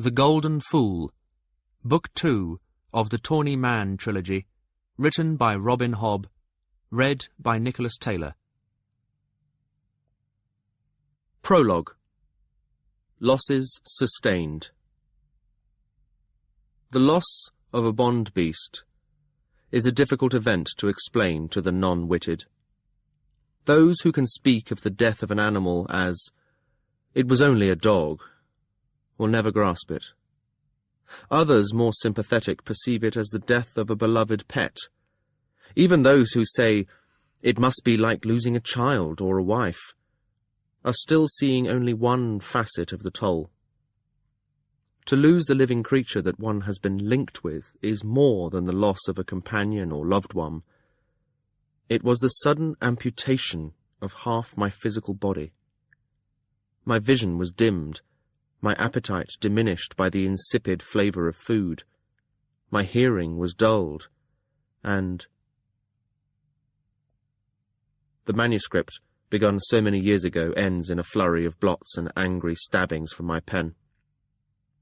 The Golden Fool, Book 2 of the Tawny Man trilogy, written by Robin Hobb, read by Nicholas Taylor. Prologue. Losses sustained. The loss of a bond beast is a difficult event to explain to the non-witted. Those who can speak of the death of an animal as, "It was only a dog," will never grasp it. Others, more sympathetic, perceive it as the death of a beloved pet. Even those who say, "It must be like losing a child or a wife," are still seeing only one facet of the toll. To lose the living creature that one has been linked with is more than the loss of a companion or loved one. It was the sudden amputation of half my physical body. My vision was dimmed, my appetite diminished by the insipid flavour of food. My hearing was dulled, and the manuscript, begun so many years ago, ends in a flurry of blots and angry stabbings from my pen.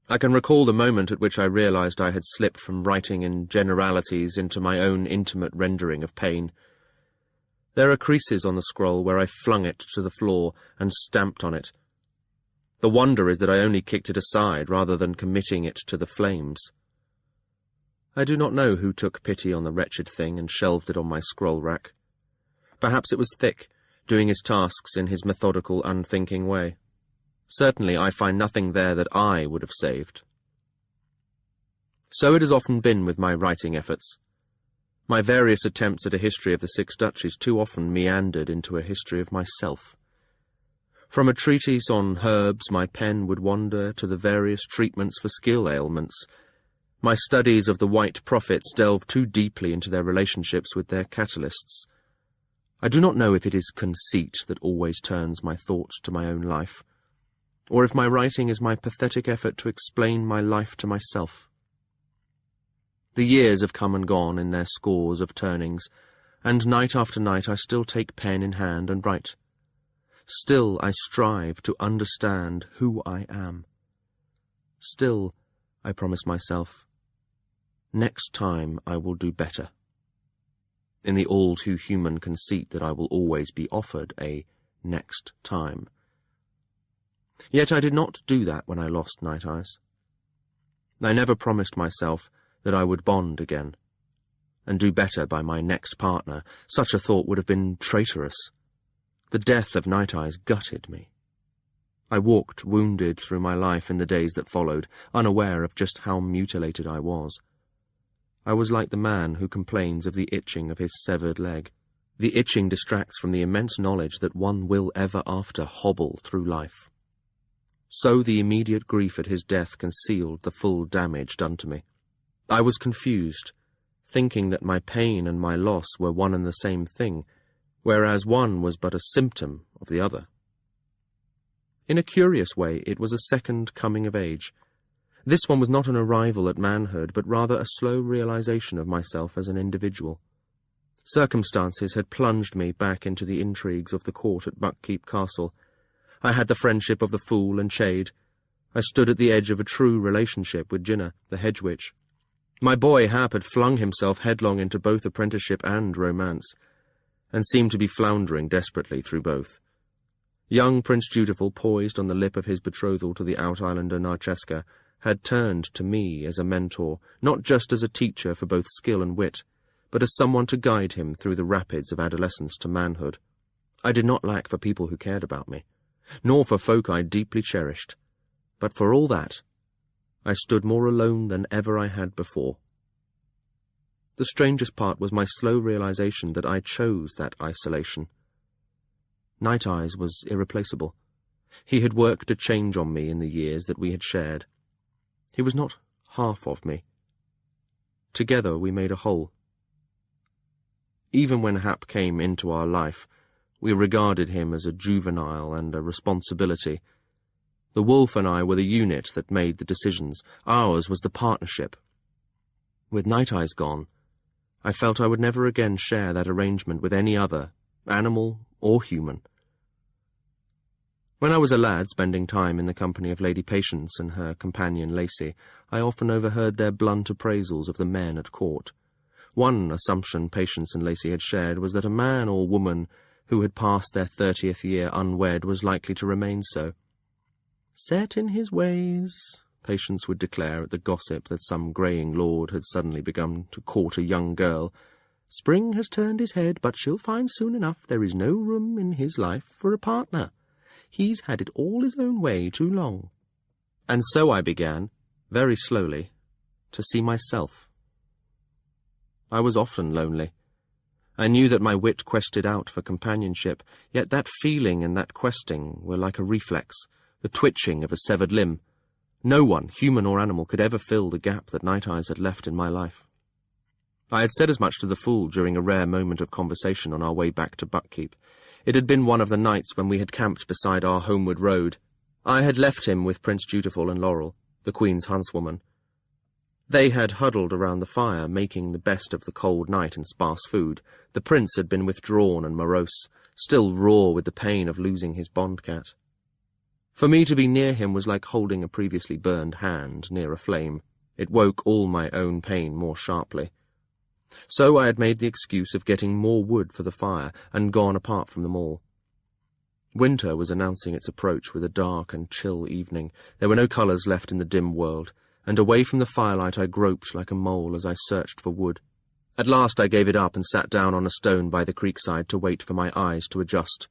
I can recall the moment at which I realized I had slipped from writing in generalities into my own intimate rendering of pain. There are creases on the scroll where I flung it to the floor and stamped on it. The wonder is that I only kicked it aside rather than committing it to the flames. I do not know who took pity on the wretched thing and shelved it on my scroll rack. Perhaps it was Thick, doing his tasks in his methodical, unthinking way. Certainly I find nothing there that I would have saved. So it has often been with my writing efforts. My various attempts at a history of the Six Duchies too often meandered into a history of myself. From a treatise on herbs my pen would wander to the various treatments for skill ailments. My studies of the White Prophets delve too deeply into their relationships with their catalysts. I do not know if it is conceit that always turns my thoughts to my own life, or if my writing is my pathetic effort to explain my life to myself. The years have come and gone in their scores of turnings, and night after night I still take pen in hand and write. Still I strive to understand who I am. Still, I promise myself, next time I will do better, in the all-too-human conceit that I will always be offered a next time. Yet I did not do that when I lost Night Eyes. I never promised myself that I would bond again, and do better by my next partner. Such a thought would have been traitorous. The death of Night Eyes gutted me. I walked wounded through my life in the days that followed, unaware of just how mutilated I was. I was like the man who complains of the itching of his severed leg. The itching distracts from the immense knowledge that one will ever after hobble through life. So the immediate grief at his death concealed the full damage done to me. I was confused, thinking that my pain and my loss were one and the same thing, whereas one was but a symptom of the other. In a curious way, it was a second coming of age. This one was not an arrival at manhood, but rather a slow realization of myself as an individual. Circumstances had plunged me back into the intrigues of the court at Buckkeep Castle. I had the friendship of the fool and shade. I stood at the edge of a true relationship with Jinna, the hedge witch. My boy Hap had flung himself headlong into both apprenticeship and romance, and seemed to be floundering desperately through both. Young Prince Dutiful, poised on the lip of his betrothal to the Outislander Narcheska, had turned to me as a mentor, not just as a teacher for both skill and wit, but as someone to guide him through the rapids of adolescence to manhood. I did not lack for people who cared about me, nor for folk I deeply cherished, but for all that, I stood more alone than ever I had before. The strangest part was my slow realization that I chose that isolation. Night Eyes was irreplaceable. He had worked a change on me in the years that we had shared. He was not half of me. Together we made a whole. Even when Hap came into our life, we regarded him as a juvenile and a responsibility. The wolf and I were the unit that made the decisions. Ours was the partnership. With Night Eyes gone, I felt I would never again share that arrangement with any other, animal or human. When I was a lad spending time in the company of Lady Patience and her companion Lacy, I often overheard their blunt appraisals of the men at court. One assumption Patience and Lacy had shared was that a man or woman who had passed their 30th year unwed was likely to remain so. "Set in his ways," Patience would declare at the gossip that some greying lord had suddenly begun to court a young girl. "Spring has turned his head, but she'll find soon enough there is no room in his life for a partner. He's had it all his own way too long." And so I began, very slowly, to see myself. I was often lonely. I knew that my wit quested out for companionship, yet that feeling and that questing were like a reflex, the twitching of a severed limb. No one, human or animal, could ever fill the gap that Night Eyes had left in my life. I had said as much to the fool during a rare moment of conversation on our way back to Buckkeep. It had been one of the nights when we had camped beside our homeward road. I had left him with Prince Dutiful and Laurel, the Queen's huntswoman. They had huddled around the fire, making the best of the cold night and sparse food. The prince had been withdrawn and morose, still raw with the pain of losing his bond-cat. For me to be near him was like holding a previously burned hand near a flame. It woke all my own pain more sharply. So I had made the excuse of getting more wood for the fire and gone apart from them all. Winter was announcing its approach with a dark and chill evening. There were no colours left in the dim world, and away from the firelight I groped like a mole as I searched for wood. At last I gave it up and sat down on a stone by the creekside to wait for my eyes to adjust.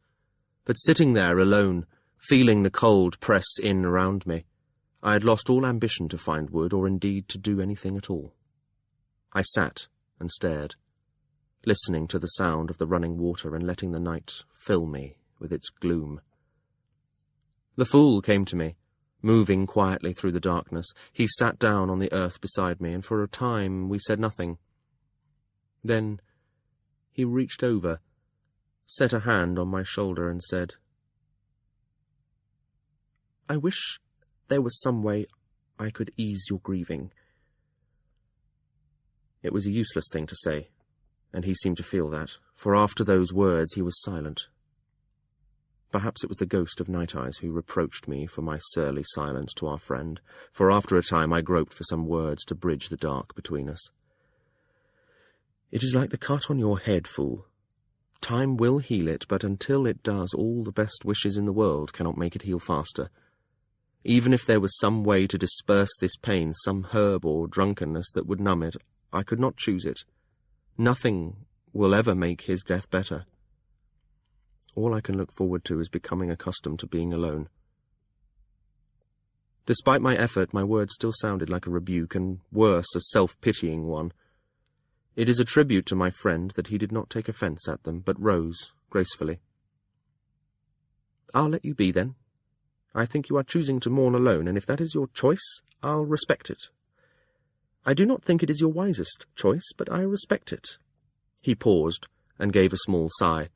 But sitting there alone, feeling the cold press in around me, I had lost all ambition to find wood or indeed to do anything at all. I sat and stared, listening to the sound of the running water and letting the night fill me with its gloom. The fool came to me, moving quietly through the darkness. He sat down on the earth beside me, and for a time we said nothing. Then he reached over, set a hand on my shoulder and said, "I wish there was some way I could ease your grieving." It was a useless thing to say, and he seemed to feel that, for after those words he was silent. Perhaps it was the ghost of Night Eyes who reproached me for my surly silence to our friend, for after a time I groped for some words to bridge the dark between us. "It is like the cut on your head, fool. Time will heal it, but until it does, all the best wishes in the world cannot make it heal faster. Even if there was some way to disperse this pain, some herb or drunkenness that would numb it, I could not choose it. Nothing will ever make his death better. All I can look forward to is becoming accustomed to being alone." Despite my effort, my words still sounded like a rebuke, and worse, a self-pitying one. It is a tribute to my friend that he did not take offence at them, but rose gracefully. "I'll let you be, then. I think you are choosing to mourn alone, and if that is your choice, I'll respect it. I do not think it is your wisest choice, but I respect it." He paused and gave a small sigh.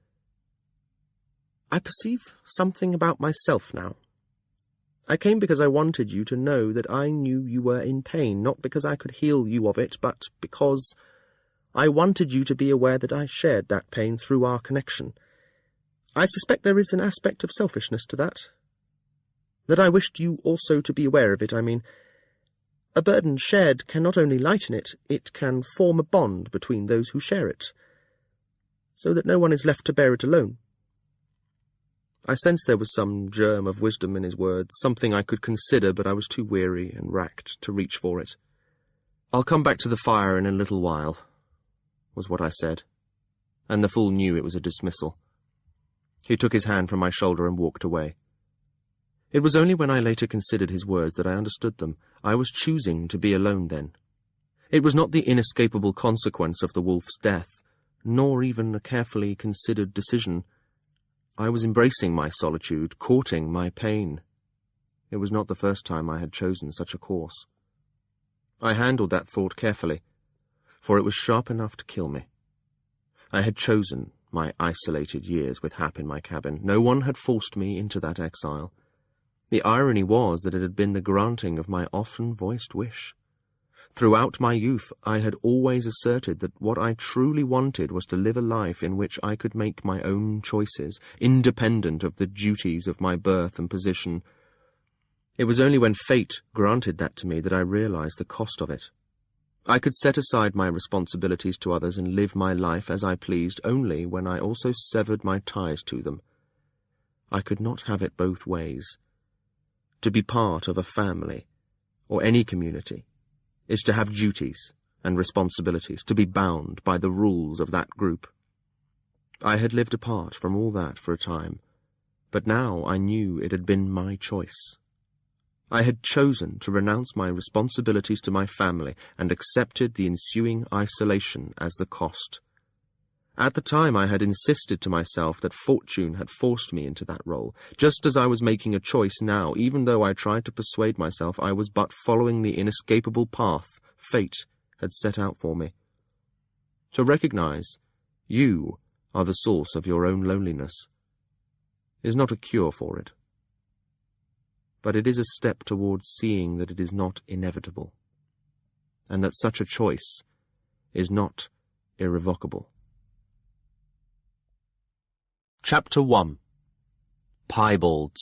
"I perceive something about myself now. I came because I wanted you to know that I knew you were in pain, not because I could heal you of it, but because I wanted you to be aware that I shared that pain through our connection. I suspect there is an aspect of selfishness to that. That I wished you also to be aware of it, I mean. A burden shared can not only lighten it, it can form a bond between those who share it, so that no one is left to bear it alone." I sensed there was some germ of wisdom in his words, something I could consider, but I was too weary and racked to reach for it. "I'll come back to the fire in a little while," was what I said, and the fool knew it was a dismissal. He took his hand from my shoulder and walked away. It was only when I later considered his words that I understood them. I was choosing to be alone then. It was not the inescapable consequence of the wolf's death, nor even a carefully considered decision. I was embracing my solitude, courting my pain. It was not the first time I had chosen such a course. I handled that thought carefully, for it was sharp enough to kill me. I had chosen my isolated years with Hap in my cabin. No one had forced me into that exile. The irony was that it had been the granting of my often-voiced wish. Throughout my youth, I had always asserted that what I truly wanted was to live a life in which I could make my own choices, independent of the duties of my birth and position. It was only when fate granted that to me that I realized the cost of it. I could set aside my responsibilities to others and live my life as I pleased only when I also severed my ties to them. I could not have it both ways. To be part of a family, or any community, is to have duties and responsibilities, to be bound by the rules of that group. I had lived apart from all that for a time, but now I knew it had been my choice. I had chosen to renounce my responsibilities to my family and accepted the ensuing isolation as the cost. At the time I had insisted to myself that fortune had forced me into that role, just as I was making a choice now, even though I tried to persuade myself I was but following the inescapable path fate had set out for me. To recognize you are the source of your own loneliness is not a cure for it, but it is a step towards seeing that it is not inevitable, and that such a choice is not irrevocable. Chapter 1. Piebalds.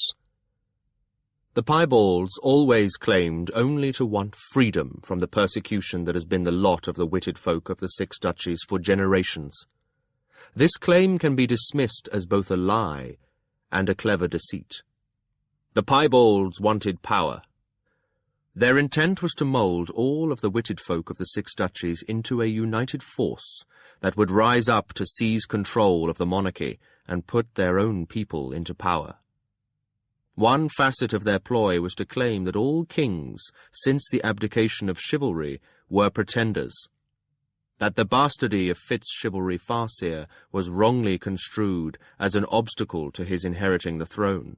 The piebalds always claimed only to want freedom from the persecution that has been the lot of the witted folk of the Six Duchies for generations. This claim can be dismissed as both a lie and a clever deceit. The piebalds wanted power. Their intent was to mould all of the witted folk of the Six Duchies into a united force that would rise up to seize control of the monarchy and put their own people into power. One facet of their ploy was to claim that all kings, since the abdication of chivalry, were pretenders, that the bastardy of Fitz chivalry Farseer was wrongly construed as an obstacle to his inheriting the throne.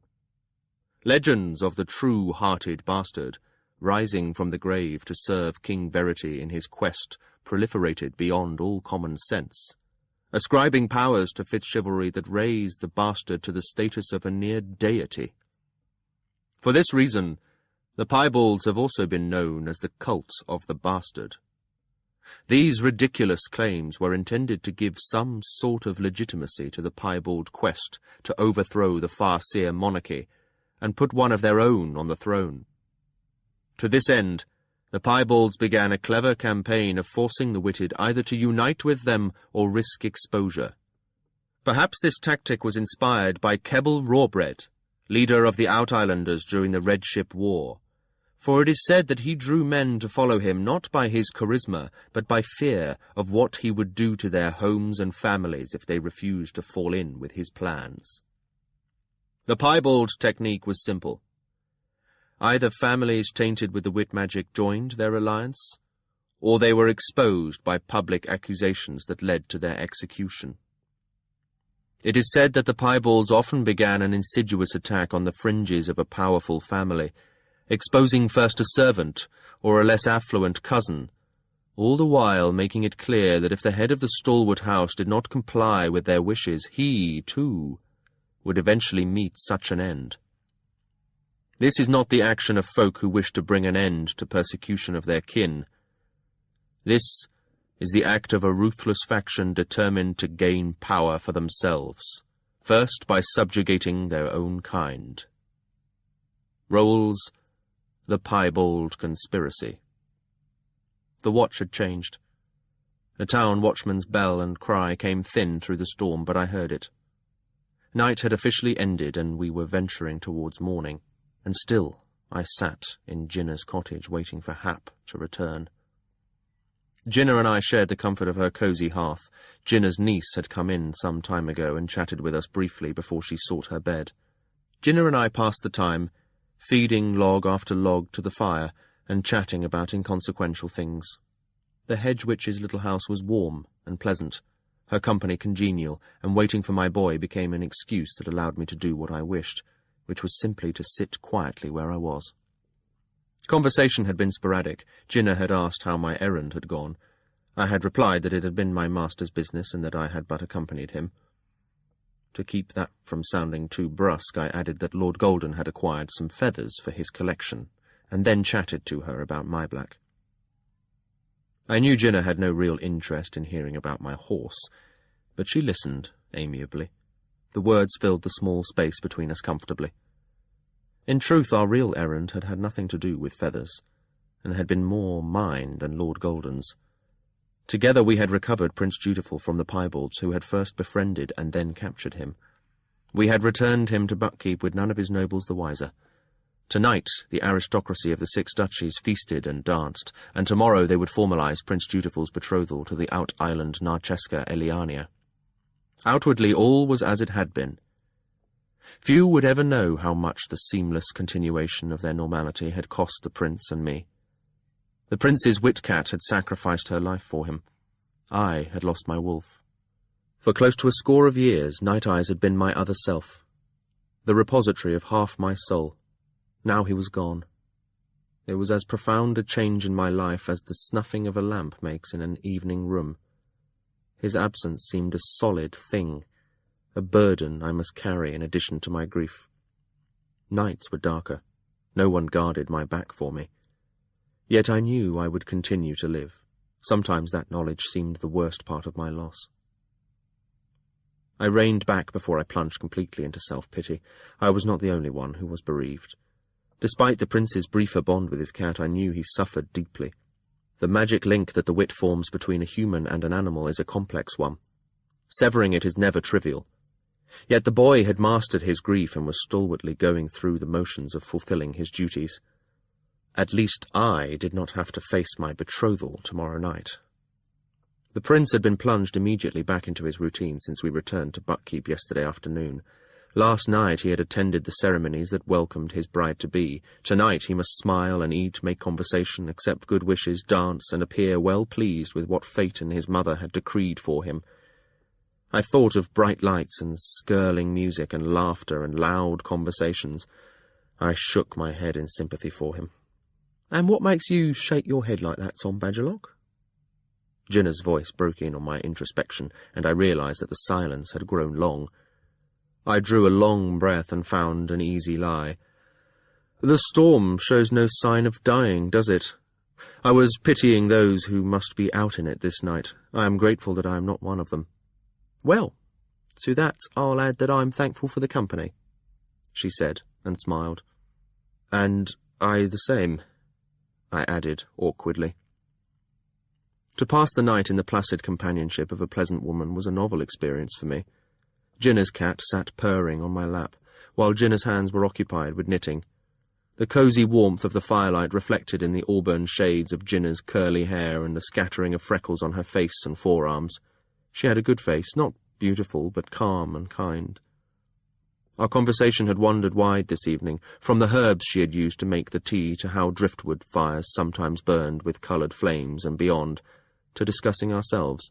Legends of the true-hearted bastard, rising from the grave to serve King Verity in his quest, proliferated beyond all common sense, ascribing powers to Fitz-chivalry that raised the bastard to the status of a near deity. For this reason, the piebalds have also been known as the cult of the bastard. These ridiculous claims were intended to give some sort of legitimacy to the piebald quest to overthrow the Farseer monarchy and put one of their own on the throne. To this end, the piebalds began a clever campaign of forcing the witted either to unite with them or risk exposure. Perhaps this tactic was inspired by Keble Rawbread, leader of the Outislanders during the Red Ship War, for it is said that he drew men to follow him not by his charisma, but by fear of what he would do to their homes and families if they refused to fall in with his plans. The piebald technique was simple. Either families tainted with the wit magic joined their alliance, or they were exposed by public accusations that led to their execution. It is said that the piebalds often began an insidious attack on the fringes of a powerful family, exposing first a servant or a less affluent cousin, all the while making it clear that if the head of the stalwart house did not comply with their wishes, he, too, would eventually meet such an end. This is not the action of folk who wish to bring an end to persecution of their kin. This is the act of a ruthless faction determined to gain power for themselves, first by subjugating their own kind. Rolls the piebald conspiracy. The watch had changed. The town watchman's bell and cry came thin through the storm, but I heard it. Night had officially ended, and we were venturing towards morning. And still I sat in Jinna's cottage waiting for Hap to return. Jinna and I shared the comfort of her cosy hearth. Jinna's niece had come in some time ago and chatted with us briefly before she sought her bed. Jinna and I passed the time, feeding log after log to the fire and chatting about inconsequential things. The hedge witch's little house was warm and pleasant, her company congenial, and waiting for my boy became an excuse that allowed me to do what I wished, which was simply to sit quietly where I was. Conversation had been sporadic. Jinna had asked how my errand had gone. I had replied that it had been my master's business and that I had but accompanied him. To keep that from sounding too brusque, I added that Lord Golden had acquired some feathers for his collection, and then chatted to her about my black. I knew Jinnah had no real interest in hearing about my horse, but she listened amiably. The words filled the small space between us comfortably. In truth, our real errand had had nothing to do with feathers, and had been more mine than Lord Golden's. Together we had recovered Prince Dutiful from the piebalds who had first befriended and then captured him. We had returned him to Buckkeep with none of his nobles the wiser. Tonight the aristocracy of the Six Duchies feasted and danced, and tomorrow they would formalize Prince Dutiful's betrothal to the out-island Narcheska Elliania. Outwardly all was as it had been. Few would ever know how much the seamless continuation of their normality had cost the prince and me. The prince's wit-cat had sacrificed her life for him. I had lost my wolf. For close to a score of years, Night Eyes had been my other self, the repository of half my soul. Now he was gone. It was as profound a change in my life as the snuffing of a lamp makes in an evening room. His absence seemed a solid thing, a burden I must carry in addition to my grief. Nights were darker. No one guarded my back for me. Yet I knew I would continue to live. Sometimes that knowledge seemed the worst part of my loss. I reined back before I plunged completely into self-pity. I was not the only one who was bereaved. Despite the prince's briefer bond with his cat, I knew he suffered deeply. The magic link that the wit forms between a human and an animal is a complex one. Severing it is never trivial. Yet the boy had mastered his grief and was stalwartly going through the motions of fulfilling his duties. At least I did not have to face my betrothal tomorrow night. The prince had been plunged immediately back into his routine since we returned to Buckkeep yesterday afternoon. Last night he had attended the ceremonies that welcomed his bride-to-be. Tonight he must smile and eat, make conversation, accept good wishes, dance, and appear well pleased with what fate and his mother had decreed for him. I thought of bright lights and skirling music and laughter and loud conversations. I shook my head in sympathy for him. "And what makes you shake your head like that, Tom Badgerlock?" Jinnah's voice broke in on my introspection, and I realized that the silence had grown long. I drew a long breath and found an easy lie. "The storm shows no sign of dying, does it? I was pitying those who must be out in it this night. I am grateful that I am not one of them." "Well, to that I'll add that I'm thankful for the company," she said, and smiled. "And I the same," I added awkwardly. To pass the night in the placid companionship of a pleasant woman was a novel experience for me. Jinnah's cat sat purring on my lap, while Jinnah's hands were occupied with knitting. The cosy warmth of the firelight reflected in the auburn shades of Jinnah's curly hair and the scattering of freckles on her face and forearms. She had a good face, not beautiful, but calm and kind. Our conversation had wandered wide this evening, from the herbs she had used to make the tea to how driftwood fires sometimes burned with coloured flames and beyond, to discussing ourselves.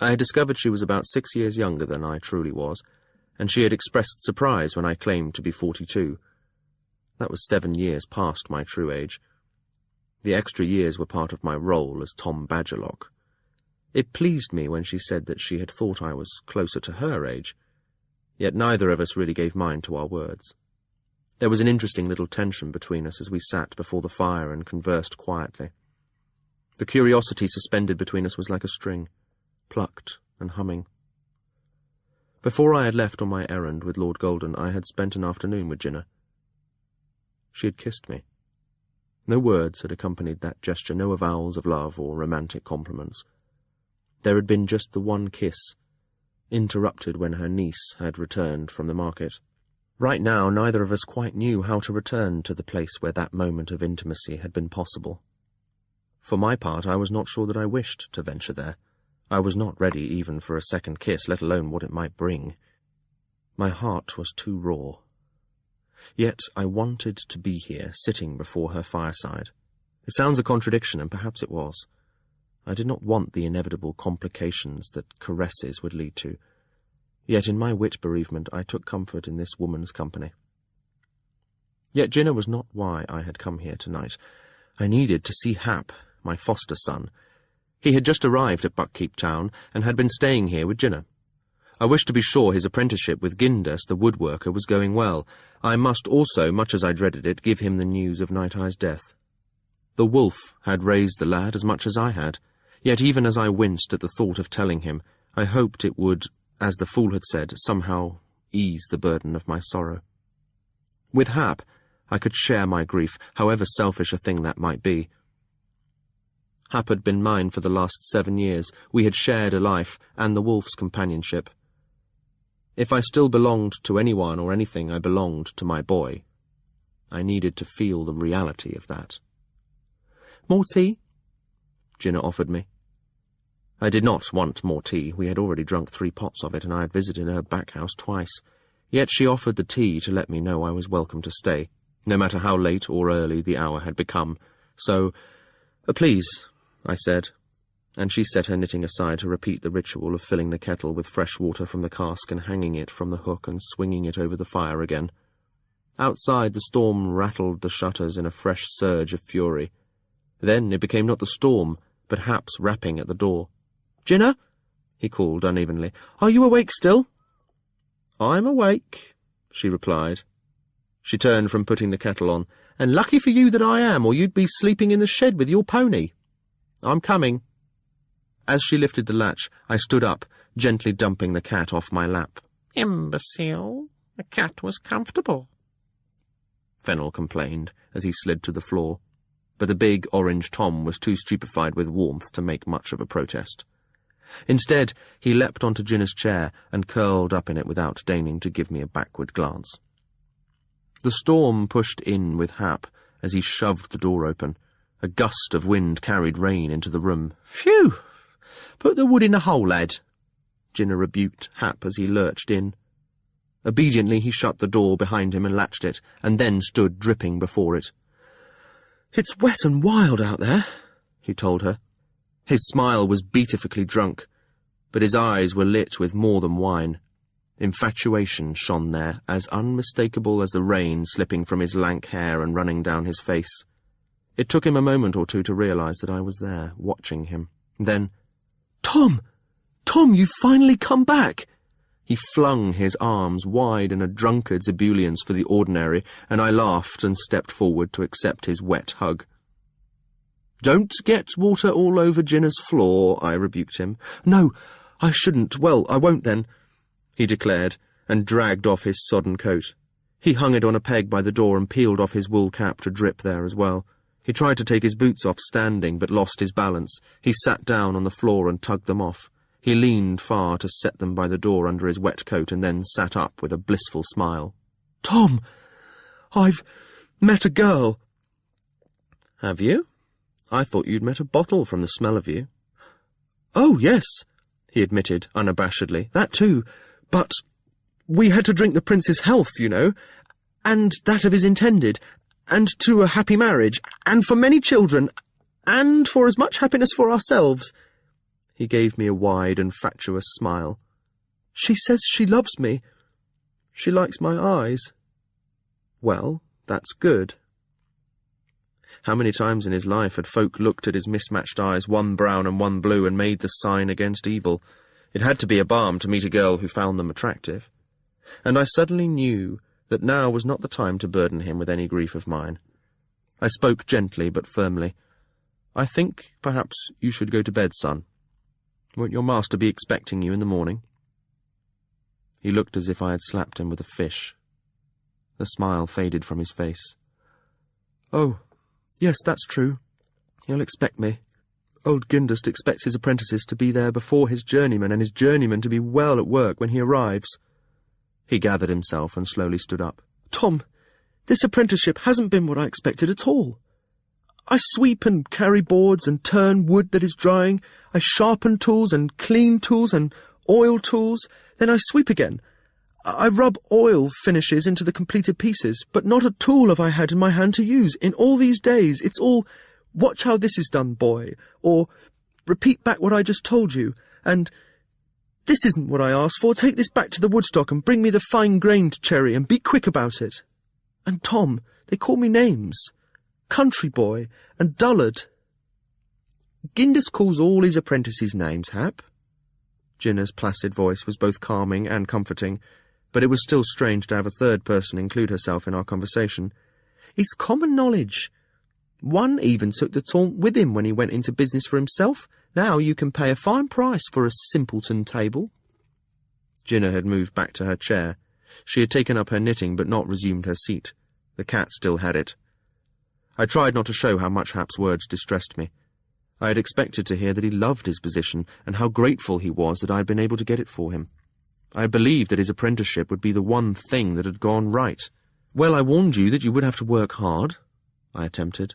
I had discovered she was about 6 years younger than I truly was, and she had expressed surprise when I claimed to be 42. That was 7 years past my true age. The extra years were part of my role as Tom Badgerlock. It pleased me when she said that she had thought I was closer to her age, yet neither of us really gave mind to our words. There was an interesting little tension between us as we sat before the fire and conversed quietly. The curiosity suspended between us was like a string, plucked and humming. Before I had left on my errand with Lord Golden, I had spent an afternoon with Jinnah. She had kissed me. No words had accompanied that gesture, no avowals of love or romantic compliments. There had been just the one kiss, interrupted when her niece had returned from the market. Right now, neither of us quite knew how to return to the place where that moment of intimacy had been possible. For my part, I was not sure that I wished to venture there. I was not ready even for a second kiss, let alone what it might bring. My heart was too raw. Yet I wanted to be here, sitting before her fireside. It sounds a contradiction, and perhaps it was. I did not want the inevitable complications that caresses would lead to. Yet in my wit bereavement I took comfort in this woman's company. Yet Jinnah was not why I had come here tonight. I needed to see Hap, my foster son. He had just arrived at Buckkeep Town and had been staying here with Jinnah. I wished to be sure his apprenticeship with Gindus, the woodworker, was going well. I must also, much as I dreaded it, give him the news of Night Eye's death. The wolf had raised the lad as much as I had, yet even as I winced at the thought of telling him, I hoped it would, as the fool had said, somehow ease the burden of my sorrow. With Hap, I could share my grief, however selfish a thing that might be. Hap had been mine for the last 7 years. We had shared a life, and the wolf's companionship. If I still belonged to anyone or anything, I belonged to my boy. I needed to feel the reality of that. "More tea?" Ginna offered me. I did not want more tea. We had already drunk 3 pots of it, and I had visited her back house twice. Yet she offered the tea to let me know I was welcome to stay, no matter how late or early the hour had become. So, "Please," I said, and she set her knitting aside to repeat the ritual of filling the kettle with fresh water from the cask and hanging it from the hook and swinging it over the fire again. Outside, the storm rattled the shutters in a fresh surge of fury. Then it became not the storm, but Hap's rapping at the door. "Ginna," he called unevenly, "are you awake still?" "I'm awake," she replied. She turned from putting the kettle on. "And lucky for you that I am, or you'd be sleeping in the shed with your pony. I'm coming." As she lifted the latch, I stood up, gently dumping the cat off my lap. "Imbecile, the cat was comfortable," Fennel complained as he slid to the floor, but the big orange Tom was too stupefied with warmth to make much of a protest. Instead, he leapt onto Ginna's chair and curled up in it without deigning to give me a backward glance. The storm pushed in with Hap as he shoved the door open. A gust of wind carried rain into the room. "Phew! Put the wood in the hole, lad," Ginna rebuked Hap as he lurched in. Obediently he shut the door behind him and latched it, and then stood dripping before it. "It's wet and wild out there," he told her. His smile was beatifically drunk, but his eyes were lit with more than wine. Infatuation shone there, as unmistakable as the rain slipping from his lank hair and running down his face. It took him a moment or two to realize that I was there, watching him. Then, Tom, you've finally come back!" He flung his arms wide in a drunkard's ebullience for the ordinary, and I laughed and stepped forward to accept his wet hug. "Don't get water all over Ginna's floor," I rebuked him. "No, I shouldn't. Well, I won't then," he declared, and dragged off his sodden coat. He hung it on a peg by the door and peeled off his wool cap to drip there as well. He tried to take his boots off standing, but lost his balance. He sat down on the floor and tugged them off. He leaned far to set them by the door under his wet coat and then sat up with a blissful smile. "Tom, I've met a girl." "Have you? I thought you'd met a bottle from the smell of you." "Oh, yes," he admitted unabashedly. "That too. But we had to drink the prince's health, you know, and that of his intended, and to a happy marriage, and for many children, and for as much happiness for ourselves." He gave me a wide and fatuous smile. "She says she loves me. She likes my eyes." "Well, that's good." How many times in his life had folk looked at his mismatched eyes, one brown and one blue, and made the sign against evil? It had to be a balm to meet a girl who found them attractive. And I suddenly knew that now was not the time to burden him with any grief of mine. I spoke gently but firmly. "I think perhaps you should go to bed, son. Won't your master be expecting you in the morning?" He looked as if I had slapped him with a fish. The smile faded from his face. "Oh, yes, that's true. He'll expect me. Old Gindust expects his apprentices to be there before his journeyman, and his journeyman to be well at work when he arrives." He gathered himself and slowly stood up. "Tom, this apprenticeship hasn't been what I expected at all. I sweep and carry boards and turn wood that is drying. I sharpen tools and clean tools and oil tools. Then I sweep again. I rub oil finishes into the completed pieces, but not a tool have I had in my hand to use. In all these days, it's all, 'Watch how this is done, boy,' or 'Repeat back what I just told you,' and 'This isn't what I asked for. Take this back to the woodstock and bring me the fine-grained cherry, and be quick about it.' And Tom, they call me names. Country boy and dullard." "Gindus calls all his apprentices names, Hap." Ginna's placid voice was both calming and comforting, but it was still strange to have a third person include herself in our conversation. "It's common knowledge. One even took the taunt with him when he went into business for himself. Now you can pay a fine price for a simpleton table." Ginna had moved back to her chair. She had taken up her knitting but not resumed her seat. The cat still had it. I tried not to show how much Hap's words distressed me. I had expected to hear that he loved his position and how grateful he was that I had been able to get it for him. I had believed that his apprenticeship would be the one thing that had gone right. "Well, I warned you that you would have to work hard," I attempted.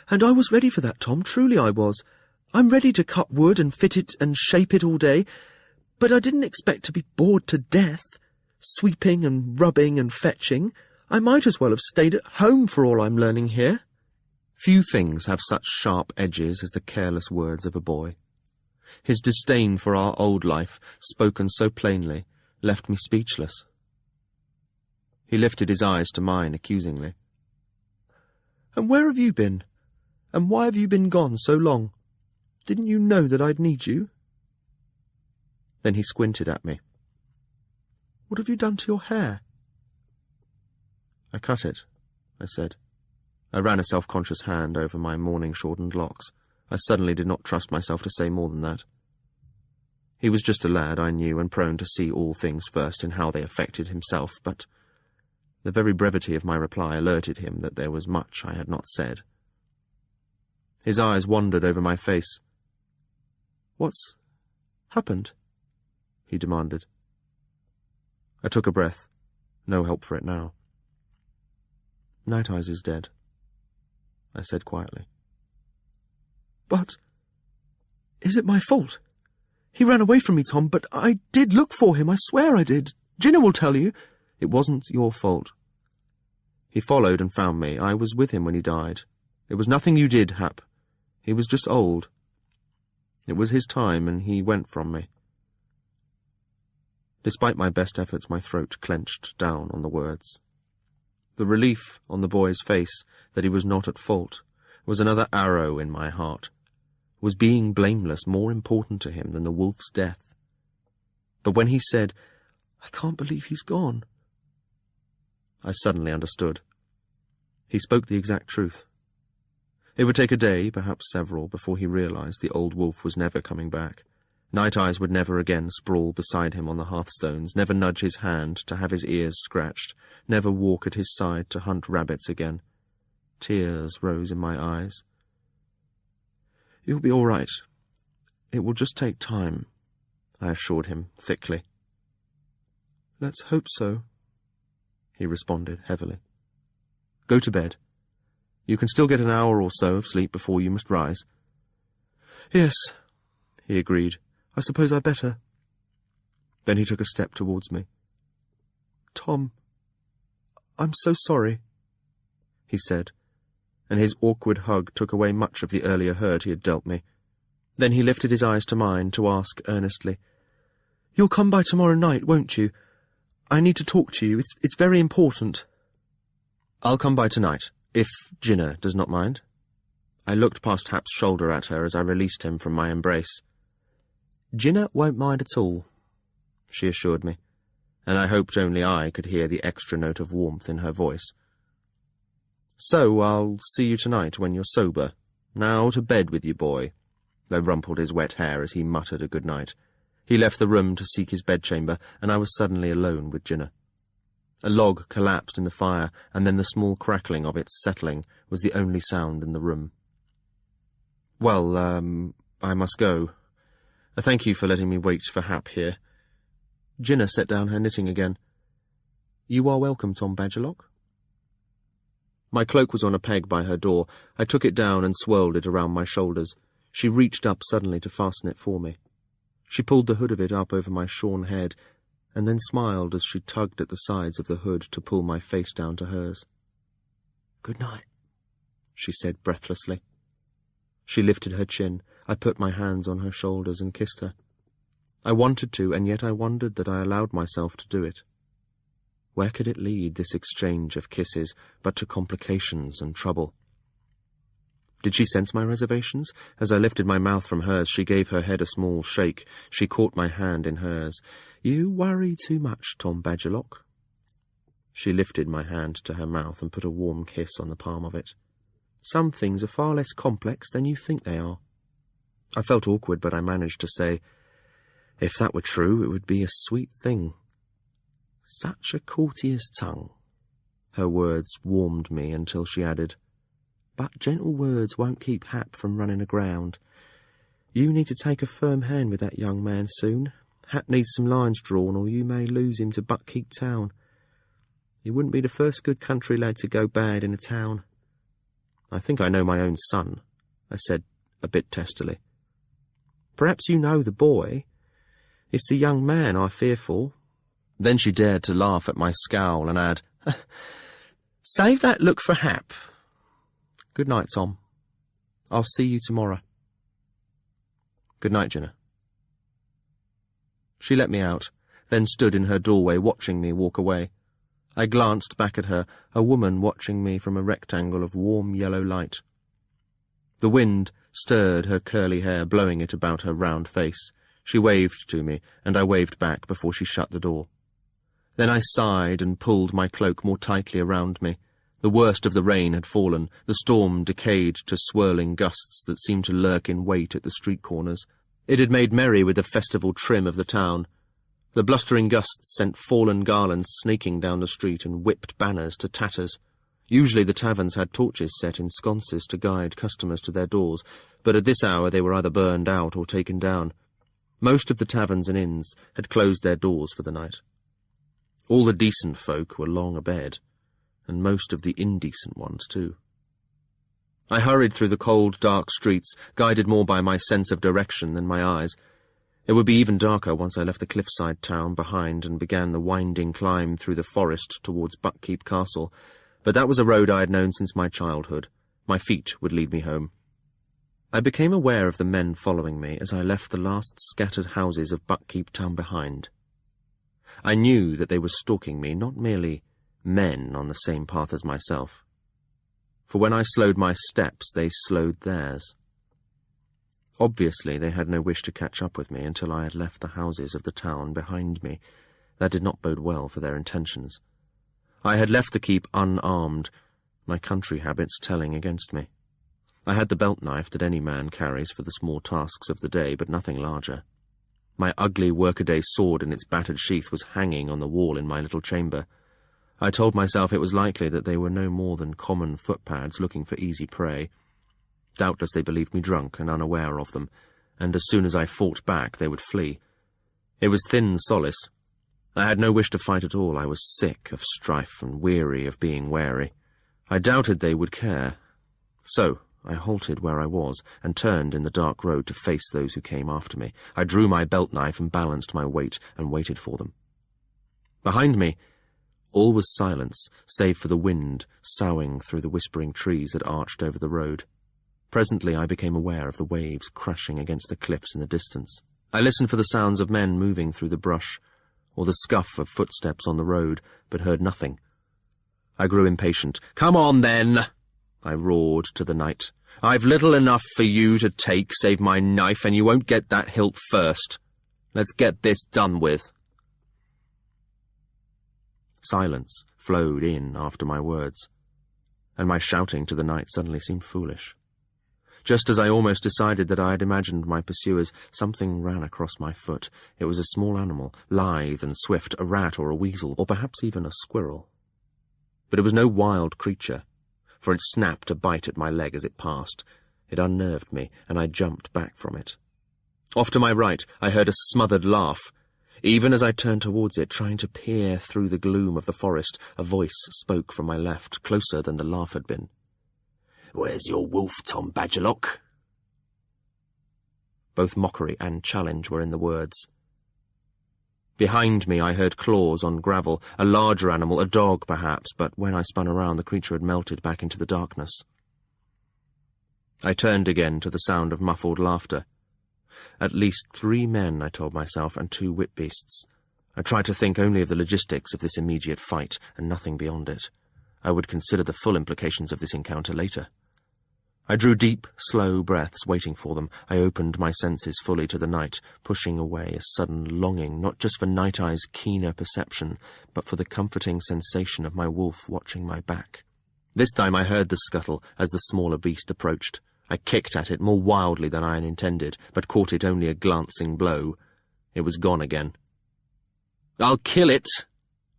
"And I was ready for that, Tom, truly I was. I'm ready to cut wood and fit it and shape it all day, but I didn't expect to be bored to death, sweeping and rubbing and fetching. I might as well have stayed at home for all I'm learning here." Few things have such sharp edges as the careless words of a boy. His disdain for our old life, spoken so plainly, left me speechless. He lifted his eyes to mine accusingly. "And where have you been? And why have you been gone so long? Didn't you know that I'd need you?" Then he squinted at me. "What have you done to your hair?" "I cut it," I said. I ran a self-conscious hand over my morning-shortened locks. I suddenly did not trust myself to say more than that. He was just a lad, I knew, and prone to see all things first in how they affected himself, but the very brevity of my reply alerted him that there was much I had not said. His eyes wandered over my face. "What's happened?" he demanded. I took a breath. No help for it now. "Night Eyes is dead," I said quietly. "But is it my fault? He ran away from me, Tom, but I did look for him, I swear I did. Ginna will tell you." "It wasn't your fault. He followed and found me. I was with him when he died. It was nothing you did, Hap. He was just old. It was his time, and he went from me." Despite my best efforts, my throat clenched down on the words. The relief on the boy's face that he was not at fault was another arrow in my heart. Was being blameless more important to him than the wolf's death? But when he said, "I can't believe he's gone," I suddenly understood. He spoke the exact truth. It would take a day, perhaps several, before he realized the old wolf was never coming back. Night Eyes would never again sprawl beside him on the hearthstones, never nudge his hand to have his ears scratched, never walk at his side to hunt rabbits again. Tears rose in my eyes. "You'll be all right. It will just take time," I assured him thickly. "Let's hope so," he responded heavily. "Go to bed. You can still get an hour or so of sleep before you must rise." "Yes," he agreed. "I suppose I'd better." Then he took a step towards me. "Tom, I'm so sorry," he said, and his awkward hug took away much of the earlier hurt he had dealt me. Then he lifted his eyes to mine to ask earnestly, "You'll come by tomorrow night, won't you? I need to talk to you. It's very important." "I'll come by tonight, if Ginna does not mind." I looked past Hap's shoulder at her as I released him from my embrace. "Ginna won't mind at all," she assured me, and I hoped only I could hear the extra note of warmth in her voice. "So I'll see you tonight when you're sober. Now to bed with you, boy." I rumpled his wet hair as he muttered a good night. He left the room to seek his bedchamber, and I was suddenly alone with Ginna. A log collapsed in the fire, and then the small crackling of its settling was the only sound in the room. "Well, I must go. Thank you for letting me wait for Hap here." Ginna set down her knitting again. "You are welcome, Tom Badgerlock." My cloak was on a peg by her door. I took it down and swirled it around my shoulders. She reached up suddenly to fasten it for me. She pulled the hood of it up over my shorn head, and then smiled as she tugged at the sides of the hood to pull my face down to hers. "Good night," she said breathlessly. She lifted her chin. I put my hands on her shoulders and kissed her. I wanted to, and yet I wondered that I allowed myself to do it. Where could it lead, this exchange of kisses, but to complications and trouble? Did she sense my reservations? As I lifted my mouth from hers, she gave her head a small shake. She caught my hand in hers. "You worry too much, Tom Badgerlock." She lifted my hand to her mouth and put a warm kiss on the palm of it. Some things are far less complex than you think they are. I felt awkward, but I managed to say, if that were true, it would be a sweet thing. Such a courtier's tongue. Her words warmed me until she added, but gentle words won't keep Hap from running aground. You need to take a firm hand with that young man soon. Hap needs some lines drawn, or you may lose him to Buckkeep Town. He wouldn't be the first good country lad to go bad in a town. I think I know my own son, I said, a bit testily. Perhaps you know the boy. It's the young man I fear for. Then she dared to laugh at my scowl and add, save that look for Hap. Good night, Tom. I'll see you tomorrow. Good night, Jenna. She let me out, then stood in her doorway watching me walk away. I glanced back at her, a woman watching me from a rectangle of warm yellow light. The wind stirred her curly hair, blowing it about her round face. She waved to me, and I waved back before she shut the door. Then I sighed and pulled my cloak more tightly around me. The worst of the rain had fallen, the storm decayed to swirling gusts that seemed to lurk in wait at the street corners. It had made merry with the festival trim of the town. The blustering gusts sent fallen garlands snaking down the street and whipped banners to tatters. Usually the taverns had torches set in sconces to guide customers to their doors, but at this hour they were either burned out or taken down. Most of the taverns and inns had closed their doors for the night. All the decent folk were long abed, and most of the indecent ones too. I hurried through the cold, dark streets, guided more by my sense of direction than my eyes. It would be even darker once I left the cliffside town behind and began the winding climb through the forest towards Buckkeep Castle, but that was a road I had known since my childhood. My feet would lead me home. I became aware of the men following me as I left the last scattered houses of Buckkeep Town behind. I knew that they were stalking me, not merely men on the same path as myself. For when I slowed my steps, they slowed theirs. Obviously, they had no wish to catch up with me until I had left the houses of the town behind me. That did not bode well for their intentions. I had left the keep unarmed, my country habits telling against me. I had the belt knife that any man carries for the small tasks of the day, but nothing larger. My ugly workaday sword in its battered sheath was hanging on the wall in my little chamber. I told myself it was likely that they were no more than common footpads looking for easy prey. Doubtless they believed me drunk and unaware of them, and as soon as I fought back they would flee. It was thin solace. I had no wish to fight at all. I was sick of strife and weary of being wary. I doubted they would care. So I halted where I was and turned in the dark road to face those who came after me. I drew my belt knife and balanced my weight and waited for them. Behind me, all was silence, save for the wind soughing through the whispering trees that arched over the road. Presently I became aware of the waves crashing against the cliffs in the distance. I listened for the sounds of men moving through the brush, or the scuff of footsteps on the road, but heard nothing. I grew impatient. "Come on, then!" I roared to the night. "I've little enough for you to take, save my knife, and you won't get that hilt first. Let's get this done with." Silence flowed in after my words, and my shouting to the night suddenly seemed foolish. Just as I almost decided that I had imagined my pursuers, something ran across my foot. It was a small animal, lithe and swift, a rat or a weasel, or perhaps even a squirrel. But it was no wild creature, for it snapped a bite at my leg as it passed. It unnerved me, and I jumped back from it. Off to my right, I heard a smothered laugh. Even as I turned towards it, trying to peer through the gloom of the forest, a voice spoke from my left, closer than the laugh had been. "Where's your wolf, Tom Badgerlock?" Both mockery and challenge were in the words. Behind me I heard claws on gravel, a larger animal, a dog perhaps, but when I spun around the creature had melted back into the darkness. I turned again to the sound of muffled laughter. At least 3 men, I told myself, and 2 whip beasts. I tried to think only of the logistics of this immediate fight, and nothing beyond it. I would consider the full implications of this encounter later. I drew deep, slow breaths, waiting for them. I opened my senses fully to the night, pushing away a sudden longing, not just for Night Eye's keener perception, but for the comforting sensation of my wolf watching my back. This time I heard the scuttle as the smaller beast approached. I kicked at it more wildly than I had intended, but caught it only a glancing blow. It was gone again. "I'll kill it,"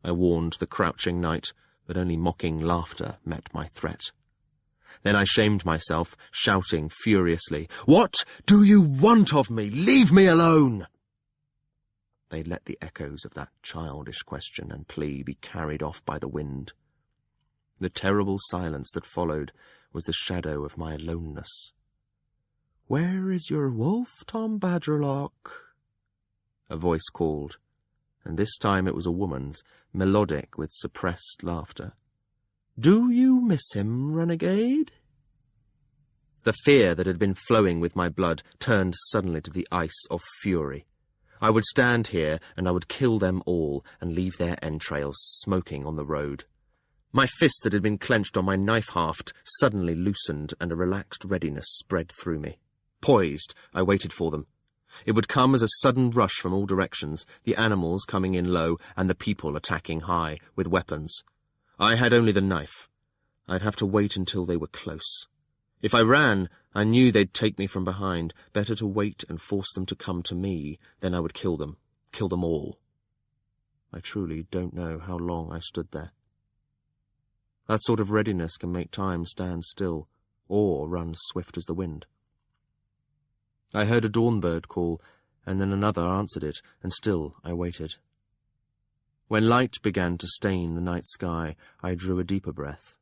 I warned the crouching knight, but only mocking laughter met my threat. Then I shamed myself, shouting furiously, "What do you want of me? Leave me alone!" They let the echoes of that childish question and plea be carried off by the wind. The terrible silence that followed was the shadow of my aloneness. "Where is your wolf, Tom Badgerlock?" A voice called, and this time it was a woman's, melodic with suppressed laughter. "Do you miss him, renegade?" The fear that had been flowing with my blood turned suddenly to the ice of fury. I would stand here, and I would kill them all, and leave their entrails smoking on the road. My fist that had been clenched on my knife haft suddenly loosened, and a relaxed readiness spread through me. Poised, I waited for them. It would come as a sudden rush from all directions, the animals coming in low, and the people attacking high, with weapons. I had only the knife. I'd have to wait until they were close. If I ran, I knew they'd take me from behind. Better to wait and force them to come to me, then I would kill them all. I truly don't know how long I stood there. That sort of readiness can make time stand still, or run swift as the wind. I heard a dawn-bird call, and then another answered it, and still I waited. When light began to stain the night sky, I drew a deeper breath.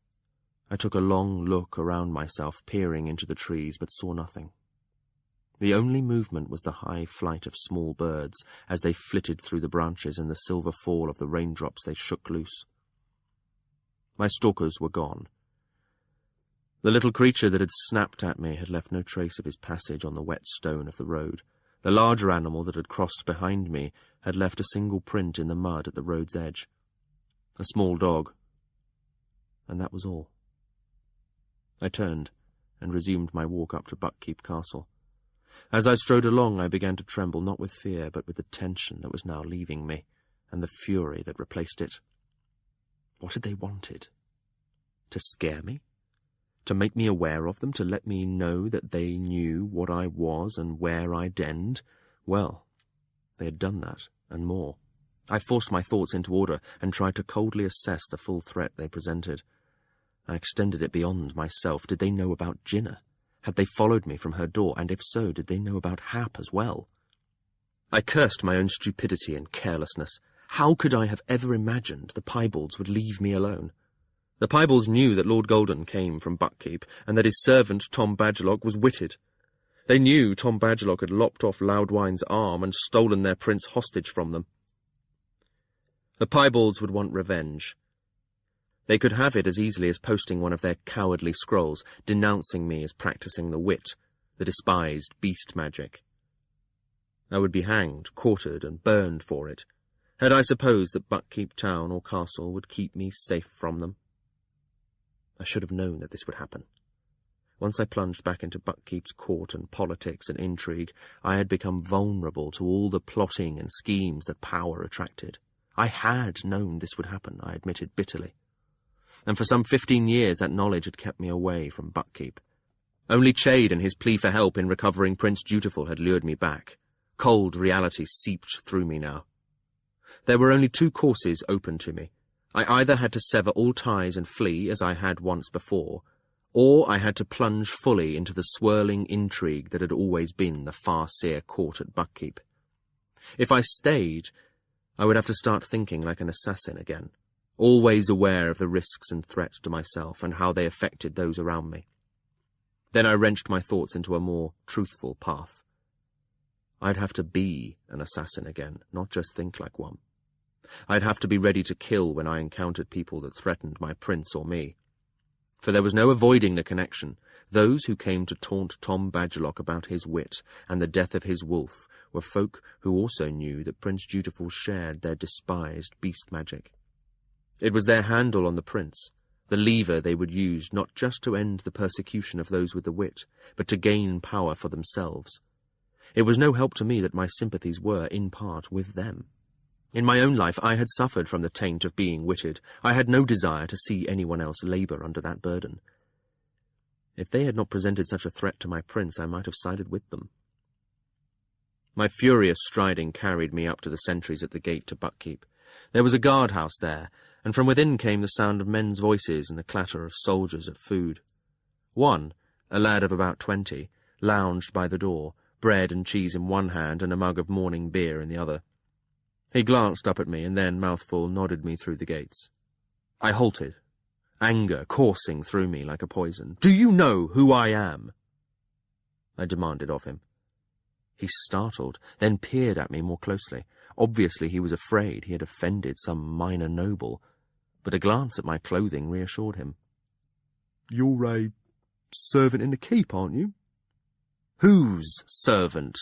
I took a long look around myself, peering into the trees, but saw nothing. The only movement was the high flight of small birds as they flitted through the branches and the silver fall of the raindrops they shook loose. My stalkers were gone. The little creature that had snapped at me had left no trace of his passage on the wet stone of the road. The larger animal that had crossed behind me had left a single print in the mud at the road's edge. A small dog. And that was all. I turned and resumed my walk up to Buckkeep Castle. As I strode along, I began to tremble, not with fear, but with the tension that was now leaving me, and the fury that replaced it. What had they wanted? To scare me? To make me aware of them? To let me know that they knew what I was and where I denned? Well, they had done that, and more. I forced my thoughts into order and tried to coldly assess the full threat they presented. I extended it beyond myself. Did they know about Jinnah? Had they followed me from her door, and if so, did they know about Hap as well? I cursed my own stupidity and carelessness. How could I have ever imagined the Piebalds would leave me alone? The Piebalds knew that Lord Golden came from Buckkeep, and that his servant Tom Badgerlock was witted. They knew Tom Badgerlock had lopped off Loudwine's arm and stolen their prince hostage from them. The Piebalds would want revenge. They could have it as easily as posting one of their cowardly scrolls, denouncing me as practising the wit, the despised beast magic. I would be hanged, quartered, and burned for it, had I supposed that Buckkeep town or castle would keep me safe from them. I should have known that this would happen. Once I plunged back into Buckkeep's court and politics and intrigue, I had become vulnerable to all the plotting and schemes that power attracted. I had known this would happen, I admitted bitterly. And for some 15 years that knowledge had kept me away from Buckkeep. Only Chade and his plea for help in recovering Prince Dutiful had lured me back. Cold reality seeped through me now. There were only two courses open to me. I either had to sever all ties and flee, as I had once before, or I had to plunge fully into the swirling intrigue that had always been the Farseer court at Buckkeep. If I stayed, I would have to start thinking like an assassin again, always aware of the risks and threats to myself and how they affected those around me. Then I wrenched my thoughts into a more truthful path. I'd have to be an assassin again, not just think like one. I'd have to be ready to kill when I encountered people that threatened my prince or me. For there was no avoiding the connection. Those who came to taunt Tom Badgerlock about his wit and the death of his wolf were folk who also knew that Prince Dutiful shared their despised beast magic. It was their handle on the prince, the lever they would use not just to end the persecution of those with the wit, but to gain power for themselves. It was no help to me that my sympathies were, in part, with them. In my own life I had suffered from the taint of being witted. I had no desire to see anyone else labour under that burden. If they had not presented such a threat to my prince, I might have sided with them. My furious striding carried me up to the sentries at the gate to Buckkeep. There was a guard-house there, and from within came the sound of men's voices and the clatter of soldiers at food. One, a lad of about 20, lounged by the door, bread and cheese in one hand and a mug of morning beer in the other. He glanced up at me and then, mouthful, nodded me through the gates. I halted, anger coursing through me like a poison. "Do you know who I am?" I demanded of him. He startled, then peered at me more closely. Obviously he was afraid he had offended some minor noble, but a glance at my clothing reassured him. "You're a servant in the keep, aren't you?" "Whose servant?"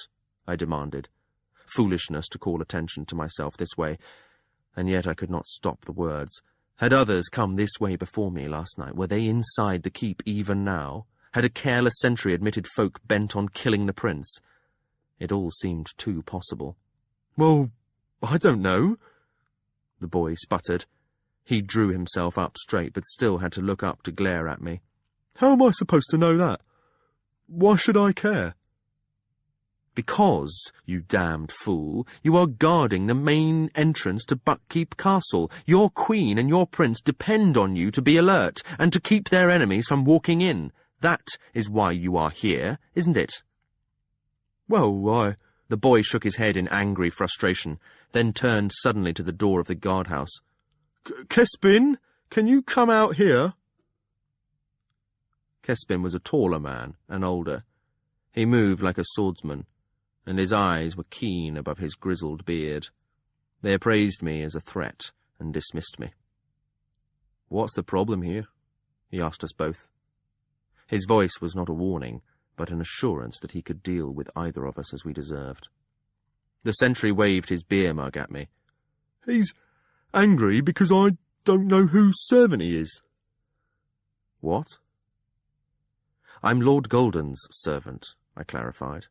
I demanded. Foolishness to call attention to myself this way, and yet I could not stop the words. Had others come this way before me last night? Were they inside the keep even now? Had a careless sentry admitted folk bent on killing the prince? It all seemed too possible. "Well, I don't know," the boy sputtered. He drew himself up straight, but still had to look up to glare at me. "How am I supposed to know that? Why should I care?" "Because, you damned fool, you are guarding the main entrance to Buckkeep Castle. Your queen and your prince depend on you to be alert, and to keep their enemies from walking in. That is why you are here, isn't it?" "Well, The boy shook his head in angry frustration, then turned suddenly to the door of the guardhouse. "Kespin, can you come out here?" Kespin was a taller man and older. He moved like a swordsman, and his eyes were keen above his grizzled beard. They appraised me as a threat and dismissed me. "What's the problem here?" he asked us both. His voice was not a warning, but an assurance that he could deal with either of us as we deserved. The sentry waved his beer mug at me. "He's angry because I don't know whose servant he is." "What?" "I'm Lord Golden's servant," I clarified,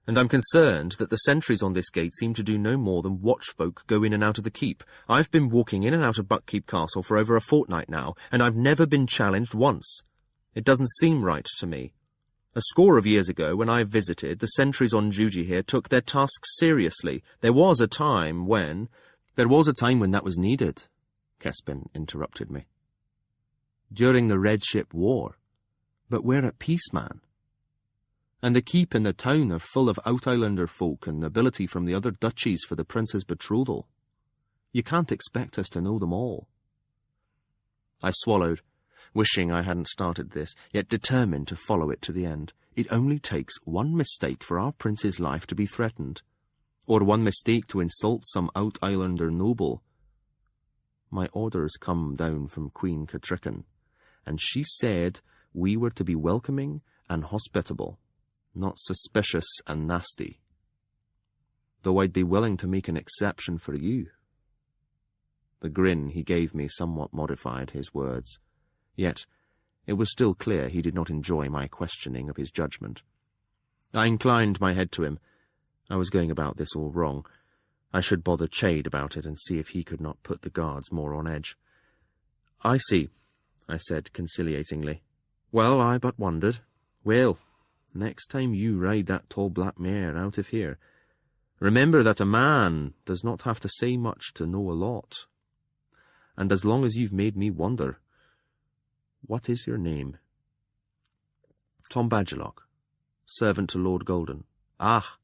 "and I'm concerned that the sentries on this gate seem to do no more than watch folk go in and out of the keep. I've been walking in and out of Buckkeep Castle for over a fortnight now, and I've never been challenged once. It doesn't seem right to me. A score of years ago, when I visited, the sentries on duty here took their tasks seriously. There was a time when that was needed," Kespin interrupted me. "During the Red Ship War. But we're at peace, man. And the keep and the town are full of Outislander folk and nobility from the other duchies for the prince's betrothal. You can't expect us to know them all." I swallowed, wishing I hadn't started this, yet determined to follow it to the end. It only takes one mistake for our prince's life to be threatened, or one mistake to insult some Outislander noble. My orders come down from Queen Catrican, and she said we were to be welcoming and hospitable, not suspicious and nasty. Though I'd be willing to make an exception for you. The grin he gave me somewhat modified his words. Yet it was still clear he did not enjoy my questioning of his judgment. I inclined my head to him. I was going about this all wrong. I should bother Chade about it and see if he could not put the guards more on edge. "I see," I said conciliatingly. "Well, I but wondered. Well, next time you ride that tall black mare out of here, remember that a man does not have to say much to know a lot. And as long as you've made me wonder, what is your name?" "Tom Badgerlock, servant to Lord Golden." "Ah,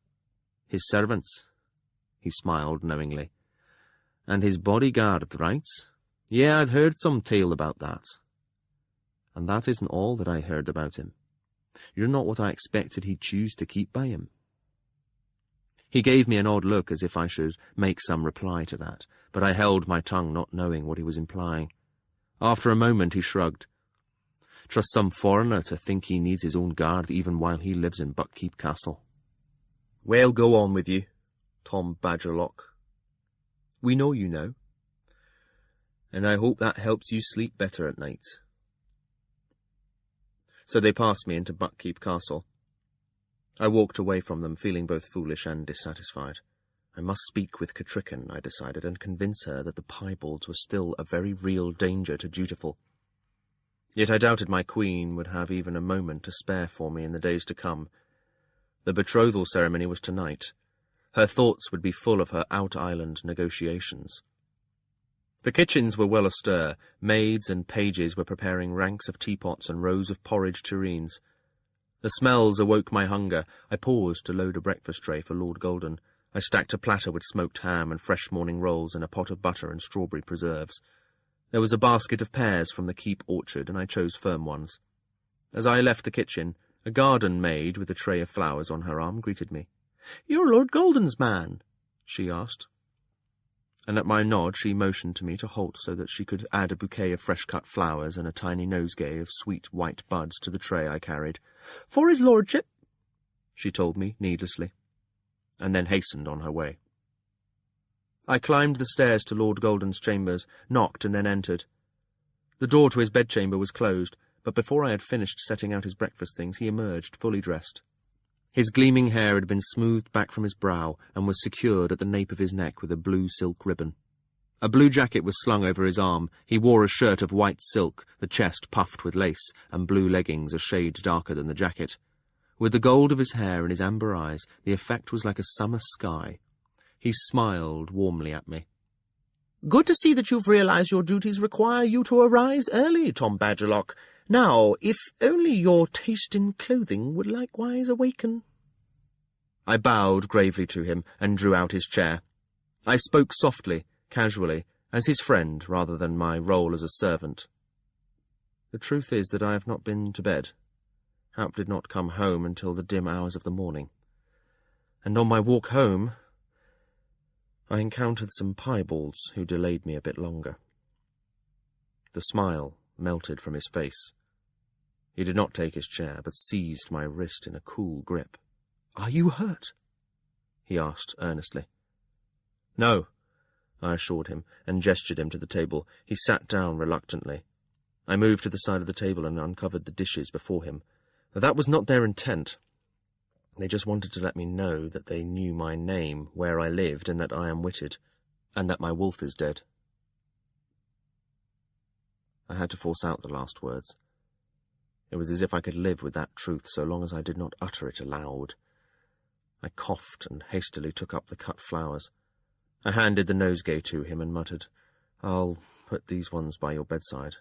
his servants." He smiled knowingly. "And his bodyguard, right? Yeah, I'd heard some tale about that. And that isn't all that I heard about him. You're not what I expected he'd choose to keep by him." He gave me an odd look as if I should make some reply to that, but I held my tongue, not knowing what he was implying. After a moment he shrugged. "Trust some foreigner to think he needs his own guard even while he lives in Buckkeep Castle." "Well, go on with you, Tom Badgerlock. We know you now, and I hope that helps you sleep better at night." So they passed me into Buckkeep Castle. I walked away from them, feeling both foolish and dissatisfied. I must speak with Catrichan, I decided, and convince her that the piebalds were still a very real danger to Dutiful. Yet I doubted my queen would have even a moment to spare for me in the days to come. The betrothal ceremony was tonight. Her thoughts would be full of her out-island negotiations. The kitchens were well astir. Maids and pages were preparing ranks of teapots and rows of porridge tureens. The smells awoke my hunger. I paused to load a breakfast tray for Lord Golden. I stacked a platter with smoked ham and fresh morning rolls and a pot of butter and strawberry preserves. There was a basket of pears from the keep orchard, and I chose firm ones. As I left the kitchen, a garden maid with a tray of flowers on her arm greeted me. "You're Lord Golden's man," she asked. And at my nod she motioned to me to halt so that she could add a bouquet of fresh-cut flowers and a tiny nosegay of sweet white buds to the tray I carried. "For his lordship," she told me needlessly, and then hastened on her way. I climbed the stairs to Lord Golden's chambers, knocked, and then entered. The door to his bedchamber was closed, but before I had finished setting out his breakfast things, he emerged, fully dressed. His gleaming hair had been smoothed back from his brow and was secured at the nape of his neck with a blue silk ribbon. A blue jacket was slung over his arm. He wore a shirt of white silk, the chest puffed with lace, and blue leggings a shade darker than the jacket. With the gold of his hair and his amber eyes, the effect was like a summer sky. He smiled warmly at me. "Good to see that you've realized your duties require you to arise early, Tom Badgerlock. Now, if only your taste in clothing would likewise awaken." I bowed gravely to him and drew out his chair. I spoke softly, casually, as his friend rather than my role as a servant. "The truth is that I have not been to bed. Haupt did not come home until the dim hours of the morning. And on my walk home, I encountered some piebalds who delayed me a bit longer." The smile melted from his face. He did not take his chair, but seized my wrist in a cool grip. "Are you hurt?" he asked earnestly. "No," I assured him, and gestured him to the table. He sat down reluctantly. I moved to the side of the table and uncovered the dishes before him. That was not their intent. They just wanted to let me know that they knew my name, where I lived, and that I am witted, and that my wolf is dead. I had to force out the last words. It was as if I could live with that truth so long as I did not utter it aloud. I coughed and hastily took up the cut flowers. I handed the nosegay to him and muttered, "I'll put these ones by your bedside."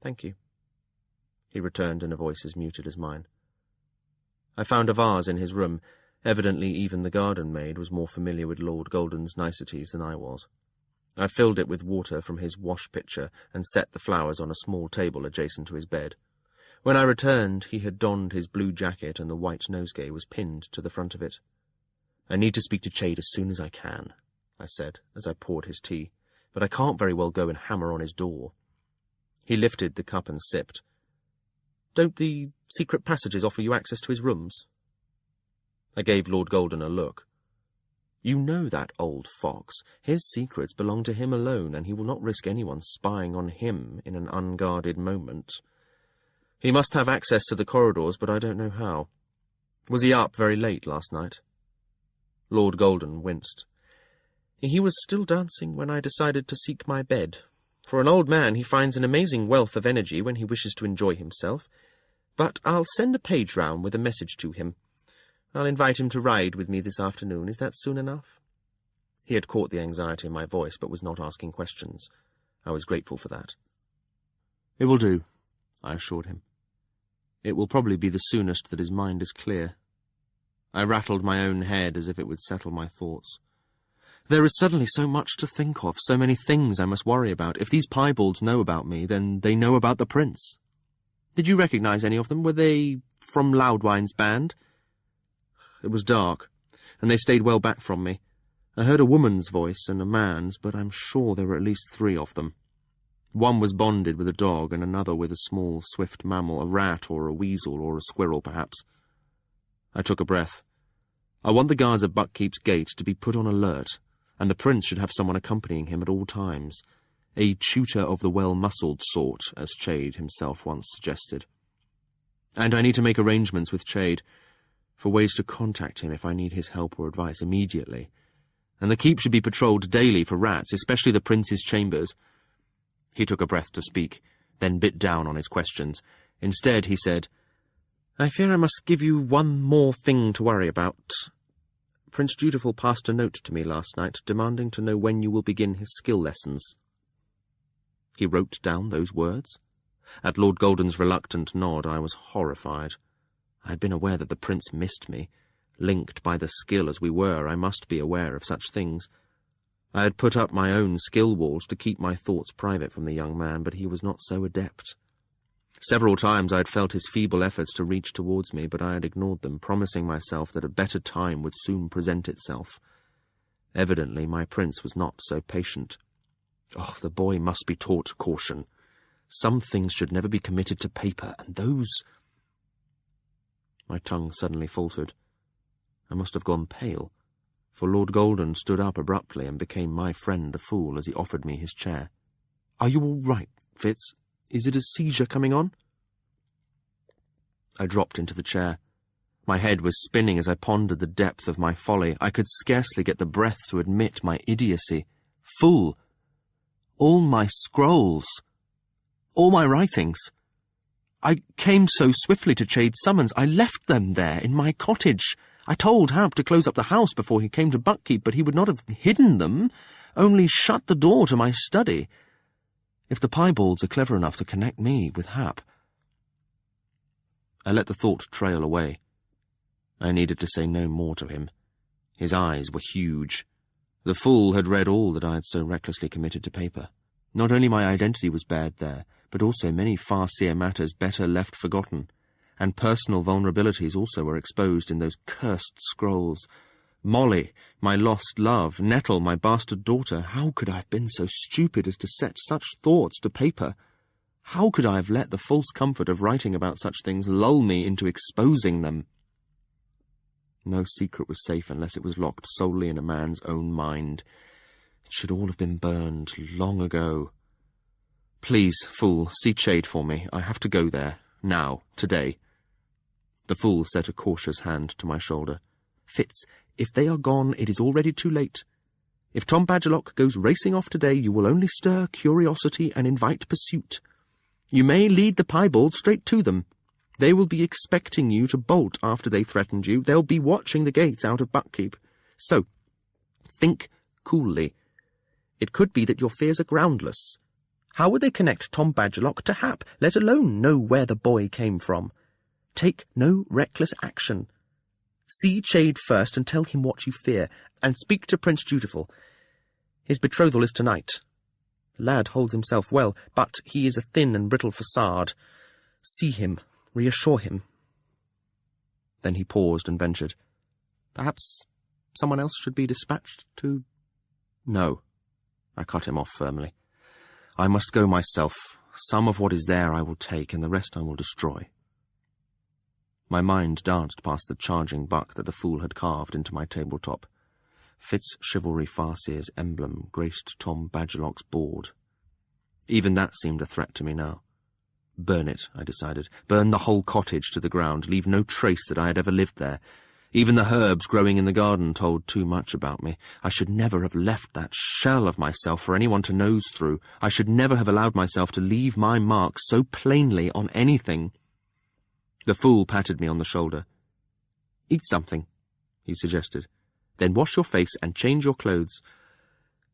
"Thank you," he returned in a voice as muted as mine. I found a vase in his room. Evidently even the garden maid was more familiar with Lord Golden's niceties than I was. I filled it with water from his wash-pitcher and set the flowers on a small table adjacent to his bed. When I returned, he had donned his blue jacket and the white nosegay was pinned to the front of it. "I need to speak to Chade as soon as I can," I said as I poured his tea, "but I can't very well go and hammer on his door." He lifted the cup and sipped. "Don't the secret passages offer you access to his rooms?" I gave Lord Golden a look. "You know that old fox. His secrets belong to him alone, and he will not risk anyone spying on him in an unguarded moment. He must have access to the corridors, but I don't know how. Was he up very late last night?" Lord Golden winced. "He was still dancing when I decided to seek my bed. For an old man, he finds an amazing wealth of energy when he wishes to enjoy himself. But I'll send a page round with a message to him. I'll invite him to ride with me this afternoon. Is that soon enough?" He had caught the anxiety in my voice, but was not asking questions. I was grateful for that. "It will do," I assured him. "It will probably be the soonest that his mind is clear." I rattled my own head as if it would settle my thoughts. There is suddenly so much to think of, so many things I must worry about. If these piebalds know about me, then they know about the prince. Did you recognize any of them? Were they from Loudwine's band? It was dark, and they stayed well back from me. I heard a woman's voice and a man's, but I'm sure there were at least 3 of them. One was bonded with a dog, and another with a small, swift mammal, a rat or a weasel or a squirrel, perhaps. I took a breath. I want the guards at Buckkeep's gate to be put on alert, and the prince should have someone accompanying him at all times. A tutor of the well-muscled sort, as Chade himself once suggested. And I need to make arrangements with Chade. for ways to contact him if I need his help or advice immediately, and the keep should be patrolled daily for rats, especially the prince's chambers. He took a breath to speak, then bit down on his questions. Instead, he said, "I fear I must give you one more thing to worry about. Prince Dutiful passed a note to me last night, demanding to know when you will begin his skill lessons." He wrote down those words? At Lord Golden's reluctant nod, I was horrified. I had been aware that the prince missed me. Linked by the skill as we were, I must be aware of such things. I had put up my own skill walls to keep my thoughts private from the young man, but he was not so adept. Several times I had felt his feeble efforts to reach towards me, but I had ignored them, promising myself that a better time would soon present itself. Evidently, my prince was not so patient. Oh, the boy must be taught caution. Some things should never be committed to paper, and those— My tongue suddenly faltered. I must have gone pale, for Lord Golden stood up abruptly and became my friend the fool as he offered me his chair. "Are you all right, Fitz? Is it a seizure coming on?" I dropped into the chair. My head was spinning as I pondered the depth of my folly. I could scarcely get the breath to admit my idiocy. Fool! All my scrolls! All my writings! I came so swiftly to Chade's summons, I left them there, in my cottage. I told Hobb to close up the house before he came to Buckkeep, but he would not have hidden them, only shut the door to my study. If the piebalds are clever enough to connect me with Hap— I let the thought trail away. I needed to say no more to him. His eyes were huge. The fool had read all that I had so recklessly committed to paper. Not only my identity was bared there, but also many far-seer matters better left forgotten, and personal vulnerabilities also were exposed in those cursed scrolls. Molly, my lost love, Nettle, my bastard daughter, how could I have been so stupid as to set such thoughts to paper? How could I have let the false comfort of writing about such things lull me into exposing them? No secret was safe unless it was locked solely in a man's own mind. It should all have been burned long ago. Please, fool, see Chade for me. I have to go there. Now, today. The fool set a cautious hand to my shoulder. Fitz, if they are gone, it is already too late. If Tom Badgerlock goes racing off today, you will only stir curiosity and invite pursuit. You may lead the piebald straight to them. They will be expecting you to bolt after they threatened you. They'll be watching the gates out of Buckkeep. So, think coolly. It could be that your fears are groundless. How would they connect Tom Badgerlock to Hap, let alone know where the boy came from? Take no reckless action. See Chade first and tell him what you fear, and speak to Prince Dutiful. His betrothal is tonight. The lad holds himself well, but he is a thin and brittle facade. See him, reassure him. Then he paused and ventured. Perhaps someone else should be dispatched to— No, I cut him off firmly. I must go myself. Some of what is there I will take, and the rest I will destroy. My mind danced past the charging buck that the fool had carved into my tabletop. Fitz Chivalry Farseer's emblem graced Tom Badgerlock's board. Even that seemed a threat to me now. Burn it, I decided. Burn the whole cottage to the ground. Leave no trace that I had ever lived there. Even the herbs growing in the garden told too much about me. I should never have left that shell of myself for anyone to nose through. I should never have allowed myself to leave my mark so plainly on anything. The fool patted me on the shoulder. Eat something, he suggested. Then wash your face and change your clothes.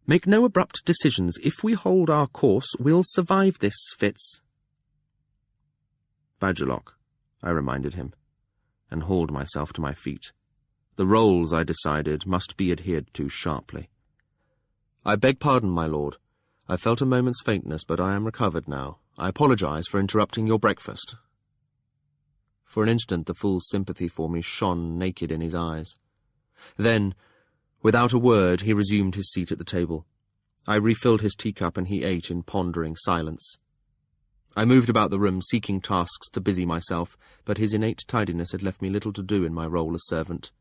Make no abrupt decisions. If we hold our course, we'll survive this, Fitz. Badgerlock, I reminded him, and hauled myself to my feet. The roles, I decided, must be adhered to sharply. I beg pardon, my lord. I felt a moment's faintness, but I am recovered now. I apologize for interrupting your breakfast. For an instant the fool's sympathy for me shone naked in his eyes. Then, without a word, he resumed his seat at the table. I refilled his teacup, and he ate in pondering silence. I moved about the room, seeking tasks to busy myself, but his innate tidiness had left me little to do in my role as servant.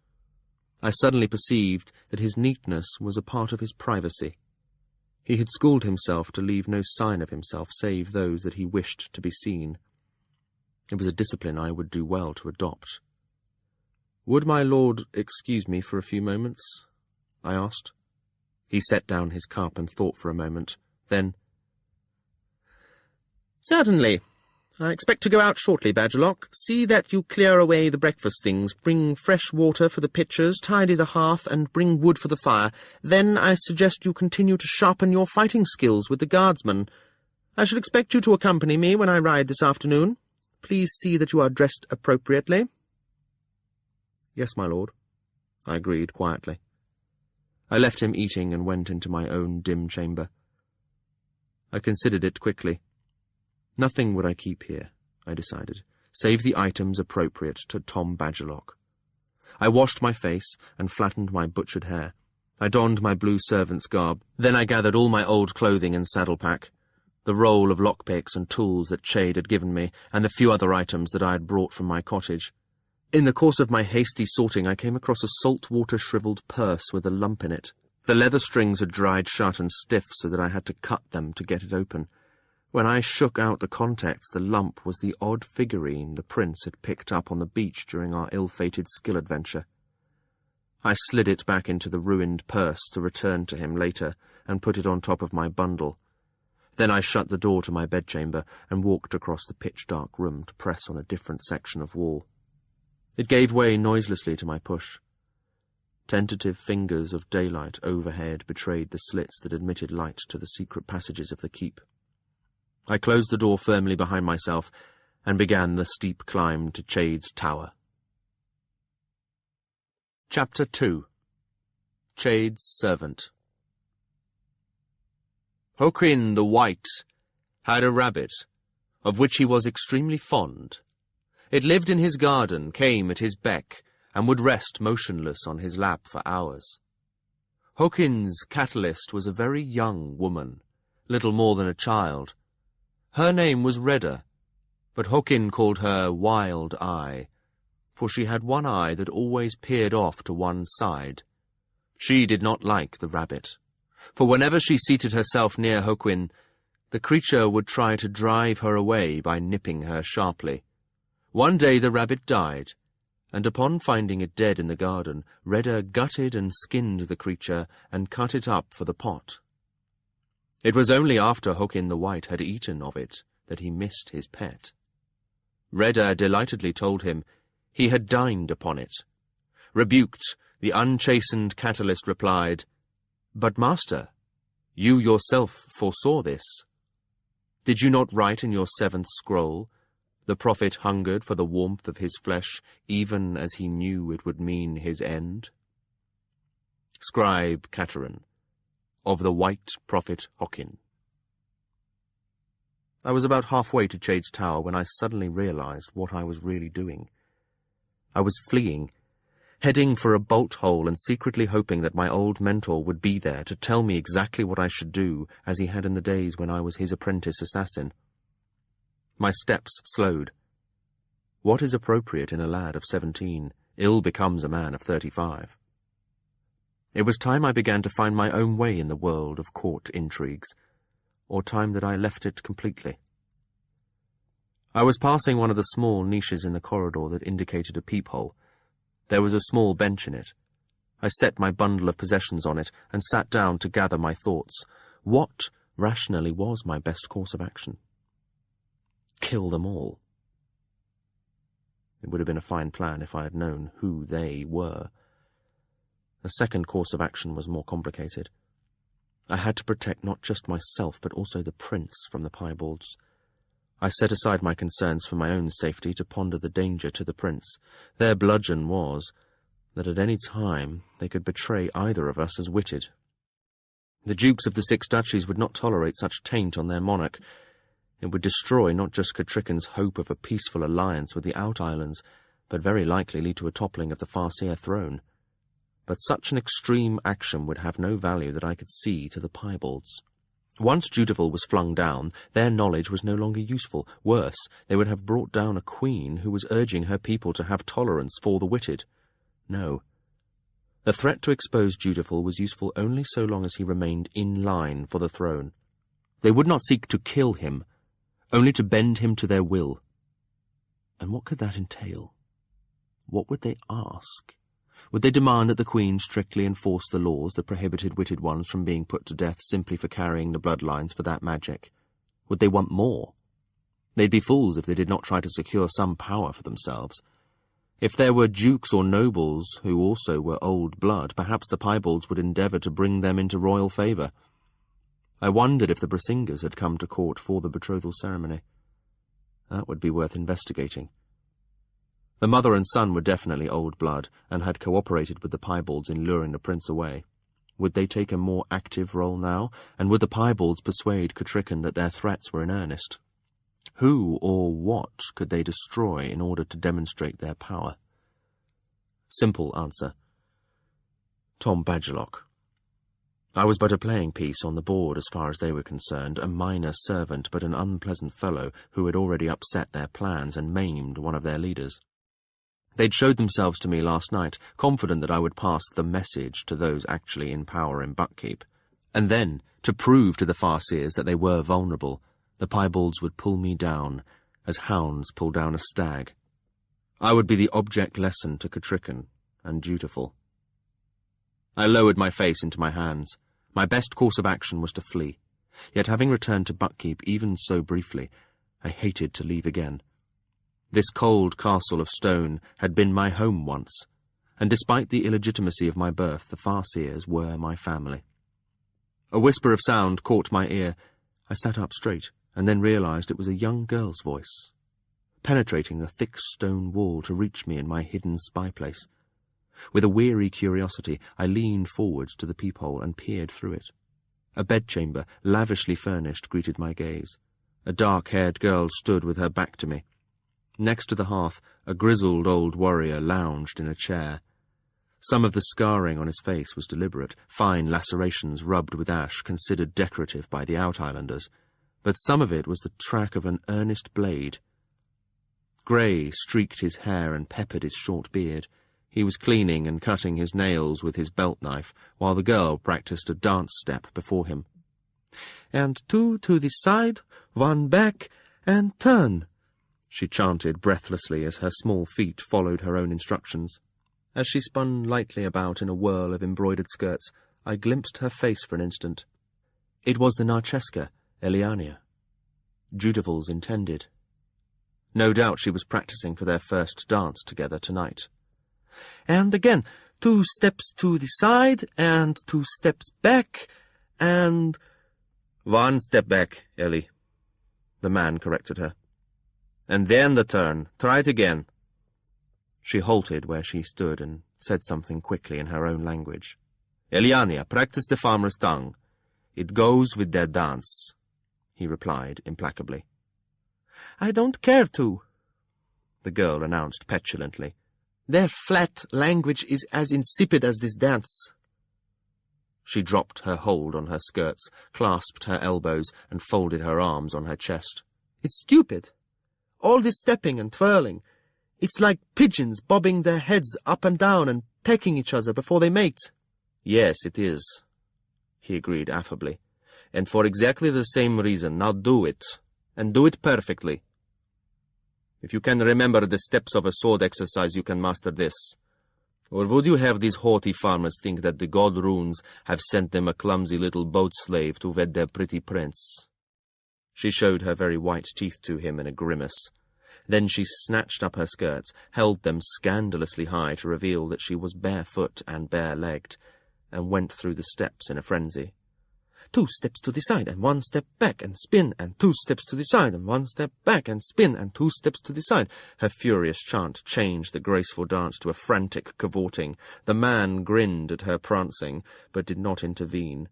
I suddenly perceived that his neatness was a part of his privacy. He had schooled himself to leave no sign of himself save those that he wished to be seen. It was a discipline I would do well to adopt. "Would my lord excuse me for a few moments?" I asked. He set down his cup and thought for a moment. Then, "Certainly. I expect to go out shortly, Badgerlock. See that you clear away the breakfast things. Bring fresh water for the pitchers, tidy the hearth, and bring wood for the fire. Then I suggest you continue to sharpen your fighting skills with the guardsmen. I shall expect you to accompany me when I ride this afternoon. Please see that you are dressed appropriately." "Yes, my lord," I agreed quietly. I left him eating and went into my own dim chamber. I considered it quickly. Nothing would I keep here, I decided, save the items appropriate to Tom Badgerlock. I washed my face and flattened my butchered hair. I donned my blue servant's garb. Then I gathered all my old clothing and saddle-pack, the roll of lockpicks and tools that Chade had given me, and the few other items that I had brought from my cottage. In the course of my hasty sorting, I came across a salt-water shriveled purse with a lump in it. The leather strings had dried shut and stiff so that I had to cut them to get it open. When I shook out the contents, the lump was the odd figurine the prince had picked up on the beach during our ill-fated skill adventure. I slid it back into the ruined purse to return to him later and put it on top of my bundle. Then I shut the door to my bedchamber and walked across the pitch-dark room to press on a different section of wall. It gave way noiselessly to my push. Tentative fingers of daylight overhead betrayed the slits that admitted light to the secret passages of the keep. I closed the door firmly behind myself and began the steep climb to Chade's tower. Chapter 2. Chade's Servant. Hokin the White had a rabbit, of which he was extremely fond. It lived in his garden, came at his beck, and would rest motionless on his lap for hours. Hokin's catalyst was a very young woman, little more than a child. Her name was Redder, but Hokin called her Wild Eye, for she had one eye that always peered off to one side. She did not like the rabbit, for whenever she seated herself near Hokin, the creature would try to drive her away by nipping her sharply. One day the rabbit died, and upon finding it dead in the garden, Redder gutted and skinned the creature and cut it up for the pot. It was only after Hokin the White had eaten of it that he missed his pet. Redder delightedly told him he had dined upon it. Rebuked, the unchastened catalyst replied, "But, master, you yourself foresaw this. Did you not write in your 7th scroll, 'The prophet hungered for the warmth of his flesh, even as he knew it would mean his end'?" Scribe Cateran, of the White Prophet Hokin. I was about halfway to Chade's tower when I suddenly realized what I was really doing. I was fleeing, heading for a bolt hole and secretly hoping that my old mentor would be there to tell me exactly what I should do, as he had in the days when I was his apprentice assassin. My steps slowed. What is appropriate in a lad of 17 ill becomes a man of 35. It was time I began to find my own way in the world of court intrigues, or time that I left it completely. I was passing one of the small niches in the corridor that indicated a peephole. There was a small bench in it. I set my bundle of possessions on it and sat down to gather my thoughts. What, rationally, was my best course of action? Kill them all. It would have been a fine plan if I had known who they were. A second course of action was more complicated. I had to protect not just myself, but also the prince from the piebalds. I set aside my concerns for my own safety to ponder the danger to the prince. Their bludgeon was that at any time they could betray either of us as witted. The dukes of the Six Duchies would not tolerate such taint on their monarch. It would destroy not just Catricken's hope of a peaceful alliance with the Out Islands, but very likely lead to a toppling of the Farseer throne. But such an extreme action would have no value that I could see to the piebalds. Once Dutiful was flung down, their knowledge was no longer useful. Worse, they would have brought down a queen who was urging her people to have tolerance for the witted. No. The threat to expose Dutiful was useful only so long as he remained in line for the throne. They would not seek to kill him, only to bend him to their will. And what could that entail? What would they ask? Would they demand that the Queen strictly enforce the laws that prohibited witted ones from being put to death simply for carrying the bloodlines for that magic? Would they want more? They'd be fools if they did not try to secure some power for themselves. If there were dukes or nobles who also were old blood, perhaps the piebalds would endeavour to bring them into royal favour. I wondered if the Brisingers had come to court for the betrothal ceremony. That would be worth investigating. The mother and son were definitely old blood, and had cooperated with the piebalds in luring the prince away. Would they take a more active role now, and would the piebalds persuade Catricon that their threats were in earnest? Who or what could they destroy in order to demonstrate their power? Simple answer. Tom Badgerlock. I was but a playing piece on the board as far as they were concerned, a minor servant, but an unpleasant fellow who had already upset their plans and maimed one of their leaders. They'd showed themselves to me last night, confident that I would pass the message to those actually in power in Buckkeep. And then, to prove to the Farseers that they were vulnerable, the piebalds would pull me down, as hounds pull down a stag. I would be the object lesson to Catricon and Dutiful. I lowered my face into my hands. My best course of action was to flee. Yet having returned to Buckkeep even so briefly, I hated to leave again. This cold castle of stone had been my home once, and despite the illegitimacy of my birth, the Farseers were my family. A whisper of sound caught my ear. I sat up straight, and then realized it was a young girl's voice, penetrating the thick stone wall to reach me in my hidden spy place. With a weary curiosity, I leaned forward to the peephole and peered through it. A bedchamber, lavishly furnished, greeted my gaze. A dark-haired girl stood with her back to me. Next to the hearth, a grizzled old warrior lounged in a chair. Some of the scarring on his face was deliberate, fine lacerations rubbed with ash considered decorative by the Out-Islanders, but some of it was the track of an earnest blade. Grey streaked his hair and peppered his short beard. He was cleaning and cutting his nails with his belt-knife, while the girl practised a dance step before him. "And 2 to the side, 1 back, and turn," she chanted breathlessly as her small feet followed her own instructions. As she spun lightly about in a whirl of embroidered skirts, I glimpsed her face for an instant. It was the Narcheska, Elliania. Dutiful's intended. No doubt she was practising for their first dance together tonight. "And again, 2 steps to the side, and 2 steps back, and—" "1 step back, Ellie," the man corrected her. "And then the turn. Try it again." She halted where she stood and said something quickly in her own language. "Elliania, practice the farmer's tongue. It goes with their dance," he replied implacably. "I don't care to," the girl announced petulantly. "Their flat language is as insipid as this dance." She dropped her hold on her skirts, clasped her elbows, and folded her arms on her chest. "It's stupid. All this stepping and twirling. It's like pigeons bobbing their heads up and down and pecking each other before they mate." "Yes, it is," he agreed affably. "And for exactly the same reason. Now do it, and do it perfectly. If you can remember the steps of a sword exercise, you can master this. Or would you have these haughty farmers think that the god runes have sent them a clumsy little boat slave to wed their pretty prince?" She showed her very white teeth to him in a grimace. Then she snatched up her skirts, held them scandalously high to reveal that she was barefoot and bare-legged, and went through the steps in a frenzy. 2 steps to the side, and 1 step back, and spin, and 2 steps to the side, and 1 step back, and spin, and 2 steps to the side. Her furious chant changed the graceful dance to a frantic cavorting. The man grinned at her prancing, but did not intervene.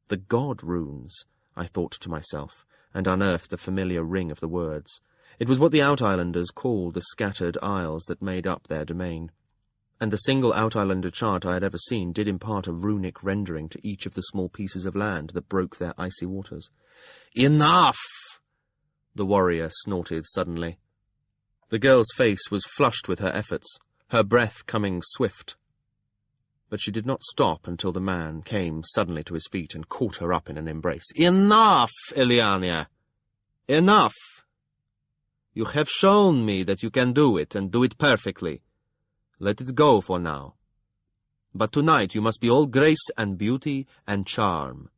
The god runes, I thought to myself, and unearthed the familiar ring of the words. It was what the Out-Islanders called the scattered isles that made up their domain. And the single Out-Islander chart I had ever seen did impart a runic rendering to each of the small pieces of land that broke their icy waters. "Enough!" the warrior snorted suddenly. The girl's face was flushed with her efforts, her breath coming swift. But she did not stop until the man came suddenly to his feet and caught her up in an embrace. "Enough, Elliania! Enough! You have shown me that you can do it, and do it perfectly. Let it go for now. But tonight you must be all grace and beauty and charm.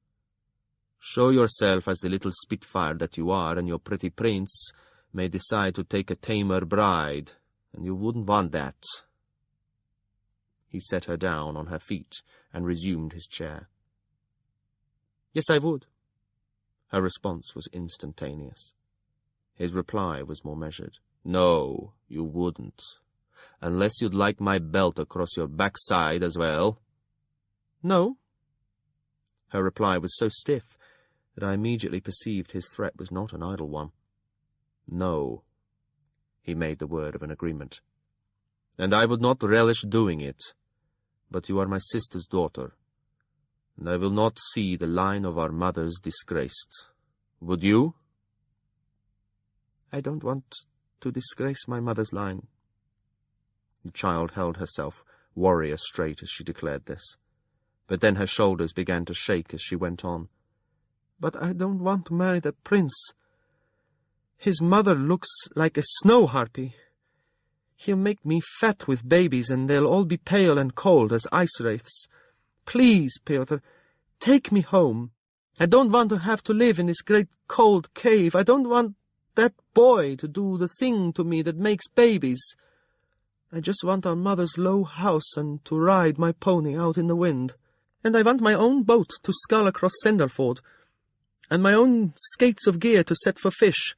Show yourself as the little spitfire that you are, and your pretty prince may decide to take a tamer bride, and you wouldn't want that. He set her down on her feet and resumed his chair. Yes, I would. Her response was instantaneous. His reply was more measured. No, you wouldn't. Unless you'd like my belt across your backside as well. No. Her reply was so stiff that I immediately perceived his threat was not an idle one. No. He made the word of an agreement. And I would not relish doing it. But you are my sister's daughter, and I will not see the line of our mothers disgraced. Would you? I don't want to disgrace my mother's line. The child held herself warrior straight as she declared this, but then her shoulders began to shake as she went on. But I don't want to marry that prince. His mother looks like a snow harpy. He'll make me fat with babies, and they'll all be pale and cold as ice wraiths. Please, Pyotr, take me home. I don't want to have to live in this great cold cave. I don't want that boy to do the thing to me that makes babies. I just want our mother's low house and to ride my pony out in the wind. And I want my own boat to scull across Senderford, and my own skates of gear to set for fish.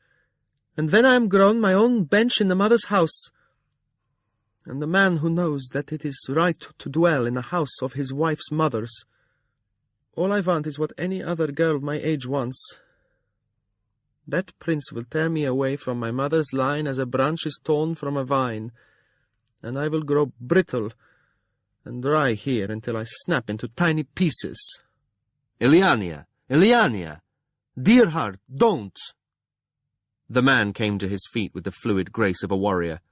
And when I am grown, my own bench in the mother's house. And the man who knows that it is right to dwell in the house of his wife's mothers. All I want is what any other girl my age wants. That prince will tear me away from my mother's line as a branch is torn from a vine, and I will grow brittle and dry here until I snap into tiny pieces. Elliania! Elliania! Dear heart, don't! The man came to his feet with the fluid grace of a warrior.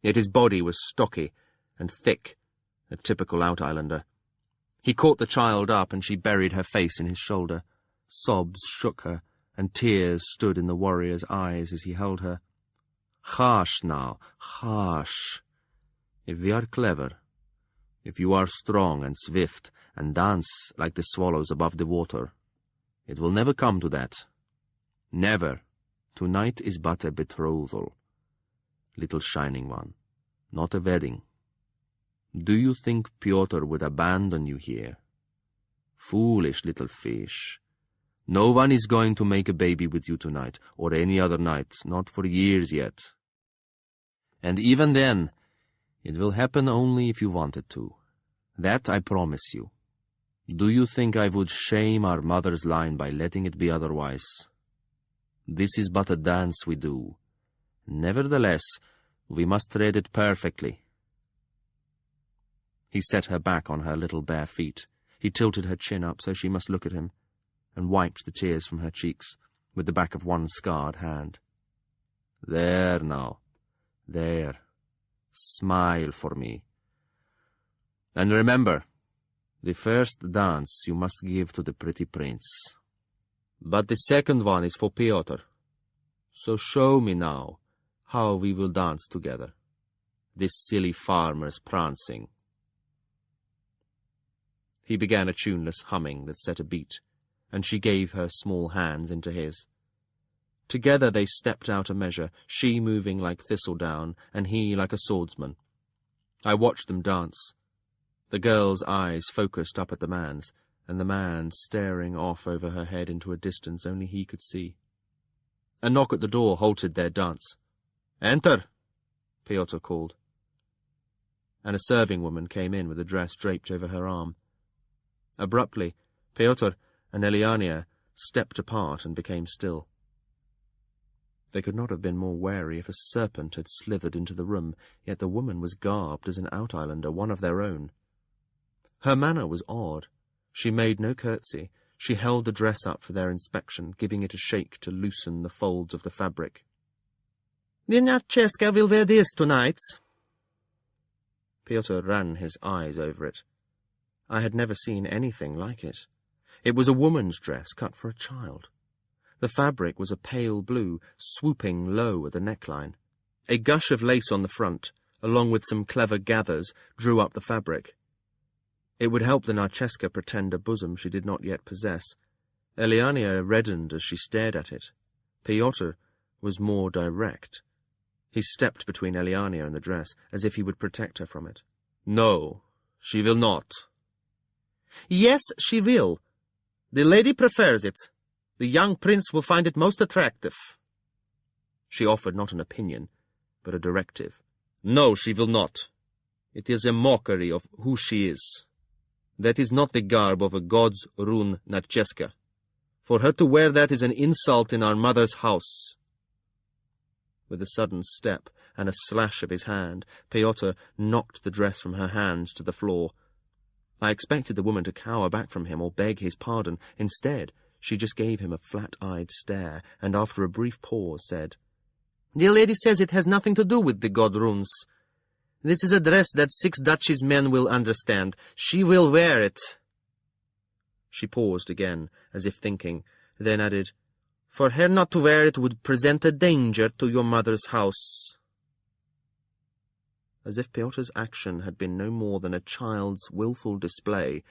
Yet his body was stocky and thick, a typical Outislander. He caught the child up, and she buried her face in his shoulder. Sobs shook her, and tears stood in the warrior's eyes as he held her. Hush now, hush. If we are clever, if you are strong and swift, and dance like the swallows above the water, it will never come to that. Never. Tonight is but a betrothal. Little shining one, not a wedding. Do you think Pyotr would abandon you here? Foolish little fish. No one is going to make a baby with you tonight, or any other night, not for years yet. And even then, it will happen only if you want it to. That I promise you. Do you think I would shame our mother's line by letting it be otherwise? This is but a dance we do. Nevertheless, we must tread it perfectly. He set her back on her little bare feet. He tilted her chin up so she must look at him, and wiped the tears from her cheeks with the back of one scarred hand. There now, there. Smile for me. And remember, the first dance you must give to the pretty prince. But the second one is for Pyotr. So show me now how we will dance together, this silly farmer's prancing. He began a tuneless humming that set a beat, and she gave her small hands into his. Together they stepped out a measure, she moving like thistledown, and he like a swordsman. I watched them dance, the girl's eyes focused up at the man's, and the man staring off over her head into a distance only he could see. A knock at the door halted their dance. "Enter!" Pyotr called, and a serving woman came in with a dress draped over her arm. Abruptly, Pyotr and Elliania stepped apart and became still. They could not have been more wary if a serpent had slithered into the room, yet the woman was garbed as an Outislander, one of their own. Her manner was odd. She made no curtsy. She held the dress up for their inspection, giving it a shake to loosen the folds of the fabric. "The Natcheska will wear this tonight." Pyotr ran his eyes over it. I had never seen anything like it. It was a woman's dress cut for a child. The fabric was a pale blue, swooping low at the neckline. A gush of lace on the front, along with some clever gathers, drew up the fabric. It would help the Narceska pretend a bosom she did not yet possess. Elliania reddened as she stared at it. Pyotr was more direct. He stepped between Elliania and the dress, as if he would protect her from it. "No, she will not." "Yes, she will. The lady prefers it. The young prince will find it most attractive." She offered not an opinion, but a directive. "No, she will not. It is a mockery of who she is. That is not the garb of a god's rune Narceska. For her to wear that is an insult in our mother's house." With a sudden step and a slash of his hand, Pyotr knocked the dress from her hands to the floor. I expected the woman to cower back from him or beg his pardon. Instead, she just gave him a flat-eyed stare, and after a brief pause said, "The lady says it has nothing to do with the god runes. This is a dress that Six Duchies men will understand. She will wear it." She paused again, as if thinking, then added, "For her not to wear it would present a danger to your mother's house." As if Pyotr's action had been no more than a child's wilful display,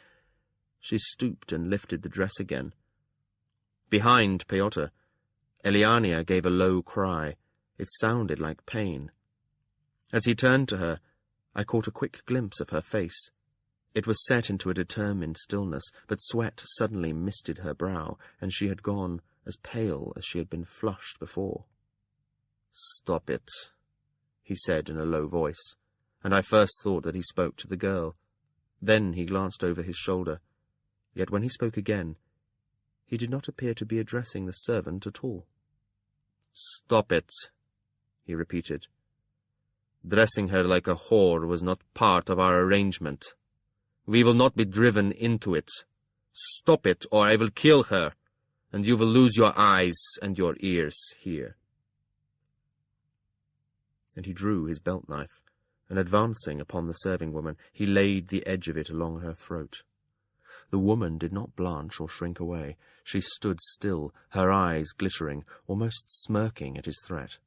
she stooped and lifted the dress again. Behind Pyotr, Elliania gave a low cry. It sounded like pain. As he turned to her, I caught a quick glimpse of her face. It was set into a determined stillness, but sweat suddenly misted her brow, and she had gone as pale as she had been flushed before. "Stop it," he said in a low voice, and I first thought that he spoke to the girl. Then he glanced over his shoulder. Yet when he spoke again, he did not appear to be addressing the servant at all. "Stop it," he repeated. "Dressing her like a whore was not part of our arrangement. We will not be driven into it. Stop it, or I will kill her, and you will lose your eyes and your ears here." And he drew his belt knife, and advancing upon the serving woman, he laid the edge of it along her throat. The woman did not blanch or shrink away. She stood still, her eyes glittering, almost smirking at his threat.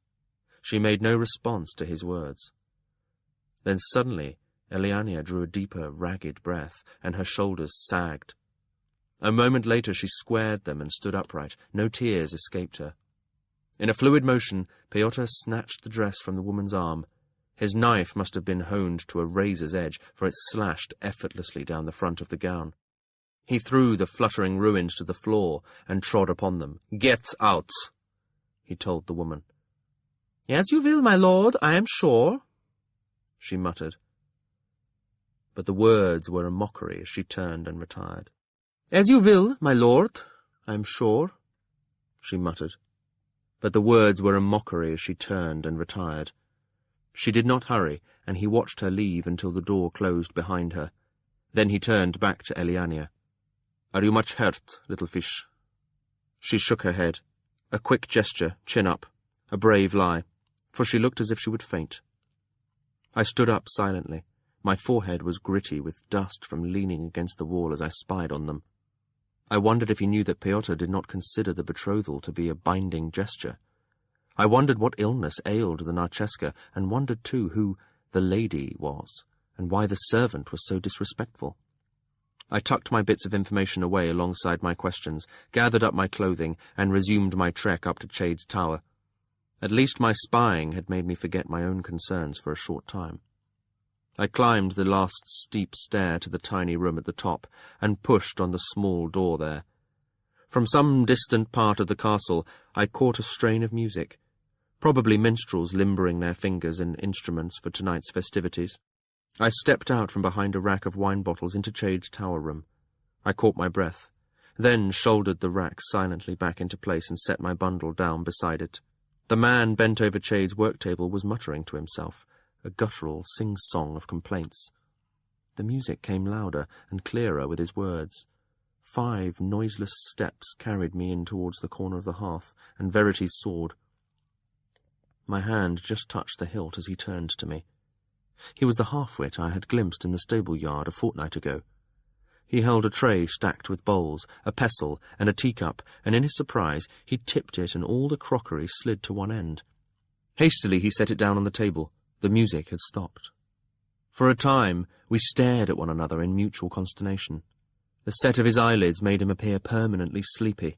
She made no response to his words. Then suddenly Elliania drew a deeper, ragged breath, and her shoulders sagged. A moment later she squared them and stood upright. No tears escaped her. In a fluid motion, Pyotr snatched the dress from the woman's arm. His knife must have been honed to a razor's edge, for it slashed effortlessly down the front of the gown. He threw the fluttering ruins to the floor and trod upon them. "Get out," he told the woman. "As you will, my lord, I am sure," she muttered. But the words were a mockery as she turned and retired. "As you will, my lord, I am sure," she muttered. But the words were a mockery as she turned and retired. She did not hurry, and he watched her leave until the door closed behind her. Then he turned back to Elliania. "Are you much hurt, little fish?" She shook her head. A quick gesture, chin up. A brave lie, for she looked as if she would faint. I stood up silently. My forehead was gritty with dust from leaning against the wall as I spied on them. I wondered if he knew that Pyotr did not consider the betrothal to be a binding gesture. I wondered what illness ailed the Narceska, and wondered, too, who the lady was, and why the servant was so disrespectful. I tucked my bits of information away alongside my questions, gathered up my clothing, and resumed my trek up to Chade's tower. At least my spying had made me forget my own concerns for a short time. I climbed the last steep stair to the tiny room at the top, and pushed on the small door there. From some distant part of the castle I caught a strain of music, probably minstrels limbering their fingers and instruments for tonight's festivities. I stepped out from behind a rack of wine bottles into Chade's tower room. I caught my breath, then shouldered the rack silently back into place and set my bundle down beside it. The man bent over Chade's work table was muttering to himself, a guttural sing-song of complaints. The music came louder and clearer with his words. 5 noiseless steps carried me in towards the corner of the hearth, and Verity's sword. My hand just touched the hilt as he turned to me. He was the half-wit I had glimpsed in the stable-yard a fortnight ago. He held a tray stacked with bowls, a pestle, and a teacup, and in his surprise he tipped it and all the crockery slid to one end. Hastily he set it down on the table, The music had stopped. For a time, we stared at one another in mutual consternation. The set of his eyelids made him appear permanently sleepy.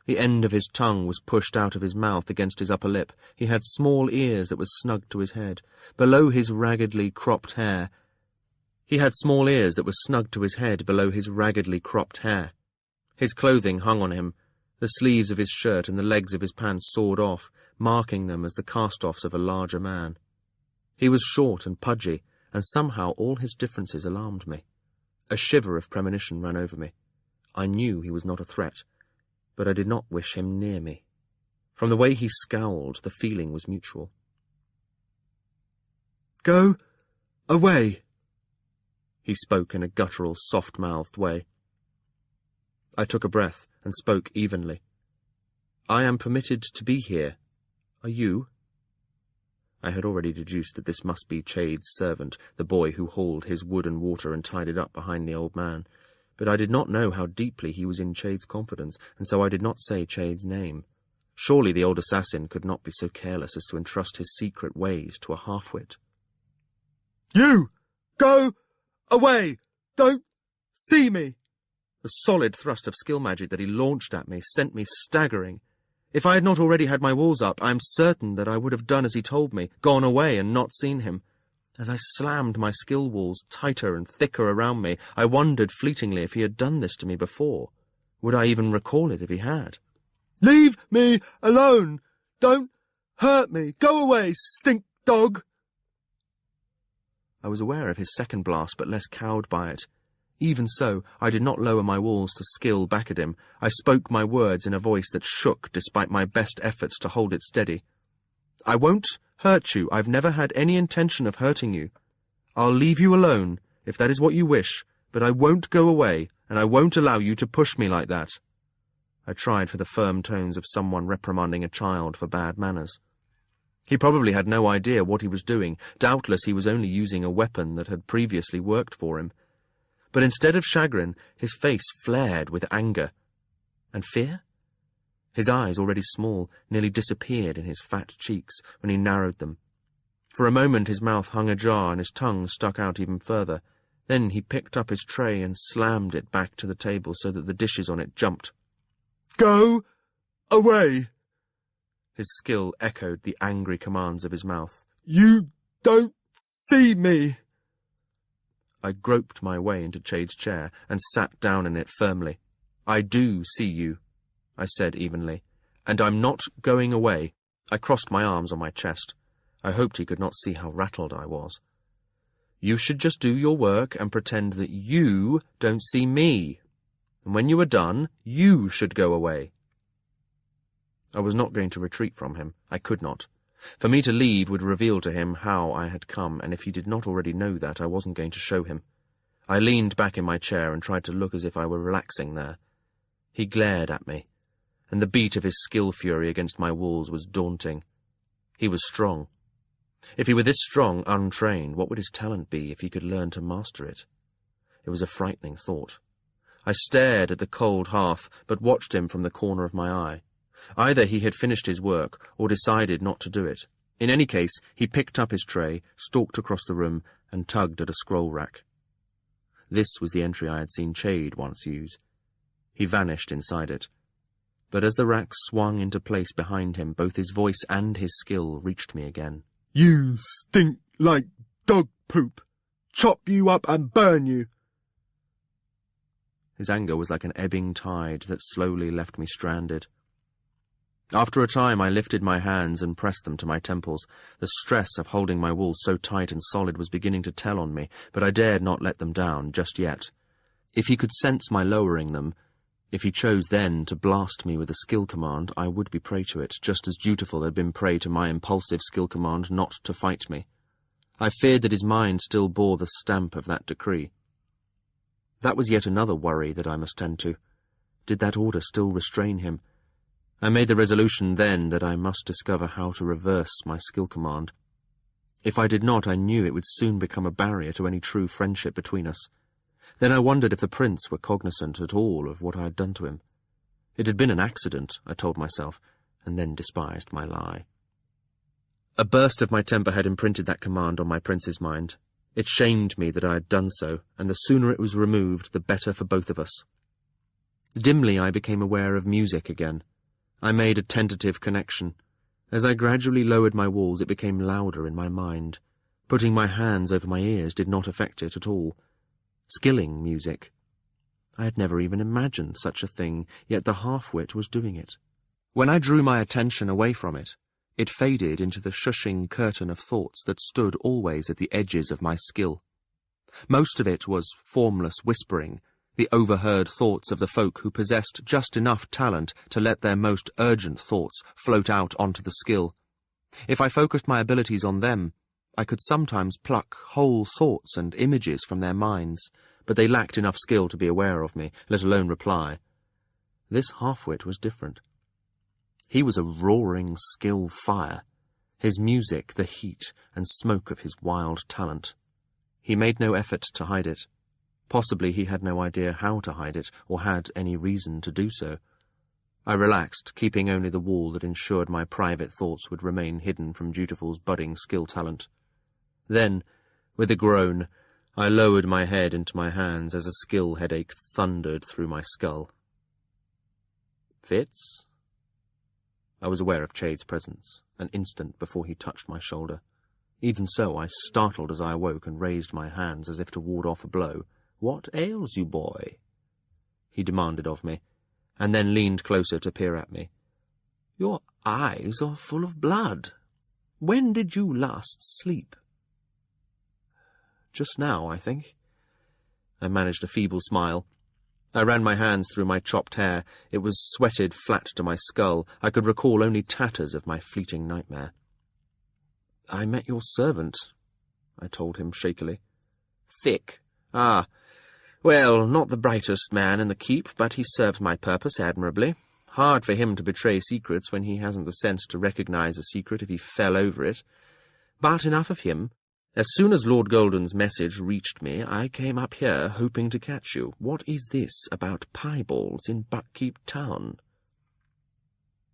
The end of his tongue was pushed out of his mouth against his upper lip. He had small ears that were snug to his head. Below his raggedly cropped hair, His clothing hung on him, the sleeves of his shirt and the legs of his pants sawed off, marking them as the cast-offs of a larger man. He was short and pudgy, and somehow all his differences alarmed me. A shiver of premonition ran over me. I knew he was not a threat, but I did not wish him near me. From the way he scowled, the feeling was mutual. "Go away," he spoke in a guttural, soft-mouthed way. I took a breath and spoke evenly. "I am permitted to be here. Are you?" I had already deduced that this must be Chade's servant, the boy who hauled his wood and water and tied it up behind the old man. But I did not know how deeply he was in Chade's confidence, and so I did not say Chade's name. Surely the old assassin could not be so careless as to entrust his secret ways to a half-wit. "You! Go away! Don't see me!" The solid thrust of skill magic that he launched at me sent me staggering. If I had not already had my walls up, I am certain that I would have done as he told me, gone away and not seen him. As I slammed my skill walls tighter and thicker around me, I wondered fleetingly if he had done this to me before. Would I even recall it if he had? "Leave me alone! Don't hurt me! Go away, stink dog!" I was aware of his second blast, but less cowed by it. Even so, I did not lower my walls to skill back at him. I spoke my words in a voice that shook despite my best efforts to hold it steady. "I won't hurt you. I've never had any intention of hurting you. I'll leave you alone, if that is what you wish, but I won't go away, and I won't allow you to push me like that." I tried for the firm tones of someone reprimanding a child for bad manners. He probably had no idea what he was doing. Doubtless he was only using a weapon that had previously worked for him. But instead of chagrin, his face flared with anger. And fear? His eyes, already small, nearly disappeared in his fat cheeks when he narrowed them. For a moment his mouth hung ajar and his tongue stuck out even further. Then he picked up his tray and slammed it back to the table so that the dishes on it jumped. "Go away!" His skill echoed the angry commands of his mouth. "You don't see me!" I groped my way into Chade's chair and sat down in it firmly. "I do see you," I said evenly, "and I'm not going away." I crossed my arms on my chest. I hoped he could not see how rattled I was. "You should just do your work and pretend that you don't see me. And when you are done, you should go away." I was not going to retreat from him. I could not. For me to leave would reveal to him how I had come, and if he did not already know that, I wasn't going to show him. I leaned back in my chair and tried to look as if I were relaxing there. He glared at me, and the beat of his skill fury against my walls was daunting. He was strong. If he were this strong, untrained, what would his talent be if he could learn to master it? It was a frightening thought. I stared at the cold hearth, but watched him from the corner of my eye. Either he had finished his work, or decided not to do it. In any case, he picked up his tray, stalked across the room, and tugged at a scroll rack. This was the entry I had seen Chade once use. He vanished inside it. But as the rack swung into place behind him, both his voice and his skill reached me again. "You stink like dog poop. Chop you up and burn you." His anger was like an ebbing tide that slowly left me stranded. After a time I lifted my hands and pressed them to my temples. The stress of holding my walls so tight and solid was beginning to tell on me, but I dared not let them down just yet. If he could sense my lowering them, if he chose then to blast me with a skill command, I would be prey to it, just as Dutiful had been prey to my impulsive skill command not to fight me. I feared that his mind still bore the stamp of that decree. That was yet another worry that I must tend to. Did that order still restrain him? I made the resolution then that I must discover how to reverse my skill command. If I did not, I knew it would soon become a barrier to any true friendship between us. Then I wondered if the prince were cognizant at all of what I had done to him. It had been an accident, I told myself, and then despised my lie. A burst of my temper had imprinted that command on my prince's mind. It shamed me that I had done so, and the sooner it was removed, the better for both of us. Dimly I became aware of music again. I made a tentative connection. As I gradually lowered my walls, it became louder in my mind. Putting my hands over my ears did not affect it at all. Skilling music. I had never even imagined such a thing, yet the half-wit was doing it. When I drew my attention away from it, it faded into the shushing curtain of thoughts that stood always at the edges of my skill. Most of it was formless whispering, the overheard thoughts of the folk who possessed just enough talent to let their most urgent thoughts float out onto the skill. If I focused my abilities on them, I could sometimes pluck whole thoughts and images from their minds, but they lacked enough skill to be aware of me, let alone reply. This half-wit was different. He was a roaring skill fire, his music the heat and smoke of his wild talent. He made no effort to hide it. Possibly he had no idea how to hide it, or had any reason to do so. I relaxed, keeping only the wall that ensured my private thoughts would remain hidden from Dutiful's budding skill talent. Then, with a groan, I lowered my head into my hands as a skill headache thundered through my skull. Fitz? I was aware of Chade's presence, an instant before he touched my shoulder. Even so, I startled as I awoke and raised my hands as if to ward off a blow. "What ails you, boy?" he demanded of me, and then leaned closer to peer at me. "Your eyes are full of blood. When did you last sleep?" "Just now, I think." I managed a feeble smile. I ran my hands through my chopped hair. It was sweated flat to my skull. I could recall only tatters of my fleeting nightmare. "I met your servant," I told him shakily. "Thick? Ah, well, not the brightest man in the keep, but he served my purpose admirably. Hard for him to betray secrets when he hasn't the sense to recognize a secret if he fell over it. But enough of him. As soon as Lord Golden's message reached me, I came up here hoping to catch you. What is this about piebalds in Buckkeep Town?"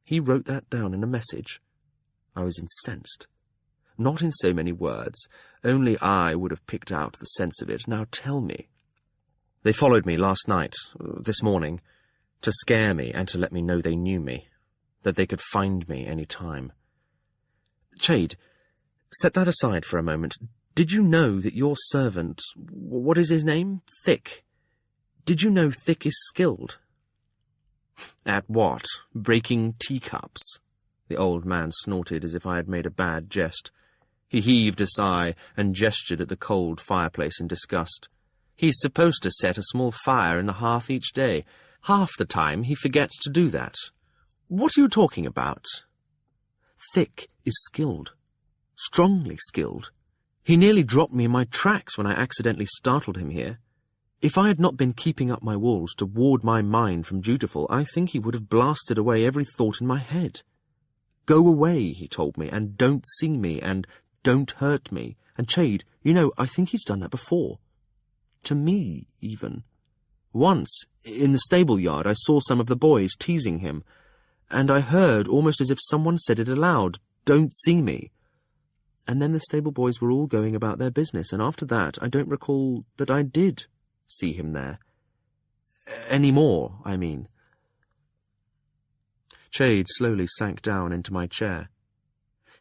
He wrote that down in a message. I was incensed. Not in so many words. Only I would have picked out the sense of it. Now tell me. "They followed me last night, this morning, to scare me and to let me know they knew me, that they could find me any time." "Chade, set that aside for a moment. Did you know that your servant, what is his name? Thick. Did you know Thick is skilled?" "At what? Breaking teacups?" The old man snorted as if I had made a bad jest. He heaved a sigh and gestured at the cold fireplace in disgust. "He's supposed to set a small fire in the hearth each day. Half the time he forgets to do that. What are you talking about?" "Thick is skilled. Strongly skilled. He nearly dropped me in my tracks when I accidentally startled him here. If I had not been keeping up my walls to ward my mind from Dutiful, I think he would have blasted away every thought in my head. 'Go away,' he told me, 'and don't see me, and don't hurt me.' And Chade, you know, I think he's done that before. To me, even. Once, in the stable yard, I saw some of the boys teasing him, and I heard, almost as if someone said it aloud, 'Don't see me.' And then the stable boys were all going about their business, and after that I don't recall that I did see him there. Any more, I mean." Chade slowly sank down into my chair.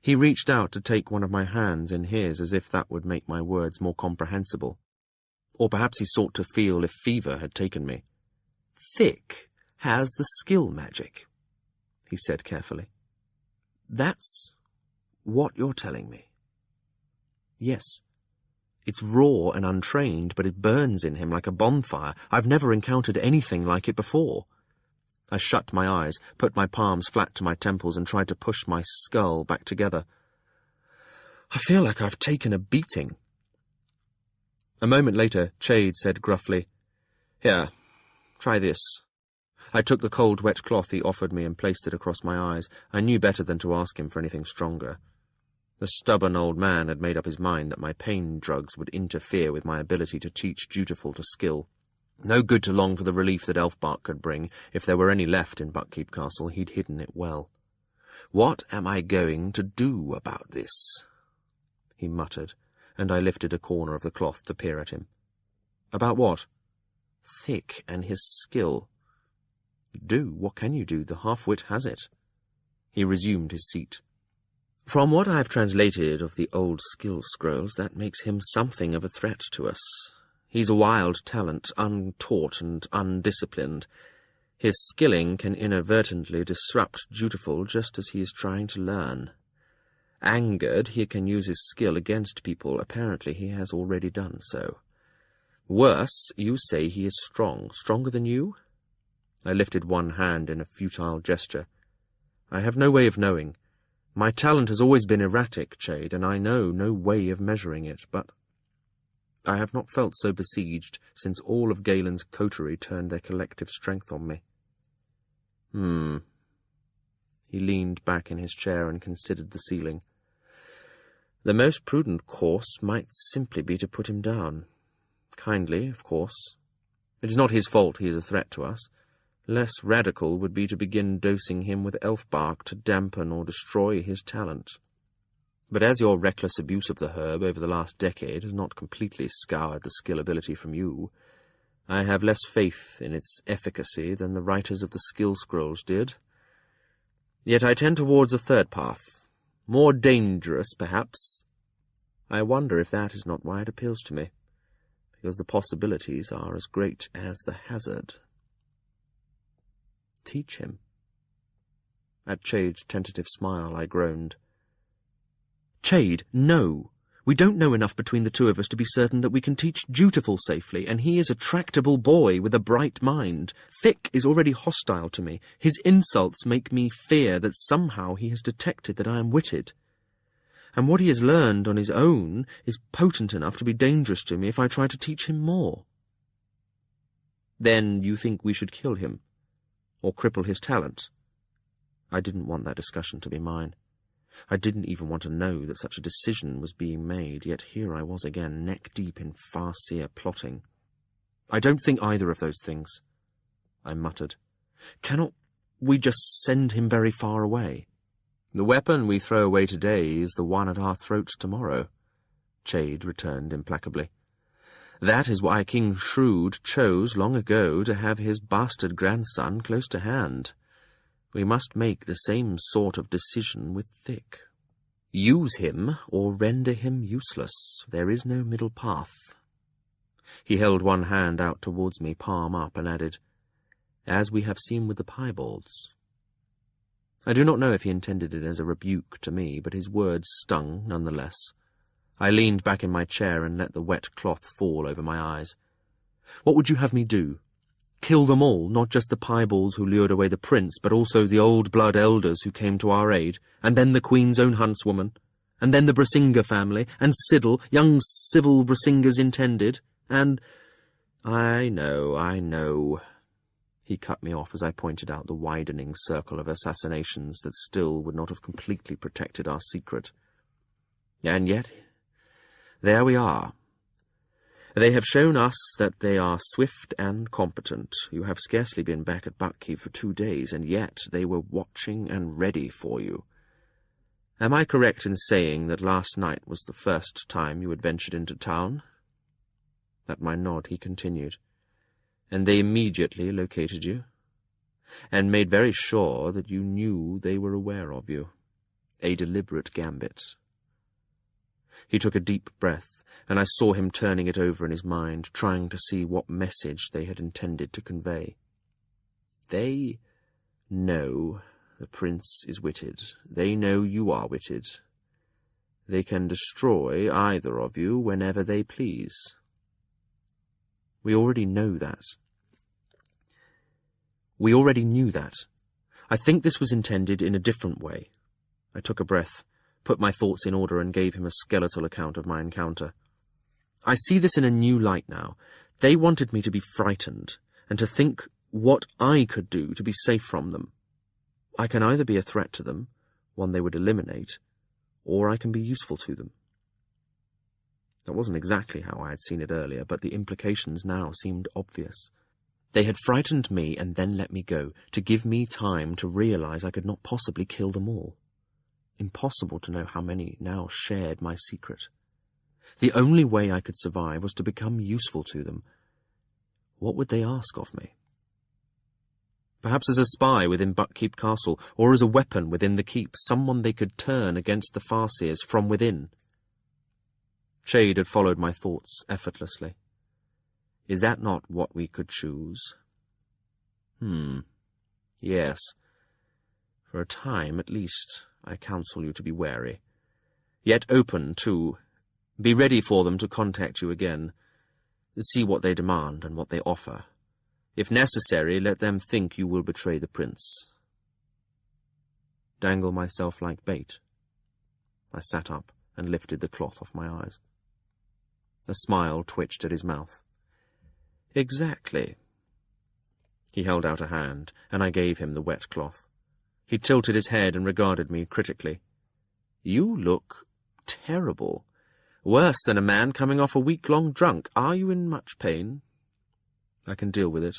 He reached out to take one of my hands in his as if that would make my words more comprehensible. Or perhaps he sought to feel if fever had taken me. "Thick has the skill magic," he said carefully. "That's what you're telling me?" "Yes. It's raw and untrained, but it burns in him like a bonfire. I've never encountered anything like it before." I shut my eyes, put my palms flat to my temples, and tried to push my skull back together. "I feel like I've taken a beating." A moment later, Chade said gruffly, "Here, try this." I took the cold, wet cloth he offered me and placed it across my eyes. I knew better than to ask him for anything stronger. The stubborn old man had made up his mind that my pain drugs would interfere with my ability to teach Dutiful to skill. No good to long for the relief that elf bark could bring. If there were any left in Buckkeep Castle, he'd hidden it well. What am I going to do about this? He muttered, and I lifted a corner of the cloth to peer at him. About what? Thick and his skill. Do? What can you do? The half-wit has it. He resumed his seat. From what I've translated of the old skill scrolls, that makes him something of a threat to us. He's a wild talent, untaught and undisciplined. His skilling can inadvertently disrupt Dutiful just as he is trying to learn. Angered, he can use his skill against people. Apparently he has already done so. Worse, you say he is strong. Stronger than you? I lifted one hand in a futile gesture. I have no way of knowing. My talent has always been erratic, Chade, and I know no way of measuring it, but I have not felt so besieged since all of Galen's coterie turned their collective strength on me. He leaned back in his chair and considered the ceiling. The most prudent course might simply be to put him down. Kindly, of course. It is not his fault he is a threat to us. Less radical would be to begin dosing him with elf bark to dampen or destroy his talent. But as your reckless abuse of the herb over the last decade has not completely scoured the skill ability from you, I have less faith in its efficacy than the writers of the skill scrolls did. Yet I tend towards a third path, more dangerous, perhaps. I wonder if that is not why it appeals to me, because the possibilities are as great as the hazard. Teach him. At Chade's tentative smile, I groaned. Chade, no. We don't know enough between the two of us to be certain that we can teach Dutiful safely, and he is a tractable boy with a bright mind. Thick is already hostile to me. His insults make me fear that somehow he has detected that I am witted. And what he has learned on his own is potent enough to be dangerous to me if I try to teach him more. Then you think we should kill him? Or cripple his talent? I didn't want that discussion to be mine. I didn't even want to know that such a decision was being made, yet here I was again, neck-deep in far-seer plotting. I don't think either of those things, I muttered. Cannot we just send him very far away? The weapon we throw away today is the one at our throats tomorrow, Chade returned implacably. That is why King Shrewd chose long ago to have his bastard grandson close to hand. We must make the same sort of decision with Thick. Use him or render him useless. There is no middle path. He held one hand out towards me, palm up, and added, as we have seen with the piebalds. I do not know if he intended it as a rebuke to me, but his words stung nonetheless. I leaned back in my chair and let the wet cloth fall over my eyes. What would you have me do? Kill them all, not just the piebalds who lured away the prince, but also the old blood elders who came to our aid, and then the Queen's own huntswoman, and then the Brisinga family, and Siddle, young civil Brisinga's intended, and— I know. He cut me off as I pointed out the widening circle of assassinations that still would not have completely protected our secret. And yet, there we are. They have shown us that they are swift and competent. You have scarcely been back at Buckkeep for 2 days, and yet they were watching and ready for you. Am I correct in saying that last night was the first time you had ventured into town? At my nod, he continued. And they immediately located you, and made very sure that you knew they were aware of you. A deliberate gambit. He took a deep breath, and I saw him turning it over in his mind, trying to see what message they had intended to convey. They know the prince is witted. They know you are witted. They can destroy either of you whenever they please. We already know that. We already knew that. I think this was intended in a different way. I took a breath, put my thoughts in order, and gave him a skeletal account of my encounter. I see this in a new light now. They wanted me to be frightened, and to think what I could do to be safe from them. I can either be a threat to them, one they would eliminate, or I can be useful to them. That wasn't exactly how I had seen it earlier, but the implications now seemed obvious. They had frightened me and then let me go, to give me time to realize I could not possibly kill them all. Impossible to know how many now shared my secret. The only way I could survive was to become useful to them. What would they ask of me? Perhaps as a spy within Buckkeep Castle, or as a weapon within the keep, someone they could turn against the Farseers from within. Shade had followed my thoughts effortlessly. Is that not what we could choose? Yes. For a time, at least, I counsel you to be wary. Yet open, too. Be ready for them to contact you again. See what they demand and what they offer. If necessary, let them think you will betray the prince. Dangle myself like bait. I sat up and lifted the cloth off my eyes. A smile twitched at his mouth. Exactly. He held out a hand, and I gave him the wet cloth. He tilted his head and regarded me critically. You look terrible. Worse than a man coming off a week-long drunk. Are you in much pain? I can deal with it,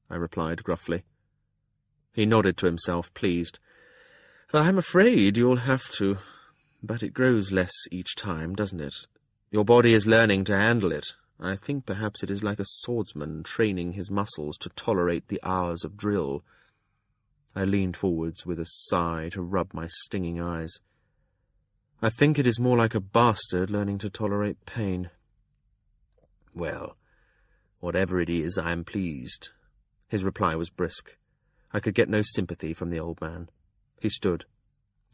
I replied gruffly. He nodded to himself, pleased. I'm afraid you'll have to, but it grows less each time, doesn't it? Your body is learning to handle it. I think perhaps it is like a swordsman training his muscles to tolerate the hours of drill. I leaned forwards with a sigh to rub my stinging eyes. I think it is more like a bastard learning to tolerate pain. Well, whatever it is, I am pleased. His reply was brisk. I could get no sympathy from the old man. He stood.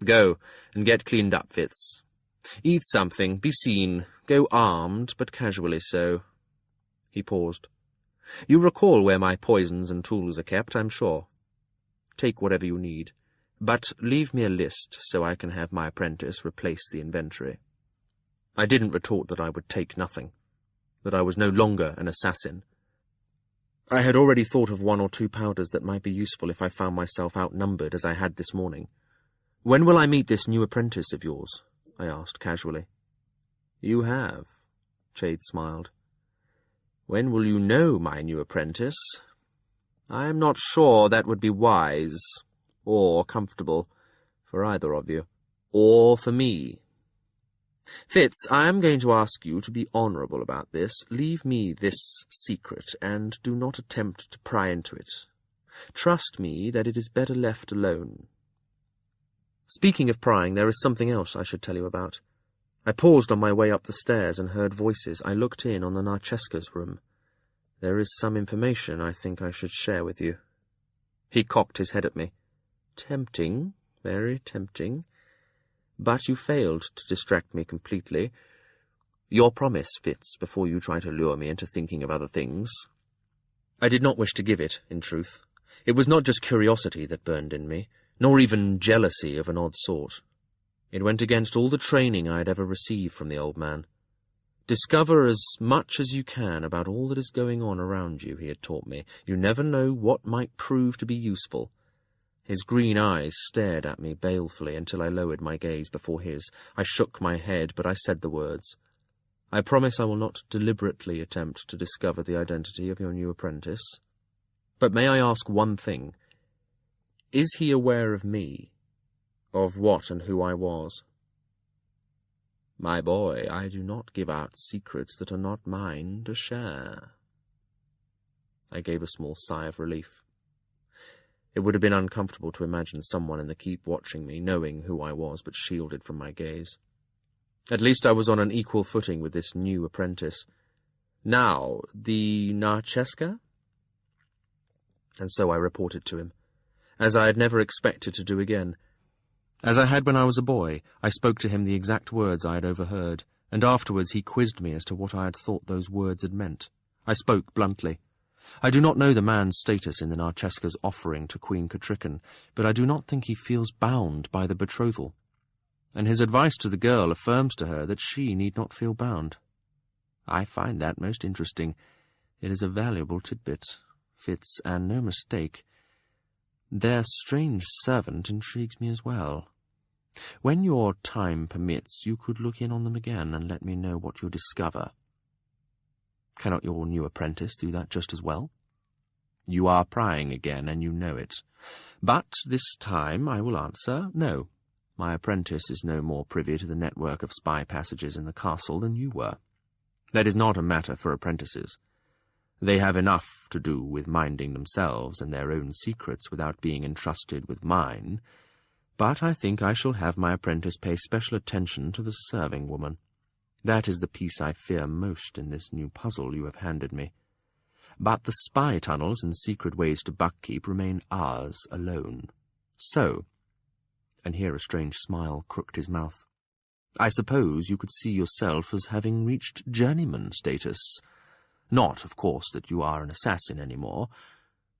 Go, and get cleaned up, Fitz. Eat something, be seen, go armed, but casually so. He paused. You recall where my poisons and tools are kept, I'm sure. Take whatever you need, but leave me a list so I can have my apprentice replace the inventory. I didn't retort that I would take nothing, that I was no longer an assassin. I had already thought of 1 or 2 powders that might be useful if I found myself outnumbered as I had this morning. When will I meet this new apprentice of yours? I asked casually. You have, Shade smiled. When will you know my new apprentice? I am not sure that would be wise, or comfortable, for either of you, or for me. Fitz, I am going to ask you to be honourable about this. Leave me this secret, and do not attempt to pry into it. Trust me that it is better left alone. Speaking of prying, there is something else I should tell you about. I paused on my way up the stairs and heard voices. I looked in on the Narcheska's room. There is some information I think I should share with you. He cocked his head at me. Tempting, very tempting. But you failed to distract me completely. Your promise, Fitz, before you try to lure me into thinking of other things. I did not wish to give it, in truth. It was not just curiosity that burned in me, nor even jealousy of an odd sort. It went against all the training I had ever received from the old man. Discover as much as you can about all that is going on around you, he had taught me. You never know what might prove to be useful. His green eyes stared at me balefully until I lowered my gaze before his. I shook my head, but I said the words. I promise I will not deliberately attempt to discover the identity of your new apprentice. But may I ask one thing? Is he aware of me? Of what and who I was? My boy, I do not give out secrets that are not mine to share. I gave a small sigh of relief. It would have been uncomfortable to imagine someone in the keep watching me, knowing who I was, but shielded from my gaze. At least I was on an equal footing with this new apprentice. Now, the Narcheska? And so I reported to him, as I had never expected to do again. As I had when I was a boy, I spoke to him the exact words I had overheard, and afterwards he quizzed me as to what I had thought those words had meant. I spoke bluntly. I do not know the man's status in the Narcheska's offering to Queen Catrichan, but I do not think he feels bound by the betrothal. And his advice to the girl affirms to her that she need not feel bound. I find that most interesting. It is a valuable tidbit, Fitz, and no mistake. Their strange servant intrigues me as well. When your time permits, you could look in on them again and let me know what you discover. Cannot your new apprentice do that just as well? You are prying again, and you know it. But this time I will answer no. My apprentice is no more privy to the network of spy passages in the castle than you were. That is not a matter for apprentices. They have enough to do with minding themselves and their own secrets without being entrusted with mine, but I think I shall have my apprentice pay special attention to the serving woman. That is the piece I fear most in this new puzzle you have handed me. But the spy tunnels and secret ways to Buckkeep remain ours alone. So, and here a strange smile crooked his mouth, I suppose you could see yourself as having reached journeyman status. Not, of course, that you are an assassin any more.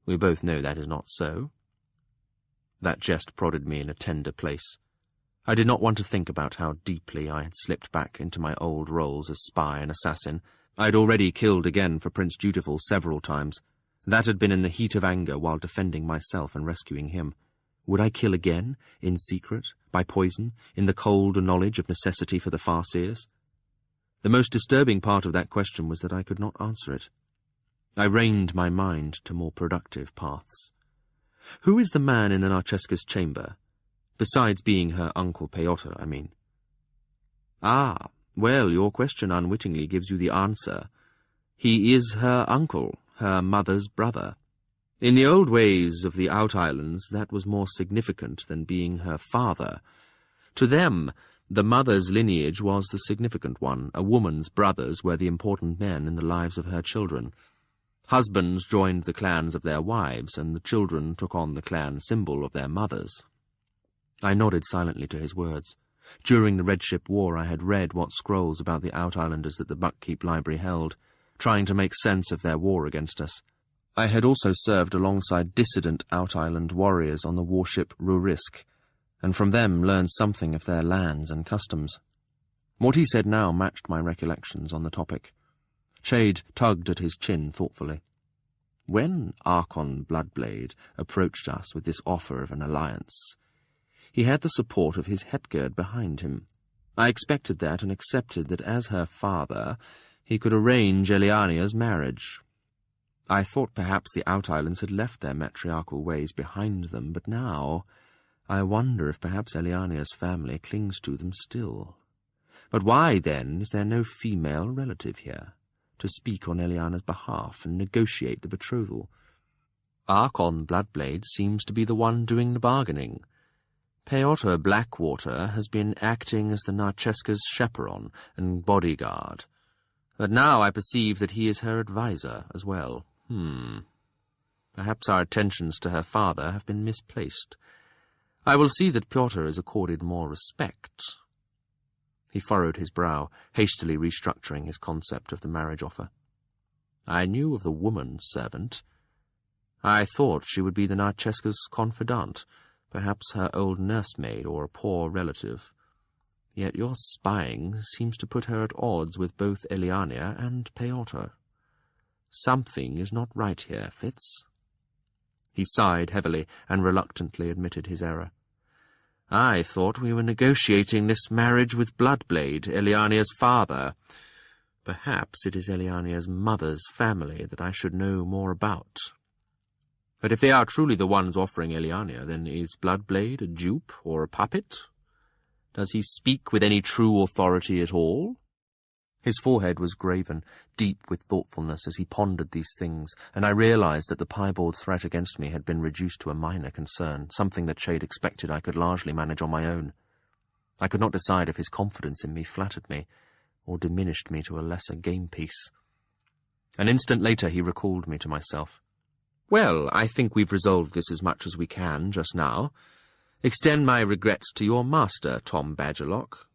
We both know that is not so. That jest prodded me in a tender place. I did not want to think about how deeply I had slipped back into my old roles as spy and assassin. I had already killed again for Prince Dutiful several times. That had been in the heat of anger while defending myself and rescuing him. Would I kill again, in secret, by poison, in the cold knowledge of necessity for the farseers? The most disturbing part of that question was that I could not answer it. I reined my mind to more productive paths. Who is the man in the Narcheska's chamber? Besides being her uncle Pyotr, I mean. Ah, well, your question unwittingly gives you the answer. He is her uncle, her mother's brother. In the old ways of the Out Islands, that was more significant than being her father. To them, the mother's lineage was the significant one. A woman's brothers were the important men in the lives of her children. Husbands joined the clans of their wives, and the children took on the clan symbol of their mothers. I nodded silently to his words. During the Red Ship War I had read what scrolls about the Out Islanders that the Buckkeep Library held, trying to make sense of their war against us. I had also served alongside dissident Out Island warriors on the warship Rurisk, and from them learned something of their lands and customs. What he said now matched my recollections on the topic. Shade tugged at his chin thoughtfully. When Archon Bloodblade approached us with this offer of an alliance, he had the support of his headgird behind him. I expected that and accepted that as her father he could arrange Elliania's marriage. I thought perhaps the Out Islands had left their matriarchal ways behind them, but now I wonder if perhaps Elliania's family clings to them still. But why, then, is there no female relative here, to speak on Elliana's behalf and negotiate the betrothal? Archon Bloodblade seems to be the one doing the bargaining. Pyotr Blackwater has been acting as the Narcheska's chaperon and bodyguard, but now I perceive that he is her adviser as well. Perhaps our attentions to her father have been misplaced. I will see that Pyotr is accorded more respect. He furrowed his brow, hastily restructuring his concept of the marriage offer. I knew of the woman servant. I thought she would be the Narcheska's confidant, perhaps her old nursemaid or a poor relative. Yet your spying seems to put her at odds with both Elliania and Pyotr. Something is not right here, Fitz. He sighed heavily and reluctantly admitted his error. I thought we were negotiating this marriage with Bloodblade, Elliania's father. Perhaps it is Elliania's mother's family that I should know more about. But if they are truly the ones offering Elliania, then is Bloodblade a dupe or a puppet? Does he speak with any true authority at all? His forehead was graven, deep with thoughtfulness as he pondered these things, and I realized that the piebald threat against me had been reduced to a minor concern, something that Shade expected I could largely manage on my own. I could not decide if his confidence in me flattered me, or diminished me to a lesser game piece. An instant later he recalled me to myself. Well, I think we've resolved this as much as we can just now. Extend my regrets to your master, Tom Badgerlock.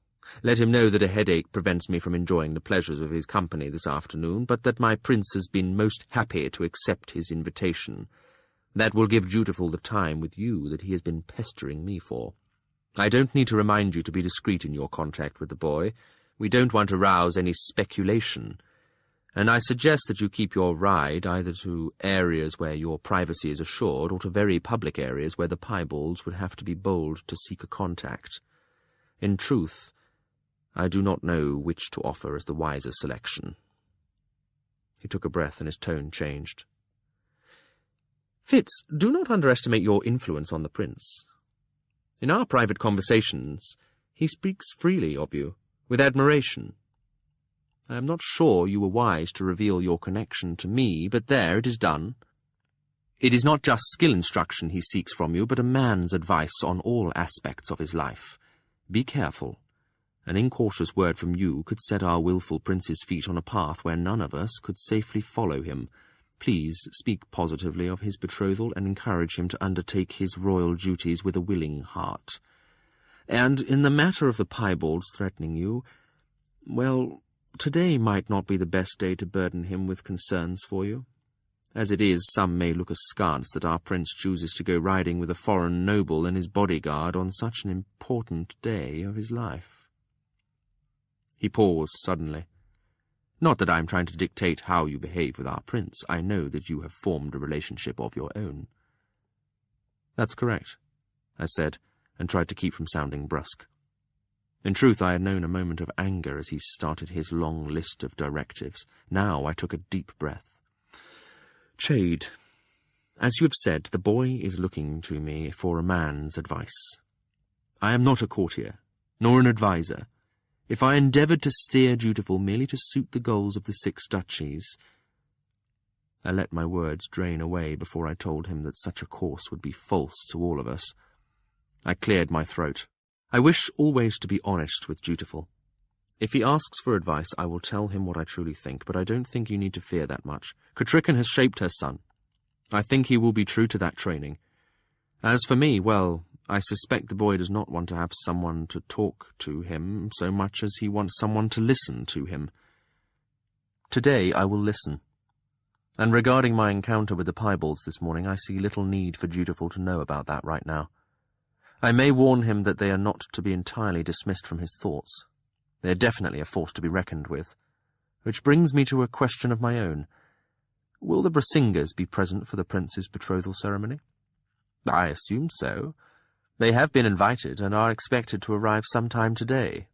Let him know that a headache prevents me from enjoying the pleasures of his company this afternoon, but that my prince has been most happy to accept his invitation. That will give Dutiful the time with you that he has been pestering me for. I don't need to remind you to be discreet in your contact with the boy. We don't want to rouse any speculation. And I suggest that you keep your ride either to areas where your privacy is assured or to very public areas where the piebalds would have to be bold to seek a contact. In truth, I do not know which to offer as the wiser selection. He took a breath and his tone changed. Fitz, do not underestimate your influence on the prince. In our private conversations, he speaks freely of you, with admiration. I am not sure you were wise to reveal your connection to me, but there, it is done. It is not just skill instruction he seeks from you, but a man's advice on all aspects of his life. Be careful. An incautious word from you could set our wilful prince's feet on a path where none of us could safely follow him. Please speak positively of his betrothal and encourage him to undertake his royal duties with a willing heart. And in the matter of the piebalds threatening you, well, today might not be the best day to burden him with concerns for you. As it is, some may look askance that our prince chooses to go riding with a foreign noble and his bodyguard on such an important day of his life. He paused suddenly. Not that I am trying to dictate how you behave with our prince. I know that you have formed a relationship of your own. That's correct, I said, and tried to keep from sounding brusque. In truth, I had known a moment of anger as he started his long list of directives. Now I took a deep breath. Chade, as you have said, the boy is looking to me for a man's advice. I am not a courtier, nor an adviser. If I endeavoured to steer Dutiful merely to suit the goals of the Six Duchies, I let my words drain away before I told him that such a course would be false to all of us. I cleared my throat. I wish always to be honest with Dutiful. If he asks for advice, I will tell him what I truly think, but I don't think you need to fear that much. Catrichan has shaped her son. I think he will be true to that training. As for me, well, I suspect the boy does not want to have someone to talk to him so much as he wants someone to listen to him. Today I will listen. And regarding my encounter with the piebalds this morning, I see little need for Dutiful to know about that right now. I may warn him that they are not to be entirely dismissed from his thoughts. They are definitely a force to be reckoned with. Which brings me to a question of my own. Will the Brasingers be present for the prince's betrothal ceremony? I assume so. They have been invited and are expected to arrive sometime today.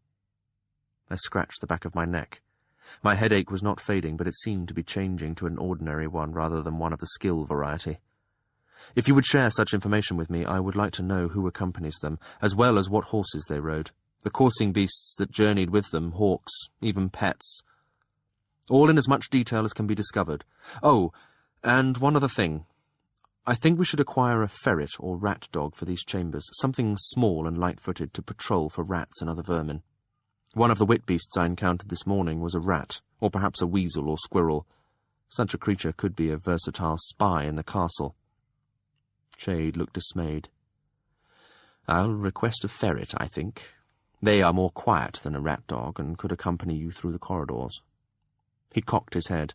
I scratched the back of my neck. My headache was not fading, but it seemed to be changing to an ordinary one rather than one of the skill variety. If you would share such information with me, I would like to know who accompanies them, as well as what horses they rode, the coursing beasts that journeyed with them, hawks, even pets. All in as much detail as can be discovered. Oh, and one other thing. I think we should acquire a ferret or rat dog for these chambers, something small and light-footed to patrol for rats and other vermin. One of the wit beasts I encountered this morning was a rat, or perhaps a weasel or squirrel. Such a creature could be a versatile spy in the castle. Chade looked dismayed. I'll request a ferret, I think. They are more quiet than a rat dog and could accompany you through the corridors. He cocked his head.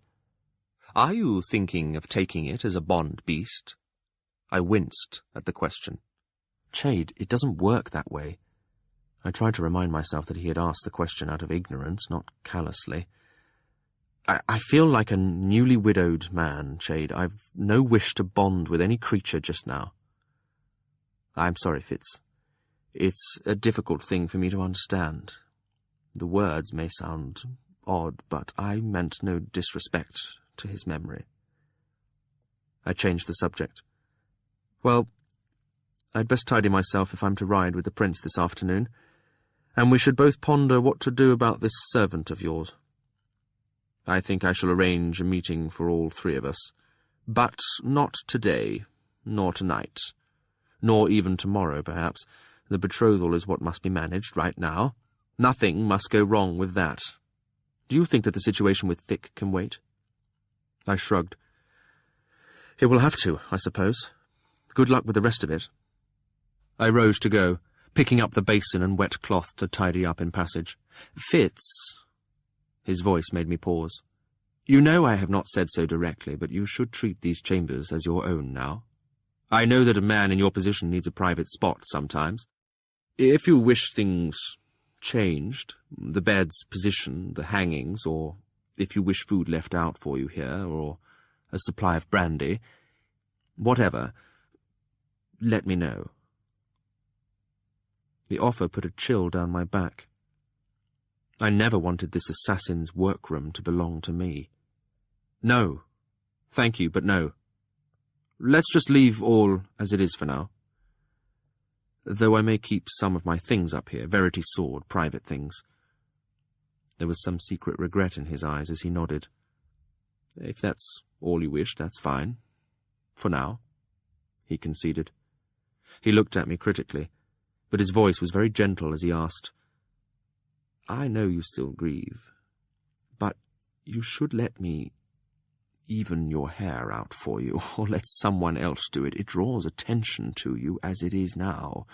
Are you thinking of taking it as a bond beast? I winced at the question. Chade, it doesn't work that way. I tried to remind myself that he had asked the question out of ignorance, not callously. I feel like a newly widowed man, Chade. I've no wish to bond with any creature just now. I'm sorry, Fitz. It's a difficult thing for me to understand. The words may sound odd, but I meant no disrespect to his memory. I changed the subject. Well, I'd best tidy myself if I'm to ride with the prince this afternoon, and we should both ponder what to do about this servant of yours. I think I shall arrange a meeting for all three of us, but not today, nor tonight, nor even tomorrow, perhaps. The betrothal is what must be managed right now. Nothing must go wrong with that. Do you think that the situation with Thick can wait? I shrugged. It will have to, I suppose. Good luck with the rest of it. I rose to go, picking up the basin and wet cloth to tidy up in passage. Fitz... His voice made me pause. You know I have not said so directly, but you should treat these chambers as your own now. I know that a man in your position needs a private spot sometimes. If you wish things changed, the bed's position, the hangings, or if you wish food left out for you here, or a supply of brandy, whatever, let me know. The offer put a chill down my back. I never wanted this assassin's workroom to belong to me. No. Thank you, but no. Let's just leave all as it is for now. Though I may keep some of my things up here, Verity's sword, private things. There was some secret regret in his eyes as he nodded. If that's all you wish, that's fine. For now, he conceded. He looked at me critically, but his voice was very gentle as he asked, I know you still grieve, but you should let me even your hair out for you, or let someone else do it. It draws attention to you as it is now.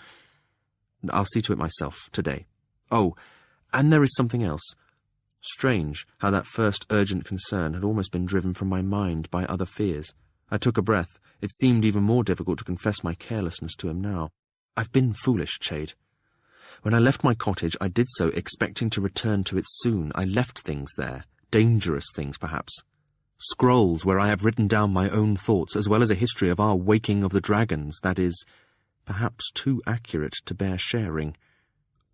I'll see to it myself, today. Oh, and there is something else. Strange how that first urgent concern had almost been driven from my mind by other fears. I took a breath. It seemed even more difficult to confess my carelessness to him now. I've been foolish, Chade. When I left my cottage, I did so expecting to return to it soon. I left things there, dangerous things perhaps. Scrolls where I have written down my own thoughts, as well as a history of our waking of the dragons that is perhaps too accurate to bear sharing.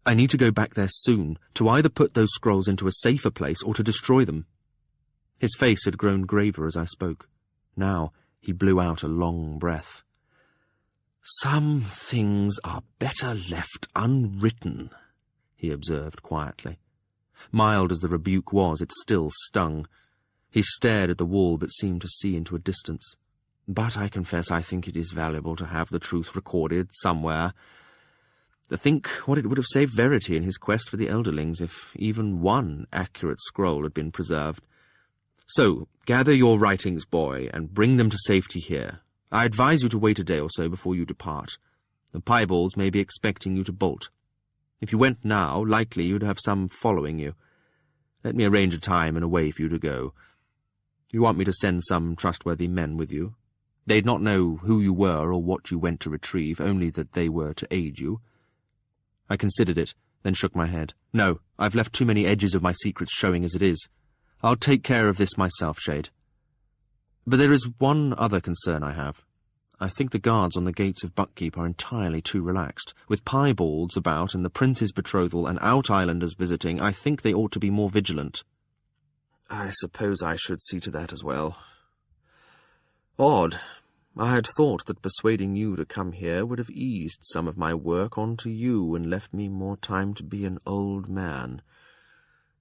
I need to go back there soon, to either put those scrolls into a safer place or to destroy them. His face had grown graver as I spoke. Now he blew out a long breath. Some things are better left unwritten, he observed quietly. Mild as the rebuke was, it still stung. He stared at the wall but seemed to see into a distance. But I confess I think it is valuable to have the truth recorded somewhere. Think what it would have saved Verity in his quest for the Elderlings if even one accurate scroll had been preserved. So, gather your writings, boy, and bring them to safety here. I advise you to wait a day or so before you depart. The piebalds may be expecting you to bolt. If you went now, likely you'd have some following you. Let me arrange a time and a way for you to go. You want me to send some trustworthy men with you? They'd not know who you were or what you went to retrieve, only that they were to aid you. I considered it, then shook my head. No, I've left too many edges of my secrets showing as it is. I'll take care of this myself, Shade. But there is one other concern I have. I think the guards on the gates of Buckkeep are entirely too relaxed. With piebalds about and the prince's betrothal and Outislanders visiting, I think they ought to be more vigilant. I suppose I should see to that as well. Odd. I had thought that persuading you to come here would have eased some of my work onto you and left me more time to be an old man.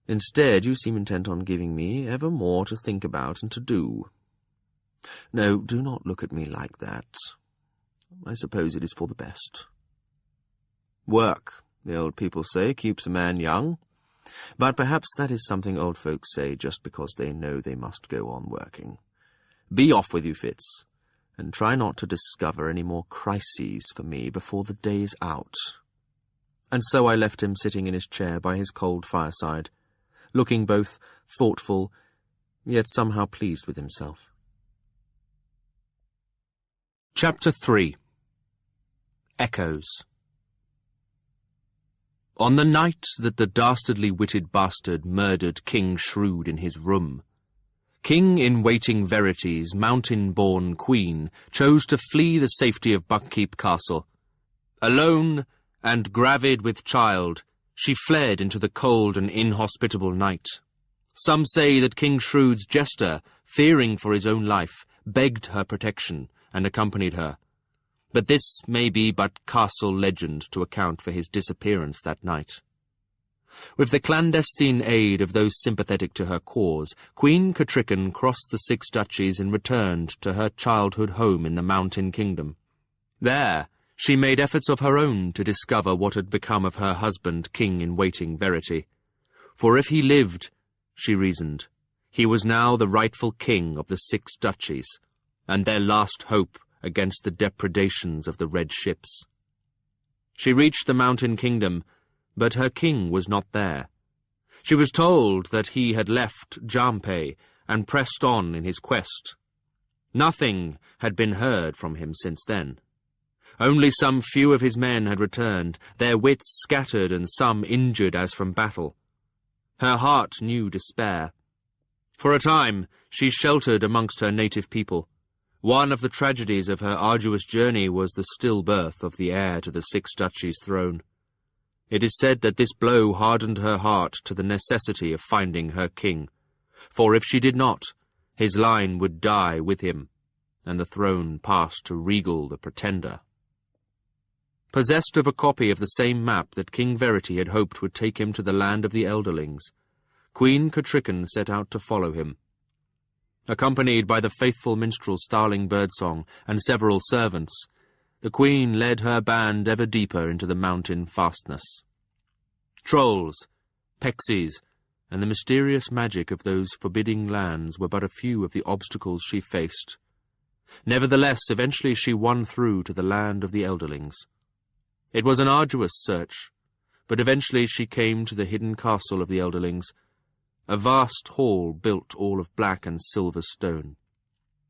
Instead, you seem intent on giving me ever more to think about and to do. No, do not look at me like that. I suppose it is for the best. Work, the old people say, keeps a man young. But perhaps that is something old folks say just because they know they must go on working. Be off with you, Fitz, and try not to discover any more crises for me before the day is out. And so I left him sitting in his chair by his cold fireside, looking both thoughtful, yet somehow pleased with himself. Chapter 3. Echoes. On the night that the dastardly witted bastard murdered King Shrewd in his room, King-in-waiting Verity's mountain-born queen chose to flee the safety of Buckkeep Castle. Alone and gravid with child, she fled into the cold and inhospitable night. Some say that King Shrewd's jester, fearing for his own life, begged her protection and accompanied her. But this may be but castle legend to account for his disappearance that night. With the clandestine aid of those sympathetic to her cause, Queen Catrican crossed the Six Duchies and returned to her childhood home in the Mountain Kingdom. There, she made efforts of her own to discover what had become of her husband, King-in-waiting Verity. For if he lived, she reasoned, he was now the rightful king of the Six Duchies, and their last hope against the depredations of the Red Ships. She reached the Mountain Kingdom, but her king was not there. She was told that he had left Jampe and pressed on in his quest. Nothing had been heard from him since then. Only some few of his men had returned, their wits scattered and some injured as from battle. Her heart knew despair. For a time, she sheltered amongst her native people. One of the tragedies of her arduous journey was the stillbirth of the heir to the Six Duchies' throne. It is said that this blow hardened her heart to the necessity of finding her king, for if she did not, his line would die with him, and the throne passed to Regal the Pretender. Possessed of a copy of the same map that King Verity had hoped would take him to the land of the Elderlings, Queen Cotrican set out to follow him. Accompanied by the faithful minstrel Starling Birdsong and several servants, the Queen led her band ever deeper into the mountain fastness. Trolls, pixies, and the mysterious magic of those forbidding lands were but a few of the obstacles she faced. Nevertheless, eventually she won through to the land of the Elderlings. It was an arduous search, but eventually she came to the hidden castle of the Elderlings, a vast hall built all of black and silver stone.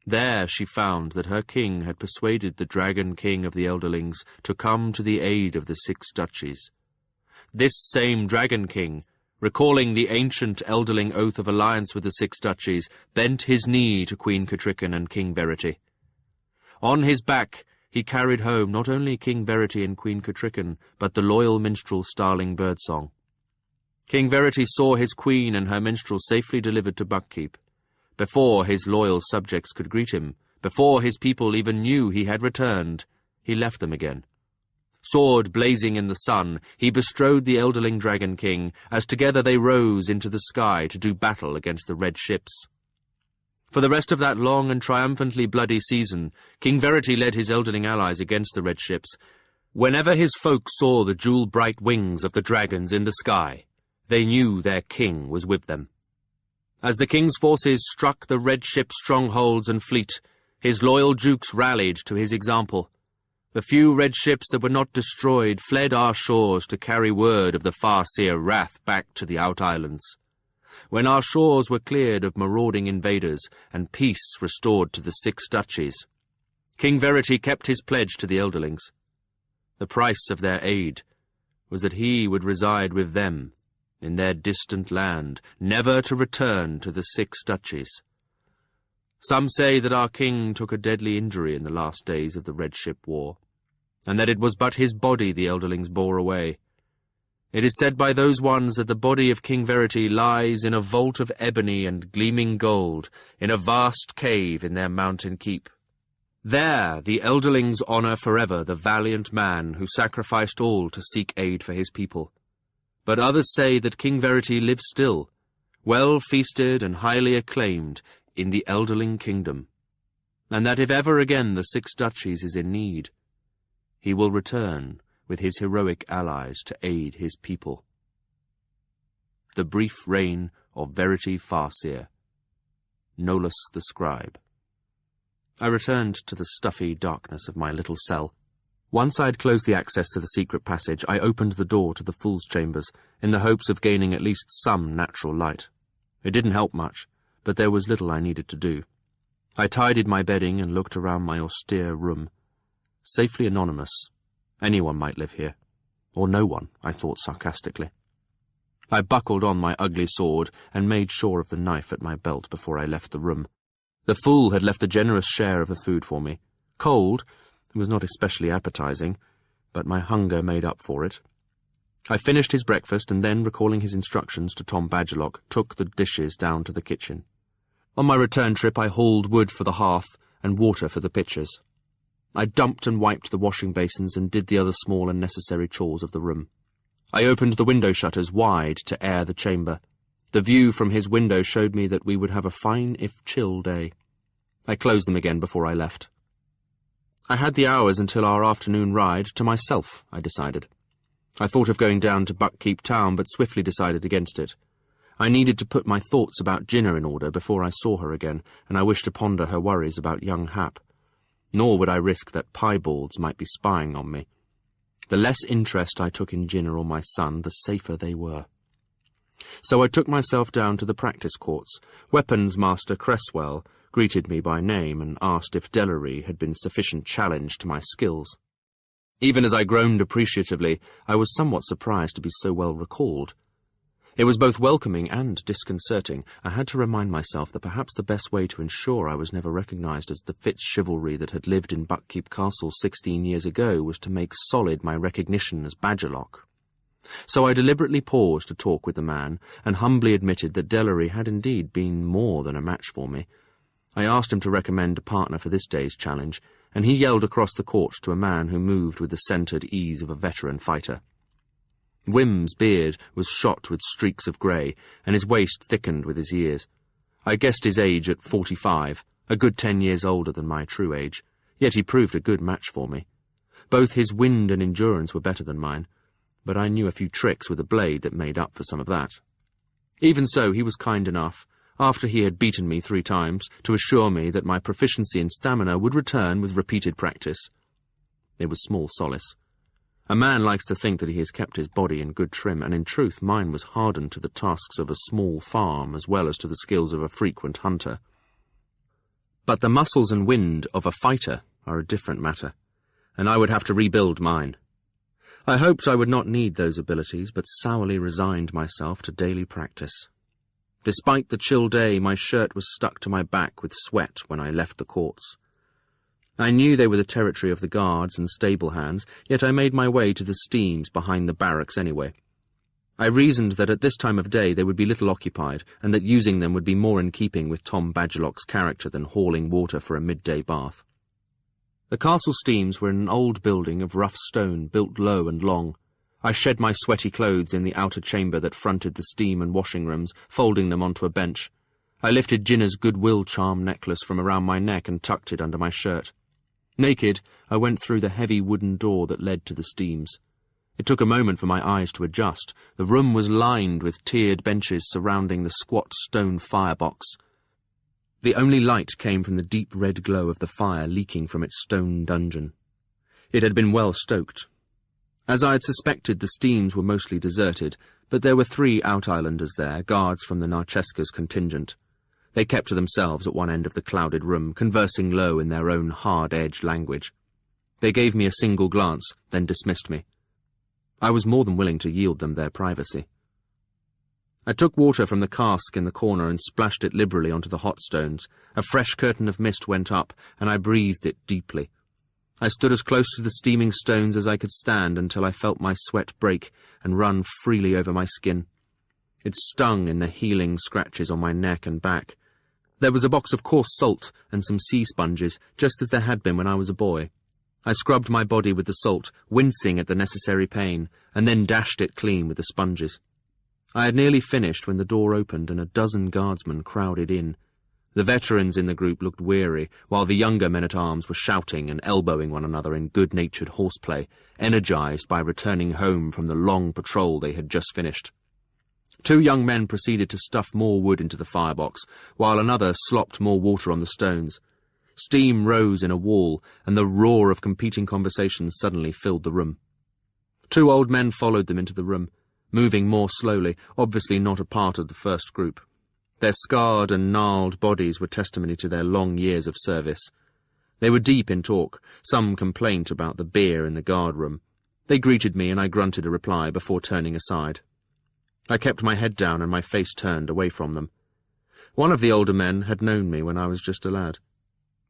There she found that her king had persuaded the Dragon King of the Elderlings to come to the aid of the Six Duchies. This same Dragon King, recalling the ancient Elderling oath of alliance with the Six Duchies, bent his knee to Queen Cotrican and King Verity. On his back he carried home not only King Verity and Queen Cotrican, but the loyal minstrel Starling Birdsong. King Verity saw his queen and her minstrel safely delivered to Buckkeep. Before his loyal subjects could greet him, before his people even knew he had returned, he left them again. Sword blazing in the sun, he bestrode the Elderling Dragon King, as together they rose into the sky to do battle against the red ships. For the rest of that long and triumphantly bloody season, King Verity led his Elderling allies against the red ships. Whenever his folk saw the jewel-bright wings of the dragons in the sky, they knew their king was with them. As the king's forces struck the red ship strongholds and fleet, his loyal dukes rallied to his example. The few red ships that were not destroyed fled our shores to carry word of the Farseer wrath back to the Out Islands. When our shores were cleared of marauding invaders and peace restored to the Six Duchies, King Verity kept his pledge to the Elderlings. The price of their aid was that he would reside with them in their distant land, never to return to the Six Duchies. Some say that our king took a deadly injury in the last days of the Red Ship War, and that it was but his body the Elderlings bore away. It is said by those ones that the body of King Verity lies in a vault of ebony and gleaming gold, in a vast cave in their mountain keep. There the Elderlings honour forever the valiant man who sacrificed all to seek aid for his people. But others say that King Verity lives still, well feasted and highly acclaimed, in the Elderling kingdom, and that if ever again the Six Duchies is in need, he will return with his heroic allies to aid his people. The brief reign of Verity Farseer. Nolus the Scribe. I returned to the stuffy darkness of my little cell. Once I had closed the access to the secret passage, I opened the door to the Fool's Chambers, in the hopes of gaining at least some natural light. It didn't help much, but there was little I needed to do. I tidied my bedding and looked around my austere room. Safely anonymous. Anyone might live here. Or no one, I thought sarcastically. I buckled on my ugly sword and made sure of the knife at my belt before I left the room. The fool had left a generous share of the food for me. Cold, it was not especially appetizing, but my hunger made up for it. I finished his breakfast and then, recalling his instructions to Tom Badgerlock, took the dishes down to the kitchen. On my return trip I hauled wood for the hearth and water for the pitchers. I dumped and wiped the washing basins and did the other small and necessary chores of the room. I opened the window shutters wide to air the chamber. The view from his window showed me that we would have a fine if chill day. I closed them again before I left. I had the hours until our afternoon ride to myself, I decided. I thought of going down to Buckkeep Town, but swiftly decided against it. I needed to put my thoughts about Ginna in order before I saw her again, and I wished to ponder her worries about young Hap. Nor would I risk that piebalds might be spying on me. The less interest I took in Ginna or my son, the safer they were. So I took myself down to the practice courts. Weapons Master Cresswell greeted me by name and asked if Delary had been sufficient challenge to my skills. Even as I groaned appreciatively, I was somewhat surprised to be so well recalled. It was both welcoming and disconcerting. I had to remind myself that perhaps the best way to ensure I was never recognized as the Fitz chivalry that had lived in Buckkeep Castle 16 years ago was to make solid my recognition as Badgerlock. So I deliberately paused to talk with the man, and humbly admitted that Delary had indeed been more than a match for me. I asked him to recommend a partner for this day's challenge, and he yelled across the court to a man who moved with the centred ease of a veteran fighter. Wim's beard was shot with streaks of grey, and his waist thickened with his years. I guessed his age at 45, a good 10 years older than my true age, yet he proved a good match for me. Both his wind and endurance were better than mine, but I knew a few tricks with a blade that made up for some of that. Even so, he was kind enough, after he had beaten me 3 times, to assure me that my proficiency in stamina would return with repeated practice. It was small solace. A man likes to think that he has kept his body in good trim, and in truth mine was hardened to the tasks of a small farm as well as to the skills of a frequent hunter. But the muscles and wind of a fighter are a different matter, and I would have to rebuild mine. I hoped I would not need those abilities, but sourly resigned myself to daily practice. Despite the chill day, my shirt was stuck to my back with sweat when I left the courts. I knew they were the territory of the guards and stable hands, yet I made my way to the steams behind the barracks anyway. I reasoned that at this time of day they would be little occupied, and that using them would be more in keeping with Tom Badgerlock's character than hauling water for a midday bath. The castle steams were in an old building of rough stone built low and long. I shed my sweaty clothes in the outer chamber that fronted the steam and washing rooms, folding them onto a bench. I lifted Jinna's goodwill charm necklace from around my neck and tucked it under my shirt. Naked, I went through the heavy wooden door that led to the steams. It took a moment for my eyes to adjust. The room was lined with tiered benches surrounding the squat stone firebox. The only light came from the deep red glow of the fire leaking from its stone dungeon. It had been well stoked. As I had suspected, the steams were mostly deserted, but there were 3 Out-Islanders there, guards from the Narcheska's contingent. They kept to themselves at one end of the clouded room, conversing low in their own hard-edged language. They gave me a single glance, then dismissed me. I was more than willing to yield them their privacy. I took water from the cask in the corner and splashed it liberally onto the hot stones. A fresh curtain of mist went up, and I breathed it deeply. I stood as close to the steaming stones as I could stand until I felt my sweat break and run freely over my skin. It stung in the healing scratches on my neck and back. There was a box of coarse salt and some sea sponges, just as there had been when I was a boy. I scrubbed my body with the salt, wincing at the necessary pain, and then dashed it clean with the sponges. I had nearly finished when the door opened and a dozen guardsmen crowded in. The veterans in the group looked weary, while the younger men-at-arms were shouting and elbowing one another in good-natured horseplay, energized by returning home from the long patrol they had just finished. 2 young men proceeded to stuff more wood into the firebox, while another slopped more water on the stones. Steam rose in a wall, and the roar of competing conversations suddenly filled the room. 2 old men followed them into the room, moving more slowly, obviously not a part of the first group. Their scarred and gnarled bodies were testimony to their long years of service. They were deep in talk, some complaint about the beer in the guard-room. They greeted me, and I grunted a reply before turning aside. I kept my head down and my face turned away from them. One of the older men had known me when I was just a lad.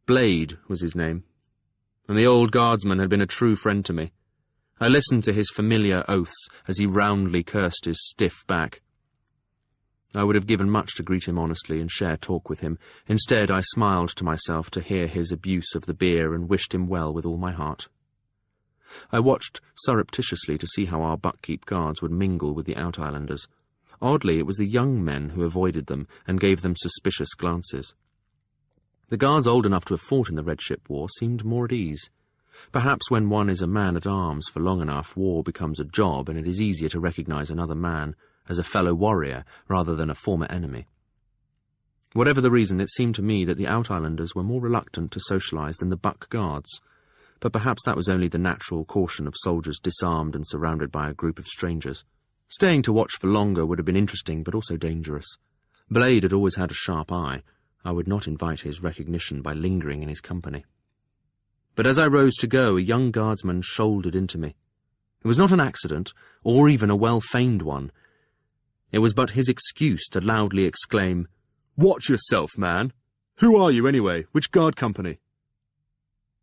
Blade was his name, and the old guardsman had been a true friend to me. I listened to his familiar oaths as he roundly cursed his stiff back. I would have given much to greet him honestly and share talk with him. Instead, I smiled to myself to hear his abuse of the beer and wished him well with all my heart. I watched surreptitiously to see how our Buckkeep guards would mingle with the Out-Islanders. Oddly, it was the young men who avoided them and gave them suspicious glances. The guards old enough to have fought in the Red Ship War seemed more at ease. Perhaps when one is a man-at-arms for long enough, war becomes a job, and it is easier to recognize another man as a fellow warrior rather than a former enemy. Whatever the reason, it seemed to me that the Out-Islanders were more reluctant to socialize than the Buck guards, but perhaps that was only the natural caution of soldiers disarmed and surrounded by a group of strangers. Staying to watch for longer would have been interesting, but also dangerous. Blade had always had a sharp eye. I would not invite his recognition by lingering in his company. But as I rose to go, a young guardsman shouldered into me. It was not an accident, or even a well-feigned one. It was but his excuse to loudly exclaim, "Watch yourself, man! Who are you, anyway? Which guard company?"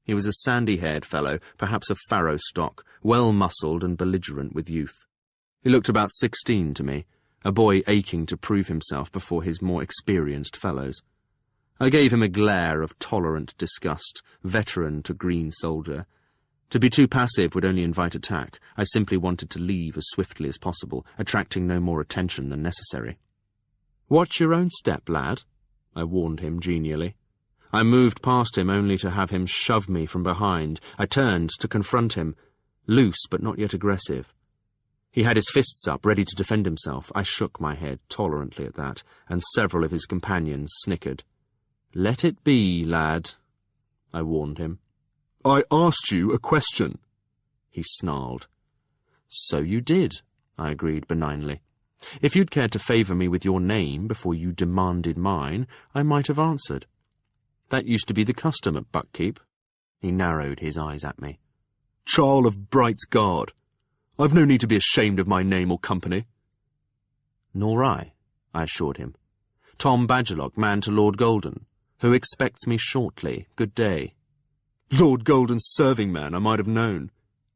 He was a sandy-haired fellow, perhaps of Pharaoh stock, well-muscled and belligerent with youth. He looked about 16 to me, a boy aching to prove himself before his more experienced fellows. I gave him a glare of tolerant disgust, veteran to green soldier. To be too passive would only invite attack. I simply wanted to leave as swiftly as possible, attracting no more attention than necessary. "Watch your own step, lad," I warned him genially. I moved past him only to have him shove me from behind. I turned to confront him, loose but not yet aggressive. He had his fists up, ready to defend himself. I shook my head tolerantly at that, and several of his companions snickered. "Let it be, lad," I warned him. "I asked you a question," he snarled. "So you did," I agreed benignly. "If you'd cared to favour me with your name before you demanded mine, I might have answered. That used to be the custom at Buckkeep." He narrowed his eyes at me. "Charl of Bright's Guard. I've no need to be ashamed of my name or company." "Nor I assured him. "Tom Badgerlock, man to Lord Golden, who expects me shortly. Good day." "Lord Golden's serving man, I might have known."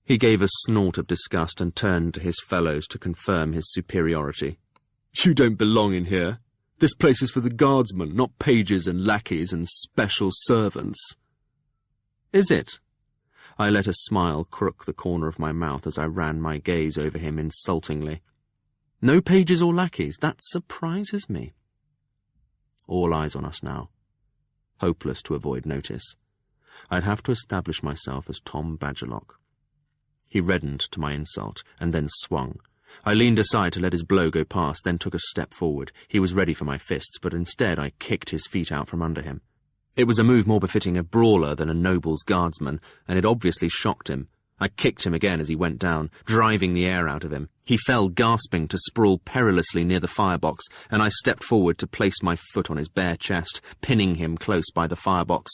He gave a snort of disgust and turned to his fellows to confirm his superiority. "You don't belong in here. This place is for the guardsmen, not pages and lackeys and special servants." "Is it?" I let a smile crook the corner of my mouth as I ran my gaze over him insultingly. "No pages or lackeys? That surprises me." All eyes on us now. Hopeless to avoid notice. I'd have to establish myself as Tom Badgerlock. He reddened to my insult, and then swung. I leaned aside to let his blow go past, then took a step forward. He was ready for my fists, but instead I kicked his feet out from under him. It was a move more befitting a brawler than a noble's guardsman, and it obviously shocked him. I kicked him again as he went down, driving the air out of him. He fell gasping to sprawl perilously near the firebox, and I stepped forward to place my foot on his bare chest, pinning him close by the firebox.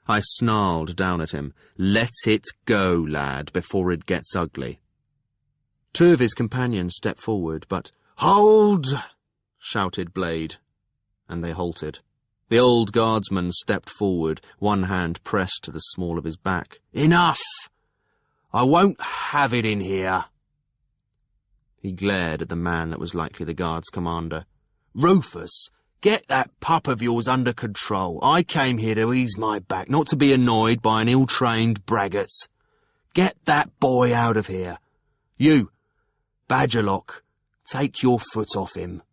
I snarled down at him, "Let it go, lad, before it gets ugly." Two of his companions stepped forward, but "Hold!" shouted Blade, and they halted. The old guardsman stepped forward, one hand pressed to the small of his back. "Enough! I won't have it in here." He glared at the man that was likely the guard's commander. "Rufus, get that pup of yours under control. I came here to ease my back, not to be annoyed by an ill-trained braggart. Get that boy out of here. You, Badgerlock, take your foot off him."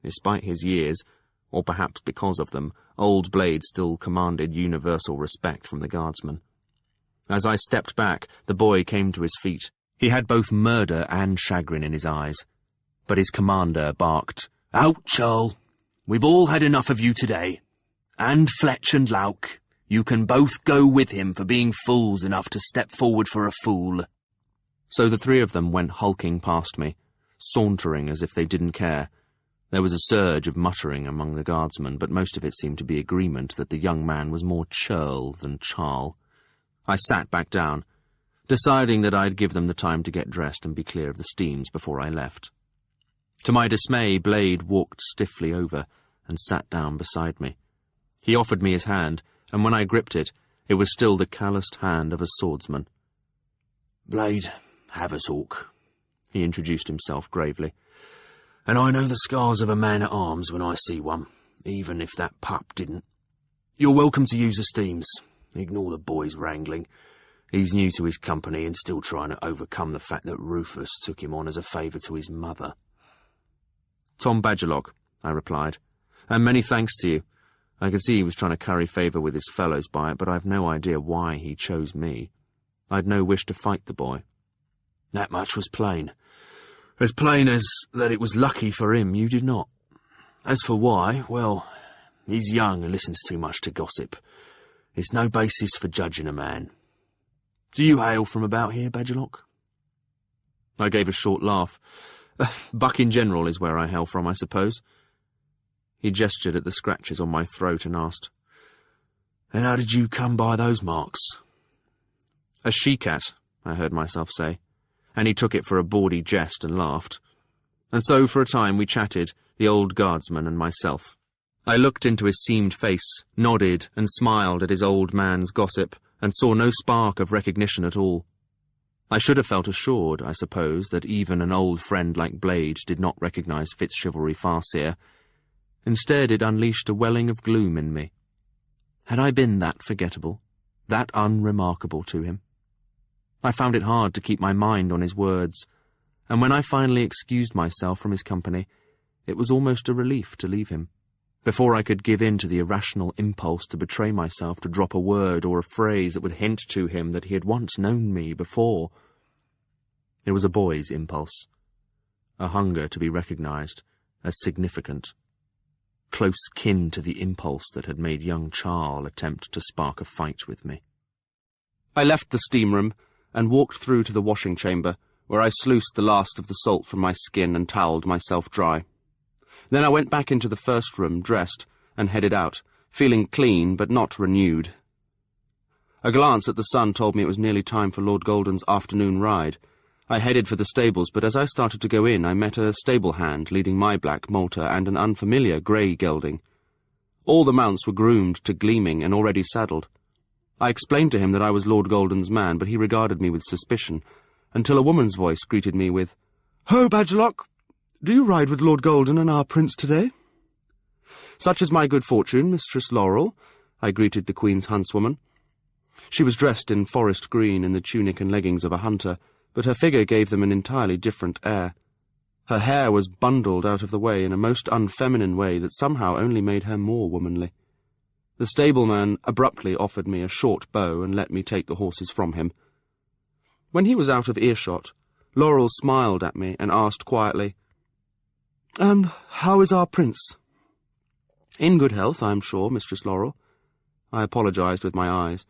Despite his years, or perhaps because of them, old Blade still commanded universal respect from the guardsmen. As I stepped back, the boy came to his feet. He had both murder and chagrin in his eyes. But his commander barked, "Out, Charl. We've all had enough of you today. And Fletch and Lauk, you can both go with him for being fools enough to step forward for a fool." So the three of them went hulking past me, sauntering as if they didn't care. There was a surge of muttering among the guardsmen, but most of it seemed to be agreement that the young man was more churl than charl. I sat back down, deciding that I'd give them the time to get dressed and be clear of the steams before I left. To my dismay, Blade walked stiffly over and sat down beside me. He offered me his hand, and when I gripped it, it was still the calloused hand of a swordsman. "Blade, have a talk," he introduced himself gravely. "And I know the scars of a man-at-arms when I see one, even if that pup didn't. You're welcome to use the steams. Ignore the boy's wrangling. He's new to his company and still trying to overcome the fact that Rufus took him on as a favour to his mother." "Tom Badgerlock," I replied, "and many thanks to you. I could see he was trying to curry favour with his fellows by it, but I've no idea why he chose me. I'd no wish to fight the boy." "That much was plain. As plain as that it was lucky for him you did not. As for why, well, he's young and listens too much to gossip. It's no basis for judging a man. Do you hail from about here, Badgerlock?" I gave a short laugh. "Buck in general is where I hail from, I suppose." He gestured at the scratches on my throat and asked, "And how did you come by those marks?" "A she-cat," I heard myself say, and he took it for a bawdy jest and laughed. And so for a time we chatted, the old guardsman and myself. I looked into his seamed face, nodded and smiled at his old man's gossip, and saw no spark of recognition at all. I should have felt assured, I suppose, that even an old friend like Blade did not recognise Fitz chivalry farseer. Instead, it unleashed a welling of gloom in me. Had I been that forgettable, that unremarkable to him? I found it hard to keep my mind on his words, and when I finally excused myself from his company, it was almost a relief to leave him. Before I could give in to the irrational impulse to betray myself, to drop a word or a phrase that would hint to him that he had once known me before. It was a boy's impulse, a hunger to be recognized as significant, close kin to the impulse that had made young Charles attempt to spark a fight with me. I left the steam room and walked through to the washing chamber, where I sluiced the last of the salt from my skin and towelled myself dry. Then I went back into the first room, dressed, and headed out, feeling clean but not renewed. A glance at the sun told me it was nearly time for Lord Golden's afternoon ride. I headed for the stables, but as I started to go in, I met a stable hand leading my black Malta and an unfamiliar grey gelding. All the mounts were groomed to gleaming and already saddled. I explained to him that I was Lord Golden's man, but he regarded me with suspicion, until a woman's voice greeted me with, "Ho, Badgerlock! Do you ride with Lord Golden and our prince today?" "Such is my good fortune, Mistress Laurel," I greeted the Queen's huntswoman. She was dressed in forest green in the tunic and leggings of a hunter, but her figure gave them an entirely different air. Her hair was bundled out of the way in a most unfeminine way that somehow only made her more womanly. The stableman abruptly offered me a short bow and let me take the horses from him. When he was out of earshot, Laurel smiled at me and asked quietly, "And how is our prince?" "In good health, I am sure, Mistress Laurel." I apologized with my eyes,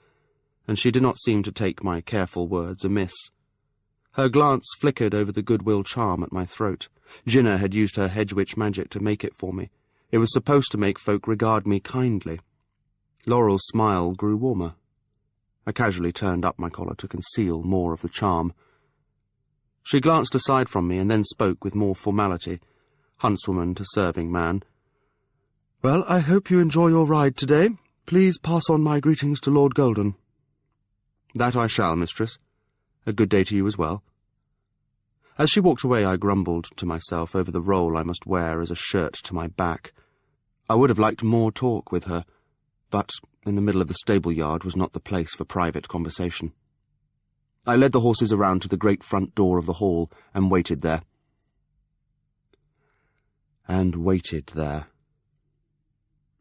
and she did not seem to take my careful words amiss. Her glance flickered over the goodwill charm at my throat. Jinnah had used her hedge-witch magic to make it for me. It was supposed to make folk regard me kindly. Laurel's smile grew warmer. I casually turned up my collar to conceal more of the charm. She glanced aside from me and then spoke with more formality, huntswoman to serving man. "Well, I hope you enjoy your ride today. Please pass on my greetings to Lord Golden." "That I shall, mistress. A good day to you as well." As she walked away, I grumbled to myself over the role I must wear as a shirt to my back. I would have liked more talk with her, but in the middle of the stable-yard was not the place for private conversation. I led the horses around to the great front door of the hall and waited there.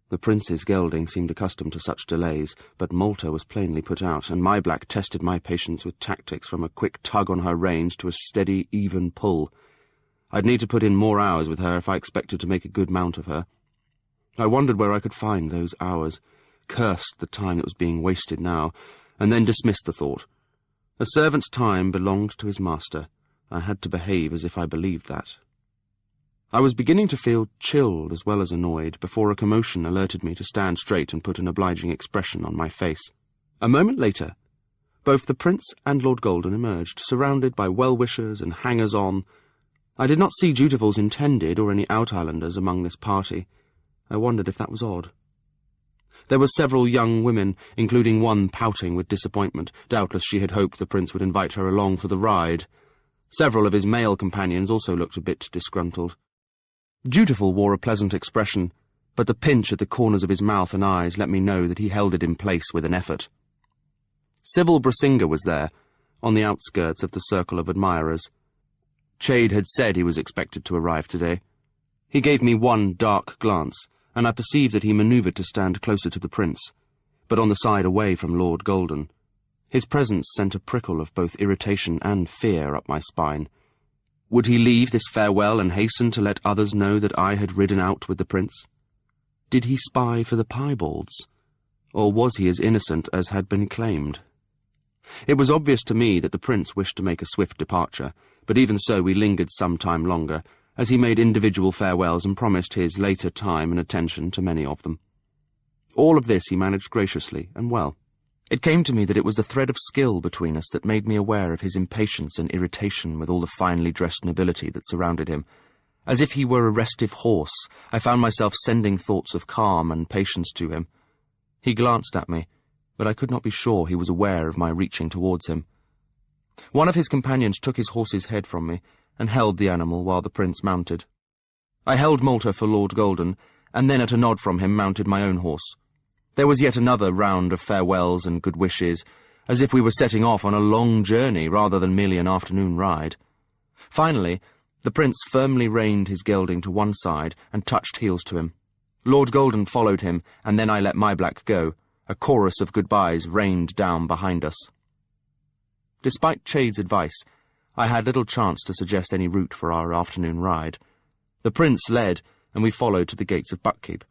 The prince's gelding seemed accustomed to such delays, but Malta was plainly put out, and my black tested my patience with tactics from a quick tug on her reins to a steady, even pull. I'd need to put in more hours with her if I expected to make a good mount of her. I wondered where I could find those hours, cursed the time that was being wasted now, and then dismissed the thought. A servant's time belonged to his master. I had to behave as if I believed that. I was beginning to feel chilled as well as annoyed before a commotion alerted me to stand straight and put an obliging expression on my face. A moment later, both the prince and Lord Golden emerged, surrounded by well-wishers and hangers-on. I did not see Dutiful's intended or any Outislanders among this party. I wondered if that was odd. There were several young women, including one pouting with disappointment. Doubtless she had hoped the prince would invite her along for the ride. Several of his male companions also looked a bit disgruntled. Dutiful wore a pleasant expression, but the pinch at the corners of his mouth and eyes let me know that he held it in place with an effort. Sybil Brasinga was there, on the outskirts of the circle of admirers. Chade had said he was expected to arrive today. He gave me one dark glance, and I perceived that he manoeuvred to stand closer to the prince, but on the side away from Lord Golden. His presence sent a prickle of both irritation and fear up my spine. Would he leave this farewell and hasten to let others know that I had ridden out with the prince? Did he spy for the piebalds, or was he as innocent as had been claimed? It was obvious to me that the prince wished to make a swift departure, but even so we lingered some time longer, as he made individual farewells and promised his later time and attention to many of them. All of this he managed graciously and well. It came to me that it was the thread of skill between us that made me aware of his impatience and irritation with all the finely dressed nobility that surrounded him. As if he were a restive horse, I found myself sending thoughts of calm and patience to him. He glanced at me, but I could not be sure he was aware of my reaching towards him. One of his companions took his horse's head from me and held the animal while the prince mounted. I held Malta for Lord Golden, and then at a nod from him mounted my own horse. There was yet another round of farewells and good wishes, as if we were setting off on a long journey rather than merely an afternoon ride. Finally, the prince firmly reined his gelding to one side and touched heels to him. Lord Golden followed him, and then I let my black go. A chorus of goodbyes rained down behind us. Despite Chade's advice, I had little chance to suggest any route for our afternoon ride. The prince led, and we followed to the gates of Buckkeep,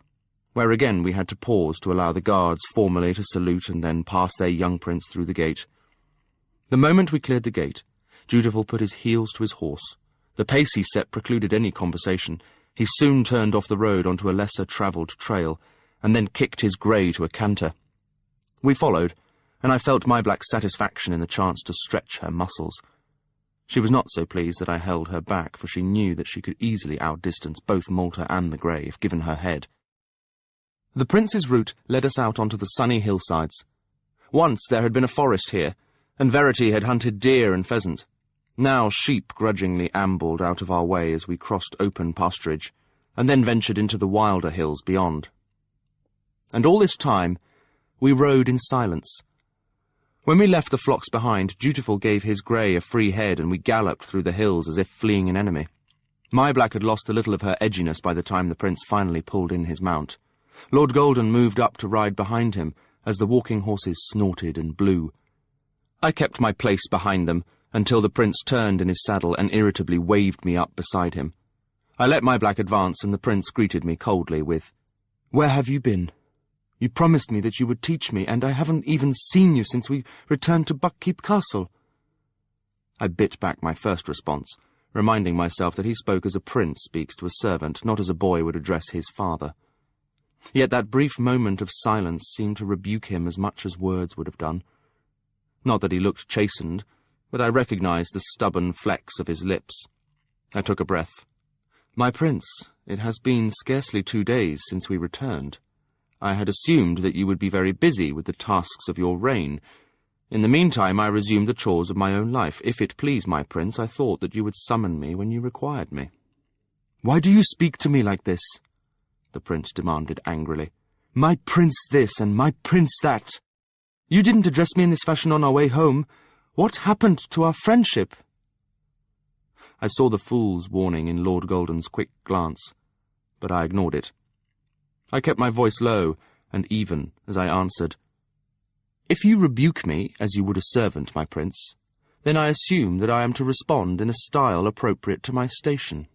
where again we had to pause to allow the guards formally to salute and then pass their young prince through the gate. The moment we cleared the gate, Dutiful put his heels to his horse. The pace he set precluded any conversation. He soon turned off the road onto a lesser-travelled trail, and then kicked his grey to a canter. We followed, and I felt my black's satisfaction in the chance to stretch her muscles. She was not so pleased that I held her back, for she knew that she could easily outdistance both Malta and the grey if given her head. The prince's route led us out onto the sunny hillsides. Once there had been a forest here, and Verity had hunted deer and pheasant. Now sheep grudgingly ambled out of our way as we crossed open pasturage, and then ventured into the wilder hills beyond. And all this time, we rode in silence. When we left the flocks behind, Dutiful gave his grey a free head, and we galloped through the hills as if fleeing an enemy. My black had lost a little of her edginess by the time the prince finally pulled in his mount. Lord Golden moved up to ride behind him, as the walking horses snorted and blew. I kept my place behind them, until the prince turned in his saddle and irritably waved me up beside him. I let my black advance, and the prince greeted me coldly with, "Where have you been? You promised me that you would teach me, and I haven't even seen you since we returned to Buckkeep Castle." I bit back my first response, reminding myself that he spoke as a prince speaks to a servant, not as a boy would address his father. Yet that brief moment of silence seemed to rebuke him as much as words would have done. Not that he looked chastened, but I recognized the stubborn flex of his lips. I took a breath. "My prince, it has been scarcely 2 days since we returned. I had assumed that you would be very busy with the tasks of your reign. In the meantime, I resumed the chores of my own life. If it pleased my prince, I thought that you would summon me when you required me." "Why do you speak to me like this?" the prince demanded angrily. "My prince this and my prince that. You didn't address me in this fashion on our way home. What happened to our friendship?" I saw the fool's warning in Lord Golden's quick glance, but I ignored it. I kept my voice low and even as I answered, "If you rebuke me, as you would a servant, my prince, then I assume that I am to respond in a style appropriate to my station."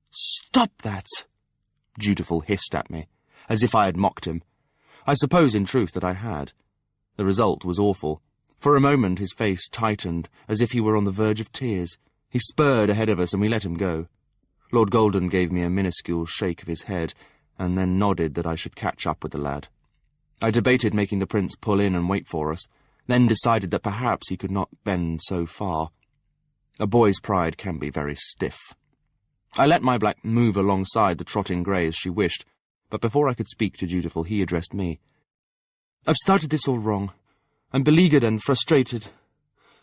"Stop that!" Dutiful hissed at me, as if I had mocked him. I suppose in truth that I had. The result was awful. For a moment his face tightened, as if he were on the verge of tears. He spurred ahead of us, and we let him go. Lord Golden gave me a minuscule shake of his head, and then nodded that I should catch up with the lad. I debated making the prince pull in and wait for us, then decided that perhaps he could not bend so far. A boy's pride can be very stiff. I let my black move alongside the trotting grey as she wished, but before I could speak to Dutiful, he addressed me. "I've started this all wrong. I'm beleaguered and frustrated.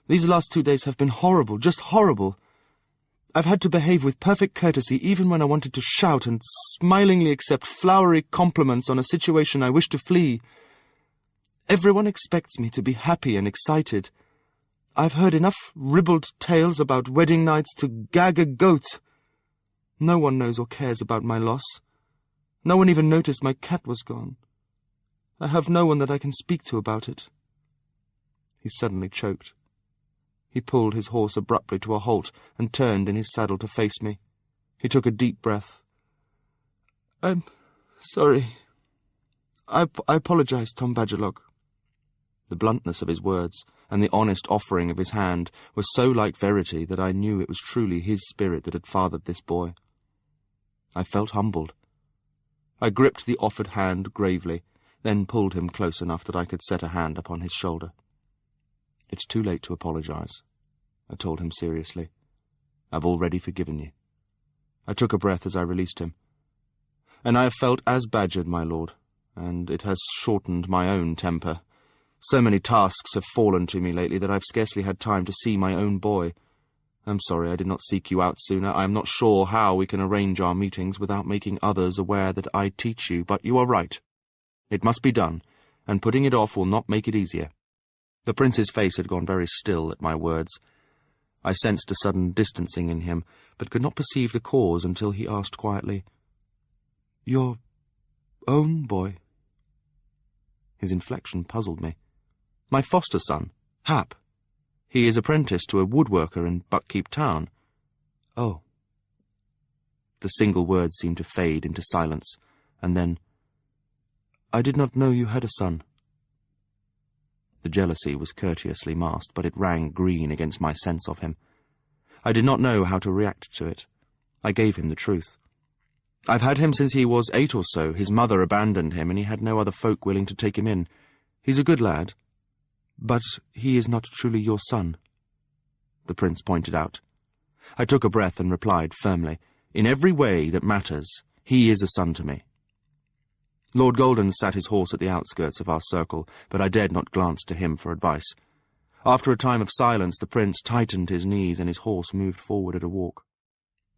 These last 2 days have been horrible, just horrible. I've had to behave with perfect courtesy even when I wanted to shout and smilingly accept flowery compliments on a situation I wish to flee. Everyone expects me to be happy and excited. I've heard enough ribald tales about wedding nights to gag a goat. No one knows or cares about my loss. No one even noticed my cat was gone. I have no one that I can speak to about it." He suddenly choked. He pulled his horse abruptly to a halt and turned in his saddle to face me. He took a deep breath. "I'm sorry. I apologize, Tom Badgerlock." The bluntness of his words and the honest offering of his hand was so like Verity that I knew it was truly his spirit that had fathered this boy. I felt humbled. I gripped the offered hand gravely, then pulled him close enough that I could set a hand upon his shoulder. "It's too late to apologize," I told him seriously. "I've already forgiven you." I took a breath as I released him. "And I have felt as badgered, my lord, and it has shortened my own temper. So many tasks have fallen to me lately that I've scarcely had time to see my own boy, I'm sorry I did not seek you out sooner. I am not sure how we can arrange our meetings without making others aware that I teach you, but you are right. It must be done, and putting it off will not make it easier." The prince's face had gone very still at my words. I sensed a sudden distancing in him, but could not perceive the cause until he asked quietly, "Your own boy?" His inflection puzzled me. "My foster son, Hap. He is apprenticed to a woodworker in Buckkeep Town." "Oh." The single word seemed to fade into silence, and then, "I did not know you had a son." The jealousy was courteously masked, but it rang green against my sense of him. I did not know how to react to it. I gave him the truth. "I've had him since he was 8 or so. His mother abandoned him, and he had no other folk willing to take him in. He's a good lad. But he is not truly your son," the prince pointed out. I took a breath and replied firmly, "In every way that matters, he is a son to me." Lord Golden sat his horse at the outskirts of our circle, but I dared not glance to him for advice. After a time of silence, the prince tightened his knees and his horse moved forward at a walk.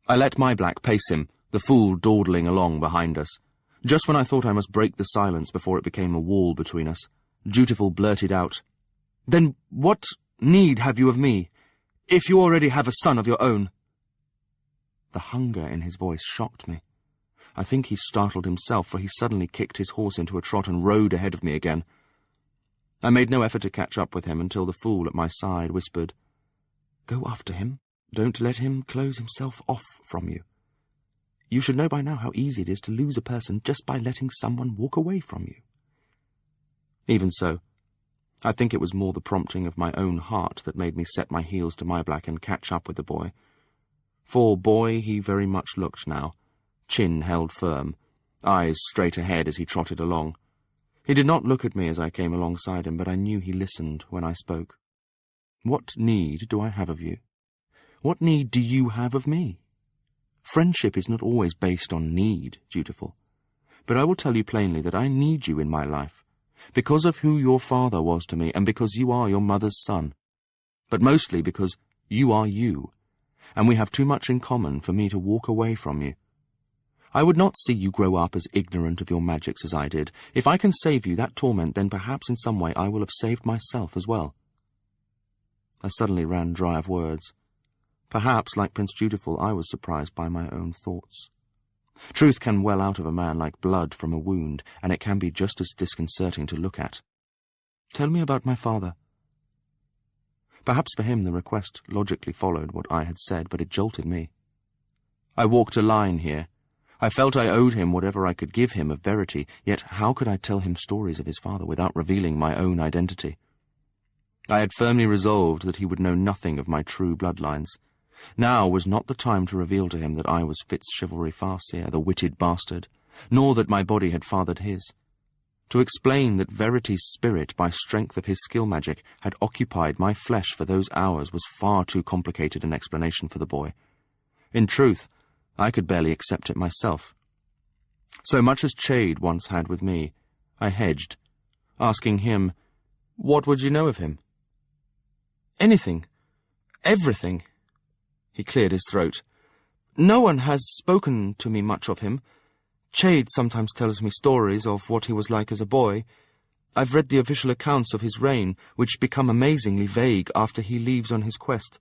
I let my black pace him, the fool dawdling along behind us. Just when I thought I must break the silence before it became a wall between us, Dutiful blurted out, "Then what need have you of me, if you already have a son of your own?" The hunger in his voice shocked me. I think he startled himself, for he suddenly kicked his horse into a trot and rode ahead of me again. I made no effort to catch up with him until the fool at my side whispered, "Go after him. Don't let him close himself off from you. You should know by now how easy it is to lose a person just by letting someone walk away from you." Even so, I think it was more the prompting of my own heart that made me set my heels to my black and catch up with the boy. For boy he very much looked now, chin held firm, eyes straight ahead as he trotted along. He did not look at me as I came alongside him, but I knew he listened when I spoke. "What need do I have of you? What need do you have of me? Friendship is not always based on need, Dutiful. But I will tell you plainly that I need you in my life, because of who your father was to me, and because you are your mother's son. But mostly because you are you, and we have too much in common for me to walk away from you. I would not see you grow up as ignorant of your magics as I did. If I can save you that torment, then perhaps in some way I will have saved myself as well." I suddenly ran dry of words. Perhaps, like Prince Dutiful, I was surprised by my own thoughts. Truth can well out of a man like blood from a wound, and it can be just as disconcerting to look at. "Tell me about my father." Perhaps for him the request logically followed what I had said, but it jolted me. I walked a line here. I felt I owed him whatever I could give him of verity, yet how could I tell him stories of his father without revealing my own identity? I had firmly resolved that he would know nothing of my true bloodlines. Now was not the time to reveal to him that I was Fitz Chivalry Farseer, the witted bastard, nor that my body had fathered his. To explain that Verity's spirit, by strength of his skill magic, had occupied my flesh for those hours was far too complicated an explanation for the boy. In truth, I could barely accept it myself. So much as Chade once had with me, I hedged, asking him, "What would you know of him?" "Anything. Everything." He cleared his throat. "No one has spoken to me much of him. Chade sometimes tells me stories of what he was like as a boy. I've read the official accounts of his reign, which become amazingly vague after he leaves on his quest.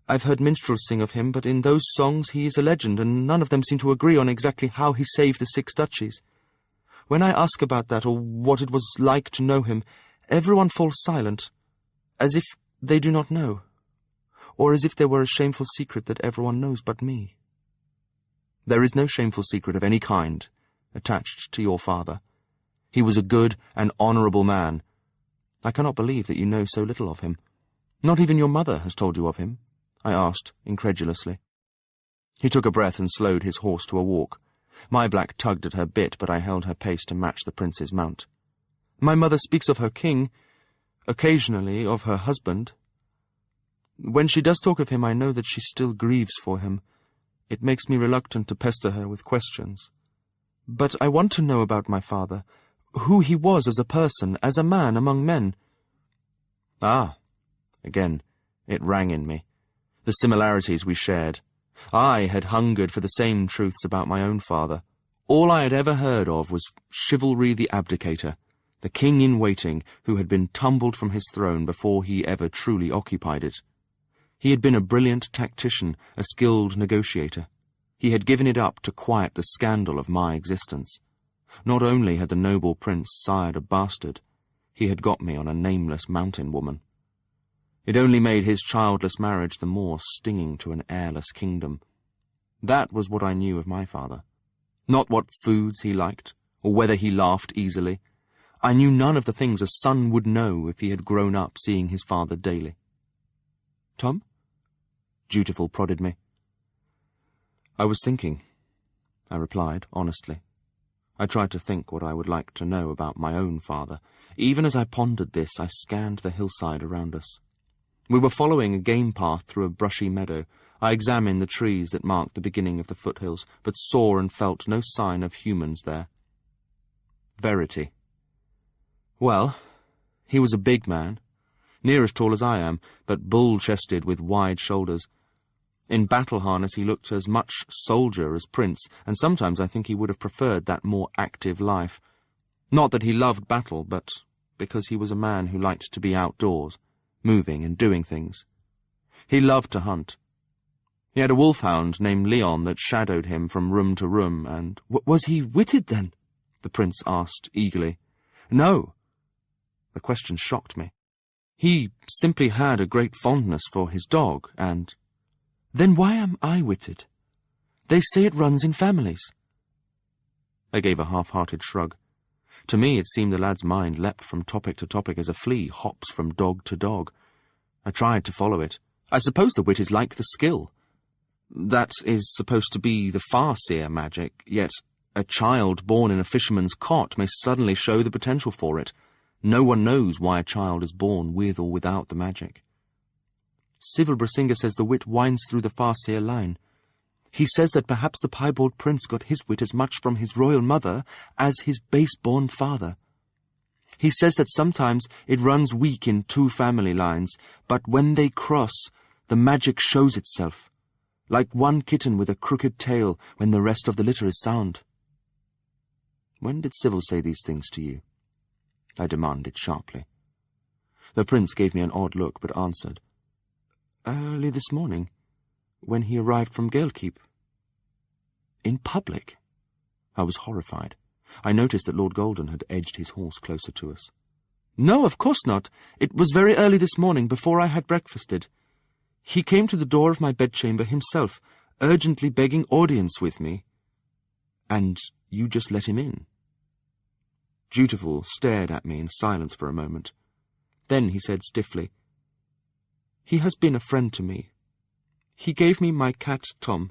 I've heard minstrels sing of him, but in those songs he is a legend, and none of them seem to agree on exactly how he saved the Six Duchies. When I ask about that, or what it was like to know him, everyone falls silent, as if they do not know, or as if there were a shameful secret that everyone knows but me. There is no shameful secret of any kind attached to your father. He was a good and honourable man. I cannot believe that you know so little of him. Not even your mother has told you of him?" I asked, incredulously. He took a breath and slowed his horse to a walk. My black tugged at her bit, but I held her pace to match the prince's mount. "My mother speaks of her king, occasionally of her husband. When she does talk of him, I know that she still grieves for him. It makes me reluctant to pester her with questions. But I want to know about my father, who he was as a person, as a man among men." Ah! Again, it rang in me. the similarities we shared. I had hungered for the same truths about my own father. All I had ever heard of was Chivalry the Abdicator, the king-in-waiting who had been tumbled from his throne before he ever truly occupied it. He had been a brilliant tactician, a skilled negotiator. He had given it up to quiet the scandal of my existence. Not only had the noble prince sired a bastard, he had got me on a nameless mountain woman. It only made his childless marriage the more stinging to an heirless kingdom. That was what I knew of my father. Not what foods he liked, or whether he laughed easily. I knew none of the things a son would know if he had grown up seeing his father daily. "Tom?" Dutiful prodded me. "I was thinking," I replied honestly. I tried to think what I would like to know about my own father. Even as I pondered this, I scanned the hillside around us. We were following a game path through a brushy meadow. I examined the trees that marked the beginning of the foothills, but saw and felt no sign of humans there. Verity. Well, he was a big man, near as tall as I am, but bull-chested with wide shoulders. In battle harness he looked as much soldier as prince, and sometimes I think he would have preferred that more active life. Not that he loved battle, but because he was a man who liked to be outdoors, moving and doing things. He loved to hunt. He had a wolfhound named Leon that shadowed him from room to room, and— Was he witted, then?" the prince asked eagerly. "No." The question shocked me. He simply had a great fondness for his dog, and— "Then why am I witted? They say it runs in families." I gave a half-hearted shrug. To me it seemed the lad's mind leapt from topic to topic as a flea hops from dog to dog. I tried to follow it. "I suppose the wit is like the skill. That is supposed to be the far-seer magic, yet a child born in a fisherman's cot may suddenly show the potential for it. No one knows why a child is born with or without the magic." Civil Brasinga says the wit winds through the far-seer line. He says that perhaps the piebald prince got his wit as much from his royal mother as his base-born father. He says that sometimes it runs weak in two family lines, but when they cross, the magic shows itself, like one kitten with a crooked tail when the rest of the litter is sound. "When did Civil say these things to you?" I demanded sharply. The prince gave me an odd look, but answered, "Early this morning, when he arrived from Galekeep." "In public?" I was horrified. I noticed that Lord Golden had edged his horse closer to us. "No, of course not. It was very early this morning, before I had breakfasted. He came to the door of my bedchamber himself, urgently begging audience with me." "And you just let him in?" Dutiful stared at me in silence for a moment. Then he said stiffly, "He has been a friend to me. He gave me my cat, Tom.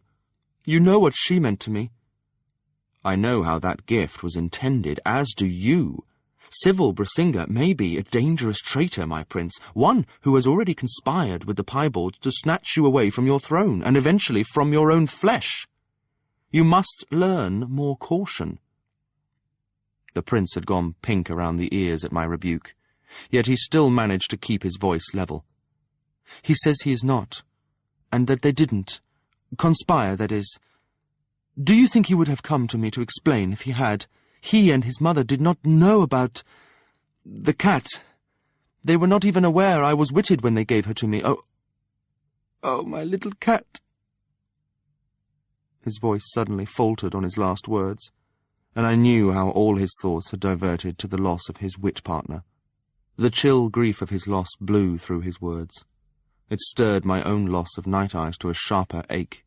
You know what she meant to me." "I know how that gift was intended, as do you. Civil Brasinga may be a dangerous traitor, my prince, one who has already conspired with the piebald to snatch you away from your throne, and eventually from your own flesh. You must learn more caution." The prince had gone pink around the ears at my rebuke, yet he still managed to keep his voice level. "He says he is not, and that they didn't. Conspire, that is. Do you think he would have come to me to explain if he had? He and his mother did not know about the cat. They were not even aware I was witted when they gave her to me. Oh, my little cat." His voice suddenly faltered on his last words, and I knew how all his thoughts had diverted to the loss of his wit partner. The chill grief of his loss blew through his words. It stirred my own loss of Night Eyes to a sharper ache.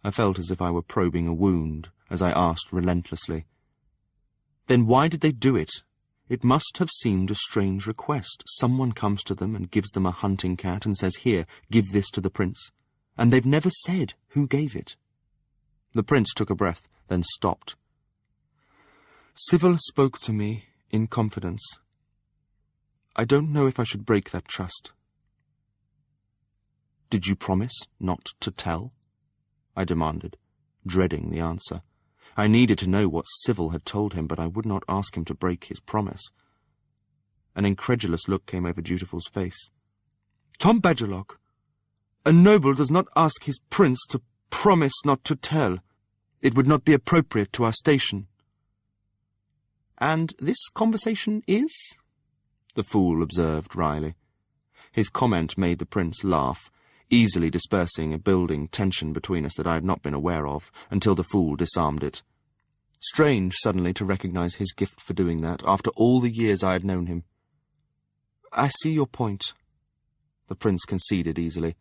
I felt as if I were probing a wound, as I asked relentlessly, "Then why did they do it? It must have seemed a strange request. Someone comes to them and gives them a hunting cat and says, 'Here, give this to the prince.' And they've never said who gave it." The prince took a breath, then stopped. "Civil spoke to me in confidence. I don't know if I should break that trust." "Did you promise not to tell?" I demanded, dreading the answer. I needed to know what Civil had told him, but I would not ask him to break his promise. An incredulous look came over Dutiful's face. "Tom Badgerlock, A noble does not ask his prince to promise not to tell. It would not be appropriate to our station." "And this conversation is?" the fool observed wryly. His comment made the prince laugh, easily dispersing a building tension between us that I had not been aware of, until the fool disarmed it. Strange suddenly to recognize his gift for doing that, after all the years I had known him. "I see your point," the prince conceded easily,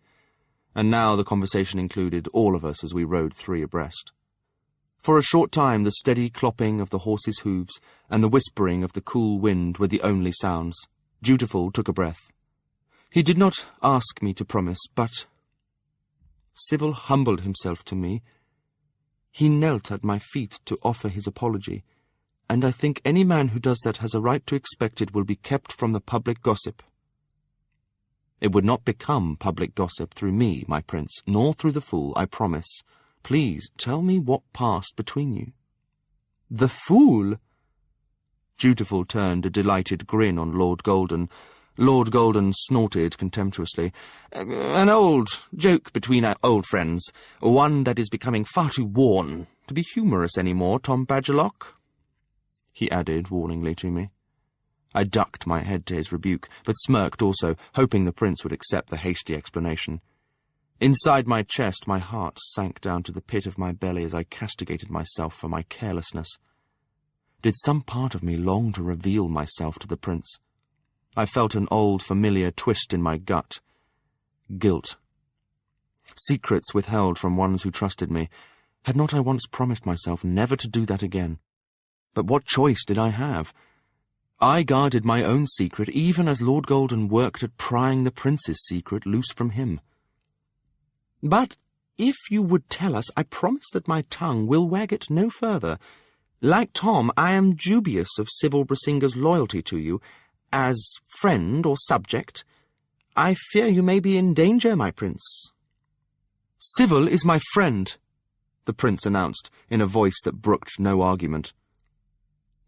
and now the conversation included all of us as we rode 3 abreast. For a short time the steady clopping of the horses' hooves and the whispering of the cool wind were the only sounds. Dutiful took a breath. He did not ask me to promise, but Civil humbled himself to me. He knelt at my feet to offer his apology, and I think any man who does that has a right to expect it will be kept from the public gossip. It would not become public gossip through me, my prince, nor through the fool, I promise. Please, tell me what passed between you." "The fool?" Dutiful turned a delighted grin on Lord Golden. Lord Golden snorted contemptuously. "An old joke between our old friends, one that is becoming far too worn to be humorous any more, Tom Badgerlock," he added warningly to me. I ducked my head to his rebuke, but smirked also, hoping the prince would accept the hasty explanation. Inside my chest, my heart sank down to the pit of my belly as I castigated myself for my carelessness. Did some part of me long to reveal myself to the prince? I felt an old, familiar twist in my gut. Guilt. Secrets withheld from ones who trusted me. Had not I once promised myself never to do that again? But what choice did I have? I guarded my own secret, even as Lord Golden worked at prying the prince's secret loose from him. "But if you would tell us, I promise that my tongue will wag it no further. Like Tom, I am dubious of Sybil Brisinga's loyalty to you, as friend or subject. I fear you may be in danger, my prince." "Sybil is my friend," the prince announced, in a voice that brooked no argument.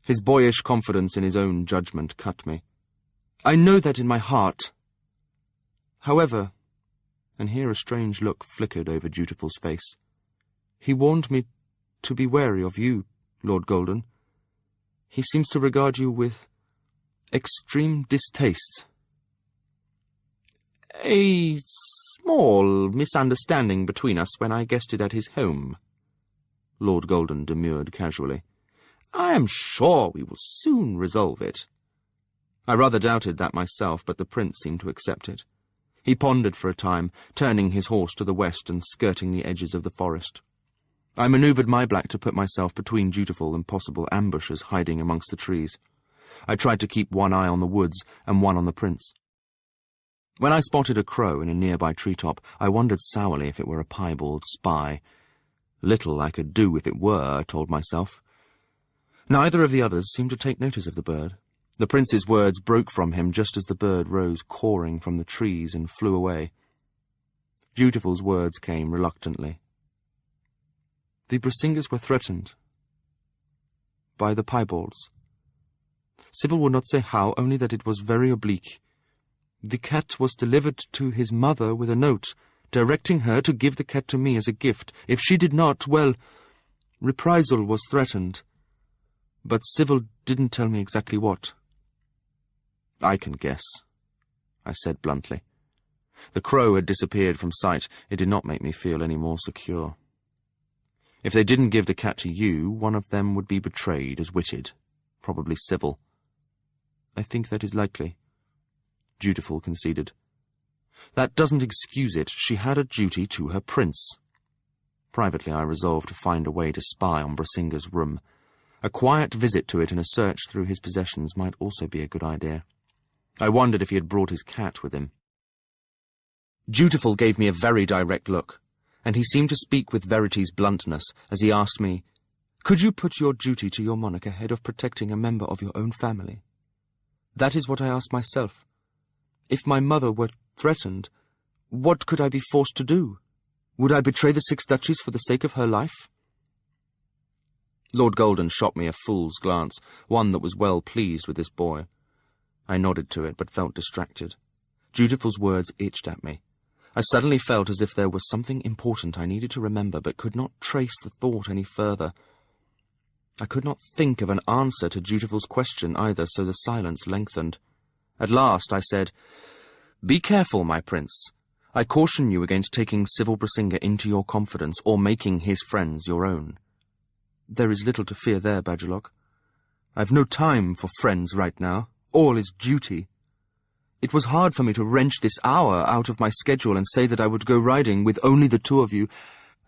His boyish confidence in his own judgment cut me. "I know that in my heart. However," and here a strange look flickered over Dutiful's face, "he warned me to be wary of you, Lord Golden. He seems to regard you with extreme distaste." "A small misunderstanding between us when I guessed it at his home," Lord Golden demurred casually. "I am sure we will soon resolve it." I rather doubted that myself, but the prince seemed to accept it. He pondered for a time, turning his horse to the west and skirting the edges of the forest. I manoeuvred my black to put myself between Dutiful and possible ambushers hiding amongst the trees. I tried to keep one eye on the woods and one on the prince. When I spotted a crow in a nearby treetop, I wondered sourly if it were a piebald spy. Little I could do if it were, I told myself. Neither of the others seemed to take notice of the bird. The prince's words broke from him just as the bird rose cawing from the trees and flew away. Dutiful's words came reluctantly. The Brisingas were threatened by the piebalds. Sybil would not say how, only that it was very oblique. The cat was delivered to his mother with a note, directing her to give the cat to me as a gift. If she did not, well, reprisal was threatened. But Sybil didn't tell me exactly what. "I can guess," I said bluntly. The crow had disappeared from sight. It did not make me feel any more secure. If they didn't give the cat to you, one of them would be betrayed as witted, probably Sybil. "I think that is likely," Dutiful conceded. "That doesn't excuse it. She had a duty to her prince." Privately, I resolved to find a way to spy on Brisinga's room. A quiet visit to it and a search through his possessions might also be a good idea. I wondered if he had brought his cat with him. Dutiful gave me a very direct look, and he seemed to speak with Verity's bluntness as he asked me, "Could you put your duty to your monarch ahead of protecting a member of your own family?" That is what I asked myself. If my mother were threatened, what could I be forced to do? Would I betray the Six Duchies for the sake of her life? Lord Golden shot me a fool's glance, one that was well pleased with this boy. I nodded to it, but felt distracted. Dutiful's words itched at me. I suddenly felt as if there was something important I needed to remember, but could not trace the thought any further. I could not think of an answer to Dutiful's question either, so the silence lengthened. At last I said, "Be careful, my prince. I caution you against taking Civil Brisinga into your confidence or making his friends your own." "There is little to fear there, Bajulok. I've no time for friends right now. All is duty. It was hard for me to wrench this hour out of my schedule and say that I would go riding with only the two of you.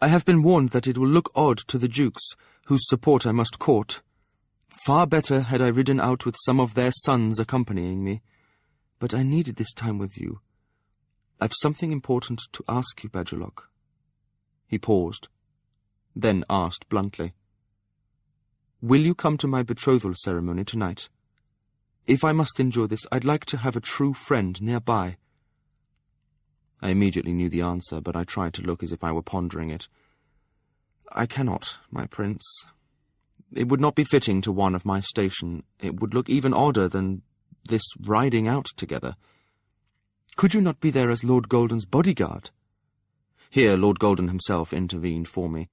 I have been warned that it will look odd to the dukes, whose support I must court. Far better had I ridden out with some of their sons accompanying me. But I needed this time with you. I've something important to ask you, Bajulok." He paused, then asked bluntly, "Will you come to my betrothal ceremony tonight? If I must endure this, I'd like to have a true friend nearby." I immediately knew the answer, but I tried to look as if I were pondering it. "I cannot, my prince. It would not be fitting to one of my station. It would look even odder than this riding out together. Could you not be there as Lord Golden's bodyguard?" Here Lord Golden himself intervened for me.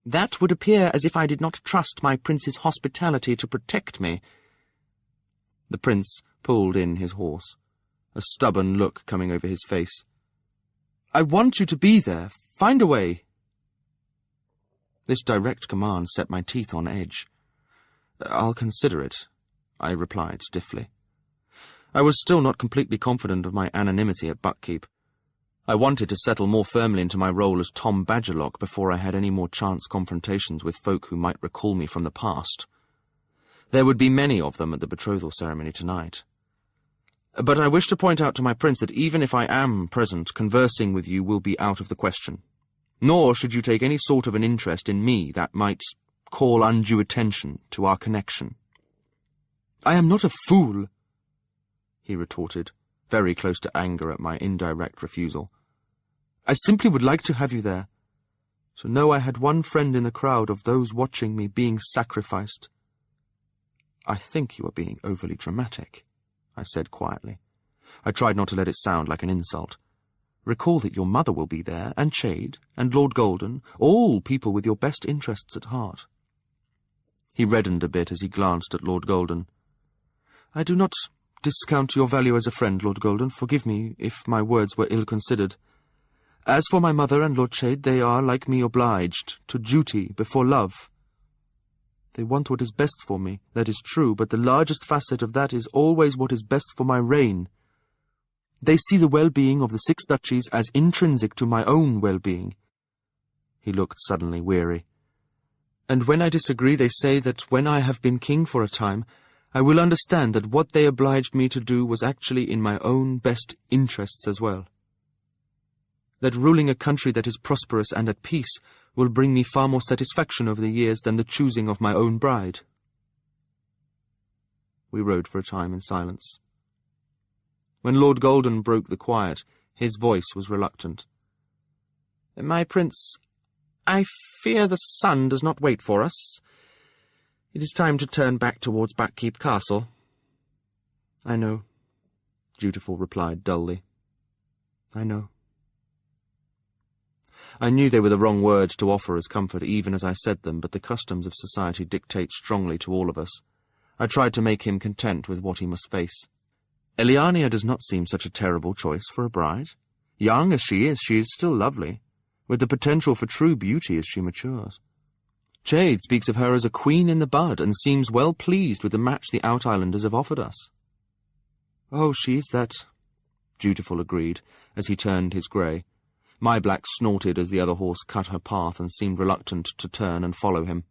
"That would appear as if I did not trust my prince's hospitality to protect me." The prince pulled in his horse, a stubborn look coming over his face. "I want you to be there. Find a way." This direct command set my teeth on edge. "I'll consider it," I replied stiffly. I was still not completely confident of my anonymity at Buckkeep. I wanted to settle more firmly into my role as Tom Bajulok before I had any more chance confrontations with folk who might recall me from the past. There would be many of them at the betrothal ceremony tonight. But I wish to point out to my prince that even if I am present, conversing with you will be out of the question. Nor should you take any sort of an interest in me that might call undue attention to our connection." "I am not a fool," he retorted, very close to anger at my indirect refusal. "I simply would like to have you there, to know I had one friend in the crowd of those watching me being sacrificed." "I think you are being overly dramatic," I said quietly. I tried not to let it sound like an insult. "Recall that your mother will be there, and Chade, and Lord Golden, all people with your best interests at heart." He reddened a bit as he glanced at Lord Golden. "I do not discount your value as a friend, Lord Golden. Forgive me if my words were ill-considered. As for my mother and Lord Chade, they are, like me, obliged to duty before love. They want what is best for me, that is true, but the largest facet of that is always what is best for my reign. They see the well-being of the Six Duchies as intrinsic to my own well-being." He looked suddenly weary. "And when I disagree, they say that when I have been king for a time, I will understand that what they obliged me to do was actually in my own best interests as well. That ruling a country that is prosperous and at peace will bring me far more satisfaction over the years than the choosing of my own bride." We rode for a time in silence. When Lord Golden broke the quiet, his voice was reluctant. "My prince, I fear the sun does not wait for us. It is time to turn back towards Buckkeep Castle." "I know," Dutiful replied dully. "I know." I knew they were the wrong words to offer as comfort even as I said them, but the customs of society dictate strongly to all of us. I tried to make him content with what he must face. Elliania does not seem such a terrible choice for a bride. Young as she is still lovely, with the potential for true beauty as she matures. Chade speaks of her as a queen in the bud, and seems well pleased with the match the Outislanders have offered us. "Oh, she is that," Dutiful agreed, as he turned his grey. My black snorted as the other horse cut her path and seemed reluctant to turn and follow him.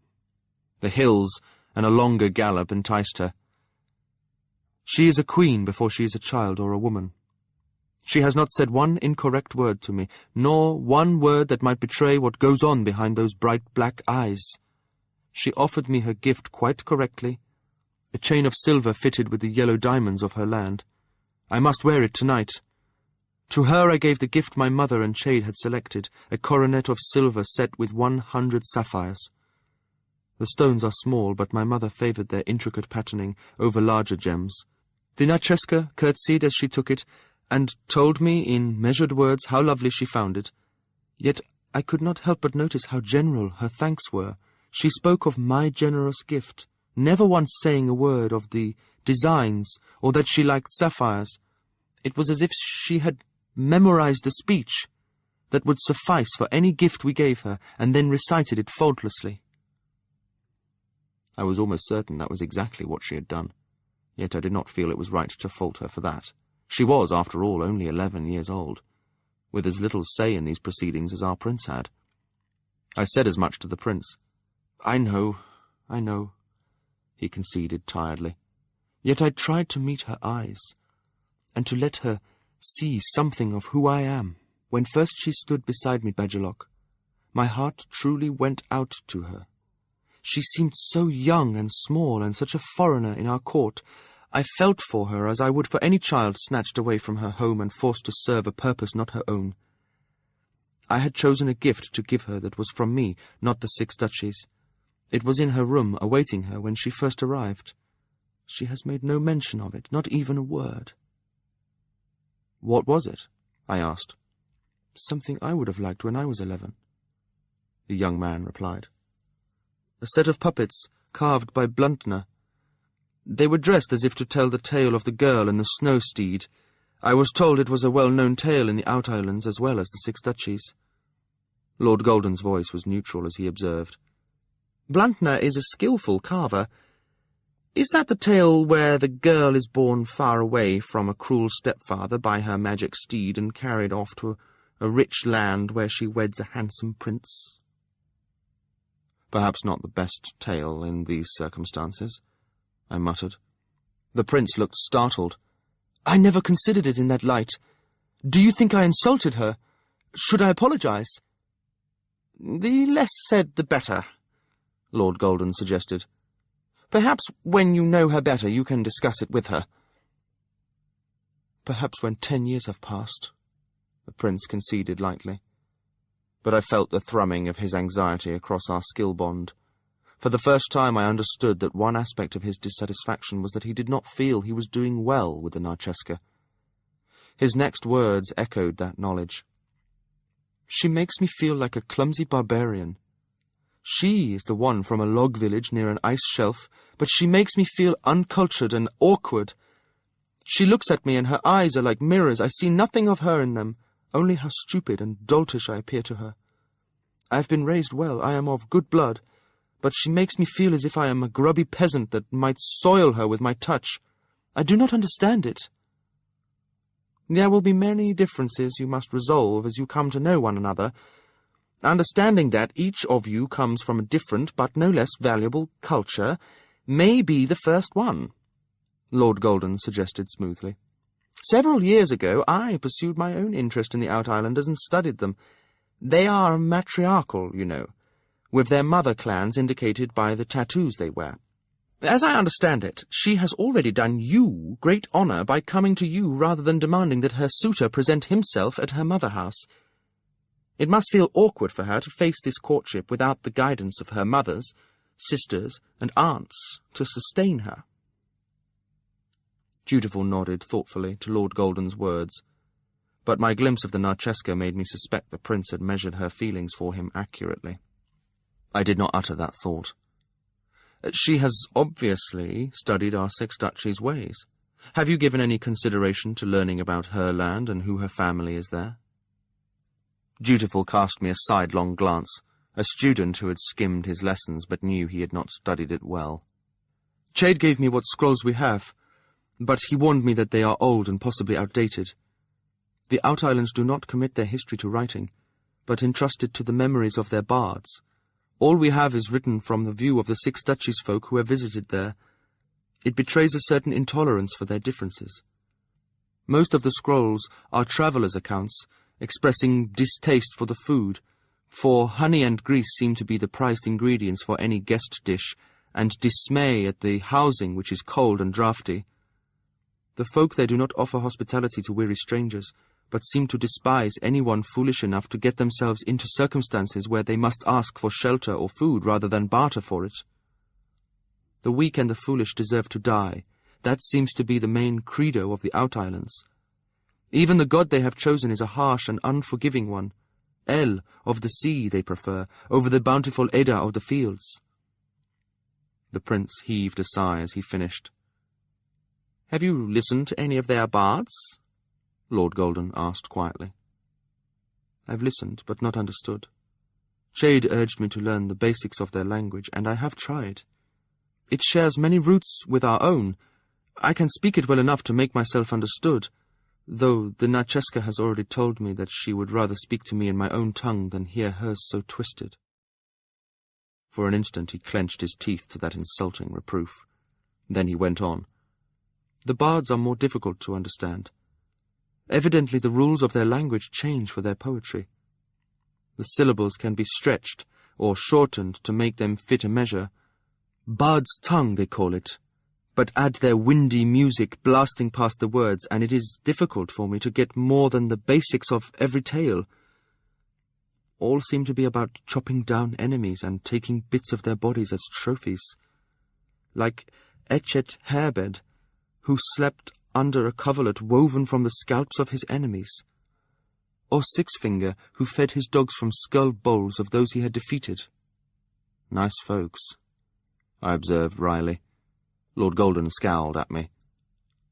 The hills and a longer gallop enticed her. "She is a queen before she is a child or a woman. She has not said one incorrect word to me, nor one word that might betray what goes on behind those bright black eyes. She offered me her gift quite correctly, a chain of silver fitted with the yellow diamonds of her land. I must wear it tonight. To her I gave the gift my mother and Chade had selected, a coronet of silver set with 100 sapphires. The stones are small, but my mother favoured their intricate patterning over larger gems. The Natcheska curtsied as she took it, and told me in measured words how lovely she found it. Yet I could not help but notice how general her thanks were. She spoke of my generous gift, never once saying a word of the designs or that she liked sapphires. It was as if she had memorized a speech that would suffice for any gift we gave her, and then recited it faultlessly. I was almost certain that was exactly what she had done, yet I did not feel it was right to fault her for that. She was, after all, only 11 years old, with as little say in these proceedings as our prince had. I said as much to the prince. I know, he conceded tiredly. Yet I tried to meet her eyes, and to let her see something of who I am. When first she stood beside me, Badgerlock, my heart truly went out to her. She seemed so young and small, and such a foreigner in our court. I felt for her as I would for any child snatched away from her home and forced to serve a purpose not her own. I had chosen a gift to give her that was from me, not the Six Duchies. It was in her room, awaiting her when she first arrived. She has made no mention of it, not even a word. What was it? I asked. Something I would have liked when I was 11. The young man replied. A set of puppets, carved by Bluntner. They were dressed as if to tell the tale of the girl and the snow steed. I was told it was a well-known tale in the Out Islands as well as the Six Duchies. Lord Golden's voice was neutral as he observed. Bluntner is a skilful carver. Is that the tale where the girl is borne far away from a cruel stepfather by her magic steed and carried off to a rich land where she weds a handsome prince? Perhaps not the best tale in these circumstances, I muttered. The prince looked startled. I never considered it in that light. Do you think I insulted her? Should I apologize? The less said, the better, Lord Golden suggested. Perhaps when you know her better, you can discuss it with her. Perhaps when 10 years have passed, the prince conceded lightly. But I felt the thrumming of his anxiety across our skill bond. For the first time I understood that one aspect of his dissatisfaction was that he did not feel he was doing well with the Narcheska. His next words echoed that knowledge. She makes me feel like a clumsy barbarian. She is the one from a log village near an ice shelf, but she makes me feel uncultured and awkward. She looks at me and her eyes are like mirrors. I see nothing of her in them, only how stupid and doltish I appear to her. I have been raised well, I am of good blood, but she makes me feel as if I am a grubby peasant that might soil her with my touch. I do not understand it. There will be many differences you must resolve as you come to know one another, understanding that each of you comes from a different but no less valuable culture may be the first one, Lord Golden suggested smoothly. Several years ago I pursued my own interest in the Out Islanders and studied them. They are matriarchal, you know, with their mother clans indicated by the tattoos they wear. As I understand it, she has already done you great honour by coming to you rather than demanding that her suitor present himself at her mother house. It must feel awkward for her to face this courtship without the guidance of her mothers, sisters, and aunts to sustain her. Dutiful nodded thoughtfully to Lord Golden's words, but my glimpse of the Narcheska made me suspect the prince had measured her feelings for him accurately. I did not utter that thought. She has obviously studied our Six Duchies' ways. Have you given any consideration to learning about her land and who her family is there? Dutiful cast me a sidelong glance, a student who had skimmed his lessons but knew he had not studied it well. Chade gave me what scrolls we have, but he warned me that they are old and possibly outdated. The Out Islands do not commit their history to writing, but entrust it to the memories of their bards. All we have is written from the view of the Six Duchies folk who have visited there. It betrays a certain intolerance for their differences. Most of the scrolls are travellers' accounts, expressing distaste for the food, for honey and grease seem to be the prized ingredients for any guest dish, and dismay at the housing which is cold and draughty. The folk there do not offer hospitality to weary strangers, but seem to despise anyone foolish enough to get themselves into circumstances where they must ask for shelter or food rather than barter for it. The weak and the foolish deserve to die. That seems to be the main credo of the Out Islands. Even the god they have chosen is a harsh and unforgiving one. El of the sea they prefer, over the bountiful Eda of the fields. The prince heaved a sigh as he finished. "Have you listened to any of their bards?" Lord Golden asked quietly. "I've listened, but not understood. Jade urged me to learn the basics of their language, and I have tried. It shares many roots with our own. I can speak it well enough to make myself understood, though the Natcheska has already told me that she would rather speak to me in my own tongue than hear hers so twisted." For an instant he clenched his teeth to that insulting reproof. Then he went on. "The bards are more difficult to understand. Evidently the rules of their language change for their poetry. The syllables can be stretched or shortened to make them fit a measure. Bard's tongue, they call it, but add their windy music blasting past the words, and it is difficult for me to get more than the basics of every tale. All seem to be about chopping down enemies and taking bits of their bodies as trophies. Like Echet Hairbed, who slept under a coverlet woven from the scalps of his enemies. Or Sixfinger, who fed his dogs from skull bowls of those he had defeated. Nice folks, I observed wryly. Lord Golden scowled at me.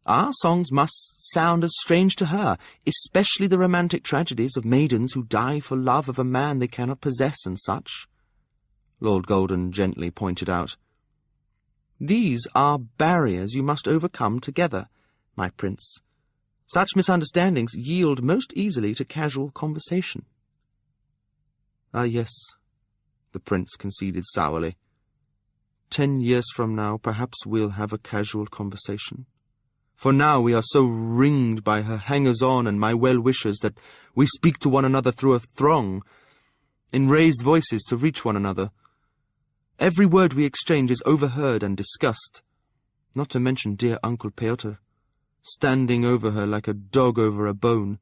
Our songs must sound as strange to her, especially the romantic tragedies of maidens who die for love of a man they cannot possess and such. Lord Golden gently pointed out. These are barriers you must overcome together, my prince. Such misunderstandings yield most easily to casual conversation. Ah, yes, the prince conceded sourly. 10 years from now, perhaps we'll have a casual conversation. For now we are so ringed by her hangers-on and my well-wishers that we speak to one another through a throng, in raised voices to reach one another. Every word we exchange is overheard and discussed, not to mention dear Uncle Pyotr, standing over her like a dog over a bone.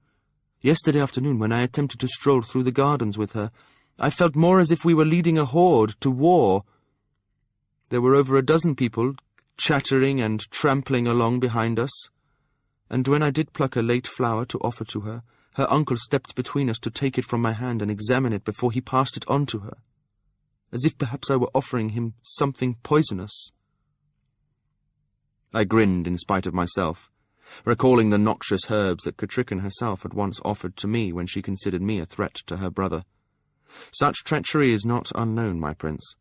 Yesterday afternoon, when I attempted to stroll through the gardens with her, I felt more as if we were leading a horde to war. There were over a dozen people, chattering and trampling along behind us, and when I did pluck a late flower to offer to her, her uncle stepped between us to take it from my hand and examine it before he passed it on to her, as if perhaps I were offering him something poisonous. I grinned in spite of myself, recalling the noxious herbs that Katrikin herself had once offered to me when she considered me a threat to her brother. Such treachery is not unknown, my prince,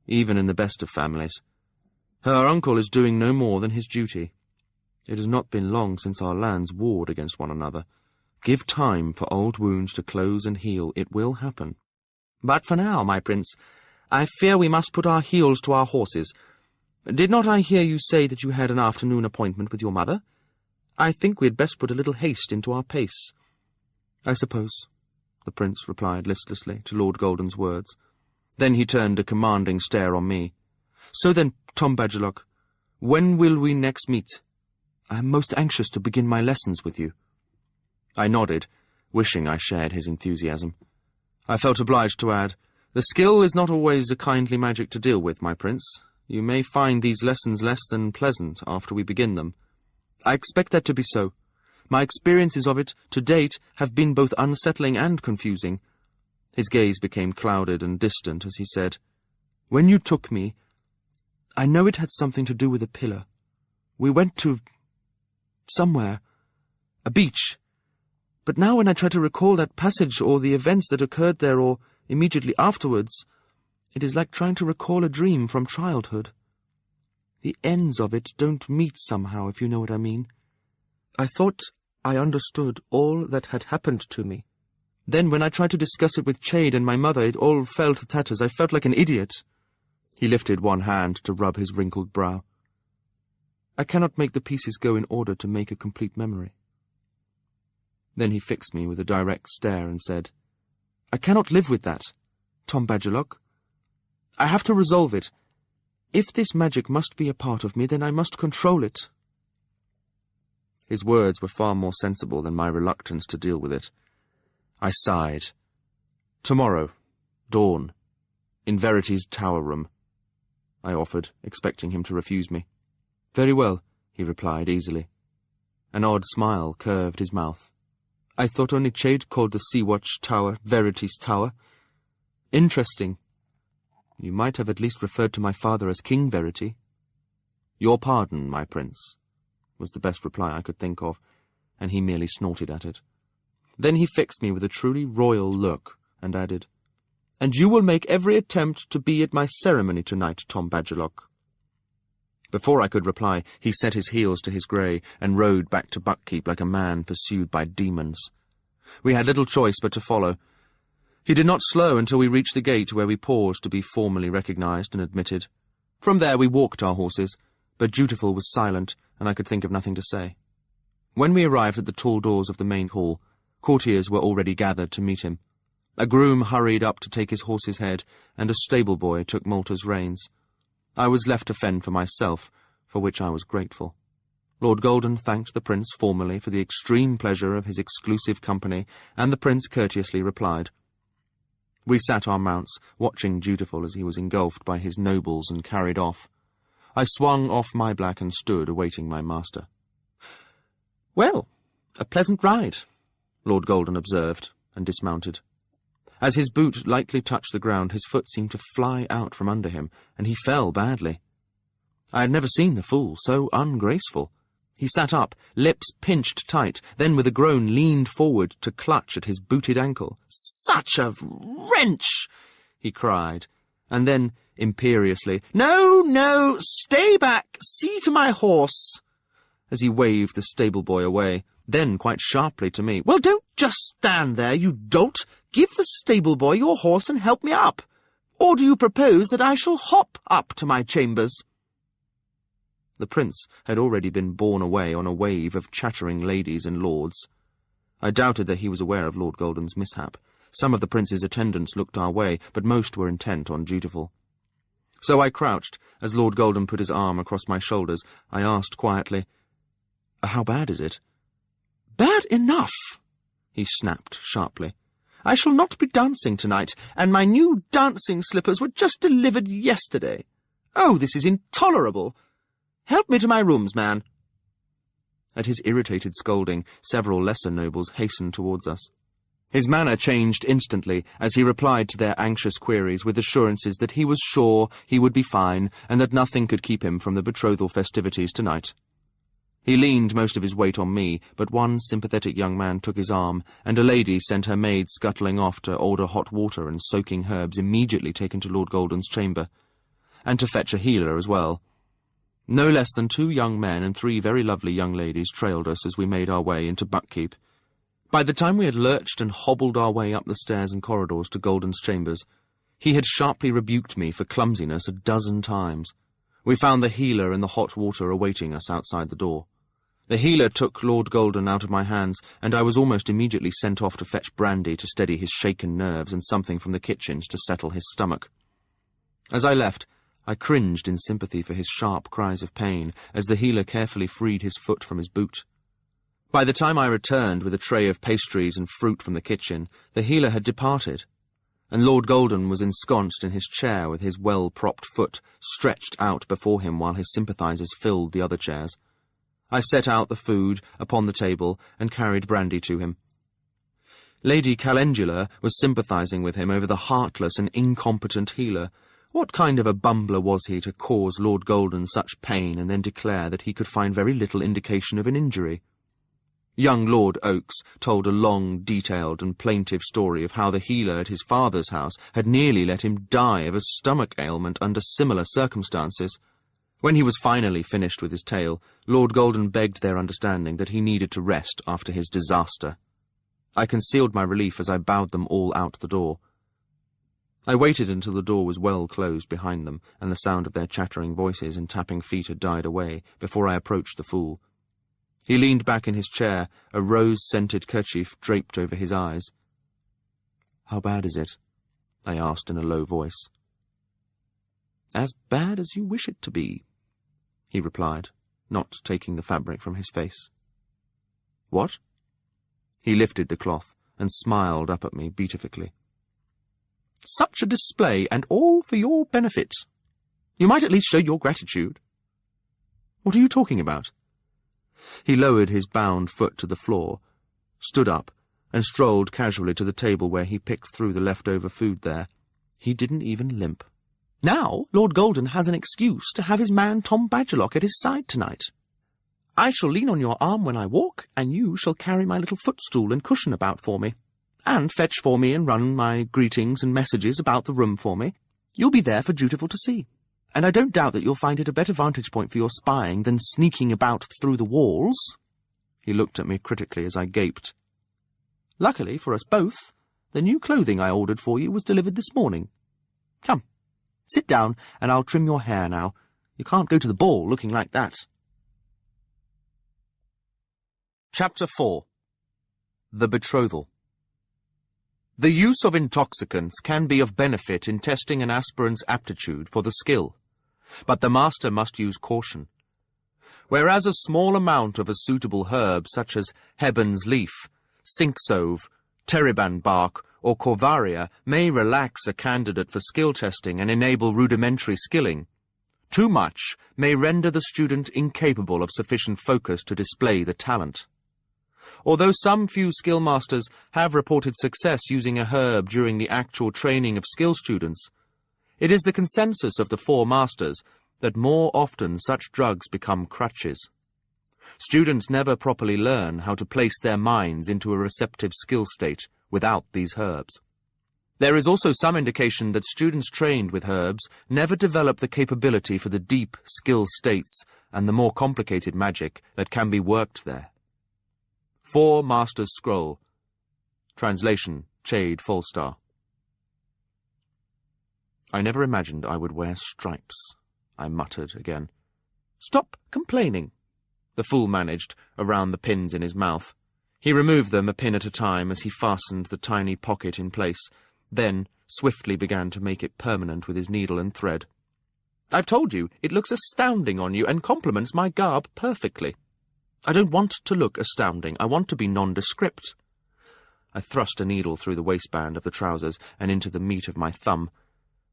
even in the best of families. Her uncle is doing no more than his duty. It has not been long since our lands warred against one another. Give time for old wounds to close and heal. It will happen. But for now, my prince, I fear we must put our heels to our horses. Did not I hear you say that you had an afternoon appointment with your mother? I think we had best put a little haste into our pace. I suppose, the prince replied listlessly to Lord Golden's words. Then he turned a commanding stare on me. So then, Tom Badgerlock, when will we next meet? I am most anxious to begin my lessons with you. I nodded, wishing I shared his enthusiasm. I felt obliged to add, the skill is not always a kindly magic to deal with, my prince. You may find these lessons less than pleasant after we begin them. I expect that to be so. My experiences of it, to date, have been both unsettling and confusing. His gaze became clouded and distant as he said, When you took me, I know it had something to do with a pillar. We went to somewhere, a beach. But now when I try to recall that passage or the events that occurred there or immediately afterwards, it is like trying to recall a dream from childhood. The ends of it don't meet somehow, if you know what I mean. I thought I understood all that had happened to me. Then when I tried to discuss it with Chade and my mother, it all fell to tatters. I felt like an idiot. He lifted one hand to rub his wrinkled brow. I cannot make the pieces go in order to make a complete memory. Then he fixed me with a direct stare and said, I cannot live with that, Tom Badgerlock. I have to resolve it. If this magic must be a part of me, then I must control it. His words were far more sensible than my reluctance to deal with it. I sighed. Tomorrow, dawn, in Verity's tower room, I offered, expecting him to refuse me. Very well, he replied easily. An odd smile curved his mouth. "I thought only Chade called the Sea-Watch Tower Verity's Tower. Interesting. You might have at least referred to my father as King Verity." "Your pardon, my prince," was the best reply I could think of, and he merely snorted at it. Then he fixed me with a truly royal look, and added, "And you will make every attempt to be at my ceremony tonight, Tom Badgerlock." Before I could reply, he set his heels to his grey and rode back to Buckkeep like a man pursued by demons. We had little choice but to follow. He did not slow until we reached the gate, where we paused to be formally recognised and admitted. From there we walked our horses, but Dutiful was silent, and I could think of nothing to say. When we arrived at the tall doors of the main hall, courtiers were already gathered to meet him. A groom hurried up to take his horse's head, and a stable-boy took Malta's reins. I was left to fend for myself, for which I was grateful. Lord Golden thanked the prince formally for the extreme pleasure of his exclusive company, and the prince courteously replied. We sat our mounts, watching Dutiful as he was engulfed by his nobles and carried off. I swung off my black and stood awaiting my master. "Well, a pleasant ride," Lord Golden observed, and dismounted. As his boot lightly touched the ground, his foot seemed to fly out from under him, and he fell badly. I had never seen the fool so ungraceful. He sat up, lips pinched tight, then with a groan leaned forward to clutch at his booted ankle. "Such a wrench!" he cried, and then, imperiously, "No, no, stay back, see to my horse," as he waved the stable-boy away. Then, quite sharply to me, "Well, don't just stand there, you dolt. Give the stable-boy your horse and help me up. Or do you propose that I shall hop up to my chambers?" The prince had already been borne away on a wave of chattering ladies and lords. I doubted that he was aware of Lord Golden's mishap. Some of the prince's attendants looked our way, but most were intent on Dutiful. So I crouched. As Lord Golden put his arm across my shoulders, I asked quietly, "How bad is it?" "Bad enough," he snapped sharply. "I shall not be dancing tonight, and my new dancing slippers were just delivered yesterday. Oh, this is intolerable. Help me to my rooms, man." At his irritated scolding, several lesser nobles hastened towards us. His manner changed instantly as he replied to their anxious queries with assurances that he was sure he would be fine and that nothing could keep him from the betrothal festivities tonight. He leaned most of his weight on me, but one sympathetic young man took his arm, and a lady sent her maid scuttling off to order hot water and soaking herbs immediately taken to Lord Golden's chamber, and to fetch a healer as well. No less than 2 young men and 3 very lovely young ladies trailed us as we made our way into Buckkeep. By the time we had lurched and hobbled our way up the stairs and corridors to Golden's chambers, he had sharply rebuked me for clumsiness 12 times. We found the healer and the hot water awaiting us outside the door. The healer took Lord Golden out of my hands, and I was almost immediately sent off to fetch brandy to steady his shaken nerves and something from the kitchens to settle his stomach. As I left, I cringed in sympathy for his sharp cries of pain as the healer carefully freed his foot from his boot. By the time I returned with a tray of pastries and fruit from the kitchen, the healer had departed, and Lord Golden was ensconced in his chair with his well-propped foot stretched out before him while his sympathizers filled the other chairs. I set out the food upon the table and carried brandy to him. Lady Calendula was sympathizing with him over the heartless and incompetent healer. What kind of a bumbler was he to cause Lord Golden such pain and then declare that he could find very little indication of an injury? Young Lord Oakes told a long, detailed and plaintive story of how the healer at his father's house had nearly let him die of a stomach ailment under similar circumstances. When he was finally finished with his tale, Lord Golden begged their understanding that he needed to rest after his disaster. I concealed my relief as I bowed them all out the door. I waited until the door was well closed behind them, and the sound of their chattering voices and tapping feet had died away, before I approached the fool. He leaned back in his chair, a rose-scented kerchief draped over his eyes. "How bad is it?" I asked in a low voice. "As bad as you wish it to be," he replied, not taking the fabric from his face. "What?" He lifted the cloth and smiled up at me beatifically. "Such a display, and all for your benefit. You might at least show your gratitude." "What are you talking about?" He lowered his bound foot to the floor, stood up, and strolled casually to the table where he picked through the leftover food there. He didn't even limp. "Now Lord Golden has an excuse to have his man Tom Badgerlock at his side tonight. I shall lean on your arm when I walk, and you shall carry my little footstool and cushion about for me, and fetch for me and run my greetings and messages about the room for me. You'll be there for Dutiful to see, and I don't doubt that you'll find it a better vantage point for your spying than sneaking about through the walls." He looked at me critically as I gaped. "Luckily for us both, the new clothing I ordered for you was delivered this morning. Come, sit down, and I'll trim your hair now. You can't go to the ball looking like that." Chapter 4. The Betrothal. The use of intoxicants can be of benefit in testing an aspirant's aptitude for the skill, but the master must use caution. Whereas a small amount of a suitable herb such as Heben's leaf, cinksove, terebinth bark, or corvaria may relax a candidate for skill testing and enable rudimentary skilling, too much may render the student incapable of sufficient focus to display the talent. Although some few skill masters have reported success using a herb during the actual training of skill students, it is the consensus of the four masters that more often such drugs become crutches. Students never properly learn how to place their minds into a receptive skill state without these herbs. There is also some indication that students trained with herbs never develop the capability for the deep skill states and the more complicated magic that can be worked there. 4 Master's Scroll. Translation, Chade Falstar. "I never imagined I would wear stripes," I muttered again. "Stop complaining," the fool managed, around the pins in his mouth. He removed them a pin at a time as he fastened the tiny pocket in place, then swiftly began to make it permanent with his needle and thread. "I've told you, it looks astounding on you and complements my garb perfectly." "I don't want to look astounding. I want to be nondescript." I thrust a needle through the waistband of the trousers and into the meat of my thumb.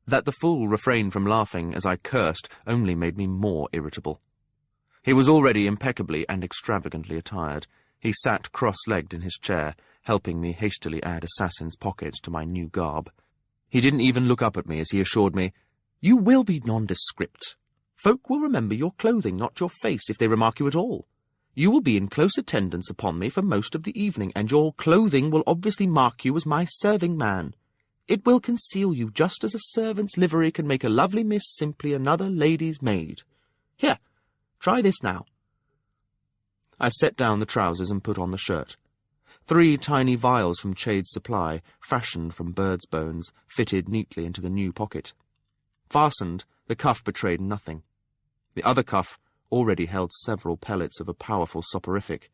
That the fool refrained from laughing as I cursed only made me more irritable. He was already impeccably and extravagantly attired. He sat cross-legged in his chair, helping me hastily add assassin's pockets to my new garb. He didn't even look up at me as he assured me, "You will be nondescript. Folk will remember your clothing, not your face, if they remark you at all. You will be in close attendance upon me for most of the evening, and your clothing will obviously mark you as my serving man. It will conceal you just as a servant's livery can make a lovely miss simply another lady's maid. Here, try this now." I set down the trousers and put on the shirt. 3 tiny vials from Chade's supply, fashioned from bird's bones, fitted neatly into the new pocket. Fastened, the cuff betrayed nothing. The other cuff already held several pellets of a powerful soporific.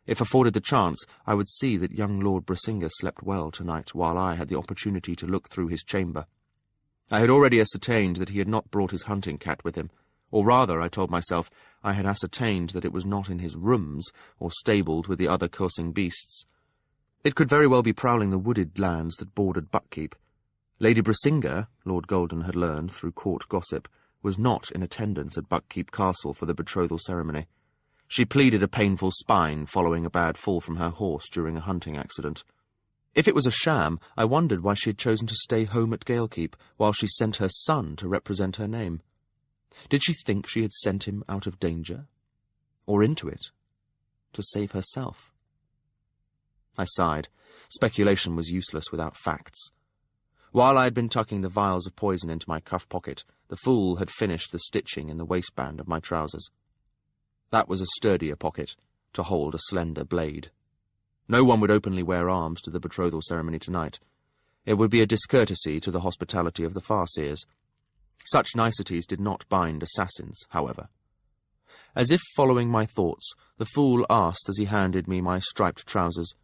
If afforded the chance, I would see that young Lord Brisinga slept well tonight, while I had the opportunity to look through his chamber. I had already ascertained that he had not brought his hunting cat with him, or rather, I told myself, I had ascertained that it was not in his rooms, or stabled with the other coursing beasts. It could very well be prowling the wooded lands that bordered Buckkeep. Lady Brisinga, Lord Golden had learned through court gossip, was not in attendance at Buckkeep Castle for the betrothal ceremony. She pleaded a painful spine following a bad fall from her horse during a hunting accident. If it was a sham, I wondered why she had chosen to stay home at Galekeep, while she sent her son to represent her name. Did she think she had sent him out of danger? Or into it? To save herself? I sighed. Speculation was useless without facts. While I had been tucking the vials of poison into my cuff pocket, the fool had finished the stitching in the waistband of my trousers. That was a sturdier pocket, to hold a slender blade. No one would openly wear arms to the betrothal ceremony tonight. It would be a discourtesy to the hospitality of the Farseers. Such niceties did not bind assassins, however. As if following my thoughts, the fool asked as he handed me my striped trousers,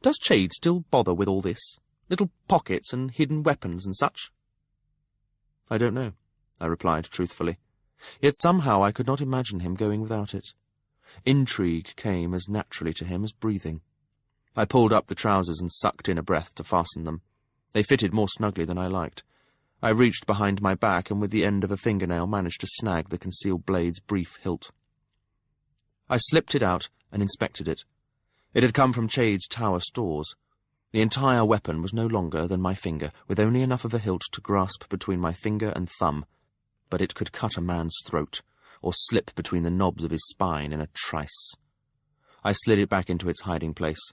"Does Chade still bother with all this? Little pockets and hidden weapons and such?" "I don't know," I replied truthfully. Yet somehow I could not imagine him going without it. Intrigue came as naturally to him as breathing. I pulled up the trousers and sucked in a breath to fasten them. They fitted more snugly than I liked. I reached behind my back and with the end of a fingernail managed to snag the concealed blade's brief hilt. I slipped it out and inspected it. It had come from Chade's tower stores. The entire weapon was no longer than my finger, with only enough of a hilt to grasp between my finger and thumb, but it could cut a man's throat, or slip between the knobs of his spine in a trice. I slid it back into its hiding place.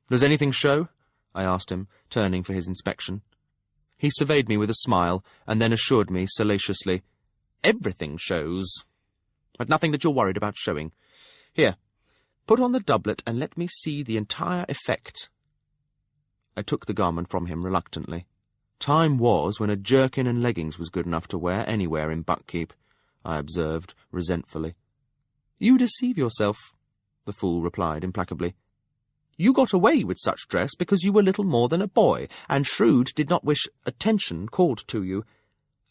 "Does anything show?" I asked him, turning for his inspection. He surveyed me with a smile, and then assured me salaciously, "Everything shows, but nothing that you're worried about showing. Here, put on the doublet and let me see the entire effect." I took the garment from him reluctantly. Time was when a jerkin and leggings was good enough to wear anywhere in Buckkeep, I observed resentfully. "You deceive yourself," the fool replied implacably. "You got away with such dress because you were little more than a boy, and Shrewd did not wish attention called to you.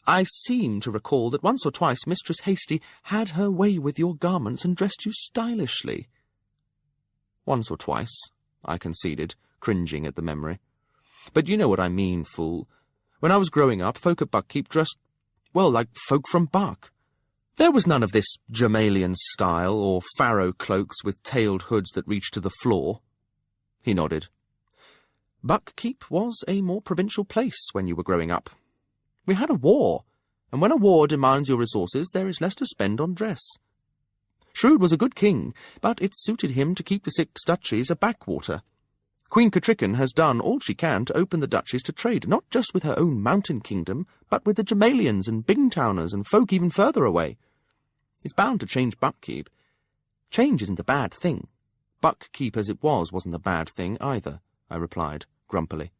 I seem to recall that once or twice Mistress Hasty had her way with your garments and dressed you stylishly." "Once or twice," I conceded, cringing at the memory. "But you know what I mean, fool. When I was growing up, folk at Buckkeep dressed, well, like folk from Buck. There was none of this Germalian style, or pharaoh cloaks with tailed hoods that reached to the floor." He nodded. "Buckkeep was a more provincial place when you were growing up. We had a war, and when a war demands your resources, there is less to spend on dress. Shrewd was a good king, but it suited him to keep the Six Duchies a backwater. Queen Catrichan has done all she can to open the duchies to trade, not just with her own mountain kingdom, but with the Germalians and Bingtowners and folk even further away. It's bound to change Buckkeep. Change isn't a bad thing. Buckkeep as it was wasn't a bad thing either," I replied, grumpily.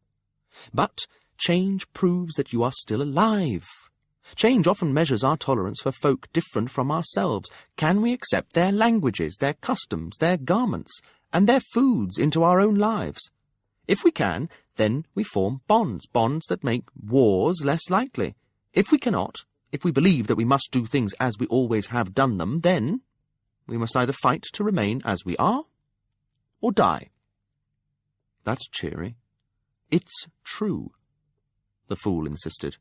"But change proves that you are still alive. Change often measures our tolerance for folk different from ourselves. Can we accept their languages, their customs, their garments, and their foods into our own lives? If we can, then we form bonds that make wars less likely. If we cannot, if we believe that we must do things as we always have done them, then we must either fight to remain as we are, or die." "That's cheery." "It's true," the fool insisted.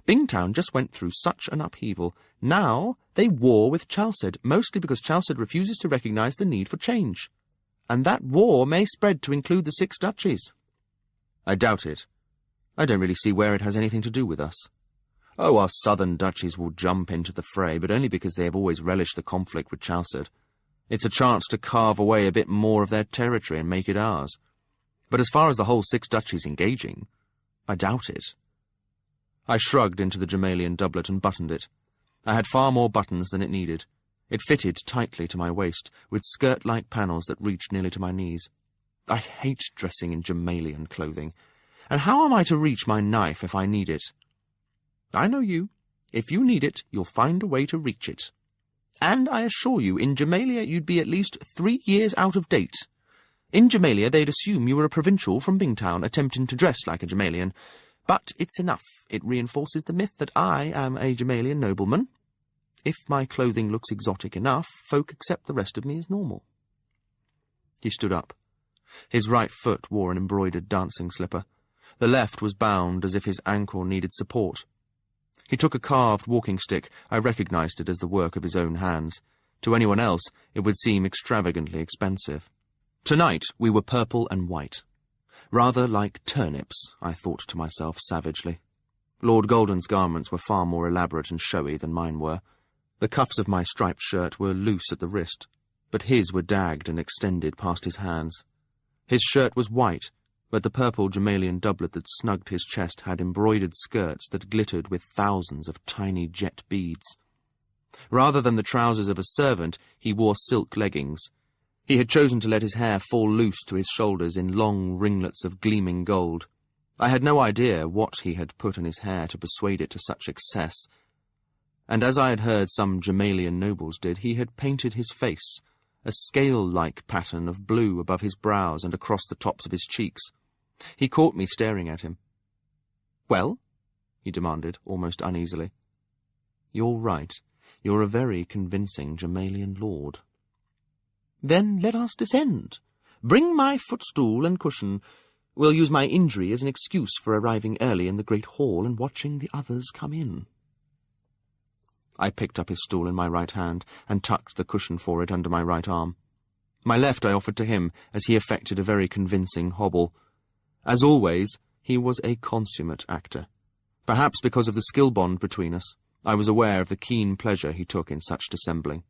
"Bingtown just went through such an upheaval. Now they war with Chalced, mostly because Chalced refuses to recognize the need for change. And that war may spread to include the Six Duchies." "I doubt it. I don't really see where it has anything to do with us. Oh, our southern duchies will jump into the fray, but only because they have always relished the conflict with Chalced. It's a chance to carve away a bit more of their territory and make it ours. But as far as the whole Six Duchies engaging, I doubt it." I shrugged into the Germalian doublet and buttoned it. I had far more buttons than it needed. It fitted tightly to my waist, with skirt-like panels that reached nearly to my knees. I hate dressing in Germalian clothing. And how am I to reach my knife if I need it? I know you. If you need it, you'll find a way to reach it. And I assure you, in Germalia you'd be at least 3 years out of date. In Germalia they'd assume you were a provincial from Bingtown attempting to dress like a Germalian. But it's enough. It reinforces the myth that I am a Germalian nobleman. If my clothing looks exotic enough, folk accept the rest of me as normal." He stood up. His right foot wore an embroidered dancing slipper. The left was bound as if his ankle needed support. He took a carved walking stick. I recognized it as the work of his own hands. To anyone else, it would seem extravagantly expensive. Tonight we were purple and white. Rather like turnips, I thought to myself savagely. Lord Golden's garments were far more elaborate and showy than mine were. The cuffs of my striped shirt were loose at the wrist, but his were dagged and extended past his hands. His shirt was white, but the purple Germalian doublet that snugged his chest had embroidered skirts that glittered with thousands of tiny jet beads. Rather than the trousers of a servant, he wore silk leggings. He had chosen to let his hair fall loose to his shoulders in long ringlets of gleaming gold. I had no idea what he had put in his hair to persuade it to such excess. And as I had heard some Germalian nobles did, he had painted his face, a scale-like pattern of blue above his brows and across the tops of his cheeks. He caught me staring at him. "Well?" he demanded, almost uneasily. "You're right. You're a very convincing Germalian lord." "Then let us descend. Bring my footstool and cushion. We'll use my injury as an excuse for arriving early in the great hall and watching the others come in." I picked up his stool in my right hand and tucked the cushion for it under my right arm. My left I offered to him as he effected a very convincing hobble. As always, he was a consummate actor. Perhaps because of the skill bond between us, I was aware of the keen pleasure he took in such dissembling.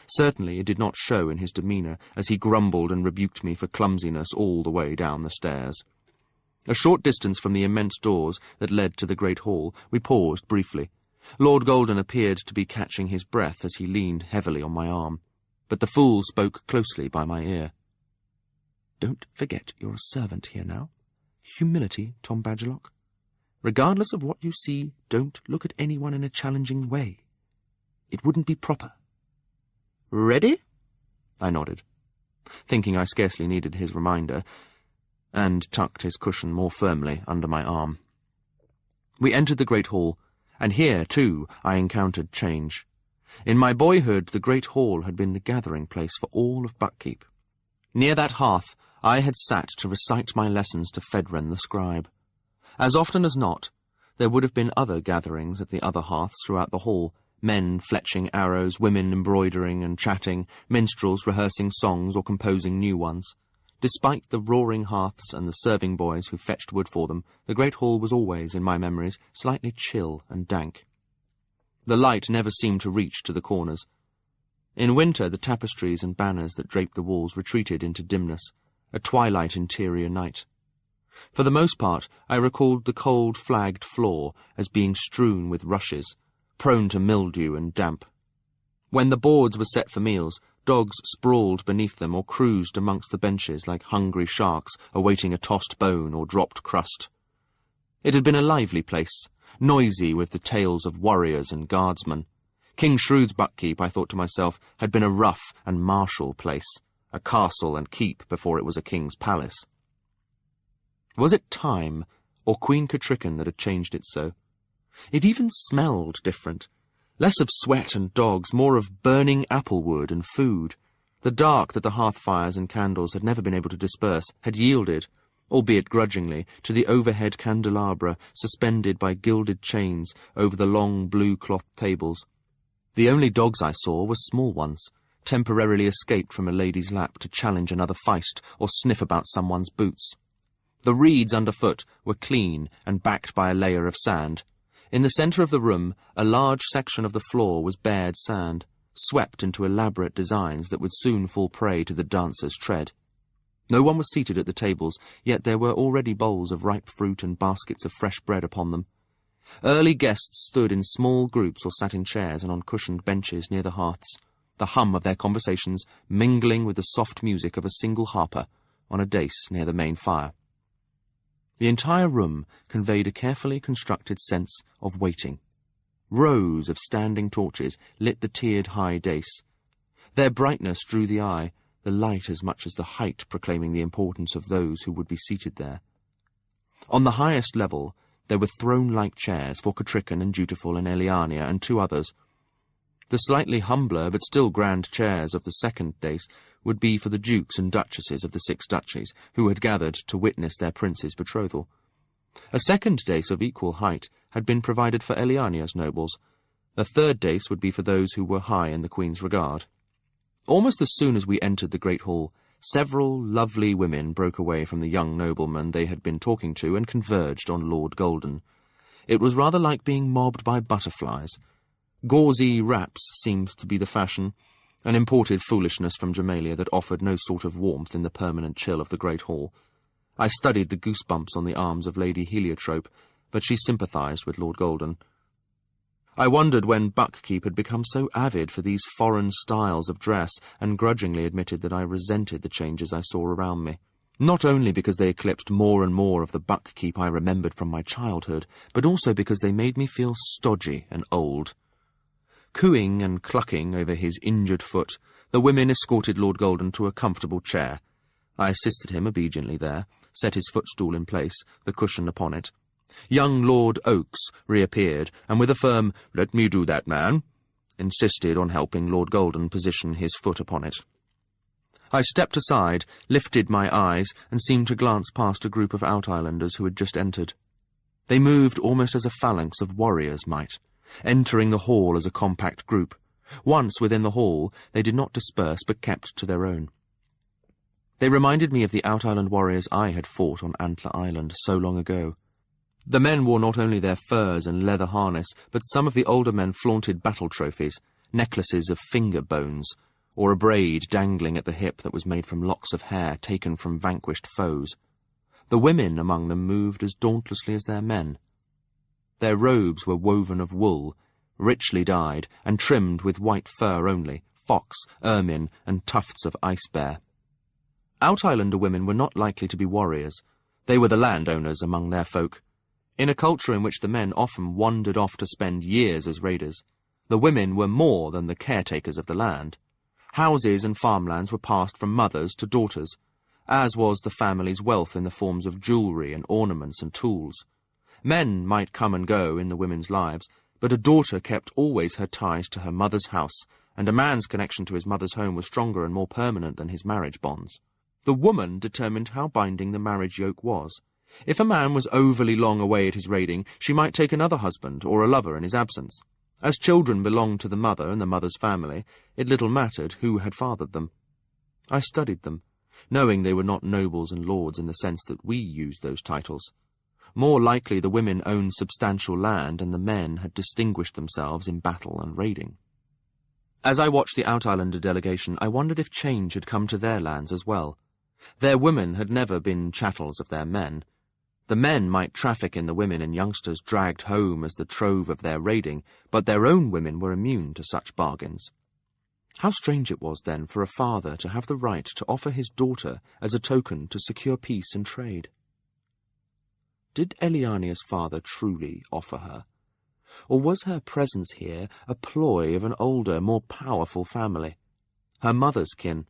Certainly it did not show in his demeanour as he grumbled and rebuked me for clumsiness all the way down the stairs. A short distance from the immense doors that led to the great hall, we paused briefly. Lord Golden appeared to be catching his breath as he leaned heavily on my arm, but the fool spoke closely by my ear. "Don't forget you're a servant here now. Humility, Tom Badgerlock. Regardless of what you see, don't look at anyone in a challenging way. It wouldn't be proper. Ready?" I nodded, thinking I scarcely needed his reminder, and tucked his cushion more firmly under my arm. We entered the great hall, and here, too, I encountered change. In my boyhood, the great hall had been the gathering place for all of Buckkeep. Near that hearth, I had sat to recite my lessons to Fedren the scribe. As often as not, there would have been other gatherings at the other hearths throughout the hall, men fletching arrows, women embroidering and chatting, minstrels rehearsing songs or composing new ones. Despite the roaring hearths and the serving boys who fetched wood for them, the great hall was always, in my memories, slightly chill and dank. The light never seemed to reach to the corners. In winter, the tapestries and banners that draped the walls retreated into dimness, a twilight interior night. For the most part, I recalled the cold, flagged floor as being strewn with rushes, prone to mildew and damp. When the boards were set for meals, dogs sprawled beneath them or cruised amongst the benches like hungry sharks awaiting a tossed bone or dropped crust. It had been a lively place, noisy with the tales of warriors and guardsmen. King Shrewd's Buckkeep, I thought to myself, had been a rough and martial place, a castle and keep before it was a king's palace. Was it time, or Queen Catrican, that had changed it so? It even smelled different. Less of sweat and dogs, more of burning applewood and food. The dark that the hearth fires and candles had never been able to disperse had yielded, albeit grudgingly, to the overhead candelabra suspended by gilded chains over the long blue-cloth tables. The only dogs I saw were small ones, temporarily escaped from a lady's lap to challenge another feist or sniff about someone's boots. The reeds underfoot were clean and backed by a layer of sand. In the centre of the room, a large section of the floor was bared sand, swept into elaborate designs that would soon fall prey to the dancer's tread. No one was seated at the tables, yet there were already bowls of ripe fruit and baskets of fresh bread upon them. Early guests stood in small groups or sat in chairs and on cushioned benches near the hearths, the hum of their conversations mingling with the soft music of a single harper on a dais near the main fire. The entire room conveyed a carefully constructed sense of waiting. Rows of standing torches lit the tiered high dais. Their brightness drew the eye, the light as much as the height proclaiming the importance of those who would be seated there. On the highest level there were throne-like chairs for Catrican and Dutiful and Elliania and two others. The slightly humbler but still grand chairs of the second dais would be for the dukes and duchesses of the Six Duchies, who had gathered to witness their prince's betrothal. A second dais of equal height had been provided for Elliania's nobles. The third dais would be for those who were high in the Queen's regard. Almost as soon as we entered the great hall, several lovely women broke away from the young nobleman they had been talking to and converged on Lord Golden. It was rather like being mobbed by butterflies. Gauzy wraps seemed to be the fashion, an imported foolishness from Jamalia that offered no sort of warmth in the permanent chill of the great hall. I studied the goosebumps on the arms of Lady Heliotrope, but she sympathised with Lord Golden. I wondered when Buckkeep had become so avid for these foreign styles of dress, and grudgingly admitted that I resented the changes I saw around me. Not only because they eclipsed more and more of the Buckkeep I remembered from my childhood, but also because they made me feel stodgy and old. Cooing and clucking over his injured foot, the women escorted Lord Golden to a comfortable chair. I assisted him obediently there, set his footstool in place, the cushion upon it. Young Lord Oakes reappeared, and with a firm, "Let me do that, man," insisted on helping Lord Golden position his foot upon it. I stepped aside, lifted my eyes, and seemed to glance past a group of Outislanders who had just entered. They moved almost as a phalanx of warriors might, entering the hall as a compact group. Once within the hall, they did not disperse but kept to their own. They reminded me of the Out-Island warriors I had fought on Antler Island so long ago. The men wore not only their furs and leather harness, but some of the older men flaunted battle trophies, necklaces of finger bones, or a braid dangling at the hip that was made from locks of hair taken from vanquished foes. The women among them moved as dauntlessly as their men. Their robes were woven of wool, richly dyed, and trimmed with white fur only, fox, ermine, and tufts of ice-bear. Out-Islander women were not likely to be warriors. They were the landowners among their folk. In a culture in which the men often wandered off to spend years as raiders, the women were more than the caretakers of the land. Houses and farmlands were passed from mothers to daughters, as was the family's wealth in the forms of jewellery and ornaments and tools. Men might come and go in the women's lives, but a daughter kept always her ties to her mother's house, and a man's connection to his mother's home was stronger and more permanent than his marriage bonds. The woman determined how binding the marriage yoke was. If a man was overly long away at his raiding, she might take another husband or a lover in his absence. As children belonged to the mother and the mother's family, it little mattered who had fathered them. I studied them, knowing they were not nobles and lords in the sense that we use those titles. More likely the women owned substantial land and the men had distinguished themselves in battle and raiding. As I watched the Out-Islander delegation, I wondered if change had come to their lands as well. Their women had never been chattels of their men. The men might traffic in the women and youngsters dragged home as the trove of their raiding, but their own women were immune to such bargains. How strange it was, then, for a father to have the right to offer his daughter as a token to secure peace and trade. Did Elliania's father truly offer her? Or was her presence here a ploy of an older, more powerful family? Her mother's kin.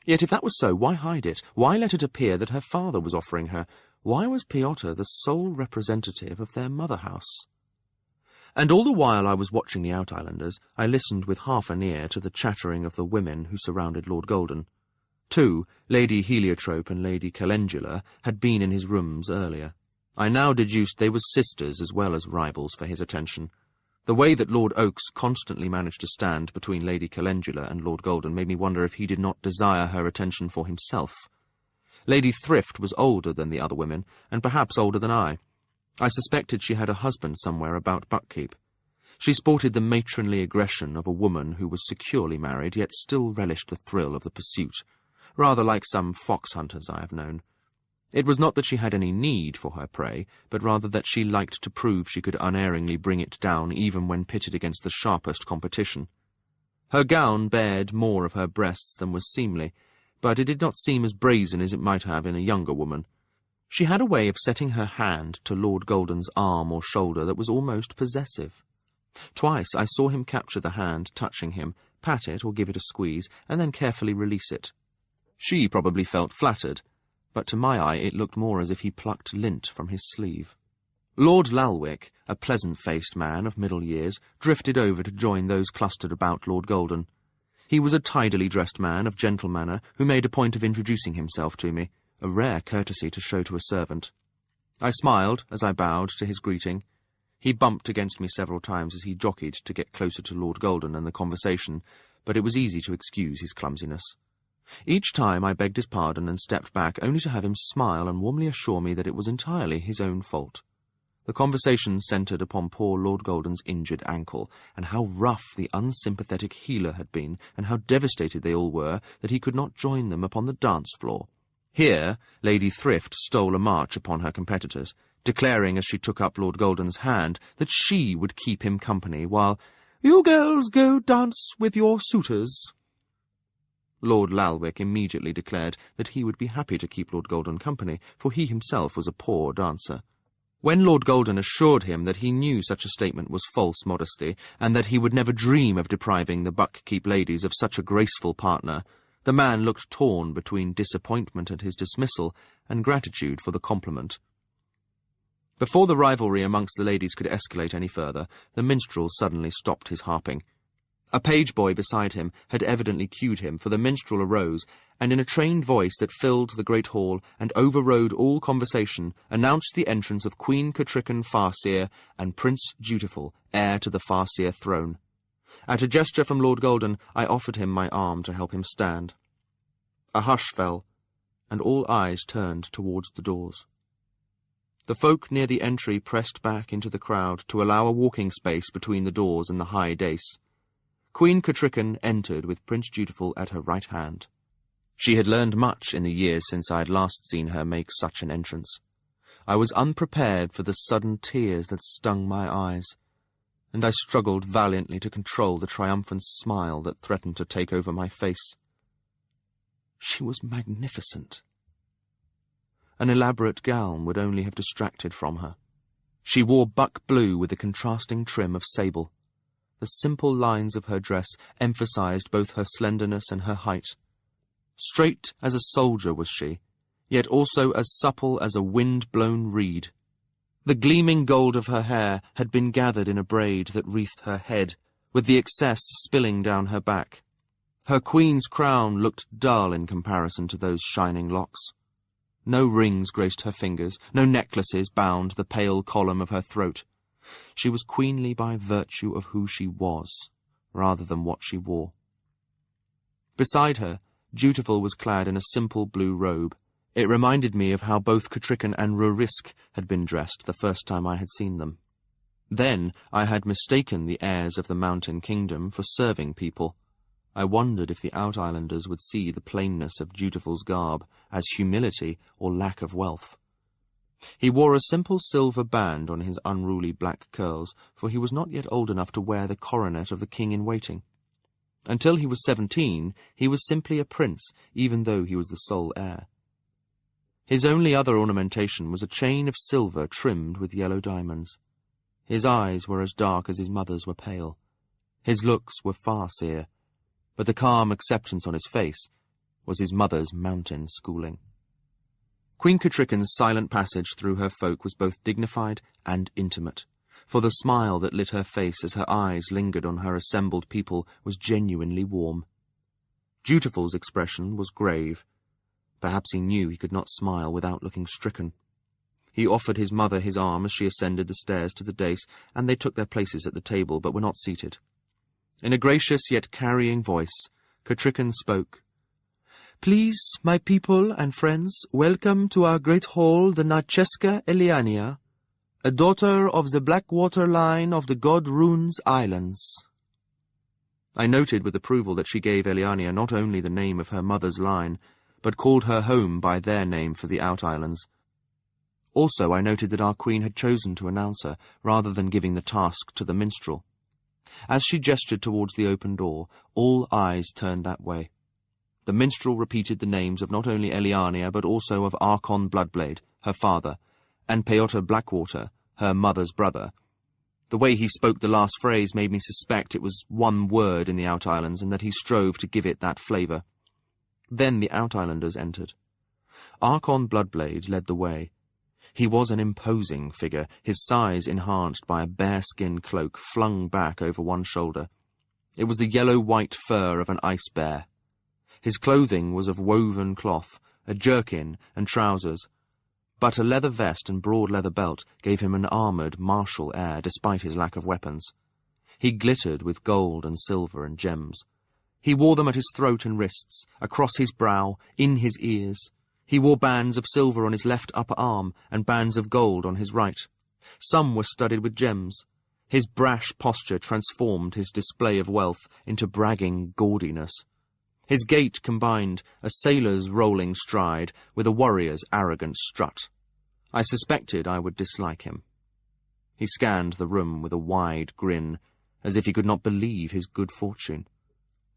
Yet if that was so, why hide it? Why let it appear that her father was offering her? Why was Piotr the sole representative of their mother house? And all the while I was watching the Out-Islanders, I listened with half an ear to the chattering of the women who surrounded Lord Golden. Two, Lady Heliotrope and Lady Calendula, had been in his rooms earlier. I now deduced they were sisters as well as rivals for his attention. The way that Lord Oakes constantly managed to stand between Lady Calendula and Lord Golden made me wonder if he did not desire her attention for himself. Lady Thrift was older than the other women, and perhaps older than I. I suspected she had a husband somewhere about Buckkeep. She sported the matronly aggression of a woman who was securely married, yet still relished the thrill of the pursuit, rather like some fox hunters I have known. It was not that she had any need for her prey, but rather that she liked to prove she could unerringly bring it down even when pitted against the sharpest competition. Her gown bared more of her breasts than was seemly, but it did not seem as brazen as it might have in a younger woman. She had a way of setting her hand to Lord Golden's arm or shoulder that was almost possessive. Twice I saw him capture the hand, touching him, pat it or give it a squeeze, and then carefully release it. She probably felt flattered, but to my eye it looked more as if he plucked lint from his sleeve. Lord Lalwick, a pleasant-faced man of middle years, drifted over to join those clustered about Lord Golden. He was a tidily dressed man of gentle manner who made a point of introducing himself to me, a rare courtesy to show to a servant. I smiled as I bowed to his greeting. He bumped against me several times as he jockeyed to get closer to Lord Golden and the conversation, but it was easy to excuse his clumsiness. Each time I begged his pardon and stepped back, only to have him smile and warmly assure me that it was entirely his own fault. The conversation centred upon poor Lord Golden's injured ankle, and how rough the unsympathetic healer had been, and how devastated they all were that he could not join them upon the dance-floor. Here Lady Thrift stole a march upon her competitors, declaring as she took up Lord Golden's hand that she would keep him company, while "You girls go dance with your suitors." Lord Lalwick immediately declared that he would be happy to keep Lord Golden company, for he himself was a poor dancer. When Lord Golden assured him that he knew such a statement was false modesty, and that he would never dream of depriving the Buckkeep ladies of such a graceful partner, the man looked torn between disappointment at his dismissal and gratitude for the compliment. Before the rivalry amongst the ladies could escalate any further, the minstrel suddenly stopped his harping. A page boy beside him had evidently cued him, for the minstrel arose, and in a trained voice that filled the great hall and overrode all conversation, announced the entrance of Queen Catrichan Farseer and Prince Dutiful, heir to the Farseer throne. At a gesture from Lord Golden, I offered him my arm to help him stand. A hush fell, and all eyes turned towards the doors. The folk near the entry pressed back into the crowd to allow a walking space between the doors and the high dais. Queen Catrichan entered with Prince Dutiful at her right hand. She had learned much in the years since I had last seen her make such an entrance. I was unprepared for the sudden tears that stung my eyes, and I struggled valiantly to control the triumphant smile that threatened to take over my face. She was magnificent. An elaborate gown would only have distracted from her. She wore buck blue with a contrasting trim of sable. The simple lines of her dress emphasized both her slenderness and her height. Straight as a soldier was she, yet also as supple as a wind-blown reed. The gleaming gold of her hair had been gathered in a braid that wreathed her head, with the excess spilling down her back. Her queen's crown looked dull in comparison to those shining locks. No rings graced her fingers, no necklaces bound the pale column of her throat. She was queenly by virtue of who she was, rather than what she wore. Beside her, Dutiful was clad in a simple blue robe. It reminded me of how both Catrichan and Rurisk had been dressed the first time I had seen them. Then I had mistaken the heirs of the Mountain Kingdom for serving people. I wondered if the Out-Islanders would see the plainness of Dutiful's garb as humility or lack of wealth. He wore a simple silver band on his unruly black curls, for he was not yet old enough to wear the coronet of the king-in-waiting. Until he was 17, he was simply a prince, even though he was the sole heir. His only other ornamentation was a chain of silver trimmed with yellow diamonds. His eyes were as dark as his mother's were pale. His looks were Farseer, but the calm acceptance on his face was his mother's mountain schooling. Queen Catrichan's silent passage through her folk was both dignified and intimate, for the smile that lit her face as her eyes lingered on her assembled people was genuinely warm. Dutiful's expression was grave. Perhaps he knew he could not smile without looking stricken. He offered his mother his arm as she ascended the stairs to the dais, and they took their places at the table, but were not seated. In a gracious yet carrying voice, Catrichan spoke. "Please, my people and friends, welcome to our great hall the Narcheska Elliania, a daughter of the Blackwater line of the God Rune's Islands." I noted with approval that she gave Elliania not only the name of her mother's line, but called her home by their name for the Out-Islands. Also, I noted that our queen had chosen to announce her, rather than giving the task to the minstrel. As she gestured towards the open door, all eyes turned that way. The minstrel repeated the names of not only Elliania, but also of Archon Bloodblade, her father, and Peotter Blackwater, her mother's brother. The way he spoke the last phrase made me suspect it was one word in the Out-Islands, and that he strove to give it that flavour. Then the Out-Islanders entered. Archon Bloodblade led the way. He was an imposing figure, his size enhanced by a bearskin cloak flung back over one shoulder. It was the yellow-white fur of an ice bear. His clothing was of woven cloth, a jerkin and trousers, but a leather vest and broad leather belt gave him an armoured, martial air despite his lack of weapons. He glittered with gold and silver and gems. He wore them at his throat and wrists, across his brow, in his ears. He wore bands of silver on his left upper arm and bands of gold on his right. Some were studded with gems. His brash posture transformed his display of wealth into bragging gaudiness. His gait combined a sailor's rolling stride with a warrior's arrogant strut. I suspected I would dislike him. He scanned the room with a wide grin, as if he could not believe his good fortune.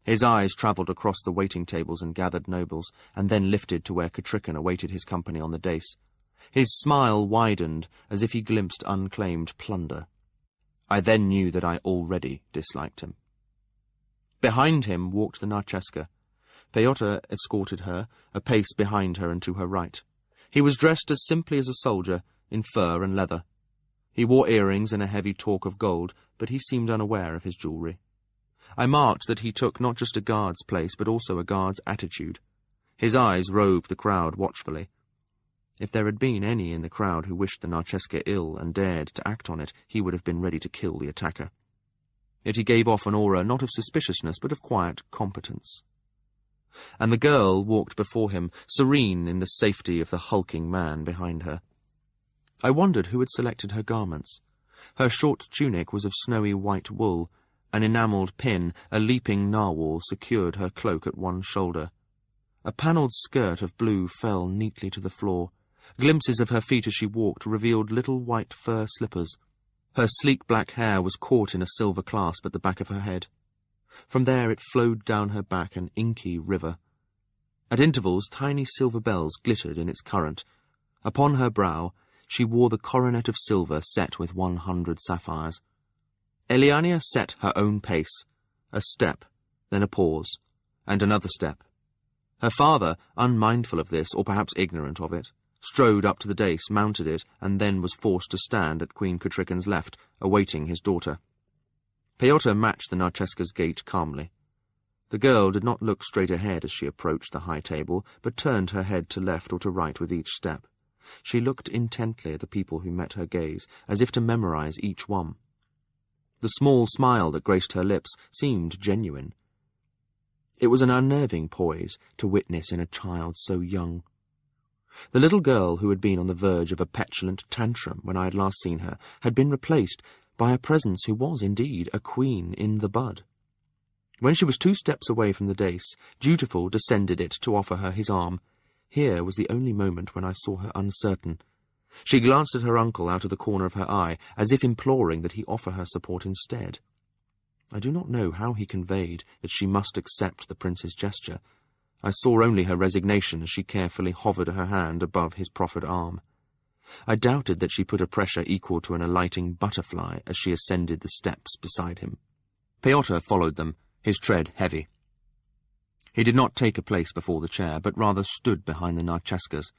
His eyes travelled across the waiting tables and gathered nobles, and then lifted to where Catrichan awaited his company on the dais. His smile widened, as if he glimpsed unclaimed plunder. I then knew that I already disliked him. Behind him walked the Narcheska. Peotter escorted her, a pace behind her and to her right. He was dressed as simply as a soldier, in fur and leather. He wore earrings and a heavy torque of gold, but he seemed unaware of his jewellery. I marked that he took not just a guard's place, but also a guard's attitude. His eyes roved the crowd watchfully. If there had been any in the crowd who wished the Narceska ill and dared to act on it, he would have been ready to kill the attacker. Yet he gave off an aura not of suspiciousness, but of quiet competence. And the girl walked before him, serene in the safety of the hulking man behind her. I wondered who had selected her garments. Her short tunic was of snowy white wool. An enamelled pin, a leaping narwhal, secured her cloak at one shoulder. A panelled skirt of blue fell neatly to the floor. Glimpses of her feet as she walked revealed little white fur slippers. Her sleek black hair was caught in a silver clasp at the back of her head. From there it flowed down her back, an inky river. At intervals tiny silver bells glittered in its current. Upon her brow she wore the coronet of silver set with 100 sapphires. Elliania set her own pace, a step, then a pause, and another step. Her father, unmindful of this, or perhaps ignorant of it, strode up to the dais, mounted it, and then was forced to stand at Queen Katrikan's left, awaiting his daughter. Pyotr matched the Narceska's gait calmly. The girl did not look straight ahead as she approached the high table, but turned her head to left or to right with each step. She looked intently at the people who met her gaze, as if to memorize each one. The small smile that graced her lips seemed genuine. It was an unnerving poise to witness in a child so young. The little girl who had been on the verge of a petulant tantrum when I had last seen her had been replaced by a presence who was indeed a queen in the bud. When she was 2 steps away from the dais, Dutiful descended it to offer her his arm. Here was the only moment when I saw her uncertain. She glanced at her uncle out of the corner of her eye, as if imploring that he offer her support instead. I do not know how he conveyed that she must accept the prince's gesture. I saw only her resignation as she carefully hovered her hand above his proffered arm. I doubted that she put a pressure equal to an alighting butterfly as she ascended the steps beside him. Pyotr followed them, his tread heavy. He did not take a place before the chair, but rather stood behind the Narceskas.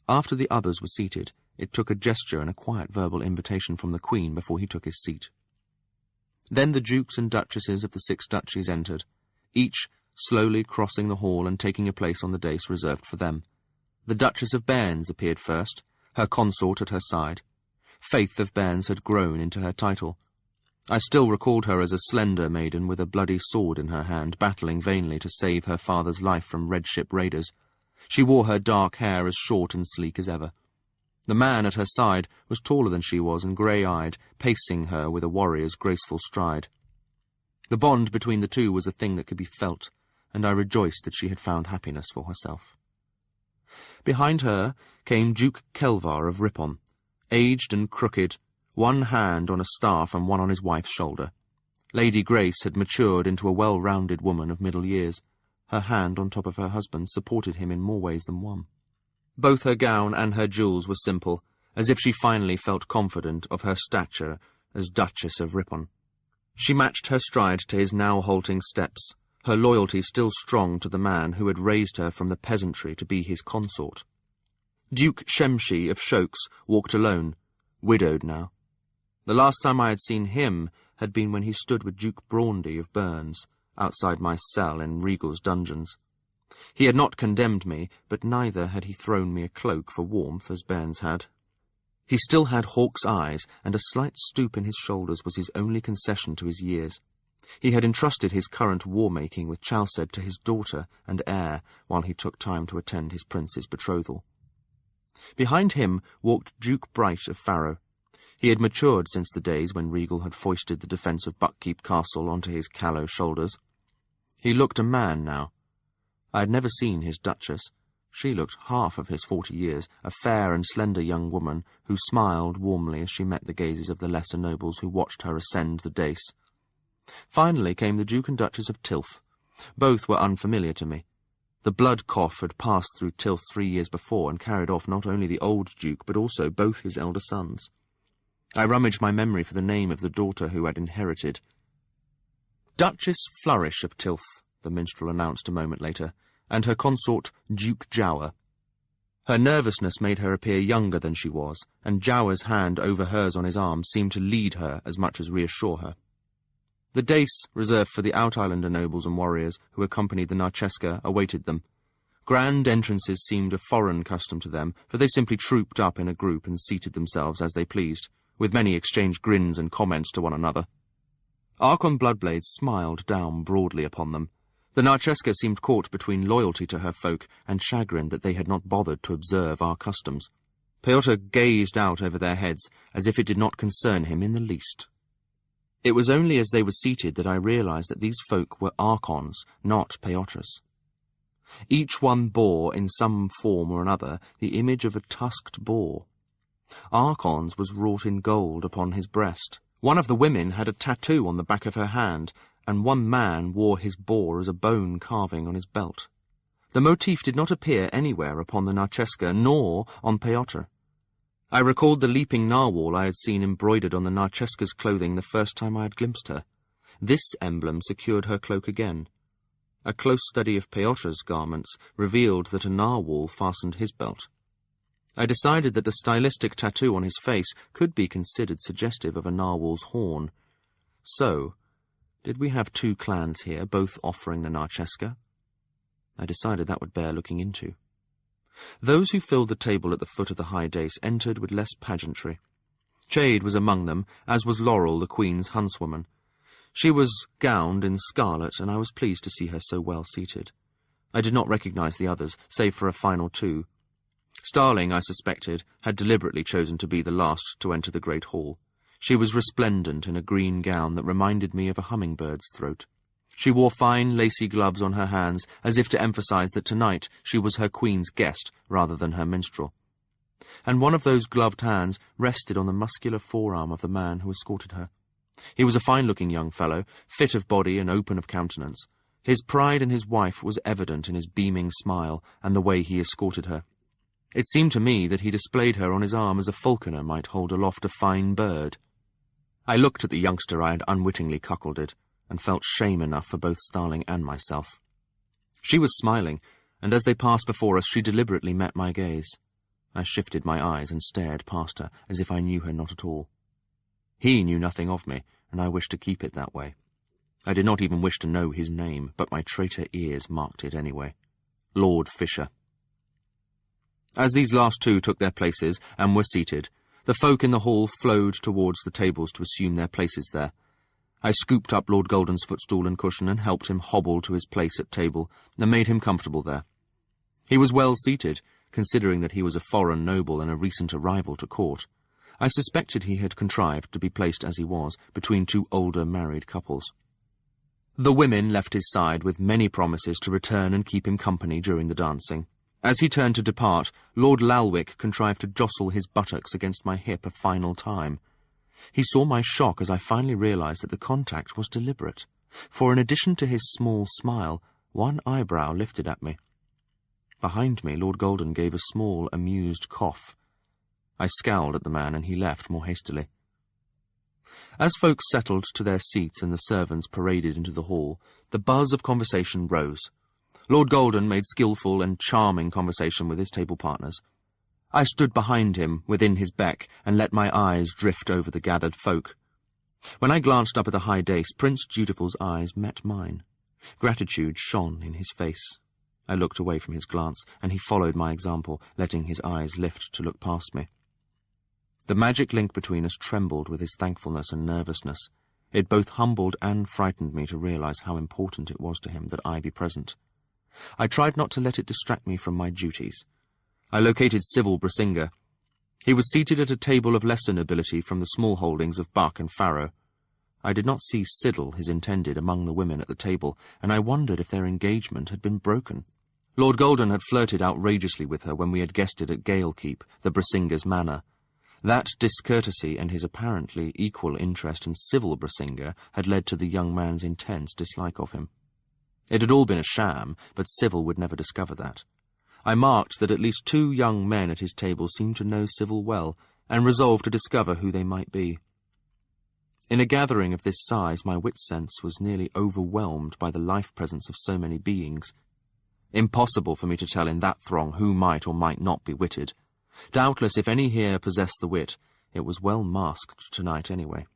After the others were seated, it took a gesture and a quiet verbal invitation from the Queen before he took his seat. Then the dukes and duchesses of the 6 duchies entered, each slowly crossing the hall and taking a place on the dais reserved for them. The Duchess of Bairns appeared first, her consort at her side. Faith of Bairns had grown into her title. I still recalled her as a slender maiden with a bloody sword in her hand, battling vainly to save her father's life from red ship raiders. She wore her dark hair as short and sleek as ever. The man at her side was taller than she was and grey-eyed, pacing her with a warrior's graceful stride. The bond between the two was a thing that could be felt, and I rejoiced that she had found happiness for herself. Behind her came Duke Kelvar of Ripon, aged and crooked, one hand on a staff and one on his wife's shoulder. Lady Grace had matured into a well-rounded woman of middle years. Her hand on top of her husband's supported him in more ways than one. Both her gown and her jewels were simple, as if she finally felt confident of her stature as Duchess of Ripon. She matched her stride to his now halting steps, her loyalty still strong to the man who had raised her from the peasantry to be his consort. Duke Shemshi of Shokes walked alone, widowed now. The last time I had seen him had been when he stood with Duke Braundy of Burns, outside my cell in Regal's dungeons. He had not condemned me, but neither had he thrown me a cloak for warmth as Burns had. He still had hawk's eyes, and a slight stoop in his shoulders was his only concession to his years. He had entrusted his current war-making with Chalced to his daughter and heir, while he took time to attend his prince's betrothal. Behind him walked Duke Bright of Farrow. He had matured since the days when Regal had foisted the defence of Buckkeep Castle onto his callow shoulders. He looked a man now. I had never seen his Duchess. She looked half of his 40 years, a fair and slender young woman who smiled warmly as she met the gazes of the lesser nobles who watched her ascend the dais. Finally came the Duke and Duchess of Tilth. Both were unfamiliar to me. The blood cough had passed through Tilth 3 years before and carried off not only the old Duke, but also both his elder sons. I rummaged my memory for the name of the daughter who had inherited. Duchess Flourish of Tilth, the minstrel announced a moment later, and her consort Duke Jower. Her nervousness made her appear younger than she was, and Jower's hand over hers on his arm seemed to lead her as much as reassure her. The dais, reserved for the Outislander nobles and warriors who accompanied the Narceska, awaited them. Grand entrances seemed a foreign custom to them, for they simply trooped up in a group and seated themselves as they pleased, with many exchanged grins and comments to one another. Archon Bloodblade smiled down broadly upon them. The Narcheska seemed caught between loyalty to her folk and chagrin that they had not bothered to observe our customs. Pyotr gazed out over their heads as if it did not concern him in the least. It was only as they were seated that I realized that these folk were Archons, not Pyotrs. Each one bore, in some form or another, the image of a tusked boar. Archon's was wrought in gold upon his breast. One of the women had a tattoo on the back of her hand, and one man wore his boar as a bone carving on his belt. The motif did not appear anywhere upon the Narcheska, nor on Pyotr. I recalled the leaping narwhal I had seen embroidered on the Narcheska's clothing the first time I had glimpsed her. This emblem secured her cloak again. A close study of Pyotr's garments revealed that a narwhal fastened his belt. I decided that the stylistic tattoo on his face could be considered suggestive of a narwhal's horn. So, did we have two clans here, both offering the Narcheska? I decided that would bear looking into. Those who filled the table at the foot of the high dais entered with less pageantry. Jade was among them, as was Laurel, the Queen's huntswoman. She was gowned in scarlet, and I was pleased to see her so well seated. I did not recognize the others, save for a final two. Starling, I suspected, had deliberately chosen to be the last to enter the great hall. She was resplendent in a green gown that reminded me of a hummingbird's throat. She wore fine, lacy gloves on her hands, as if to emphasize that tonight she was her queen's guest rather than her minstrel. And one of those gloved hands rested on the muscular forearm of the man who escorted her. He was a fine-looking young fellow, fit of body and open of countenance. His pride in his wife was evident in his beaming smile and the way he escorted her. It seemed to me that he displayed her on his arm as a falconer might hold aloft a fine bird. I looked at the youngster I had unwittingly cuckolded, and felt shame enough for both Starling and myself. She was smiling, and as they passed before us she deliberately met my gaze. I shifted my eyes and stared past her, as if I knew her not at all. He knew nothing of me, and I wished to keep it that way. I did not even wish to know his name, but my traitor ears marked it anyway. Lord Fisher. As these last two took their places and were seated, the folk in the hall flowed towards the tables to assume their places there. I scooped up Lord Golden's footstool and cushion and helped him hobble to his place at table, and made him comfortable there. He was well seated, considering that he was a foreign noble and a recent arrival to court. I suspected he had contrived to be placed as he was, between two older married couples. The women left his side with many promises to return and keep him company during the dancing. As he turned to depart, Lord Lalwick contrived to jostle his buttocks against my hip a final time. He saw my shock as I finally realized that the contact was deliberate, for in addition to his small smile, one eyebrow lifted at me. Behind me, Lord Golden gave a small, amused cough. I scowled at the man, and he left more hastily. As folks settled to their seats and the servants paraded into the hall, the buzz of conversation rose. Lord Golden made skilful and charming conversation with his table partners. I stood behind him, within his beck, and let my eyes drift over the gathered folk. When I glanced up at the high dais, Prince Dutiful's eyes met mine. Gratitude shone in his face. I looked away from his glance, and he followed my example, letting his eyes lift to look past me. The magic link between us trembled with his thankfulness and nervousness. It both humbled and frightened me to realize how important it was to him that I be present. I tried not to let it distract me from my duties. I located Civil Brisinga. He was seated at a table of lesser nobility from the small holdings of Buck and Farrow. I did not see Siddle, his intended, among the women at the table, and I wondered if their engagement had been broken. Lord Golden had flirted outrageously with her when we had guested at Galekeep, the Brisinga's manor. That discourtesy and his apparently equal interest in Civil Brisinga had led to the young man's intense dislike of him. It had all been a sham, but Civil would never discover that. I marked that at least two young men at his table seemed to know Civil well, and resolved to discover who they might be. In a gathering of this size, my wit sense was nearly overwhelmed by the life presence of so many beings. Impossible for me to tell in that throng who might or might not be witted. Doubtless, if any here possessed the wit, it was well masked tonight anyway.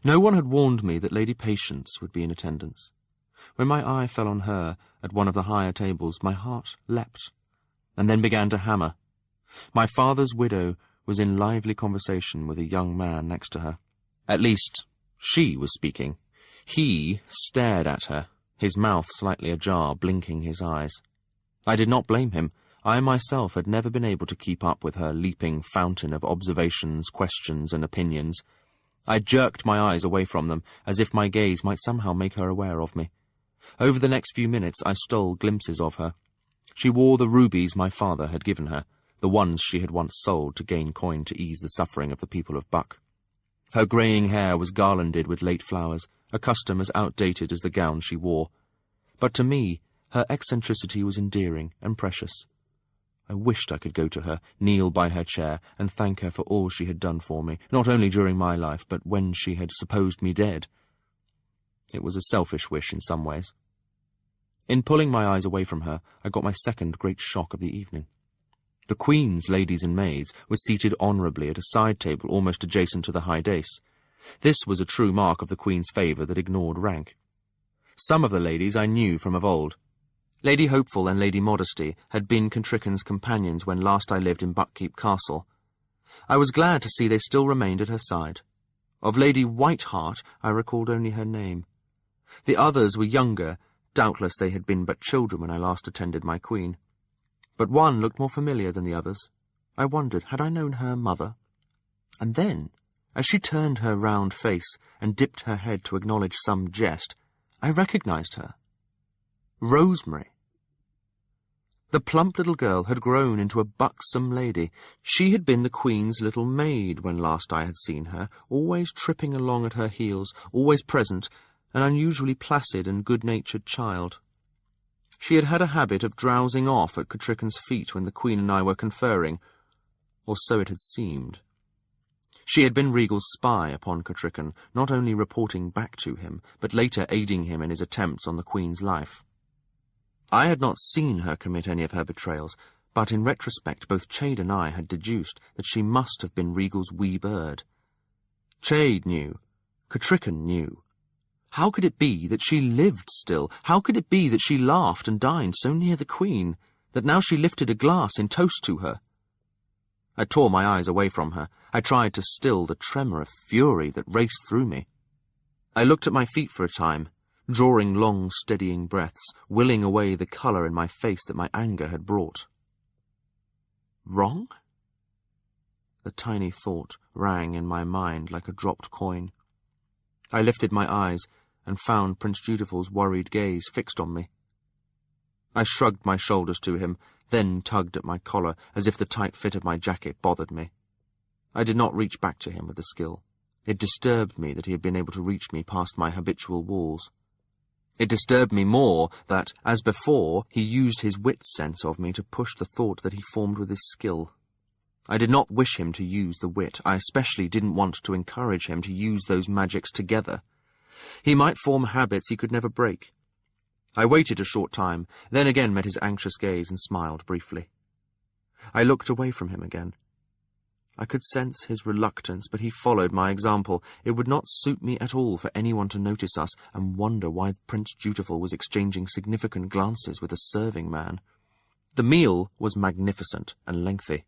No one had warned me that Lady Patience would be in attendance. When my eye fell on her at one of the higher tables, my heart leapt, and then began to hammer. My father's widow was in lively conversation with a young man next to her. At least, she was speaking. He stared at her, his mouth slightly ajar, blinking his eyes. I did not blame him. I myself had never been able to keep up with her leaping fountain of observations, questions, and opinions. I jerked my eyes away from them, as if my gaze might somehow make her aware of me. Over the next few minutes I stole glimpses of her. She wore the rubies my father had given her, the ones she had once sold to gain coin to ease the suffering of the people of Buck. Her greying hair was garlanded with late flowers, a custom as outdated as the gown she wore. But to me, her eccentricity was endearing and precious. I wished I could go to her, kneel by her chair, and thank her for all she had done for me, not only during my life, but when she had supposed me dead. It was a selfish wish in some ways. In pulling my eyes away from her, I got my second great shock of the evening. The Queen's ladies and maids were seated honourably at a side table almost adjacent to the high dais. This was a true mark of the Queen's favour that ignored rank. Some of the ladies I knew from of old. Lady Hopeful and Lady Modesty had been Contrican's companions when last I lived in Buckkeep Castle. I was glad to see they still remained at her side. Of Lady Whiteheart I recalled only her name. The others were younger. Doubtless they had been but children when I last attended my Queen. But one looked more familiar than the others. I wondered, had I known her mother? And then, as she turned her round face and dipped her head to acknowledge some jest, I recognized her. Rosemary. The plump little girl had grown into a buxom lady. She had been the Queen's little maid when last I had seen her, always tripping along at her heels, always present, an unusually placid and good-natured child. She had had a habit of drowsing off at Contrican's feet when the Queen and I were conferring, or so it had seemed. She had been Regal's spy upon Contrican, not only reporting back to him, but later aiding him in his attempts on the Queen's life. I had not seen her commit any of her betrayals, but in retrospect both Chade and I had deduced that she must have been Regal's wee bird. Chade knew. Contrican knew. How could it be that she lived still? How could it be that she laughed and dined so near the Queen, that now she lifted a glass in toast to her? I tore my eyes away from her. I tried to still the tremor of fury that raced through me. I looked at my feet for a time, drawing long, steadying breaths, willing away the colour in my face that my anger had brought. Wrong? The tiny thought rang in my mind like a dropped coin. I lifted my eyes and found Prince Dutiful's worried gaze fixed on me. I shrugged my shoulders to him, then tugged at my collar as if the tight fit of my jacket bothered me. I did not reach back to him with the skill. It disturbed me that he had been able to reach me past my habitual walls. It disturbed me more that, as before, he used his wit sense of me to push the thought that he formed with his skill. I did not wish him to use the wit. I especially didn't want to encourage him to use those magics together. He might form habits he could never break. I waited a short time, then again met his anxious gaze and smiled briefly. I looked away from him again. I could sense his reluctance, but he followed my example. It would not suit me at all for anyone to notice us and wonder why Prince Dutiful was exchanging significant glances with a serving man. The meal was magnificent and lengthy.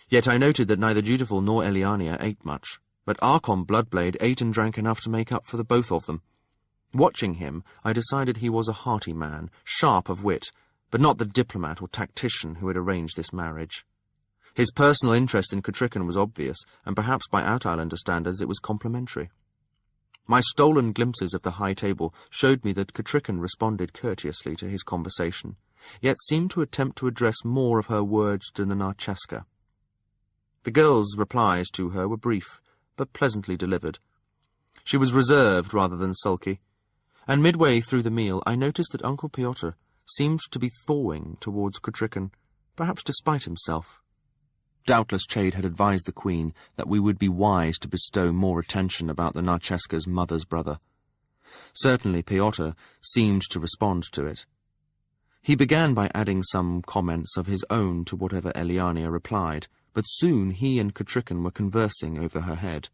Yet I noted that neither Dutiful nor Elliania ate much, but Archon Bloodblade ate and drank enough to make up for the both of them. Watching him, I decided he was a hearty man, sharp of wit, but not the diplomat or tactician who had arranged this marriage. His personal interest in Contrican was obvious, and perhaps by Outislander standards it was complimentary. My stolen glimpses of the high table showed me that Contrican responded courteously to his conversation, yet seemed to attempt to address more of her words to the Narcheska. The girl's replies to her were brief, but pleasantly delivered. She was reserved rather than sulky, and midway through the meal I noticed that Uncle Piotr seemed to be thawing towards Contrican, perhaps despite himself. Doubtless Chade had advised the Queen that we would be wise to bestow more attention about the Narcheska's mother's brother. Certainly Piotr seemed to respond to it. He began by adding some comments of his own to whatever Elliania replied, but soon he and Contrican were conversing over her head.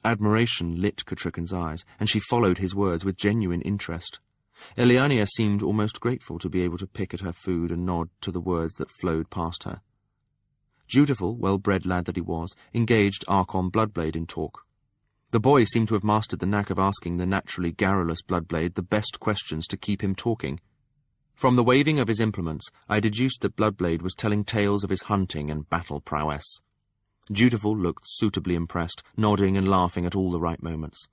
Admiration lit Contrican's eyes, and she followed his words with genuine interest. Elliania seemed almost grateful to be able to pick at her food and nod to the words that flowed past her. Dutiful, well-bred lad that he was, engaged Archon Bloodblade in talk. The boy seemed to have mastered the knack of asking the naturally garrulous Bloodblade the best questions to keep him talking. From the waving of his implements, I deduced that Bloodblade was telling tales of his hunting and battle prowess. Dutiful looked suitably impressed, nodding and laughing at all the right moments.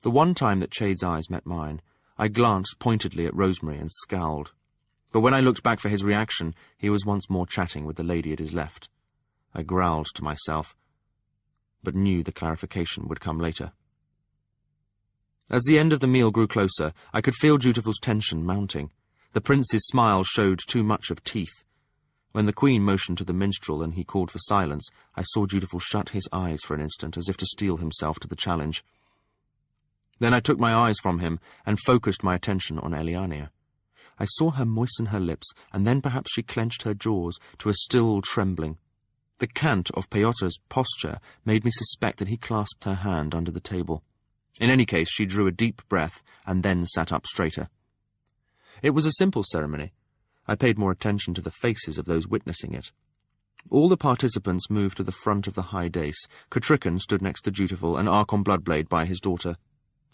The one time that Chade's eyes met mine, I glanced pointedly at Rosemary and scowled. But when I looked back for his reaction, he was once more chatting with the lady at his left. I growled to myself, but knew the clarification would come later. As the end of the meal grew closer, I could feel Dutiful's tension mounting. The prince's smile showed too much of teeth. When the queen motioned to the minstrel and he called for silence, I saw Dutiful shut his eyes for an instant, as if to steel himself to the challenge. Then I took my eyes from him and focused my attention on Elliania. I saw her moisten her lips, and then perhaps she clenched her jaws to a still trembling. The cant of Peyotra's posture made me suspect that he clasped her hand under the table. In any case, she drew a deep breath and then sat up straighter. It was a simple ceremony. I paid more attention to the faces of those witnessing it. All the participants moved to the front of the high dais. Catricon stood next to Dutiful and Archon Bloodblade by his daughter.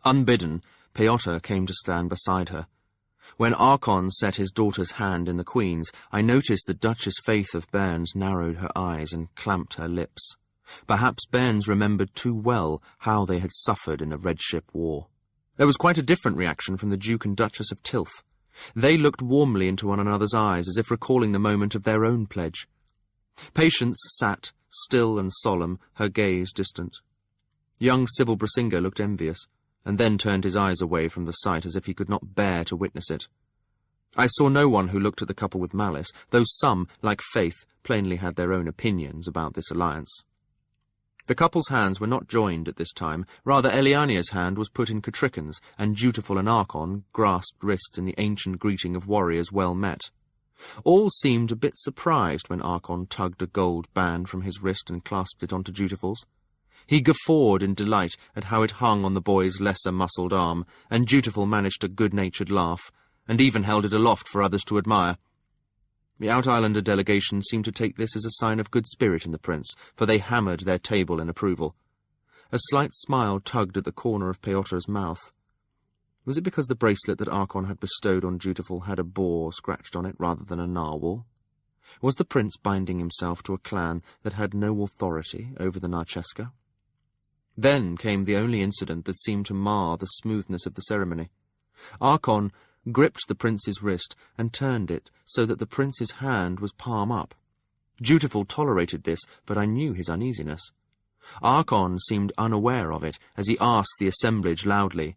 Unbidden, Peyotra came to stand beside her. When Archon set his daughter's hand in the Queen's, I noticed that Duchess Faith of Bairns narrowed her eyes and clamped her lips. Perhaps Bairns remembered too well how they had suffered in the Red Ship War. There was quite a different reaction from the Duke and Duchess of Tilth. They looked warmly into one another's eyes, as if recalling the moment of their own pledge. Patience sat, still and solemn, her gaze distant. Young Sybil Brasinga looked envious, and then turned his eyes away from the sight as if he could not bear to witness it. I saw no one who looked at the couple with malice, though some, like Faith, plainly had their own opinions about this alliance. The couple's hands were not joined at this time. Rather, Elliania's hand was put in Catricon's, and Dutiful and Archon grasped wrists in the ancient greeting of warriors well met. All seemed a bit surprised when Archon tugged a gold band from his wrist and clasped it onto Dutiful's. He guffawed in delight at how it hung on the boy's lesser-muscled arm, and Dutiful managed a good-natured laugh, and even held it aloft for others to admire. The Outislander delegation seemed to take this as a sign of good spirit in the prince, for they hammered their table in approval. A slight smile tugged at the corner of Peyotra's mouth. Was it because the bracelet that Archon had bestowed on Dutiful had a boar scratched on it rather than a narwhal? Was the prince binding himself to a clan that had no authority over the Narcheska? Then came the only incident that seemed to mar the smoothness of the ceremony. Archon gripped the prince's wrist and turned it so that the prince's hand was palm up. Dutiful tolerated this, but I knew his uneasiness. Archon seemed unaware of it as he asked the assemblage loudly,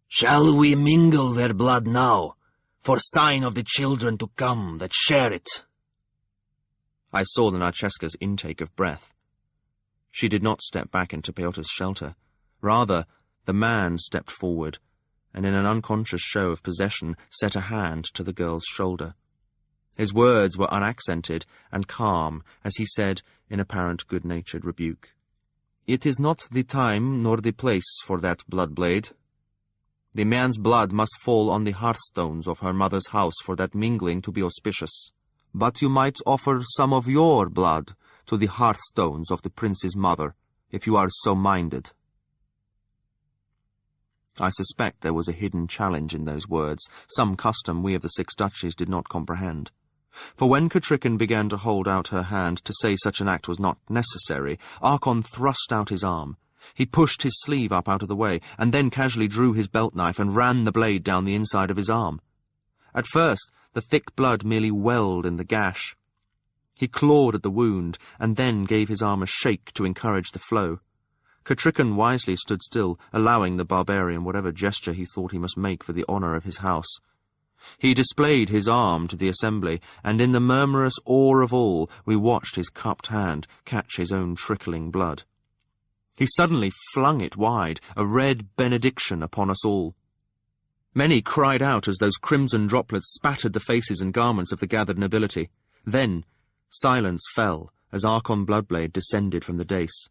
"Shall we mingle their blood now, for sign of the children to come that share it?" I saw the Narcheska's intake of breath. She did not step back into Peyotra's shelter. Rather, the man stepped forward, and in an unconscious show of possession set a hand to the girl's shoulder. His words were unaccented and calm as he said, in apparent good-natured rebuke, "It is not the time nor the place for that blood-blade. The man's blood must fall on the hearthstones of her mother's house for that mingling to be auspicious. But you might offer some of your blood to the hearthstones of the prince's mother, if you are so minded." I suspect there was a hidden challenge in those words, some custom we of the Six Duchies did not comprehend. For when Catricon began to hold out her hand to say such an act was not necessary, Archon thrust out his arm. He pushed his sleeve up out of the way, and then casually drew his belt-knife and ran the blade down the inside of his arm. At first, the thick blood merely welled in the gash. He clawed at the wound, and then gave his arm a shake to encourage the flow. Catricon wisely stood still, allowing the barbarian whatever gesture he thought he must make for the honour of his house. He displayed his arm to the assembly, and in the murmurous awe of all, we watched his cupped hand catch his own trickling blood. He suddenly flung it wide, a red benediction upon us all. Many cried out as those crimson droplets spattered the faces and garments of the gathered nobility. Then silence fell as Archon Bloodblade descended from the dais.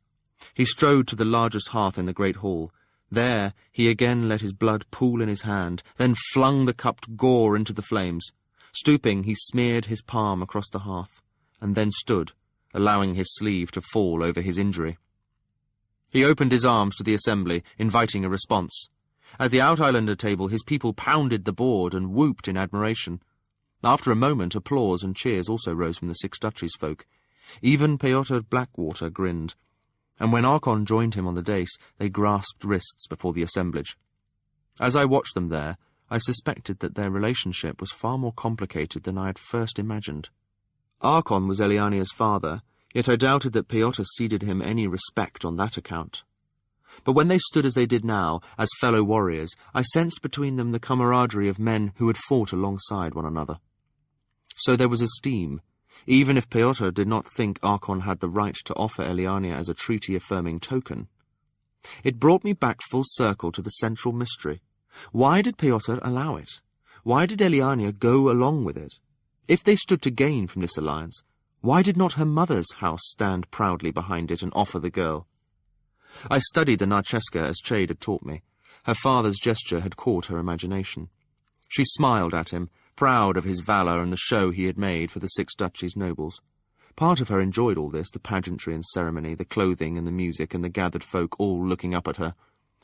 He strode to the largest hearth in the great hall, There he again let his blood pool in his hand, then flung the cupped gore into the flames. Stooping, he smeared his palm across the hearth, and then stood, allowing his sleeve to fall over his injury. He opened his arms to the assembly, inviting a response. At the Outislander table his people pounded the board and whooped in admiration. After a moment, applause and cheers also rose from the Six Duchies folk. Even Pyotr Blackwater grinned, and when Archon joined him on the dais, they grasped wrists before the assemblage. As I watched them there, I suspected that their relationship was far more complicated than I had first imagined. Archon was Elliania's father, yet I doubted that Pyotr ceded him any respect on that account. But when they stood as they did now, as fellow warriors, I sensed between them the camaraderie of men who had fought alongside one another. So there was esteem, even if Pyotr did not think Archon had the right to offer Elliania as a treaty-affirming token. It brought me back full circle to the central mystery. Why did Pyotr allow it? Why did Elliania go along with it? If they stood to gain from this alliance, why did not her mother's house stand proudly behind it and offer the girl? I studied the Narcheska as Chade had taught me. Her father's gesture had caught her imagination. She smiled at him, proud of his valour and the show he had made for the Six Duchies nobles. Part of her enjoyed all this, the pageantry and ceremony, the clothing and the music and the gathered folk all looking up at her.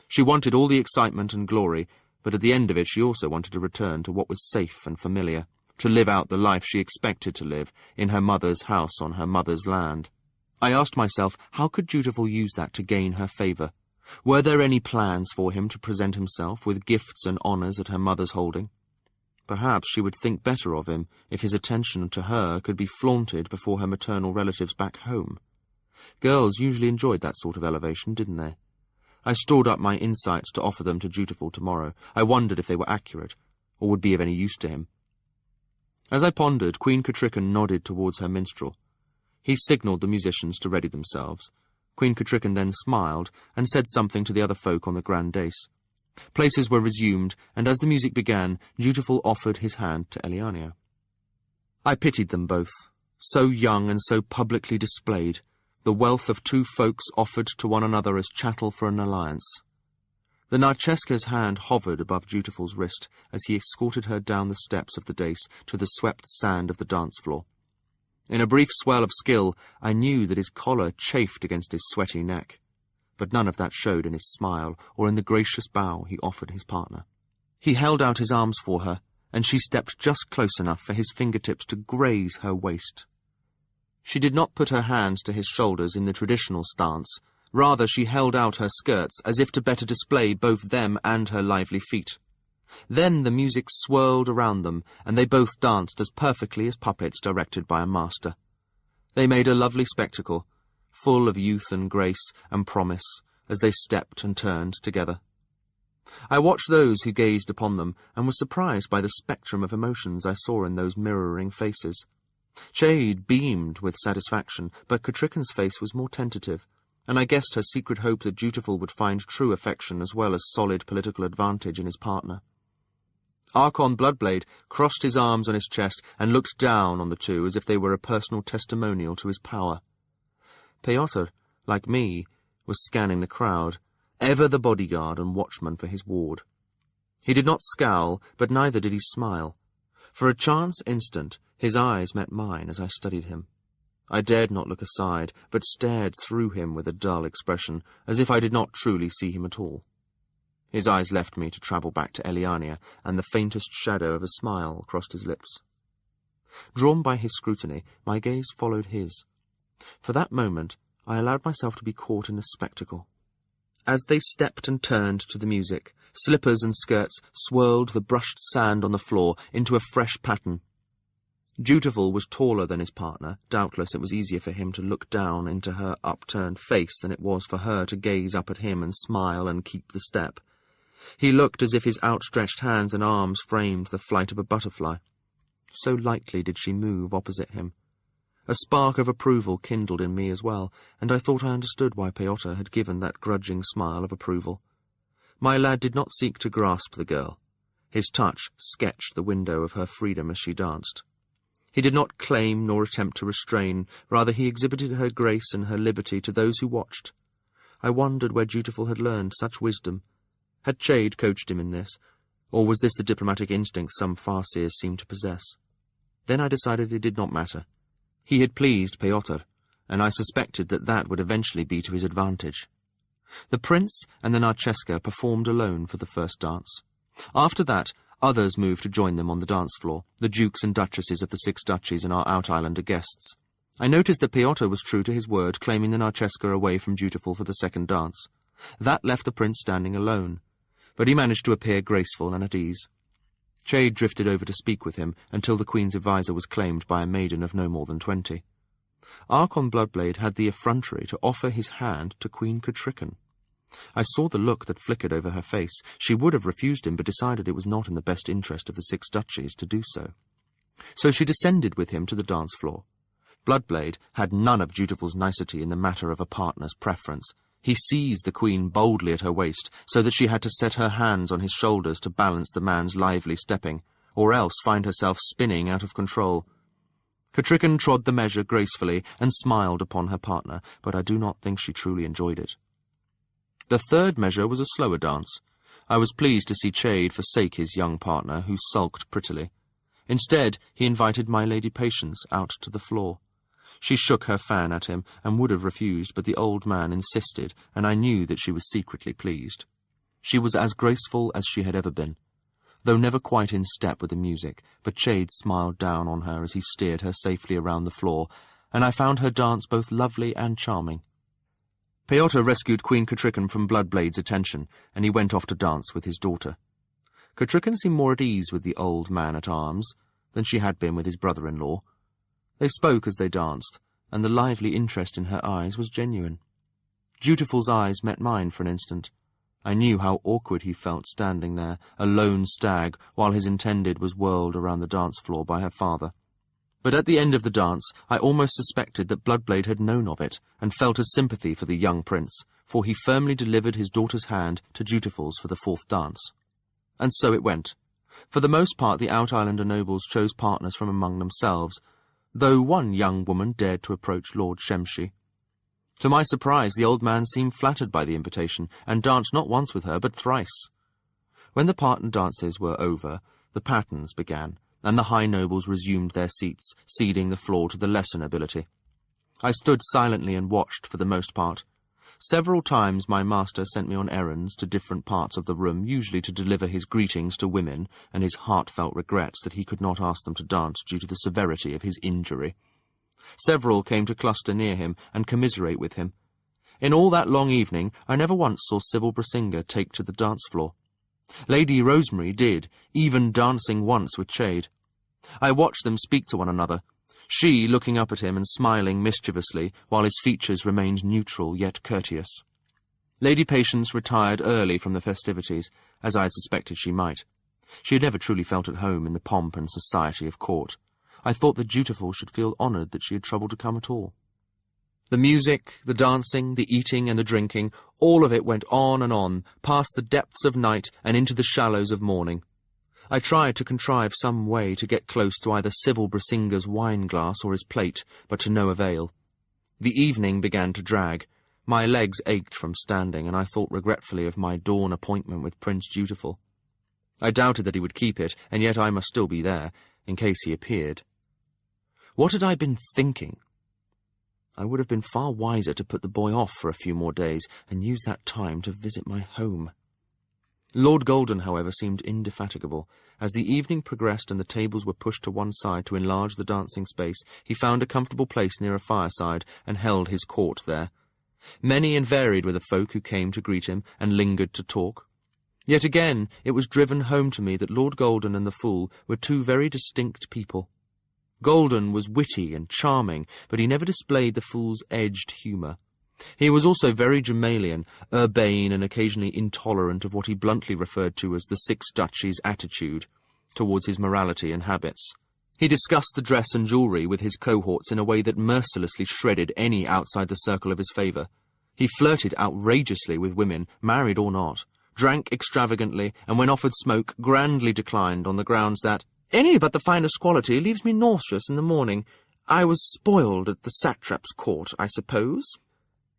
She wanted all the excitement and glory, but at the end of it she also wanted to return to what was safe and familiar, to live out the life she expected to live in her mother's house on her mother's land. I asked myself, how could Dutiful use that to gain her favour? Were there any plans for him to present himself with gifts and honours at her mother's holding? Perhaps she would think better of him if his attention to her could be flaunted before her maternal relatives back home. Girls usually enjoyed that sort of elevation, didn't they? I stored up my insights to offer them to Dutiful tomorrow. I wondered if they were accurate, or would be of any use to him. As I pondered, Queen Catricon nodded towards her minstrel. He signalled the musicians to ready themselves. Queen Catricon then smiled and said something to the other folk on the grand dais. Places were resumed, and as the music began, Dutiful offered his hand to Elliania. I pitied them both, so young and so publicly displayed, the wealth of two folks offered to one another as chattel for an alliance. The Narcheska's hand hovered above Dutiful's wrist as he escorted her down the steps of the dais to the swept sand of the dance floor. In a brief swell of skill, I knew that his collar chafed against his sweaty neck, but none of that showed in his smile or in the gracious bow he offered his partner. He held out his arms for her, and she stepped just close enough for his fingertips to graze her waist. She did not put her hands to his shoulders in the traditional stance. Rather, she held out her skirts as if to better display both them and her lively feet. Then the music swirled around them, and they both danced as perfectly as puppets directed by a master. They made a lovely spectacle, full of youth and grace and promise, as they stepped and turned together. I watched those who gazed upon them, and was surprised by the spectrum of emotions I saw in those mirroring faces. Chade beamed with satisfaction, but Catricon's face was more tentative, and I guessed her secret hope that Dutiful would find true affection as well as solid political advantage in his partner. Archon Bloodblade crossed his arms on his chest and looked down on the two as if they were a personal testimonial to his power. Pyotr, like me, was scanning the crowd, ever the bodyguard and watchman for his ward. He did not scowl, but neither did he smile. For a chance instant, his eyes met mine as I studied him. I dared not look aside, but stared through him with a dull expression, as if I did not truly see him at all. His eyes left me to travel back to Elliania, and the faintest shadow of a smile crossed his lips. Drawn by his scrutiny, my gaze followed his. For that moment, I allowed myself to be caught in the spectacle. As they stepped and turned to the music, slippers and skirts swirled the brushed sand on the floor into a fresh pattern. Dutiful was taller than his partner. Doubtless it was easier for him to look down into her upturned face than it was for her to gaze up at him and smile and keep the step. He looked as if his outstretched hands and arms framed the flight of a butterfly. So lightly did she move opposite him. A spark of approval kindled in me as well, and I thought I understood why Pyotr had given that grudging smile of approval. My lad did not seek to grasp the girl. His touch sketched the window of her freedom as she danced. He did not claim nor attempt to restrain, rather he exhibited her grace and her liberty to those who watched. I wondered where Dutiful had learned such wisdom, Had Chade coached him in this, or was this the diplomatic instinct some farseers seemed to possess? Then I decided it did not matter. He had pleased Pyotr, and I suspected that that would eventually be to his advantage. The prince and the Narcheska performed alone for the first dance. After that, others moved to join them on the dance floor, the dukes and duchesses of the Six Duchies and our Outislander guests. I noticed that Pyotr was true to his word, claiming the Narcheska away from Dutiful for the second dance. That left the prince standing alone, but he managed to appear graceful and at ease. Chade drifted over to speak with him until the queen's adviser was claimed by a maiden of no more than 20. Archon Bloodblade had the effrontery to offer his hand to Queen Catricon. I saw the look that flickered over her face. She would have refused him, but decided it was not in the best interest of the Six Duchies to do so. So she descended with him to the dance floor. Bloodblade had none of Dutiful's nicety in the matter of a partner's preference. He seized the queen boldly at her waist, so that she had to set her hands on his shoulders to balance the man's lively stepping, or else find herself spinning out of control. Catricon trod the measure gracefully and smiled upon her partner, but I do not think she truly enjoyed it. The third measure was a slower dance. I was pleased to see Chade forsake his young partner, who sulked prettily. Instead, he invited my Lady Patience out to the floor. She shook her fan at him, and would have refused, but the old man insisted, and I knew that she was secretly pleased. She was as graceful as she had ever been, though never quite in step with the music, but Chade smiled down on her as he steered her safely around the floor, and I found her dance both lovely and charming. Pyotr rescued Queen Catricon from Bloodblade's attention, and he went off to dance with his daughter. Catricon seemed more at ease with the old man-at-arms than she had been with his brother-in-law. They spoke as they danced, and the lively interest in her eyes was genuine. Dutiful's eyes met mine for an instant. I knew how awkward he felt standing there, a lone stag, while his intended was whirled around the dance floor by her father. But at the end of the dance, I almost suspected that Bloodblade had known of it, and felt a sympathy for the young prince, for he firmly delivered his daughter's hand to Dutiful's for the fourth dance. And so it went. For the most part, the Outislander nobles chose partners from among themselves, though one young woman dared to approach Lord Shemshi. To my surprise, the old man seemed flattered by the invitation, and danced not once with her, but thrice. When the partner dances were over, the patterns began, and the high nobles resumed their seats, ceding the floor to the lesser nobility. I stood silently and watched for the most part. Several times my master sent me on errands to different parts of the room, usually to deliver his greetings to women and his heartfelt regrets that he could not ask them to dance due to the severity of his injury. Several came to cluster near him and commiserate with him. In all that long evening, I never once saw Sybil Brisinga take to the dance floor. Lady Rosemary did, even dancing once with Chade. I watched them speak to one another, she looking up at him and smiling mischievously, while his features remained neutral yet courteous. Lady Patience retired early from the festivities, as I had suspected she might. She had never truly felt at home in the pomp and society of court. I thought that Dutiful should feel honoured that she had troubled to come at all. The music, the dancing, the eating and the drinking, all of it went on and on, past the depths of night and into the shallows of morning. I tried to contrive some way to get close to either Sybil Brisinga's wine-glass or his plate, but to no avail. The evening began to drag. My legs ached from standing, and I thought regretfully of my dawn appointment with Prince Dutiful. I doubted that he would keep it, and yet I must still be there, in case he appeared. What had I been thinking? I would have been far wiser to put the boy off for a few more days, and use that time to visit my home. Lord Golden, however, seemed indefatigable. As the evening progressed and the tables were pushed to one side to enlarge the dancing space, he found a comfortable place near a fireside and held his court there. Many and varied were the folk who came to greet him and lingered to talk. Yet again it was driven home to me that Lord Golden and the fool were two very distinct people. Golden was witty and charming, but he never displayed the fool's edged humour. He was also very Gemalian, urbane and occasionally intolerant of what he bluntly referred to as the Six Duchies' attitude towards his morality and habits. He discussed the dress and jewellery with his cohorts in a way that mercilessly shredded any outside the circle of his favour. He flirted outrageously with women, married or not, drank extravagantly, and when offered smoke, grandly declined on the grounds that "any but the finest quality leaves me nauseous in the morning. I was spoiled at the satrap's court, I suppose."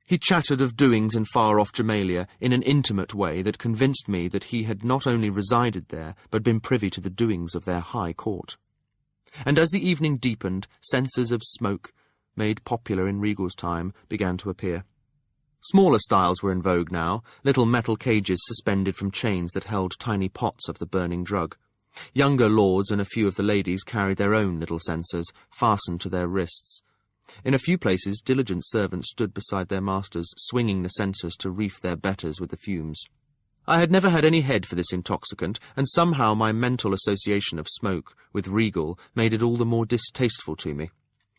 He chattered of doings in far-off Jamalia in an intimate way that convinced me that he had not only resided there, but been privy to the doings of their high court. And as the evening deepened, censers of smoke, made popular in Regal's time, began to appear. Smaller styles were in vogue now, little metal cages suspended from chains that held tiny pots of the burning drug. Younger lords and a few of the ladies carried their own little censers, fastened to their wrists. In a few places, diligent servants stood beside their masters, swinging the censers to reef their betters with the fumes. I had never had any head for this intoxicant, and somehow my mental association of smoke with Regal made it all the more distasteful to me.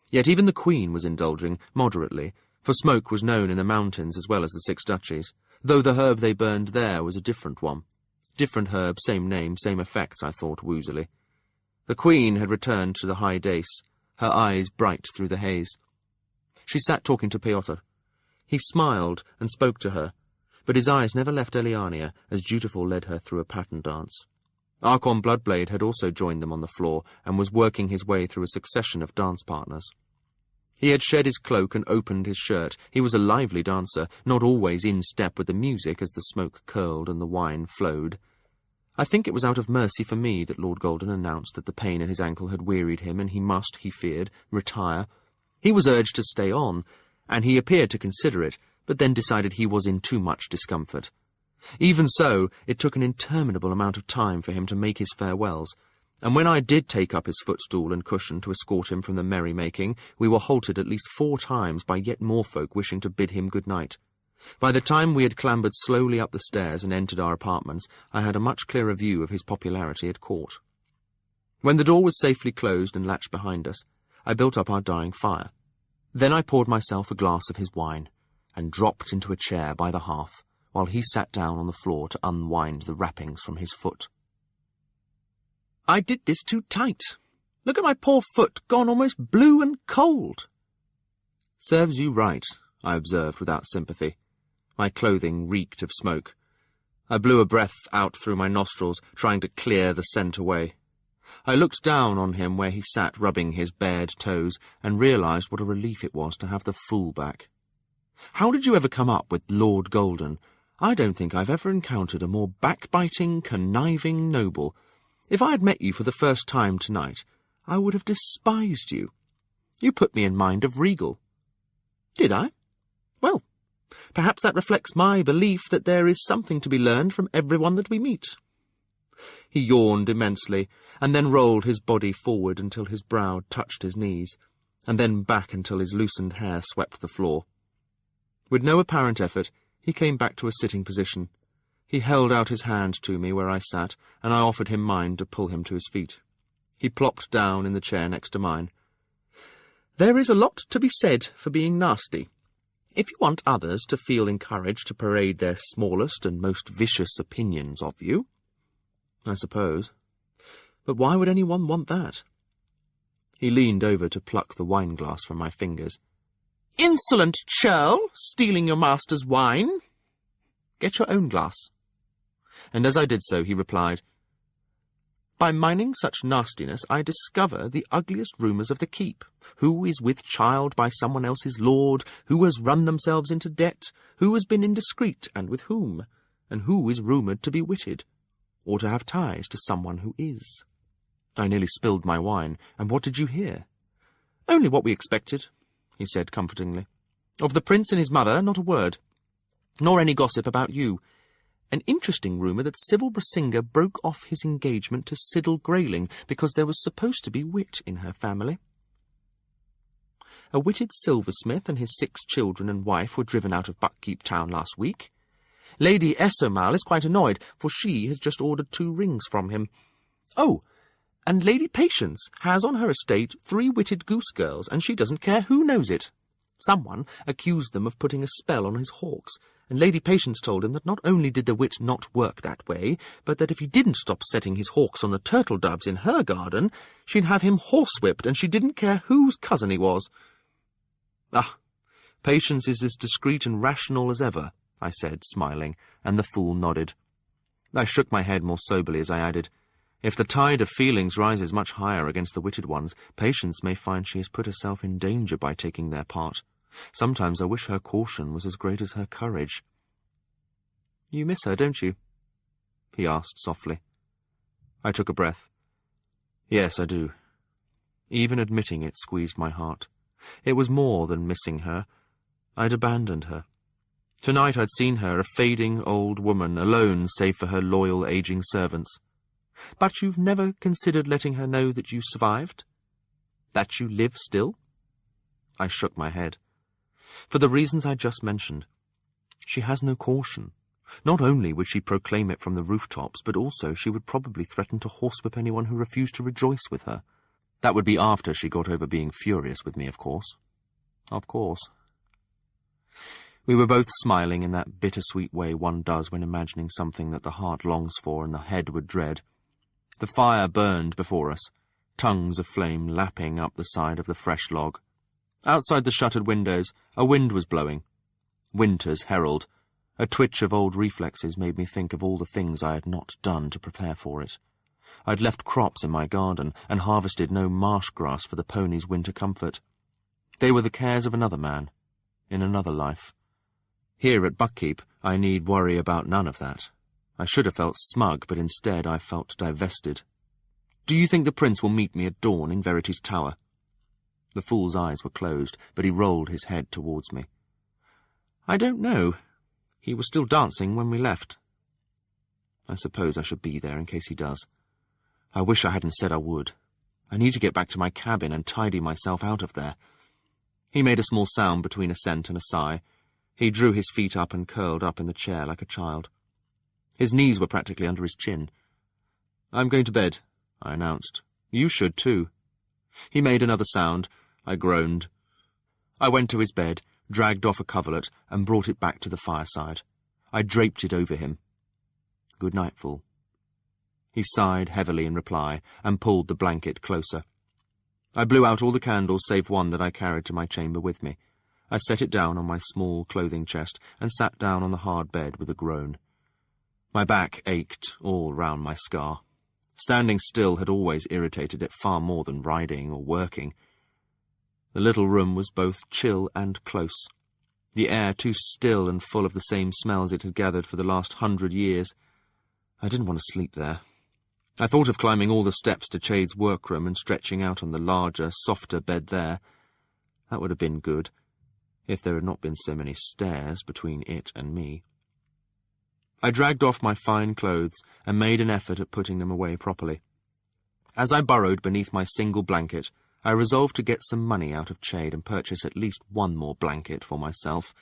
Yet even the Queen was indulging, moderately, for smoke was known in the mountains as well as the Six Duchies, though the herb they burned there was a different one. Different herb, same name, same effects, I thought woozily. The Queen had returned to the high dais, her eyes bright through the haze. She sat talking to Piotr. He smiled and spoke to her, but his eyes never left Elliania as Dutiful led her through a pattern dance. Archon Bloodblade had also joined them on the floor and was working his way through a succession of dance partners. He had shed his cloak and opened his shirt. He was a lively dancer, not always in step with the music as the smoke curled and the wine flowed. I think it was out of mercy for me that Lord Golden announced that the pain in his ankle had wearied him and he must, he feared, retire. He was urged to stay on, and he appeared to consider it, but then decided he was in too much discomfort. Even so, it took an interminable amount of time for him to make his farewells, and when I did take up his footstool and cushion to escort him from the merry-making, we were halted at least 4 times by yet more folk wishing to bid him good night. By the time we had clambered slowly up the stairs and entered our apartments, I had a much clearer view of his popularity at court. When the door was safely closed and latched behind us, I built up our dying fire. Then I poured myself a glass of his wine, and dropped into a chair by the hearth, while he sat down on the floor to unwind the wrappings from his foot. "I did this too tight. Look at my poor foot, gone almost blue and cold." "Serves you right," I observed without sympathy. My clothing reeked of smoke. I blew a breath out through my nostrils, trying to clear the scent away. I looked down on him where he sat rubbing his bared toes, and realized what a relief it was to have the fool back. "How did you ever come up with Lord Golden? I don't think I've ever encountered a more backbiting, conniving noble. If I had met you for the first time tonight, I would have despised you. You put me in mind of Regal." "Did I? Well, perhaps that reflects my belief that there is something to be learned from everyone that we meet." He yawned immensely, and then rolled his body forward until his brow touched his knees, and then back until his loosened hair swept the floor. With no apparent effort, he came back to a sitting position. He held out his hand to me where I sat, and I offered him mine to pull him to his feet. He plopped down in the chair next to mine. "There is a lot to be said for being nasty. If you want others to feel encouraged to parade their smallest and most vicious opinions of you." "I suppose. But why would anyone want that?" He leaned over to pluck the wine-glass from my fingers. "Insolent churl, stealing your master's wine. Get your own glass." And as I did so, he replied, "By mining such nastiness, I discover the ugliest rumours of the keep. Who is with child by someone else's lord? Who has run themselves into debt? Who has been indiscreet, and with whom? And who is rumoured to be witted, or to have ties to someone who is?" I nearly spilled my wine. "And what did you hear?" "Only what we expected," he said comfortingly. "Of the prince and his mother, not a word. Nor any gossip about you. An interesting rumour that Sybil Brassinger broke off his engagement to Siddle Grayling because there was supposed to be wit in her family. A witted silversmith and his 6 children and wife were driven out of Buckkeep Town last week. Lady Essomal is quite annoyed, for she has just ordered 2 rings from him. Oh, and Lady Patience has on her estate 3 witted goose girls, and she doesn't care who knows it. Someone accused them of putting a spell on his hawks, and Lady Patience told him that not only did the wit not work that way, but that if he didn't stop setting his hawks on the turtle doves in her garden, she'd have him horsewhipped, and she didn't care whose cousin he was." "Ah, Patience is as discreet and rational as ever," I said, smiling, and the fool nodded. I shook my head more soberly as I added, "If the tide of feelings rises much higher against the witted ones, Patience may find she has put herself in danger by taking their part. Sometimes I wish her caution was as great as her courage. "You miss her, don't you?" he asked softly. I took a breath. "Yes, I do." Even admitting it squeezed my heart. It was more than missing her. I'd abandoned her. Tonight I'd seen her, a fading old woman, alone save for her loyal aging servants. "But you've never considered letting her know that you survived? That you live still?" I shook my head. "For the reasons I just mentioned. She has no caution. Not only would she proclaim it from the rooftops, but also she would probably threaten to horsewhip anyone who refused to rejoice with her. That would be after she got over being furious with me, of course. Of course." We were both smiling in that bittersweet way one does when imagining something that the heart longs for and the head would dread. The fire burned before us, tongues of flame lapping up the side of the fresh log. Outside the shuttered windows, a wind was blowing. Winter's herald. A twitch of old reflexes made me think of all the things I had not done to prepare for it. I'd left crops in my garden and harvested no marsh grass for the ponies' winter comfort. They were the cares of another man, in another life. Here at Buckkeep, I need worry about none of that. I should have felt smug, but instead I felt divested. "Do you think the prince will meet me at dawn in Verity's tower?" The fool's eyes were closed, but he rolled his head towards me. "I don't know. He was still dancing when we left." "I suppose I should be there in case he does. I wish I hadn't said I would. I need to get back to my cabin and tidy myself out of there." He made a small sound between assent and a sigh. He drew his feet up and curled up in the chair like a child. His knees were practically under his chin. "I'm going to bed," I announced. "You should, too." He made another sound. I groaned. I went to his bed, dragged off a coverlet, and brought it back to the fireside. I draped it over him. "Good night, fool." He sighed heavily in reply, and pulled the blanket closer. I blew out all the candles save one that I carried to my chamber with me. I set it down on my small clothing chest, and sat down on the hard bed with a groan. My back ached all round my scar. Standing still had always irritated it far more than riding or working. The little room was both chill and close, the air too still and full of the same smells it had gathered for the last 100 years. I didn't want to sleep there. I thought of climbing all the steps to Chade's workroom and stretching out on the larger, softer bed there. That would have been good, if there had not been so many stairs between it and me. I dragged off my fine clothes and made an effort at putting them away properly. As I burrowed beneath my single blanket, I resolved to get some money out of Chade and purchase at least one more blanket for myself,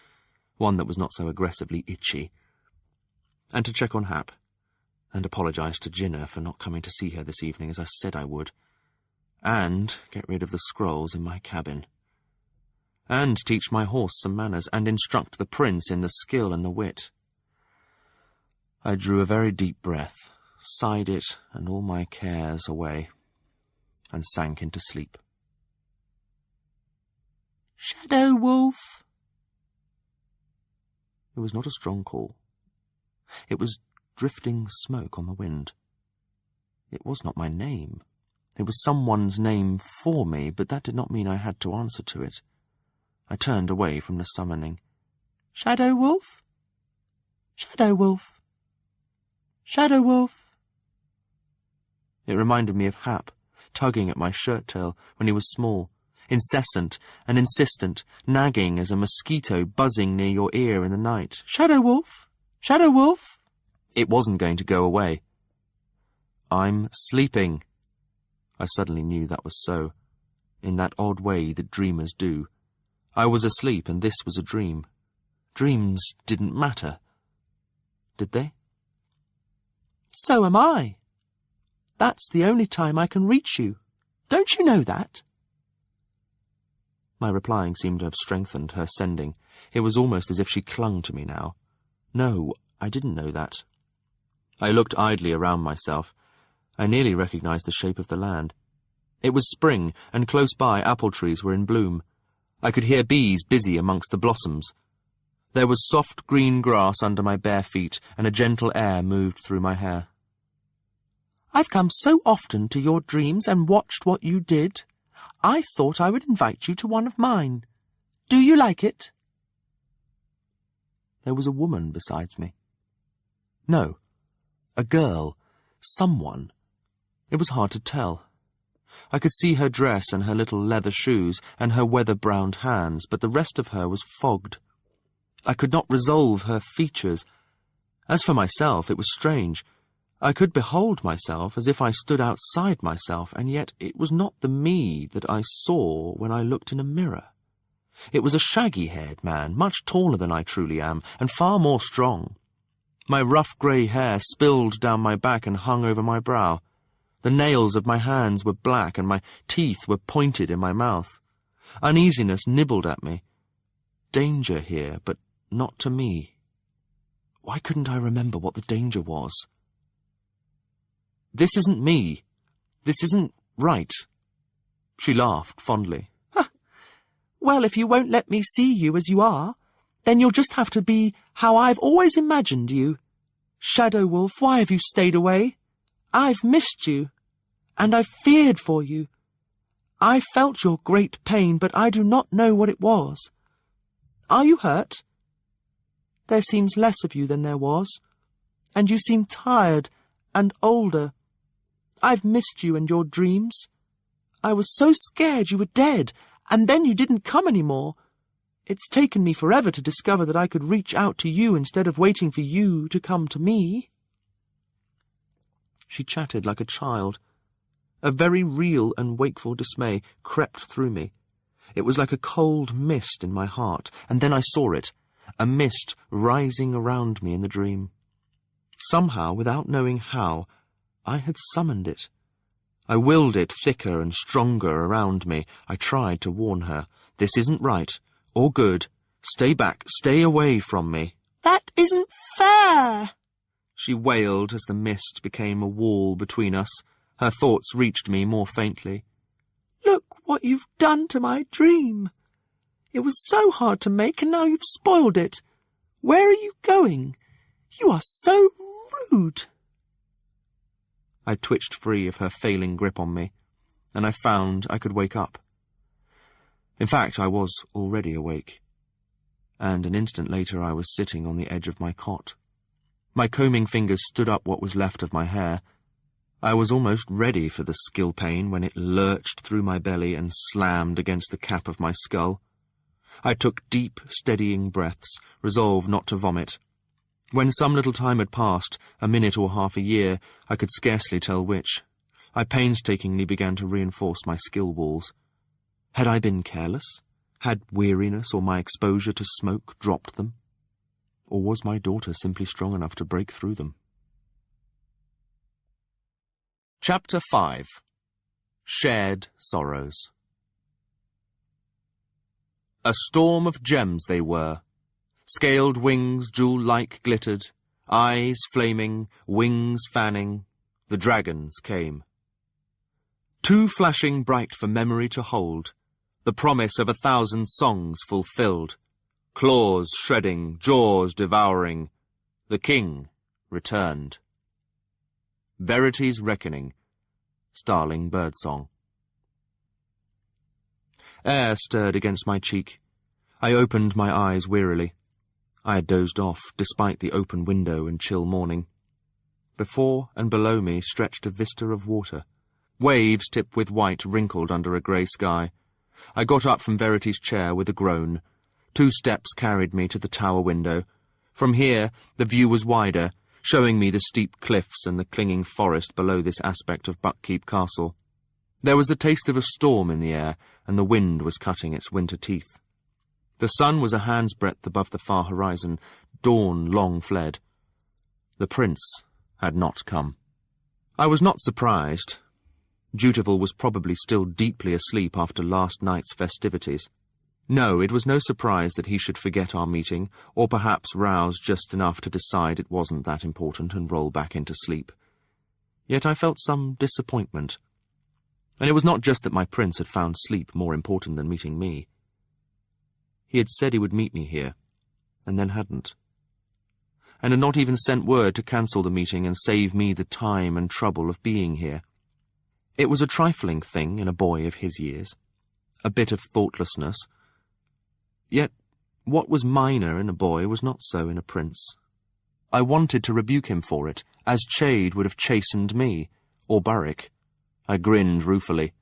one that was not so aggressively itchy, and to check on Hap, and apologise to Jinnah for not coming to see her this evening as I said I would, and get rid of the scrolls in my cabin, and teach my horse some manners, and instruct the prince in the skill and the wit. I drew a very deep breath, sighed it and all my cares away, and sank into sleep. "Shadow Wolf!" It was not a strong call. It was drifting smoke on the wind. It was not my name. It was someone's name for me, but that did not mean I had to answer to it. I turned away from the summoning. "Shadow Wolf? Shadow Wolf? Shadow Wolf?" It reminded me of Hap, tugging at my shirt-tail when he was small, incessant and insistent, nagging as a mosquito buzzing near your ear in the night. "Shadow Wolf? Shadow Wolf?" It wasn't going to go away. "I'm sleeping." I suddenly knew that was so, in that odd way that dreamers do. I was asleep, and this was a dream. Dreams didn't matter. Did they? "So am I. That's the only time I can reach you. Don't you know that?" My replying seemed to have strengthened her sending. It was almost as if she clung to me now. No, I didn't know that. I looked idly around myself. I nearly recognized the shape of the land. It was spring, and close by apple trees were in bloom. I could hear bees busy amongst the blossoms. There was soft green grass under my bare feet, and a gentle air moved through my hair. "I've come so often to your dreams and watched what you did. I thought I would invite you to one of mine. Do you like it?" There was a woman beside me. No, a girl, someone. It was hard to tell. I could see her dress and her little leather shoes and her weather-browned hands, but the rest of her was fogged. I could not resolve her features. As for myself, it was strange. I could behold myself as if I stood outside myself, and yet it was not the me that I saw when I looked in a mirror. It was a shaggy-haired man, much taller than I truly am, and far more strong. My rough grey hair spilled down my back and hung over my brow. The nails of my hands were black, and my teeth were pointed in my mouth. Uneasiness nibbled at me. Danger here, but not to me. Why couldn't I remember what the danger was? "This isn't me. This isn't right." She laughed fondly. "Well, if you won't let me see you as you are, then you'll just have to be how I've always imagined you. Shadow Wolf, why have you stayed away? I've missed you, and I've feared for you. I felt your great pain, but I do not know what it was. Are you hurt? There seems less of you than there was, and you seem tired and older. I've missed you and your dreams. I was so scared you were dead, and then you didn't come any more. It's taken me forever to discover that I could reach out to you instead of waiting for you to come to me." She chatted like a child. A very real and wakeful dismay crept through me. It was like a cold mist in my heart, and then I saw it, a mist rising around me in the dream. Somehow, without knowing how, I had summoned it. I willed it thicker and stronger around me. I tried to warn her. "This isn't right, or good. Stay back, stay away from me." "That isn't fair," she wailed as the mist became a wall between us. Her thoughts reached me more faintly. "Look what you've done to my dream. It was so hard to make, and now you've spoiled it. Where are you going? You are so rude." I twitched free of her failing grip on me, and I found I could wake up. In fact, I was already awake, and an instant later I was sitting on the edge of my cot. My combing fingers stood up what was left of my hair. I was almost ready for the skill pain when it lurched through my belly and slammed against the cap of my skull. I took deep, steadying breaths, resolved not to vomit. When some little time had passed, a minute or half a year, I could scarcely tell which, I painstakingly began to reinforce my skill walls. Had I been careless? Had weariness or my exposure to smoke dropped them? Or was my daughter simply strong enough to break through them? Chapter 5. Shared Sorrows. A storm of gems they were. Scaled wings jewel-like glittered, eyes flaming, wings fanning. The dragons came. Too flashing bright for memory to hold, the promise of 1,000 songs fulfilled. Claws shredding, jaws devouring, the king returned. Verity's Reckoning, Starling Birdsong. Air stirred against my cheek. I opened my eyes wearily. I had dozed off, despite the open window and chill morning. Before and below me stretched a vista of water. Waves tipped with white wrinkled under a grey sky. I got up from Verity's chair with a groan. 2 steps carried me to the tower window. From here, the view was wider, showing me the steep cliffs and the clinging forest below this aspect of Buckkeep Castle. There was the taste of a storm in the air, and the wind was cutting its winter teeth. The sun was a hand's breadth above the far horizon. Dawn long fled. The prince had not come. I was not surprised. Dutiful was probably still deeply asleep after last night's festivities. No, it was no surprise that he should forget our meeting, or perhaps rouse just enough to decide it wasn't that important and roll back into sleep. Yet I felt some disappointment. And it was not just that my prince had found sleep more important than meeting me. He had said he would meet me here, and then hadn't. And had not even sent word to cancel the meeting and save me the time and trouble of being here. It was a trifling thing in a boy of his years. A bit of thoughtlessness. Yet what was minor in a boy was not so in a prince. I wanted to rebuke him for it, as Chade would have chastened me, or Burrick. I grinned ruefully.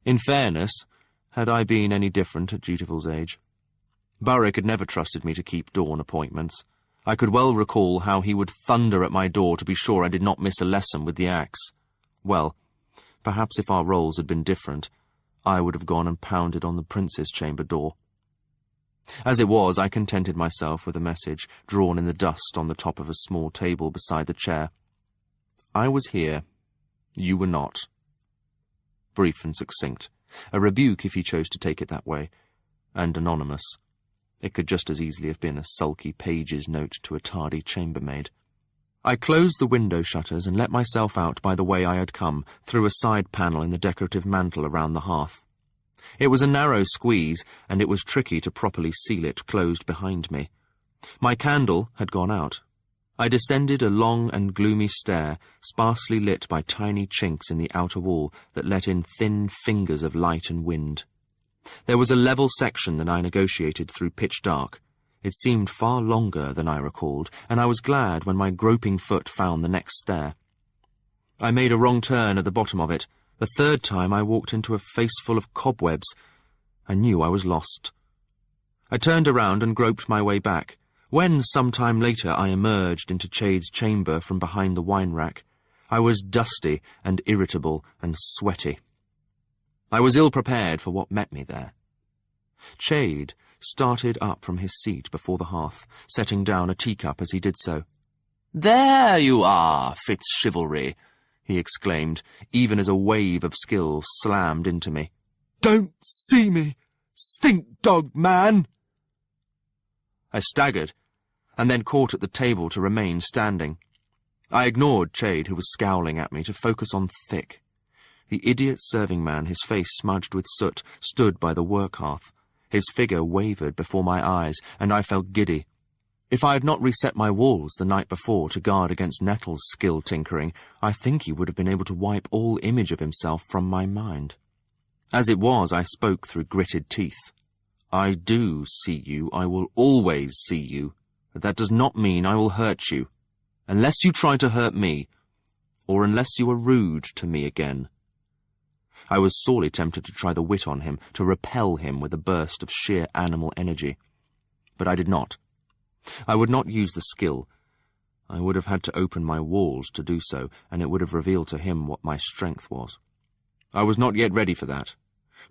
In fairness, had I been any different at Dutiful's age? Burrick had never trusted me to keep dawn appointments. I could well recall how he would thunder at my door to be sure I did not miss a lesson with the axe. Well, perhaps if our roles had been different, I would have gone and pounded on the prince's chamber door. As it was, I contented myself with a message drawn in the dust on the top of a small table beside the chair. I was here. You were not. Brief and succinct. A rebuke if he chose to take it that way. And anonymous. It could just as easily have been a sulky page's note to a tardy chambermaid. I closed the window shutters and let myself out by the way I had come, through a side panel in the decorative mantel around the hearth. It was a narrow squeeze, and it was tricky to properly seal it closed behind me. My candle had gone out. I descended a long and gloomy stair, sparsely lit by tiny chinks in the outer wall that let in thin fingers of light and wind. There was a level section that I negotiated through pitch dark. It seemed far longer than I recalled, and I was glad when my groping foot found the next stair. I made a wrong turn at the bottom of it. The third time I walked into a face full of cobwebs. I knew I was lost. I turned around and groped my way back. When, some time later, I emerged into Chade's chamber from behind the wine-rack, I was dusty and irritable and sweaty. I was ill-prepared for what met me there. Chade started up from his seat before the hearth, setting down a teacup as he did so. "There you are, Fitz chivalry," he exclaimed, even as a wave of skill slammed into me. "Don't see me, stink-dog man!" I staggered, and then caught at the table to remain standing. I ignored Chade, who was scowling at me, to focus on Thick. The idiot serving man, his face smudged with soot, stood by the work hearth. His figure wavered before my eyes, and I felt giddy. If I had not reset my walls the night before to guard against Nettle's skill tinkering, I think he would have been able to wipe all image of himself from my mind. As it was, I spoke through gritted teeth. "I do see you. I will always see you. But that does not mean I will hurt you. Unless you try to hurt me, or unless you are rude to me again." I was sorely tempted to try the wit on him, to repel him with a burst of sheer animal energy. But I did not. I would not use the skill. I would have had to open my walls to do so, and it would have revealed to him what my strength was. I was not yet ready for that.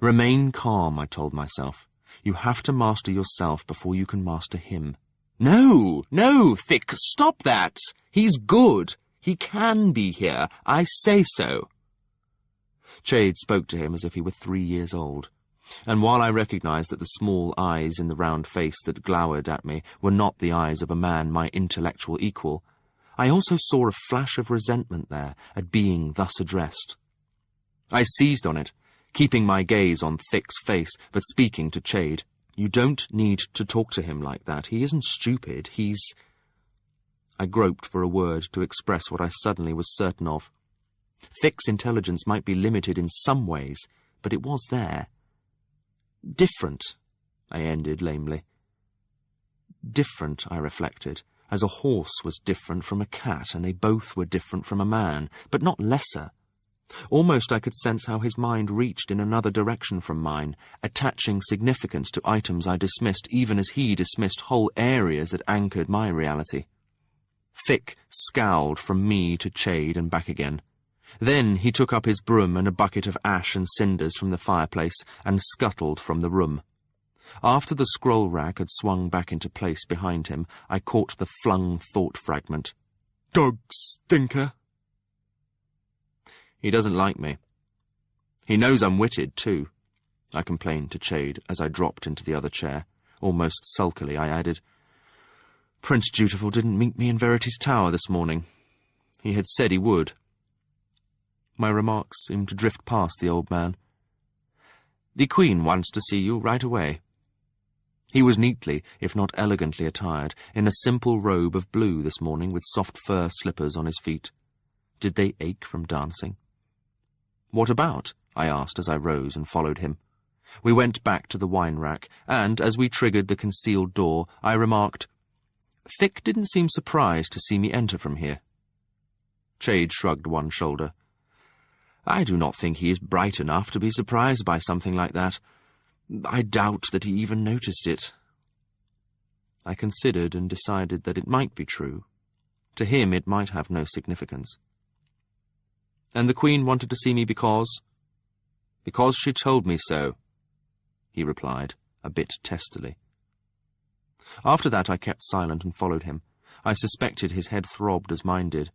Remain calm, I told myself. You have to master yourself before you can master him. "No, no, Thick, stop that! He's good. He can be here. I say so." Chade spoke to him as if he were 3 years old, and while I recognized that the small eyes in the round face that glowered at me were not the eyes of a man my intellectual equal, I also saw a flash of resentment there at being thus addressed. I seized on it, keeping my gaze on Thick's face, but speaking to Chade. "You don't need to talk to him like that. He isn't stupid. He's—" I groped for a word to express what I suddenly was certain of. Thick's intelligence might be limited in some ways, but it was there. "Different," I ended lamely. Different, I reflected, as a horse was different from a cat, and they both were different from a man, but not lesser. Almost I could sense how his mind reached in another direction from mine, attaching significance to items I dismissed even as he dismissed whole areas that anchored my reality. Thick scowled from me to Chade and back again. Then he took up his broom and a bucket of ash and cinders from the fireplace and scuttled from the room. After the scroll rack had swung back into place behind him, I caught the flung thought fragment. "Dog stinker." He doesn't like me. He knows I'm witted, too, I complained to Chade as I dropped into the other chair. Almost sulkily, I added, "Prince Dutiful didn't meet me in Verity's Tower this morning. He had said he would." My remarks seemed to drift past the old man. "The Queen wants to see you right away." He was neatly, if not elegantly attired, in a simple robe of blue this morning with soft fur slippers on his feet. Did they ache from dancing? "What about?" I asked as I rose and followed him. We went back to the wine rack, and as we triggered the concealed door, I remarked, "Thick didn't seem surprised to see me enter from here." Chade shrugged one shoulder. "I do not think he is bright enough to be surprised by something like that. I doubt that he even noticed it." I considered and decided that it might be true. To him it might have no significance. "And the Queen wanted to see me because—" "Because she told me so," he replied, a bit testily. After that I kept silent and followed him. I suspected his head throbbed as mine did.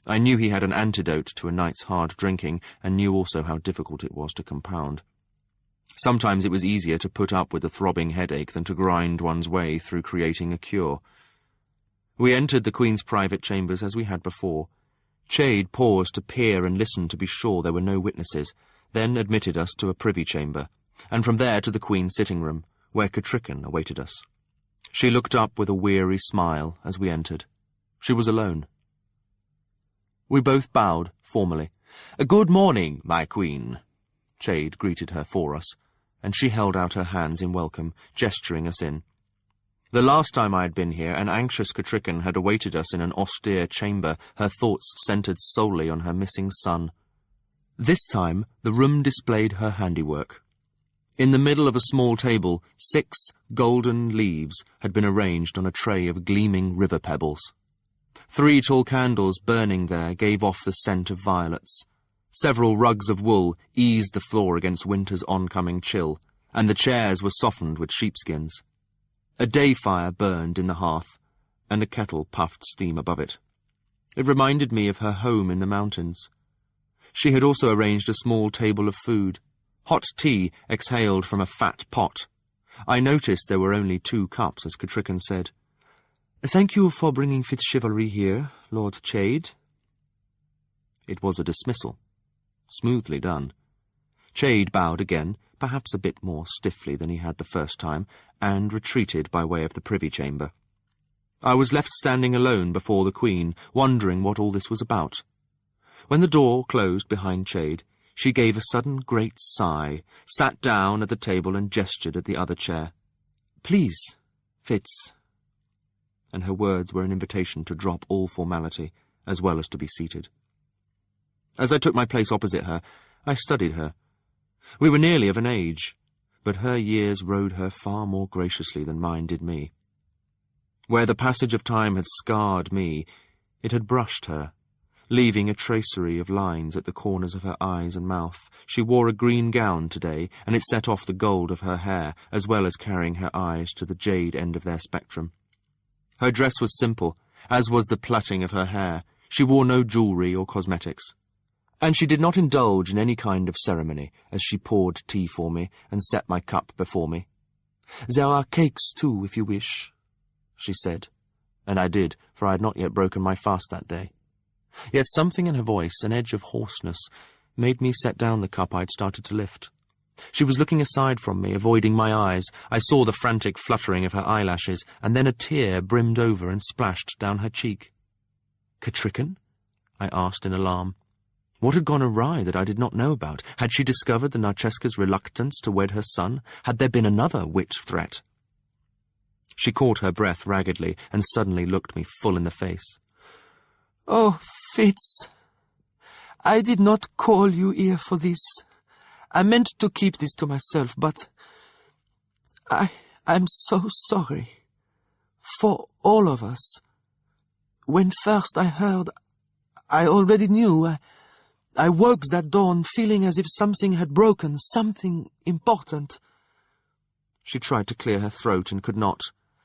I knew he had an antidote to a night's hard drinking, and knew also how difficult it was to compound. Sometimes it was easier to put up with a throbbing headache than to grind one's way through creating a cure. We entered the Queen's private chambers as we had before. Chade paused to peer and listen to be sure there were no witnesses, then admitted us to a privy chamber, and from there to the Queen's sitting room, where Catrichan awaited us. She looked up with a weary smile as we entered. She was alone. We both bowed formally. "Good morning, my Queen." Chade greeted her for us, and she held out her hands in welcome, gesturing us in. The last time I had been here, an anxious Catrichan had awaited us in an austere chamber, her thoughts centred solely on her missing son. This time the room displayed her handiwork. In the middle of a small table, 6 golden leaves had been arranged on a tray of gleaming river pebbles. 3 tall candles burning there gave off the scent of violets. Several rugs of wool eased the floor against winter's oncoming chill, and the chairs were softened with sheepskins. A day fire burned in the hearth, and a kettle puffed steam above it. It reminded me of her home in the mountains. She had also arranged a small table of food. Hot tea exhaled from a fat pot. I noticed there were only 2 cups, as Catrichan said. "Thank you for bringing Fitz chivalry here, Lord Chade." It was a dismissal. Smoothly done. Chade bowed again, perhaps a bit more stiffly than he had the first time, and retreated by way of the privy chamber. I was left standing alone before the Queen, wondering what all this was about. When the door closed behind Chade, she gave a sudden great sigh, sat down at the table and gestured at the other chair. "Please, Fitz." And her words were an invitation to drop all formality, as well as to be seated. As I took my place opposite her, I studied her. We were nearly of an age, but her years rode her far more graciously than mine did me. Where the passage of time had scarred me, it had brushed her, leaving a tracery of lines at the corners of her eyes and mouth. She wore a green gown today, and it set off the gold of her hair, as well as carrying her eyes to the jade end of their spectrum. Her dress was simple, as was the plaiting of her hair. She wore no jewellery or cosmetics. And she did not indulge in any kind of ceremony as she poured tea for me and set my cup before me. "There are cakes, too, if you wish," she said, and I did, for I had not yet broken my fast that day. Yet something in her voice, an edge of hoarseness, made me set down the cup I had started to lift. She was looking aside from me, avoiding my eyes. I saw the frantic fluttering of her eyelashes, and then a tear brimmed over and splashed down her cheek. "Catrichan?" I asked in alarm. What had gone awry that I did not know about? Had she discovered the Narcheska's reluctance to wed her son? Had there been another wit threat? She caught her breath raggedly and suddenly looked me full in the face. "Oh, Fitz, I did not call you here for this. I meant to keep this to myself, but I'm so sorry. For all of us. When first I heard, I already knew. I woke that dawn feeling as if something had broken, something important." She tried to clear her throat and could not.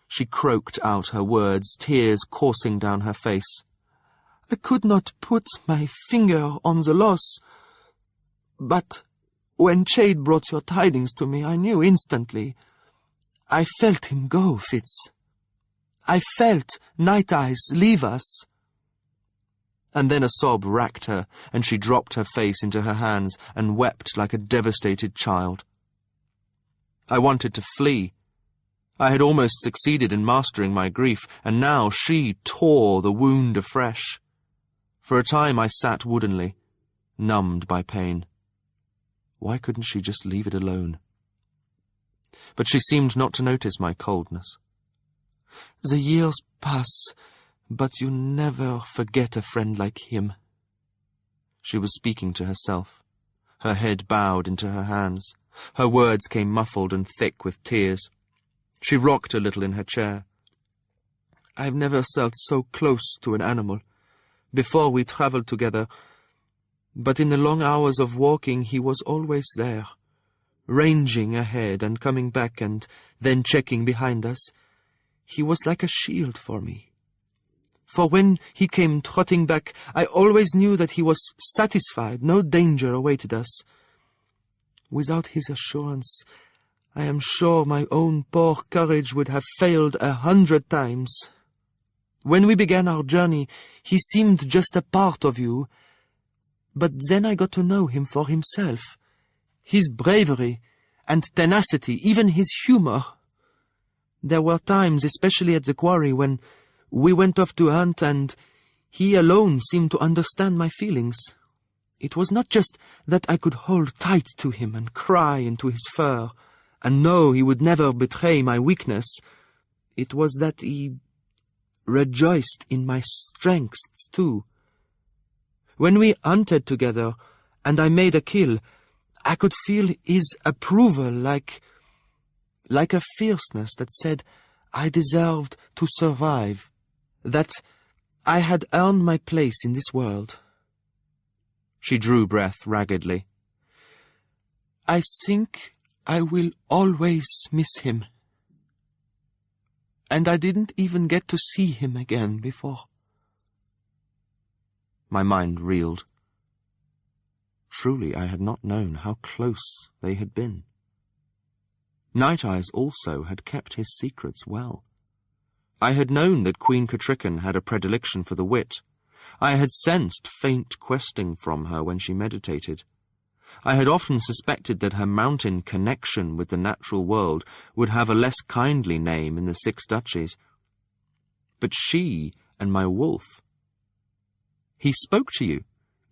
She croaked out her words, tears coursing down her face. "I could not put my finger on the loss, but when Chade brought your tidings to me, I knew instantly. I felt him go, Fitz. I felt Night Eyes leave us." And then a sob racked her, and she dropped her face into her hands and wept like a devastated child. I wanted to flee. I had almost succeeded in mastering my grief, and now she tore the wound afresh. For a time I sat woodenly, numbed by pain. Why couldn't she just leave it alone? But she seemed not to notice my coldness. The years pass, but you never forget a friend like him. She was speaking to herself, her head bowed into her hands. Her words came muffled and thick with tears. She rocked a little in her chair. I've never felt so close to an animal. Before we travelled together, but in the long hours of walking he was always there, ranging ahead and coming back and then checking behind us. He was like a shield for me. For when he came trotting back, I always knew that he was satisfied, no danger awaited us. Without his assurance, I am sure my own poor courage would have failed 100 times. When we began our journey, he seemed just a part of you. But then I got to know him for himself. His bravery and tenacity, even his humour. There were times, especially at the quarry, when we went off to hunt and he alone seemed to understand my feelings. It was not just that I could hold tight to him and cry into his fur, and know he would never betray my weakness. It was that he rejoiced in my strengths too. When we hunted together, and I made a kill, I could feel his approval like a fierceness that said I deserved to survive, that I had earned my place in this world. She drew breath raggedly. I think I will always miss him. And I didn't even get to see him again before. My mind reeled. Truly I had not known how close they had been. Night Eyes also had kept his secrets well. I had known that Queen Catrichan had a predilection for the wit. I had sensed faint questing from her when she meditated. I had often suspected that her mountain connection with the natural world would have a less kindly name in the Six Duchies. But she and my wolf... He spoke to you.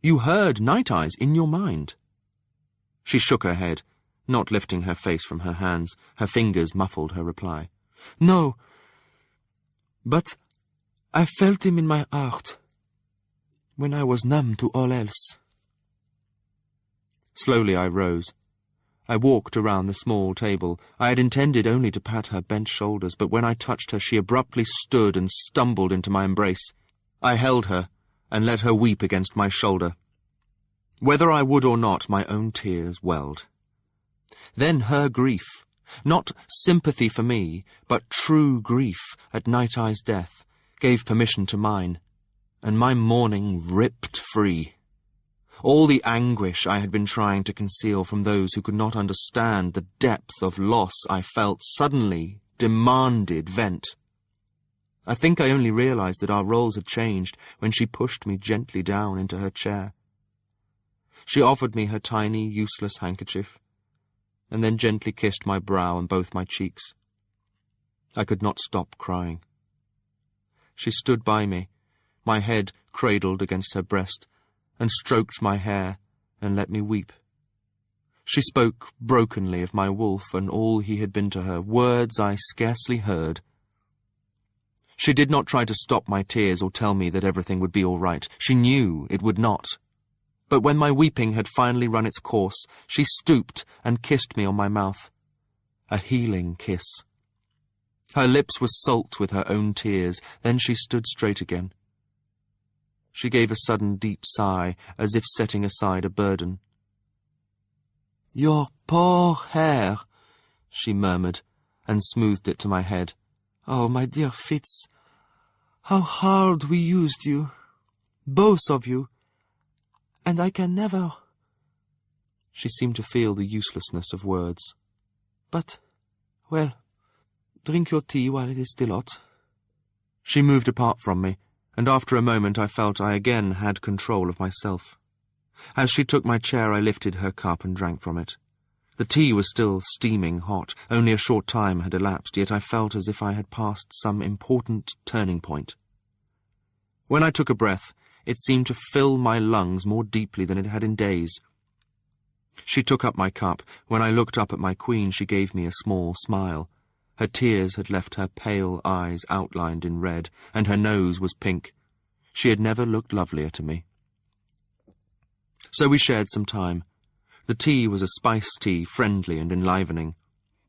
You heard Night Eyes in your mind. She shook her head, not lifting her face from her hands. Her fingers muffled her reply. No, but I felt him in my heart, when I was numb to all else. Slowly I rose. I walked around the small table. I had intended only to pat her bent shoulders, but when I touched her, she abruptly stood and stumbled into my embrace. I held her and let her weep against my shoulder. Whether I would or not, my own tears welled. Then her grief, not sympathy for me, but true grief at Night Eye's death, gave permission to mine, and my mourning ripped free. All the anguish I had been trying to conceal from those who could not understand the depth of loss I felt suddenly demanded vent. I think I only realized that our roles had changed when she pushed me gently down into her chair. She offered me her tiny, useless handkerchief, and then gently kissed my brow and both my cheeks. I could not stop crying. She stood by me, my head cradled against her breast, and stroked my hair and let me weep. She spoke brokenly of my wolf and all he had been to her, words I scarcely heard. She did not try to stop my tears or tell me that everything would be all right. She knew it would not. But when my weeping had finally run its course, she stooped and kissed me on my mouth. A healing kiss. Her lips were salt with her own tears. Then she stood straight again. She gave a sudden deep sigh, as if setting aside a burden. "Your poor hair," she murmured, and smoothed it to my head. "Oh, my dear Fitz, how hard we used you, both of you, and I can never—" She seemed to feel the uselessness of words. "But, well, drink your tea while it is still hot." She moved apart from me, and after a moment I felt I again had control of myself. As she took my chair, I lifted her cup and drank from it. The tea was still steaming hot. Only a short time had elapsed, yet I felt as if I had passed some important turning point. When I took a breath, it seemed to fill my lungs more deeply than it had in days. She took up my cup. When I looked up at my queen, she gave me a small smile. Her tears had left her pale eyes outlined in red, and her nose was pink. She had never looked lovelier to me. So we shared some time. The tea was a spiced tea, friendly and enlivening.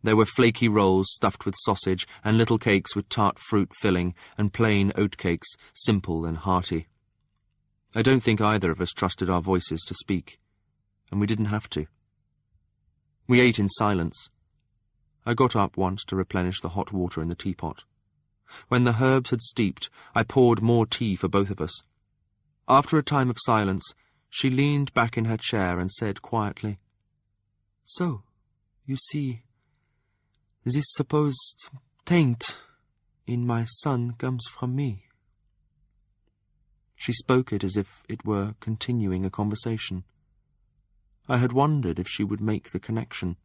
There were flaky rolls stuffed with sausage, and little cakes with tart fruit filling, and plain oatcakes, simple and hearty. I don't think either of us trusted our voices to speak, and we didn't have to. We ate in silence. I got up once to replenish the hot water in the teapot. When the herbs had steeped, I poured more tea for both of us. After a time of silence, she leaned back in her chair and said quietly, "So, you see, this supposed taint in my son comes from me." She spoke it as if it were continuing a conversation. I had wondered if she would make the connection.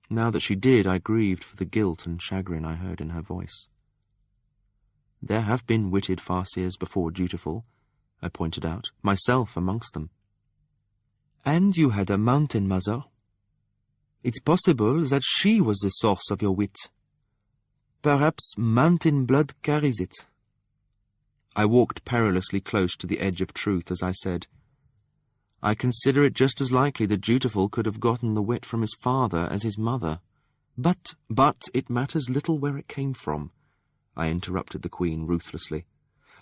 Now that she did, I grieved for the guilt and chagrin I heard in her voice. "There have been witted farseers before Dutiful," I pointed out, myself amongst them. "And you had a mountain mother. It's possible that she was the source of your wit. Perhaps mountain blood carries it." I walked perilously close to the edge of truth as I said, "I consider it just as likely that Dutiful could have gotten the wit from his father as his mother. But it matters little where it came from," I interrupted the Queen ruthlessly.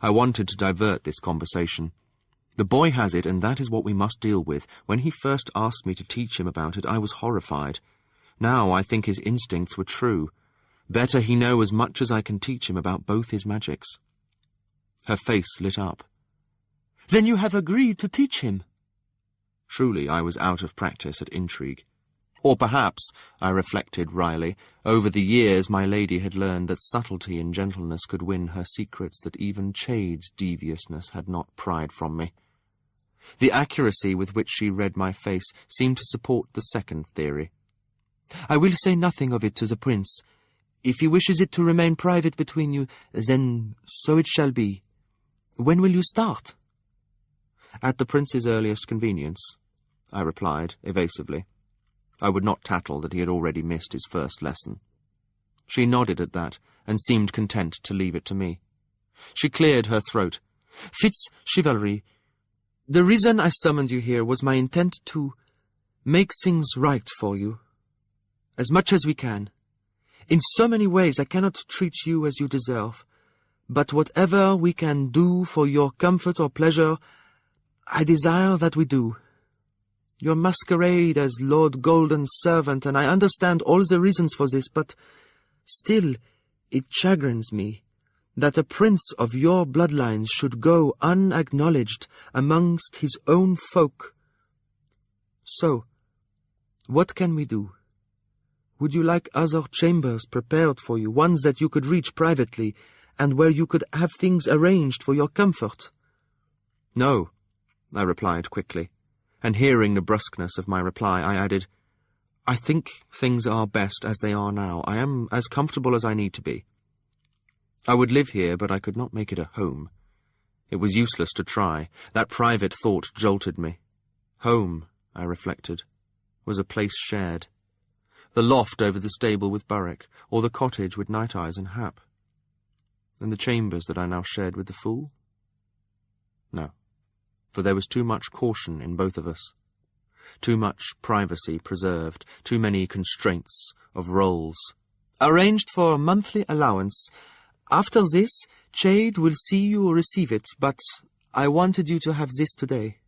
I wanted to divert this conversation. "The boy has it, and that is what we must deal with. When he first asked me to teach him about it, I was horrified. Now I think his instincts were true. Better he know as much as I can teach him about both his magics." Her face lit up. "Then you have agreed to teach him?" Truly, I was out of practice at intrigue. Or perhaps, I reflected wryly, over the years my lady had learned that subtlety and gentleness could win her secrets that even Chade's deviousness had not pried from me. The accuracy with which she read my face seemed to support the second theory. "I will say nothing of it to the prince. If he wishes it to remain private between you, then so it shall be. When will you start?" "At the prince's earliest convenience," I replied evasively. I would not tattle that he had already missed his first lesson. She nodded at that, and seemed content to leave it to me. She cleared her throat. "Fitz, chivalry, the reason I summoned you here was my intent to make things right for you, as much as we can. In so many ways I cannot treat you as you deserve, but whatever we can do for your comfort or pleasure, I desire that we do. Your masquerade as Lord Golden's servant, and I understand all the reasons for this, but still it chagrins me that a prince of your bloodlines should go unacknowledged amongst his own folk. So, what can we do? Would you like other chambers prepared for you, ones that you could reach privately, and where you could have things arranged for your comfort?" "No," I replied quickly, and hearing the brusqueness of my reply, I added, "I think things are best as they are now. I am as comfortable as I need to be. I would live here, but I could not make it a home. It was useless to try. That private thought jolted me. Home, I reflected, was a place shared. The loft over the stable with Burrick, or the cottage with Night Eyes and Hap. And the chambers that I now shared with the fool? No, for there was too much caution in both of us. Too much privacy preserved, too many constraints of roles. "Arranged for monthly allowance. After this, Chade will see you receive it, but I wanted you to have this today."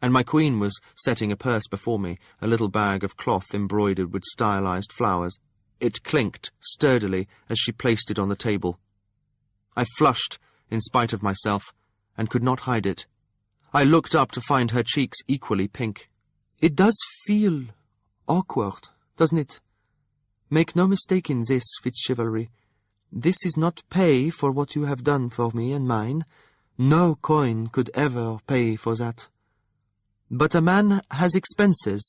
And my queen was setting a purse before me, a little bag of cloth embroidered with stylized flowers. It clinked sturdily as she placed it on the table. I flushed, in spite of myself, and could not hide it. I looked up to find her cheeks equally pink. "It does feel awkward, doesn't it? Make no mistake in this, Fitzchivalry. This is not pay for what you have done for me and mine. No coin could ever pay for that. But a man has expenses,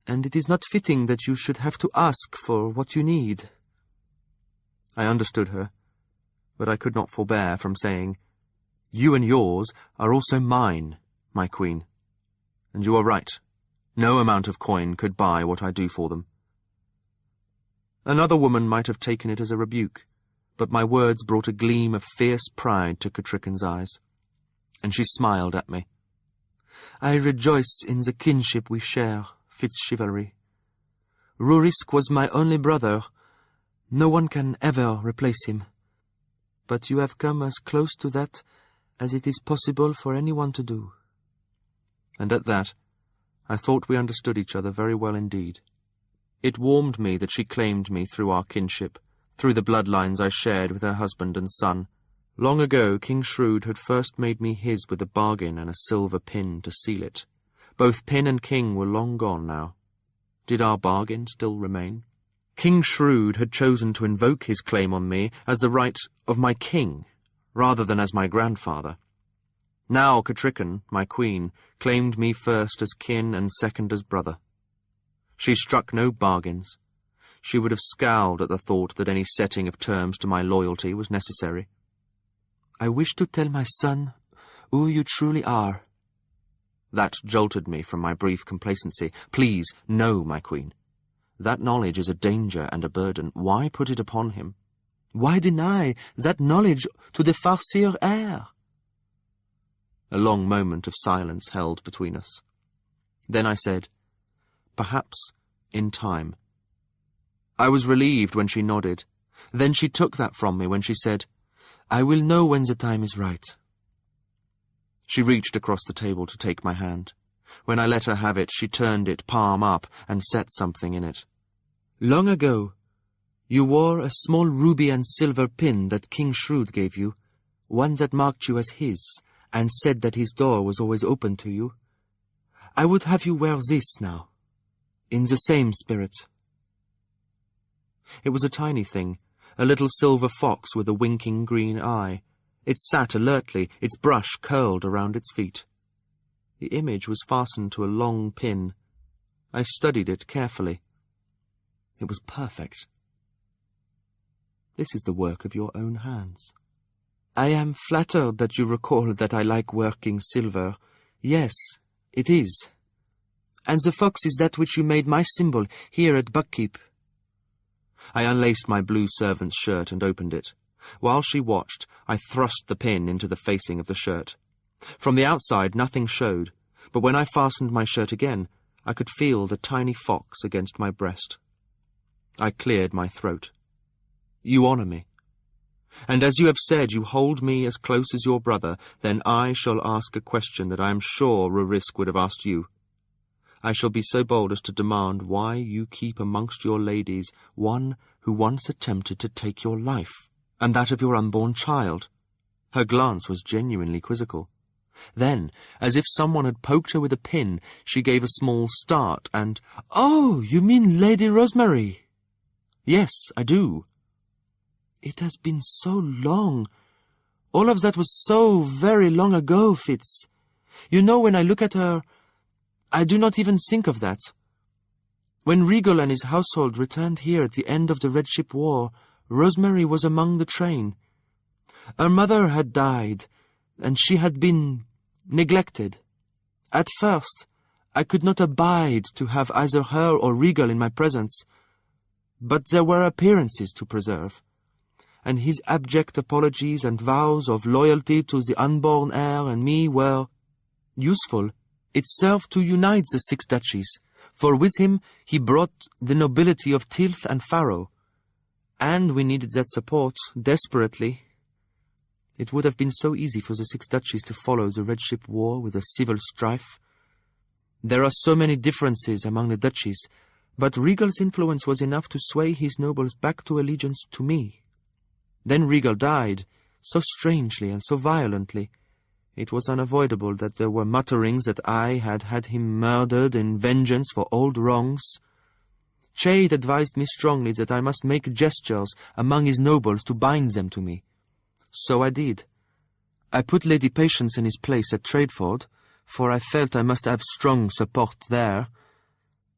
and it is not fitting that you should have to ask for what you need." I understood her, but I could not forbear from saying, "You and yours are also mine, my queen. And you are right. No amount of coin could buy what I do for them. Another woman might have taken it as a rebuke, but my words brought a gleam of fierce pride to Catricken's eyes, and she smiled at me. I rejoice in the kinship we share, Fitz chivalry. Rurisk was my only brother. No one can ever replace him. But you have come as close to that as it is possible for anyone to do. And at that, I thought we understood each other very well indeed. It warmed me that she claimed me through our kinship, through the bloodlines I shared with her husband and son. Long ago, King Shrewd had first made me his with a bargain and a silver pin to seal it. Both pin and king were long gone now. Did our bargain still remain? King Shrewd had chosen to invoke his claim on me as the right of my king, rather than as my grandfather. Now Catricken, my queen, claimed me first as kin and second as brother. She struck no bargains. She would have scowled at the thought that any setting of terms to my loyalty was necessary. I wish to tell my son who you truly are. That jolted me from my brief complacency. Please, no, my queen. That knowledge is a danger and a burden. Why put it upon him? Why deny that knowledge to the farseer heir? A long moment of silence held between us. Then I said, perhaps in time. I was relieved when she nodded. Then she took that from me when she said, I will know when the time is right. She reached across the table to take my hand. When I let her have it, she turned it palm up and set something in it. Long ago, you wore a small ruby and silver pin that King Shrewd gave you, one that marked you as his, and said that his door was always open to you. I would have you wear this now, in the same spirit. It was a tiny thing, a little silver fox with a winking green eye. It sat alertly, its brush curled around its feet. The image was fastened to a long pin. I studied it carefully. It was perfect. This is the work of your own hands. I am flattered that you recall that I like working silver. Yes, it is. And the fox is that which you made my symbol here at Buckkeep. I unlaced my blue servant's shirt and opened it. While she watched, I thrust the pin into the facing of the shirt. From the outside, nothing showed, but when I fastened my shirt again, I could feel the tiny fox against my breast. I cleared my throat. You honor me. And as you have said, you hold me as close as your brother, then I shall ask a question that I am sure Rurisk would have asked you. I shall be so bold as to demand why you keep amongst your ladies one who once attempted to take your life, and that of your unborn child. Her glance was genuinely quizzical. Then, as if someone had poked her with a pin, she gave a small start and, Oh, you mean Lady Rosemary? Yes, I do. It has been so long. All of that was so very long ago, Fitz. You know, when I look at her, I do not even think of that. When Regal and his household returned here at the end of the Red Ship War, Rosemary was among the train. Her mother had died, and she had been neglected. At first, I could not abide to have either her or Regal in my presence, but there were appearances to preserve, and his abject apologies and vows of loyalty to the unborn heir and me were useful. It served to unite the Six Duchies, for with him he brought the nobility of Tilth and Farrow, and we needed that support desperately. It would have been so easy for the Six Duchies to follow the Red Ship War with a civil strife. There are so many differences among the duchies, but Regal's influence was enough to sway his nobles back to allegiance to me. Then Regal died, so strangely and so violently. It was unavoidable that there were mutterings that I had had him murdered in vengeance for old wrongs. Chade advised me strongly that I must make gestures among his nobles to bind them to me. So I did. I put Lady Patience in his place at Tradeford, for I felt I must have strong support there.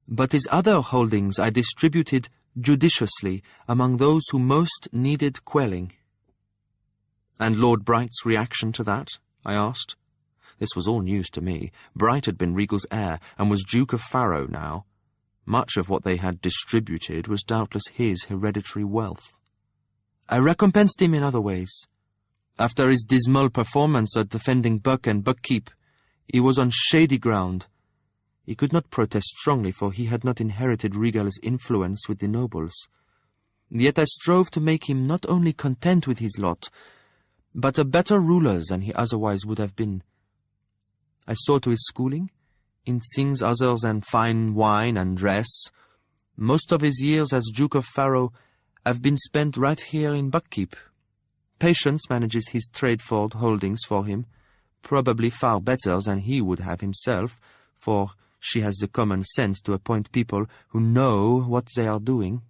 But his other holdings I distributed judiciously among those who most needed quelling. And Lord Bright's reaction to that? I asked. This was all news to me. Bright had been Regal's heir, and was Duke of Faro now. Much of what they had distributed was doubtless his hereditary wealth. I recompensed him in other ways. After his dismal performance at defending Buck and Buckkeep, he was on shady ground. He could not protest strongly, for he had not inherited Regal's influence with the nobles. Yet I strove to make him not only content with his lot, but a better ruler than he otherwise would have been. I saw to his schooling, in things other than fine wine and dress. Most of his years as Duke of Faro have been spent right here in Buckkeep. Patience manages his Tradeford holdings for him, probably far better than he would have himself, for she has the common sense to appoint people who know what they are doing.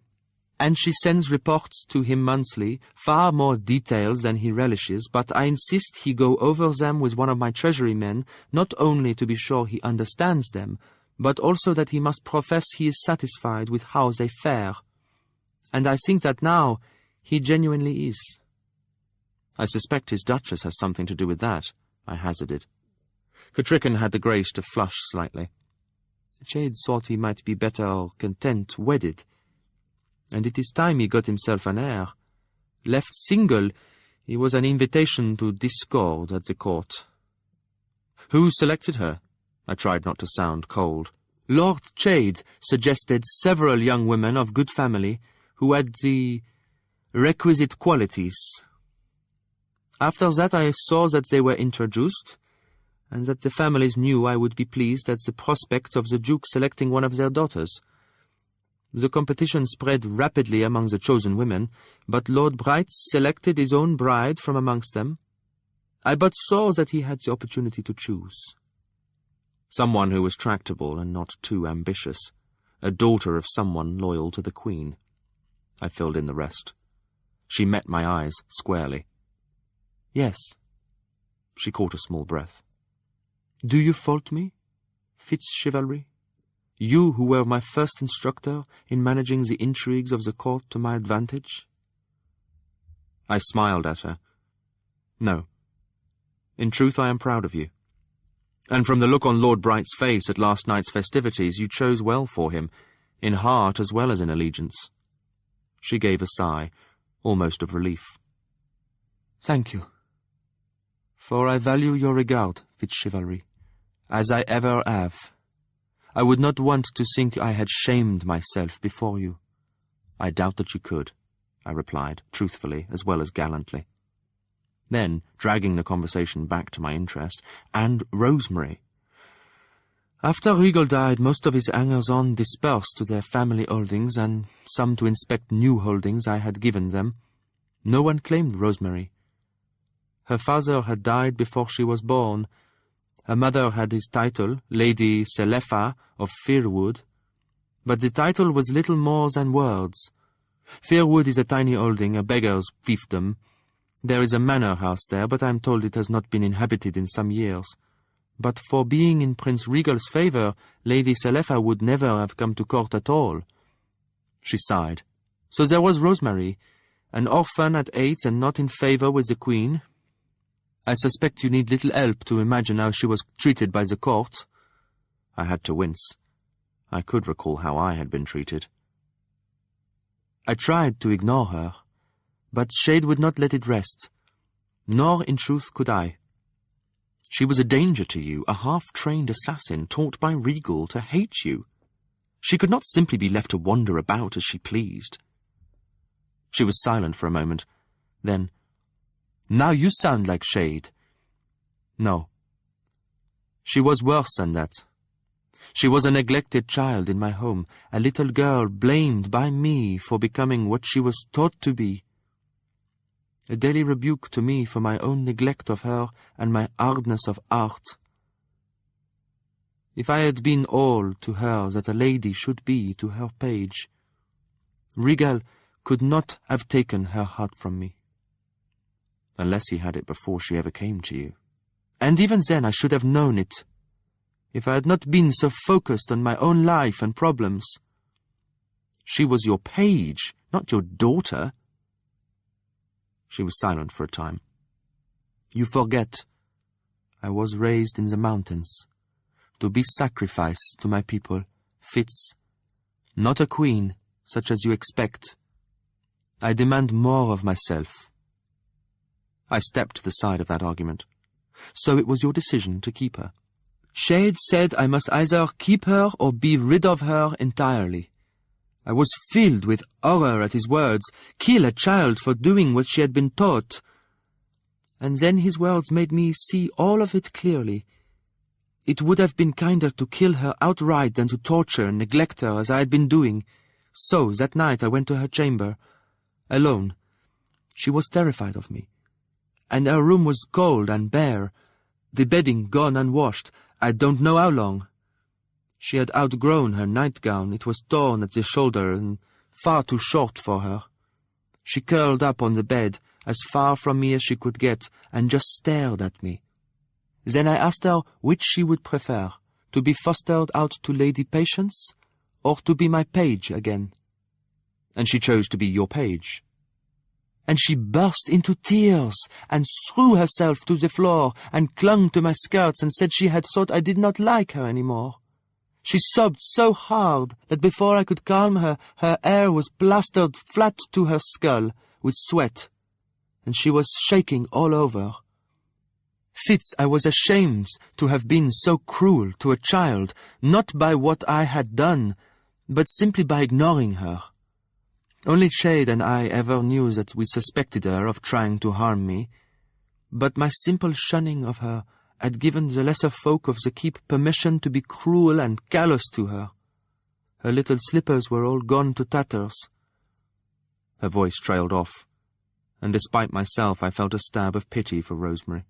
And she sends reports to him monthly, far more detailed than he relishes, but I insist he go over them with one of my treasury men, not only to be sure he understands them, but also that he must profess he is satisfied with how they fare. And I think that now he genuinely is. I suspect his Duchess has something to do with that, I hazarded. Catrican had the grace to flush slightly. Jade thought he might be better content wedded, and it is time he got himself an heir. Left single, he was an invitation to discord at the court. Who selected her? I tried not to sound cold. Lord Jade suggested several young women of good family who had the requisite qualities. After that I saw that they were introduced, and that the families knew I would be pleased at the prospect of the Duke selecting one of their daughters. The competition spread rapidly among the chosen women, but Lord Bright selected his own bride from amongst them. I but saw that he had the opportunity to choose. Someone who was tractable and not too ambitious. A daughter of someone loyal to the Queen. I filled in the rest. She met my eyes squarely. Yes. She caught a small breath. Do you fault me, Fitz Chivalry? You who were my first instructor in managing the intrigues of the court to my advantage? I smiled at her. No. In truth, I am proud of you. And from the look on Lord Bright's face at last night's festivities, you chose well for him, in heart as well as in allegiance. She gave a sigh, almost of relief. Thank you. For I value your regard, Fitz Chivalry, as I ever have. I would not want to think I had shamed myself before you. I doubt that you could, I replied, truthfully as well as gallantly. Then, dragging the conversation back to my interest, and Rosemary. After Regal died, most of his hangers-on dispersed to their family holdings, and some to inspect new holdings I had given them. No one claimed Rosemary. Her father had died before she was born. Her mother had his title, Lady Selepha of Fearwood, but the title was little more than words. Fearwood is a tiny holding, a beggar's fiefdom. There is a manor house there, but I am told it has not been inhabited in some years. But for being in Prince Regal's favour, Lady Selepha would never have come to court at all. She sighed. So there was Rosemary, an orphan at 8 and not in favour with the Queen. I suspect you need little help to imagine how she was treated by the court. I had to wince. I could recall how I had been treated. I tried to ignore her, but Shade would not let it rest. Nor, in truth, could I. She was a danger to you, a half-trained assassin taught by Regal to hate you. She could not simply be left to wander about as she pleased. She was silent for a moment. Then, Now you sound like Shade. No. She was worse than that. She was a neglected child in my home, a little girl blamed by me for becoming what she was taught to be. A daily rebuke to me for my own neglect of her and my hardness of heart. If I had been all to her that a lady should be to her page, Regal could not have taken her heart from me. Unless he had it before she ever came to you. And even then I should have known it, if I had not been so focused on my own life and problems. She was your page, not your daughter. She was silent for a time. You forget. I was raised in the mountains, to be sacrificed to my people, Fitz. Not a queen, such as you expect. I demand more of myself." I stepped to the side of that argument. "So it was your decision to keep her?" "Shade said I must either keep her or be rid of her entirely. I was filled with horror at his words, kill a child for doing what she had been taught. And then his words made me see all of it clearly. It would have been kinder to kill her outright than to torture and neglect her as I had been doing. So that night I went to her chamber, alone. She was terrified of me, and her room was cold and bare, the bedding gone unwashed, I don't know how long. She had outgrown her nightgown. It was torn at the shoulder and far too short for her. She curled up on the bed, as far from me as she could get, and just stared at me. Then I asked her which she would prefer, to be fostered out to Lady Patience, or to be my page again. And she chose to be your page. And she burst into tears, and threw herself to the floor, and clung to my skirts, and said she had thought I did not like her any more. She sobbed so hard that before I could calm her, her hair was plastered flat to her skull with sweat, and she was shaking all over. Fitz, I was ashamed to have been so cruel to a child, not by what I had done, but simply by ignoring her. Only Shade and I ever knew that we suspected her of trying to harm me, but my simple shunning of her had given the lesser folk of the keep permission to be cruel and callous to her. Her little slippers were all gone to tatters. Her voice trailed off, and despite myself I felt a stab of pity for Rosemary.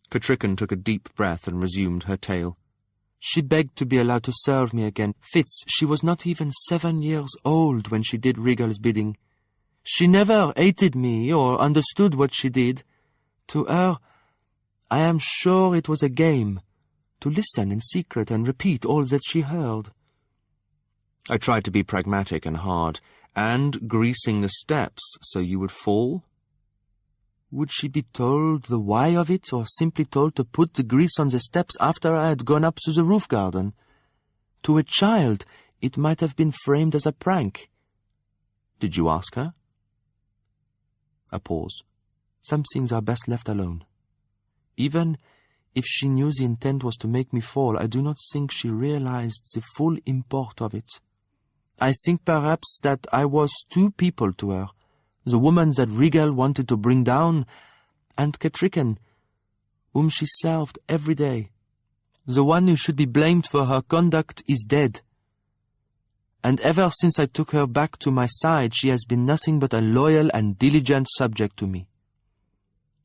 Catrican took a deep breath and resumed her tale. She begged to be allowed to serve me again. Fitz, she was not even 7 years old when she did Regal's bidding. She never hated me or understood what she did. To her, I am sure it was a game, to listen in secret and repeat all that she heard. I tried to be pragmatic and hard, and greasing the steps so you would fall. Would she be told the why of it, or simply told to put the grease on the steps after I had gone up to the roof garden? To a child, it might have been framed as a prank. Did you ask her? A pause. Some things are best left alone. Even if she knew the intent was to make me fall, I do not think she realized the full import of it. I think perhaps that I was two people to her, the woman that Regal wanted to bring down, and Catrican, whom she served every day. The one who should be blamed for her conduct is dead. And ever since I took her back to my side, she has been nothing but a loyal and diligent subject to me.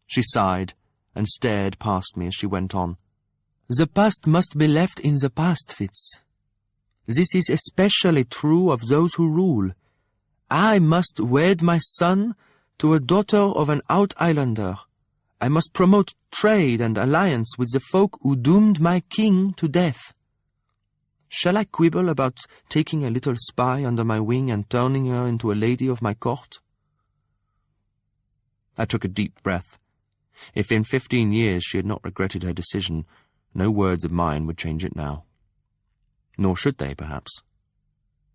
She sighed and stared past me as she went on. The past must be left in the past, Fitz. This is especially true of those who rule. I must wed my son to a daughter of an Outislander. I must promote trade and alliance with the folk who doomed my king to death. Shall I quibble about taking a little spy under my wing and turning her into a lady of my court? I took a deep breath. If in 15 years she had not regretted her decision, no words of mine would change it now. Nor should they, perhaps.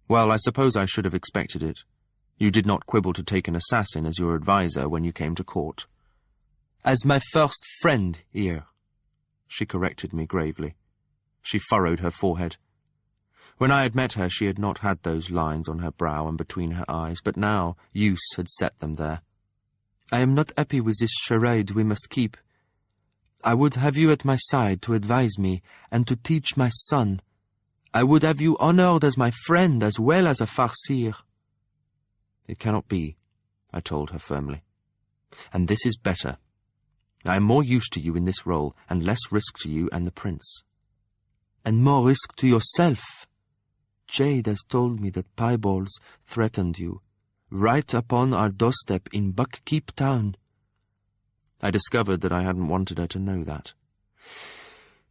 Well, I suppose I should have expected it. You did not quibble to take an assassin as your adviser when you came to court. As my first friend here, she corrected me gravely. She furrowed her forehead. When I had met her, she had not had those lines on her brow and between her eyes, but now use had set them there. I am not happy with this charade we must keep. I would have you at my side to advise me and to teach my son. I would have you honored as my friend as well as a farseer. It cannot be, I told her firmly. And this is better. I am more used to you in this role, and less risk to you and the prince. And more risk to yourself. Jade has told me that piebalds threatened you, right upon our doorstep in Buckkeep Town. I discovered that I hadn't wanted her to know that.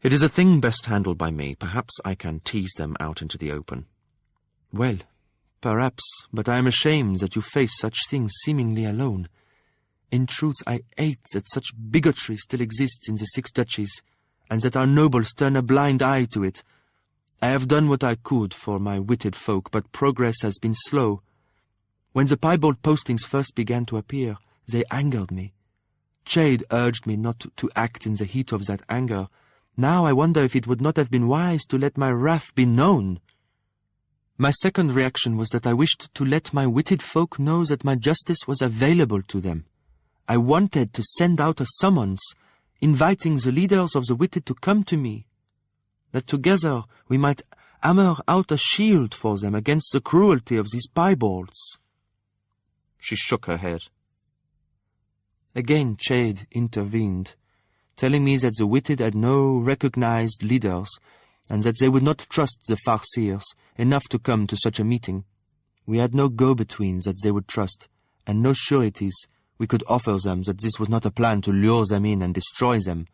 It is a thing best handled by me. Perhaps I can tease them out into the open. Well, perhaps, but I am ashamed that you face such things seemingly alone. In truth, I hate that such bigotry still exists in the Six Duchies. and that our nobles turn a blind eye to it. I have done what I could for my witted folk, but progress has been slow. When the piebald postings first began to appear, they angered me. Chade urged me not to act in the heat of that anger. Now I wonder if it would not have been wise to let my wrath be known. My second reaction was that I wished to let my witted folk know that my justice was available to them. I wanted to send out a summons, inviting the leaders of the witted to come to me, that together we might hammer out a shield for them against the cruelty of these piebalds. She shook her head. Again Chade intervened, telling me that the witted had no recognized leaders, and that they would not trust the farseers enough to come to such a meeting. We had no go-betweens that they would trust, and no sureties we could offer them that this was not a plan to lure them in and destroy them.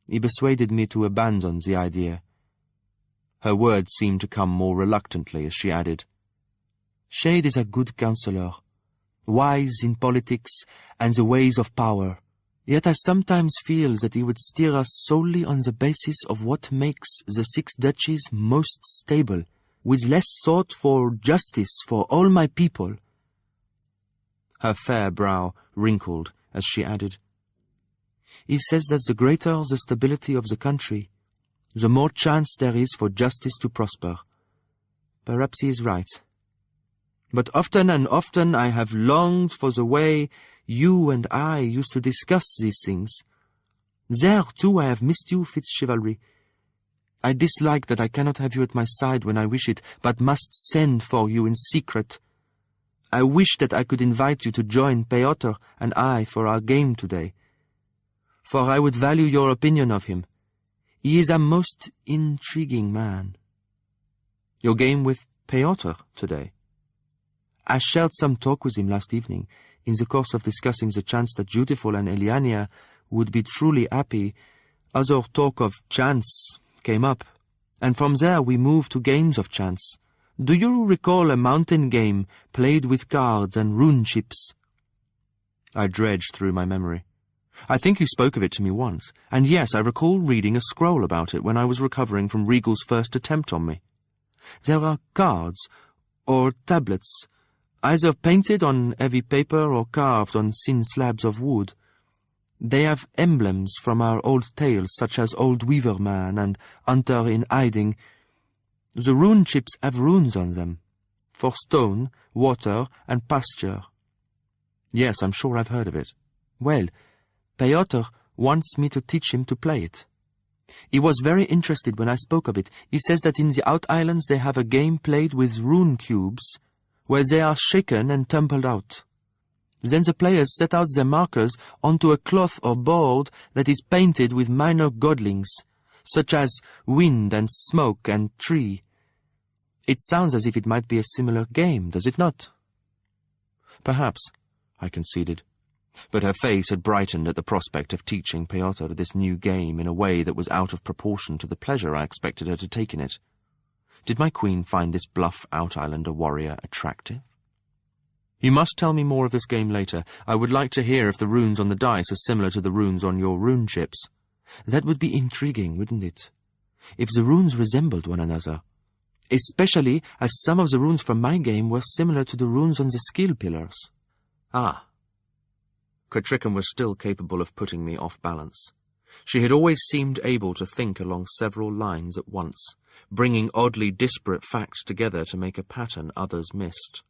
He persuaded me to abandon the idea. Her words seemed to come more reluctantly as she added, "Chade is a good counselor, wise in politics and the ways of power. Yet I sometimes feel that he would steer us solely on the basis of what makes the Six Duchies most stable, with less thought for justice for all my people." Her fair brow wrinkled as she added, "He says that the greater the stability of the country, the more chance there is for justice to prosper. Perhaps he is right. But often and often I have longed for the way you and I used to discuss these things. There, too, I have missed you, Fitz chivalry. I dislike that I cannot have you at my side when I wish it, but must send for you in secret. I wish that I could invite you to join Piotr and I for our game today, for I would value your opinion of him. He is a most intriguing man." "Your game with Piotr today?" "I shared some talk with him last evening, in the course of discussing the chance that Dutiful and Elliania would be truly happy. Other talk of chance came up, and from there we moved to games of chance. Do you recall a mountain game played with cards and rune chips?" I dredged through my memory. "I think you spoke of it to me once, and yes, I recall reading a scroll about it when I was recovering from Regal's first attempt on me. There are cards, or tablets, either painted on heavy paper or carved on thin slabs of wood. They have emblems from our old tales, such as Old Weaver Man and Hunter in Hiding. The rune chips have runes on them, for stone, water, and pasture." "Yes, I'm sure I've heard of it." "Well, Piotr wants me to teach him to play it. He was very interested when I spoke of it. He says that in the Out Islands they have a game played with rune cubes, where they are shaken and tumbled out. Then the players set out their markers onto a cloth or board that is painted with minor godlings, such as wind and smoke and tree. It sounds as if it might be a similar game, does it not?" "Perhaps," I conceded, but her face had brightened at the prospect of teaching Piotr this new game in a way that was out of proportion to the pleasure I expected her to take in it. Did my queen find this bluff Out-Islander warrior attractive? "You must tell me more of this game later. I would like to hear if the runes on the dice are similar to the runes on your rune chips." "That would be intriguing, wouldn't it? If the runes resembled one another, especially as some of the runes from my game were similar to the runes on the skill pillars." Ah. Cotrican was still capable of putting me off balance. She had always seemed able to think along several lines at once, bringing oddly disparate facts together to make a pattern others missed.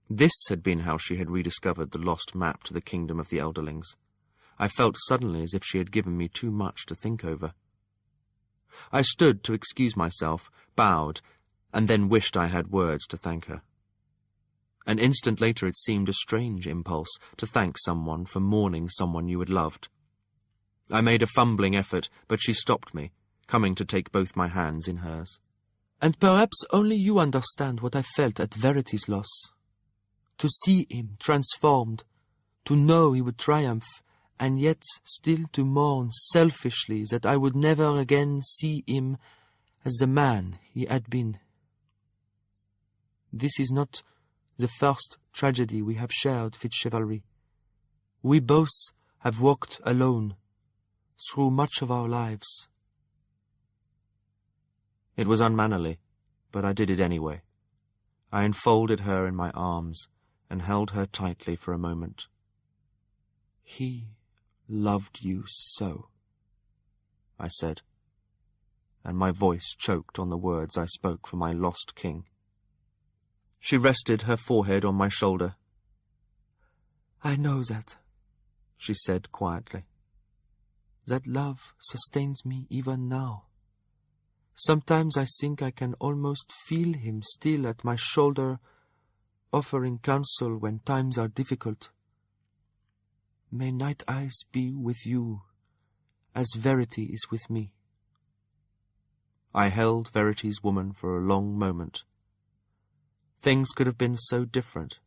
This had been how she had rediscovered the lost map to the kingdom of the Elderlings. I felt suddenly as if she had given me too much to think over. I stood to excuse myself, bowed, and then wished I had words to thank her. An instant later it seemed a strange impulse to thank someone for mourning someone you had loved. I made a fumbling effort, but she stopped me, coming to take both my hands in hers. "And perhaps only you understand what I felt at Verity's loss. To see him transformed, to know he would triumph, and yet still to mourn selfishly that I would never again see him as the man he had been. This is not the first tragedy we have shared, Fitz chivalry. We both have walked alone, through much of our lives. It was unmannerly, but I did it anyway. I enfolded her in my arms and held her tightly for a moment. He loved you so, I said, and my voice choked on the words I spoke for my lost king. She rested her forehead on my shoulder. I know that, she said quietly. That love sustains me even now. Sometimes I think I can almost feel him still at my shoulder, offering counsel when times are difficult. May Night Eyes be with you, as Verity is with me. I held Verity's woman for a long moment. Things could have been so different.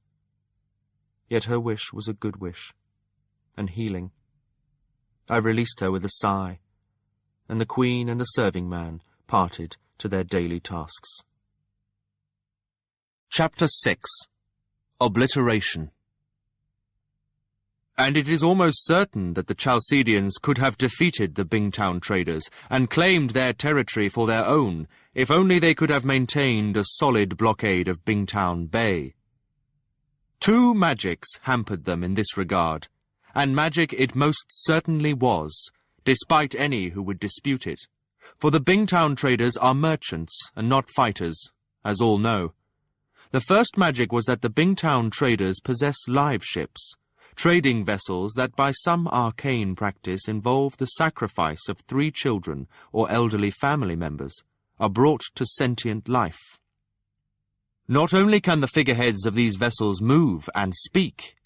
Yet her wish was a good wish, and healing. I released her with a sigh, and the Queen and the serving man parted to their daily tasks. Chapter 6. Obliteration. And it is almost certain that the Chalcedians could have defeated the Bingtown traders and claimed their territory for their own, if only they could have maintained a solid blockade of Bingtown Bay. 2 magics hampered them in this regard, and magic it most certainly was, despite any who would dispute it, for the Bingtown traders are merchants and not fighters, as all know. The first magic was that the Bingtown traders possess live ships, trading vessels that by some arcane practice involve the sacrifice of 3 children or elderly family members, are brought to sentient life. Not only can the figureheads of these vessels move and speak,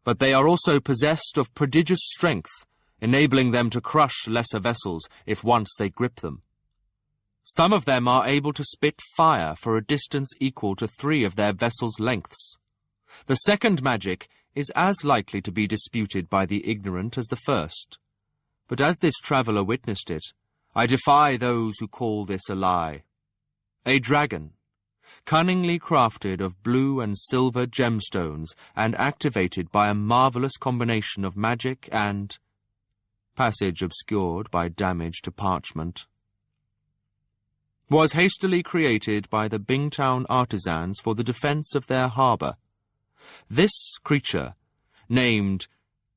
but they are also possessed of prodigious strength, enabling them to crush lesser vessels if once they grip them. Some of them are able to spit fire for a distance equal to 3 of their vessels' lengths. The second magic is as likely to be disputed by the ignorant as the first. But as this traveller witnessed it, I defy those who call this a lie. A dragon, cunningly crafted of blue and silver gemstones and activated by a marvellous combination of magic and passage obscured by damage to parchment, was hastily created by the Bingtown artisans for the defence of their harbour. This creature, named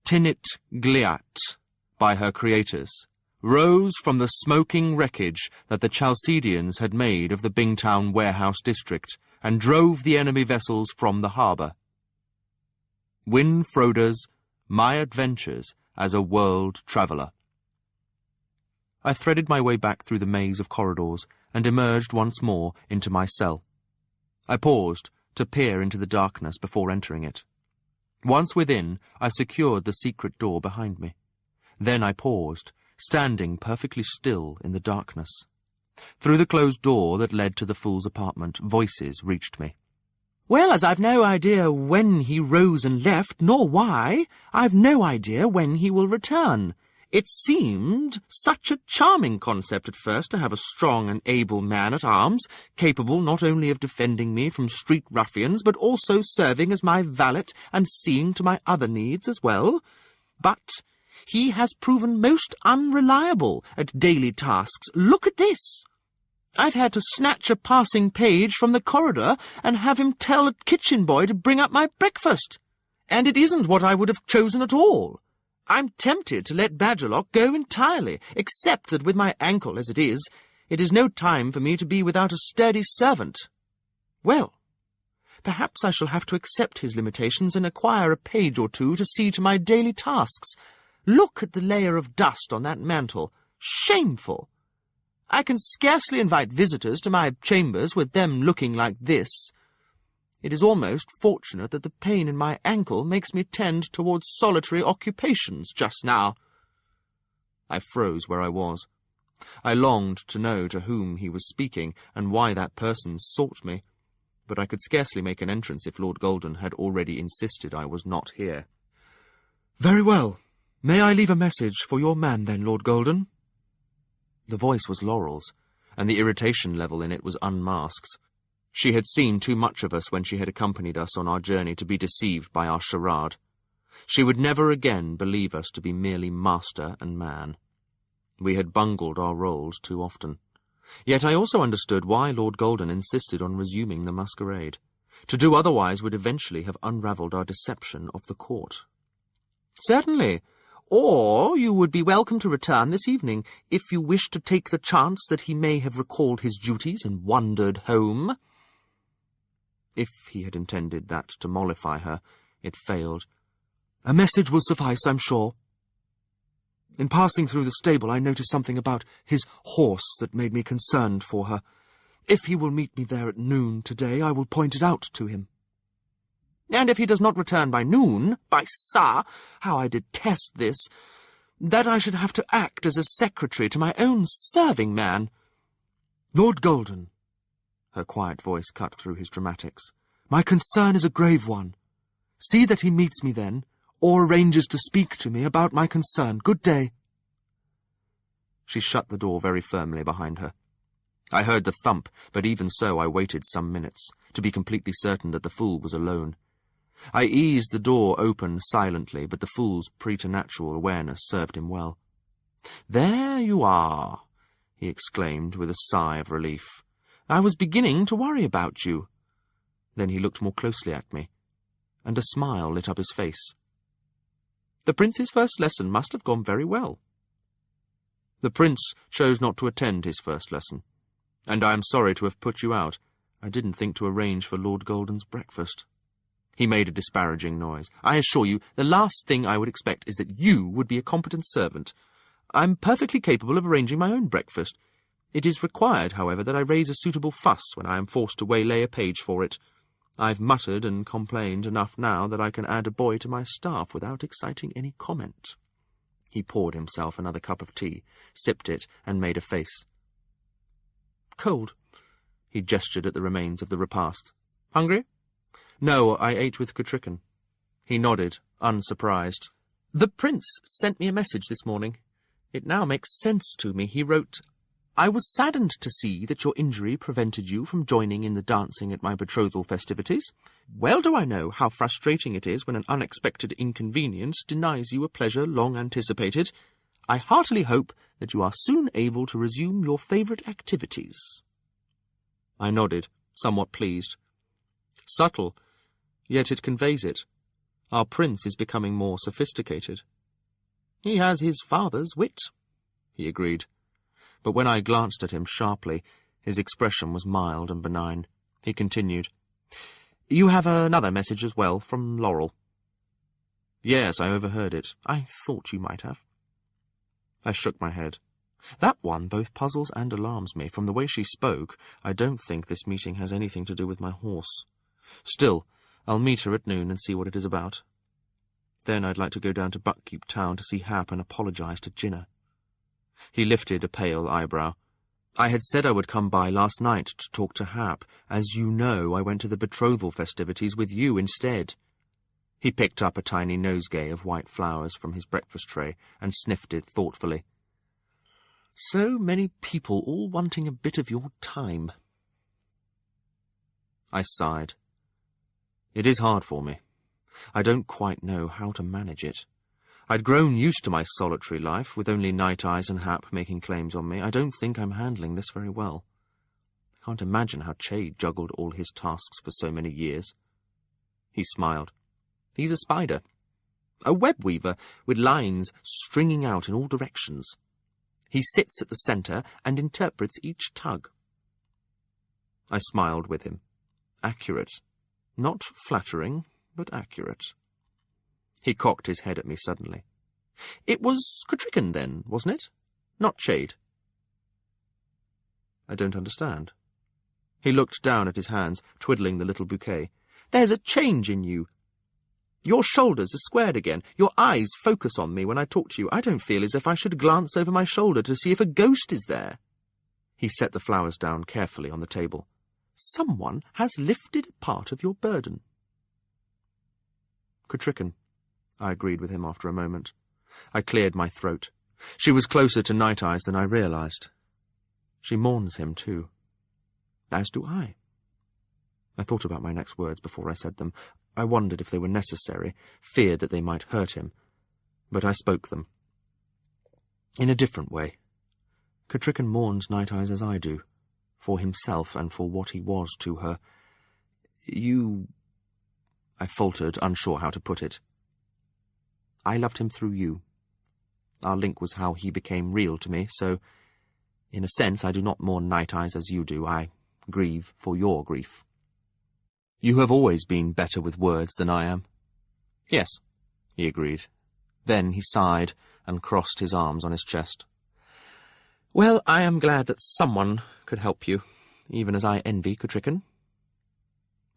Tinit Gliat by her creators, rose from the smoking wreckage that the Chalcedians had made of the Bingtown warehouse district and drove the enemy vessels from the harbour. Win Froda's My Adventures as a World Traveller. I threaded my way back through the maze of corridors and emerged once more into my cell. I paused to peer into the darkness before entering it. Once within, I secured the secret door behind me. Then I paused, standing perfectly still in the darkness. Through the closed door that led to the fool's apartment, voices reached me. Well, as I've no idea when he rose and left, nor why, I've no idea when he will return. It seemed such a charming concept at first to have a strong and able man at arms, capable not only of defending me from street ruffians, but also serving as my valet and seeing to my other needs as well. But he has proven most unreliable at daily tasks. Look at this. I've had to snatch a passing page from the corridor and have him tell a kitchen boy to bring up my breakfast. And it isn't what I would have chosen at all. I'm tempted to let Badgerlock go entirely, except that with my ankle as it is no time for me to be without a sturdy servant. Well, perhaps I shall have to accept his limitations and acquire a page or 2 to see to my daily tasks. Look at the layer of dust on that mantel. Shameful! I can scarcely invite visitors to my chambers with them looking like this. It is almost fortunate that the pain in my ankle makes me tend towards solitary occupations just now. I froze where I was. I longed to know to whom he was speaking and why that person sought me, but I could scarcely make an entrance if Lord Golden had already insisted I was not here. Very well. May I leave a message for your man then, Lord Golden? The voice was Laurel's, and the irritation level in it was unmasked. She had seen too much of us when she had accompanied us on our journey to be deceived by our charade. She would never again believe us to be merely master and man. We had bungled our roles too often. Yet I also understood why Lord Golden insisted on resuming the masquerade. To do otherwise would eventually have unravelled our deception of the court. Certainly. Or you would be welcome to return this evening, if you wish to take the chance that he may have recalled his duties and wandered home. If he had intended that to mollify her, it failed. A message will suffice, I'm sure. In passing through the stable, I noticed something about his horse that made me concerned for her. If he will meet me there at noon today, I will point it out to him. And if he does not return by noon, by sa, how I detest this, that I should have to act as a secretary to my own serving man. Lord Golden, her quiet voice cut through his dramatics, my concern is a grave one. See that he meets me then, or arranges to speak to me about my concern. Good day. She shut the door very firmly behind her. I heard the thump, but even so I waited some minutes, to be completely certain that the fool was alone. I eased the door open silently, but the fool's preternatural awareness served him well. "There you are," he exclaimed with a sigh of relief. "I was beginning to worry about you." Then he looked more closely at me, and a smile lit up his face. "The prince's first lesson must have gone very well." "The prince chose not to attend his first lesson, and I am sorry to have put you out. I didn't think to arrange for Lord Golden's breakfast." He made a disparaging noise. "I assure you, the last thing I would expect is that you would be a competent servant. I'm perfectly capable of arranging my own breakfast. It is required, however, that I raise a suitable fuss when I am forced to waylay a page for it. I've muttered and complained enough now that I can add a boy to my staff without exciting any comment." He poured himself another cup of tea, sipped it, and made a face. "Cold." He gestured at the remains of the repast. "Hungry?" "No, I ate with Kutrikan." He nodded, unsurprised. "The prince sent me a message this morning. It now makes sense to me. He wrote, 'I was saddened to see that your injury prevented you from joining in the dancing at my betrothal festivities. Well do I know how frustrating it is when an unexpected inconvenience denies you a pleasure long anticipated. I heartily hope that you are soon able to resume your favourite activities.'" I nodded, somewhat pleased. Subtle, yet it conveys it. Our prince is becoming more sophisticated. "He has his father's wit," he agreed. But when I glanced at him sharply, his expression was mild and benign. He continued, "You have another message as well, from Laurel." "Yes, I overheard it." "I thought you might have." I shook my head. "That one both puzzles And alarms me. From the way she spoke, I don't think this meeting has anything to do with my horse. Still, I'll meet her at noon and see what it is about. Then I'd like to go down to Buckkeep Town to see Hap and apologize to Jinnah." He lifted a pale eyebrow. "I had said I would come by last night to talk to Hap. As you know, I went to the betrothal festivities with you instead." He picked up a tiny nosegay of white flowers from his breakfast tray and sniffed it thoughtfully. "So many people all wanting a bit of your time." I sighed. It is hard for me. I don't quite know how to manage it. I'd grown used to my solitary life, with only Night Eyes and Hap making claims on me. I don't think I'm handling this very well. I can't imagine how Chade juggled all his tasks for so many years. He smiled. "He's a spider. A web weaver with lines stringing out in all directions. He sits at the centre and interprets each tug." I smiled with him. Accurate. Not flattering, but accurate. He cocked his head at me suddenly. "It was Kutrikan, then, wasn't it? Not Chade?" "I don't understand." He looked down at his hands, twiddling the little bouquet. "There's a change in you. Your shoulders are squared again. Your eyes focus on me when I talk to you. I don't feel as if I should glance over my shoulder to see if a ghost is there." He set the flowers down carefully on the table. "Someone has lifted part of your burden." "Kutrikan," I agreed with him after a moment. I cleared my throat. She was closer to Night Eyes than I realized. She mourns him, too. As do I. I thought about my next words before I said them. I wondered if they were necessary, feared that they might hurt him. But I spoke them. In a different way, Catrican mourns Night Eyes as I do, for himself and for what he was to her. I faltered, unsure how to put it. I loved him through you. Our link was how he became real to me, so, in a sense, I do not mourn Night Eyes as you do. I grieve for your grief. You have always been better with words than I am. Yes, he agreed. Then he sighed and crossed his arms on his chest. Well, I am glad that someone could help you, even as I envy Catrican.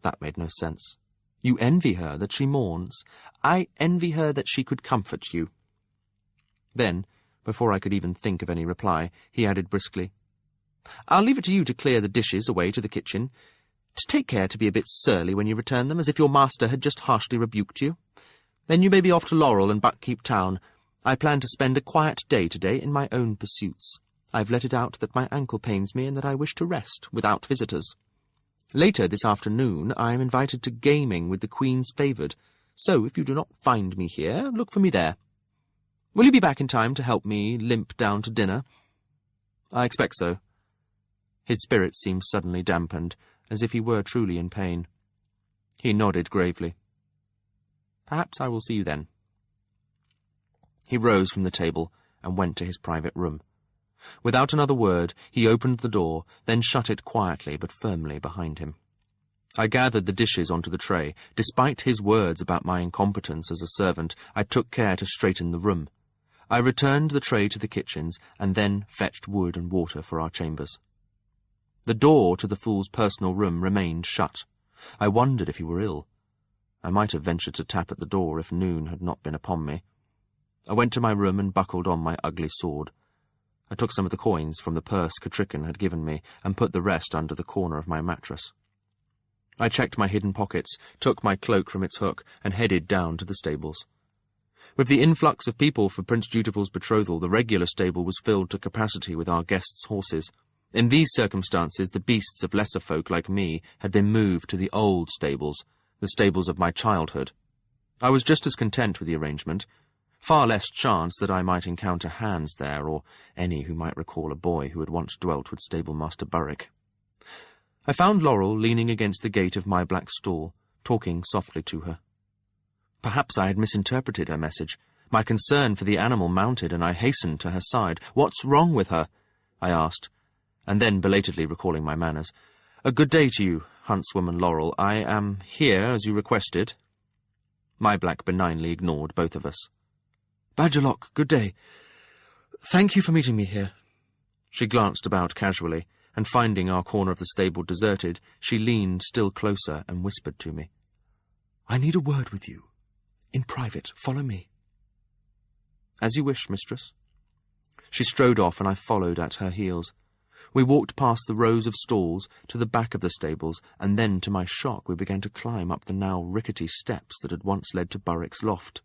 That made no sense. You envy her that she mourns. I envy her that she could comfort you. Then, before I could even think of any reply, he added briskly, I'll leave it to you to clear the dishes away to the kitchen. To take care to be a bit surly when you return them, as if your master had just harshly rebuked you. Then you may be off to Laurel and Buckkeep Town. I plan to spend a quiet day today in my own pursuits. I've let it out that my ankle pains me and that I wish to rest, without visitors. Later this afternoon I am invited to gaming with the Queen's favoured, so if you do not find me here, look for me there. Will you be back in time to help me limp down to dinner? I expect so. His spirits seemed suddenly dampened, as if he were truly in pain. He nodded gravely. Perhaps I will see you then. He rose from the table and went to his private room. Without another word, he opened the door, then shut it quietly but firmly behind him. I gathered the dishes onto the tray. Despite his words about my incompetence as a servant, I took care to straighten the room. I returned the tray to the kitchens, and then fetched wood and water for our chambers. The door to the fool's personal room remained shut. I wondered if he were ill. I might have ventured to tap at the door if noon had not been upon me. I went to my room and buckled on my ugly sword. I took some of the coins from the purse Catrican had given me and put the rest under the corner of my mattress. I checked my hidden pockets, took my cloak from its hook, and headed down to the stables. With the influx of people for Prince Dutiful's betrothal, the regular stable was filled to capacity with our guests' horses. In these circumstances, the beasts of lesser folk like me had been moved to the old stables, the stables of my childhood. I was just as content with the arrangement. Far less chance that I might encounter Hans there, or any who might recall a boy who had once dwelt with Stablemaster Burrick. I found Laurel leaning against the gate of my black stall, talking softly to her. Perhaps I had misinterpreted her message. My concern for the animal mounted, and I hastened to her side. "What's wrong with her?" I asked, and then, belatedly recalling my manners, "A good day to you, huntswoman Laurel. I am here, as you requested." My black benignly ignored both of us. "Badgerlock, good day. Thank you for meeting me here." She glanced about casually, and finding our corner of the stable deserted, she leaned still closer and whispered to me, "I need a word with you. In private, follow me." "As you wish, mistress." She strode off, and I followed at her heels. We walked past the rows of stalls to the back of the stables, and then, to my shock, we began to climb up the now rickety steps that had once led to Burrick's loft.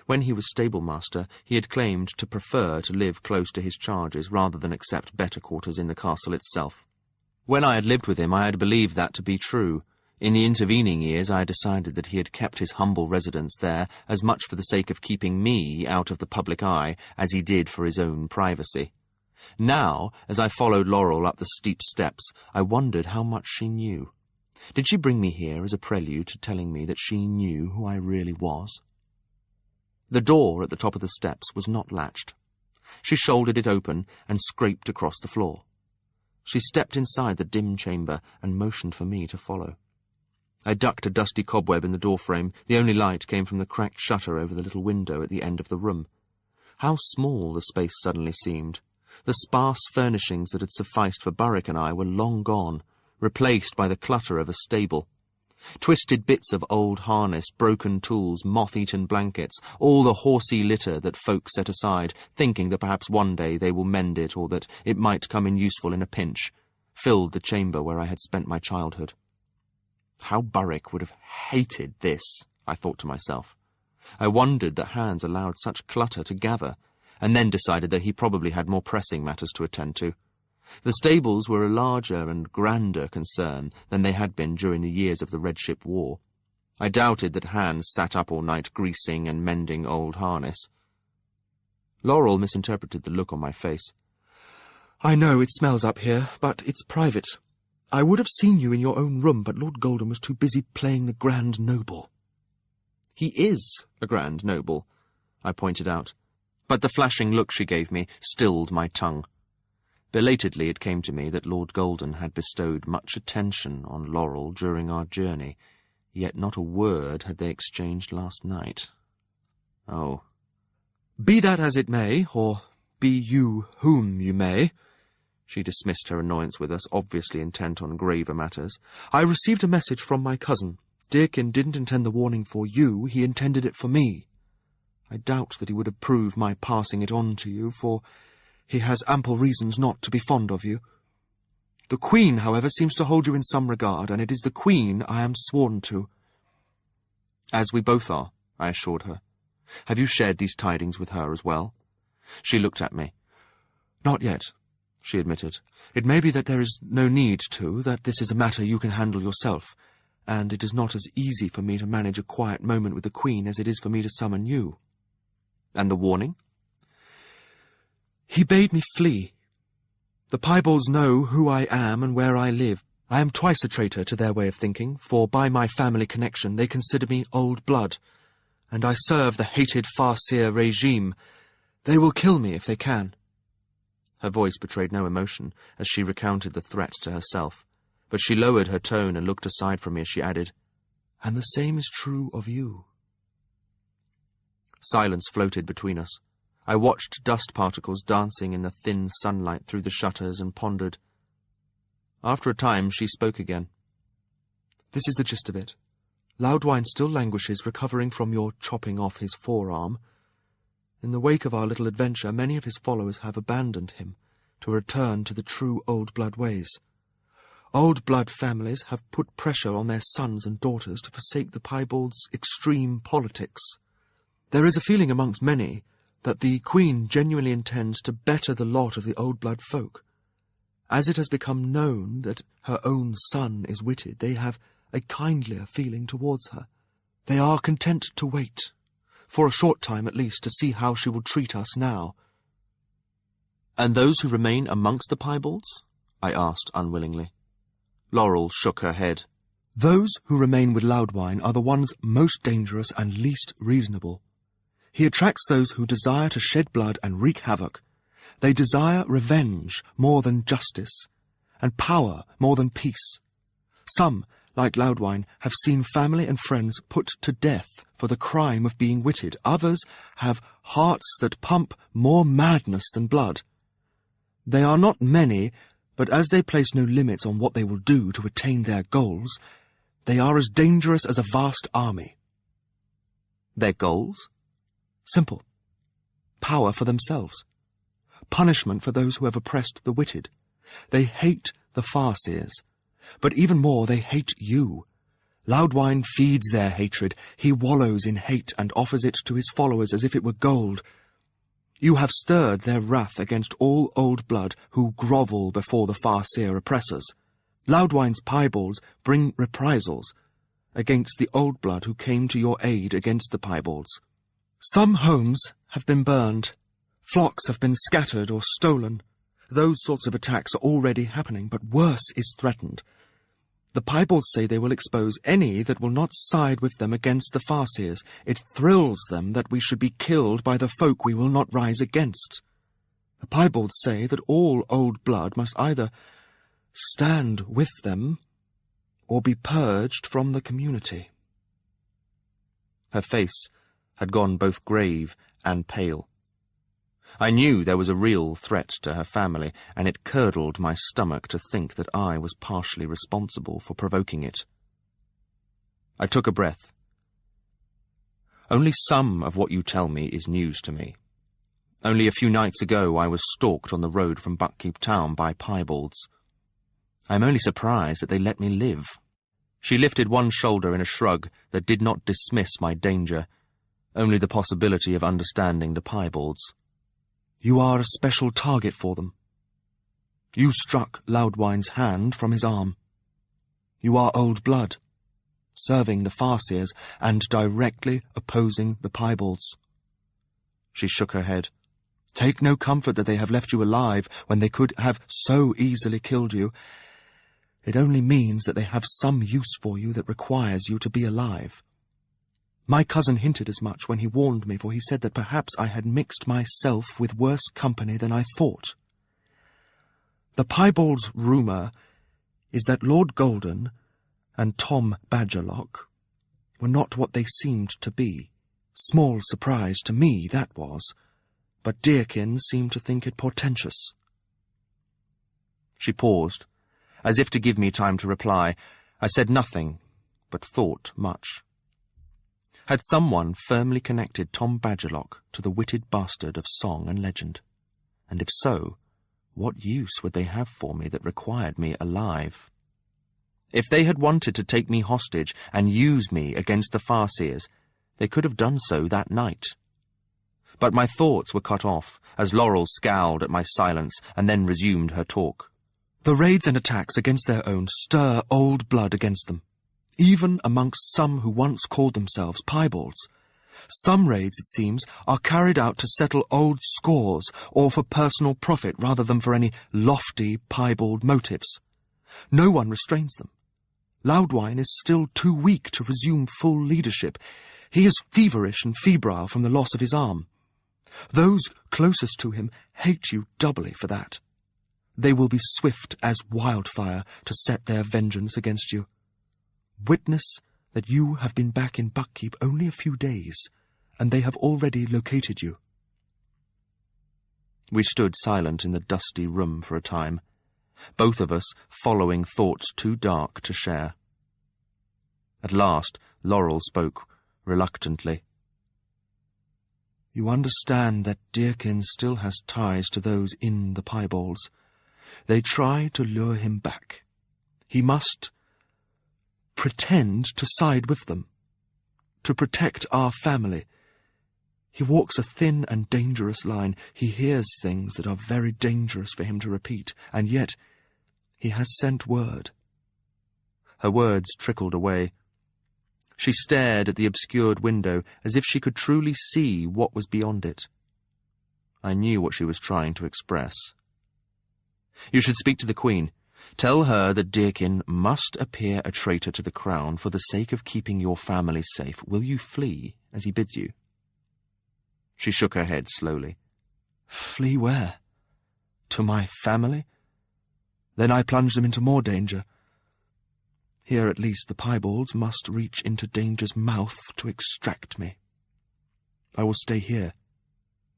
When he was stablemaster, he had claimed to prefer to live close to his charges rather than accept better quarters in the castle itself. When I had lived with him, I had believed that to be true. In the intervening years, I had decided that he had kept his humble residence there as much for the sake of keeping me out of the public eye as he did for his own privacy. Now, as I followed Laurel up the steep steps, I wondered how much she knew. Did she bring me here as a prelude to telling me that she knew who I really was? The door at the top of the steps was not latched. She shouldered it open and scraped across the floor. She stepped inside the dim chamber and motioned for me to follow. I ducked a dusty cobweb in the doorframe. The only light came from the cracked shutter over the little window at the end of the room. How small the space suddenly seemed. The sparse furnishings that had sufficed for Burrick and I were long gone, replaced by the clutter of a stable. Twisted bits of old harness, broken tools, moth-eaten blankets, all the horsey litter that folk set aside, thinking that perhaps one day they will mend it or that it might come in useful in a pinch, filled the chamber where I had spent my childhood. How Burrick would have hated this, I thought to myself. I wondered that Hans allowed such clutter to gather, and then decided that he probably had more pressing matters to attend to. The stables were a larger and grander concern than they had been during the years of the Red Ship War. I doubted that Hans sat up all night greasing and mending old harness. Laurel misinterpreted the look on my face. I know it smells up here, but it's private. I would have seen you in your own room, but Lord Golden was too busy playing the Grand Noble." "He is a Grand Noble," I pointed out, but the flashing look she gave me stilled my tongue. Belatedly it came to me that Lord Golden had bestowed much attention on Laurel during our journey, yet not a word had they exchanged last night. Oh. "Be that as it may, or be you whom you may," she dismissed her annoyance with us, obviously intent on graver matters, "I received a message from my cousin. Dearkin didn't intend the warning for you, he intended it for me. I doubt that he would approve my passing it on to you, for he has ample reasons not to be fond of you. The Queen, however, seems to hold you in some regard, and it is the Queen I am sworn to." "As we both are," I assured her. "Have you shared these tidings with her as well?" She looked at me. "Not yet," she admitted. "It may be that there is no need to, that this is a matter you can handle yourself, and it is not as easy for me to manage a quiet moment with the Queen as it is for me to summon you." "And the warning?" "He bade me flee. The piebalds know who I am and where I live. I am twice a traitor to their way of thinking, for by my family connection they consider me old blood, and I serve the hated Farseer regime. They will kill me if they can." Her voice betrayed no emotion as she recounted the threat to herself, but she lowered her tone and looked aside from me as she added, "And the same is true of you." Silence floated between us. I watched dust particles dancing in the thin sunlight through the shutters and pondered. After a time she spoke again. "This is the gist of it. Loudwine still languishes, recovering from your chopping off his forearm. In the wake of our little adventure, many of his followers have abandoned him to return to the true Old Blood ways. Old Blood families have put pressure on their sons and daughters to forsake the piebald's extreme politics. There is a feeling amongst many that the Queen genuinely intends to better the lot of the Old Blood folk. As it has become known that her own son is witted, they have a kindlier feeling towards her. They are content to wait, for a short time at least, to see how she will treat us now." "And those who remain amongst the piebalds?" I asked unwillingly. Laurel shook her head. "Those who remain with Loudwine are the ones most dangerous and least reasonable. He attracts those who desire to shed blood and wreak havoc. They desire revenge more than justice, and power more than peace. Some, like Loudwine, have seen family and friends put to death for the crime of being witted. Others have hearts that pump more madness than blood. They are not many, but as they place no limits on what they will do to attain their goals, they are as dangerous as a vast army." "Their goals?" "Simple. Power for themselves. Punishment for those who have oppressed the witted. They hate the Farseers, but even more they hate you. Loudwine feeds their hatred. He wallows in hate and offers it to his followers as if it were gold. You have stirred their wrath against all Old Blood who grovel before the Farseer oppressors. Loudwine's piebalds bring reprisals against the Old Blood who came to your aid against the piebalds. Some homes have been burned. Flocks have been scattered or stolen. Those sorts of attacks are already happening, but worse is threatened. The piebalds say they will expose any that will not side with them against the Farseers. It thrills them that we should be killed by the folk we will not rise against. The piebalds say that all Old Blood must either stand with them or be purged from the community." Her face had gone both grave and pale. I knew there was a real threat to her family, and it curdled my stomach to think that I was partially responsible for provoking it. I took a breath. "Only some of what you tell me is news to me. Only a few nights ago I was stalked on the road from Buckkeep Town by piebalds. I am only surprised that they let me live." She lifted one shoulder in a shrug that did not dismiss my danger, only the possibility of understanding the piebalds. "You are a special target for them. You struck Loudwine's hand from his arm. You are Old Blood, serving the Farseers and directly opposing the piebalds." She shook her head. Take no comfort that they have left you alive when they could have so easily killed you. It only means that they have some use for you that requires you to be alive. My cousin hinted as much when he warned me, for he said that perhaps I had mixed myself with worse company than I thought. The piebald's rumour is that Lord Golden and Tom Badgerlock were not what they seemed to be. Small surprise to me, that was. But Dearkin seemed to think it portentous. She paused, as if to give me time to reply. I said nothing, but thought much. Had someone firmly connected Tom Badgerlock to the witted bastard of song and legend? And if so, what use would they have for me that required me alive? If they had wanted to take me hostage and use me against the Farseers, they could have done so that night. But my thoughts were cut off, as Laurel scowled at my silence and then resumed her talk. The raids and attacks against their own stir old blood against them, even amongst some who once called themselves piebalds. Some raids, it seems, are carried out to settle old scores or for personal profit rather than for any lofty piebald motives. No one restrains them. Loudwine is still too weak to resume full leadership. He is feverish and febrile from the loss of his arm. Those closest to him hate you doubly for that. They will be swift as wildfire to set their vengeance against you. Witness that you have been back in Buckkeep only a few days, and they have already located you. We stood silent in the dusty room for a time, both of us following thoughts too dark to share. At last, Laurel spoke reluctantly. You understand that Dearkin still has ties to those in the piebalds. They try to lure him back. He must pretend to side with them, to protect our family. He walks a thin and dangerous line. He hears things that are very dangerous for him to repeat, and yet he has sent word. Her words trickled away. She stared at the obscured window as if she could truly see what was beyond it. I knew what she was trying to express. You should speak to the Queen. Tell her that Dearkin must appear a traitor to the crown for the sake of keeping your family safe. Will you flee as he bids you? She shook her head slowly. Flee where? To my family? Then I plunge them into more danger. Here at least the piebalds must reach into danger's mouth to extract me. I will stay here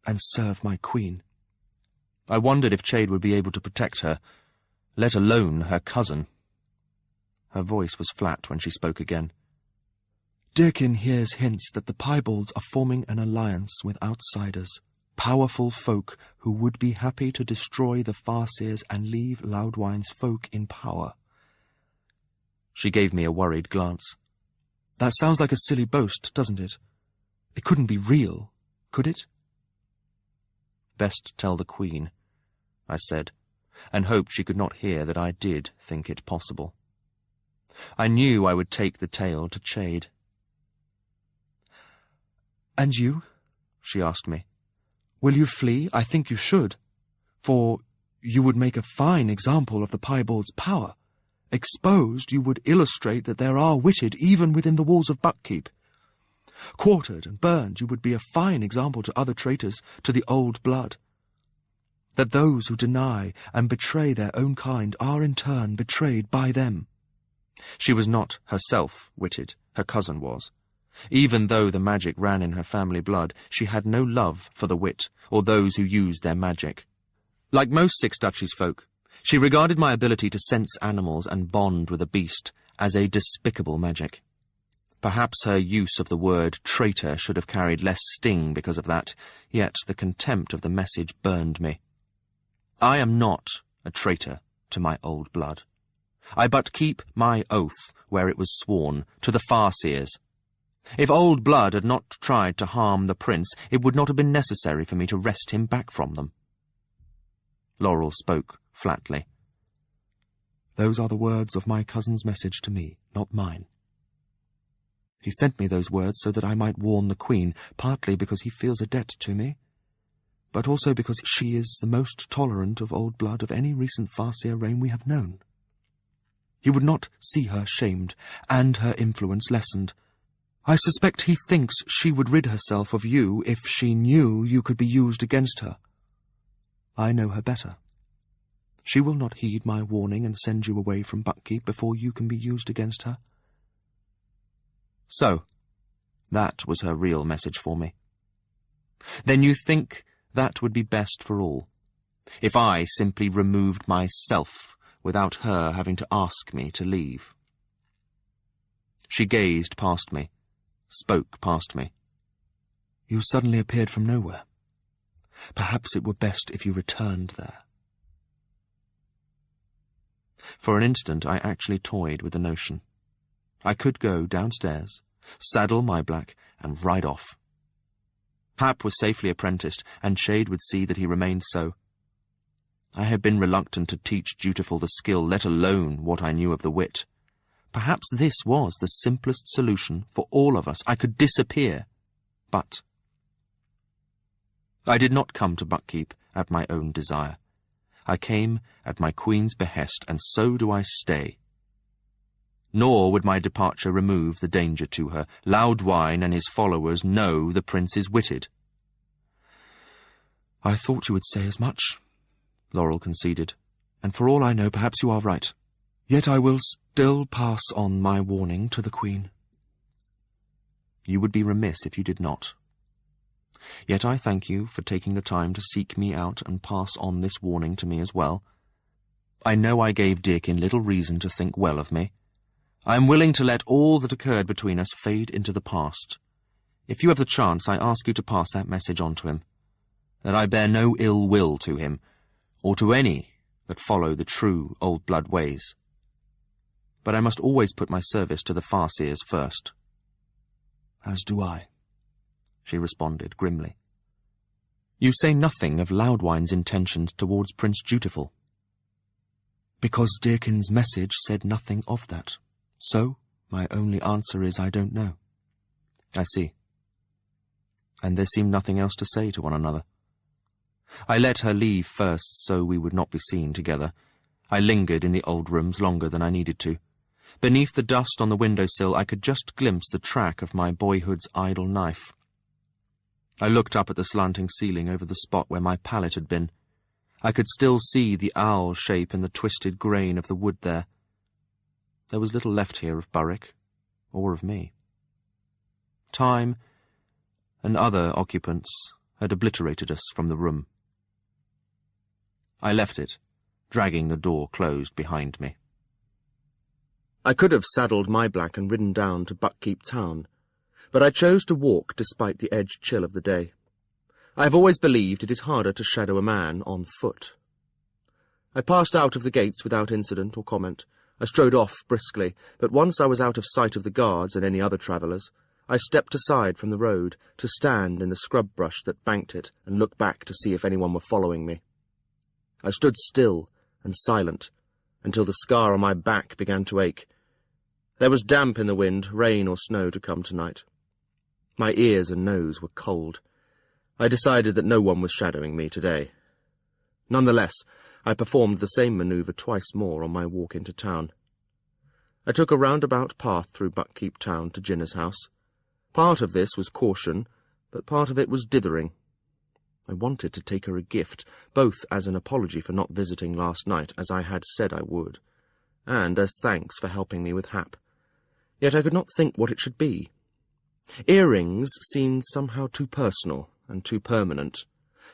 and serve my queen. I wondered if Chade would be able to protect her, let alone her cousin. Her voice was flat when she spoke again. Dearkin hears hints that the piebalds are forming an alliance with outsiders, powerful folk who would be happy to destroy the Farseers and leave Loudwine's folk in power. She gave me a worried glance. That sounds like a silly boast, doesn't it? It couldn't be real, could it? Best tell the Queen, I said, and hoped she could not hear that I did think it possible. I knew I would take the tale to Chade. And you? She asked me. Will you flee? I think you should, for you would make a fine example of the piebald's power. Exposed, you would illustrate that there are witted even within the walls of Buckkeep. Quartered and burned, you would be a fine example to other traitors, to the old blood. That those who deny and betray their own kind are in turn betrayed by them. She was not herself witted, her cousin was. Even though the magic ran in her family blood, she had no love for the wit, or those who used their magic. Like most Six Duchies folk, she regarded my ability to sense animals and bond with a beast as a despicable magic. Perhaps her use of the word traitor should have carried less sting because of that, yet the contempt of the message burned me. I am not a traitor to my old blood. I but keep my oath where it was sworn, to the Farseers. If old blood had not tried to harm the prince, it would not have been necessary for me to wrest him back from them. Laurel spoke flatly. Those are the words of my cousin's message to me, not mine. He sent me those words so that I might warn the Queen, partly because he feels a debt to me, but also because she is the most tolerant of old blood of any recent Farseer reign we have known. You would not see her shamed, and her influence lessened. I suspect he thinks she would rid herself of you if she knew you could be used against her. I know her better. She will not heed my warning and send you away from Buckkeep before you can be used against her. So, that was her real message for me. Then you think that would be best for all, if I simply removed myself without her having to ask me to leave. She gazed past me, spoke past me. You suddenly appeared from nowhere. Perhaps it were best if you returned there. For an instant I actually toyed with the notion. I could go downstairs, saddle my black, and ride off. Hap was safely apprenticed, and Shade would see that he remained so. I had been reluctant to teach Dutiful the skill, let alone what I knew of the wit. Perhaps this was the simplest solution for all of us. I could disappear. But I did not come to Buckkeep at my own desire. I came at my queen's behest, and so do I stay. Nor would my departure remove the danger to her. Loudwine and his followers know the prince is witted. I thought you would say as much, Laurel conceded, and for all I know, perhaps you are right. Yet I will still pass on my warning to the Queen. You would be remiss if you did not. Yet I thank you for taking the time to seek me out and pass on this warning to me as well. I know I gave Deakin little reason to think well of me. I am willing to let all that occurred between us fade into the past. If you have the chance, I ask you to pass that message on to him, that I bear no ill will to him, or to any that follow the true old blood ways. But I must always put my service to the Farseers first. As do I, she responded grimly. You say nothing of Loudwine's intentions towards Prince Dutiful. Because Deakin's message said nothing of that. So, my only answer is I don't know. I see. And there seemed nothing else to say to one another. I let her leave first so we would not be seen together. I lingered in the old rooms longer than I needed to. Beneath the dust on the windowsill I could just glimpse the track of my boyhood's idle knife. I looked up at the slanting ceiling over the spot where my pallet had been. I could still see the owl shape in the twisted grain of the wood there. There was little left here of Burrick, or of me. Time and other occupants had obliterated us from the room. I left it, dragging the door closed behind me. I could have saddled my black and ridden down to Buckkeep town, but I chose to walk despite the edge chill of the day. I have always believed it is harder to shadow a man on foot. I passed out of the gates without incident or comment. I strode off briskly, but once I was out of sight of the guards and any other travellers, I stepped aside from the road to stand in the scrub brush that banked it and look back to see if anyone were following me. I stood still and silent until the scar on my back began to ache. There was damp in the wind, rain or snow to come tonight. My ears and nose were cold. I decided that no one was shadowing me today. Nonetheless, I performed the same manoeuvre twice more on my walk into town. I took a roundabout path through Buckkeep town to Jinna's house. Part of this was caution, but part of it was dithering. I wanted to take her a gift, both as an apology for not visiting last night, as I had said I would, and as thanks for helping me with Hap. Yet I could not think what it should be. Earrings seemed somehow too personal and too permanent.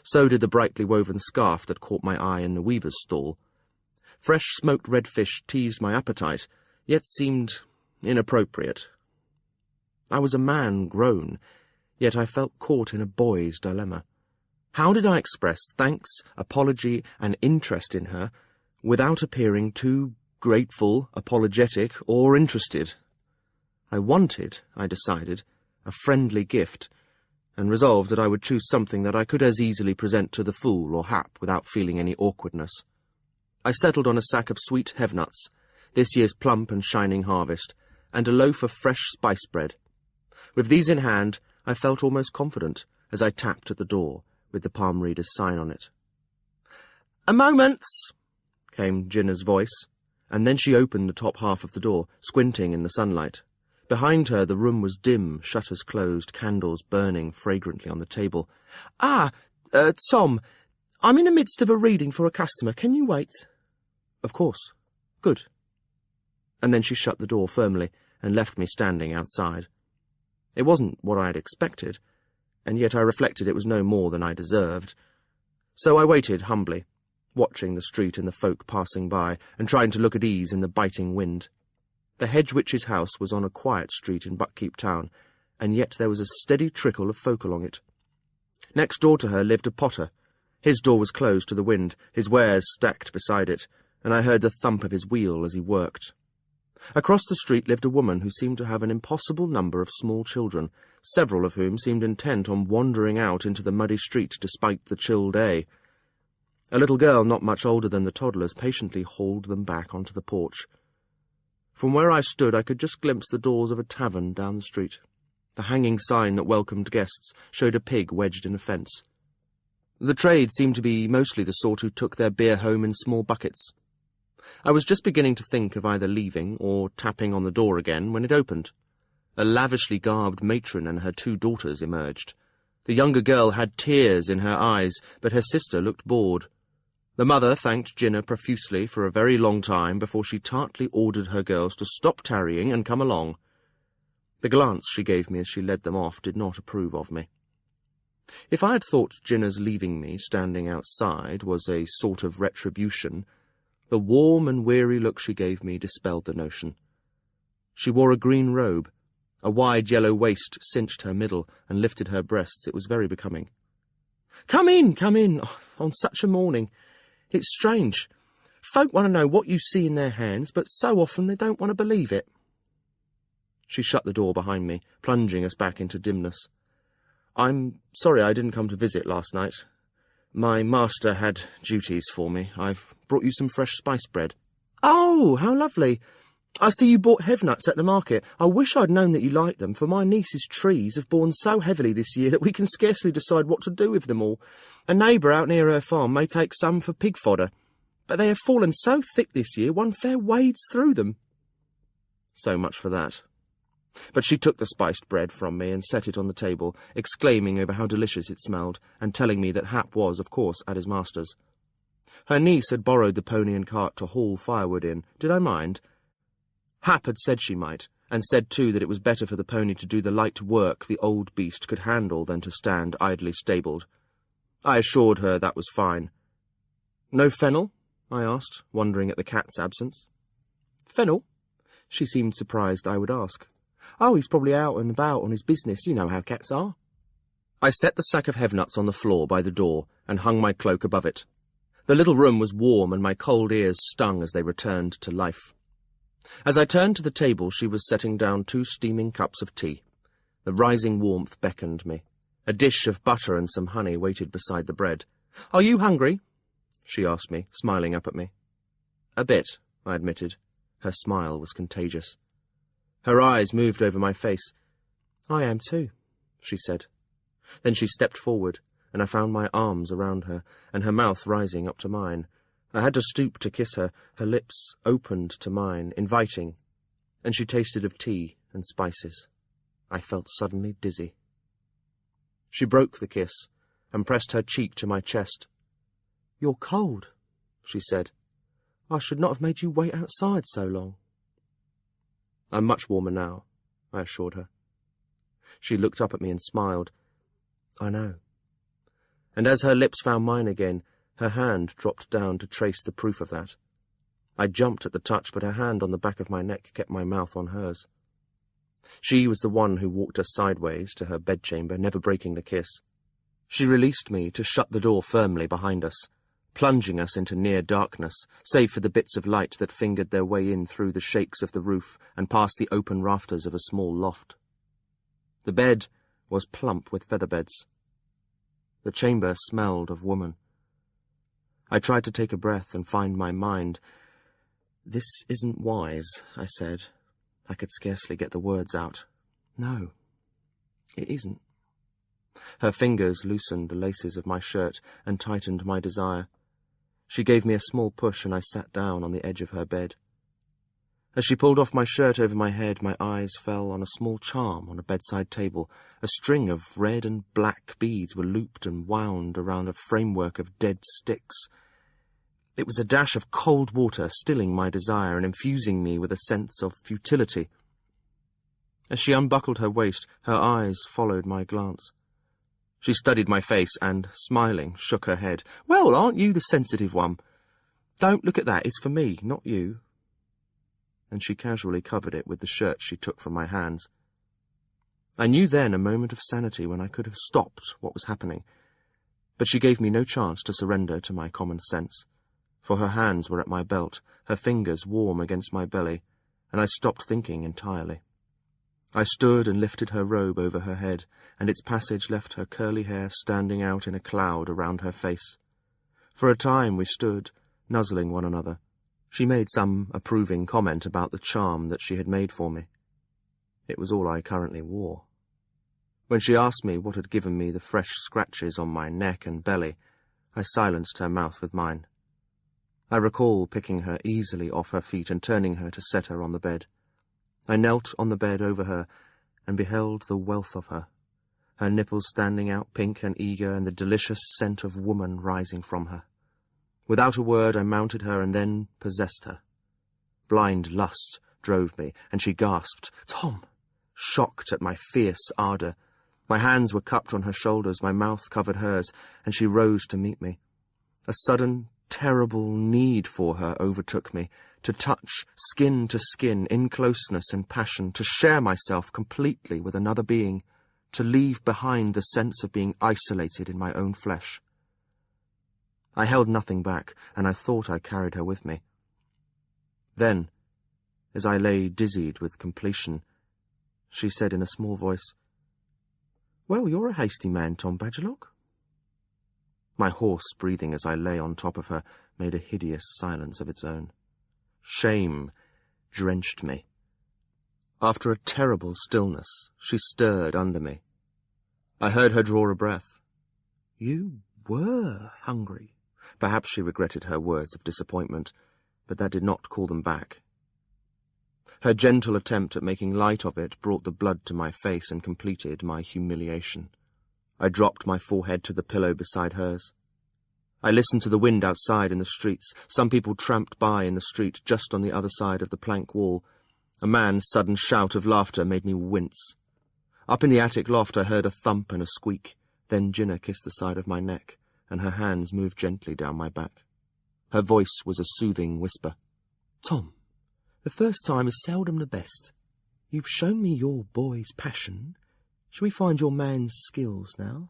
So did the brightly woven scarf that caught my eye in the weaver's stall. Fresh smoked redfish teased my appetite, yet seemed inappropriate. I was a man grown, yet I felt caught in a boy's dilemma. How did I express thanks, apology, and interest in her without appearing too grateful, apologetic, or interested? I wanted, I decided, a friendly gift, and resolved that I would choose something that I could as easily present to the fool or Hap without feeling any awkwardness. I settled on a sack of sweet hev-nuts, this year's plump and shining harvest, and a loaf of fresh spice bread. With these in hand, I felt almost confident as I tapped at the door, with the palm reader's sign on it. "A moment," came Ginna's voice, and then she opened the top half of the door, squinting in the sunlight. Behind her the room was dim, shutters closed, candles burning fragrantly on the table. Tom, I'm in the midst of a reading for a customer. Can you wait?" "Of course. Good." And then she shut the door firmly and left me standing outside. It wasn't what I had expected, and yet I reflected it was no more than I deserved. So I waited humbly, watching the street and the folk passing by, and trying to look at ease in the biting wind. The hedge witch's house was on a quiet street in Buckkeep Town, and yet there was a steady trickle of folk along it. Next door to her lived a potter. His door was closed to the wind, his wares stacked beside it, and I heard the thump of his wheel as he worked. Across the street lived a woman who seemed to have an impossible number of small children, several of whom seemed intent on wandering out into the muddy street despite the chill day. A little girl not much older than the toddlers patiently hauled them back onto the porch. From where I stood I could just glimpse the doors of a tavern down the street. The hanging sign that welcomed guests showed a pig wedged in a fence. The trade seemed to be mostly the sort who took their beer home in small buckets. I was just beginning to think of either leaving or tapping on the door again when it opened. A lavishly garbed matron and her 2 daughters emerged. The younger girl had tears in her eyes, but her sister looked bored. The mother thanked Ginna profusely for a very long time before she tartly ordered her girls to stop tarrying and come along. The glance she gave me as she led them off did not approve of me. If I had thought Ginna's leaving me standing outside was a sort of retribution, the warm and weary look she gave me dispelled the notion. She wore a green robe. A wide yellow waist cinched her middle and lifted her breasts. It was very becoming. Come in, on such a morning. It's strange. Folk want to know what you see in their hands, but so often they don't want to believe it." She shut the door behind me, plunging us back into dimness. "I'm sorry I didn't come to visit last night. My master had duties for me. I've brought you some fresh spice bread." "Oh, how lovely. I see you bought hev-nuts at the market. I wish I'd known that you liked them, for my niece's trees have borne so heavily this year that we can scarcely decide what to do with them all. A neighbour out near her farm may take some for pig fodder, but they have fallen so thick this year one fair wades through them." So much for that. But she took the spiced bread from me and set it on the table, exclaiming over how delicious it smelled, and telling me that Hap was, of course, at his master's. Her niece had borrowed the pony and cart to haul firewood in. Did I mind? Hap had said she might, and said too that it was better for the pony to do the light work the old beast could handle than to stand idly stabled. I assured her that was fine. "No Fennel?" I asked, wondering at the cat's absence. "Fennel?" She seemed surprised I would ask. "Oh, he's probably out and about on his business. You know how cats are." I set the sack of hev-nuts on the floor by the door and hung my cloak above it. The little room was warm and my cold ears stung as they returned to life. As I turned to the table, she was setting down 2 steaming cups of tea. The rising warmth beckoned me. A dish of butter and some honey waited beside the bread. "Are you hungry?" she asked me, smiling up at me. "A bit," I admitted. Her smile was contagious. Her eyes moved over my face. "I am too," she said. Then she stepped forward, and I found my arms around her, and her mouth rising up to mine. I had to stoop to kiss her. Her lips opened to mine, inviting, and she tasted of tea and spices. I felt suddenly dizzy. She broke the kiss and pressed her cheek to my chest. "You're cold," she said. "I should not have made you wait outside so long." "I'm much warmer now," I assured her. She looked up at me and smiled. "I know." And as her lips found mine again, her hand dropped down to trace the proof of that. I jumped at the touch, but her hand on the back of my neck kept my mouth on hers. She was the one who walked us sideways to her bedchamber, never breaking the kiss. She released me to shut the door firmly behind us, plunging us into near darkness, save for the bits of light that fingered their way in through the shakes of the roof and past the open rafters of a small loft. The bed was plump with featherbeds. The chamber smelled of woman. I tried to take a breath and find my mind. "This isn't wise," I said. I could scarcely get the words out. "No, it isn't." Her fingers loosened the laces of my shirt and tightened my desire. She gave me a small push, and I sat down on the edge of her bed. As she pulled off my shirt over my head, my eyes fell on a small charm on a bedside table. A string of red and black beads were looped and wound around a framework of dead sticks. It was a dash of cold water, stilling my desire and infusing me with a sense of futility. As she unbuckled her waist, her eyes followed my glance. She studied my face and, smiling, shook her head. "Well, aren't you the sensitive one? Don't look at that, it's for me, not you." And she casually covered it with the shirt she took from my hands. I knew then a moment of sanity when I could have stopped what was happening, but she gave me no chance to surrender to my common sense, for her hands were at my belt, her fingers warm against my belly, and I stopped thinking entirely. I stood and lifted her robe over her head, and its passage left her curly hair standing out in a cloud around her face. For a time we stood, nuzzling one another. She made some approving comment about the charm that she had made for me. It was all I currently wore. When she asked me what had given me the fresh scratches on my neck and belly, I silenced her mouth with mine. I recall picking her easily off her feet and turning her to set her on the bed. I knelt on the bed over her and beheld the wealth of her nipples standing out pink and eager, and the delicious scent of woman rising from her. Without a word I mounted her and then possessed her. Blind lust drove me, and she gasped, "Tom!" shocked at my fierce ardour. My hands were cupped on her shoulders, my mouth covered hers, and she rose to meet me. A sudden, terrible need for her overtook me, to touch, skin to skin, in closeness and passion, to share myself completely with another being, to leave behind the sense of being isolated in my own flesh. I held nothing back, and I thought I carried her with me. Then, as I lay dizzied with completion, she said in a small voice, "Well, you're a hasty man, Tom Badgerlock." My hoarse breathing as I lay on top of her made a hideous silence of its own. Shame drenched me. After a terrible stillness, she stirred under me. I heard her draw a breath. "You were hungry." Perhaps she regretted her words of disappointment, but that did not call them back. Her gentle attempt at making light of it brought the blood to my face and completed my humiliation. I dropped my forehead to the pillow beside hers. I listened to the wind outside in the streets. Some people tramped by in the street just on the other side of the plank wall. A man's sudden shout of laughter made me wince. Up in the attic loft I heard a thump and a squeak. Then Jinnah kissed the side of my neck, and her hands moved gently down my back. Her voice was a soothing whisper. "Tom, the first time is seldom the best. You've shown me your boy's passion. Shall we find your man's skills now?"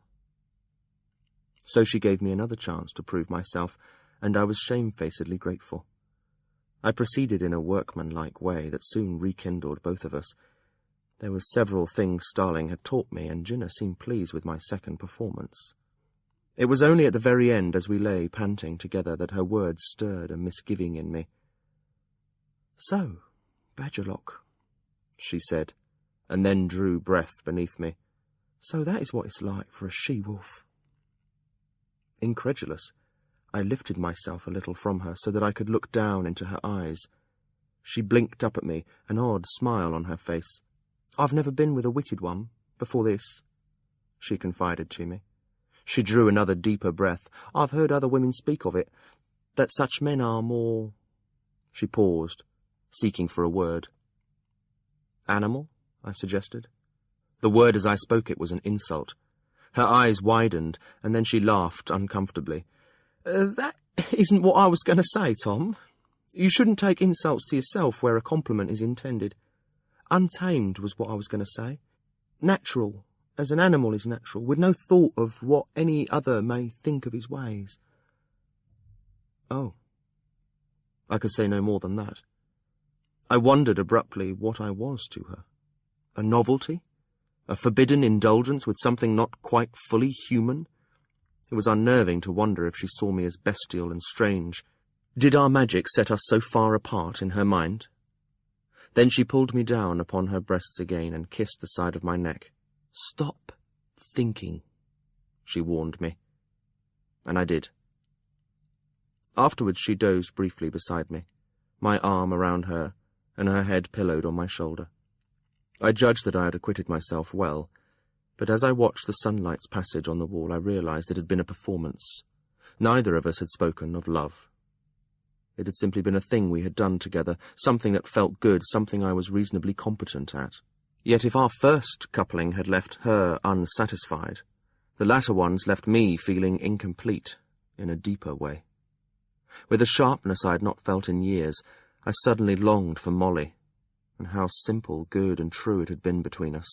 So she gave me another chance to prove myself, and I was shamefacedly grateful. I proceeded in a workmanlike way that soon rekindled both of us. There were several things Starling had taught me, and Jinnah seemed pleased with my second performance. It was only at the very end, as we lay panting together, that her words stirred a misgiving in me. "So, Badgerlock," she said, and then drew breath beneath me. "So that is what it's like for a she-wolf." Incredulous, I lifted myself a little from her so that I could look down into her eyes. She blinked up at me, an odd smile on her face. "I've never been with a witted one before this," she confided to me. She drew another deeper breath. "I've heard other women speak of it, that such men are more—" She paused, seeking for a word. "Animal?" I suggested. The word as I spoke it was an insult. Her eyes widened, and then she laughed uncomfortably. That isn't what I was going to say, Tom. You shouldn't take insults to yourself where a compliment is intended. Untamed was what I was going to say. Natural, as an animal is natural, with no thought of what any other may think of his ways." Oh. I could say no more than that. I wondered abruptly what I was to her. A novelty? A forbidden indulgence with something not quite fully human? It was unnerving to wonder if she saw me as bestial and strange. Did our magic set us so far apart in her mind? Then she pulled me down upon her breasts again and kissed the side of my neck. "Stop thinking," she warned me. And I did. Afterwards she dozed briefly beside me, my arm around her, and her head pillowed on my shoulder. I judged that I had acquitted myself well, but as I watched the sunlight's passage on the wall, I realized it had been a performance. Neither of us had spoken of love. It had simply been a thing we had done together, something that felt good, something I was reasonably competent at. Yet if our first coupling had left her unsatisfied, the latter ones left me feeling incomplete in a deeper way. With a sharpness I had not felt in years, I suddenly longed for Molly, and how simple, good, and true it had been between us.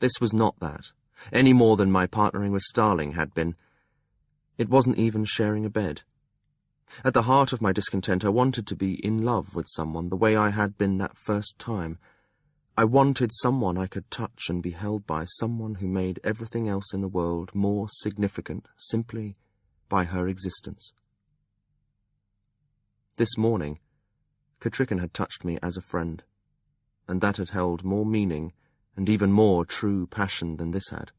This was not that, any more than my partnering with Starling had been. It wasn't even sharing a bed. At the heart of my discontent, I wanted to be in love with someone the way I had been that first time. I wanted someone I could touch and be held by, someone who made everything else in the world more significant simply by her existence. This morning, Catrican had touched me as a friend, and that had held more meaning and even more true passion than this had.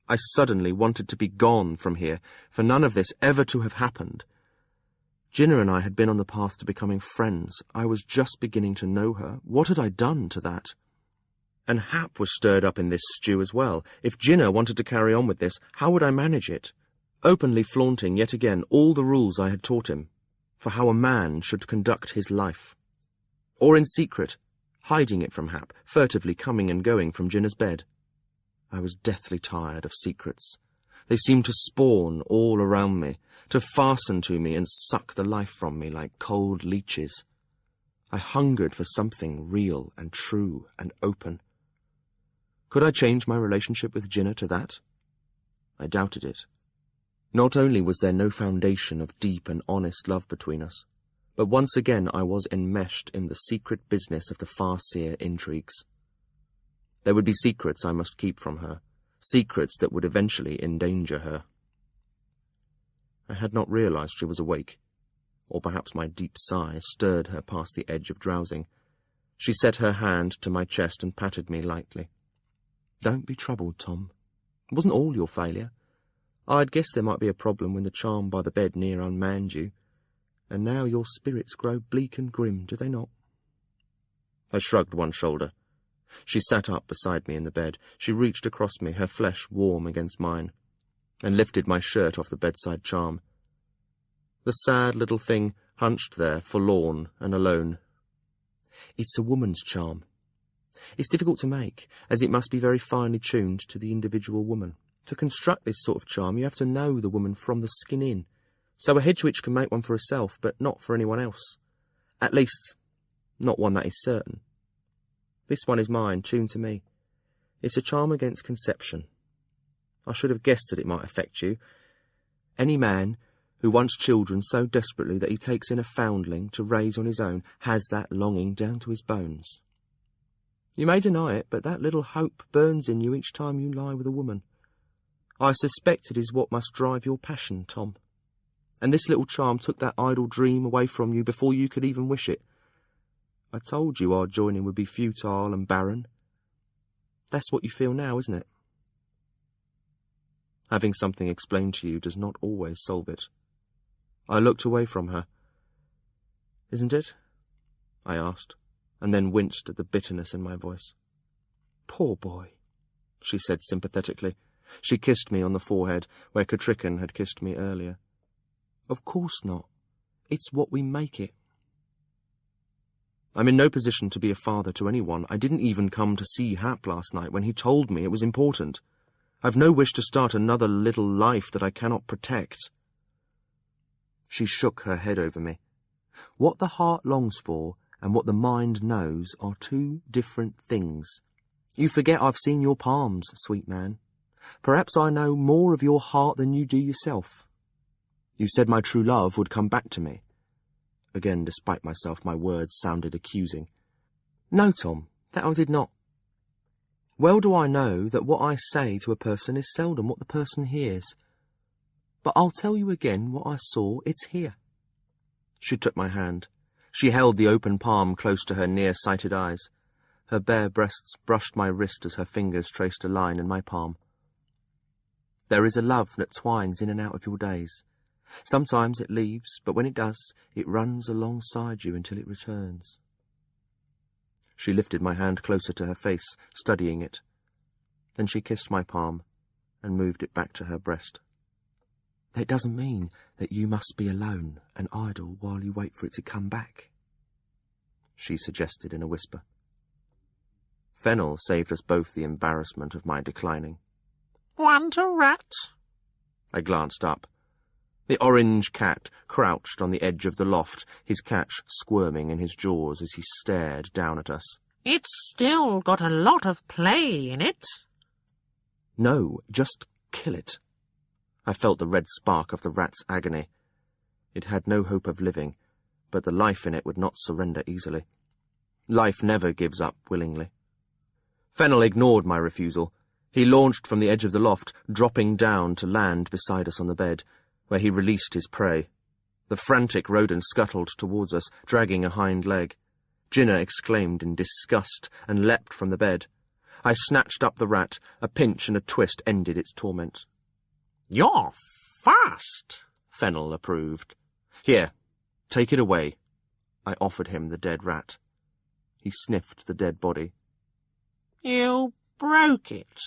I suddenly wanted to be gone from here, for none of this ever to have happened. Ginna and I had been on the path to becoming friends. I was just beginning to know her. What had I done to that? And Hap was stirred up in this stew as well. If Ginna wanted to carry on with this, how would I manage it? Openly flaunting yet again all the rules I had taught him for how a man should conduct his life. Or in secret, hiding it from Hap, furtively coming and going from Ginna's bed. I was deathly tired of secrets. They seemed to spawn all around me, to fasten to me and suck the life from me like cold leeches. I hungered for something real and true and open. Could I change my relationship with Ginna to that? I doubted it. Not only was there no foundation of deep and honest love between us, but once again I was enmeshed in the secret business of the Farseer intrigues. There would be secrets I must keep from her, secrets that would eventually endanger her. I had not realized she was awake, or perhaps my deep sigh stirred her past the edge of drowsing. She set her hand to my chest and patted me lightly. "Don't be troubled, Tom. It wasn't all your failure. I'd guessed there might be a problem when the charm by the bed near unmanned you, and now your spirits grow bleak and grim, do they not?" I shrugged one shoulder. She sat up beside me in the bed. She reached across me, her flesh warm against mine, and lifted my shirt off the bedside charm. The sad little thing hunched there, forlorn and alone. "It's a woman's charm. It's difficult to make, as it must be very finely tuned to the individual woman. To construct this sort of charm, you have to know the woman from the skin in. So a hedge witch can make one for herself, but not for anyone else. At least, not one that is certain. This one is mine, tuned to me. It's a charm against conception. I should have guessed that it might affect you. Any man who wants children so desperately that he takes in a foundling to raise on his own has that longing down to his bones. You may deny it, but that little hope burns in you each time you lie with a woman. I suspect it is what must drive your passion, Tom. And this little charm took that idle dream away from you before you could even wish it. I told you our joining would be futile and barren. That's what you feel now, isn't it?" Having something explained to you does not always solve it. I looked away from her. "Isn't it?" I asked, and then winced at the bitterness in my voice. "Poor boy," she said sympathetically. She kissed me on the forehead, where Catrican had kissed me earlier. "Of course not. It's what we make it." I'm in no position to be a father to anyone. I didn't even come to see Hap last night when he told me it was important. I've no wish to start another little life that I cannot protect. She shook her head over me. What the heart longs for and what the mind knows are two different things. You forget I've seen your palms, sweet man. Perhaps I know more of your heart than you do yourself. You said my true love would come back to me. Again, despite myself, my words sounded accusing. "No, Tom, that I did not. Well do I know that what I say to a person is seldom what the person hears. But I'll tell you again what I saw. It's here." She took my hand. She held the open palm close to her near-sighted eyes. Her bare breasts brushed my wrist as her fingers traced a line in my palm. There is a love that twines in and out of your days. Sometimes it leaves, but when it does, it runs alongside you until it returns. She lifted my hand closer to her face, studying it. Then she kissed my palm and moved it back to her breast. That doesn't mean that you must be alone and idle while you wait for it to come back, she suggested in a whisper. Fennel saved us both the embarrassment of my declining. Want a rat? I glanced up. The orange cat crouched on the edge of the loft, his catch squirming in his jaws as he stared down at us. It's still got a lot of play in it. No, just kill it. I felt the red spark of the rat's agony. It had no hope of living, but the life in it would not surrender easily. Life never gives up willingly. Fennel ignored my refusal. He launched from the edge of the loft, dropping down to land beside us on the bed, where he released his prey. The frantic rodent scuttled towards us, dragging a hind leg. Jinna exclaimed in disgust and leapt from the bed. I snatched up the rat. A pinch and a twist ended its torment. You're fast, Fennel approved. Here, take it away. I offered him the dead rat. He sniffed the dead body. You broke it.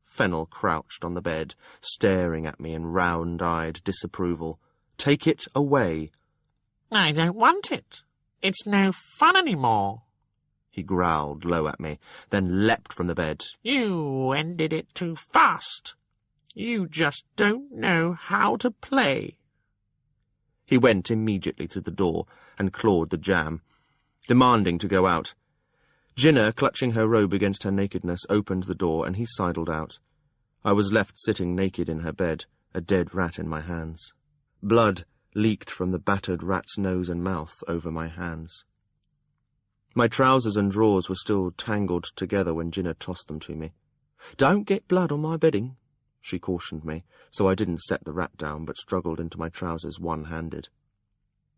Fennel crouched on the bed, staring at me in round-eyed disapproval. Take it away. I don't want it. It's no fun anymore. He growled low at me, then leapt from the bed. You ended it too fast. You just don't know how to play. He went immediately to the door and clawed the jamb, demanding to go out. Jinna, clutching her robe against her nakedness, opened the door, and he sidled out. I was left sitting naked in her bed, a dead rat in my hands. Blood leaked from the battered rat's nose and mouth over my hands. My trousers and drawers were still tangled together when Jinna tossed them to me. "Don't get blood on my bedding," she cautioned me, so I didn't set the rat down but struggled into my trousers one-handed.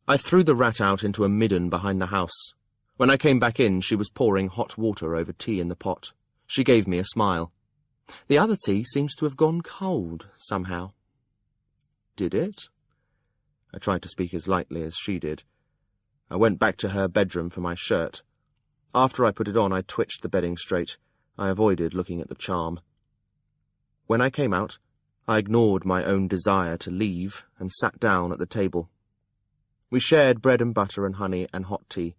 I threw the rat out into a midden behind the house. When I came back in, she was pouring hot water over tea in the pot. She gave me a smile. "The other tea seems to have gone cold, somehow." "Did it?" I tried to speak as lightly as she did. I went back to her bedroom for my shirt. After I put it on, I twitched the bedding straight. I avoided looking at the charm. When I came out, I ignored my own desire to leave and sat down at the table. We shared bread and butter and honey and hot tea.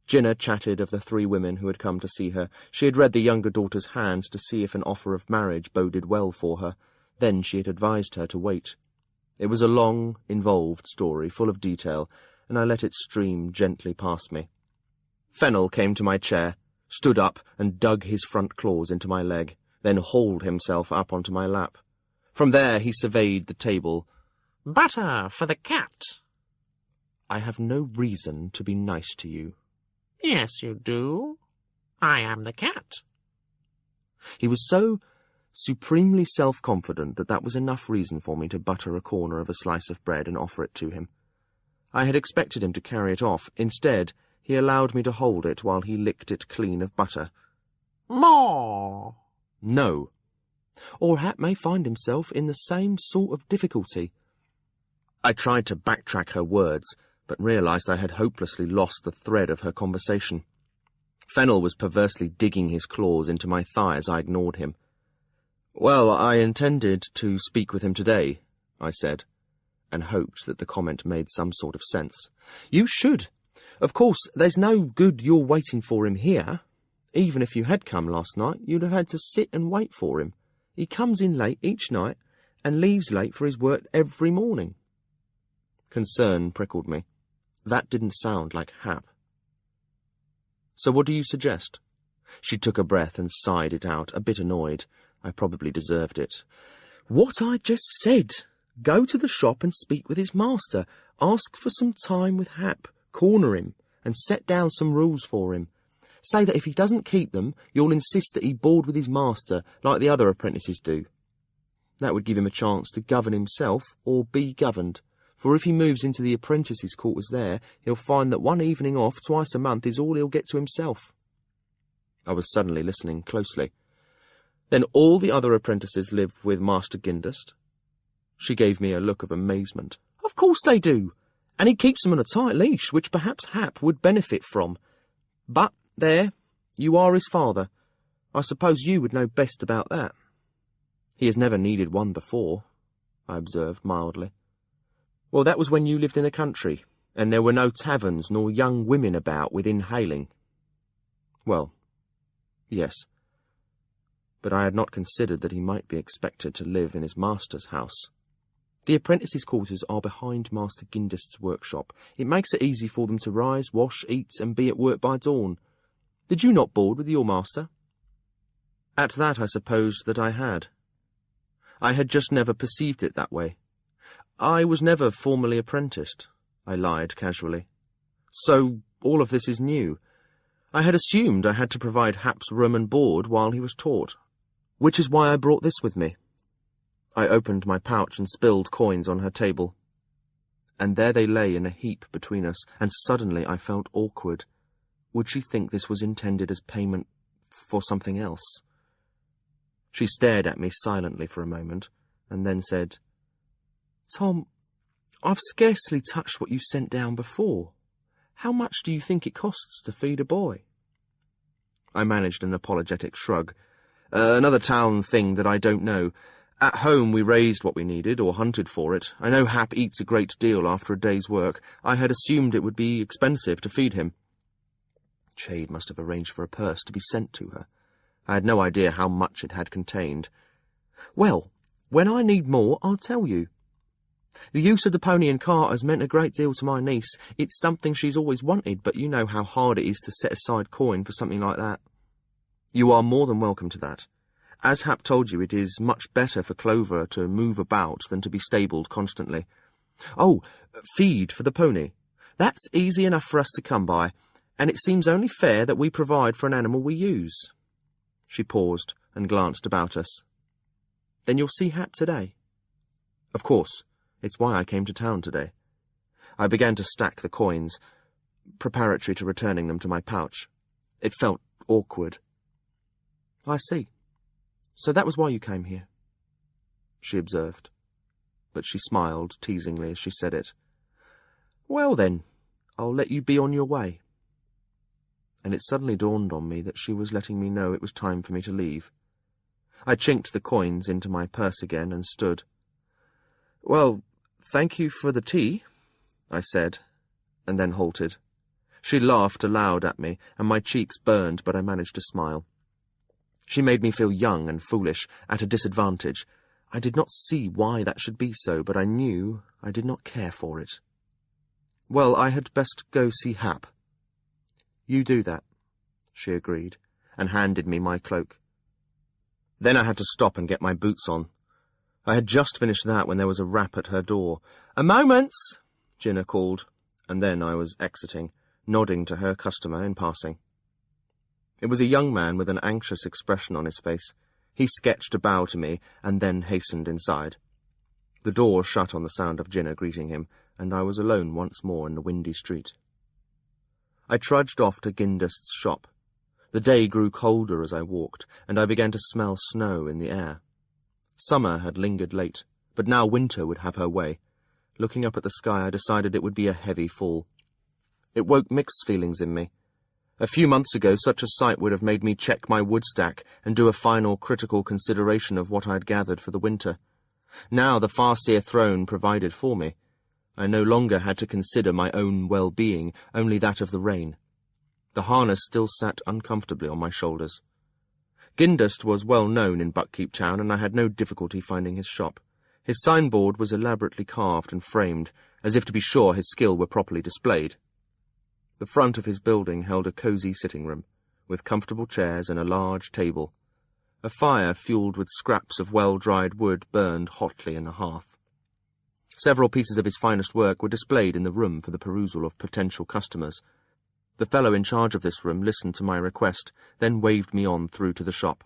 Jinna chatted of the 3 women who had come to see her. She had read the younger daughter's hands to see if an offer of marriage boded well for her. Then she had advised her to wait. It was a long, involved story, full of detail, and I let it stream gently past me. Fennel came to my chair, stood up and dug his front claws into my leg, then hauled himself up onto my lap. From there he surveyed the table. "Butter for the cat." "I have no reason to be nice to you." "Yes, you do. I am the cat." He was so supremely self-confident that was enough reason for me to butter a corner of a slice of bread and offer it to him. I had expected him to carry it off. Instead, he allowed me to hold it while he licked it clean of butter. "More." "No. Or Hap may find himself in the same sort of difficulty." I tried to backtrack her words, but realised I had hopelessly lost the thread of her conversation. Fennel was perversely digging his claws into my thigh as I ignored him. "Well, I intended to speak with him today," I said, and hoped that the comment made some sort of sense. "You should. Of course, there's no good your waiting for him here. Even if you had come last night, you'd have had to sit and wait for him. He comes in late each night and leaves late for his work every morning." Concern prickled me. That didn't sound like Hap. "So what do you suggest?" She took a breath and sighed it out, a bit annoyed. I probably deserved it. "What I just said. Go to the shop and speak with his master. Ask for some time with Hap. Corner him and set down some rules for him. Say that if he doesn't keep them, you'll insist that he board with his master, like the other apprentices do. That would give him a chance to govern himself or be governed. For if he moves into the apprentices' quarters there, he'll find that one evening off twice a month is all he'll get to himself." I was suddenly listening closely. Then all the other apprentices live with Master Gindust? She gave me a look of amazement. Of course they do, and he keeps them on a tight leash, which perhaps Hap would benefit from. But, there, you are his father. I suppose you would know best about that. He has never needed one before, I observed mildly. Well, that was when you lived in the country, and there were no taverns nor young women about within hailing. Well, yes. But I had not considered that he might be expected to live in his master's house. The apprentices' quarters are behind Master Gindust's workshop. It makes it easy for them to rise, wash, eat, and be at work by dawn. Did you not board with your master? At that I supposed that I had. I had just never perceived it that way. I was never formally apprenticed, I lied casually. So all of this is new. I had assumed I had to provide Hap's room and board while he was taught, which is why I brought this with me. I opened my pouch and spilled coins on her table. And there they lay in a heap between us, and suddenly I felt awkward. Would she think this was intended as payment for something else? She stared at me silently for a moment, and then said, Tom, I've scarcely touched what you sent down before. How much do you think it costs to feed a boy? I managed an apologetic shrug. Another town thing that I don't know. At home we raised what we needed, or hunted for it. I know Hap eats a great deal after a day's work. I had assumed it would be expensive to feed him. Chade must have arranged for a purse to be sent to her. I had no idea how much it had contained. Well, when I need more, I'll tell you. The use of the pony and cart has meant a great deal to my niece. It's something she's always wanted, but you know how hard it is to set aside coin for something like that. You are more than welcome to that. As Hap told you, it is much better for Clover to move about than to be stabled constantly. Oh, feed for the pony. That's easy enough for us to come by, and it seems only fair that we provide for an animal we use. She paused and glanced about us. Then you'll see Hap today? Of course. It's why I came to town today. I began to stack the coins, preparatory to returning them to my pouch. It felt awkward. I see. So that was why you came here? She observed, but she smiled teasingly as she said it. Well then, I'll let you be on your way. And it suddenly dawned on me that she was letting me know it was time for me to leave. I chinked the coins into my purse again and stood. Well, thank you for the tea, I said, and then halted. She laughed aloud at me, and my cheeks burned, but I managed to smile. She made me feel young and foolish, at a disadvantage. I did not see why that should be so, but I knew I did not care for it. Well, I had best go see Hap. You do that, she agreed, and handed me my cloak. Then I had to stop and get my boots on. I had just finished that when there was a rap at her door. "A moment," Ginna called, and then I was exiting, nodding to her customer in passing. It was a young man with an anxious expression on his face. He sketched a bow to me, and then hastened inside. The door shut on the sound of Ginna greeting him, and I was alone once more in the windy street. I trudged off to Gindust's shop. The day grew colder as I walked, and I began to smell snow in the air. Summer had lingered late, but now winter would have her way. Looking up at the sky, I decided it would be a heavy fall. It woke mixed feelings in me. A few months ago, such a sight would have made me check my wood stack and do a final critical consideration of what I had gathered for the winter. Now the Farseer throne provided for me. I no longer had to consider my own well-being, only that of the rain. The harness still sat uncomfortably on my shoulders. Gindust was well known in Buckkeep Town, and I had no difficulty finding his shop. His signboard was elaborately carved and framed, as if to be sure his skill were properly displayed. The front of his building held a cosy sitting room, with comfortable chairs and a large table. A fire fueled with scraps of well-dried wood burned hotly in the hearth. Several pieces of his finest work were displayed in the room for the perusal of potential customers. The fellow in charge of this room listened to my request, then waved me on through to the shop.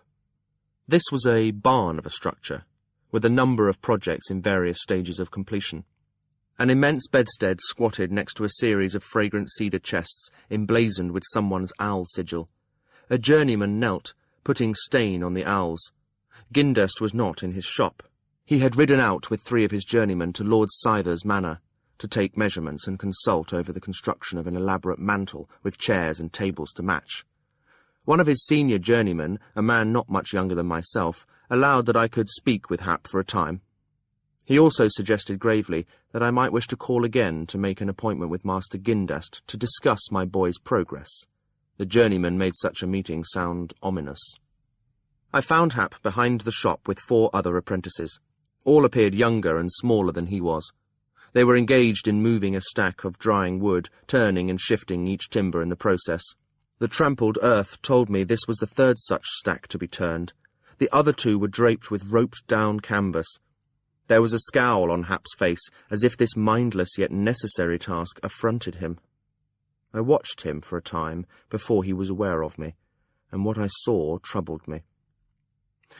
This was a barn of a structure, with a number of projects in various stages of completion. An immense bedstead squatted next to a series of fragrant cedar chests emblazoned with someone's owl sigil. A journeyman knelt, putting stain on the owls. Gindest was not in his shop. He had ridden out with 3 of his journeymen to Lord Scyther's manor, to take measurements and consult over the construction of an elaborate mantel with chairs and tables to match. One of his senior journeymen, a man not much younger than myself, allowed that I could speak with Hap for a time. He also suggested gravely that I might wish to call again to make an appointment with Master Gindest to discuss my boy's progress. The journeyman made such a meeting sound ominous. I found Hap behind the shop with 4 other apprentices. All appeared younger and smaller than he was. They were engaged in moving a stack of drying wood, turning and shifting each timber in the process. The trampled earth told me this was the 3rd such stack to be turned. The other 2 were draped with roped-down canvas. There was a scowl on Hap's face, as if this mindless yet necessary task affronted him. I watched him for a time before he was aware of me, and what I saw troubled me.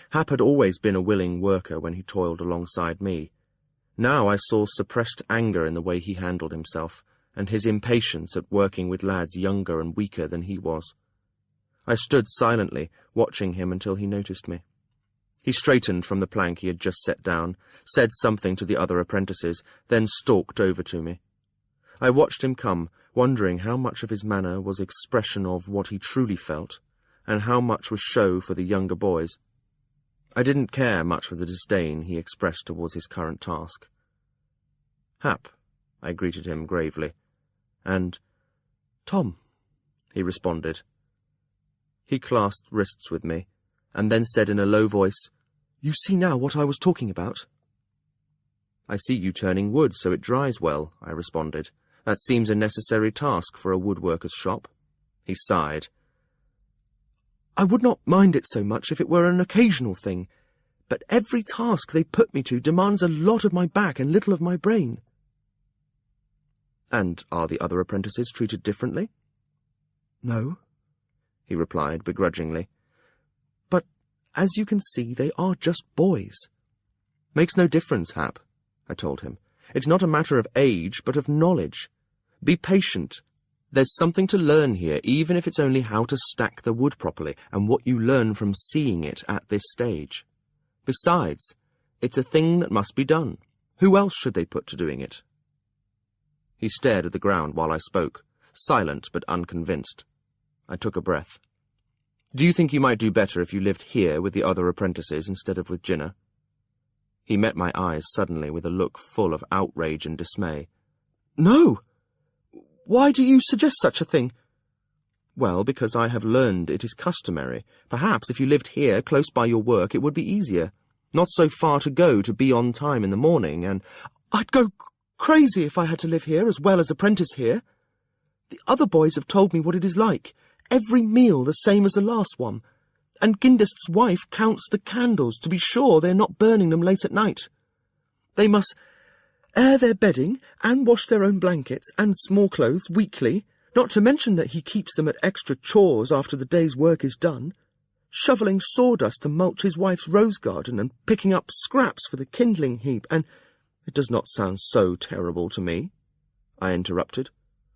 Hap had always been a willing worker when he toiled alongside me. Now I saw suppressed anger in the way he handled himself, and his impatience at working with lads younger and weaker than he was. I stood silently, watching him until he noticed me. He straightened from the plank he had just set down, said something to the other apprentices, then stalked over to me. I watched him come, wondering how much of his manner was expression of what he truly felt, and how much was show for the younger boys. I didn't care much for the disdain he expressed towards his current task. "Hap," I greeted him gravely, and "Tom," he responded. He clasped wrists with me, and then said in a low voice, "You see now what I was talking about?" "I see you turning wood so it dries well," I responded. "That seems a necessary task for a woodworker's shop." He sighed. "I would not mind it so much if it were an occasional thing, but every task they put me to demands a lot of my back and little of my brain." "And are the other apprentices treated differently?" "No," he replied begrudgingly. "But, as you can see, they are just boys." "Makes no difference, Hap," I told him. "It's not a matter of age, but of knowledge. Be patient. There's something to learn here, even if it's only how to stack the wood properly, and what you learn from seeing it at this stage. Besides, it's a thing that must be done. Who else should they put to doing it?" He stared at the ground while I spoke, silent but unconvinced. I took a breath. "Do you think you might do better if you lived here with the other apprentices instead of with Jinnah?" He met my eyes suddenly with a look full of outrage and dismay. "No! Why do you suggest such a thing?" "Well, because I have learned it is customary. Perhaps if you lived here, close by your work, it would be easier. Not so far to go to be on time in the morning, and—" "I'd go crazy if I had to live here as well as apprentice here. The other boys have told me what it is like. Every meal the same as the last one. And Gindest's wife counts the candles to be sure they're not burning them late at night. They must air their bedding and wash their own blankets and small clothes weekly, not to mention that he keeps them at extra chores after the day's work is done, shoveling sawdust to mulch his wife's rose garden and picking up scraps for the kindling heap, and—" "It does not sound so terrible to me," I interrupted,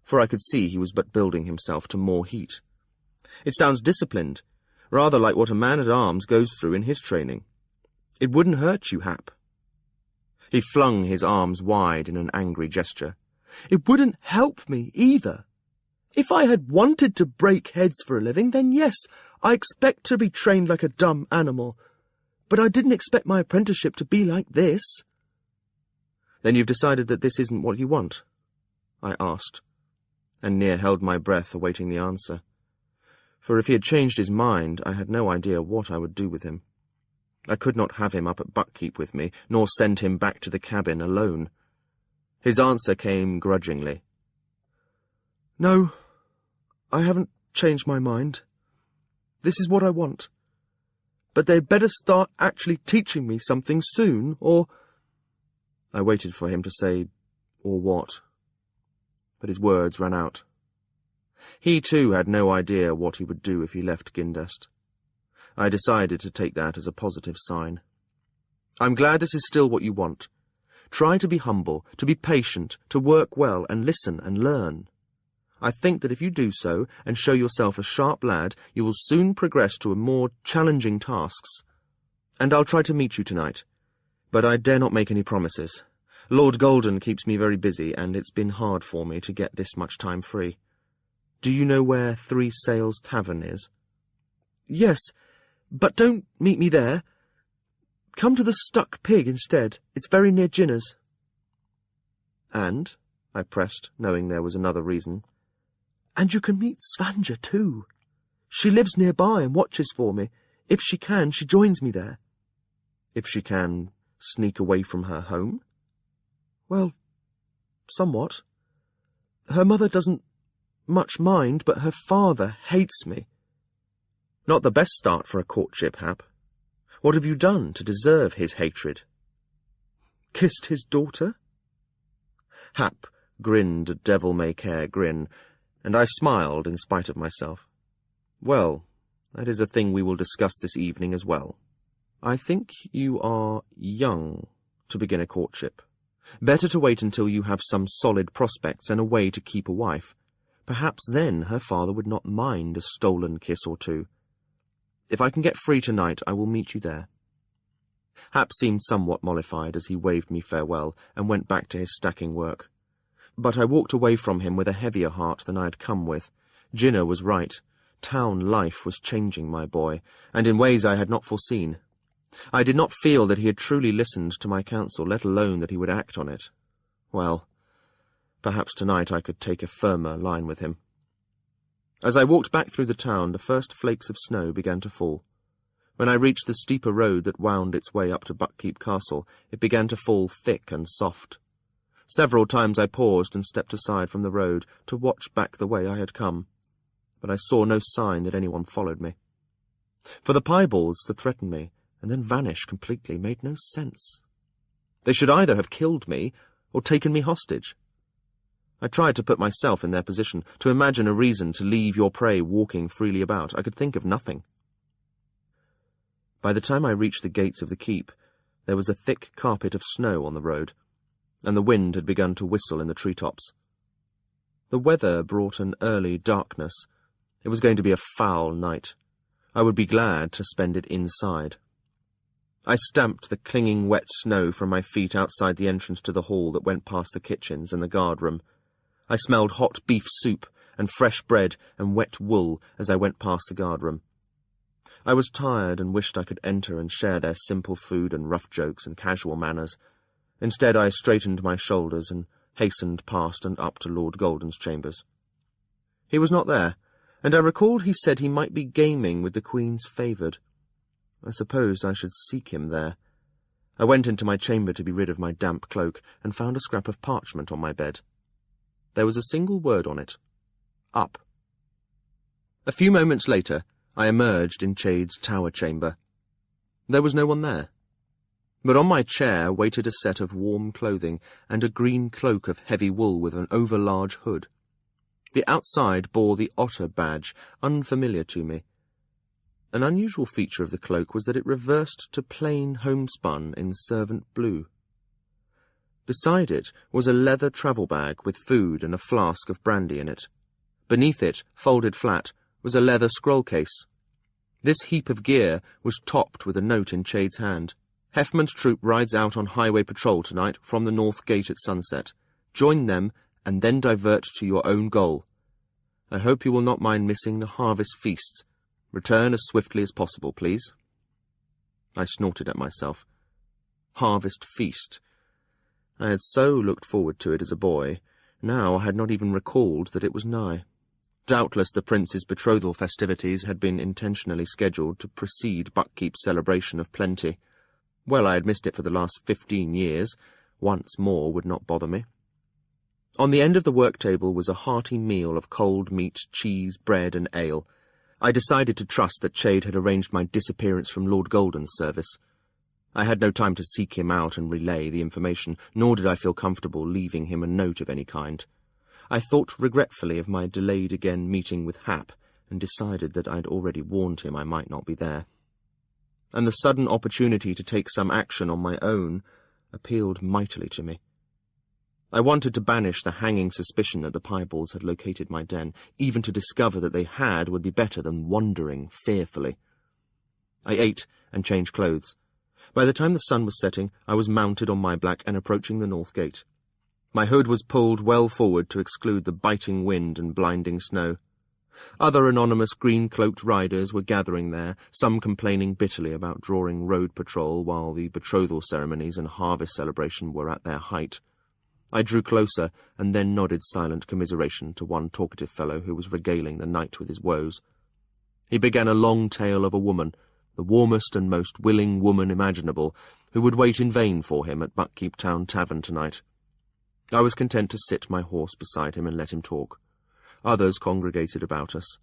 for I could see he was but building himself to more heat. "It sounds disciplined, rather like what a man-at-arms goes through in his training. It wouldn't hurt you, Hap." He flung his arms wide in an angry gesture. "It wouldn't help me either. If I had wanted to break heads for a living, then yes, I expect to be trained like a dumb animal. But I didn't expect my apprenticeship to be like this." "Then you've decided that this isn't what you want?" I asked, and near held my breath awaiting the answer. For if he had changed his mind, I had no idea what I would do with him. I could not have him up at Buckkeep with me, nor send him back to the cabin alone. His answer came grudgingly. "No, I haven't changed my mind. This is what I want. But they'd better start actually teaching me something soon, or—" I waited for him to say, "or what?" But his words ran out. He, too, had no idea what he would do if he left Gindest. I decided to take that as a positive sign. "I'm glad this is still what you want. Try to be humble, to be patient, to work well, and listen and learn. I think that if you do so, and show yourself a sharp lad, you will soon progress to more challenging tasks. And I'll try to meet you tonight. But I dare not make any promises. Lord Golden keeps me very busy, and it's been hard for me to get this much time free. Do you know where Three Sails Tavern is? Yes, but don't meet me there. Come to the Stuck Pig instead. It's very near Ginner's. And? I pressed, knowing there was another reason. And you can meet Svanja too. She lives nearby and watches for me. If she can, she joins me there. If she can sneak away from her home? Well, somewhat. Her mother doesn't much mind, but her father hates me. Not the best start for a courtship, Hap. What have you done to deserve his hatred? Kissed his daughter? Hap grinned a devil-may-care grin, and I smiled in spite of myself. Well, that is a thing we will discuss this evening as well. I think you are young to begin a courtship. Better to wait until you have some solid prospects and a way to keep a wife. Perhaps then her father would not mind a stolen kiss or two. If I can get free tonight, I will meet you there. Hap seemed somewhat mollified as he waved me farewell and went back to his stacking work. But I walked away from him with a heavier heart than I had come with. Ginner was right. Town life was changing my boy, and in ways I had not foreseen. I did not feel that he had truly listened to my counsel, let alone that he would act on it. Well, perhaps tonight I could take a firmer line with him. As I walked back through the town, the first flakes of snow began to fall. When I reached the steeper road that wound its way up to Buckkeep Castle, it began to fall thick and soft. Several times I paused and stepped aside from the road to watch back the way I had come, but I saw no sign that anyone followed me. For the piebalds to threaten me and then vanish completely made no sense. They should either have killed me or taken me hostage. I tried to put myself in their position, to imagine a reason to leave your prey walking freely about. I could think of nothing. By the time I reached the gates of the keep, there was a thick carpet of snow on the road, and the wind had begun to whistle in the treetops. The weather brought an early darkness. It was going to be a foul night. I would be glad to spend it inside. I stamped the clinging wet snow from my feet outside the entrance to the hall that went past the kitchens and the guard-room. I smelled hot beef soup and fresh bread and wet wool as I went past the guard-room. I was tired and wished I could enter and share their simple food and rough jokes and casual manners. Instead, I straightened my shoulders and hastened past and up to Lord Golden's chambers. He was not there, and I recalled he said he might be gaming with the Queen's favoured. I supposed I should seek him there. I went into my chamber to be rid of my damp cloak and found a scrap of parchment on my bed. There was a single word on it. Up. A few moments later, I emerged in Chade's tower chamber. There was no one there. But on my chair waited a set of warm clothing and a green cloak of heavy wool with an over-large hood. The outside bore the otter badge, unfamiliar to me. An unusual feature of the cloak was that it reversed to plain homespun in servant blue. Beside it was a leather travel bag with food and a flask of brandy in it. Beneath it, folded flat, was a leather scroll case. This heap of gear was topped with a note in Chade's hand. Hefman's troop rides out on highway patrol tonight from the north gate at sunset. Join them and then divert to your own goal. I hope you will not mind missing the harvest feast. Return as swiftly as possible, please. I snorted at myself. Harvest feast. I had so looked forward to it as a boy. Now I had not even recalled that it was nigh. Doubtless the prince's betrothal festivities had been intentionally scheduled to precede Buckkeep's celebration of plenty. Well, I had missed it for the last 15 years. Once more would not bother me. On the end of the work table was a hearty meal of cold meat, cheese, bread, and ale. I decided to trust that Chade had arranged my disappearance from Lord Golden's service. I had no time to seek him out and relay the information, nor did I feel comfortable leaving him a note of any kind. I thought regretfully of my delayed-again meeting with Hap, and decided that I had already warned him I might not be there. And the sudden opportunity to take some action on my own appealed mightily to me. I wanted to banish the hanging suspicion that the piebalds had located my den. Even to discover that they had would be better than wandering fearfully. I ate and changed clothes, By the time the sun was setting, I was mounted on my black and approaching the north gate. My hood was pulled well forward to exclude the biting wind and blinding snow. Other anonymous green-cloaked riders were gathering there, some complaining bitterly about drawing road patrol while the betrothal ceremonies and harvest celebration were at their height. I drew closer and then nodded silent commiseration to one talkative fellow who was regaling the knight with his woes. He began a long tale of a woman, the warmest and most willing woman imaginable, who would wait in vain for him at Buckkeep Town Tavern tonight. I was content to sit my horse beside him and let him talk. Others congregated about us.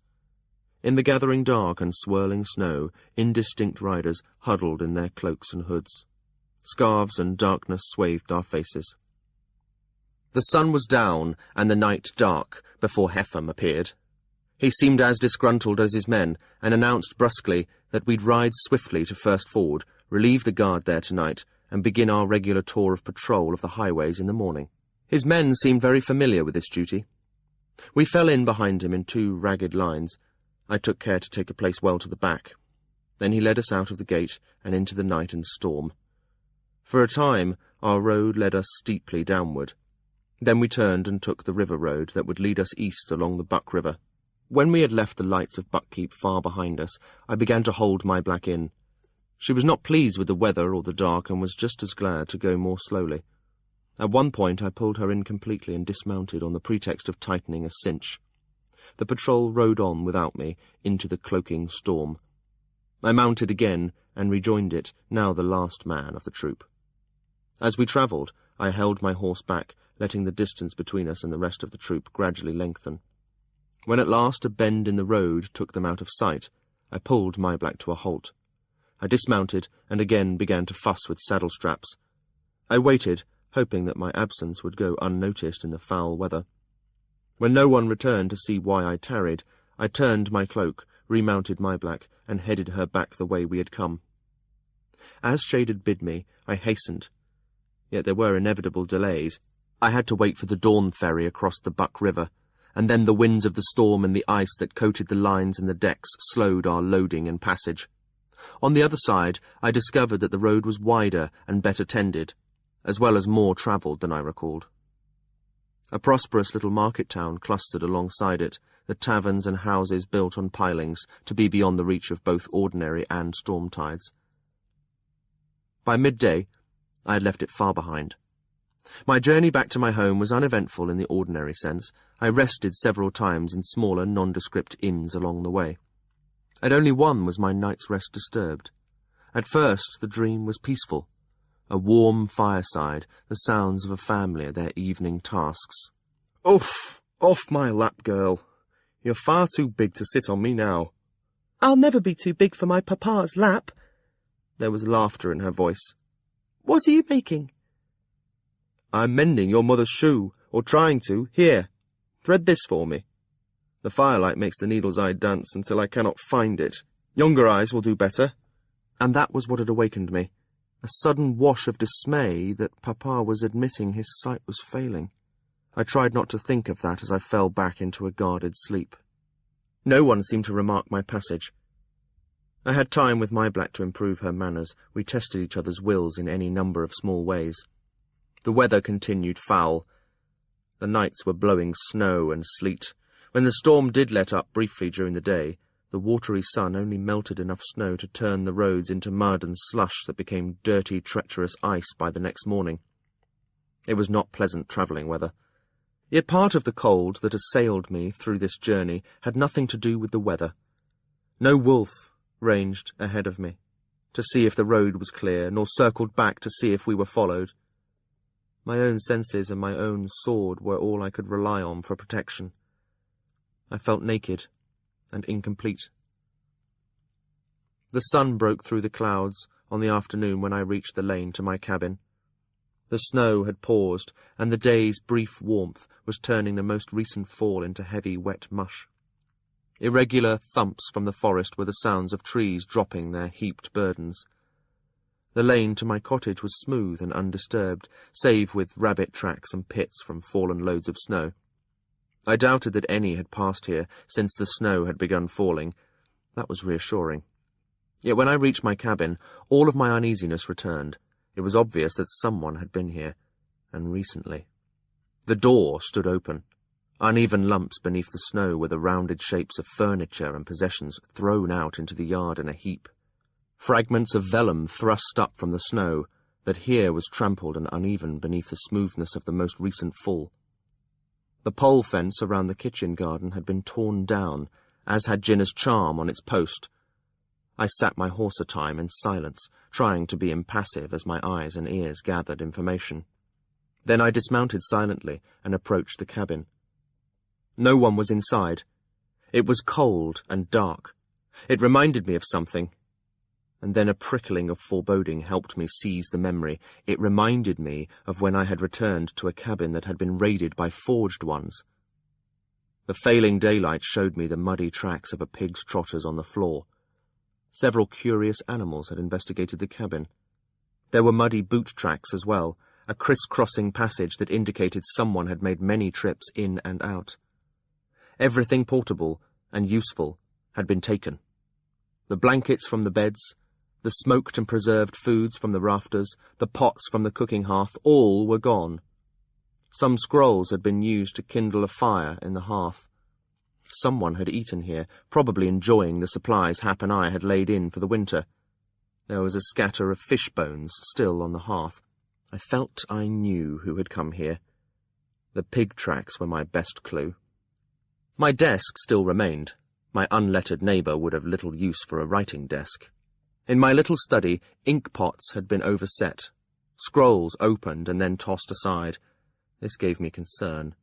In the gathering dark and swirling snow, indistinct riders huddled in their cloaks and hoods. Scarves and darkness swathed our faces. The sun was down and the night dark before Hetham appeared. He seemed as disgruntled as his men, and announced brusquely that we'd ride swiftly to First Ford, relieve the guard there tonight, and begin our regular tour of patrol of the highways in the morning. His men seemed very familiar with this duty. We fell in behind him in 2 ragged lines. I took care to take a place well to the back. Then he led us out of the gate and into the night and storm. For a time our road led us steeply downward. Then we turned and took the river road that would lead us east along the Buck River. When we had left the lights of Buckkeep far behind us, I began to hold my black in. She was not pleased with the weather or the dark, and was just as glad to go more slowly. At one point I pulled her in completely and dismounted on the pretext of tightening a cinch. The patrol rode on without me into the cloaking storm. I mounted again and rejoined it, now the last man of the troop. As we travelled, I held my horse back, letting the distance between us and the rest of the troop gradually lengthen. When at last a bend in the road took them out of sight, I pulled my black to a halt. I dismounted and again began to fuss with saddle straps. I waited, hoping that my absence would go unnoticed in the foul weather. When no one returned to see why I tarried, I turned my cloak, remounted my black, and headed her back the way we had come. As Shade had bid me, I hastened. Yet there were inevitable delays. I had to wait for the dawn ferry across the Buck River, and then the winds of the storm and the ice that coated the lines and the decks slowed our loading and passage. On the other side, I discovered that the road was wider and better tended, as well as more travelled than I recalled. A prosperous little market town clustered alongside it, the taverns and houses built on pilings to be beyond the reach of both ordinary and storm tides. By midday, I had left it far behind. My journey back to my home was uneventful in the ordinary sense. I rested several times in smaller, nondescript inns along the way. At only one was my night's rest disturbed. At first the dream was peaceful. A warm fireside, the sounds of a family at their evening tasks. Off my lap, girl. You're far too big to sit on me now. I'll never be too big for my papa's lap. There was laughter in her voice. What are you making? I'm mending your mother's shoe, or trying to. Here, thread this for me. The firelight makes the needle's eye dance until I cannot find it. Younger eyes will do better. And that was what had awakened me. A sudden wash of dismay that Papa was admitting his sight was failing. I tried not to think of that as I fell back into a guarded sleep. No one seemed to remark my passage. I had time with my black to improve her manners. We tested each other's wills in any number of small ways. The weather continued foul. The nights were blowing snow and sleet. When the storm did let up briefly during the day, the watery sun only melted enough snow to turn the roads into mud and slush that became dirty, treacherous ice by the next morning. It was not pleasant travelling weather. Yet part of the cold that assailed me through this journey had nothing to do with the weather. No wolf ranged ahead of me to see if the road was clear, nor circled back to see if we were followed. My own senses and my own sword were all I could rely on for protection. I felt naked and incomplete. The sun broke through the clouds on the afternoon when I reached the lane to my cabin. The snow had paused, and the day's brief warmth was turning the most recent fall into heavy, wet mush. Irregular thumps from the forest were the sounds of trees dropping their heaped burdens. The lane to my cottage was smooth and undisturbed, save with rabbit tracks and pits from fallen loads of snow. I doubted that any had passed here since the snow had begun falling. That was reassuring. Yet when I reached my cabin, all of my uneasiness returned. It was obvious that someone had been here, and recently. The door stood open. Uneven lumps beneath the snow were the rounded shapes of furniture and possessions thrown out into the yard in a heap. Fragments of vellum thrust up from the snow that here was trampled and uneven beneath the smoothness of the most recent fall. The pole fence around the kitchen garden had been torn down, as had Jinna's charm on its post. I sat my horse a time in silence, trying to be impassive as my eyes and ears gathered information. Then I dismounted silently and approached the cabin. No one was inside. It was cold and dark. It reminded me of something. And then a prickling of foreboding helped me seize the memory. It reminded me of when I had returned to a cabin that had been raided by forged ones. The failing daylight showed me the muddy tracks of a pig's trotters on the floor. Several curious animals had investigated the cabin. There were muddy boot tracks as well, a criss-crossing passage that indicated someone had made many trips in and out. Everything portable and useful had been taken. The blankets from the beds, the smoked and preserved foods from the rafters, the pots from the cooking hearth, all were gone. Some scrolls had been used to kindle a fire in the hearth. Someone had eaten here, probably enjoying the supplies Hap and I had laid in for the winter. There was a scatter of fish bones still on the hearth. I felt I knew who had come here. The pig tracks were my best clue. My desk still remained. My unlettered neighbour would have little use for a writing desk. In my little study, ink pots had been overset. Scrolls opened and then tossed aside. This gave me concern.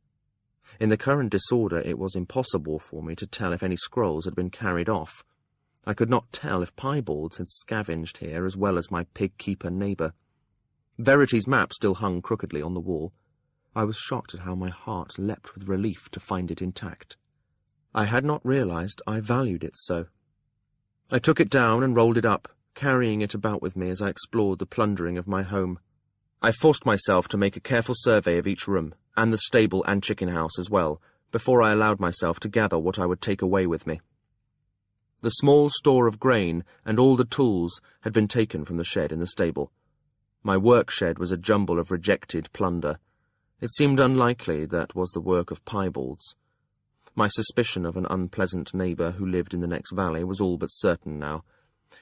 In the current disorder, it was impossible for me to tell if any scrolls had been carried off. I could not tell if piebalds had scavenged here as well as my pig-keeper neighbour. Verity's map still hung crookedly on the wall. I was shocked at how my heart leapt with relief to find it intact. I had not realised I valued it so. I took it down and rolled it up, carrying it about with me as I explored the plundering of my home. I forced myself to make a careful survey of each room, and the stable and chicken house as well, before I allowed myself to gather what I would take away with me. The small store of grain and all the tools had been taken from the shed in the stable. My work shed was a jumble of rejected plunder. It seemed unlikely that was the work of piebalds. My suspicion of an unpleasant neighbour who lived in the next valley was all but certain now.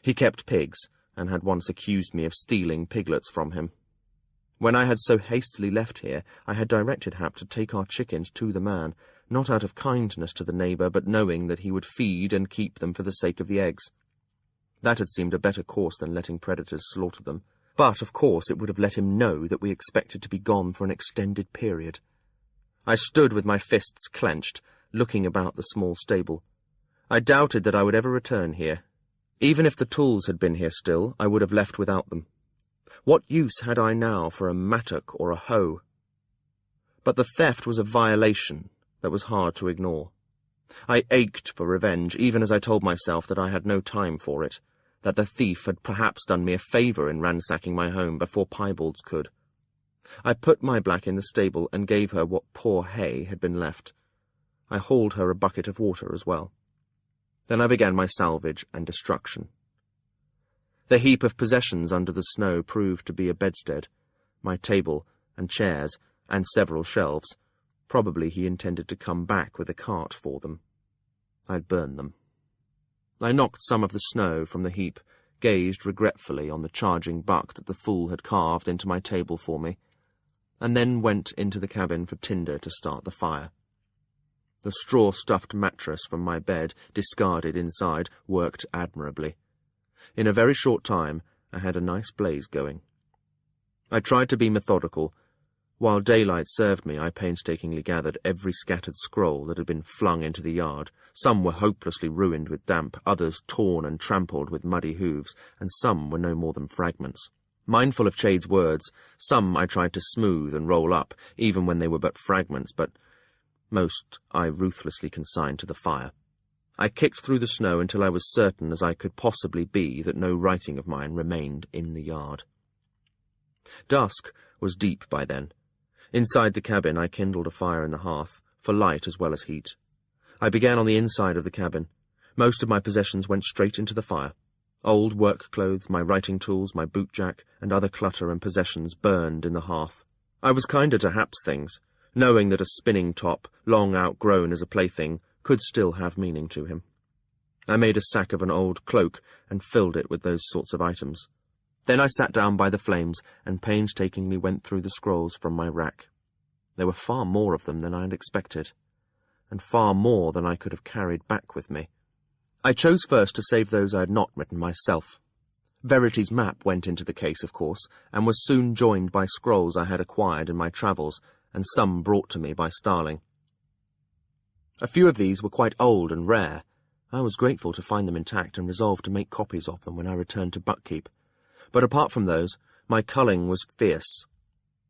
He kept pigs, and had once accused me of stealing piglets from him. When I had so hastily left here, I had directed Hap to take our chickens to the man, not out of kindness to the neighbour, but knowing that he would feed and keep them for the sake of the eggs. That had seemed a better course than letting predators slaughter them. But, of course, it would have let him know that we expected to be gone for an extended period. I stood with my fists clenched, looking about the small stable. I doubted that I would ever return here. Even if the tools had been here still, I would have left without them. What use had I now for a mattock or a hoe? But the theft was a violation that was hard to ignore. I ached for revenge, even as I told myself that I had no time for it, that the thief had perhaps done me a favour in ransacking my home before piebalds could. I put my black in the stable and gave her what poor hay had been left. I hauled her a bucket of water as well. Then I began my salvage and destruction. The heap of possessions under the snow proved to be a bedstead, my table and chairs, and several shelves. Probably he intended to come back with a cart for them. I'd burn them. I knocked some of the snow from the heap, gazed regretfully on the charging buck that the fool had carved into my table for me, and then went into the cabin for tinder to start the fire. The straw-stuffed mattress from my bed, discarded inside, worked admirably. In a very short time, I had a nice blaze going. I tried to be methodical. While daylight served me, I painstakingly gathered every scattered scroll that had been flung into the yard. Some were hopelessly ruined with damp, others torn and trampled with muddy hooves, and some were no more than fragments. Mindful of Chade's words, some I tried to smooth and roll up, even when they were but fragments, but most I ruthlessly consigned to the fire. I kicked through the snow until I was certain as I could possibly be that no writing of mine remained in the yard. Dusk was deep by then. Inside the cabin I kindled a fire in the hearth, for light as well as heat. I began on the inside of the cabin. Most of my possessions went straight into the fire. Old work clothes, my writing tools, my bootjack, and other clutter and possessions burned in the hearth. I was kinder to Hap's things, knowing that a spinning top, long outgrown as a plaything, could still have meaning to him. I made a sack of an old cloak and filled it with those sorts of items. Then I sat down by the flames and painstakingly went through the scrolls from my rack. There were far more of them than I had expected, and far more than I could have carried back with me. I chose first to save those I had not written myself. Verity's map went into the case, of course, and was soon joined by scrolls I had acquired in my travels, and some brought to me by Starling. A few of these were quite old and rare. I was grateful to find them intact and resolved to make copies of them when I returned to Buckkeep. But apart from those, my culling was fierce.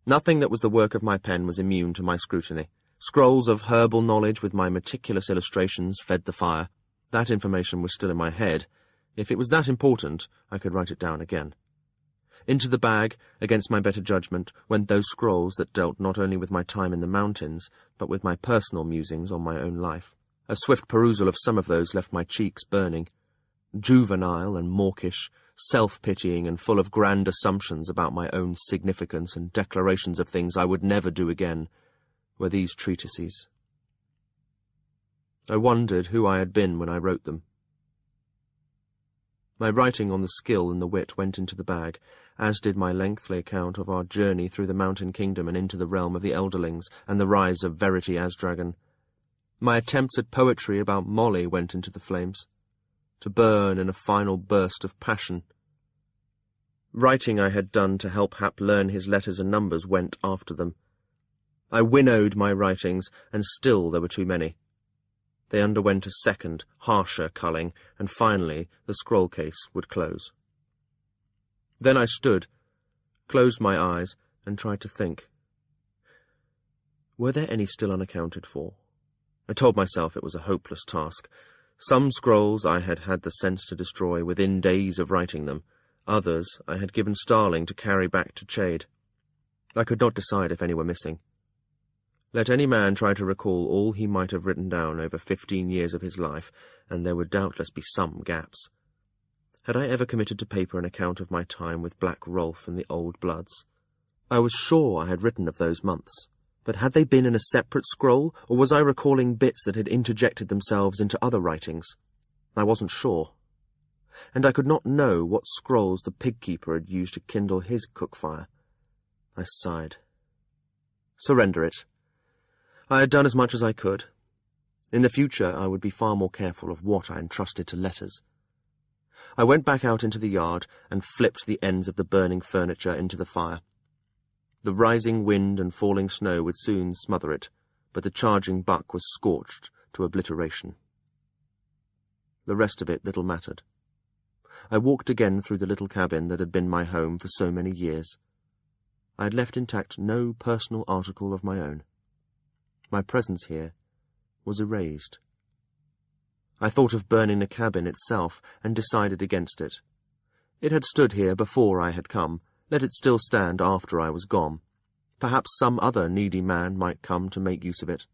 Nothing that was the work of my pen was immune to my scrutiny. Scrolls of herbal knowledge with my meticulous illustrations fed the fire. That information was still in my head. If it was that important, I could write it down again. Into the bag, against my better judgment, went those scrolls that dealt not only with my time in the mountains, but with my personal musings on my own life. A swift perusal of some of those left my cheeks burning. Juvenile and mawkish, self-pitying and full of grand assumptions about my own significance and declarations of things I would never do again, were these treatises. I wondered who I had been when I wrote them. My writing on the skill and the wit went into the bag, as did my lengthy account of our journey through the mountain kingdom and into the realm of the Elderlings and the rise of Verity Asdragon. My attempts at poetry about Molly went into the flames, to burn in a final burst of passion. Writing I had done to help Hap learn his letters and numbers went after them. I winnowed my writings, and still there were too many. They underwent a second, harsher culling, and finally the scroll case would close. Then I stood, closed my eyes, and tried to think. Were there any still unaccounted for? I told myself it was a hopeless task. Some scrolls I had had the sense to destroy within days of writing them. Others I had given Starling to carry back to Chade. I could not decide if any were missing. Let any man try to recall all he might have written down over 15 years of his life, and there would doubtless be some gaps. Had I ever committed to paper an account of my time with Black Rolf and the Old Bloods? I was sure I had written of those months, but had they been in a separate scroll, or was I recalling bits that had interjected themselves into other writings? I wasn't sure. And I could not know what scrolls the pig-keeper had used to kindle his cook-fire. I sighed. Surrender it. I had done as much as I could. In the future I would be far more careful of what I entrusted to letters. I went back out into the yard and flipped the ends of the burning furniture into the fire. The rising wind and falling snow would soon smother it, but the charging buck was scorched to obliteration. The rest of it little mattered. I walked again through the little cabin that had been my home for so many years. I had left intact no personal article of my own. My presence here was erased. I thought of burning the cabin itself and decided against it. It had stood here before I had come. Let it still stand after I was gone. Perhaps some other needy man might come to make use of it.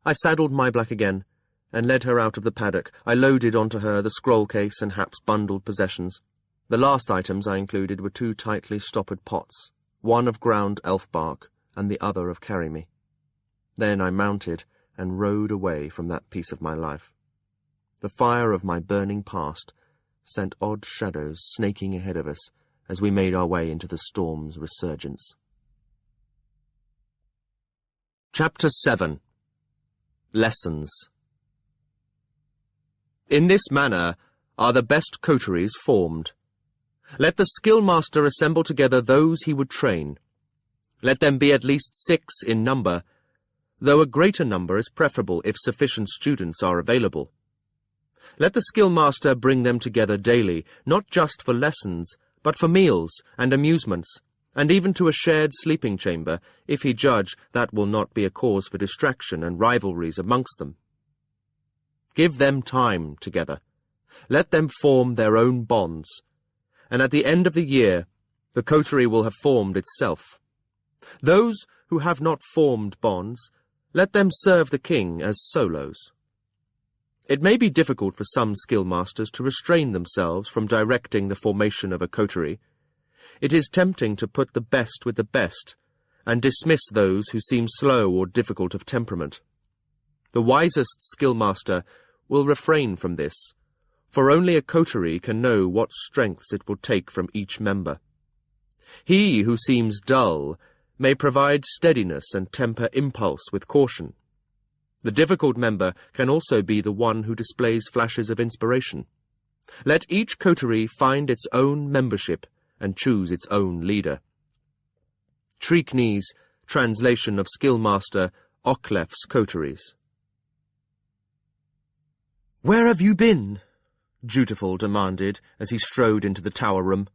I saddled my black again and led her out of the paddock. I loaded onto her the scroll case and Hap's bundled possessions. The last items I included were 2 tightly stoppered pots, one of ground elf bark and the other of carry-me. Then I mounted and rode away from that piece of my life. The fire of my burning past sent odd shadows snaking ahead of us as we made our way into the storm's resurgence. Chapter 7. Lessons. In this manner are the best coteries formed. Let the skill-master assemble together those he would train. Let them be at least 6 in number, though a greater number is preferable if sufficient students are available. Let the skill-master bring them together daily, not just for lessons, but for meals and amusements, and even to a shared sleeping chamber, if he judge that will not be a cause for distraction and rivalries amongst them. Give them time together. Let them form their own bonds, and at the end of the year the coterie will have formed itself. Those who have not formed bonds, let them serve the king as solos. It may be difficult for some skill-masters to restrain themselves from directing the formation of a coterie. It is tempting to put the best with the best, and dismiss those who seem slow or difficult of temperament. The wisest skill-master will refrain from this, for only a coterie can know what strengths it will take from each member. He who seems dull may provide steadiness and temper impulse with caution. The difficult member can also be the one who displays flashes of inspiration. Let each coterie find its own membership and choose its own leader. Triqueny's translation of Skillmaster Oclef's Coteries. "Where have you been?" Dutiful demanded as he strode into the tower room.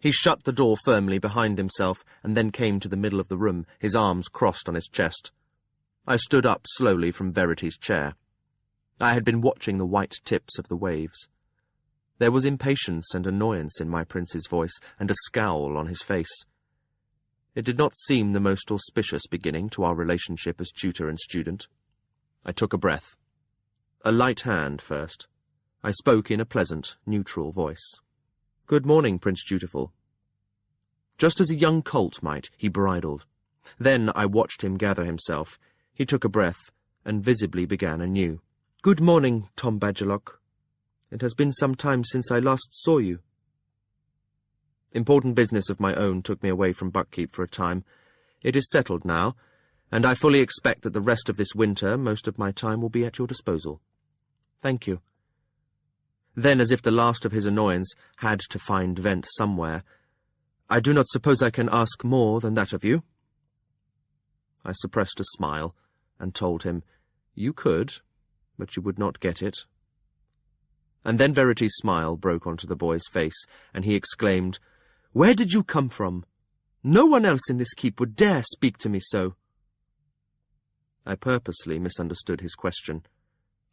He shut the door firmly behind himself and then came to the middle of the room, his arms crossed on his chest. I stood up slowly from Verity's chair. I had been watching the white tips of the waves. There was impatience and annoyance in my prince's voice, and a scowl on his face. It did not seem the most auspicious beginning to our relationship as tutor and student. I took a breath. A light hand first. I spoke in a pleasant, neutral voice. "Good morning, Prince Dutiful." Just as a young colt might, he bridled. Then I watched him gather himself. He took a breath, and visibly began anew. "Good morning, Tom Badgerlock. It has been some time since I last saw you." Important business of my own took me away from Buckkeep for a time. It is settled now, and I fully expect that the rest of this winter most of my time will be at your disposal. "Thank you." Then, as if the last of his annoyance had to find vent somewhere, "I do not suppose I can ask more than that of you?" I suppressed a smile and told him, "You could, but you would not get it." And then Verity's smile broke onto the boy's face, and he exclaimed, "Where did you come from? No one else in this keep would dare speak to me so." I purposely misunderstood his question.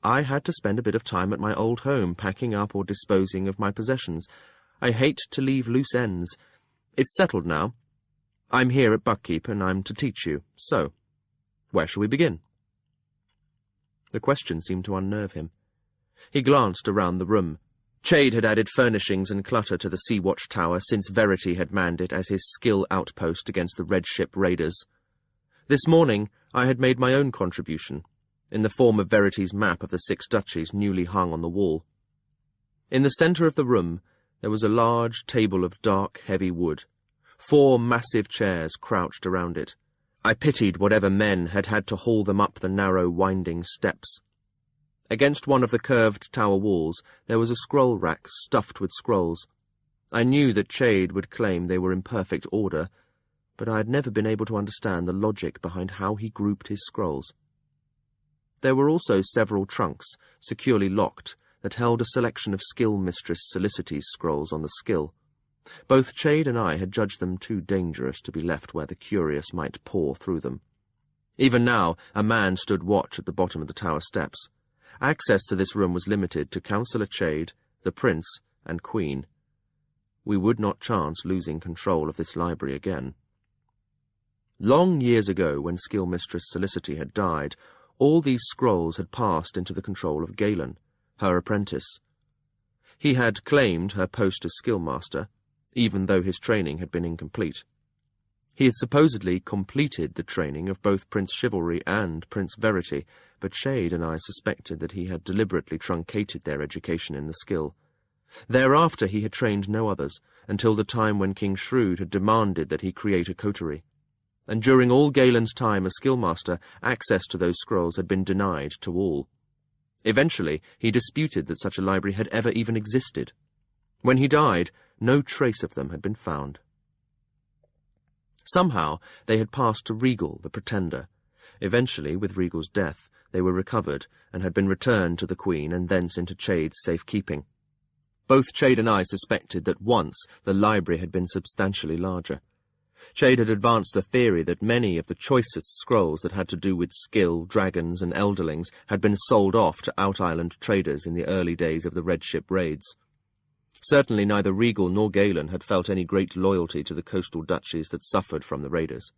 I had to spend a bit of time at my old home, packing up or disposing of my possessions. I hate to leave loose ends. It's settled now. I'm here at Buckkeep, and I'm to teach you. So, where shall we begin? The question seemed to unnerve him. He glanced around the room. Chade had added furnishings and clutter to the Sea Watch Tower since Verity had manned it as his skill outpost against the Red Ship raiders. This morning I had made my own contribution, in the form of Verity's map of the Six Duchies newly hung on the wall. In the centre of the room there was a large table of dark, heavy wood. 4 massive chairs crouched around it. I pitied whatever men had had to haul them up the narrow, winding steps. Against one of the curved tower walls there was a scroll rack stuffed with scrolls. I knew that Chade would claim they were in perfect order, but I had never been able to understand the logic behind how he grouped his scrolls. There were also several trunks, securely locked, that held a selection of Skill Mistress Solicity's scrolls on the skill. Both Chade and I had judged them too dangerous to be left where the curious might pore through them. Even now, a man stood watch at the bottom of the tower steps. Access to this room was limited to Councillor Chade, the Prince, and Queen. We would not chance losing control of this library again. Long years ago, when Skill Mistress Solicity had died, all these scrolls had passed into the control of Galen, her apprentice. He had claimed her post as skillmaster, even though his training had been incomplete. He had supposedly completed the training of both Prince Chivalry and Prince Verity, but Chade and I suspected that he had deliberately truncated their education in the skill. Thereafter he had trained no others, until the time when King Shrewd had demanded that he create a coterie. And during all Galen's time as skillmaster, access to those scrolls had been denied to all. Eventually, he disputed that such a library had ever even existed. When he died, no trace of them had been found. Somehow, they had passed to Regal, the Pretender. Eventually, with Regal's death, they were recovered and had been returned to the Queen and thence into Chade's safekeeping. Both Chade and I suspected that once the library had been substantially larger. Chade had advanced the theory that many of the choicest scrolls that had to do with skill, dragons, and elderlings had been sold off to out-island traders in the early days of the Red Ship raids. Certainly neither Regal nor Galen had felt any great loyalty to the coastal duchies that suffered from the raiders.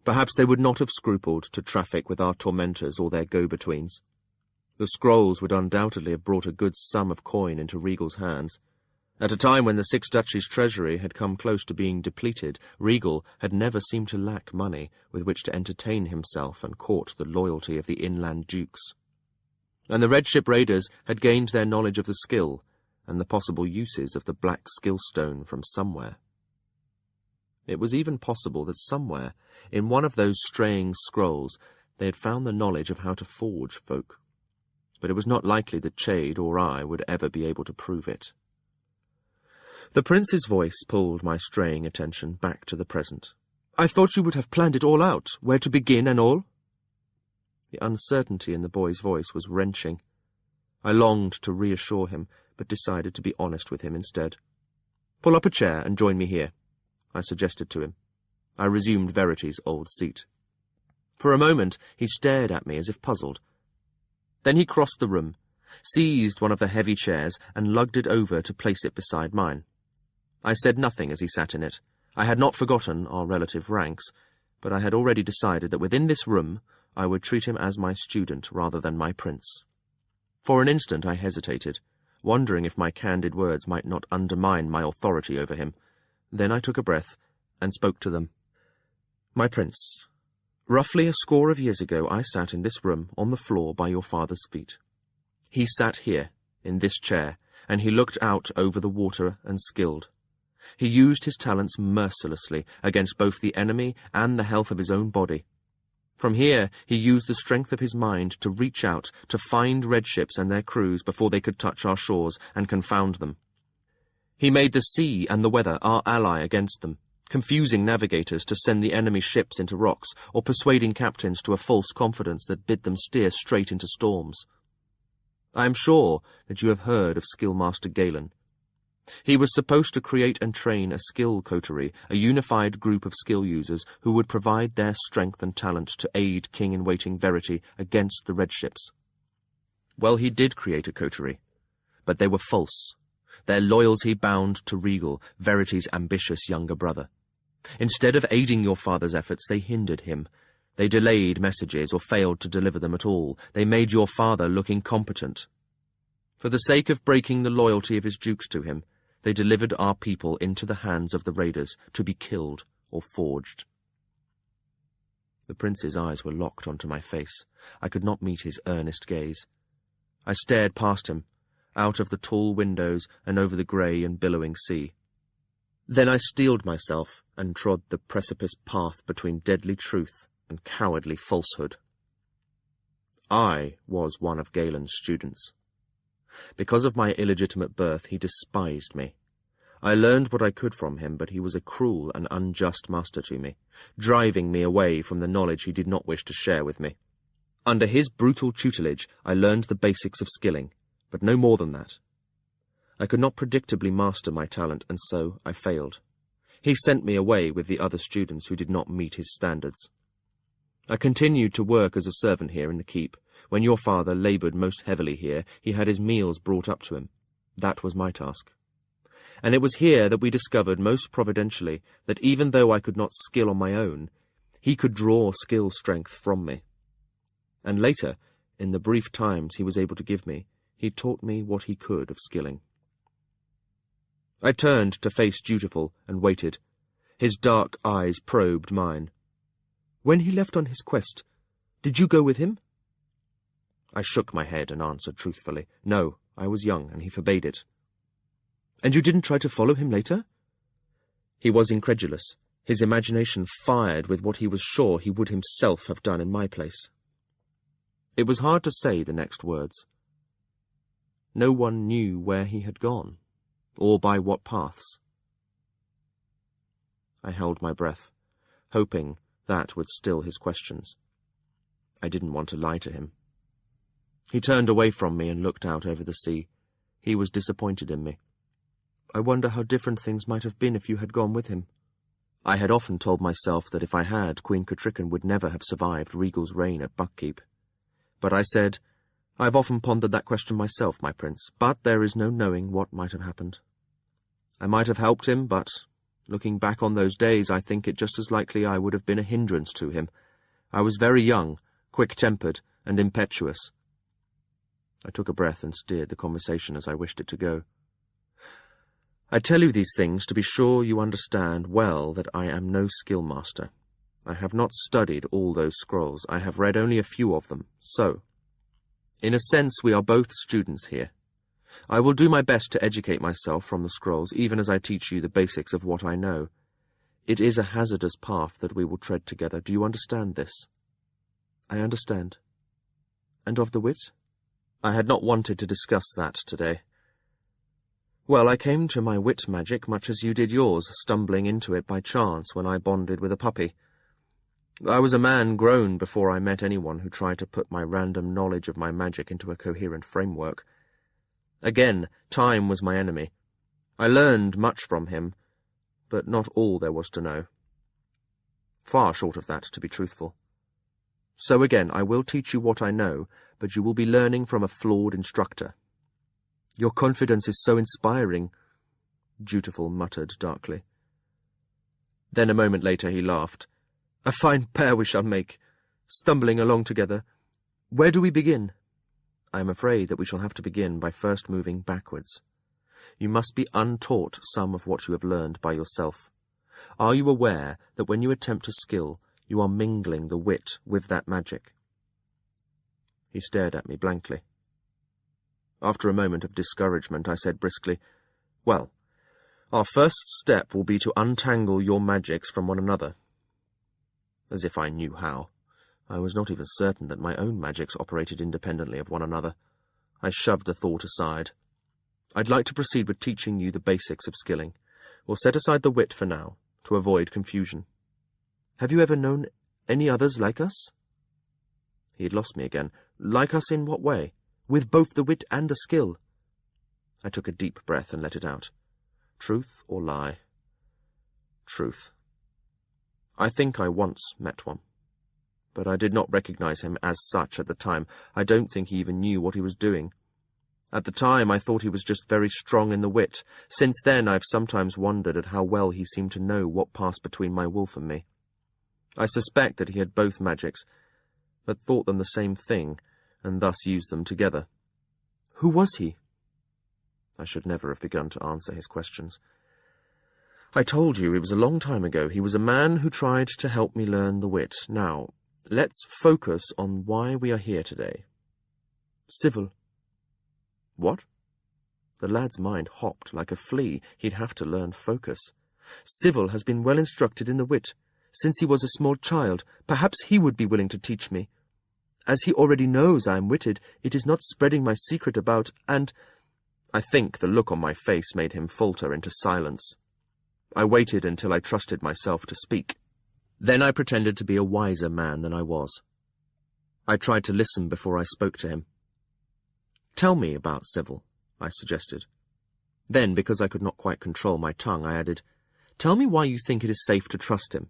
Perhaps they would not have scrupled to traffic with our tormentors or their go-betweens. The scrolls would undoubtedly have brought a good sum of coin into Regal's hands. At a time when the Six Duchies' treasury had come close to being depleted, Regal had never seemed to lack money with which to entertain himself and court the loyalty of the inland dukes. And the Red Ship raiders had gained their knowledge of the skill and the possible uses of the black skill stone from somewhere. It was even possible that somewhere, in one of those straying scrolls, they had found the knowledge of how to forge folk. But it was not likely that Chade or I would ever be able to prove it. The prince's voice pulled my straying attention back to the present. "I thought you would have planned it all out, where to begin and all." The uncertainty in the boy's voice was wrenching. I longed to reassure him, but decided to be honest with him instead. "Pull up a chair and join me here," I suggested to him. I resumed Verity's old seat. For a moment he stared at me as if puzzled. Then he crossed the room, seized one of the heavy chairs, and lugged it over to place it beside mine. I said nothing as he sat in it. I had not forgotten our relative ranks, but I had already decided that within this room I would treat him as my student rather than my prince. For an instant I hesitated, wondering if my candid words might not undermine my authority over him. Then I took a breath and spoke to them. "My prince, roughly a score of years ago I sat in this room on the floor by your father's feet. He sat here, in this chair, and he looked out over the water and skilled. He used his talents mercilessly against both the enemy and the health of his own body. From here he used the strength of his mind to reach out, to find red ships and their crews before they could touch our shores and confound them. He made the sea and the weather our ally against them, confusing navigators to send the enemy ships into rocks, or persuading captains to a false confidence that bid them steer straight into storms. I am sure that you have heard of Skillmaster Galen. He was supposed to create and train a skill coterie, a unified group of skill users who would provide their strength and talent to aid King-in-Waiting Verity against the red ships. Well, he did create a coterie, but they were false, their loyalty bound to Regal, Verity's ambitious younger brother. Instead of aiding your father's efforts, they hindered him. They delayed messages or failed to deliver them at all. They made your father look incompetent. For the sake of breaking the loyalty of his dukes to him, they delivered our people into the hands of the raiders to be killed or forged." The prince's eyes were locked onto my face. I could not meet his earnest gaze. I stared past him, out of the tall windows and over the grey and billowing sea. Then I steeled myself and trod the precipice path between deadly truth and cowardly falsehood. I was one of Galen's students. Because of my illegitimate birth, he despised me. I learned what I could from him, but he was a cruel and unjust master to me, driving me away from the knowledge he did not wish to share with me. Under his brutal tutelage, I learned the basics of skilling, but no more than that. I could not predictably master my talent, and so I failed. He sent me away with the other students who did not meet his standards. I continued to work as a servant here in the keep. When your father laboured most heavily here, he had his meals brought up to him. That was my task. And it was here that we discovered most providentially that even though I could not skill on my own, he could draw skill strength from me. And later, in the brief times he was able to give me, he taught me what he could of skilling. I turned to face Dutiful and waited. His dark eyes probed mine. "When he left on his quest, did you go with him?" I shook my head and answered truthfully, "No, I was young, and he forbade it." "And you didn't try to follow him later?" He was incredulous, his imagination fired with what he was sure he would himself have done in my place. It was hard to say the next words. No one knew where he had gone, or by what paths. I held my breath, hoping that would still his questions. I didn't want to lie to him. He turned away from me and looked out over the sea. He was disappointed in me. "I wonder how different things might have been if you had gone with him." I had often told myself that if I had, Queen Catrichan would never have survived Regal's reign at Buckkeep. But I said, "I've often pondered that question myself, my prince, but there is no knowing what might have happened. I might have helped him, but, looking back on those days, I think it just as likely I would have been a hindrance to him. I was very young, quick-tempered, and impetuous. I took a breath and steered the conversation as I wished it to go. I tell you these things to be sure you understand well that I am no skill master. I have not studied all those scrolls. I have read only a few of them. So, in a sense, we are both students here. I will do my best to educate myself from the scrolls, even as I teach you the basics of what I know. It is a hazardous path that we will tread together. Do you understand this? I understand. And of the wit? I had not wanted to discuss that today. Well, I came to my wit magic much as you did yours, stumbling into it by chance when I bonded with a puppy. I was a man grown before I met anyone who tried to put my random knowledge of my magic into a coherent framework. Again, time was my enemy. I learned much from him, but not all there was to know. Far short of that, to be truthful. So again, I will teach you what I know, but you will be learning from a flawed instructor. Your confidence is so inspiring, Dutiful muttered darkly. Then a moment later he laughed. A fine pair we shall make, stumbling along together. Where do we begin? I am afraid that we shall have to begin by first moving backwards. You must be untaught some of what you have learned by yourself. Are you aware that when you attempt a skill, you are mingling the wit with that magic? He stared at me blankly. After a moment of discouragement, I said briskly, Well, our first step will be to untangle your magics from one another. As if I knew how. I was not even certain that my own magics operated independently of one another. I shoved the thought aside. I'd like to proceed with teaching you the basics of skilling. We'll set aside the wit for now, to avoid confusion. Have you ever known any others like us? He had lost me again. Like us in what way? With both the wit and the skill. I took a deep breath and let it out. Truth or lie? Truth. I think I once met one, but I did not recognize him as such at the time. I don't think he even knew what he was doing. At the time, I thought he was just very strong in the wit. Since then, I've sometimes wondered at how well he seemed to know what passed between my wolf and me. I suspect that he had both magics, but thought them the same thing, and thus used them together. Who was he? I should never have begun to answer his questions. I told you it was a long time ago. He was a man who tried to help me learn the wit. Now, let's focus on why we are here today. Civil. What? The lad's mind hopped like a flea. He'd have to learn focus. Civil has been well instructed in the wit. Since he was a small child, perhaps he would be willing to teach me. As he already knows I am witted, it is not spreading my secret about, and I think the look on my face made him falter into silence. I waited until I trusted myself to speak. Then I pretended to be a wiser man than I was. I tried to listen before I spoke to him. Tell me about Civil, I suggested. Then, because I could not quite control my tongue, I added, Tell me why you think it is safe to trust him.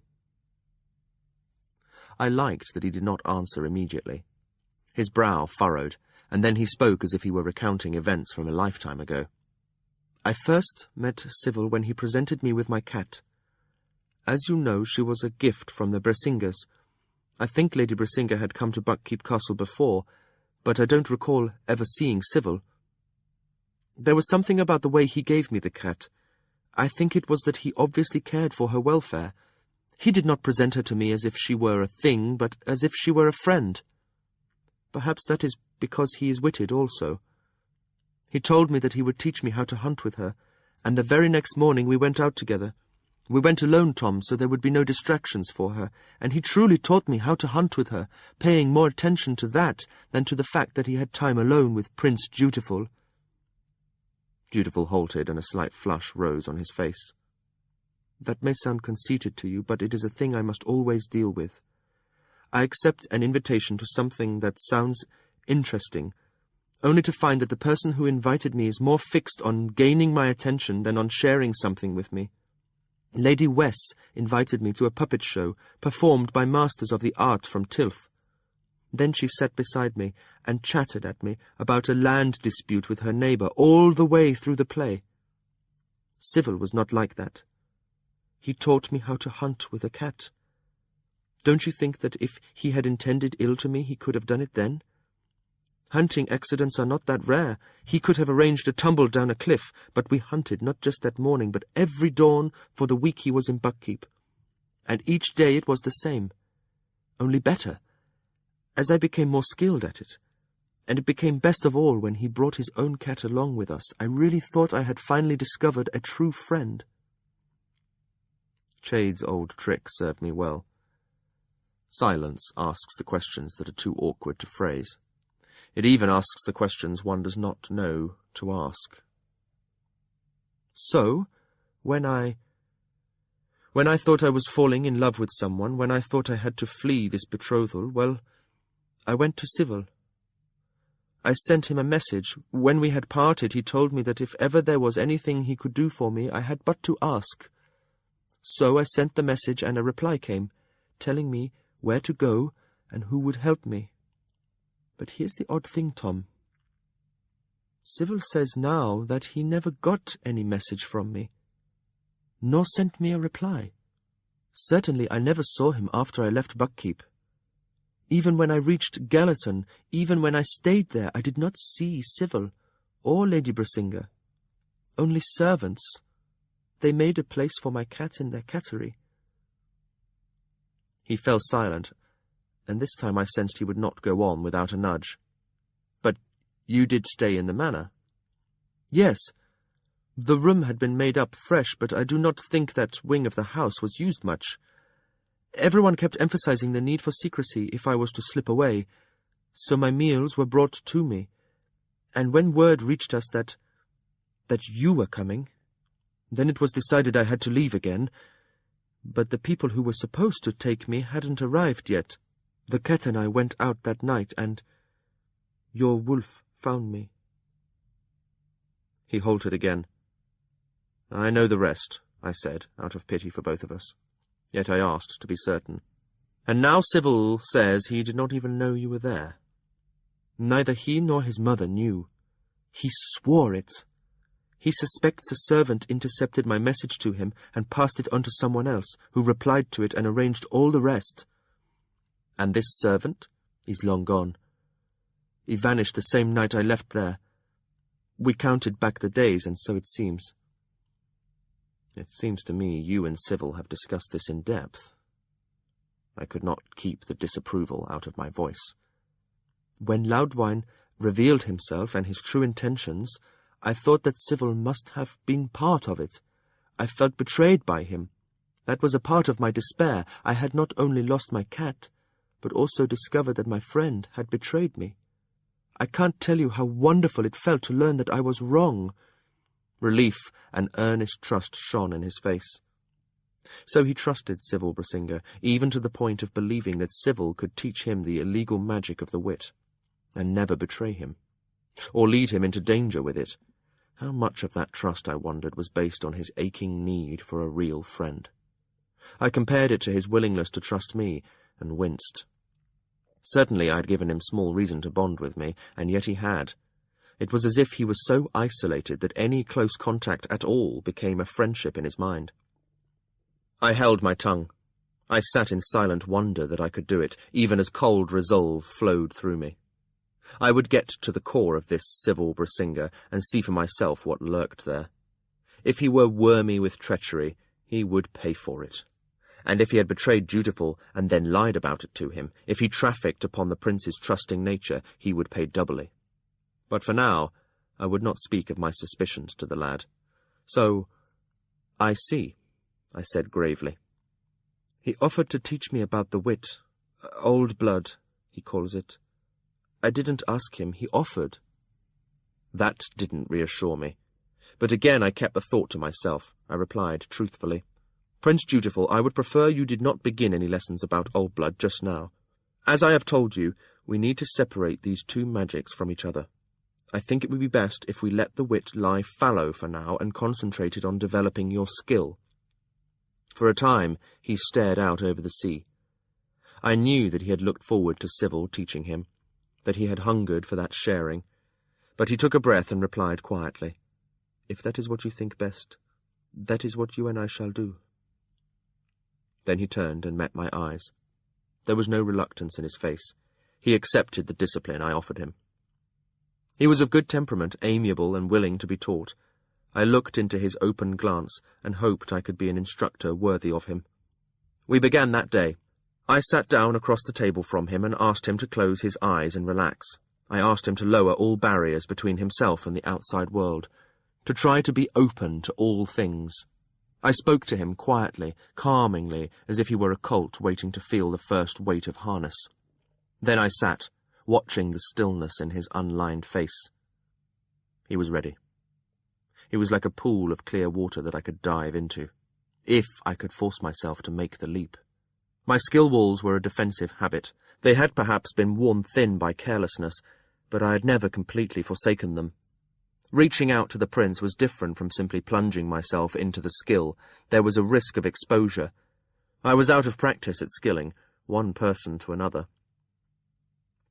I liked that he did not answer immediately. His brow furrowed, and then he spoke as if he were recounting events from a lifetime ago. I first met Civil when he presented me with my cat. As you know, she was a gift from the Brisingers. I think Lady Brisinger had come to Buckkeep Castle before, but I don't recall ever seeing Civil. There was something about the way he gave me the cat. I think it was that he obviously cared for her welfare. He did not present her to me as if she were a thing, but as if she were a friend. Perhaps that is because he is witted also. He told me that he would teach me how to hunt with her, and the very next morning we went out together. We went alone, Tom, so there would be no distractions for her, and he truly taught me how to hunt with her, paying more attention to that than to the fact that he had time alone with Prince Dutiful. Dutiful halted, and a slight flush rose on his face. That may sound conceited to you, but it is a thing I must always deal with. I accept an invitation to something that sounds interesting, only to find that the person who invited me is more fixed on gaining my attention than on sharing something with me. Lady West invited me to a puppet show performed by masters of the art from Tilth. Then she sat beside me and chatted at me about a land dispute with her neighbour all the way through the play. Civil was not like that. He taught me how to hunt with a cat. Don't you think that if he had intended ill to me, he could have done it then? Hunting accidents are not that rare. He could have arranged a tumble down a cliff, but we hunted not just that morning, but every dawn for the week he was in Buckkeep. And each day it was the same, only better, as I became more skilled at it. And it became best of all when he brought his own cat along with us. I really thought I had finally discovered a true friend. Chade's old trick served me well. Silence asks the questions that are too awkward to phrase. It even asks the questions one does not know to ask. So, when I thought I was falling in love with someone, when I thought I had to flee this betrothal, well, I went to Civil. I sent him a message. When we had parted, he told me that if ever there was anything he could do for me, I had but to ask. So I sent the message, and a reply came, telling me where to go and who would help me. But here's the odd thing, Tom. Civil says now that he never got any message from me, nor sent me a reply. Certainly I never saw him after I left Buckkeep. Even when I reached Gallaton, even when I stayed there, I did not see Civil or Lady Brassinger. Only servants. They made a place for my cat in their cattery. He fell silent, and this time I sensed he would not go on without a nudge. But you did stay in the manor? Yes. The room had been made up fresh, but I do not think that wing of the house was used much. Everyone kept emphasizing the need for secrecy if I was to slip away, so my meals were brought to me. And when word reached us that you were coming, then it was decided I had to leave again. But the people who were supposed to take me hadn't arrived yet. The cat and I went out that night, and your wolf found me. He halted again. I know the rest, I said, out of pity for both of us. Yet I asked to be certain. And now Civil says he did not even know you were there. Neither he nor his mother knew. He swore it. He suspects a servant intercepted my message to him and passed it on to someone else, who replied to it and arranged all the rest. And this servant? He's long gone. He vanished the same night I left there. We counted back the days, and so it seems. It seems to me you and Civil have discussed this in depth. I could not keep the disapproval out of my voice. When Loudwine revealed himself and his true intentions, I thought that Civil must have been part of it. I felt betrayed by him. That was a part of my despair. I had not only lost my cat, but also discovered that my friend had betrayed me. I can't tell you how wonderful it felt to learn that I was wrong. Relief and earnest trust shone in his face. So he trusted Civil Brassinger, even to the point of believing that Civil could teach him the illegal magic of the wit, and never betray him, or lead him into danger with it. How much of that trust, I wondered, was based on his aching need for a real friend? I compared it to his willingness to trust me, and winced. Certainly I had given him small reason to bond with me, and yet he had. It was as if he was so isolated that any close contact at all became a friendship in his mind. I held my tongue. I sat in silent wonder that I could do it, even as cold resolve flowed through me. I would get to the core of this Civil Brassinger and see for myself what lurked there. If he were wormy with treachery, he would pay for it. And if he had betrayed Dutiful and then lied about it to him, if he trafficked upon the prince's trusting nature, he would pay doubly. But for now, I would not speak of my suspicions to the lad. So, I see, I said gravely. He offered to teach me about the wit. Old blood, he calls it. I didn't ask him, he offered. That didn't reassure me. But again I kept the thought to myself. I replied truthfully. Prince Dutiful, I would prefer you did not begin any lessons about old blood just now. As I have told you, we need to separate these two magics from each other. I think it would be best if we let the wit lie fallow for now and concentrated on developing your skill. For a time he stared out over the sea. I knew that he had looked forward to Civil teaching him, that he had hungered for that sharing, but he took a breath and replied quietly, "If that is what you think best, that is what you and I shall do." Then he turned and met my eyes. There was no reluctance in his face. He accepted the discipline I offered him. He was of good temperament, amiable and willing to be taught. I looked into his open glance and hoped I could be an instructor worthy of him. We began that day. I sat down across the table from him and asked him to close his eyes and relax. I asked him to lower all barriers between himself and the outside world, to try to be open to all things. I spoke to him quietly, calmingly, as if he were a colt waiting to feel the first weight of harness. Then I sat, watching the stillness in his unlined face. He was ready. He was like a pool of clear water that I could dive into, if I could force myself to make the leap. My skill walls were a defensive habit. They had perhaps been worn thin by carelessness, but I had never completely forsaken them. Reaching out to the prince was different from simply plunging myself into the skill. There was a risk of exposure. I was out of practice at skilling, one person to another.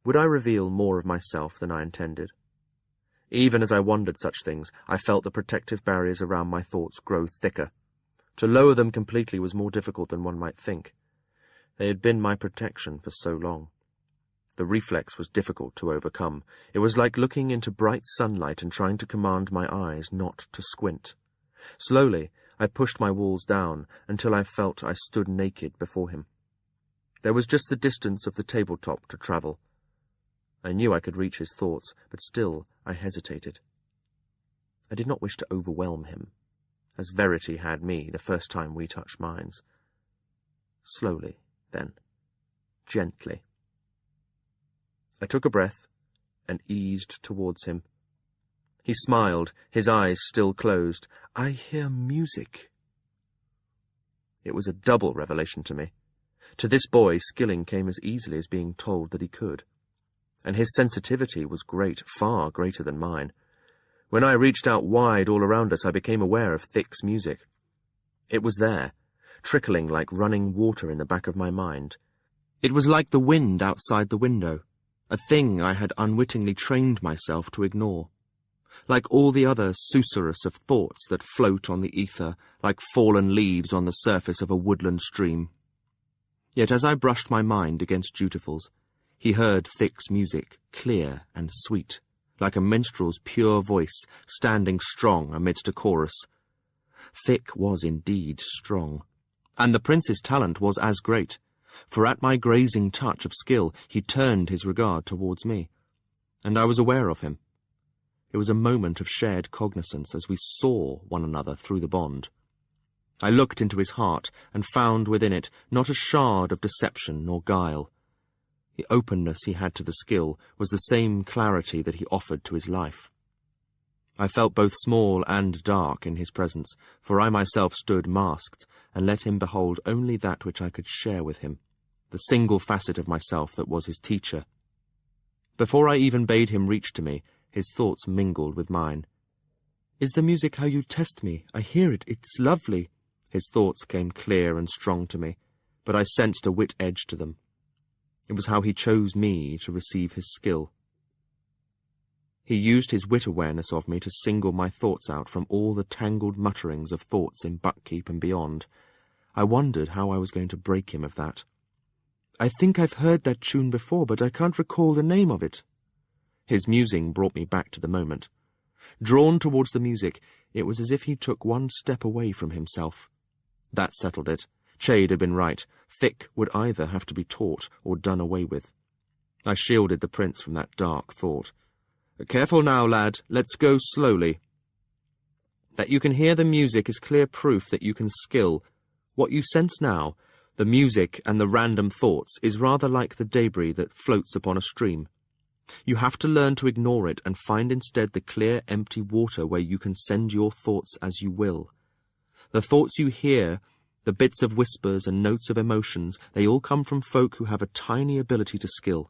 Would I reveal more of myself than I intended? Even as I wondered such things, I felt the protective barriers around my thoughts grow thicker. To lower them completely was more difficult than one might think. They had been my protection for so long. The reflex was difficult to overcome. It was like looking into bright sunlight and trying to command my eyes not to squint. Slowly, I pushed my walls down until I felt I stood naked before him. There was just the distance of the tabletop to travel. I knew I could reach his thoughts, but still I hesitated. I did not wish to overwhelm him, as Verity had me the first time we touched minds. Slowly, then, gently. I took a breath and eased towards him. He smiled, his eyes still closed. "I hear music." It was a double revelation to me. To this boy, skilling came as easily as being told that he could. And his sensitivity was great, far greater than mine. When I reached out wide all around us, I became aware of Thick's music. It was there, trickling like running water in the back of my mind. It was like the wind outside the window, a thing I had unwittingly trained myself to ignore. Like all the other susurrus of thoughts that float on the ether, like fallen leaves on the surface of a woodland stream. Yet as I brushed my mind against Dutiful's, he heard Thick's music, clear and sweet, like a minstrel's pure voice standing strong amidst a chorus. Thick was indeed strong, and the prince's talent was as great, for at my grazing touch of skill he turned his regard towards me, and I was aware of him. It was a moment of shared cognizance as we saw one another through the bond. I looked into his heart and found within it not a shard of deception nor guile. The openness he had to the skill was the same clarity that he offered to his life. I felt both small and dark in his presence, for I myself stood masked and let him behold only that which I could share with him, the single facet of myself that was his teacher. Before I even bade him reach to me, his thoughts mingled with mine. "Is the music how you test me? I hear it. It's lovely." His thoughts came clear and strong to me, but I sensed a wit edge to them. It was how he chose me to receive his skill. He used his wit awareness of me to single my thoughts out from all the tangled mutterings of thoughts in Buckkeep and beyond. I wondered how I was going to break him of that. "I think I've heard that tune before, but I can't recall the name of it." His musing brought me back to the moment. Drawn towards the music, it was as if he took one step away from himself. That settled it. Chade had been right. Thick would either have to be taught or done away with. I shielded the prince from that dark thought. "Careful now, lad. Let's go slowly. That you can hear the music is clear proof that you can skill. What you sense now, the music and the random thoughts, is rather like the debris that floats upon a stream. You have to learn to ignore it and find instead the clear, empty water where you can send your thoughts as you will. The thoughts you hear, the bits of whispers and notes of emotions, they all come from folk who have a tiny ability to skill.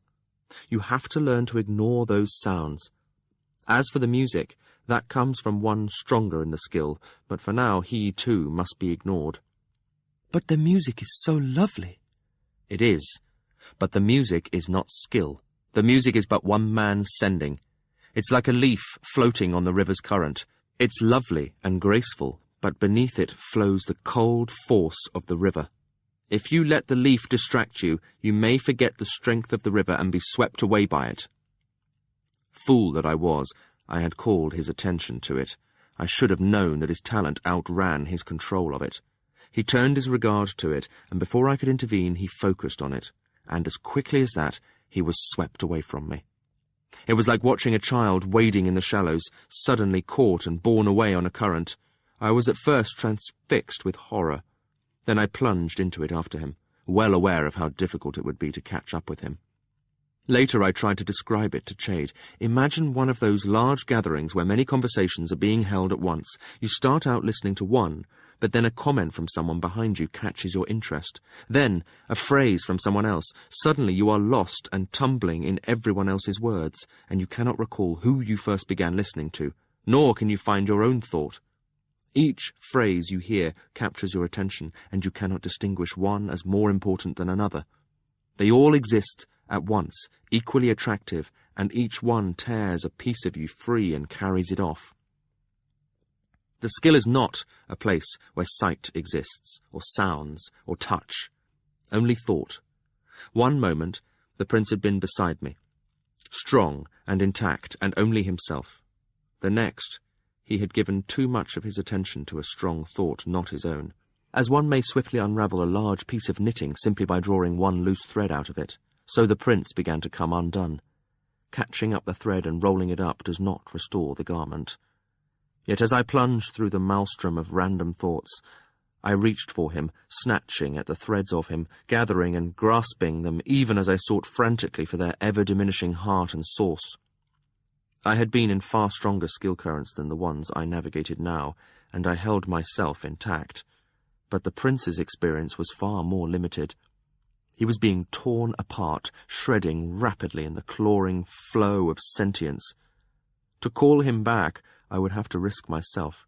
You have to learn to ignore those sounds. As for the music, that comes from one stronger in the skill, but for now he, too, must be ignored." "But the music is so lovely." "It is, but the music is not skill. The music is but one man's sending. It's like a leaf floating on the river's current. It's lovely and graceful, but beneath it flows the cold force of the river. If you let the leaf distract you, you may forget the strength of the river and be swept away by it." Fool that I was, I had called his attention to it. I should have known that his talent outran his control of it. He turned his regard to it, and before I could intervene, he focused on it, and as quickly as that, he was swept away from me. It was like watching a child wading in the shallows, suddenly caught and borne away on a current. I was at first transfixed with horror. Then I plunged into it after him, well aware of how difficult it would be to catch up with him. Later I tried to describe it to Chade. Imagine one of those large gatherings where many conversations are being held at once. You start out listening to one, but then a comment from someone behind you catches your interest. Then a phrase from someone else. Suddenly you are lost and tumbling in everyone else's words, and you cannot recall who you first began listening to, nor can you find your own thought. Each phrase you hear captures your attention, and you cannot distinguish one as more important than another. They all exist at once, equally attractive, and each one tears a piece of you free and carries it off. The skill is not a place where sight exists, or sounds, or touch, only thought. One moment, the prince had been beside me, strong and intact, and only himself. The next, he had given too much of his attention to a strong thought not his own, as one may swiftly unravel a large piece of knitting simply by drawing one loose thread out of it. So the prince began to come undone. Catching up the thread and rolling it up does not restore the garment. Yet as I plunged through the maelstrom of random thoughts, I reached for him, snatching at the threads of him, gathering and grasping them even as I sought frantically for their ever-diminishing heart and source. I had been in far stronger skill currents than the ones I navigated now, and I held myself intact. But the prince's experience was far more limited. He was being torn apart, shredding rapidly in the clawing flow of sentience. To call him back, I would have to risk myself.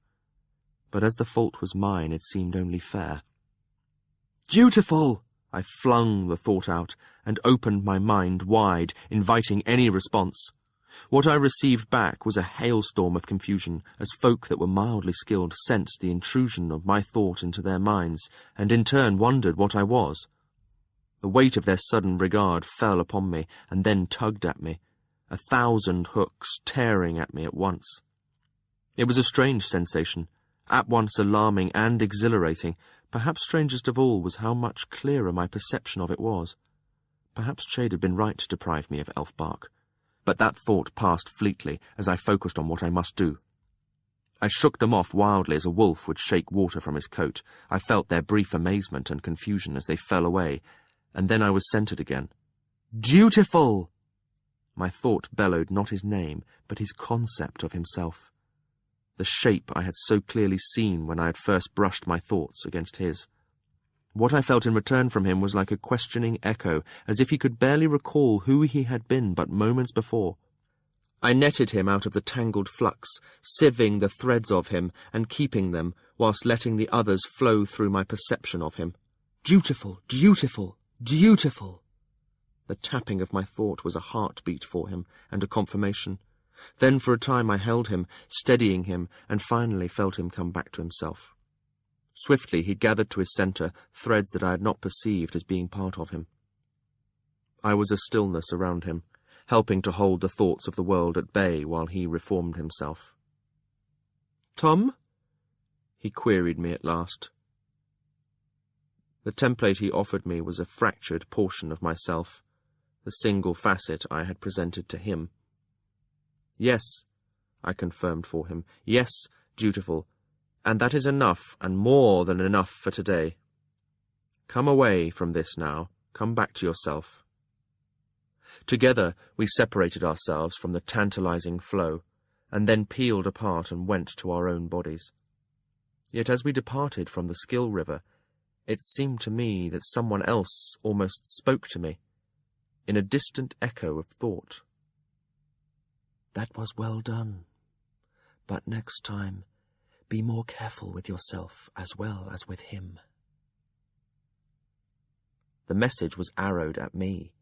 But as the fault was mine, it seemed only fair. "Dutiful!" I flung the thought out, and opened my mind wide, inviting any response. What I received back was a hailstorm of confusion, as folk that were mildly skilled sensed the intrusion of my thought into their minds, and in turn wondered what I was. The weight of their sudden regard fell upon me, and then tugged at me, 1,000 hooks tearing at me at once. It was a strange sensation, at once alarming and exhilarating. Perhaps strangest of all was how much clearer my perception of it was. Perhaps Chade had been right to deprive me of elf bark. But that thought passed fleetly as I focused on what I must do. I shook them off wildly as a wolf would shake water from his coat. I felt their brief amazement and confusion as they fell away, and then I was centered again. "Dutiful!" My thought bellowed not his name, but his concept of himself. The shape I had so clearly seen when I had first brushed my thoughts against his. What I felt in return from him was like a questioning echo, as if he could barely recall who he had been but moments before. I netted him out of the tangled flux, sieving the threads of him and keeping them, whilst letting the others flow through my perception of him. Dutiful, dutiful, dutiful! The tapping of my thought was a heartbeat for him, and a confirmation. Then for a time I held him, steadying him, and finally felt him come back to himself. Swiftly he gathered to his centre threads that I had not perceived as being part of him. I was a stillness around him, helping to hold the thoughts of the world at bay while he reformed himself. "Tom?" he queried me at last. The template he offered me was a fractured portion of myself, the single facet I had presented to him. "Yes," I confirmed for him. "Yes, Dutiful. And that is enough, and more than enough for today. Come away from this now. Come back to yourself." Together we separated ourselves from the tantalizing flow, and then peeled apart and went to our own bodies. Yet as we departed from the skill river, it seemed to me that someone else almost spoke to me, in a distant echo of thought. "That was well done. But next time, be more careful with yourself as well as with him." The message was arrowed at me,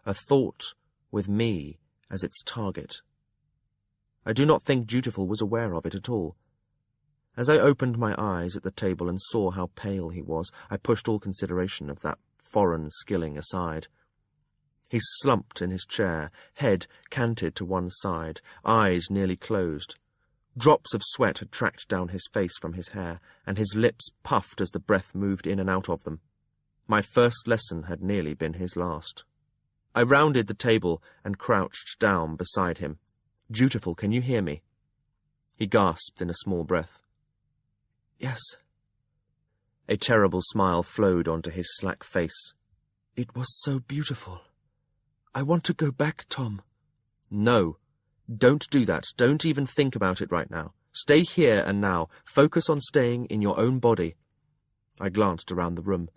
a thought with me as its target. I do not think Dutiful was aware of it at all. As I opened my eyes at the table and saw how pale he was, I pushed all consideration of that foreign skilling aside. He slumped in his chair, head canted to one side, eyes nearly closed. Drops of sweat had tracked down his face from his hair, and his lips puffed as the breath moved in and out of them. My first lesson had nearly been his last. I rounded the table and crouched down beside him. "Dutiful, can you hear me?" He gasped in a small breath. "Yes." A terrible smile flowed onto his slack face. "It was so beautiful. I want to go back, Tom." "No. Don't do that. Don't even think about it right now. Stay here and now. Focus on staying in your own body." I glanced around the room.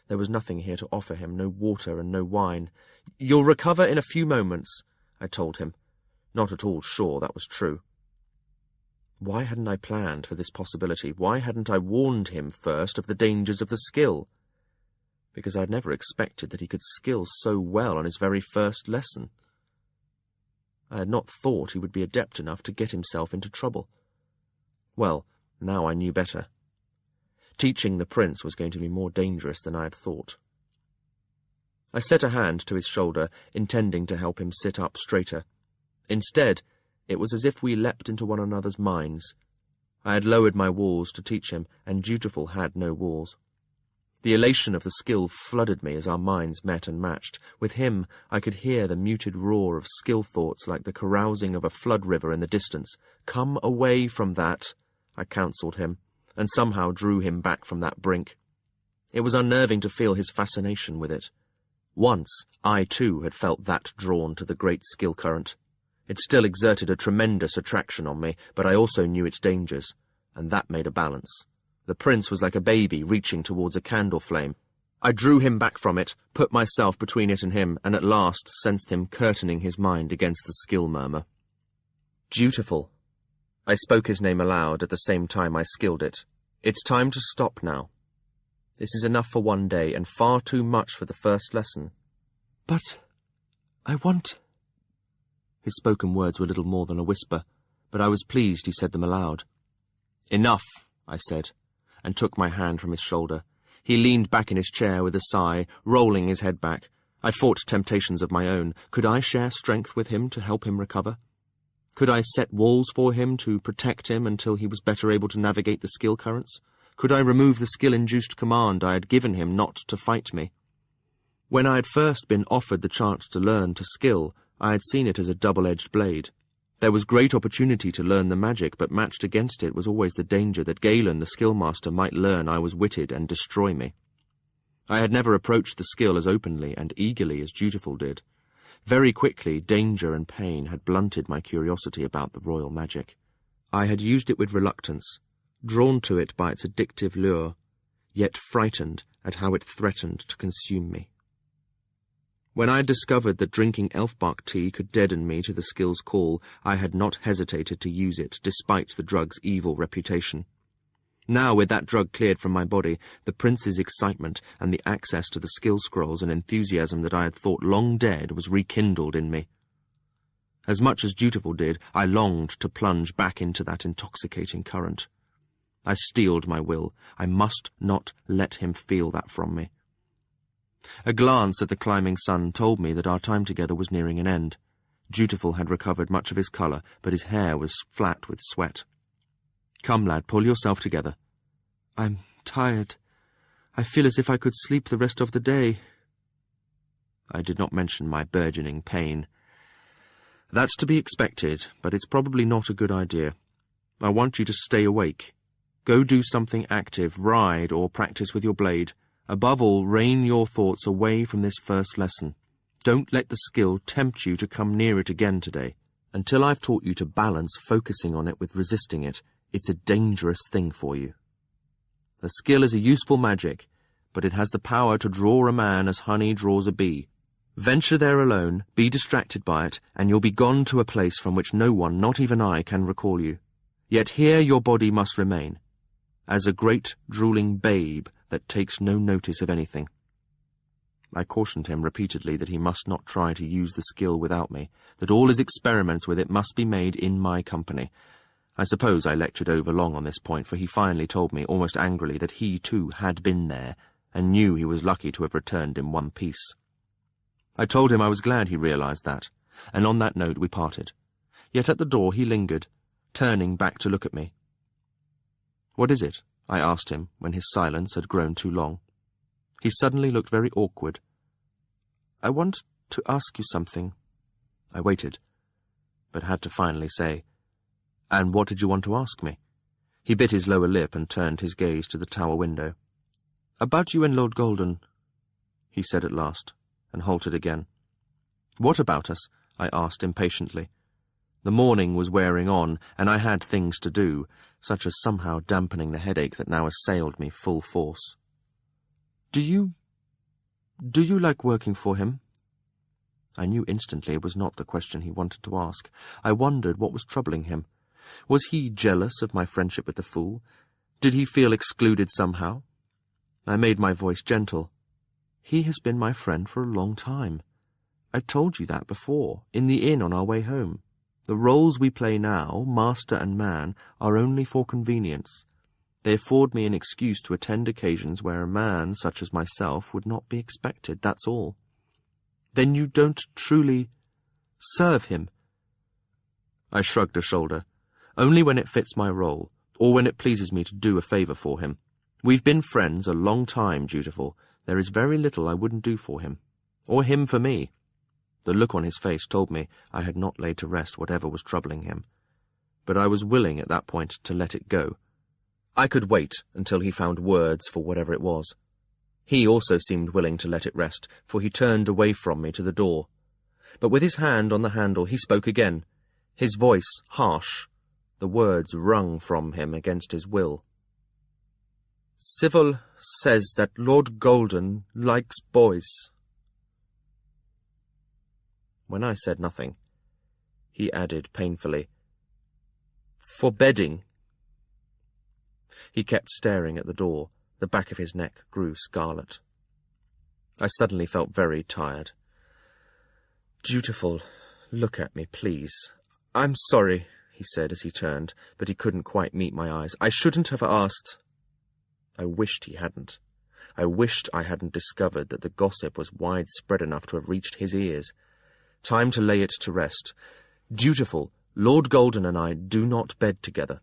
There was nothing here to offer him, no water and no wine. "You'll recover in a few moments," I told him, not at all sure that was true. Why hadn't I planned for this possibility? Why hadn't I warned him first of the dangers of the skill? Because I'd never expected that he could skill so well on his very first lesson. I had not thought he would be adept enough to get himself into trouble. Well, now I knew better. Teaching the prince was going to be more dangerous than I had thought. I set a hand to his shoulder, intending to help him sit up straighter. Instead, it was as if we leapt into one another's minds. I had lowered my walls to teach him, and Dutiful had no walls. The elation of the skill flooded me as our minds met and matched. With him, I could hear the muted roar of skill thoughts like the carousing of a flood river in the distance. "Come away from that," I counselled him, and somehow drew him back from that brink. It was unnerving to feel his fascination with it. Once, I too had felt that drawn to the great skill current. It still exerted a tremendous attraction on me, but I also knew its dangers, and that made a balance. The prince was like a baby reaching towards a candle flame. I drew him back from it, put myself between it and him, and at last sensed him curtaining his mind against the skill murmur. "Dutiful." I spoke his name aloud at the same time I skilled it. "It's time to stop now. This is enough for one day, and far too much for the first lesson." "But I want—" His spoken words were little more than a whisper, but I was pleased he said them aloud. "Enough," I said, and took my hand from his shoulder. He leaned back in his chair with a sigh, rolling his head back. I fought temptations of my own. Could I share strength with him to help him recover? Could I set walls for him to protect him until he was better able to navigate the skill currents? Could I remove the skill-induced command I had given him not to fight me? When I had first been offered the chance to learn to skill, I had seen it as a double-edged blade. There was great opportunity to learn the magic, but matched against it was always the danger that Galen, the skillmaster, might learn I was witted and destroy me. I had never approached the skill as openly and eagerly as Dutiful did. Very quickly, danger and pain had blunted my curiosity about the royal magic. I had used it with reluctance, drawn to it by its addictive lure, yet frightened at how it threatened to consume me. When I had discovered that drinking elfbark tea could deaden me to the skill's call, I had not hesitated to use it, despite the drug's evil reputation. Now, with that drug cleared from my body, the prince's excitement and the access to the skill scrolls and enthusiasm that I had thought long dead was rekindled in me. As much as Dutiful did, I longed to plunge back into that intoxicating current. I steeled my will. I must not let him feel that from me. A glance at the climbing sun told me that our time together was nearing an end. Dutiful had recovered much of his colour, but his hair was flat with sweat. "Come, lad, pull yourself together." "I'm tired. I feel as if I could sleep the rest of the day." I did not mention my burgeoning pain. "That's to be expected, but it's probably not a good idea. I want you to stay awake. Go do something active, ride or practice with your blade. Above all, rein your thoughts away from this first lesson. Don't let the skill tempt you to come near it again today. Until I've taught you to balance focusing on it with resisting it, it's a dangerous thing for you. The skill is a useful magic, but it has the power to draw a man as honey draws a bee. Venture there alone, be distracted by it, and you'll be gone to a place from which no one, not even I, can recall you. Yet here your body must remain, as a great drooling babe that takes no notice of anything." I cautioned him repeatedly that he must not try to use the skill without me, that all his experiments with it must be made in my company. I suppose I lectured over long on this point, for he finally told me, almost angrily, that he too had been there, and knew he was lucky to have returned in one piece. I told him I was glad he realized that, and on that note we parted. Yet at the door he lingered, turning back to look at me. "What is it?" I asked him when his silence had grown too long. He suddenly looked very awkward. "I want to ask you something." I waited, but had to finally say, "And what did you want to ask me?" He bit his lower lip and turned his gaze to the tower window. "About you and Lord Golden," he said at last, and halted again. "What about us?" I asked impatiently. The morning was wearing on, and I had things to do, such as somehow dampening the headache that now assailed me full force. Do you like working for him?" I knew instantly it was not the question he wanted to ask. I wondered what was troubling him. Was he jealous of my friendship with the fool? Did he feel excluded somehow? I made my voice gentle. "He has been my friend for a long time. I told you that before, in the inn on our way home. The roles we play now, master and man, are only for convenience. They afford me an excuse to attend occasions where a man such as myself would not be expected, that's all." "Then you don't truly serve him?" I shrugged a shoulder. "Only when it fits my role, or when it pleases me to do a favour for him. We've been friends a long time, Dutiful. There is very little I wouldn't do for him, or him for me." The look on his face told me I had not laid to rest whatever was troubling him, but I was willing at that point to let it go. I could wait until he found words for whatever it was. He also seemed willing to let it rest, for he turned away from me to the door. But with his hand on the handle he spoke again, his voice harsh, the words wrung from him against his will. "Civil says that Lord Golden likes boys." When I said nothing, he added painfully, "For bedding." He kept staring at the door. The back of his neck grew scarlet. I suddenly felt very tired. "Dutiful, look at me, please." "I'm sorry," he said as he turned, but he couldn't quite meet my eyes. "I shouldn't have asked." I wished he hadn't. I wished I hadn't discovered that the gossip was widespread enough to have reached his ears. Time to lay it to rest. "Dutiful, Lord Golden and I do not bed together.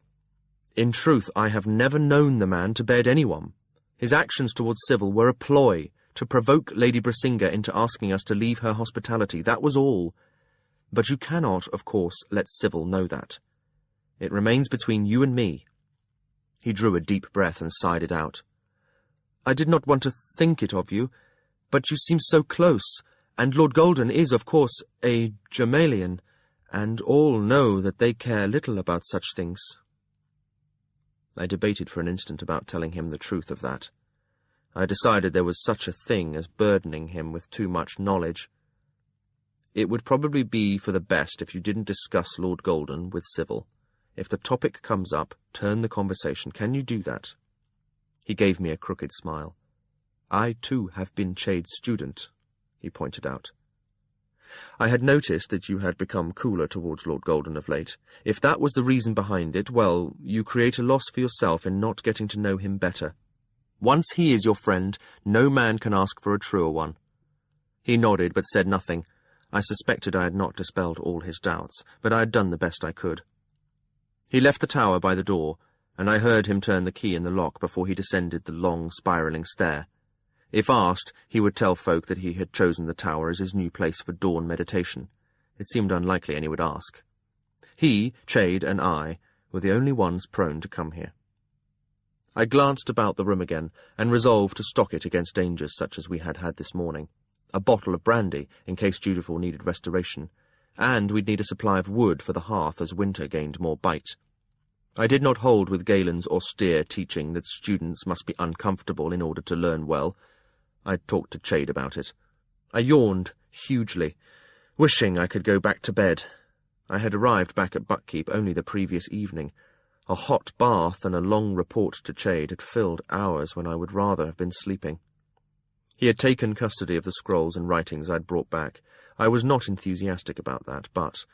In truth, I have never known the man to bed anyone. His actions towards Civil were a ploy to provoke Lady Brisinga into asking us to leave her hospitality. That was all. But you cannot, of course, let Civil know that. It remains between you and me." He drew a deep breath and sighed it out. "I did not want to think it of you, but you seem so close, and Lord Golden is, of course, a Germalian, and all know that they care little about such things." I debated for an instant about telling him the truth of that. I decided there was such a thing as burdening him with too much knowledge. "It would probably be for the best if you didn't discuss Lord Golden with Civil. If the topic comes up, turn the conversation. Can you do that?" He gave me a crooked smile. "I, too, have been Chade's student," he pointed out. "I had noticed that you had become cooler towards Lord Golden of late. If that was the reason behind it, well, you create a loss for yourself in not getting to know him better. Once he is your friend, no man can ask for a truer one." He nodded but said nothing. I suspected I had not dispelled all his doubts, but I had done the best I could. He left the tower by the door, and I heard him turn the key in the lock before he descended the long, spiralling stair. If asked, he would tell folk that he had chosen the tower as his new place for dawn meditation. It seemed unlikely any would ask. He, Chade, and I were the only ones prone to come here. I glanced about the room again, and resolved to stock it against dangers such as we had had this morning. A bottle of brandy, in case Dutiful needed restoration, and we'd need a supply of wood for the hearth as winter gained more bite. I did not hold with Galen's austere teaching that students must be uncomfortable in order to learn well. I'd talked to Chade about it. I yawned hugely, wishing I could go back to bed. I had arrived back at Buckkeep only the previous evening. A hot bath and a long report to Chade had filled hours when I would rather have been sleeping. He had taken custody of the scrolls and writings I'd brought back. I was not enthusiastic about that, but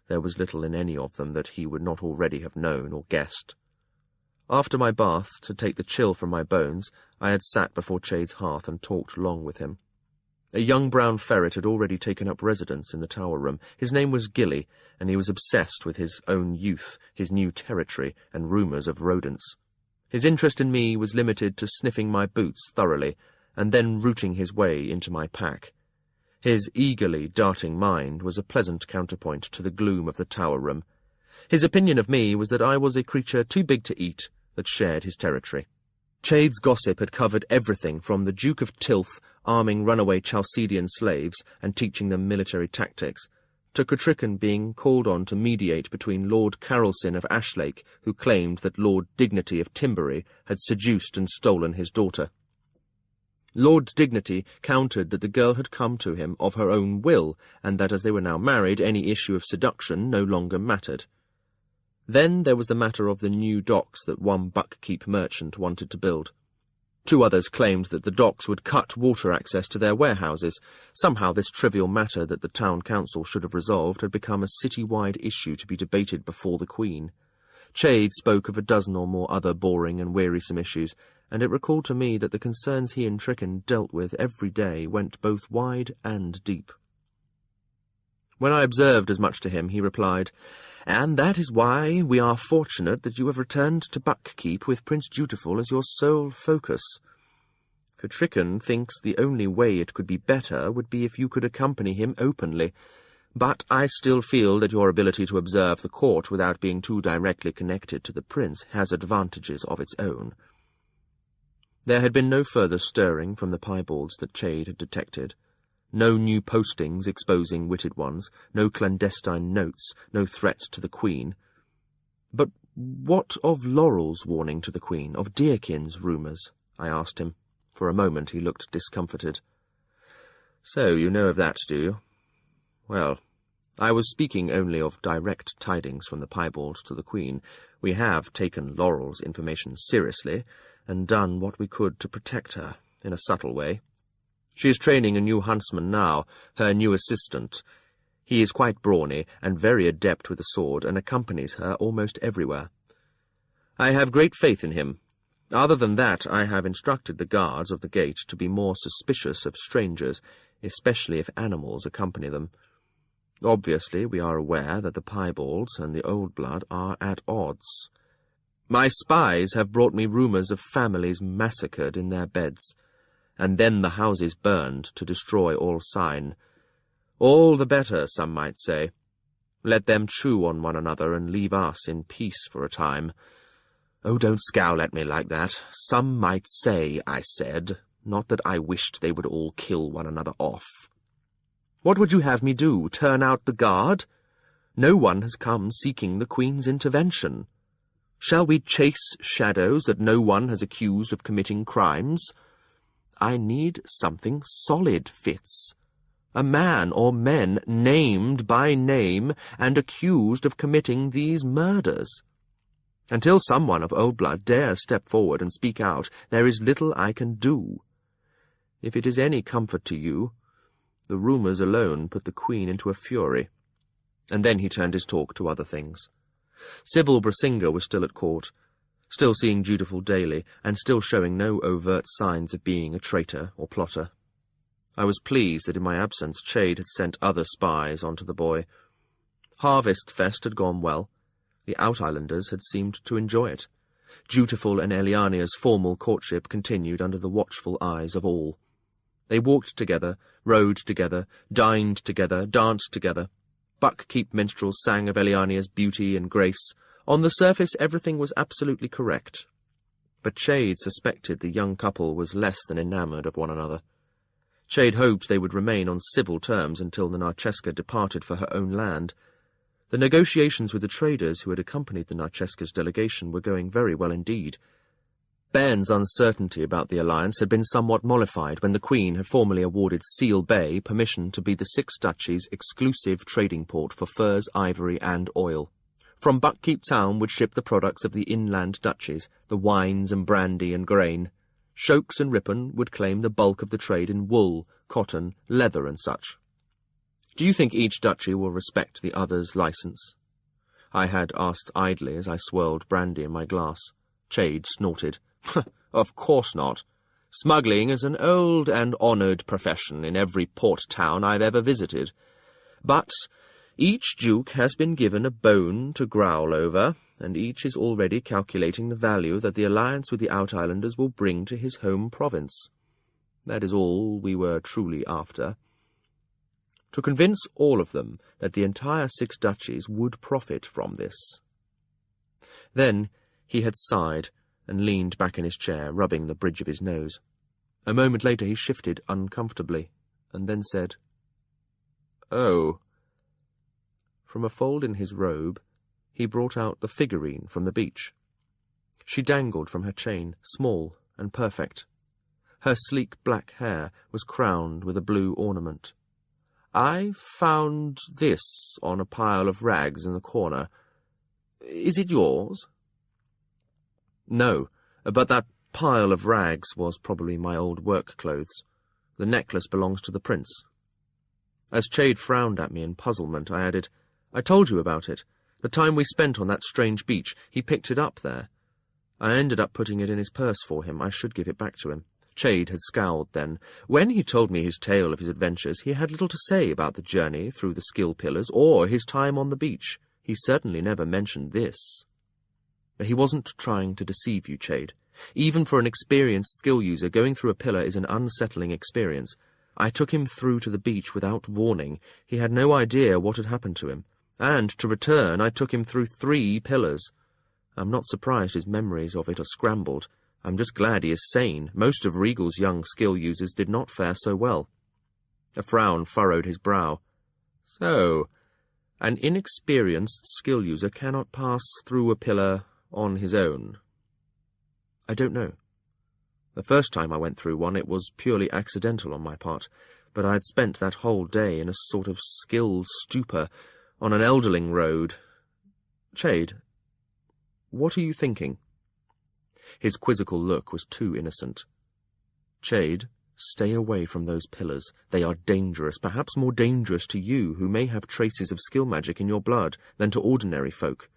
there was little in any of them that he would not already have known or guessed. After my bath, to take the chill from my bones, I had sat before Chade's hearth and talked long with him. A young brown ferret had already taken up residence in the tower room. His name was Gilly, and he was obsessed with his own youth, his new territory, and rumours of rodents. His interest in me was limited to sniffing my boots thoroughly, and then rooting his way into my pack. His eagerly darting mind was a pleasant counterpoint to the gloom of the tower room. His opinion of me was that I was a creature too big to eat, that shared his territory. Chade's gossip had covered everything from the Duke of Tilth arming runaway Chalcedian slaves and teaching them military tactics, to Cotrican being called on to mediate between Lord Carolsin of Ashlake, who claimed that Lord Dignity of Timbury had seduced and stolen his daughter. Lord Dignity countered that the girl had come to him of her own will, and that as they were now married, any issue of seduction no longer mattered. Then there was the matter of the new docks that one Buckkeep merchant wanted to build. Two others claimed that the docks would cut water access to their warehouses. Somehow this trivial matter that the town council should have resolved had become a city-wide issue to be debated before the Queen. Chade spoke of a dozen or more other boring and wearisome issues, and it recalled to me that the concerns he and Tricken dealt with every day went both wide and deep. When I observed as much to him, he replied, "And that is why we are fortunate that you have returned to Buckkeep with Prince Dutiful as your sole focus. Cotrican thinks the only way it could be better would be if you could accompany him openly, but I still feel that your ability to observe the court without being too directly connected to the prince has advantages of its own." There had been no further stirring from the piebalds that Chade had detected. No new postings exposing witted ones, no clandestine notes, no threat to the Queen. But what of Laurel's warning to the Queen, of Deerkin's rumours? I asked him. For a moment he looked discomfited. "So you know of that, do you? Well, I was speaking only of direct tidings from the piebalds to the Queen. We have taken Laurel's information seriously, and done what we could to protect her, in a subtle way. She is training a new huntsman now, her new assistant. He is quite brawny and very adept with the sword, and accompanies her almost everywhere. I have great faith in him. Other than that, I have instructed the guards of the gate to be more suspicious of strangers, especially if animals accompany them. Obviously, we are aware that the piebalds and the old blood are at odds. My spies have brought me rumours of families massacred in their beds, and then the houses burned to destroy all sign. All the better, some might say. Let them chew on one another and leave us in peace for a time. Oh, don't scowl at me like that. Some might say, I said, not that I wished they would all kill one another off. What would you have me do, turn out the guard? No one has come seeking the Queen's intervention. Shall we chase shadows that no one has accused of committing crimes? I need something solid, Fitz. A man or men named by name and accused of committing these murders. Until someone of old blood dares step forward and speak out, there is little I can do. If it is any comfort to you, the rumours alone put the Queen into a fury." And then he turned his talk to other things. Sybil Brasinga was still at court, still seeing Dutiful daily, and still showing no overt signs of being a traitor or plotter. I was pleased that in my absence Chade had sent other spies onto the boy. Harvest Fest had gone well. The Outislanders had seemed to enjoy it. Dutiful and Elliania's formal courtship continued under the watchful eyes of all. They walked together, rode together, dined together, danced together. Buckkeep minstrels sang of Elliania's beauty and grace. On the surface everything was absolutely correct. But Chade suspected the young couple was less than enamoured of one another. Chade hoped they would remain on civil terms until the Narcheska departed for her own land. The negotiations with the traders who had accompanied the Narcheska's delegation were going very well indeed. Bairn's uncertainty about the alliance had been somewhat mollified when the Queen had formally awarded Seal Bay permission to be the Six Duchies' exclusive trading port for furs, ivory, and oil. From Buckkeep town would ship the products of the inland duchies, the wines and brandy and grain. Shokes and Ripon would claim the bulk of the trade in wool, cotton, leather, and such. Do you think each duchy will respect the other's licence? I had asked idly as I swirled brandy in my glass. Chade snorted. Of course not. Smuggling is an old and honoured profession in every port town I've ever visited. But each duke has been given a bone to growl over, and each is already calculating the value that the alliance with the Outislanders will bring to his home province. That is all we were truly after. To convince all of them that the entire Six Duchies would profit from this. Then he had sighed and leaned back in his chair, rubbing the bridge of his nose. A moment later he shifted uncomfortably, and then said, "Oh." From a fold in his robe, he brought out the figurine from the beach. She dangled from her chain, small and perfect. Her sleek black hair was crowned with a blue ornament. "I found this on a pile of rags in the corner. Is it yours?" "No, but that pile of rags was probably my old work clothes. The necklace belongs to the prince." As Chade frowned at me in puzzlement, I added, "I told you about it. The time we spent on that strange beach, he picked it up there. I ended up putting it in his purse for him. I should give it back to him." Chade had scowled then. When he told me his tale of his adventures, he had little to say about the journey through the skill pillars or his time on the beach. He certainly never mentioned this. He wasn't trying to deceive you, Chade. Even for an experienced skill user, going through a pillar is an unsettling experience. I took him through to the beach without warning. He had no idea what had happened to him. And, to return, I took him through 3 pillars. I'm not surprised his memories of it are scrambled. I'm just glad he is sane. Most of Regal's young skill users did not fare so well. A frown furrowed his brow. So, an inexperienced skill user cannot pass through a pillar on his own? I don't know. The first time I went through one, it was purely accidental on my part, but I had spent that whole day in a sort of skill stupor on an elderling road. Chade, what are you thinking? His quizzical look was too innocent. Chade, stay away from those pillars. They are dangerous, perhaps more dangerous to you, who may have traces of skill magic in your blood, than to ordinary folk.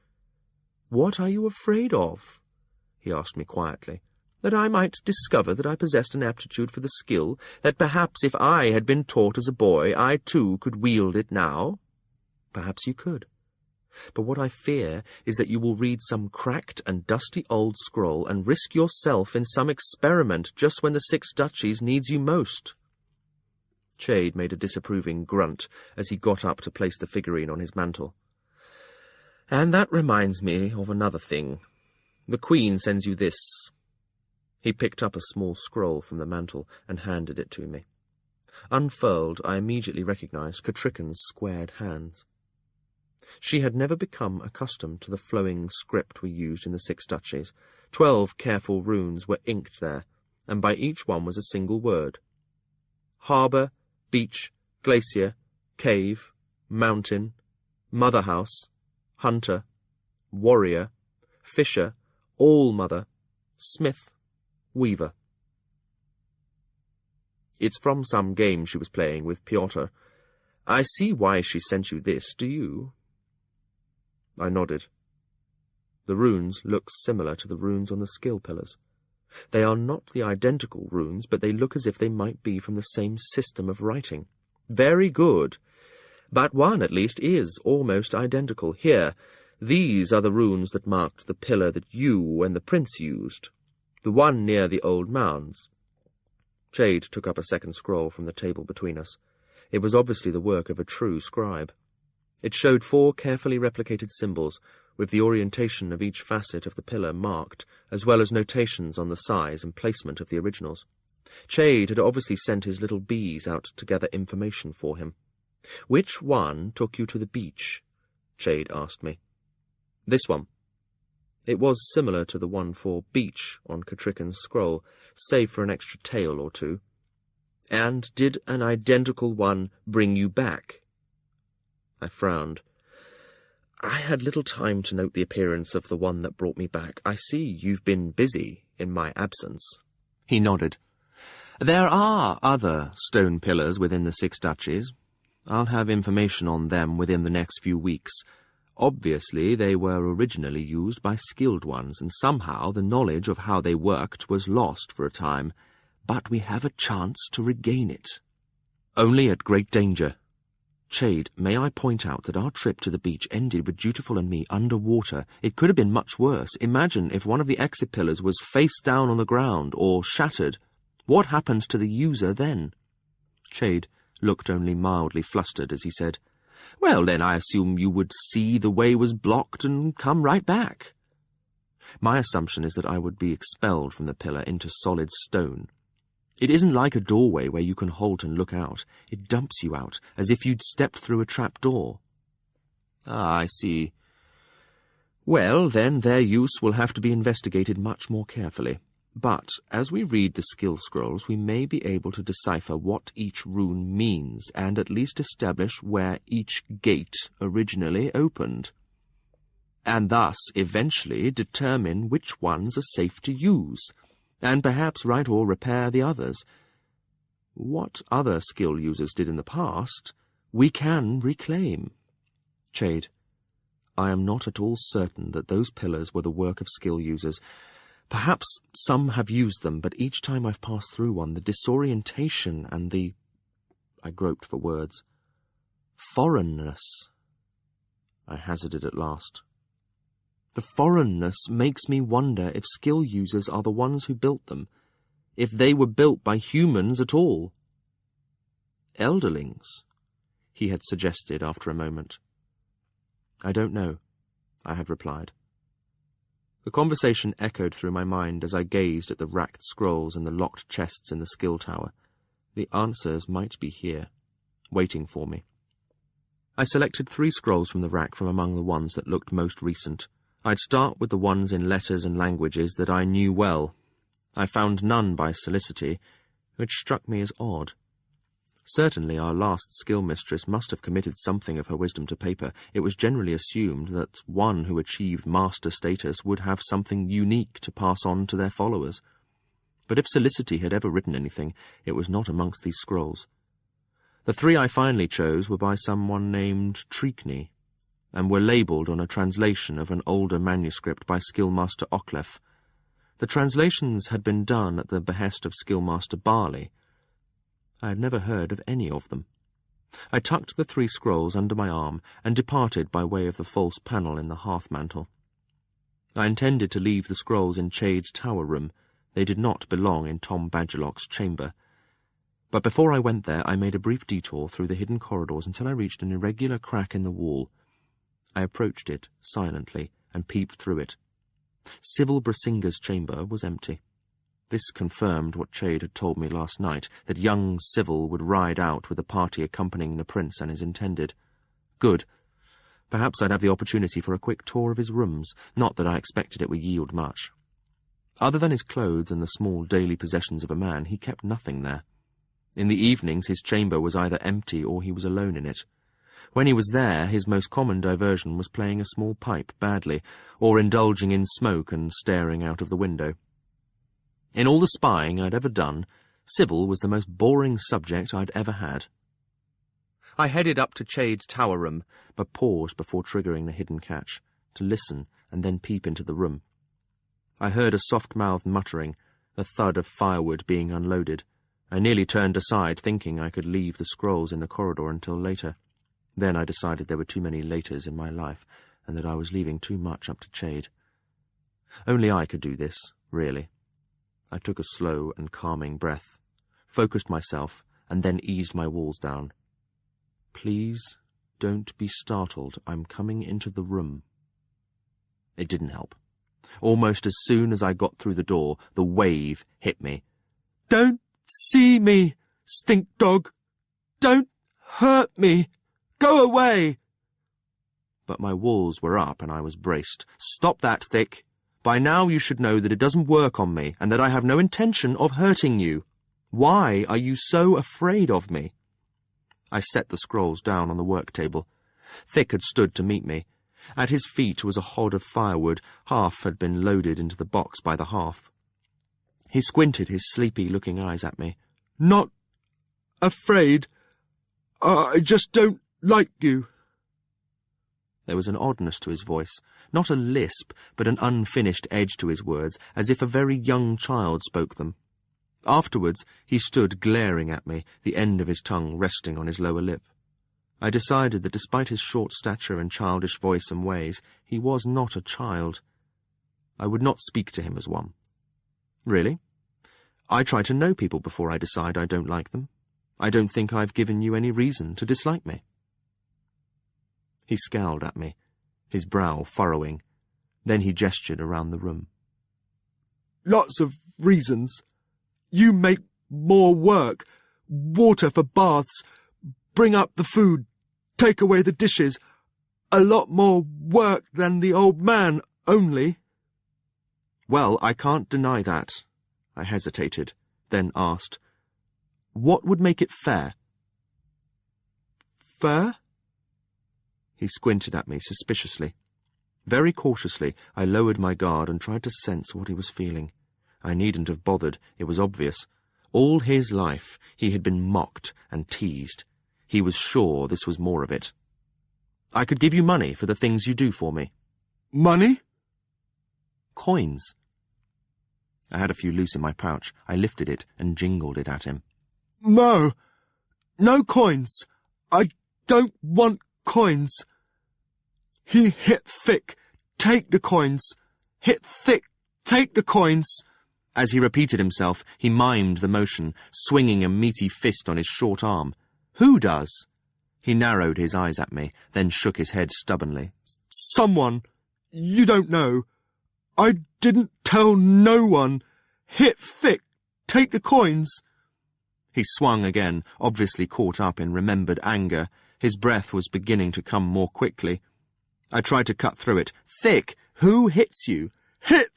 What are you afraid of? He asked me quietly. That I might discover that I possessed an aptitude for the skill, that perhaps if I had been taught as a boy, I too could wield it now? Perhaps you could. But what I fear is that you will read some cracked and dusty old scroll and risk yourself in some experiment just when the Six Duchies needs you most. Chade made a disapproving grunt as he got up to place the figurine on his mantle. And that reminds me of another thing. The Queen sends you this. He picked up a small scroll from the mantle and handed it to me. Unfurled, I immediately recognized Catricken's squared hands. She had never become accustomed to the flowing script we used in the Six Duchies. 12 careful runes were inked there, and by each one was a single word. Harbour, beach, glacier, cave, mountain, mother-house, hunter, warrior, fisher, all-mother, smith, weaver. It's from some game she was playing with Piotr. I see why she sent you this, do you? I nodded. The runes look similar to the runes on the skill pillars. They are not the identical runes, but they look as if they might be from the same system of writing. Very good. But one, at least, is almost identical. Here, these are the runes that marked the pillar that you and the prince used, the one near the old mounds. Chade took up a second scroll from the table between us. It was obviously the work of a true scribe. It showed 4 carefully replicated symbols, with the orientation of each facet of the pillar marked, as well as notations on the size and placement of the originals. Chade had obviously sent his little bees out to gather information for him. Which one took you to the beach? Chade asked me. This one. It was similar to the one for beach on Catricken's scroll, save for an extra tail or 2. And did an identical one bring you back? I frowned. I had little time to note the appearance of the one that brought me back. I see you've been busy in my absence. He nodded. There are other stone pillars within the Six Duchies. I'll have information on them within the next few weeks. Obviously, they were originally used by skilled ones, and somehow the knowledge of how they worked was lost for a time. but we have a chance to regain it. Only at great danger. Chade, may I point out that our trip to the beach ended with Dutiful and me under water. It could have been much worse. Imagine if one of the exit pillars was face down on the ground or shattered. What happens to the user then? Chade looked only mildly flustered as he said, "Well, then I assume you would see the way was blocked and come right back." My assumption is that I would be expelled from the pillar into solid stone. It isn't like a doorway where you can halt and look out. It dumps you out, as if you'd stepped through a trap door. Ah, I see. Well, then their use will have to be investigated much more carefully. But as we read the skill scrolls, we may be able to decipher what each rune means, and at least establish where each gate originally opened, and thus eventually determine which ones are safe to use, and perhaps right or repair the others. What other skill users did in the past, we can reclaim. Chade, I am not at all certain that those pillars were the work of skill users. Perhaps some have used them, but each time I've passed through one, the disorientation and the... I groped for words. Foreignness. I hazarded at last. The foreignness makes me wonder if skill users are the ones who built them, if they were built by humans at all. Elderlings, he had suggested after a moment. I don't know, I had replied. The conversation echoed through my mind as I gazed at the racked scrolls and the locked chests in the skill tower. The answers might be here, waiting for me. I selected 3 scrolls from the rack from among the ones that looked most recent. I'd start with the ones in letters and languages that I knew well. I found none by Solicity, which struck me as odd. Certainly our last skill mistress must have committed something of her wisdom to paper. It was generally assumed that one who achieved master status would have something unique to pass on to their followers. But if Solicity had ever written anything, it was not amongst these scrolls. The 3 I finally chose were by someone named Treekney, and were labelled on a translation of an older manuscript by Skillmaster Oclef. The translations had been done at the behest of Skillmaster Barley. I had never heard of any of them. I tucked the 3 scrolls under my arm and departed by way of the false panel in the hearth-mantel. I intended to leave the scrolls in Chade's tower room. They did not belong in Tom Badgerlock's chamber. But before I went there, I made a brief detour through the hidden corridors until I reached an irregular crack in the wall. I approached it silently and peeped through it. Civil Brasinga's chamber was empty. This confirmed what Chade had told me last night, that young Civil would ride out with a party accompanying the prince and his intended. Good. Perhaps I'd have the opportunity for a quick tour of his rooms, not that I expected it would yield much. Other than his clothes and the small daily possessions of a man, he kept nothing there. In the evenings his chamber was either empty or he was alone in it. When he was there, his most common diversion was playing a small pipe badly, or indulging in smoke and staring out of the window. In all the spying I'd ever done, Civil was the most boring subject I'd ever had. I headed up to Chade's tower room, but paused before triggering the hidden catch, to listen and then peep into the room. I heard a soft-mouthed muttering, the thud of firewood being unloaded. I nearly turned aside, thinking I could leave the scrolls in the corridor until later. Then I decided there were too many laters in my life, and that I was leaving too much up to Chade. Only I could do this, really. I took a slow and calming breath, focused myself, and then eased my walls down. Please don't be startled. I'm coming into the room. It didn't help. Almost as soon as I got through the door, the wave hit me. Don't see me, stink dog! Don't hurt me! Go away! But my walls were up and I was braced. Stop that, Thick! By now you should know that it doesn't work on me, and that I have no intention of hurting you. Why are you so afraid of me? I set the scrolls down on the work table. Thick had stood to meet me. At his feet was a hod of firewood. Half had been loaded into the box by the hearth. He squinted his sleepy-looking eyes at me. Not afraid. I just don't like you. There was an oddness to his voice, not a lisp, but an unfinished edge to his words, as if a very young child spoke them. Afterwards, he stood glaring at me, the end of his tongue resting on his lower lip. I decided that despite his short stature and childish voice and ways, he was not a child. I would not speak to him as one. Really? I try to know people before I decide I don't like them. I don't think I've given you any reason to dislike me. He scowled at me, his brow furrowing. Then he gestured around the room. Lots of reasons. You make more work, water for baths, bring up the food, take away the dishes. A lot more work than the old man, only. Well, I can't deny that. I hesitated, then asked, what would make it fair? Fair? He squinted at me suspiciously. Very cautiously, I lowered my guard and tried to sense what he was feeling. I needn't have bothered, it was obvious. All his life he had been mocked and teased. He was sure this was more of it. I could give you money for the things you do for me. Money? Coins. I had a few loose in my pouch. I lifted it and jingled it at him. No. No coins. I don't want coins. He hit thick. Take the coins. Hit thick. Take the coins. As he repeated himself, he mimed the motion, swinging a meaty fist on his short arm. Who does? He narrowed his eyes at me, then shook his head stubbornly. Someone. You don't know. I didn't tell no one. Hit thick. Take the coins. He swung again, obviously caught up in remembered anger. His breath was beginning to come more quickly. I tried to cut through it. Thick! Who hits you? Hit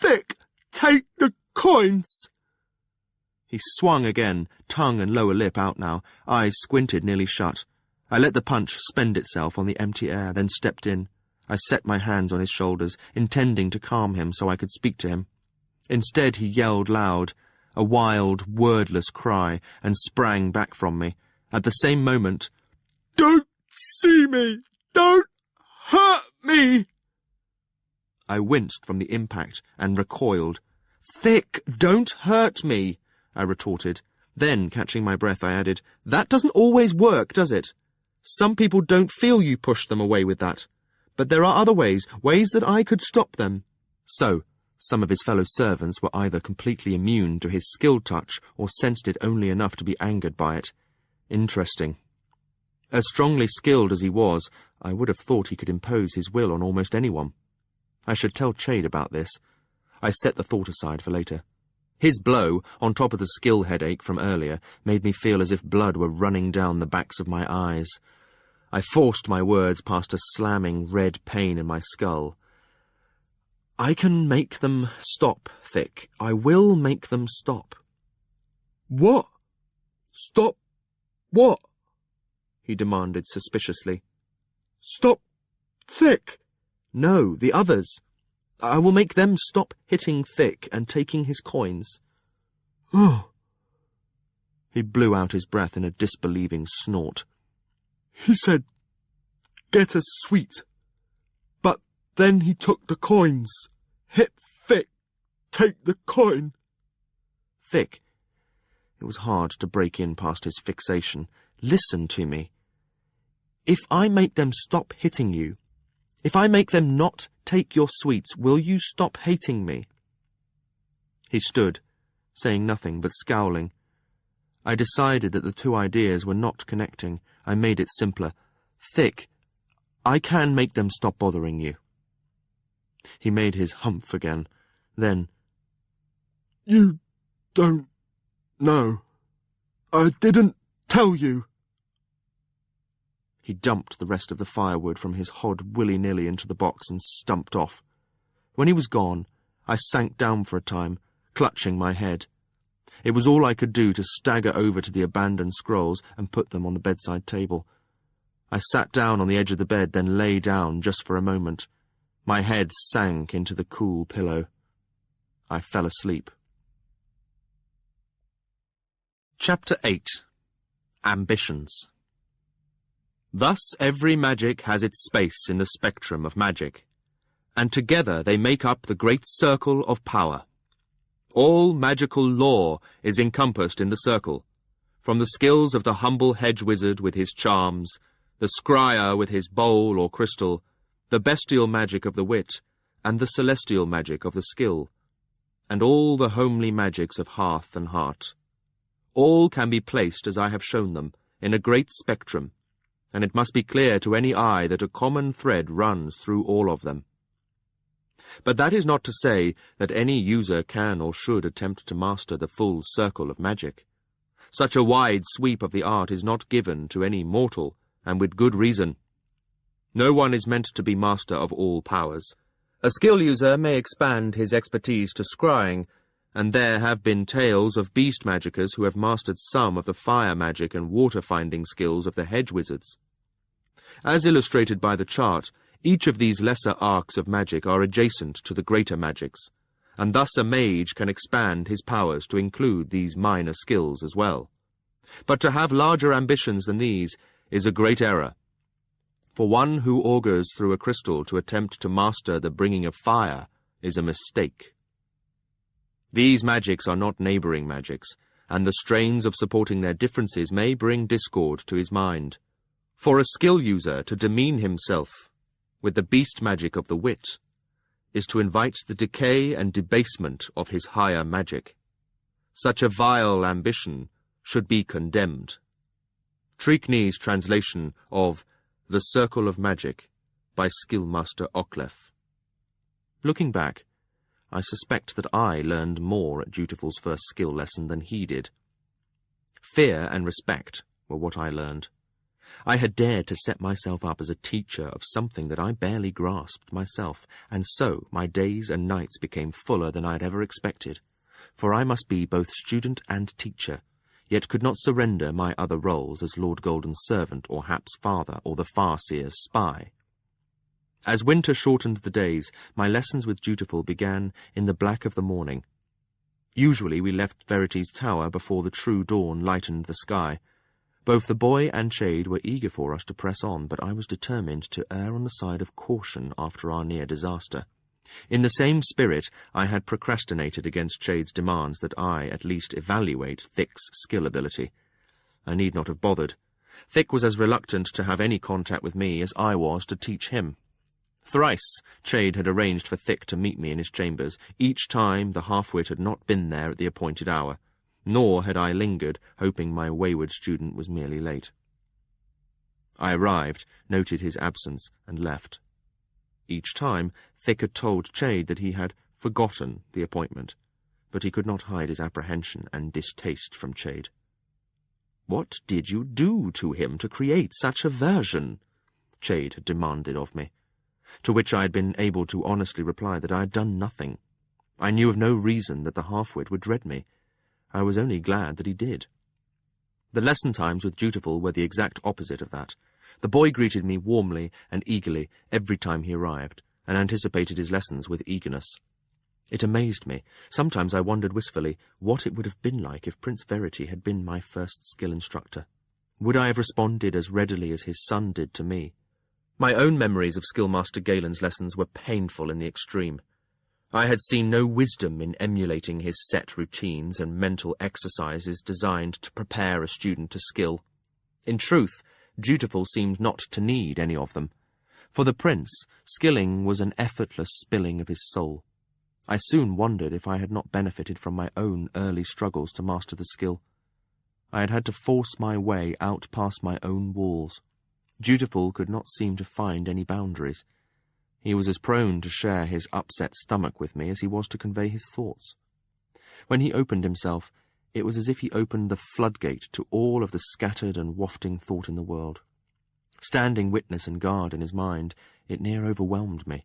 thick! Take the coins! He swung again, tongue and lower lip out now, eyes squinted nearly shut. I let the punch spend itself on the empty air, then stepped in. I set my hands on his shoulders, intending to calm him so I could speak to him. Instead he yelled loud, a wild, wordless cry, and sprang back from me. At the same moment, Don't see me! Don't hurt me! I winced from the impact and recoiled. Thick, don't hurt me, I retorted. Then, catching my breath, I added, that doesn't always work, does it? Some people don't feel you push them away with that. But there are other ways that I could stop them. So, some of his fellow servants were either completely immune to his skill touch or sensed it only enough to be angered by it. Interesting. As strongly skilled as he was, I would have thought he could impose his will on almost anyone. I should tell Chade about this. I set the thought aside for later. His blow, on top of the skill headache from earlier, made me feel as if blood were running down the backs of my eyes. I forced my words past a slamming red pain in my skull. I can make them stop, Thick. I will make them stop. What? Stop what? He demanded suspiciously. Stop Thick? No, the others. I will make them stop hitting Thick and taking his coins. Oh. He blew out his breath in a disbelieving snort. He said, get a sweet. But then he took the coins. Hit Thick. Take the coin. Thick. It was hard to break in past his fixation. Listen to me. If I make them stop hitting you, if I make them not take your sweets, will you stop hating me? He stood, saying nothing but scowling. I decided that the two ideas were not connecting. I made it simpler. Thick, I can make them stop bothering you. He made his humph again. Then, You don't know. I didn't tell you. He dumped the rest of the firewood from his hod willy-nilly into the box and stumped off. When he was gone, I sank down for a time, clutching my head. It was all I could do to stagger over to the abandoned scrolls and put them on the bedside table. I sat down on the edge of the bed, then lay down just for a moment. My head sank into the cool pillow. I fell asleep. Chapter 8. Ambitions. Thus every magic has its space in the spectrum of magic, and together they make up the great circle of power. All magical lore is encompassed in the circle, from the skills of the humble hedge wizard with his charms, the scryer with his bowl or crystal, the bestial magic of the wit, and the celestial magic of the skill, and all the homely magics of hearth and heart. All can be placed as I have shown them, in a great spectrum, and it must be clear to any eye that a common thread runs through all of them. But that is not to say that any user can or should attempt to master the full circle of magic. Such a wide sweep of the art is not given to any mortal, and with good reason. No one is meant to be master of all powers. A skill user may expand his expertise to scrying, and there have been tales of beast magicers who have mastered some of the fire magic and water-finding skills of the hedge wizards. As illustrated by the chart, each of these lesser arcs of magic are adjacent to the greater magics, and thus a mage can expand his powers to include these minor skills as well. But to have larger ambitions than these is a great error. For one who augurs through a crystal to attempt to master the bringing of fire is a mistake. These magics are not neighbouring magics, and the strains of supporting their differences may bring discord to his mind. For a skill user to demean himself with the beast magic of the wit is to invite the decay and debasement of his higher magic. Such a vile ambition should be condemned. Trickney's translation of The Circle of Magic by Skillmaster Ockleff. Looking back, I suspect that I learned more at Dutiful's first skill lesson than he did. Fear and respect were what I learned. I had dared to set myself up as a teacher of something that I barely grasped myself, and so my days and nights became fuller than I had ever expected, for I must be both student and teacher, yet could not surrender my other roles as Lord Golden's servant or Hap's father or the Farseer's spy. As winter shortened the days, my lessons with Dutiful began in the black of the morning. Usually we left Verity's tower before the true dawn lightened the sky. Both the boy and Chade were eager for us to press on, but I was determined to err on the side of caution after our near disaster. In the same spirit, I had procrastinated against Chade's demands that I at least evaluate Thick's skill ability. I need not have bothered. Thick was as reluctant to have any contact with me as I was to teach him. Thrice Chade had arranged for Thick to meet me in his chambers. Each time the half-wit had not been there at the appointed hour, nor had I lingered, hoping my wayward student was merely late. I arrived, noted his absence, and left. Each time Thick had told Chade that he had forgotten the appointment, but he could not hide his apprehension and distaste from Chade. "What did you do to him to create such aversion?" Chade had demanded of me, to which I had been able to honestly reply that I had done nothing. I knew of no reason that the half-wit would dread me. I was only glad that he did. The lesson times with Dutiful were the exact opposite of that. The boy greeted me warmly and eagerly every time he arrived, and anticipated his lessons with eagerness. It amazed me. Sometimes I wondered wistfully what it would have been like if Prince Verity had been my first skill instructor. Would I have responded as readily as his son did to me? My own memories of Skillmaster Galen's lessons were painful in the extreme. I had seen no wisdom in emulating his set routines and mental exercises designed to prepare a student to skill. In truth, Dutiful seemed not to need any of them. For the prince, skilling was an effortless spilling of his soul. I soon wondered if I had not benefited from my own early struggles to master the skill. I had had to force my way out past my own walls. Dutiful could not seem to find any boundaries. He was as prone to share his upset stomach with me as he was to convey his thoughts. When he opened himself, it was as if he opened the floodgate to all of the scattered and wafting thought in the world. Standing witness and guard in his mind, it near overwhelmed me.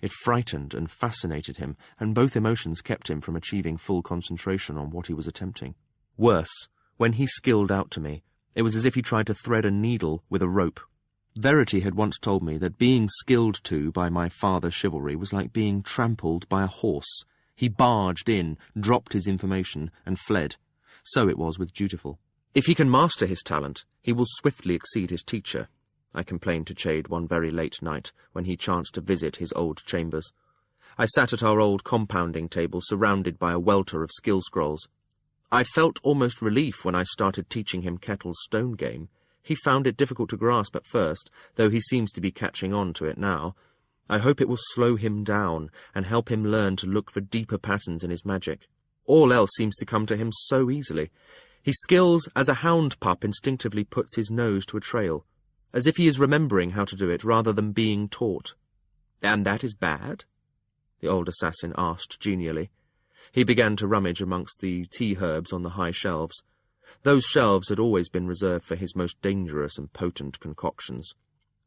It frightened and fascinated him, and both emotions kept him from achieving full concentration on what he was attempting. Worse, when he skilled out to me, it was as if he tried to thread a needle with a rope. Verity had once told me that being skilled to by my father's chivalry was like being trampled by a horse. He barged in, dropped his information, and fled. So it was with Dutiful. If he can master his talent, he will swiftly exceed his teacher, I complained to Chade one very late night when he chanced to visit his old chambers. I sat at our old compounding table, surrounded by a welter of skill scrolls. I felt almost relief when I started teaching him Kettle's stone game. He found it difficult to grasp at first, though he seems to be catching on to it now. I hope it will slow him down and help him learn to look for deeper patterns in his magic. All else seems to come to him so easily. He skills as a hound pup instinctively puts his nose to a trail, as if he is remembering how to do it rather than being taught. And that is bad? The old assassin asked genially. He began to rummage amongst the tea herbs on the high shelves. Those shelves had always been reserved for his most dangerous and potent concoctions.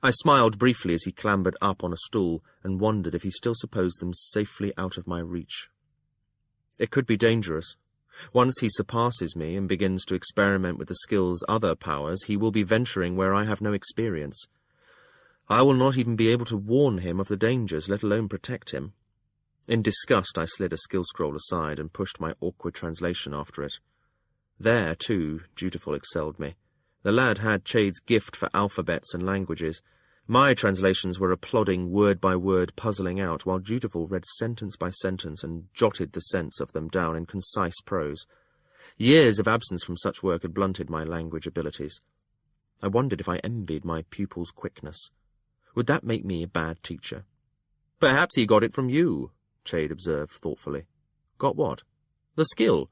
I smiled briefly as he clambered up on a stool and wondered if he still supposed them safely out of my reach. It could be dangerous. Once he surpasses me and begins to experiment with the skill's other powers, he will be venturing where I have no experience. I will not even be able to warn him of the dangers, let alone protect him. In disgust, I slid a skill scroll aside and pushed my awkward translation after it. There, too, Dutiful excelled me. The lad had Chade's gift for alphabets and languages. My translations were a plodding, word-by-word puzzling out, while Dutiful read sentence by sentence and jotted the sense of them down in concise prose. Years of absence from such work had blunted my language abilities. I wondered if I envied my pupil's quickness. Would that make me a bad teacher? Perhaps he got it from you, Chade observed thoughtfully. Got what? The skill.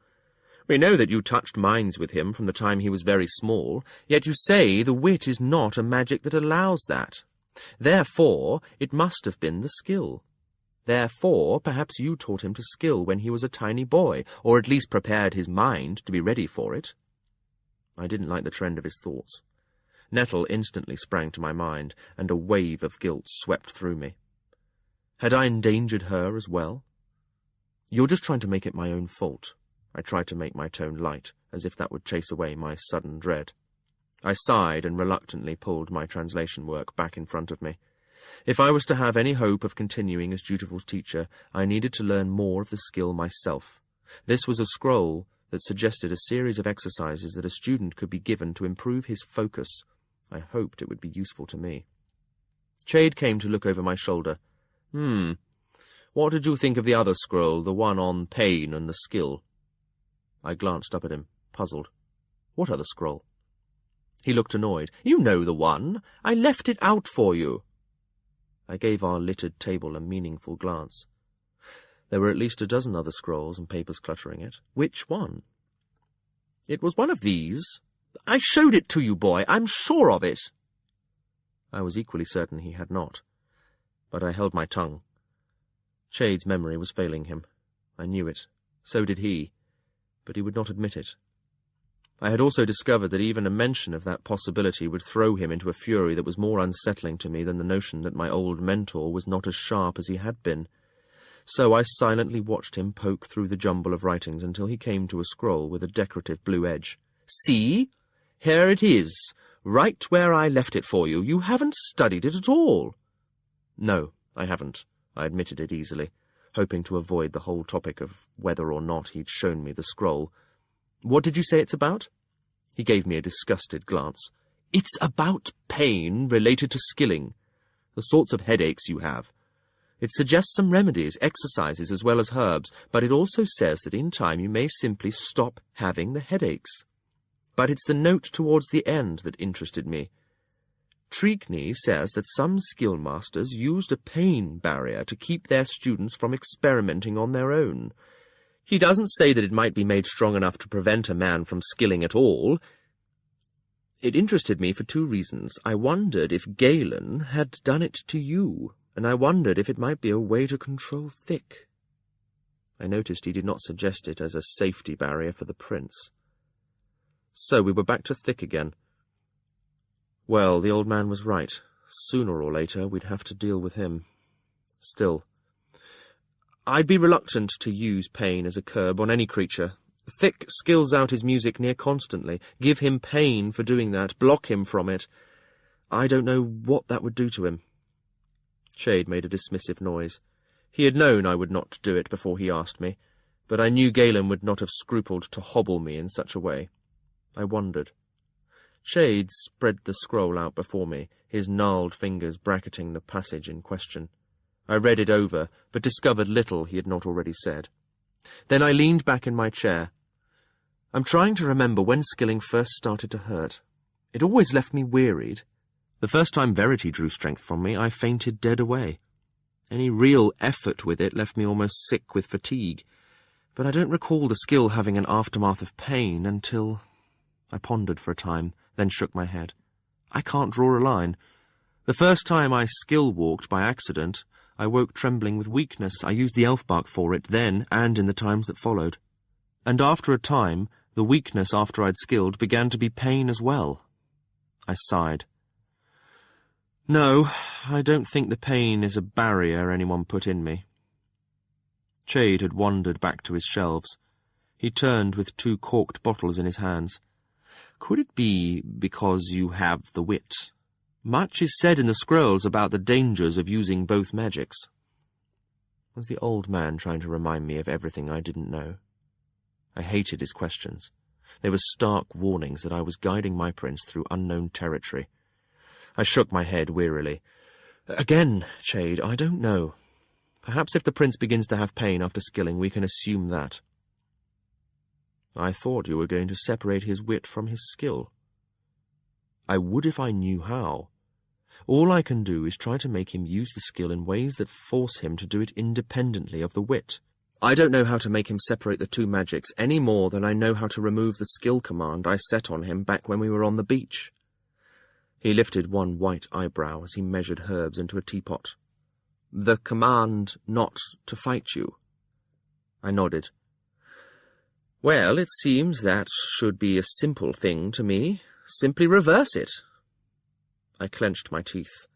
We know that you touched minds with him from the time he was very small, yet you say the wit is not a magic that allows that. Therefore, it must have been the skill. Therefore, perhaps you taught him to skill when he was a tiny boy, or at least prepared his mind to be ready for it. I didn't like the trend of his thoughts. Nettle instantly sprang to my mind, and a wave of guilt swept through me. Had I endangered her as well? You're just trying to make it my own fault. I tried to make my tone light, as if that would chase away my sudden dread. I sighed and reluctantly pulled my translation work back in front of me. If I was to have any hope of continuing as Dutiful's teacher, I needed to learn more of the skill myself. This was a scroll that suggested a series of exercises that a student could be given to improve his focus. I hoped it would be useful to me. Chade came to look over my shoulder. What did you think of the other scroll, the one on pain and the skill? I glanced up at him, puzzled. What other scroll? He looked annoyed. You know the one. I left it out for you. I gave our littered table a meaningful glance. There were at least a dozen other scrolls and papers cluttering it. Which one? It was one of these. I showed it to you, boy. I'm sure of it. I was equally certain he had not, but I held my tongue. Chade's memory was failing him. I knew it. So did he. But he would not admit it. I had also discovered that even a mention of that possibility would throw him into a fury that was more unsettling to me than the notion that my old mentor was not as sharp as he had been. So I silently watched him poke through the jumble of writings until he came to a scroll with a decorative blue edge. See? Here it is, right where I left it for you. You haven't studied it at all. No, I haven't, I admitted it easily, hoping to avoid the whole topic of whether or not he'd shown me the scroll. What did you say it's about? He gave me a disgusted glance. It's about pain related to skilling, the sorts of headaches you have. It suggests some remedies, exercises as well as herbs, but it also says that in time you may simply stop having the headaches. But it's the note towards the end that interested me. Treekney says that some skill masters used a pain barrier to keep their students from experimenting on their own. He doesn't say that it might be made strong enough to prevent a man from skilling at all. It interested me for two reasons. I wondered if Galen had done it to you, and I wondered if it might be a way to control Thick. I noticed he did not suggest it as a safety barrier for the prince. So we were back to Thick again. Well, the old man was right. Sooner or later we'd have to deal with him. Still, I'd be reluctant to use pain as a curb on any creature. Thick skills out his music near constantly. Give him pain for doing that. Block him from it. I don't know what that would do to him. Chade made a dismissive noise. He had known I would not do it before he asked me, but I knew Galen would not have scrupled to hobble me in such a way. I wondered. Chade spread the scroll out before me, his gnarled fingers bracketing the passage in question. I read it over, but discovered little he had not already said. Then I leaned back in my chair. I'm trying to remember when skilling first started to hurt. It always left me wearied. The first time Verity drew strength from me, I fainted dead away. Any real effort with it left me almost sick with fatigue, but I don't recall the skill having an aftermath of pain until... I pondered for a time, then shook my head. I can't draw a line. The first time I skill-walked by accident, I woke trembling with weakness. I used the elf bark for it then and in the times that followed. And after a time, the weakness after I'd skilled began to be pain as well. I sighed. No, I don't think the pain is a barrier anyone put in me. Chade had wandered back to his shelves. He turned with 2 corked bottles in his hands. Could it be because you have the wit? Much is said in the scrolls about the dangers of using both magics. Was the old man trying to remind me of everything I didn't know? I hated his questions. They were stark warnings that I was guiding my prince through unknown territory. I shook my head wearily. Again, Chade, I don't know. Perhaps if the prince begins to have pain after skilling, we can assume that. I thought you were going to separate his wit from his skill. I would if I knew how. All I can do is try to make him use the skill in ways that force him to do it independently of the wit. I don't know how to make him separate the 2 magics any more than I know how to remove the skill command I set on him back when we were on the beach. He lifted one white eyebrow as he measured herbs into a teapot. The command not to fight you. I nodded. Well, it seems that should be a simple thing to me. Simply reverse it. I clenched my teeth.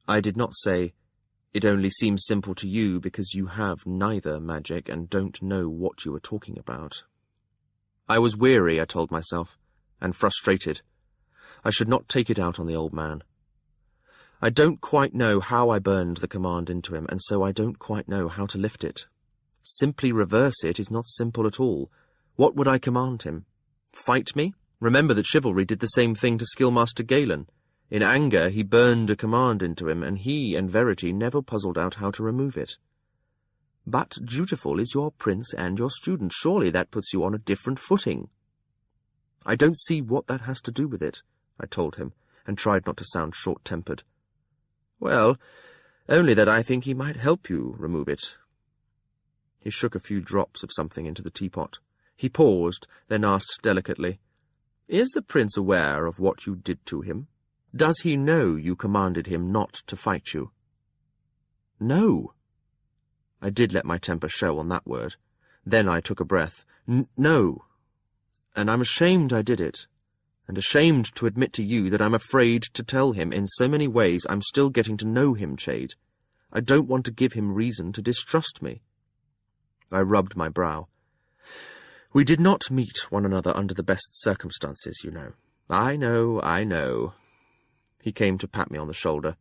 I did not say, it only seems simple to you because you have neither magic and don't know what you are talking about. I was weary, I told myself, and frustrated. I should not take it out on the old man. I don't quite know how I burned the command into him, and so I don't quite know how to lift it. Simply reverse it is not simple at all. What would I command him? Fight me? Remember that chivalry did the same thing to Skillmaster Galen. In anger, he burned a command into him, and he and Verity never puzzled out how to remove it. But Dutiful is your prince and your student. Surely that puts you on a different footing. I don't see what that has to do with it, I told him, and tried not to sound short-tempered. Well, only that I think he might help you remove it. He shook a few drops of something into the teapot. He paused, then asked delicately, Is the prince aware of what you did to him? Does he know you commanded him not to fight you? No. I did let my temper show on that word. Then I took a breath. No. And I'm ashamed I did it. And ashamed to admit to you that I'm afraid to tell him. In so many ways I'm still getting to know him, Chade. I don't want to give him reason to distrust me. I rubbed my brow. We did not meet one another under the best circumstances, you know. I know. He came to pat me on the shoulder.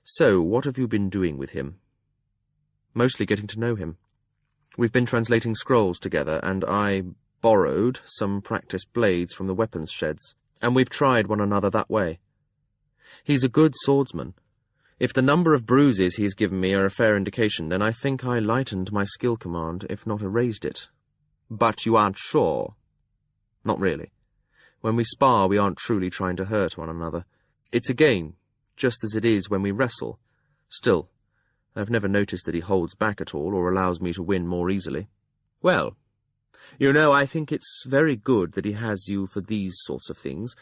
So, what have you been doing with him? Mostly getting to know him. We've been translating scrolls together, and I borrowed some practice blades from the weapons sheds, and we've tried one another that way. He's a good swordsman. If the number of bruises he's given me are a fair indication, then I think I lightened my skill command, if not erased it. But you aren't sure? Not really. When we spar, we aren't truly trying to hurt one another. It's a game, just as it is when we wrestle. Still, I've never noticed that he holds back at all or allows me to win more easily. Well, you know, I think it's very good that he has you for these sorts of things,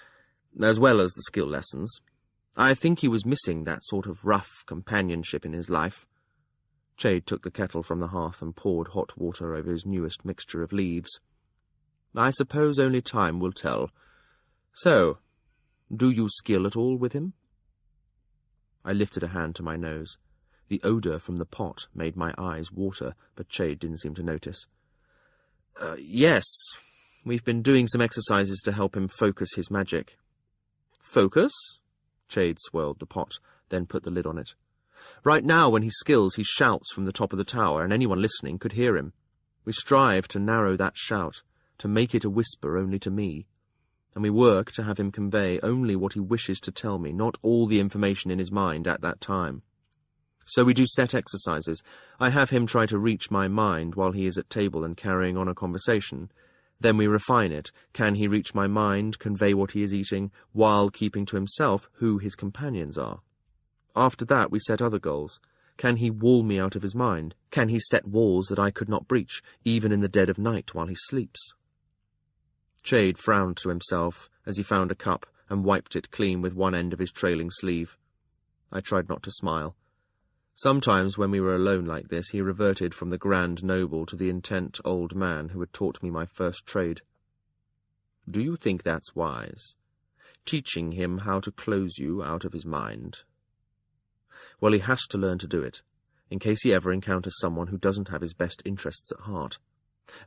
as well as the skill lessons. I think he was missing that sort of rough companionship in his life. Chade took the kettle from the hearth and poured hot water over his newest mixture of leaves. I suppose only time will tell. So, do you skill at all with him? I lifted a hand to my nose. The odour from the pot made my eyes water, but Chade didn't seem to notice. Yes, we've been doing some exercises to help him focus his magic. Focus? Chade swirled the pot, then put the lid on it. Right now, when he skills, he shouts from the top of the tower, and anyone listening could hear him. We strive to narrow that shout, to make it a whisper only to me. And we work to have him convey only what he wishes to tell me, not all the information in his mind at that time. So we do set exercises. I have him try to reach my mind while he is at table and carrying on a conversation. Then we refine it. Can he reach my mind, convey what he is eating, while keeping to himself who his companions are? After that we set other goals. Can he wall me out of his mind? Can he set walls that I could not breach, even in the dead of night while he sleeps? Chade frowned to himself as he found a cup and wiped it clean with one end of his trailing sleeve. I tried not to smile. Sometimes when we were alone like this, he reverted from the grand noble to the intent old man who had taught me my first trade. Do you think that's wise? Teaching him how to close you out of his mind? Well, he has to learn to do it, in case he ever encounters someone who doesn't have his best interests at heart.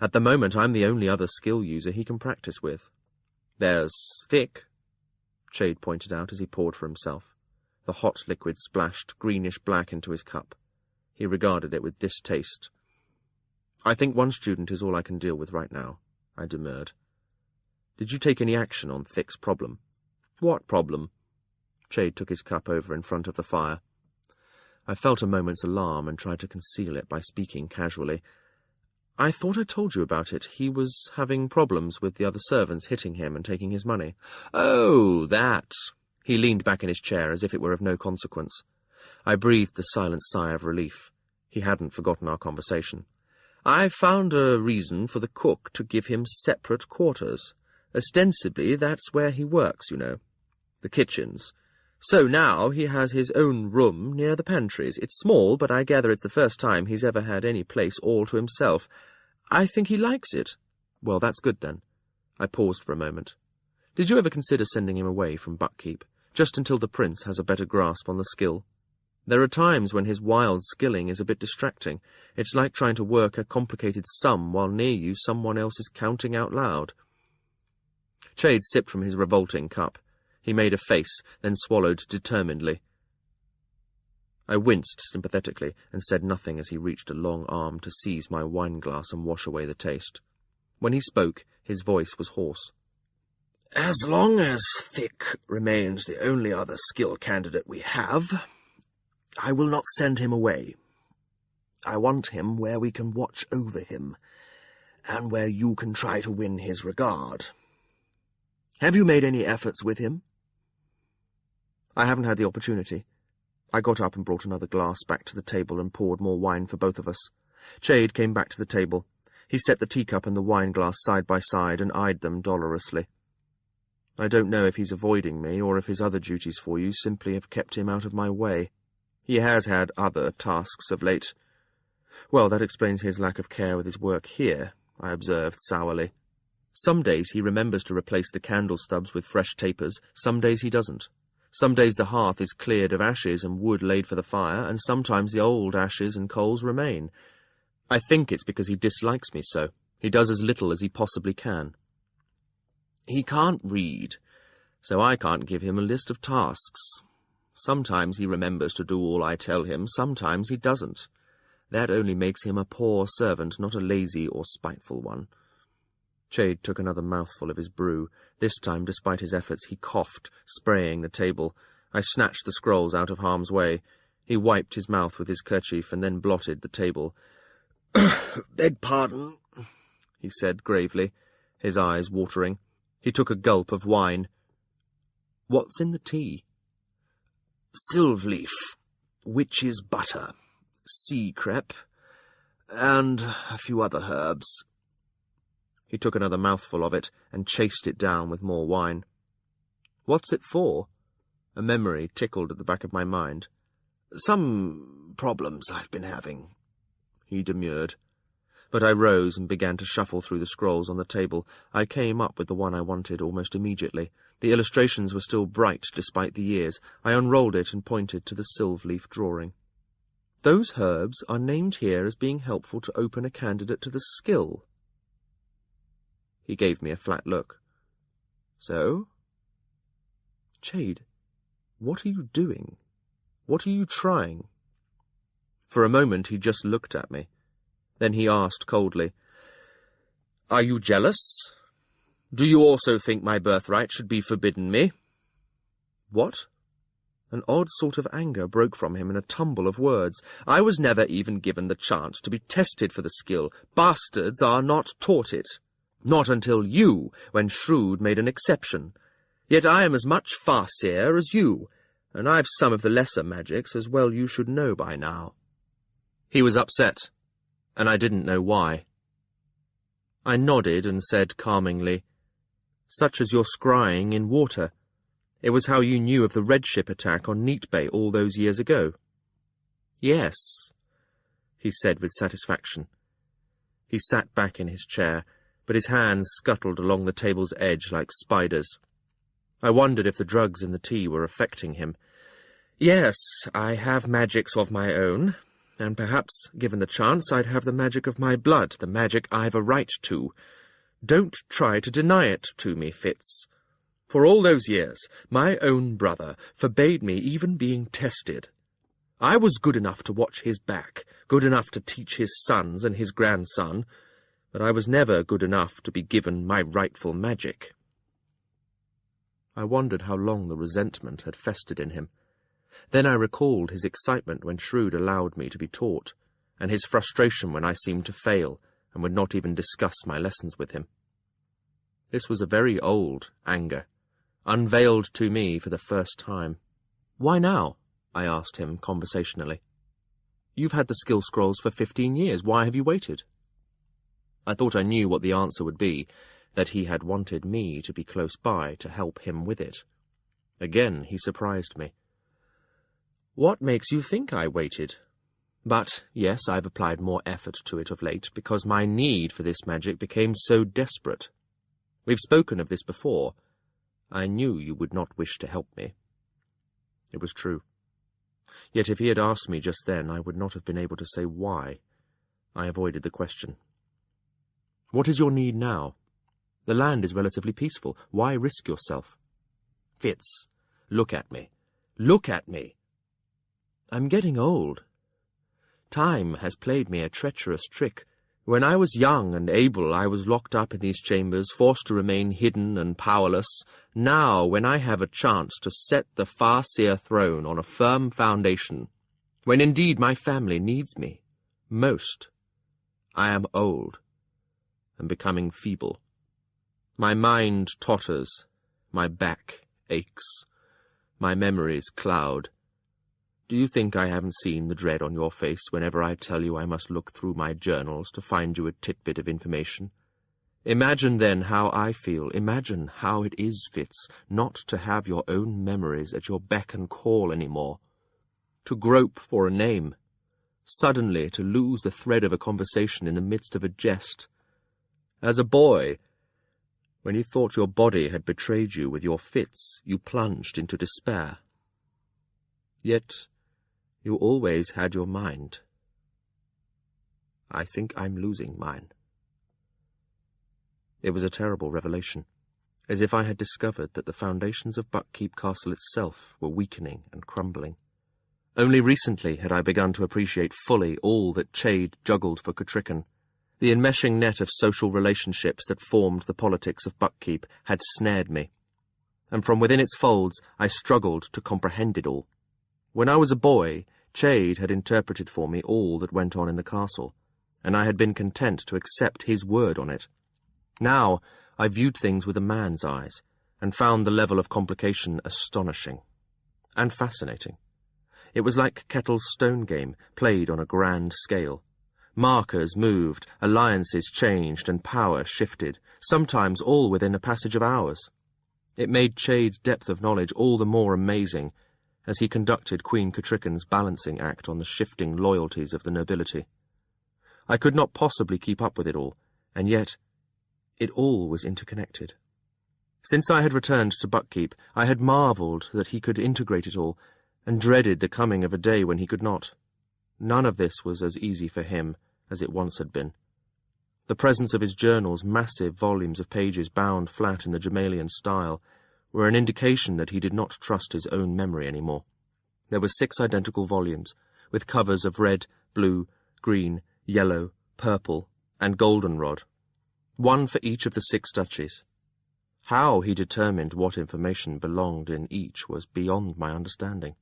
At the moment, I'm the only other skill user he can practice with. There's Thick, Chade pointed out as he poured for himself. The hot liquid splashed greenish-black into his cup. He regarded it with distaste. I think one student is all I can deal with right now, I demurred. Did you take any action on Thick's problem? What problem? Chade took his cup over in front of the fire. I felt a moment's alarm and tried to conceal it by speaking casually. I thought I told you about it. He was having problems with the other servants hitting him and taking his money. Oh, that! He leaned back in his chair as if it were of no consequence. I breathed a silent sigh of relief. He hadn't forgotten our conversation. I found a reason for the cook to give him separate quarters. Ostensibly, that's where he works, you know. The kitchens. So now he has his own room near the pantries. It's small, but I gather it's the first time he's ever had any place all to himself. I think he likes it. Well, that's good then. I paused for a moment. Did you ever consider sending him away from Buckkeep, just until the prince has a better grasp on the skill? There are times when his wild skilling is a bit distracting. It's like trying to work a complicated sum while near you someone else is counting out loud. Chade sipped from his revolting cup. He made a face, then swallowed determinedly. I winced sympathetically and said nothing as he reached a long arm to seize my wine-glass and wash away the taste. When he spoke, his voice was hoarse. As long as Thick remains the only other skill candidate we have, I will not send him away. I want him where we can watch over him, and where you can try to win his regard. Have you made any efforts with him? I haven't had the opportunity. I got up and brought another glass back to the table and poured more wine for both of us. Chade came back to the table. He set the teacup and the wine-glass side by side and eyed them dolorously. I don't know if he's avoiding me or if his other duties for you simply have kept him out of my way. He has had other tasks of late. Well, that explains his lack of care with his work here, I observed sourly. Some days he remembers to replace the candle stubs with fresh tapers, some days he doesn't. Some days the hearth is cleared of ashes and wood laid for the fire, and sometimes the old ashes and coals remain. I think it's because he dislikes me so. He does as little as he possibly can. He can't read, so I can't give him a list of tasks. Sometimes he remembers to do all I tell him, sometimes he doesn't. That only makes him a poor servant, not a lazy or spiteful one. Chade took another mouthful of his brew. This time, despite his efforts, he coughed, spraying the table. I snatched the scrolls out of harm's way. He wiped his mouth with his kerchief and then blotted the table. "Beg pardon," he said gravely, his eyes watering. He took a gulp of wine. "What's in the tea?" "Sylve-leaf, witch's butter, sea crepe, and a few other herbs." He took another mouthful of it and chased it down with more wine. "What's it for?" A memory tickled at the back of my mind. "Some problems I've been having," he demurred. But I rose and began to shuffle through the scrolls on the table. I came up with the one I wanted almost immediately. The illustrations were still bright despite the years. I unrolled it and pointed to the sylve-leaf drawing. "Those herbs are named here as being helpful to open a candidate to the skill." He gave me a flat look. "So?" "Chade, what are you doing? What are you trying?" For a moment he just looked at me. Then he asked coldly, "Are you jealous? Do you also think my birthright should be forbidden me?" "What?" An odd sort of anger broke from him in a tumble of words. I was never even given the chance to be tested for the skill. Bastards are not taught it. Not until you, when shrewd, made an exception. Yet I am as much farseer as you, and I've some of the lesser magics, as well you should know by now. He was upset, and I didn't know why. I nodded and said calmingly, "Such as your scrying in water. It was how you knew of the Red Ship attack on Neat Bay all those years ago." "Yes," he said with satisfaction. He sat back in his chair, but his hands scuttled along the table's edge like spiders. I wondered if the drugs in the tea were affecting him. "Yes, I have magics of my own, and perhaps, given the chance, I'd have the magic of my blood, the magic I've a right to. Don't try to deny it to me, Fitz. For all those years, my own brother forbade me even being tested. I was good enough to watch his back, good enough to teach his sons and his grandson, but I was never good enough to be given my rightful magic." I wondered how long the resentment had festered in him. Then I recalled his excitement when Shrewd allowed me to be taught, and his frustration when I seemed to fail and would not even discuss my lessons with him. This was a very old anger, unveiled to me for the first time. "Why now?" I asked him conversationally. "You've had the skill scrolls for 15 years. Why have you waited?" I thought I knew what the answer would be, that he had wanted me to be close by to help him with it. Again he surprised me. "What makes you think I waited? But, yes, I've applied more effort to it of late, because my need for this magic became so desperate. We've spoken of this before. I knew you would not wish to help me." It was true. Yet if he had asked me just then, I would not have been able to say why. I avoided the question. "What is your need now? The land is relatively peaceful. Why risk yourself?" "Fitz, look at me. Look at me. I'm getting old. Time has played me a treacherous trick. When I was young and able, I was locked up in these chambers, forced to remain hidden and powerless. Now, when I have a chance to set the Farseer throne on a firm foundation, when indeed my family needs me most, I am old and becoming feeble. My mind totters, my back aches, my memories cloud. Do you think I haven't seen the dread on your face whenever I tell you I must look through my journals to find you a titbit of information? Imagine then how I feel. Imagine how it is, Fitz, not to have your own memories at your beck and call any more. To grope for a name. Suddenly to lose the thread of a conversation in the midst of a jest. As a boy, when you thought your body had betrayed you with your fits, you plunged into despair. Yet you always had your mind. I think I'm losing mine." It was a terrible revelation, as if I had discovered that the foundations of Buckkeep Castle itself were weakening and crumbling. Only recently had I begun to appreciate fully all that Chade juggled for Catrichan. The enmeshing net of social relationships that formed the politics of Buckkeep had snared me, and from within its folds I struggled to comprehend it all. When I was a boy, Chade had interpreted for me all that went on in the castle, and I had been content to accept his word on it. Now I viewed things with a man's eyes, and found the level of complication astonishing and fascinating. It was like Kettle's stone game, played on a grand scale. Markers moved, alliances changed, and power shifted, sometimes all within a passage of hours. It made Chade's depth of knowledge all the more amazing, as he conducted Queen Catrichan's balancing act on the shifting loyalties of the nobility. I could not possibly keep up with it all, and yet it all was interconnected. Since I had returned to Buckkeep, I had marvelled that he could integrate it all, and dreaded the coming of a day when he could not. None of this was as easy for him as it once had been. The presence of his journals, massive volumes of pages bound flat in the Gemalian style, were an indication that he did not trust his own memory any more. There were 6 identical volumes, with covers of red, blue, green, yellow, purple, and goldenrod, one for each of the 6 duchies. How he determined what information belonged in each was beyond my understanding.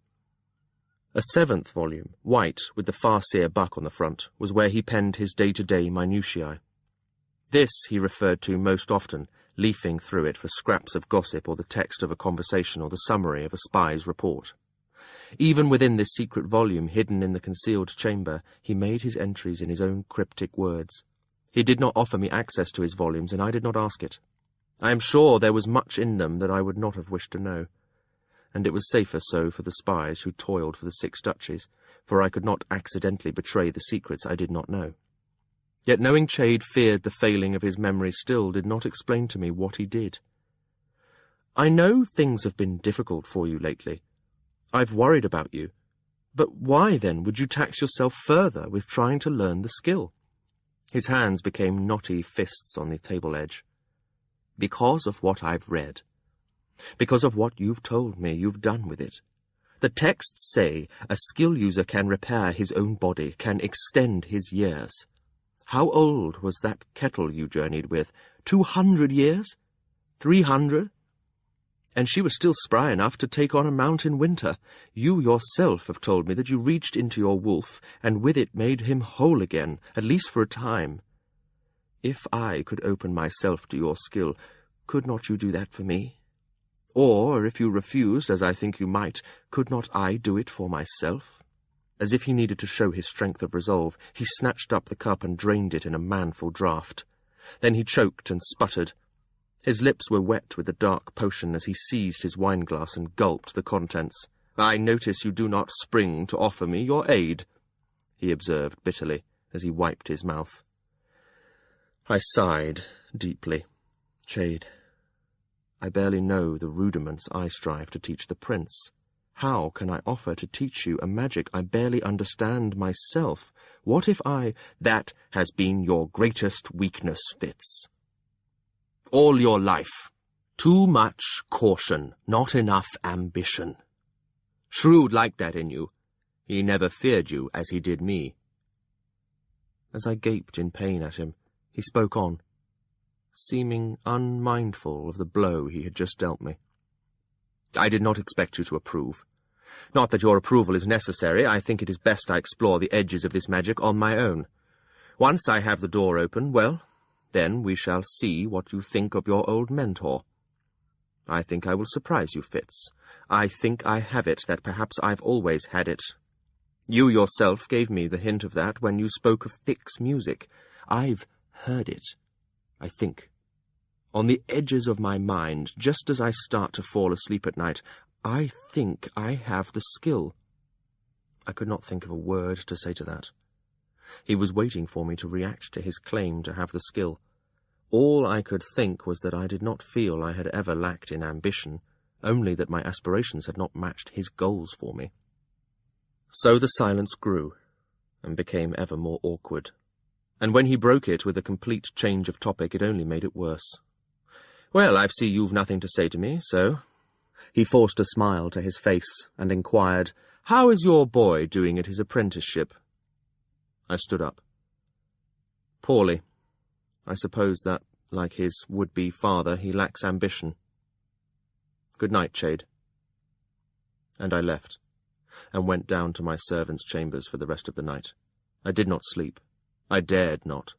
A 7th volume, white, with the farseer buck on the front, was where he penned his day-to-day minutiae. This he referred to most often, leafing through it for scraps of gossip or the text of a conversation or the summary of a spy's report. Even within this secret volume hidden in the concealed chamber, he made his entries in his own cryptic words. He did not offer me access to his volumes, and I did not ask it. I am sure there was much in them that I would not have wished to know, and it was safer so for the spies who toiled for the Six Duchies, for I could not accidentally betray the secrets I did not know. Yet knowing Chade feared the failing of his memory still did not explain to me what he did. "I know things have been difficult for you lately. I've worried about you. But why, then, would you tax yourself further with trying to learn the skill?" His hands became knotty fists on the table edge. "Because of what I've read. Because of what you've told me you've done with it. The texts say a skill user can repair his own body, can extend his years. How old was that kettle you journeyed with? 200 years? 300? And she was still spry enough to take on a mount in winter. You yourself have told me that you reached into your wolf, and with it made him whole again, at least for a time. If I could open myself to your skill, could not you do that for me? Or, if you refused, as I think you might, could not I do it for myself?" As if he needed to show his strength of resolve, he snatched up the cup and drained it in a manful draught. Then he choked and sputtered. His lips were wet with the dark potion as he seized his wineglass and gulped the contents. "I notice you do not spring to offer me your aid," he observed bitterly as he wiped his mouth. I sighed deeply. Chade, I barely know the rudiments I strive to teach the prince. How can I offer to teach you a magic I barely understand myself? What if I— "That has been your greatest weakness, Fitz. All your life. Too much caution, not enough ambition. Shrewd like that in you. He never feared you as he did me." As I gaped in pain at him, he spoke on, seeming unmindful of the blow he had just dealt me. "I did not expect you to approve. Not that your approval is necessary. I think it is best I explore the edges of this magic on my own. Once I have the door open, well, then we shall see what you think of your old mentor. I think I will surprise you, Fitz. I think I have it that perhaps I've always had it. You yourself gave me the hint of that when you spoke of Thick's music. I've heard it, I think. On the edges of my mind, just as I start to fall asleep at night, I think I have the skill." I could not think of a word to say to that. He was waiting for me to react to his claim to have the skill. All I could think was that I did not feel I had ever lacked in ambition, only that my aspirations had not matched his goals for me. So the silence grew, and became ever more awkward. And when he broke it with a complete change of topic, it only made it worse. "Well, I see you've nothing to say to me, so—" He forced a smile to his face and inquired, "How is your boy doing at his apprenticeship?" I stood up. "Poorly. I suppose that, like his would-be father, he lacks ambition. Good night, Chade." And I left, and went down to my servants' chambers for the rest of the night. I did not sleep. I dared not.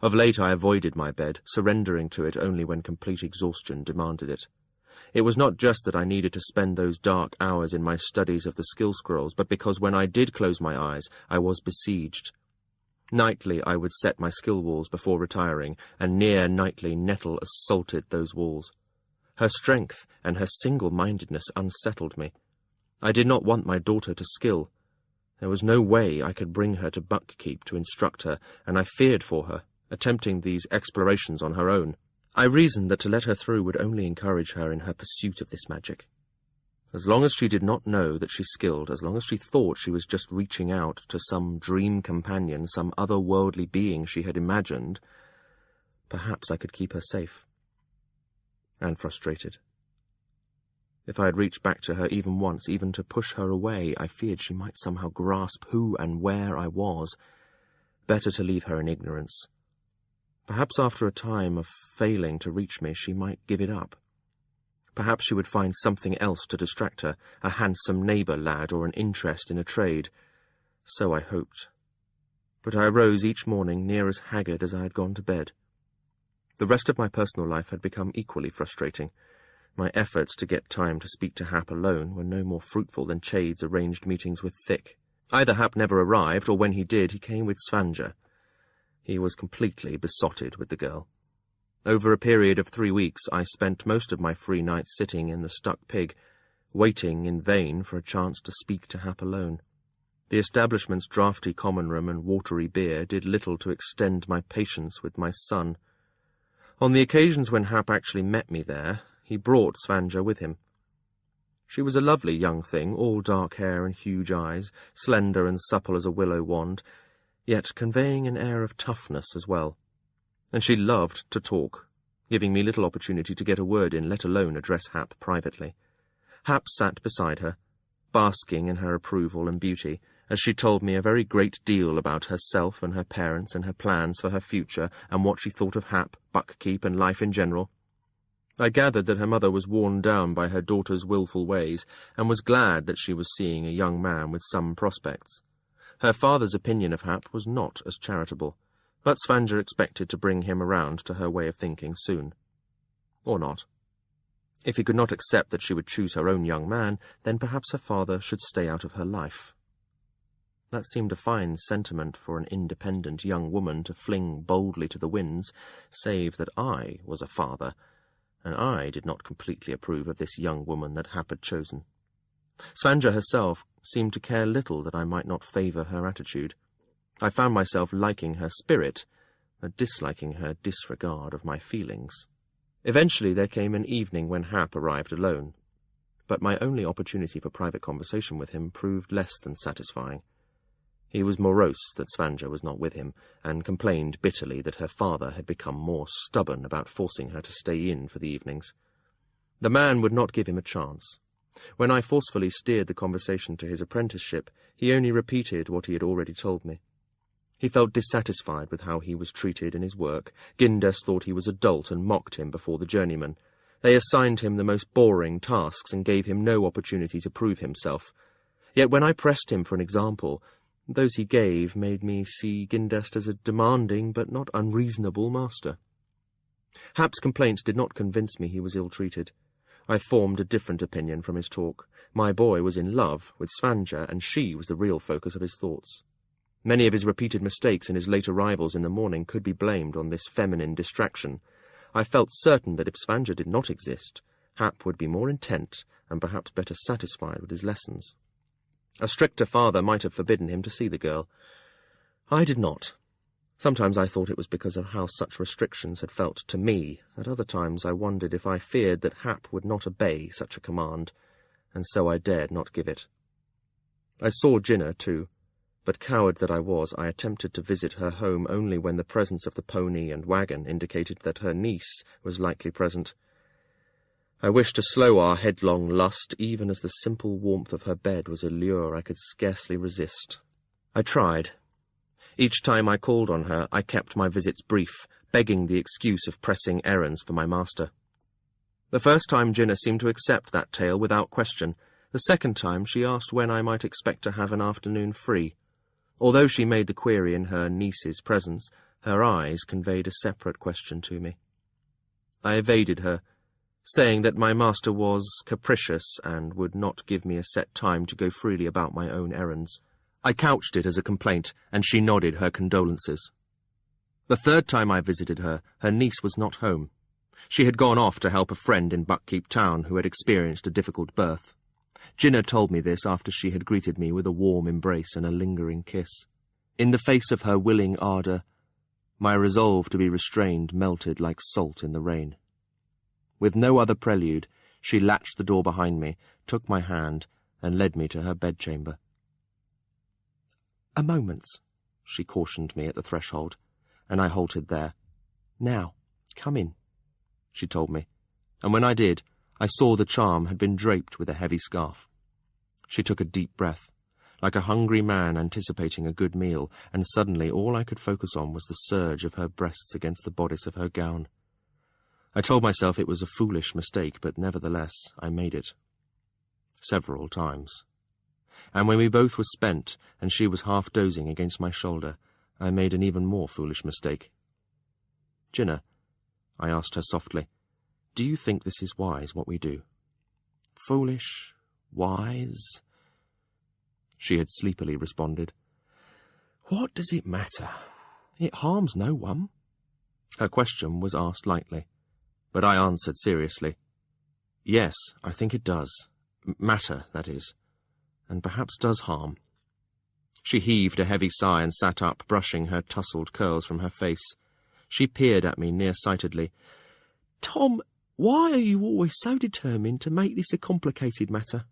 Of late I avoided my bed, surrendering to it only when complete exhaustion demanded it. It was not just that I needed to spend those dark hours in my studies of the skill scrolls, but because when I did close my eyes, I was besieged. Nightly I would set my skill walls before retiring, and near nightly Nettle assaulted those walls. Her strength and her single-mindedness unsettled me. I did not want my daughter to skill. There was no way I could bring her to Buckkeep to instruct her, and I feared for her, attempting these explorations on her own. I reasoned that to let her through would only encourage her in her pursuit of this magic. As long as she did not know that she skilled, as long as she thought she was just reaching out to some dream companion, some otherworldly being she had imagined, perhaps I could keep her safe. And frustrated. If I had reached back to her even once, even to push her away, I feared she might somehow grasp who and where I was. Better to leave her in ignorance. Perhaps after a time of failing to reach me, she might give it up. Perhaps she would find something else to distract her, a handsome neighbour lad or an interest in a trade. So I hoped. But I arose each morning near as haggard as I had gone to bed. The rest of my personal life had become equally frustrating. My efforts to get time to speak to Hap alone were no more fruitful than Chade's arranged meetings with Thick. Either Hap never arrived, or when he did, he came with Svange. He was completely besotted with the girl. Over a period of 3 weeks, I spent most of my free nights sitting in the Stuck Pig, waiting in vain for a chance to speak to Hap alone. The establishment's draughty common room and watery beer did little to extend my patience with my son. On the occasions when Hap actually met me there, he brought Svange with him. She was a lovely young thing, all dark hair and huge eyes, slender and supple as a willow wand, yet conveying an air of toughness as well. And she loved to talk, giving me little opportunity to get a word in, let alone address Hap privately. Hap sat beside her, basking in her approval and beauty, as she told me a very great deal about herself and her parents and her plans for her future and what she thought of Hap, buckkeep, and life in general. I gathered that her mother was worn down by her daughter's wilful ways, and was glad that she was seeing a young man with some prospects. Her father's opinion of Hap was not as charitable, but Svange expected to bring him around to her way of thinking soon. Or not. If he could not accept that she would choose her own young man, then perhaps her father should stay out of her life. That seemed a fine sentiment for an independent young woman to fling boldly to the winds, save that I was a father, and I did not completely approve of this young woman that Hap had chosen. Svange herself seemed to care little that I might not favour her attitude. I found myself liking her spirit, but disliking her disregard of my feelings. Eventually there came an evening when Hap arrived alone, but my only opportunity for private conversation with him proved less than satisfying. He was morose that Svange was not with him, and complained bitterly that her father had become more stubborn about forcing her to stay in for the evenings. The man would not give him a chance. When I forcefully steered the conversation to his apprenticeship, he only repeated what he had already told me. He felt dissatisfied with how he was treated in his work. Gyndas thought he was a dolt and mocked him before the journeymen. They assigned him the most boring tasks and gave him no opportunity to prove himself. Yet when I pressed him for an example, those he gave made me see Gyndas as a demanding but not unreasonable master. Hap's complaints did not convince me he was ill-treated. I formed a different opinion from his talk. My boy was in love with Svange, and she was the real focus of his thoughts. Many of his repeated mistakes and his late arrivals in the morning could be blamed on this feminine distraction. I felt certain that if Svange did not exist, Hap would be more intent and perhaps better satisfied with his lessons. A stricter father might have forbidden him to see the girl. I did not. Sometimes I thought it was because of how such restrictions had felt to me. At other times I wondered if I feared that Hap would not obey such a command, and so I dared not give it. I saw Jinnah, too, but coward that I was, I attempted to visit her home only when the presence of the pony and wagon indicated that her niece was likely present. I wished to slow our headlong lust, even as the simple warmth of her bed was a lure I could scarcely resist. I tried. Each time I called on her, I kept my visits brief, begging the excuse of pressing errands for my master. The first time Jinnah seemed to accept that tale without question. The second time she asked when I might expect to have an afternoon free. Although she made the query in her niece's presence, her eyes conveyed a separate question to me. I evaded her, saying that my master was capricious and would not give me a set time to go freely about my own errands. I couched it as a complaint, and she nodded her condolences. The third time I visited her, her niece was not home. She had gone off to help a friend in Buckkeep Town who had experienced a difficult birth. Jinnah told me this after she had greeted me with a warm embrace and a lingering kiss. In the face of her willing ardour, my resolve to be restrained melted like salt in the rain. With no other prelude, she latched the door behind me, took my hand, and led me to her bedchamber. "A moment," she cautioned me at the threshold, and I halted there. "Now, come in," she told me, and when I did, I saw the charm had been draped with a heavy scarf. She took a deep breath, like a hungry man anticipating a good meal, and suddenly all I could focus on was the surge of her breasts against the bodice of her gown. I told myself it was a foolish mistake, but nevertheless I made it. Several times. And when we both were spent, and she was half dozing against my shoulder, I made an even more foolish mistake. "Jinna," I asked her softly, "do you think this is wise, what we do?" "Foolish? Wise?" She had sleepily responded. "What does it matter? It harms no one." Her question was asked lightly, but I answered seriously. "Yes, I think it does. Matter, that is, and perhaps does harm." She heaved a heavy sigh and sat up, brushing her tousled curls from her face. She peered at me near-sightedly. "Tom, why are you always so determined to make this a complicated matter?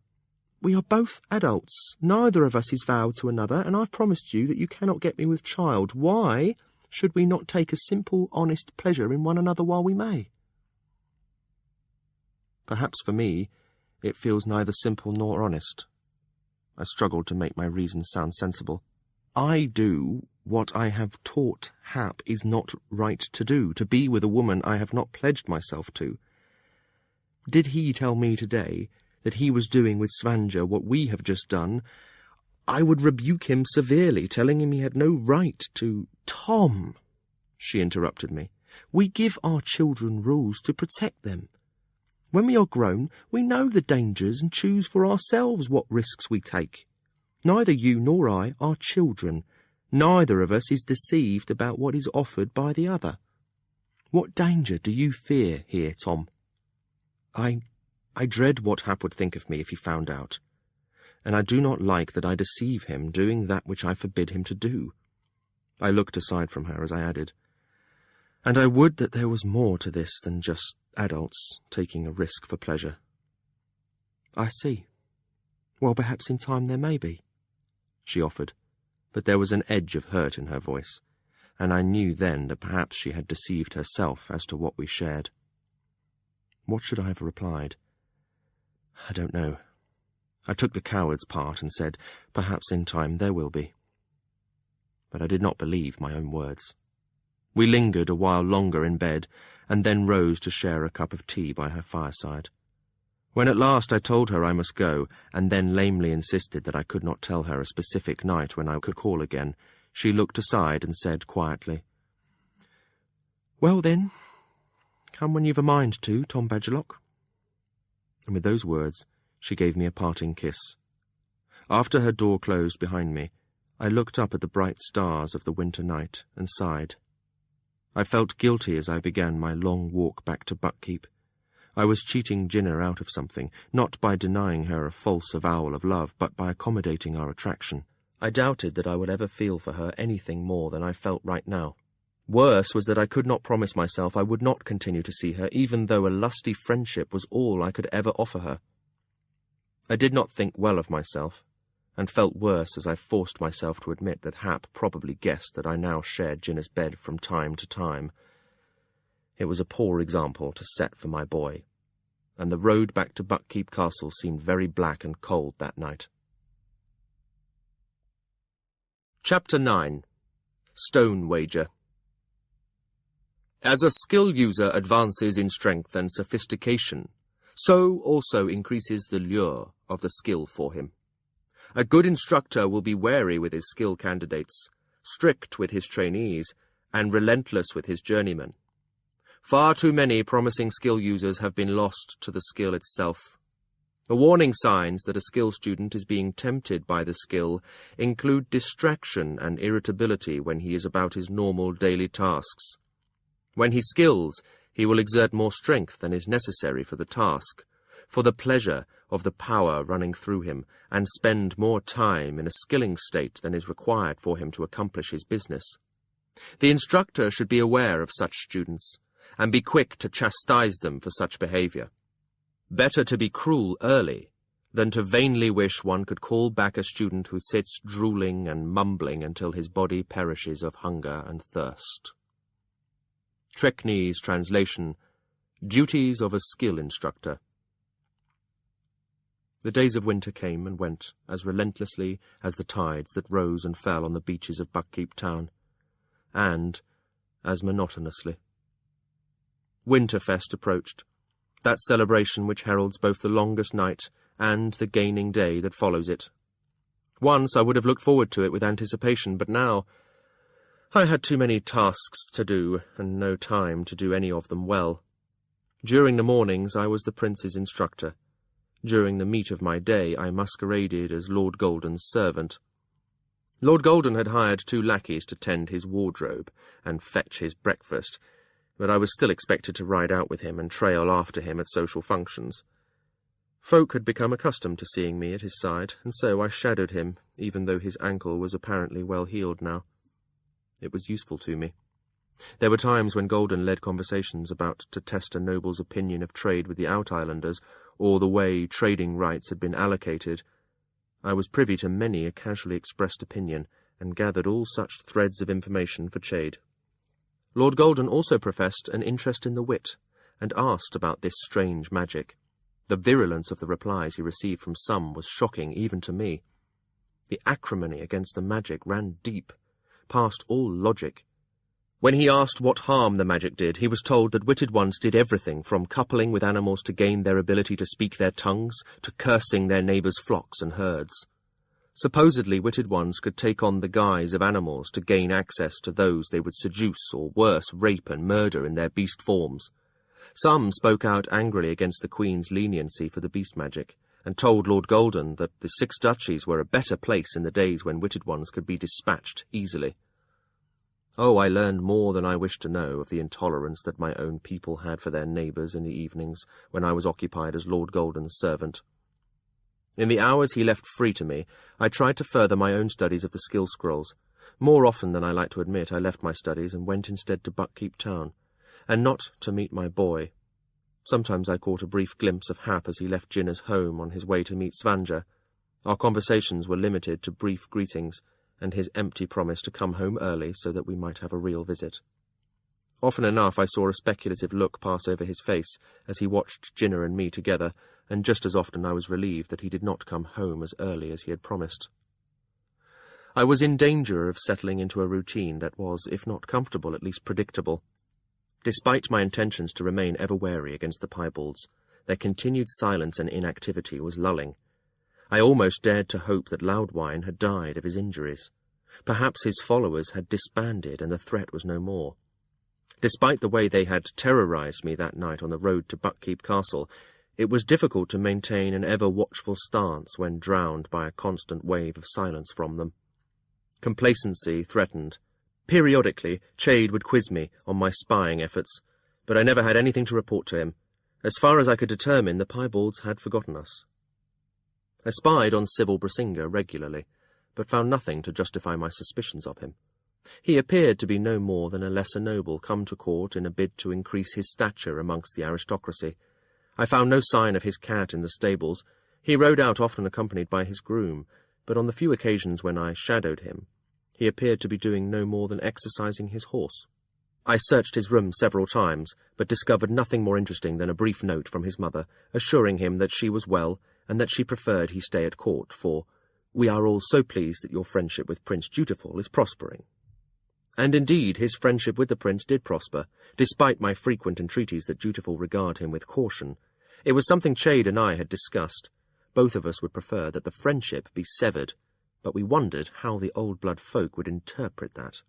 We are both adults. Neither of us is vowed to another, and I've promised you that you cannot get me with child. Why should we not take a simple, honest pleasure in one another while we may?" Perhaps for me, it feels neither simple nor honest. I struggled to make my reasons sound sensible. I do what I have taught Hap is not right to do, to be with a woman I have not pledged myself to. Did he tell me today that he was doing with Svanja what we have just done, I would rebuke him severely, telling him he had no right to— "Tom," she interrupted me, "we give our children rules to protect them. When we are grown, we know the dangers and choose for ourselves what risks we take. Neither you nor I are children. Neither of us is deceived about what is offered by the other. What danger do you fear here, Tom?" I dread what Hap would think of me if he found out, and I do not like that I deceive him doing that which I forbid him to do. I looked aside from her as I added, "And I would that there was more to this than just adults taking a risk for pleasure." "I see. Well, perhaps in time there may be," she offered, but there was an edge of hurt in her voice, and I knew then that perhaps she had deceived herself as to what we shared. What should I have replied? I don't know. I took the coward's part and said, "Perhaps in time there will be." But I did not believe my own words. We lingered a while longer in bed, and then rose to share a cup of tea by her fireside. When at last I told her I must go, and then lamely insisted that I could not tell her a specific night when I could call again, she looked aside and said quietly, "Well then, come when you've a mind to, Tom Badgerlock." And with those words, she gave me a parting kiss. After her door closed behind me, I looked up at the bright stars of the winter night and sighed. I felt guilty as I began my long walk back to Buckkeep. I was cheating Jinna out of something, not by denying her a false avowal of love, but by accommodating our attraction. I doubted that I would ever feel for her anything more than I felt right now. Worse was that I could not promise myself I would not continue to see her, even though a lusty friendship was all I could ever offer her. I did not think well of myself, and felt worse as I forced myself to admit that Hap probably guessed that I now shared Jinna's bed from time to time. It was a poor example to set for my boy, and the road back to Buckkeep Castle seemed very black and cold that night. Chapter 9. Stone Wager. As a skill user advances in strength and sophistication, so also increases the lure of the skill for him. A good instructor will be wary with his skill candidates, strict with his trainees, and relentless with his journeymen. Far too many promising skill users have been lost to the skill itself. The warning signs that a skill student is being tempted by the skill include distraction and irritability when he is about his normal daily tasks. When he skills, he will exert more strength than is necessary for the task, for the pleasure of the power running through him, and spend more time in a skilling state than is required for him to accomplish his business. The instructor should be aware of such students, and be quick to chastise them for such behavior. Better to be cruel early than to vainly wish one could call back a student who sits drooling and mumbling until his body perishes of hunger and thirst. Trekney's translation, Duties of a Skill Instructor. The days of winter came and went as relentlessly as the tides that rose and fell on the beaches of Buckkeep town, and as monotonously. Winterfest approached, that celebration which heralds both the longest night and the gaining day that follows it. Once I would have looked forward to it with anticipation, but now I had too many tasks to do, and no time to do any of them well. During the mornings I was the prince's instructor. During the meat of my day I masqueraded as Lord Golden's servant. Lord Golden had hired 2 lackeys to tend his wardrobe and fetch his breakfast, but I was still expected to ride out with him and trail after him at social functions. Folk had become accustomed to seeing me at his side, and so I shadowed him, even though his ankle was apparently well healed now. It was useful to me. There were times when Golden led conversations about to test a noble's opinion of trade with the Outislanders, or the way trading rights had been allocated. I was privy to many a casually expressed opinion, and gathered all such threads of information for Chade. Lord Golden also professed an interest in the wit, and asked about this strange magic. The virulence of the replies he received from some was shocking even to me. The acrimony against the magic ran deep, past all logic. When he asked what harm the magic did, he was told that witted ones did everything from coupling with animals to gain their ability to speak their tongues, to cursing their neighbours' flocks and herds. Supposedly witted ones could take on the guise of animals to gain access to those they would seduce or worse rape and murder in their beast forms. Some spoke out angrily against the Queen's leniency for the beast magic, and told Lord Golden that the Six Duchies were a better place in the days when witted ones could be dispatched easily. Oh, I learned more than I wished to know of the intolerance that my own people had for their neighbours in the evenings when I was occupied as Lord Golden's servant. In the hours he left free to me, I tried to further my own studies of the skill scrolls. More often than I like to admit, I left my studies and went instead to Buckkeep Town, and not to meet my boy. Sometimes I caught a brief glimpse of Hap as he left Jinna's home on his way to meet Svanja. Our conversations were limited to brief greetings, and his empty promise to come home early so that we might have a real visit. Often enough I saw a speculative look pass over his face as he watched Jinna and me together, and just as often I was relieved that he did not come home as early as he had promised. I was in danger of settling into a routine that was, if not comfortable, at least predictable. Despite my intentions to remain ever wary against the piebalds, their continued silence and inactivity was lulling. I almost dared to hope that Loudwine had died of his injuries. Perhaps his followers had disbanded and the threat was no more. Despite the way they had terrorized me that night on the road to Buckkeep Castle, it was difficult to maintain an ever-watchful stance when drowned by a constant wave of silence from them. Complacency threatened. Periodically, Chade would quiz me on my spying efforts, but I never had anything to report to him. As far as I could determine, the piebalds had forgotten us. I spied on Sybil Brasinga regularly, but found nothing to justify my suspicions of him. He appeared to be no more than a lesser noble come to court in a bid to increase his stature amongst the aristocracy. I found no sign of his cat in the stables. He rode out often accompanied by his groom, but on the few occasions when I shadowed him, he appeared to be doing no more than exercising his horse. I searched his room several times, but discovered nothing more interesting than a brief note from his mother, assuring him that she was well, and that she preferred he stay at court, for "We are all so pleased that your friendship with Prince Dutiful is prospering." And indeed his friendship with the prince did prosper, despite my frequent entreaties that Dutiful regard him with caution. It was something Chade and I had discussed. Both of us would prefer that the friendship be severed, but we wondered how the old-blood folk would interpret that.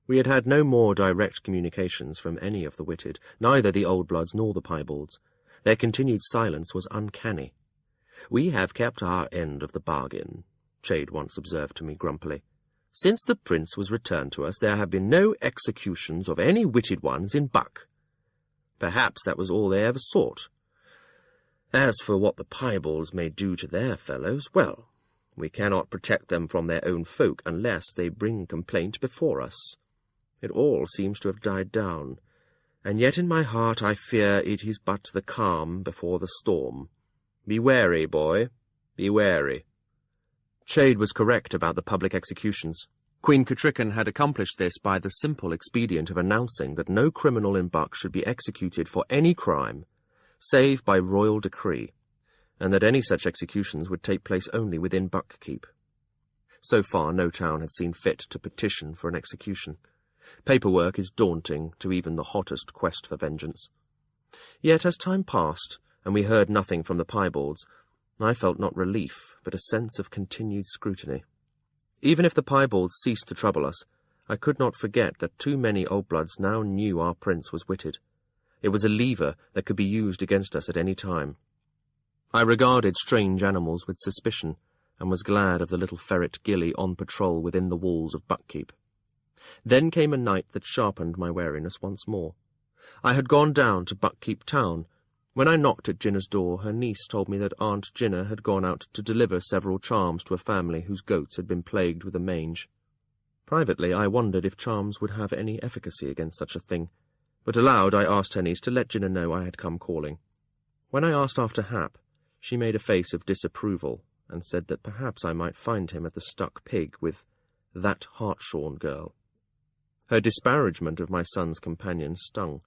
We had had no more direct communications from any of the witted, neither the old-bloods nor the piebalds. Their continued silence was uncanny. "We have kept our end of the bargain," Chade once observed to me grumpily. "Since the prince was returned to us, there have been no executions of any witted ones in Buck. Perhaps that was all they ever sought. As for what the piebalds may do to their fellows, well, we cannot protect them from their own folk unless they bring complaint before us. It all seems to have died down, and yet in my heart I fear it is but the calm before the storm. Be wary, boy, be wary." Chade was correct about the public executions. Queen Catrican had accomplished this by the simple expedient of announcing that no criminal in Buck should be executed for any crime, save by royal decree, and that any such executions would take place only within Buckkeep. So far no town had seen fit to petition for an execution. Paperwork is daunting to even the hottest quest for vengeance. Yet as time passed, and we heard nothing from the piebalds, I felt not relief, but a sense of continued scrutiny. Even if the piebalds ceased to trouble us, I could not forget that too many old bloods now knew our prince was witted. It was a lever that could be used against us at any time. I regarded strange animals with suspicion, and was glad of the little ferret Gilly on patrol within the walls of Buckkeep. Then came a night that sharpened my wariness once more. I had gone down to Buckkeep town. When I knocked at Jinna's door, her niece told me that Aunt Jinna had gone out to deliver several charms to a family whose goats had been plagued with a mange. Privately, I wondered if charms would have any efficacy against such a thing, but aloud I asked her niece to let Jinna know I had come calling. When I asked after Hap, she made a face of disapproval, and said that perhaps I might find him at the Stuck Pig with that Hartshorn girl. Her disparagement of my son's companion stung.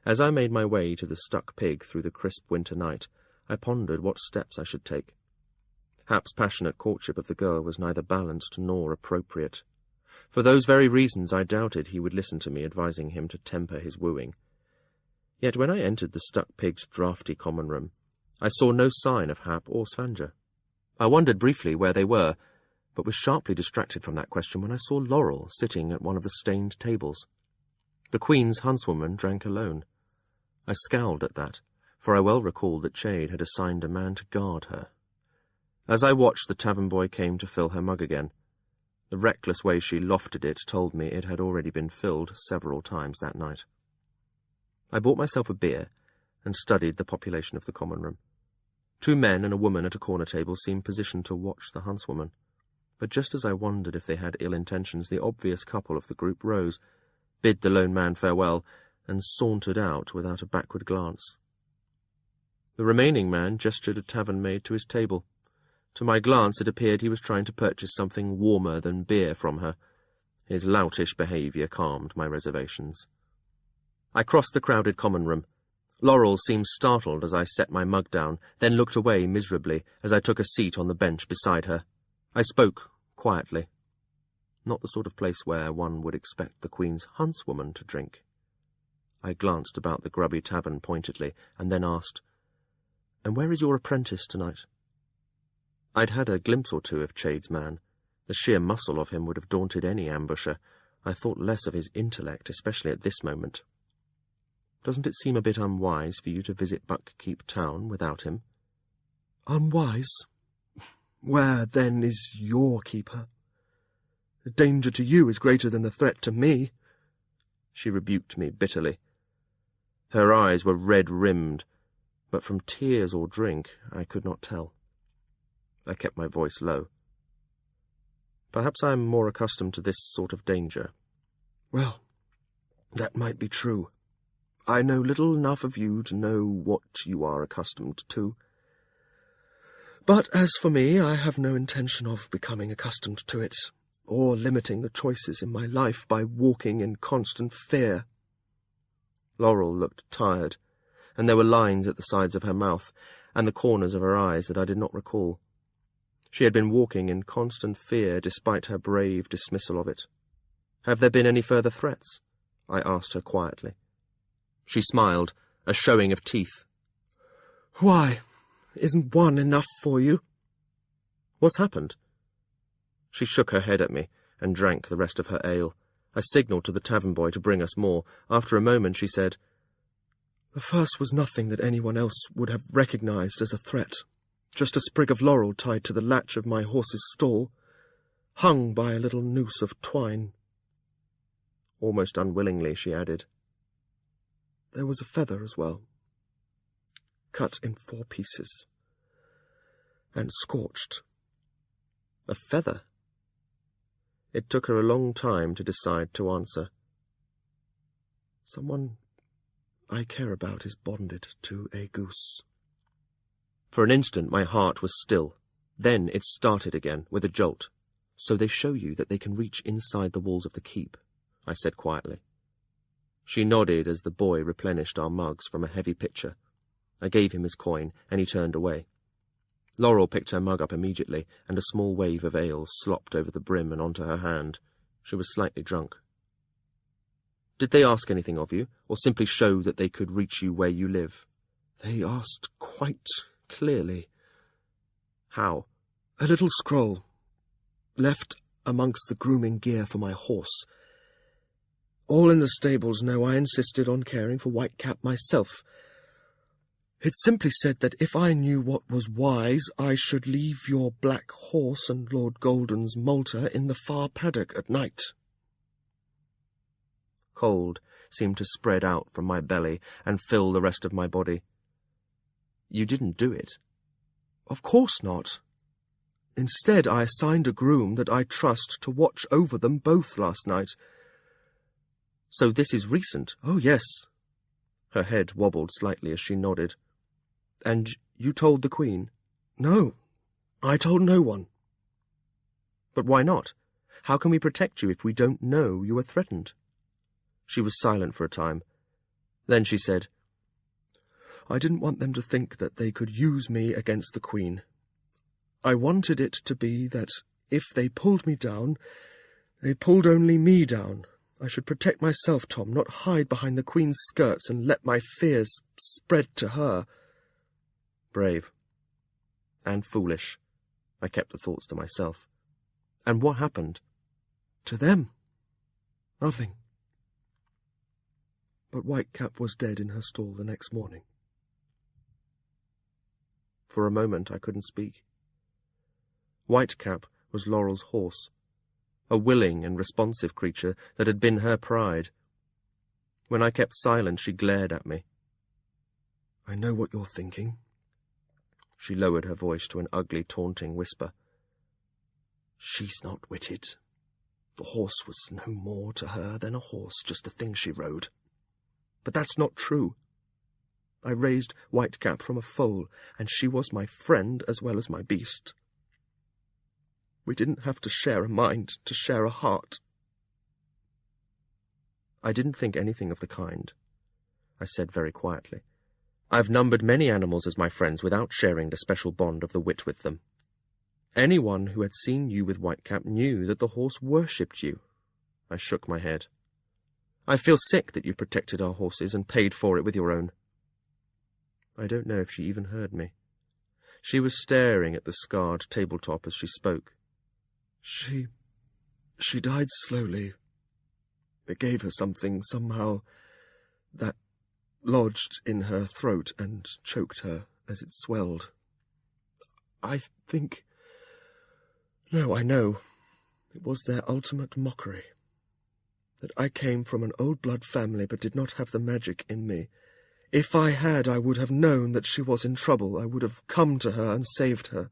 As I made my way to the Stuck Pig through the crisp winter night, I pondered what steps I should take. Hap's passionate courtship of the girl was neither balanced nor appropriate. For those very reasons I doubted he would listen to me advising him to temper his wooing. Yet when I entered the Stuck Pig's draughty common room, I saw no sign of Hap or Svanger. I wondered briefly where they were, but was sharply distracted from that question when I saw Laurel sitting at one of the stained tables. The Queen's huntswoman drank alone. I scowled at that, for I well recalled that Chade had assigned a man to guard her. As I watched, the tavern boy came to fill her mug again. The reckless way she lofted it told me it had already been filled several times that night. I bought myself a beer and studied the population of the common room. 2 men and a woman at a corner table seemed positioned to watch the huntswoman. But just as I wondered if they had ill intentions, the obvious couple of the group rose, bid the lone man farewell, and sauntered out without a backward glance. The remaining man gestured a tavern maid to his table. To my glance it appeared he was trying to purchase something warmer than beer from her. His loutish behaviour calmed my reservations. I crossed the crowded common room. Laurel seemed startled as I set my mug down, then looked away miserably as I took a seat on the bench beside her. I spoke quietly. Not the sort of place where one would expect the Queen's huntswoman to drink. I glanced about the grubby tavern pointedly, and then asked, "And where is your apprentice tonight?" I'd had a glimpse or two of Chade's man. The sheer muscle of him would have daunted any ambusher. I thought less of his intellect, especially at this moment. "Doesn't it seem a bit unwise for you to visit Buckkeep town without him?" "Unwise? Where, then, is your keeper? The danger to you is greater than the threat to me." She rebuked me bitterly. Her eyes were red-rimmed, but from tears or drink I could not tell. I kept my voice low. "Perhaps I am more accustomed to this sort of danger." "Well, that might be true. I know little enough of you to know what you are accustomed to. But as for me, I have no intention of becoming accustomed to it, or limiting the choices in my life by walking in constant fear." Laurel looked tired, and there were lines at the sides of her mouth and the corners of her eyes that I did not recall. She had been walking in constant fear despite her brave dismissal of it. "Have there been any further threats?" I asked her quietly. She smiled, a showing of teeth. "Why, isn't one enough for you?" "What's happened?" She shook her head at me and drank the rest of her ale. I signalled to the tavern boy to bring us more. After a moment she said, "The first was nothing that anyone else would have recognized as a threat. Just a sprig of laurel tied to the latch of my horse's stall, hung by a little noose of twine." Almost unwillingly she added, "There was a feather as well, cut in 4 pieces, and scorched." "A feather?" It took her a long time to decide to answer. "Someone I care about is bonded to a goose." For an instant my heart was still. Then it started again, with a jolt. "So they show you that they can reach inside the walls of the keep," I said quietly. She nodded as the boy replenished our mugs from a heavy pitcher. I gave him his coin, and he turned away. Laurel picked her mug up immediately, and a small wave of ale slopped over the brim and onto her hand. She was slightly drunk. Did they ask anything of you, or simply show that they could reach you where you live? They asked quite clearly. How? A little scroll, left amongst the grooming gear for my horse. All in the stables know I insisted on caring for Whitecap myself. It simply said that if I knew what was wise, I should leave your black horse and Lord Golden's Malta in the far paddock at night. Cold seemed to spread out from my belly and fill the rest of my body. You didn't do it. Of course not. Instead, I assigned a groom that I trust to watch over them both last night. So this is recent? Oh, yes. Her head wobbled slightly as she nodded. And you told the Queen? No, I told no one. But why not? How can we protect you if we don't know you are threatened? She was silent for a time. Then she said, I didn't want them to think that they could use me against the Queen. I wanted it to be that if they pulled me down, they pulled only me down. I should protect myself, Tom, not hide behind the Queen's skirts and let my fears spread to her. Brave. And foolish. I kept the thoughts to myself. And what happened? To them? Nothing. But Whitecap was dead in her stall the next morning. For a moment I couldn't speak. Whitecap was Laurel's horse, a willing and responsive creature that had been her pride. When I kept silent, she glared at me. I know what you're thinking. She lowered her voice to an ugly, taunting whisper. She's not witted. The horse was no more to her than a horse, just a thing she rode. But that's not true. I raised Whitecap from a foal, and she was my friend as well as my beast. We didn't have to share a mind to share a heart. I didn't think anything of the kind, I said very quietly. I've numbered many animals as my friends without sharing the special bond of the wit with them. Anyone who had seen you with Whitecap knew that the horse worshipped you. I shook my head. I feel sick that you protected our horses and paid for it with your own. I don't know if she even heard me. She was staring at the scarred tabletop as she spoke. She died slowly. It gave her something, somehow, that lodged in her throat and choked her as it swelled. I think... No, I know. It was their ultimate mockery. That I came from an old blood family but did not have the magic in me. If I had, I would have known that she was in trouble. I would have come to her and saved her.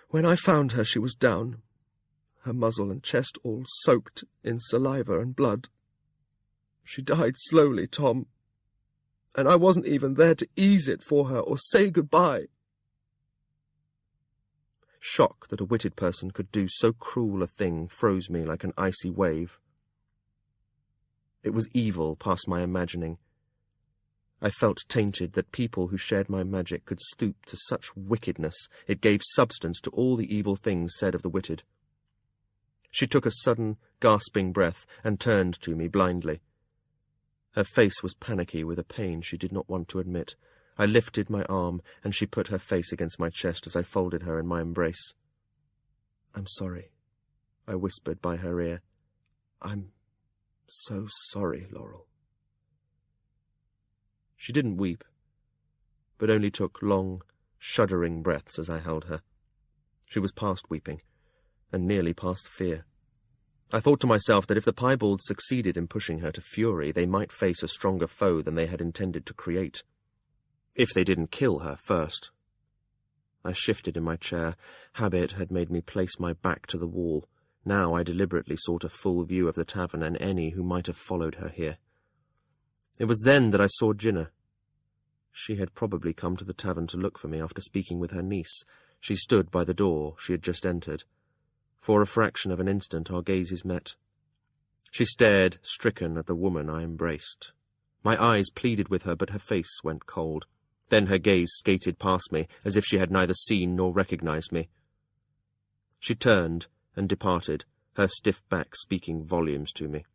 When I found her, she was down, her muzzle and chest all soaked in saliva and blood. She died slowly, Tom, and I wasn't even there to ease it for her or say goodbye. Shock that a witted person could do so cruel a thing froze me like an icy wave. It was evil past my imagining. I felt tainted that people who shared my magic could stoop to such wickedness. It gave substance to all the evil things said of the witted. She took a sudden, gasping breath and turned to me blindly. Her face was panicky with a pain she did not want to admit. I lifted my arm, and she put her face against my chest as I folded her in my embrace. "I'm sorry," I whispered by her ear. "I'm so sorry, Laurel." She didn't weep, but only took long, shuddering breaths as I held her. She was past weeping, and nearly past fear. I thought to myself that if the piebalds succeeded in pushing her to fury, they might face a stronger foe than they had intended to create. If they didn't kill her first. I shifted in my chair. Habit had made me place my back to the wall. Now I deliberately sought a full view of the tavern and any who might have followed her here. It was then that I saw Jinnah. She had probably come to the tavern to look for me after speaking with her niece. She stood by the door she had just entered. For a fraction of an instant our gazes met. She stared, stricken, at the woman I embraced. My eyes pleaded with her, but her face went cold. Then her gaze skated past me, as if she had neither seen nor recognized me. She turned and departed, her stiff back speaking volumes to me.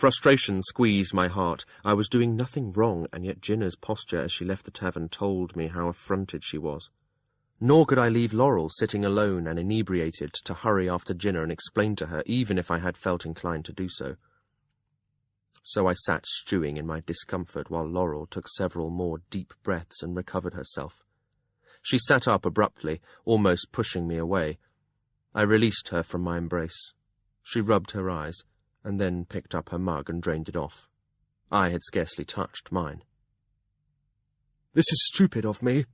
Frustration squeezed my heart. I was doing nothing wrong, and yet Ginna's posture as she left the tavern told me how affronted she was. Nor could I leave Laurel sitting alone and inebriated to hurry after Ginna and explain to her, even if I had felt inclined to do so. So I sat stewing in my discomfort while Laurel took several more deep breaths and recovered herself. She sat up abruptly, almost pushing me away. I released her from my embrace. She rubbed her eyes, and then picked up her mug and drained it off. I had scarcely touched mine. "This is stupid of me,"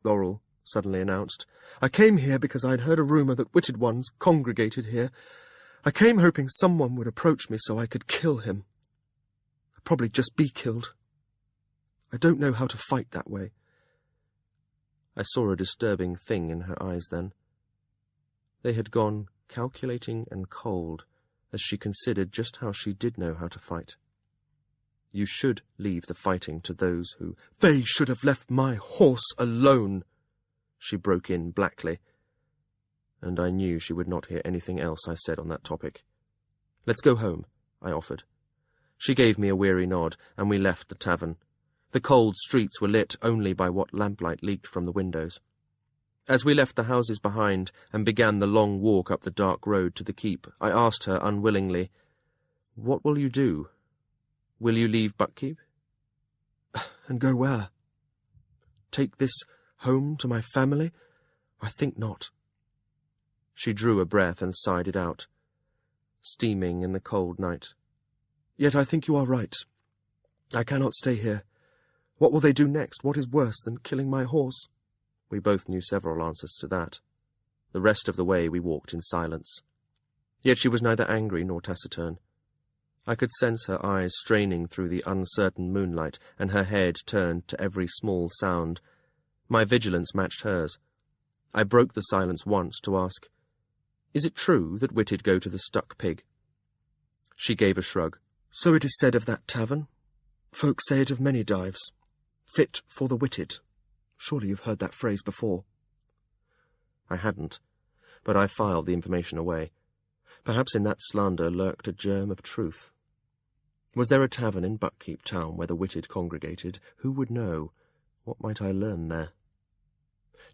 Laurel suddenly announced. "I came here because I'd heard a rumour that witted ones congregated here. I came hoping someone would approach me so I could kill him. I'd probably just be killed. I don't know how to fight that way." I saw a disturbing thing in her eyes then. They had gone calculating and cold, as she considered just how she did know how to fight. You should leave the fighting to those who— "They should have left my horse alone," she broke in blackly. And I knew she would not hear anything else I said on that topic. "Let's go home," I offered. She gave me a weary nod, and we left the tavern. The cold streets were lit only by what lamplight leaked from the windows. As we left the houses behind and began the long walk up the dark road to the keep, I asked her unwillingly, "What will you do? Will you leave Buckkeep?" "And go where? Take this home to my family? I think not." She drew a breath and sighed it out, steaming in the cold night. "Yet I think you are right. I cannot stay here. What will they do next? What is worse than killing my horse?" We both knew several answers to that. The rest of the way we walked in silence. Yet she was neither angry nor taciturn. I could sense her eyes straining through the uncertain moonlight, and her head turned to every small sound. My vigilance matched hers. I broke the silence once to ask, "Is it true that witted go to the stuck pig?" She gave a shrug. "So it is said of that tavern. Folk say it of many dives. Fit for the witted. Surely you've heard that phrase before." I hadn't, but I filed the information away. Perhaps in that slander lurked a germ of truth. Was there a tavern in Buckkeep town where the witted congregated? Who would know? What might I learn there?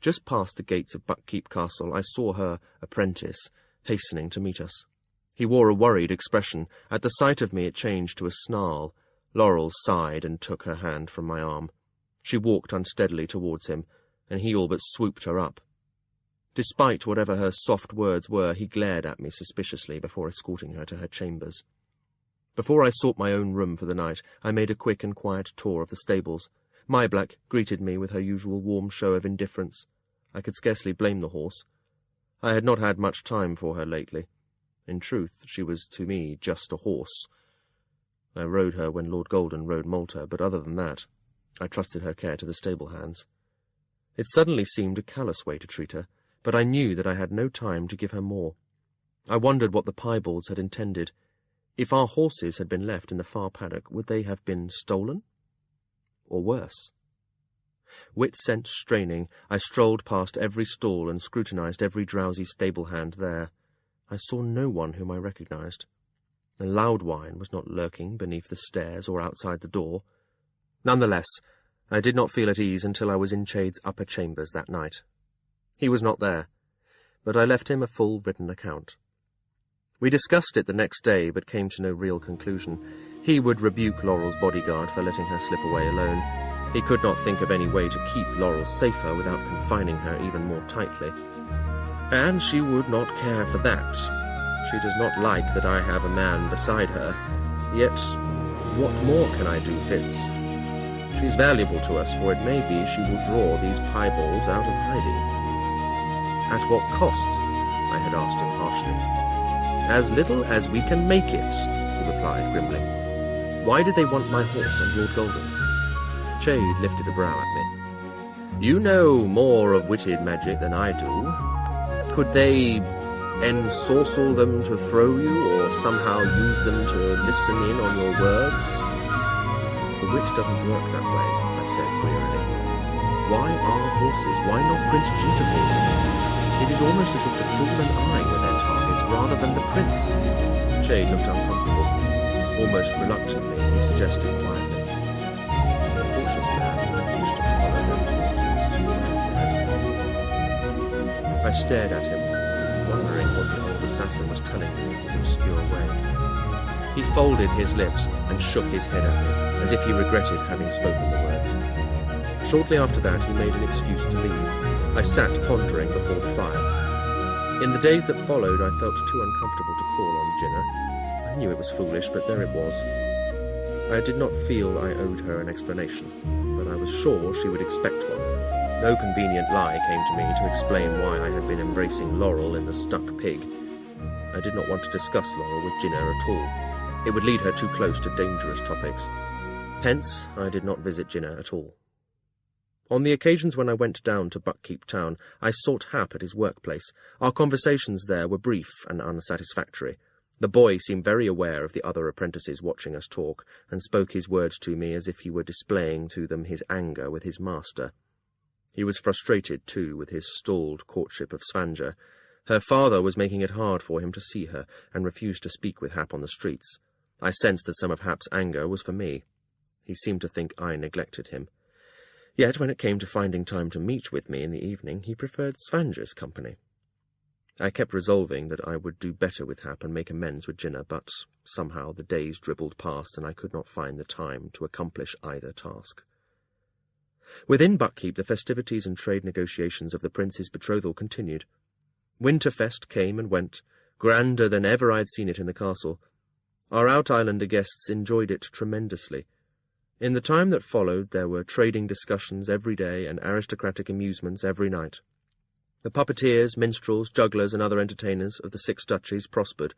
Just past the gates of Buckkeep Castle, I saw her apprentice hastening to meet us. He wore a worried expression. At the sight of me it changed to a snarl. Laurel sighed and took her hand from my arm. She walked unsteadily towards him, and he all but swooped her up. Despite whatever her soft words were, he glared at me suspiciously before escorting her to her chambers. Before I sought my own room for the night, I made a quick and quiet tour of the stables. Black greeted me with her usual warm show of indifference. I could scarcely blame the horse. I had not had much time for her lately. In truth, she was to me just a horse. I rode her when Lord Golden rode Malta, but other than that, I trusted her care to the stable hands. It suddenly seemed a callous way to treat her, but I knew that I had no time to give her more. I wondered what the piebalds had intended. If our horses had been left in the far paddock, would they have been stolen? Or worse? Wit sent straining, I strolled past every stall and scrutinized every drowsy stable hand there. I saw no one whom I recognized. The Loudwine was not lurking beneath the stairs or outside the door. Nonetheless, I did not feel at ease until I was in Chade's upper chambers that night. He was not there, but I left him a full written account. We discussed it the next day, but came to no real conclusion. He would rebuke Laurel's bodyguard for letting her slip away alone. He could not think of any way to keep Laurel safer without confining her even more tightly. And she would not care for that. She does not like that I have a man beside her. Yet, what more can I do, Fitz? She is valuable to us, for it may be she will draw these piebalds out of hiding. At what cost? I had asked him harshly. As little as we can make it, he replied grimly. Why did they want my horse and Lord Golden's? Chade lifted a brow at me. You know more of witted magic than I do. Could they ensorcel them to throw you, or somehow use them to listen in on your words? The wit doesn't work that way, I said wearily. Why our horses? Why not Prince Dutiful's? It is almost as if the fool and I were their targets rather than the prince. Chade looked uncomfortable. Almost reluctantly, he suggested quietly, "A cautious man would wish to follow their thought and see that." I stared at him, wondering what the old assassin was telling me in his obscure way. He folded his lips and shook his head at me, as if he regretted having spoken the words. Shortly after that, he made an excuse to leave. I sat pondering before the fire. In the days that followed, I felt too uncomfortable to call on Jinnah. I knew it was foolish, but there it was. I did not feel I owed her an explanation, but I was sure she would expect one. No convenient lie came to me to explain why I had been embracing Laurel in the Stuck Pig. I did not want to discuss Laurel with Jinnah at all. It would lead her too close to dangerous topics. Hence, I did not visit Jinnah at all. On the occasions when I went down to Buckkeep Town, I sought Hap at his workplace. Our conversations there were brief and unsatisfactory. The boy seemed very aware of the other apprentices watching us talk, and spoke his words to me as if he were displaying to them his anger with his master. He was frustrated, too, with his stalled courtship of Svange. Her father was making it hard for him to see her, and refused to speak with Hap on the streets. I sensed that some of Hap's anger was for me. He seemed to think I neglected him. Yet when it came to finding time to meet with me in the evening, he preferred Svange's company. I kept resolving that I would do better with Hap and make amends with Jinnah, but somehow the days dribbled past and I could not find the time to accomplish either task. Within Buckkeep, the festivities and trade negotiations of the prince's betrothal continued. Winterfest came and went, grander than ever I had seen it in the castle. Our Outislander guests enjoyed it tremendously. In the time that followed, there were trading discussions every day and aristocratic amusements every night. The puppeteers, minstrels, jugglers, and other entertainers of the Six Duchies prospered.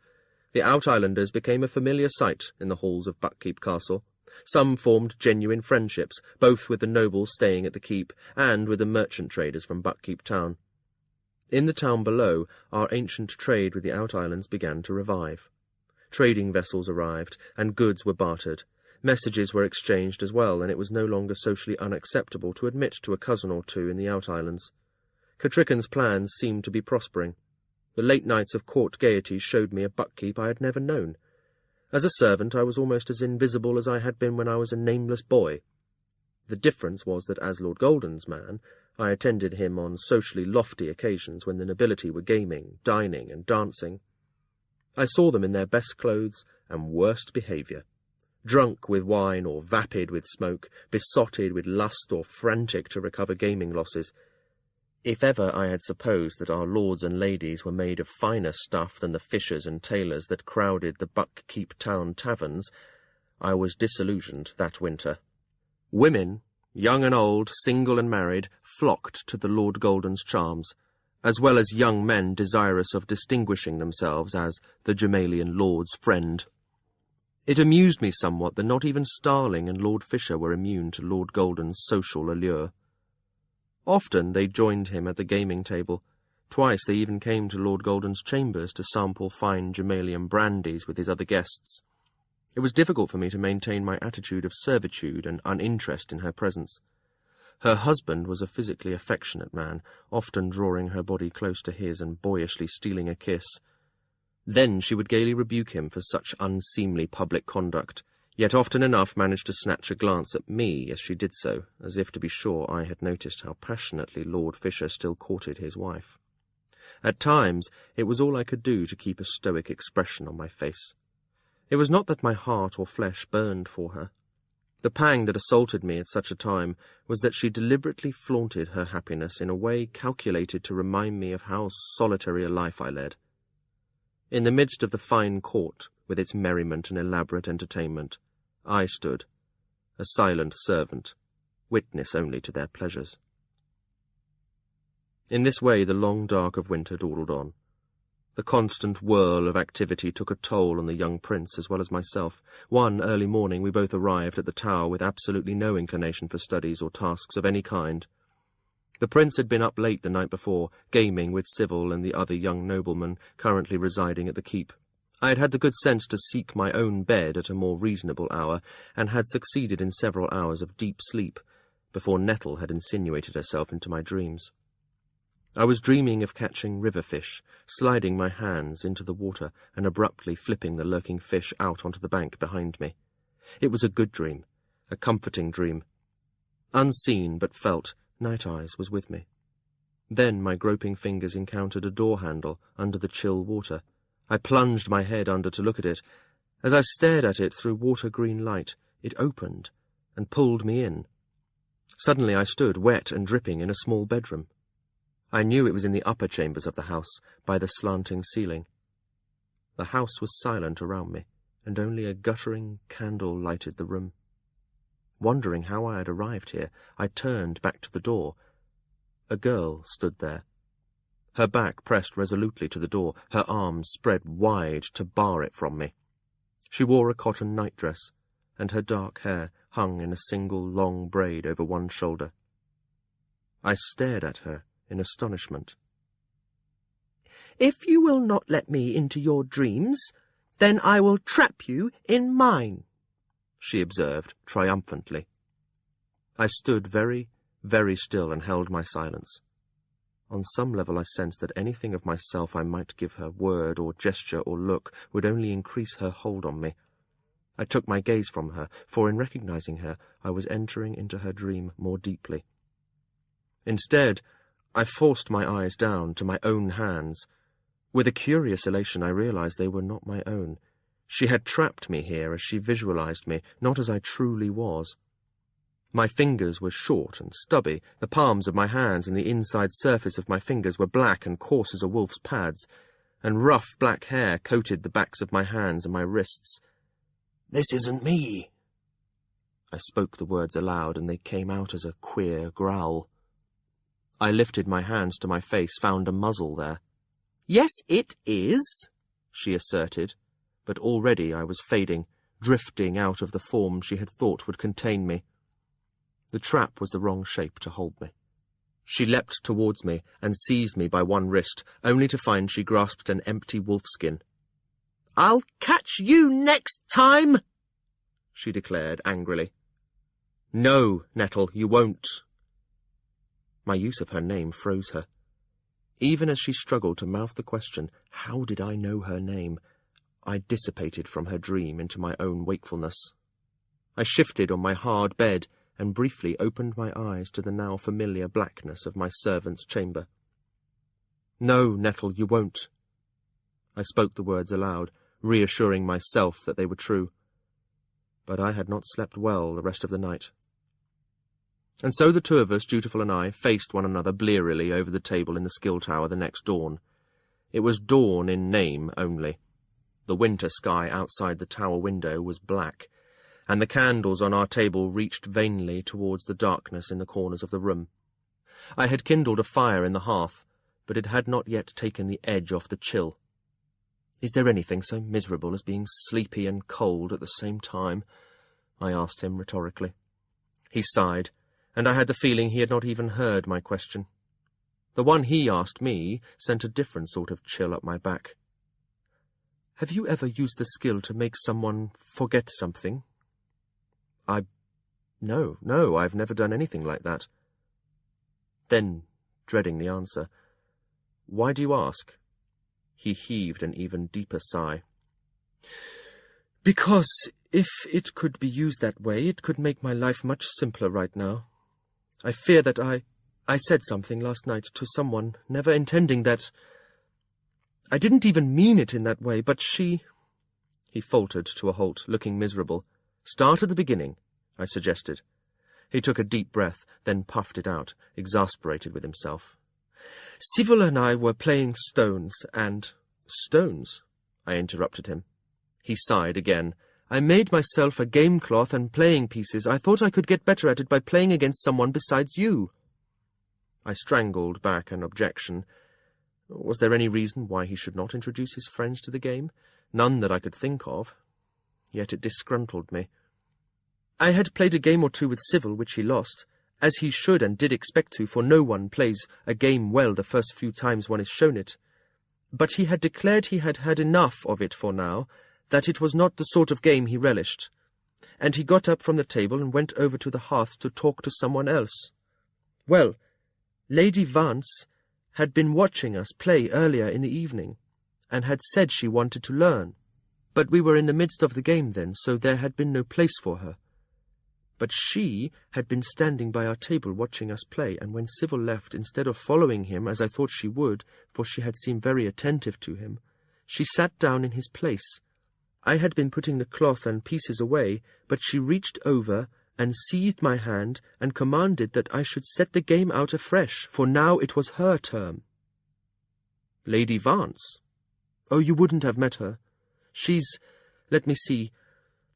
The Outislanders became a familiar sight in the halls of Buckkeep Castle. Some formed genuine friendships, both with the nobles staying at the keep and with the merchant traders from Buckkeep Town. In the town below, our ancient trade with the Outislands began to revive. Trading vessels arrived, and goods were bartered. Messages were exchanged as well, and it was no longer socially unacceptable to admit to a cousin or two in the Outislands. Catricken's plans seemed to be prospering. The late nights of court gaiety showed me a Buckkeep I had never known. As a servant, I was almost as invisible as I had been when I was a nameless boy. The difference was that as Lord Golden's man, I attended him on socially lofty occasions when the nobility were gaming, dining, and dancing. I saw them in their best clothes and worst behaviour. Drunk with wine or vapid with smoke, besotted with lust or frantic to recover gaming losses. If ever I had supposed that our lords and ladies were made of finer stuff than the fishers and tailors that crowded the Buckkeep Town taverns, I was disillusioned that winter. Women, young and old, single and married, flocked to the Lord Golden's charms, as well as young men desirous of distinguishing themselves as the Gemalian lord's friend. It amused me somewhat that not even Starling and Lord Fisher were immune to Lord Golden's social allure. Often they joined him at the gaming table. Twice they even came to Lord Golden's chambers to sample fine Gemalian brandies with his other guests. It was difficult for me to maintain my attitude of servitude and uninterest in her presence. Her husband was a physically affectionate man, often drawing her body close to his and boyishly stealing a kiss. Then she would gaily rebuke him for such unseemly public conduct, yet often enough managed to snatch a glance at me as she did so, as if to be sure I had noticed how passionately Lord Fisher still courted his wife. At times it was all I could do to keep a stoic expression on my face. It was not that my heart or flesh burned for her. The pang that assaulted me at such a time was that she deliberately flaunted her happiness in a way calculated to remind me of how solitary a life I led. In the midst of the fine court, with its merriment and elaborate entertainment, I stood, a silent servant, witness only to their pleasures. In this way the long dark of winter dawdled on. The constant whirl of activity took a toll on the young prince as well as myself. One early morning we both arrived at the tower with absolutely no inclination for studies or tasks of any kind. The prince had been up late the night before, gaming with Civil and the other young noblemen currently residing at the keep. I had had the good sense to seek my own bed at a more reasonable hour, and had succeeded in several hours of deep sleep, before Nettle had insinuated herself into my dreams. I was dreaming of catching river fish, sliding my hands into the water and abruptly flipping the lurking fish out onto the bank behind me. It was a good dream, a comforting dream. Unseen but felt, Night Eyes was with me. Then my groping fingers encountered a door handle under the chill water. I plunged my head under to look at it. As I stared at it through water-green light, it opened and pulled me in. Suddenly I stood, wet and dripping, in a small bedroom. I knew it was in the upper chambers of the house, by the slanting ceiling. The house was silent around me, and only a guttering candle lighted the room. Wondering how I had arrived here, I turned back to the door. A girl stood there. Her back pressed resolutely to the door, her arms spread wide to bar it from me. She wore a cotton nightdress, and her dark hair hung in a single long braid over one shoulder. I stared at her in astonishment. "If you will not let me into your dreams, then I will trap you in mine," she observed triumphantly. I stood very, very still and held my silence. On some level I sensed that anything of myself I might give her, word or gesture or look, would only increase her hold on me. I took my gaze from her, for in recognizing her I was entering into her dream more deeply. Instead, I forced my eyes down to my own hands. With a curious elation I realized they were not my own. She had trapped me here as she visualized me, not as I truly was. My fingers were short and stubby, the palms of my hands and the inside surface of my fingers were black and coarse as a wolf's pads, and rough black hair coated the backs of my hands and my wrists. "This isn't me." I spoke the words aloud, and they came out as a queer growl. I lifted my hands to my face, found a muzzle there. "Yes, it is," she asserted, but already I was fading, drifting out of the form she had thought would contain me. The trap was the wrong shape to hold me. She leapt towards me and seized me by one wrist, only to find she grasped an empty wolfskin. "I'll catch you next time," she declared angrily. "No, Nettle, you won't." My use of her name froze her. Even as she struggled to mouth the question, how did I know her name, I dissipated from her dream into my own wakefulness. I shifted on my hard bed and briefly opened my eyes to the now familiar blackness of my servant's chamber. "No, Nettle, you won't." I spoke the words aloud, reassuring myself that they were true. But I had not slept well the rest of the night. And so the two of us, Dutiful and I, faced one another blearily over the table in the skill tower the next dawn. It was dawn in name only. The winter sky outside the tower window was black, and the candles on our table reached vainly towards the darkness in the corners of the room. I had kindled a fire in the hearth, but it had not yet taken the edge off the chill. "Is there anything so miserable as being sleepy and cold at the same time?" I asked him rhetorically. He sighed, and I had the feeling he had not even heard my question. The one he asked me sent a different sort of chill up my back. "Have you ever used the skill to make someone forget something?" No, I've never done anything like that." Then, dreading the answer, "Why do you ask?" He heaved an even deeper sigh. "Because if it could be used that way, it could make my life much simpler right now. I fear that I said something last night to someone, never intending that. I didn't even mean it in that way, but she—" He faltered to a halt, looking miserable. "Start at the beginning," I suggested. He took a deep breath, then puffed it out, exasperated with himself. "Civil and I were playing stones, and—" "Stones?" I interrupted him. He sighed again. "I made myself a game cloth and playing pieces. I thought I could get better at it by playing against someone besides you." I strangled back an objection. Was there any reason why he should not introduce his friends to the game? None that I could think of. Yet it disgruntled me. "I had played a game or two with Civil, which he lost, as he should and did expect to, for no one plays a game well the first few times one is shown it. But he had declared he had had enough of it for now, that it was not the sort of game he relished, and he got up from the table and went over to the hearth to talk to someone else. Well, Lady Vance had been watching us play earlier in the evening, and had said she wanted to learn. But we were in the midst of the game then, so there had been no place for her. But she had been standing by our table watching us play, and when Sybil left, instead of following him, as I thought she would, for she had seemed very attentive to him, she sat down in his place. I had been putting the cloth and pieces away, but she reached over and seized my hand and commanded that I should set the game out afresh, for now it was her term. Lady Vance. Oh, you wouldn't have met her. She's, let me see,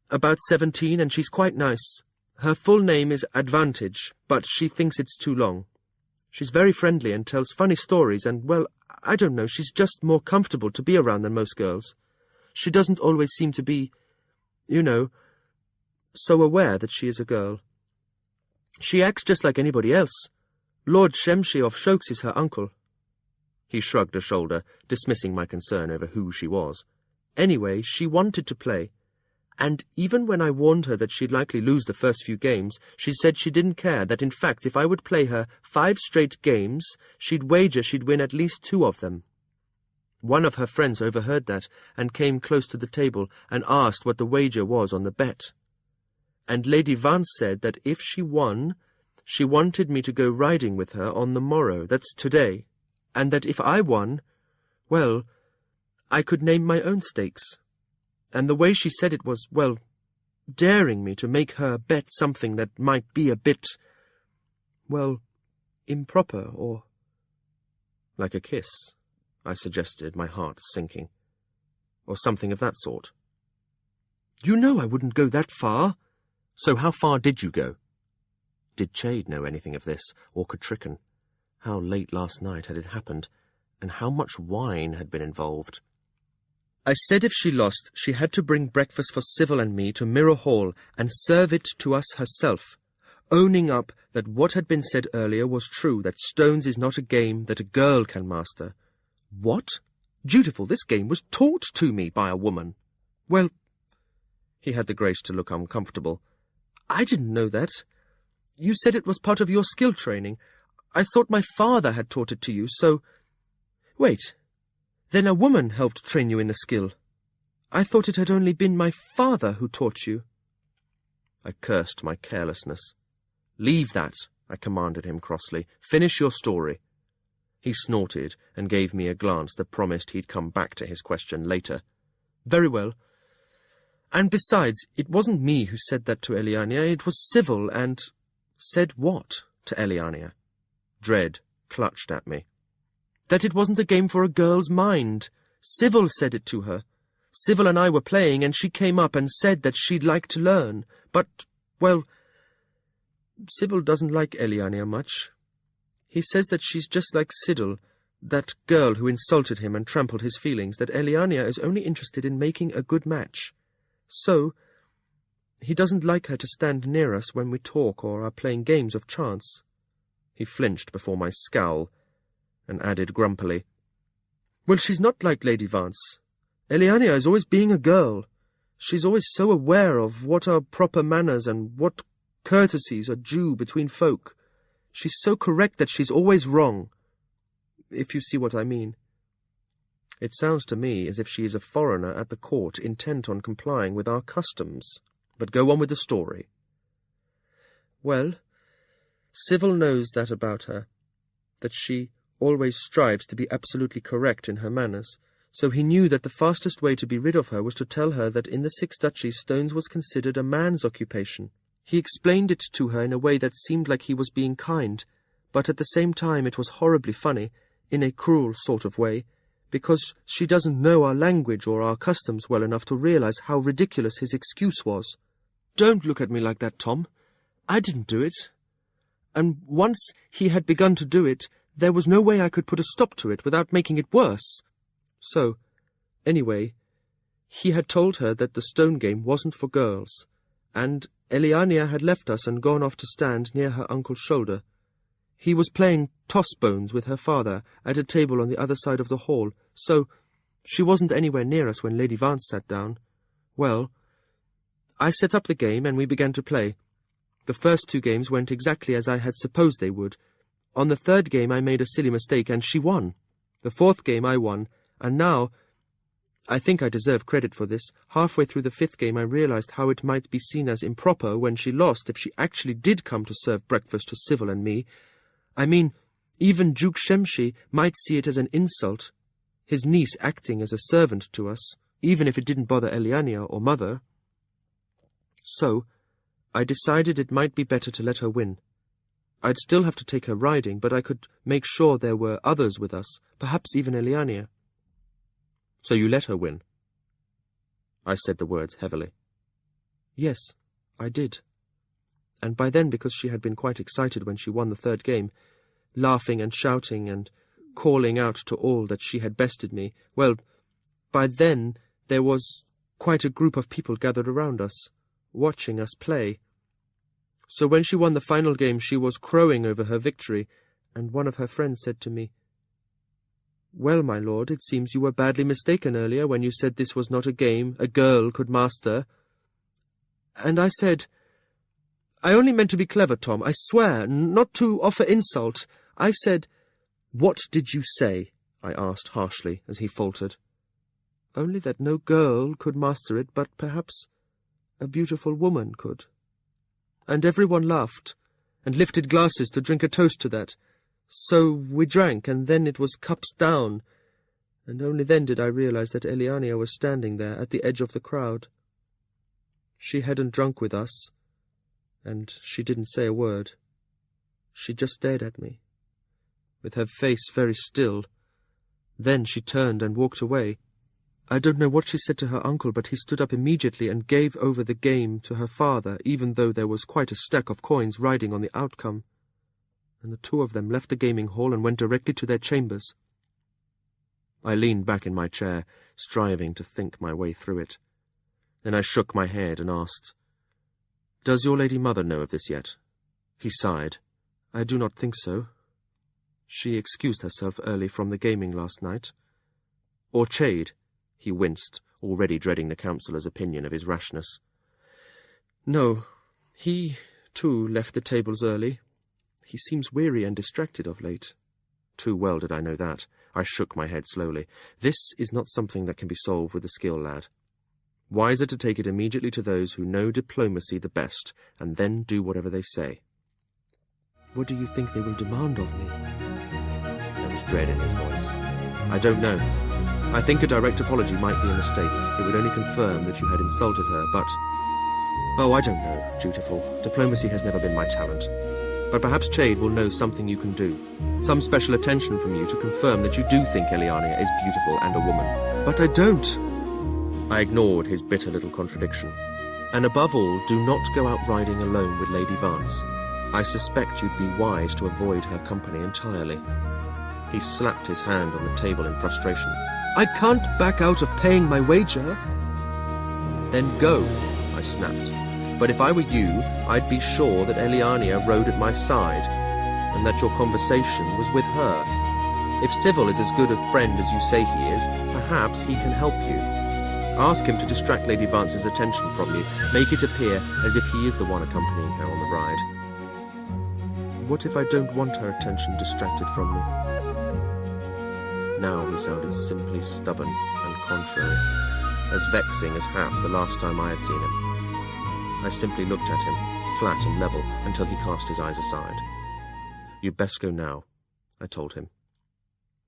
about 17, and she's quite nice. Her full name is Advantage, but she thinks it's too long. She's very friendly and tells funny stories, and, well, I don't know, she's just more comfortable to be around than most girls. She doesn't always seem to be, you know, so aware that she is a girl. She acts just like anybody else. Lord Shemshi of Shokes is her uncle. He shrugged a shoulder, dismissing my concern over who she was. Anyway, she wanted to play, and even when I warned her that she'd likely lose the first few games, she said she didn't care, that in fact if I would play her 5 straight games, she'd wager she'd win at least 2 of them. One of her friends overheard that, and came close to the table and asked what the wager was on the bet. And Lady Vance said that if she won, she wanted me to go riding with her on the morrow, that's today, and that if I won, well, I could name my own stakes. And the way she said it was, well, daring me to make her bet something that might be a bit, well, improper, or like a kiss, I suggested, my heart sinking, or something of that sort. You know I wouldn't go that far. So how far did you go? Did Chade know anything of this, or Catrican? How late last night had it happened, and how much wine had been involved? I said if she lost, she had to bring breakfast for Sybil and me to Mirror Hall and serve it to us herself, owning up that what had been said earlier was true, that Stones is not a game that a girl can master. What? Dutiful, this game was taught to me by a woman. Well, he had the grace to look uncomfortable. I didn't know that. You said it was part of your skill training. I thought my father had taught it to you, so... Wait, then a woman helped train you in the skill. I thought it had only been my father who taught you. I cursed my carelessness. Leave that, I commanded him crossly. Finish your story. He snorted and gave me a glance that promised he'd come back to his question later. Very well. And besides, it wasn't me who said that to Elliania, it was Sybil, and... Said what to Elliania? Dread clutched at me. That it wasn't a game for a girl's mind. Sybil said it to her. Sybil and I were playing, and she came up and said that she'd like to learn. But, well, Sybil doesn't like Elliania much. He says that she's just like Sybil, that girl who insulted him and trampled his feelings, that Elliania is only interested in making a good match. So, he doesn't like her to stand near us when we talk or are playing games of chance. He flinched before my scowl, and added grumpily, Well, she's not like Lady Vance. Elliania is always being a girl. She's always so aware of what are proper manners and what courtesies are due between folk. She's so correct that she's always wrong, if you see what I mean. It sounds to me as if she is a foreigner at the court intent on complying with our customs. But go on with the story. Well, Sybil knows that about her, that she always strives to be absolutely correct in her manners, so he knew that the fastest way to be rid of her was to tell her that in the Six Duchies Stones was considered a man's occupation. He explained it to her in a way that seemed like he was being kind, but at the same time it was horribly funny, in a cruel sort of way, because she doesn't know our language or our customs well enough to realize how ridiculous his excuse was. Don't look at me like that, Tom. I didn't do it. And once he had begun to do it, there was no way I could put a stop to it without making it worse. So, anyway, he had told her that the stone game wasn't for girls, and Elliania had left us and gone off to stand near her uncle's shoulder. He was playing toss-bones with her father at a table on the other side of the hall, so she wasn't anywhere near us when Lady Vance sat down. Well, I set up the game and we began to play. The first 2 games went exactly as I had supposed they would, On the third game I made a silly mistake, and she won. The fourth game I won, and now, I think I deserve credit for this, halfway through the fifth game I realized how it might be seen as improper when she lost if she actually did come to serve breakfast to Civil and me. I mean, even Duke Shemshi might see it as an insult, his niece acting as a servant to us, even if it didn't bother Elliania or Mother. So, I decided it might be better to let her win. I'd still have to take her riding, but I could make sure there were others with us, perhaps even Elliania. So you let her win? I said the words heavily. Yes, I did. And by then, because she had been quite excited when she won the third game, laughing and shouting and calling out to all that she had bested me, well, by then there was quite a group of people gathered around us, watching us play. So when she won the final game, she was crowing over her victory, and one of her friends said to me, "Well, my lord, it seems you were badly mistaken earlier when you said this was not a game a girl could master." And I said, "I only meant to be clever, Tom, I swear, not to offer insult. I said—" "What did you say?" I asked harshly as he faltered. "Only that no girl could master it, but perhaps a beautiful woman could." And everyone laughed, and lifted glasses to drink a toast to that. So we drank, and then it was cups down, and only then did I realize that Elliania was standing there at the edge of the crowd. She hadn't drunk with us, and she didn't say a word. She just stared at me, with her face very still. Then she turned and walked away. I don't know what she said to her uncle, but he stood up immediately and gave over the game to her father, even though there was quite a stack of coins riding on the outcome. And the two of them left the gaming hall and went directly to their chambers. I leaned back in my chair, striving to think my way through it. Then I shook my head and asked, "Does your lady mother know of this yet?" He sighed. "I do not think so. She excused herself early from the gaming last night." "Or Chade?" He winced, already dreading the counsellor's opinion of his rashness. "No, he, too, left the tables early. He seems weary and distracted of late." Too well did I know that. I shook my head slowly. "This is not something that can be solved with a skill, lad. Wiser to take it immediately to those who know diplomacy the best, and then do whatever they say." "What do you think they will demand of me?" There was dread in his voice. "I don't know. I think a direct apology might be a mistake. It would only confirm that you had insulted her, but— Oh, I don't know, Dutiful. Diplomacy has never been my talent. But perhaps Chade will know something you can do. Some special attention from you to confirm that you do think Elliania is beautiful and a woman." "But I don't." I ignored his bitter little contradiction. "And above all, do not go out riding alone with Lady Vance. I suspect you'd be wise to avoid her company entirely." He slapped his hand on the table in frustration. "I can't back out of paying my wager." "Then go," I snapped. "But if I were you, I'd be sure that Elliania rode at my side, and that your conversation was with her. If Civil is as good a friend as you say he is, perhaps he can help you. Ask him to distract Lady Vance's attention from you. Make it appear as if he is the one accompanying her on the ride." "What if I don't want her attention distracted from me?" Now he sounded simply stubborn and contrary, as vexing as Hap the last time I had seen him. I simply looked at him, flat and level, until he cast his eyes aside. "You'd best go now," I told him.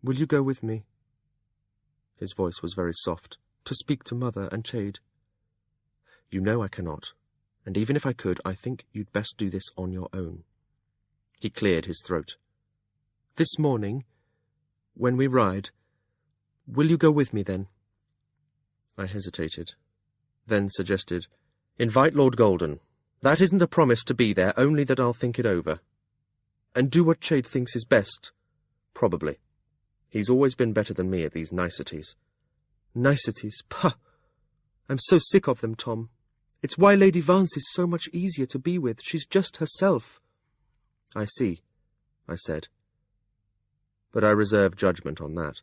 "Will you go with me?" His voice was very soft. "To speak to Mother and Chade." "You know I cannot, and even if I could, I think you'd best do this on your own." He cleared his throat. "This morning, when we ride, will you go with me then?" I hesitated, then suggested, "Invite Lord Golden. That isn't a promise to be there, only that I'll think it over." "And do what Chade thinks is best?" "Probably. He's always been better than me at these niceties." "Niceties? Pah! I'm so sick of them, Tom. It's why Lady Vance is so much easier to be with. She's just herself." "I see," I said. But I reserved judgment on that.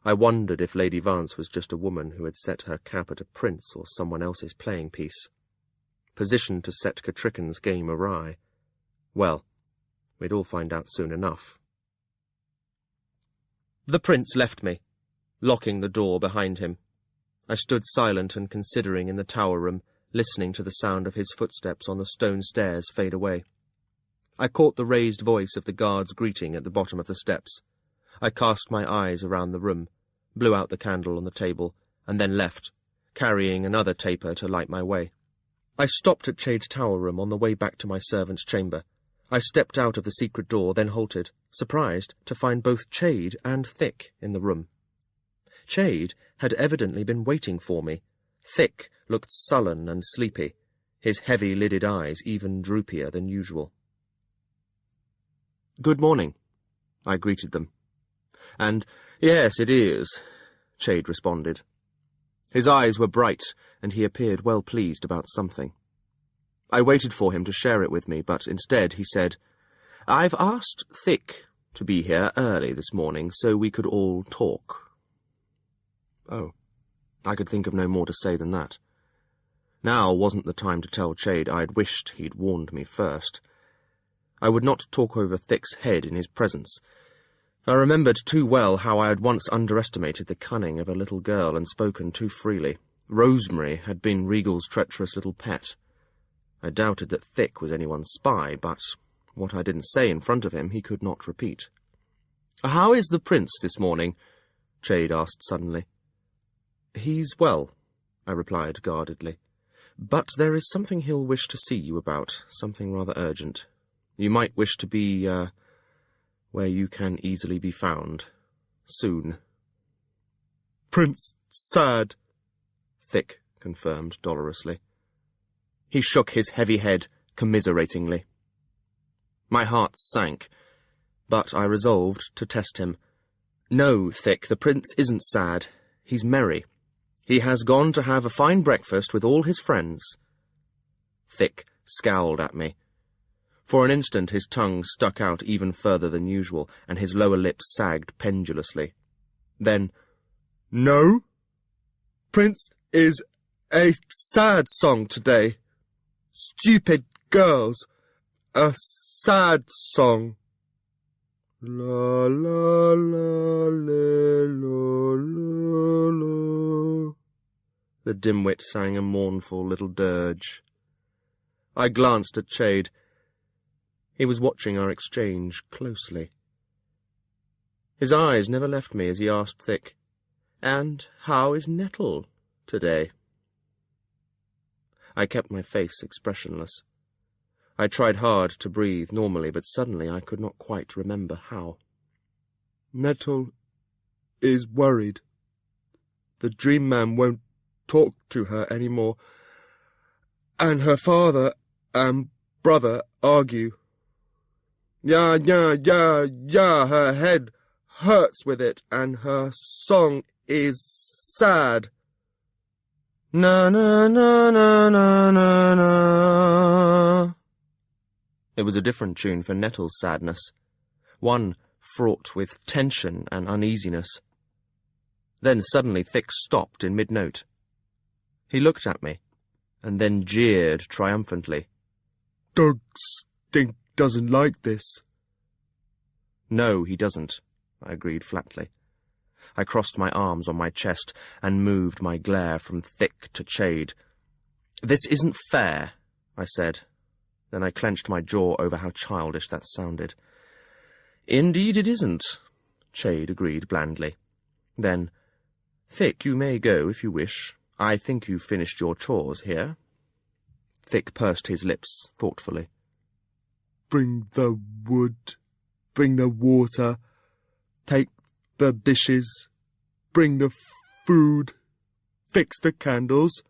I wondered if Lady Vance was just a woman who had set her cap at a prince or someone else's playing piece, positioned to set Catricken's game awry. Well, We'd all find out soon enough. The prince left me, locking the door behind him. I stood silent and considering in the tower room, listening to the sound of his footsteps on the stone stairs fade away. I caught the raised voice of the guard's greeting at the bottom of the steps. I cast my eyes around the room, blew out the candle on the table, and then left, carrying another taper to light my way. I stopped at Chade's tower room on the way back to my servant's chamber. I stepped out of the secret door, then halted, surprised to find both Chade and Thick in the room. Chade had evidently been waiting for me. Thick looked sullen and sleepy, his heavy-lidded eyes even droopier than usual. "Good morning," I greeted them. And, "Yes, it is," Chade responded. His eyes were bright, and he appeared well pleased about something. I waited for him to share it with me, but instead he said, "I've asked Thick to be here early this morning so we could all talk." Oh, I could think of no more to say than that. Now wasn't the time to tell Chade I'd wished he'd warned me first. I would not talk over Thick's head in his presence. I remembered too well how I had once underestimated the cunning of a little girl and spoken too freely. Rosemary had been Regal's treacherous little pet. I doubted that Thick was anyone's spy, but what I didn't say in front of him he could not repeat. "How is the prince this morning?" Chade asked suddenly. "He's well," I replied guardedly. "But there is something he'll wish to see you about, something rather urgent. You might wish to be, where you can easily be found. Soon." "Prince sad," Thick confirmed dolorously. He shook his heavy head commiseratingly. My heart sank, but I resolved to test him. "No, Thick, the prince isn't sad. He's merry. He has gone to have a fine breakfast with all his friends." Thick scowled at me. For an instant his tongue stuck out even further than usual, and his lower lip sagged pendulously. Then, "No, Prince is a sad song today. Stupid girls. A sad song. La la la le lo lo lo." The dimwit sang a mournful little dirge. I glanced at Chade. He was watching our exchange closely. His eyes never left me as he asked Thick, "And how is Nettle today?" I kept my face expressionless. I tried hard to breathe normally, but suddenly I could not quite remember how. "Nettle is worried. The dream man won't talk to her any more, and her father and brother argue. Yeah, her head hurts with it, and her song is sad. Na na na na na na na." It was a different tune for Nettle's sadness, one fraught with tension and uneasiness. Then suddenly Thick stopped in mid-note. He looked at me, and then jeered triumphantly. "Dog Stink doesn't like this." "No, he doesn't," I agreed flatly. I crossed my arms on my chest and moved my glare from Thick to Chade. "This isn't fair," I said. Then I clenched my jaw over how childish that sounded. "Indeed it isn't," Chade agreed blandly. Then, "Thick, you may go if you wish. I think you've finished your chores here." Thick pursed his lips thoughtfully. "Bring the wood, bring the water, take the dishes, bring the food, fix the candles."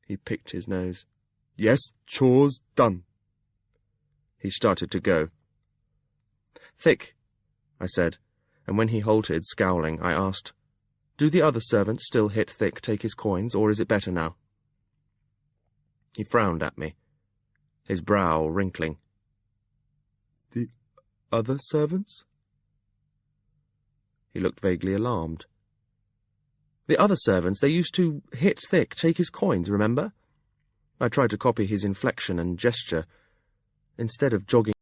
He picked his nose. "Yes, chores done." He started to go. "Thick," I said, and when he halted, scowling, I asked, "Do the other servants still hit Thick take his coins, or is it better now?" He frowned at me, his brow wrinkling. "The other servants?" He looked vaguely alarmed. "The other servants, they used to hit Thick, take his coins, remember?" I tried to copy his inflection and gesture. Instead of jogging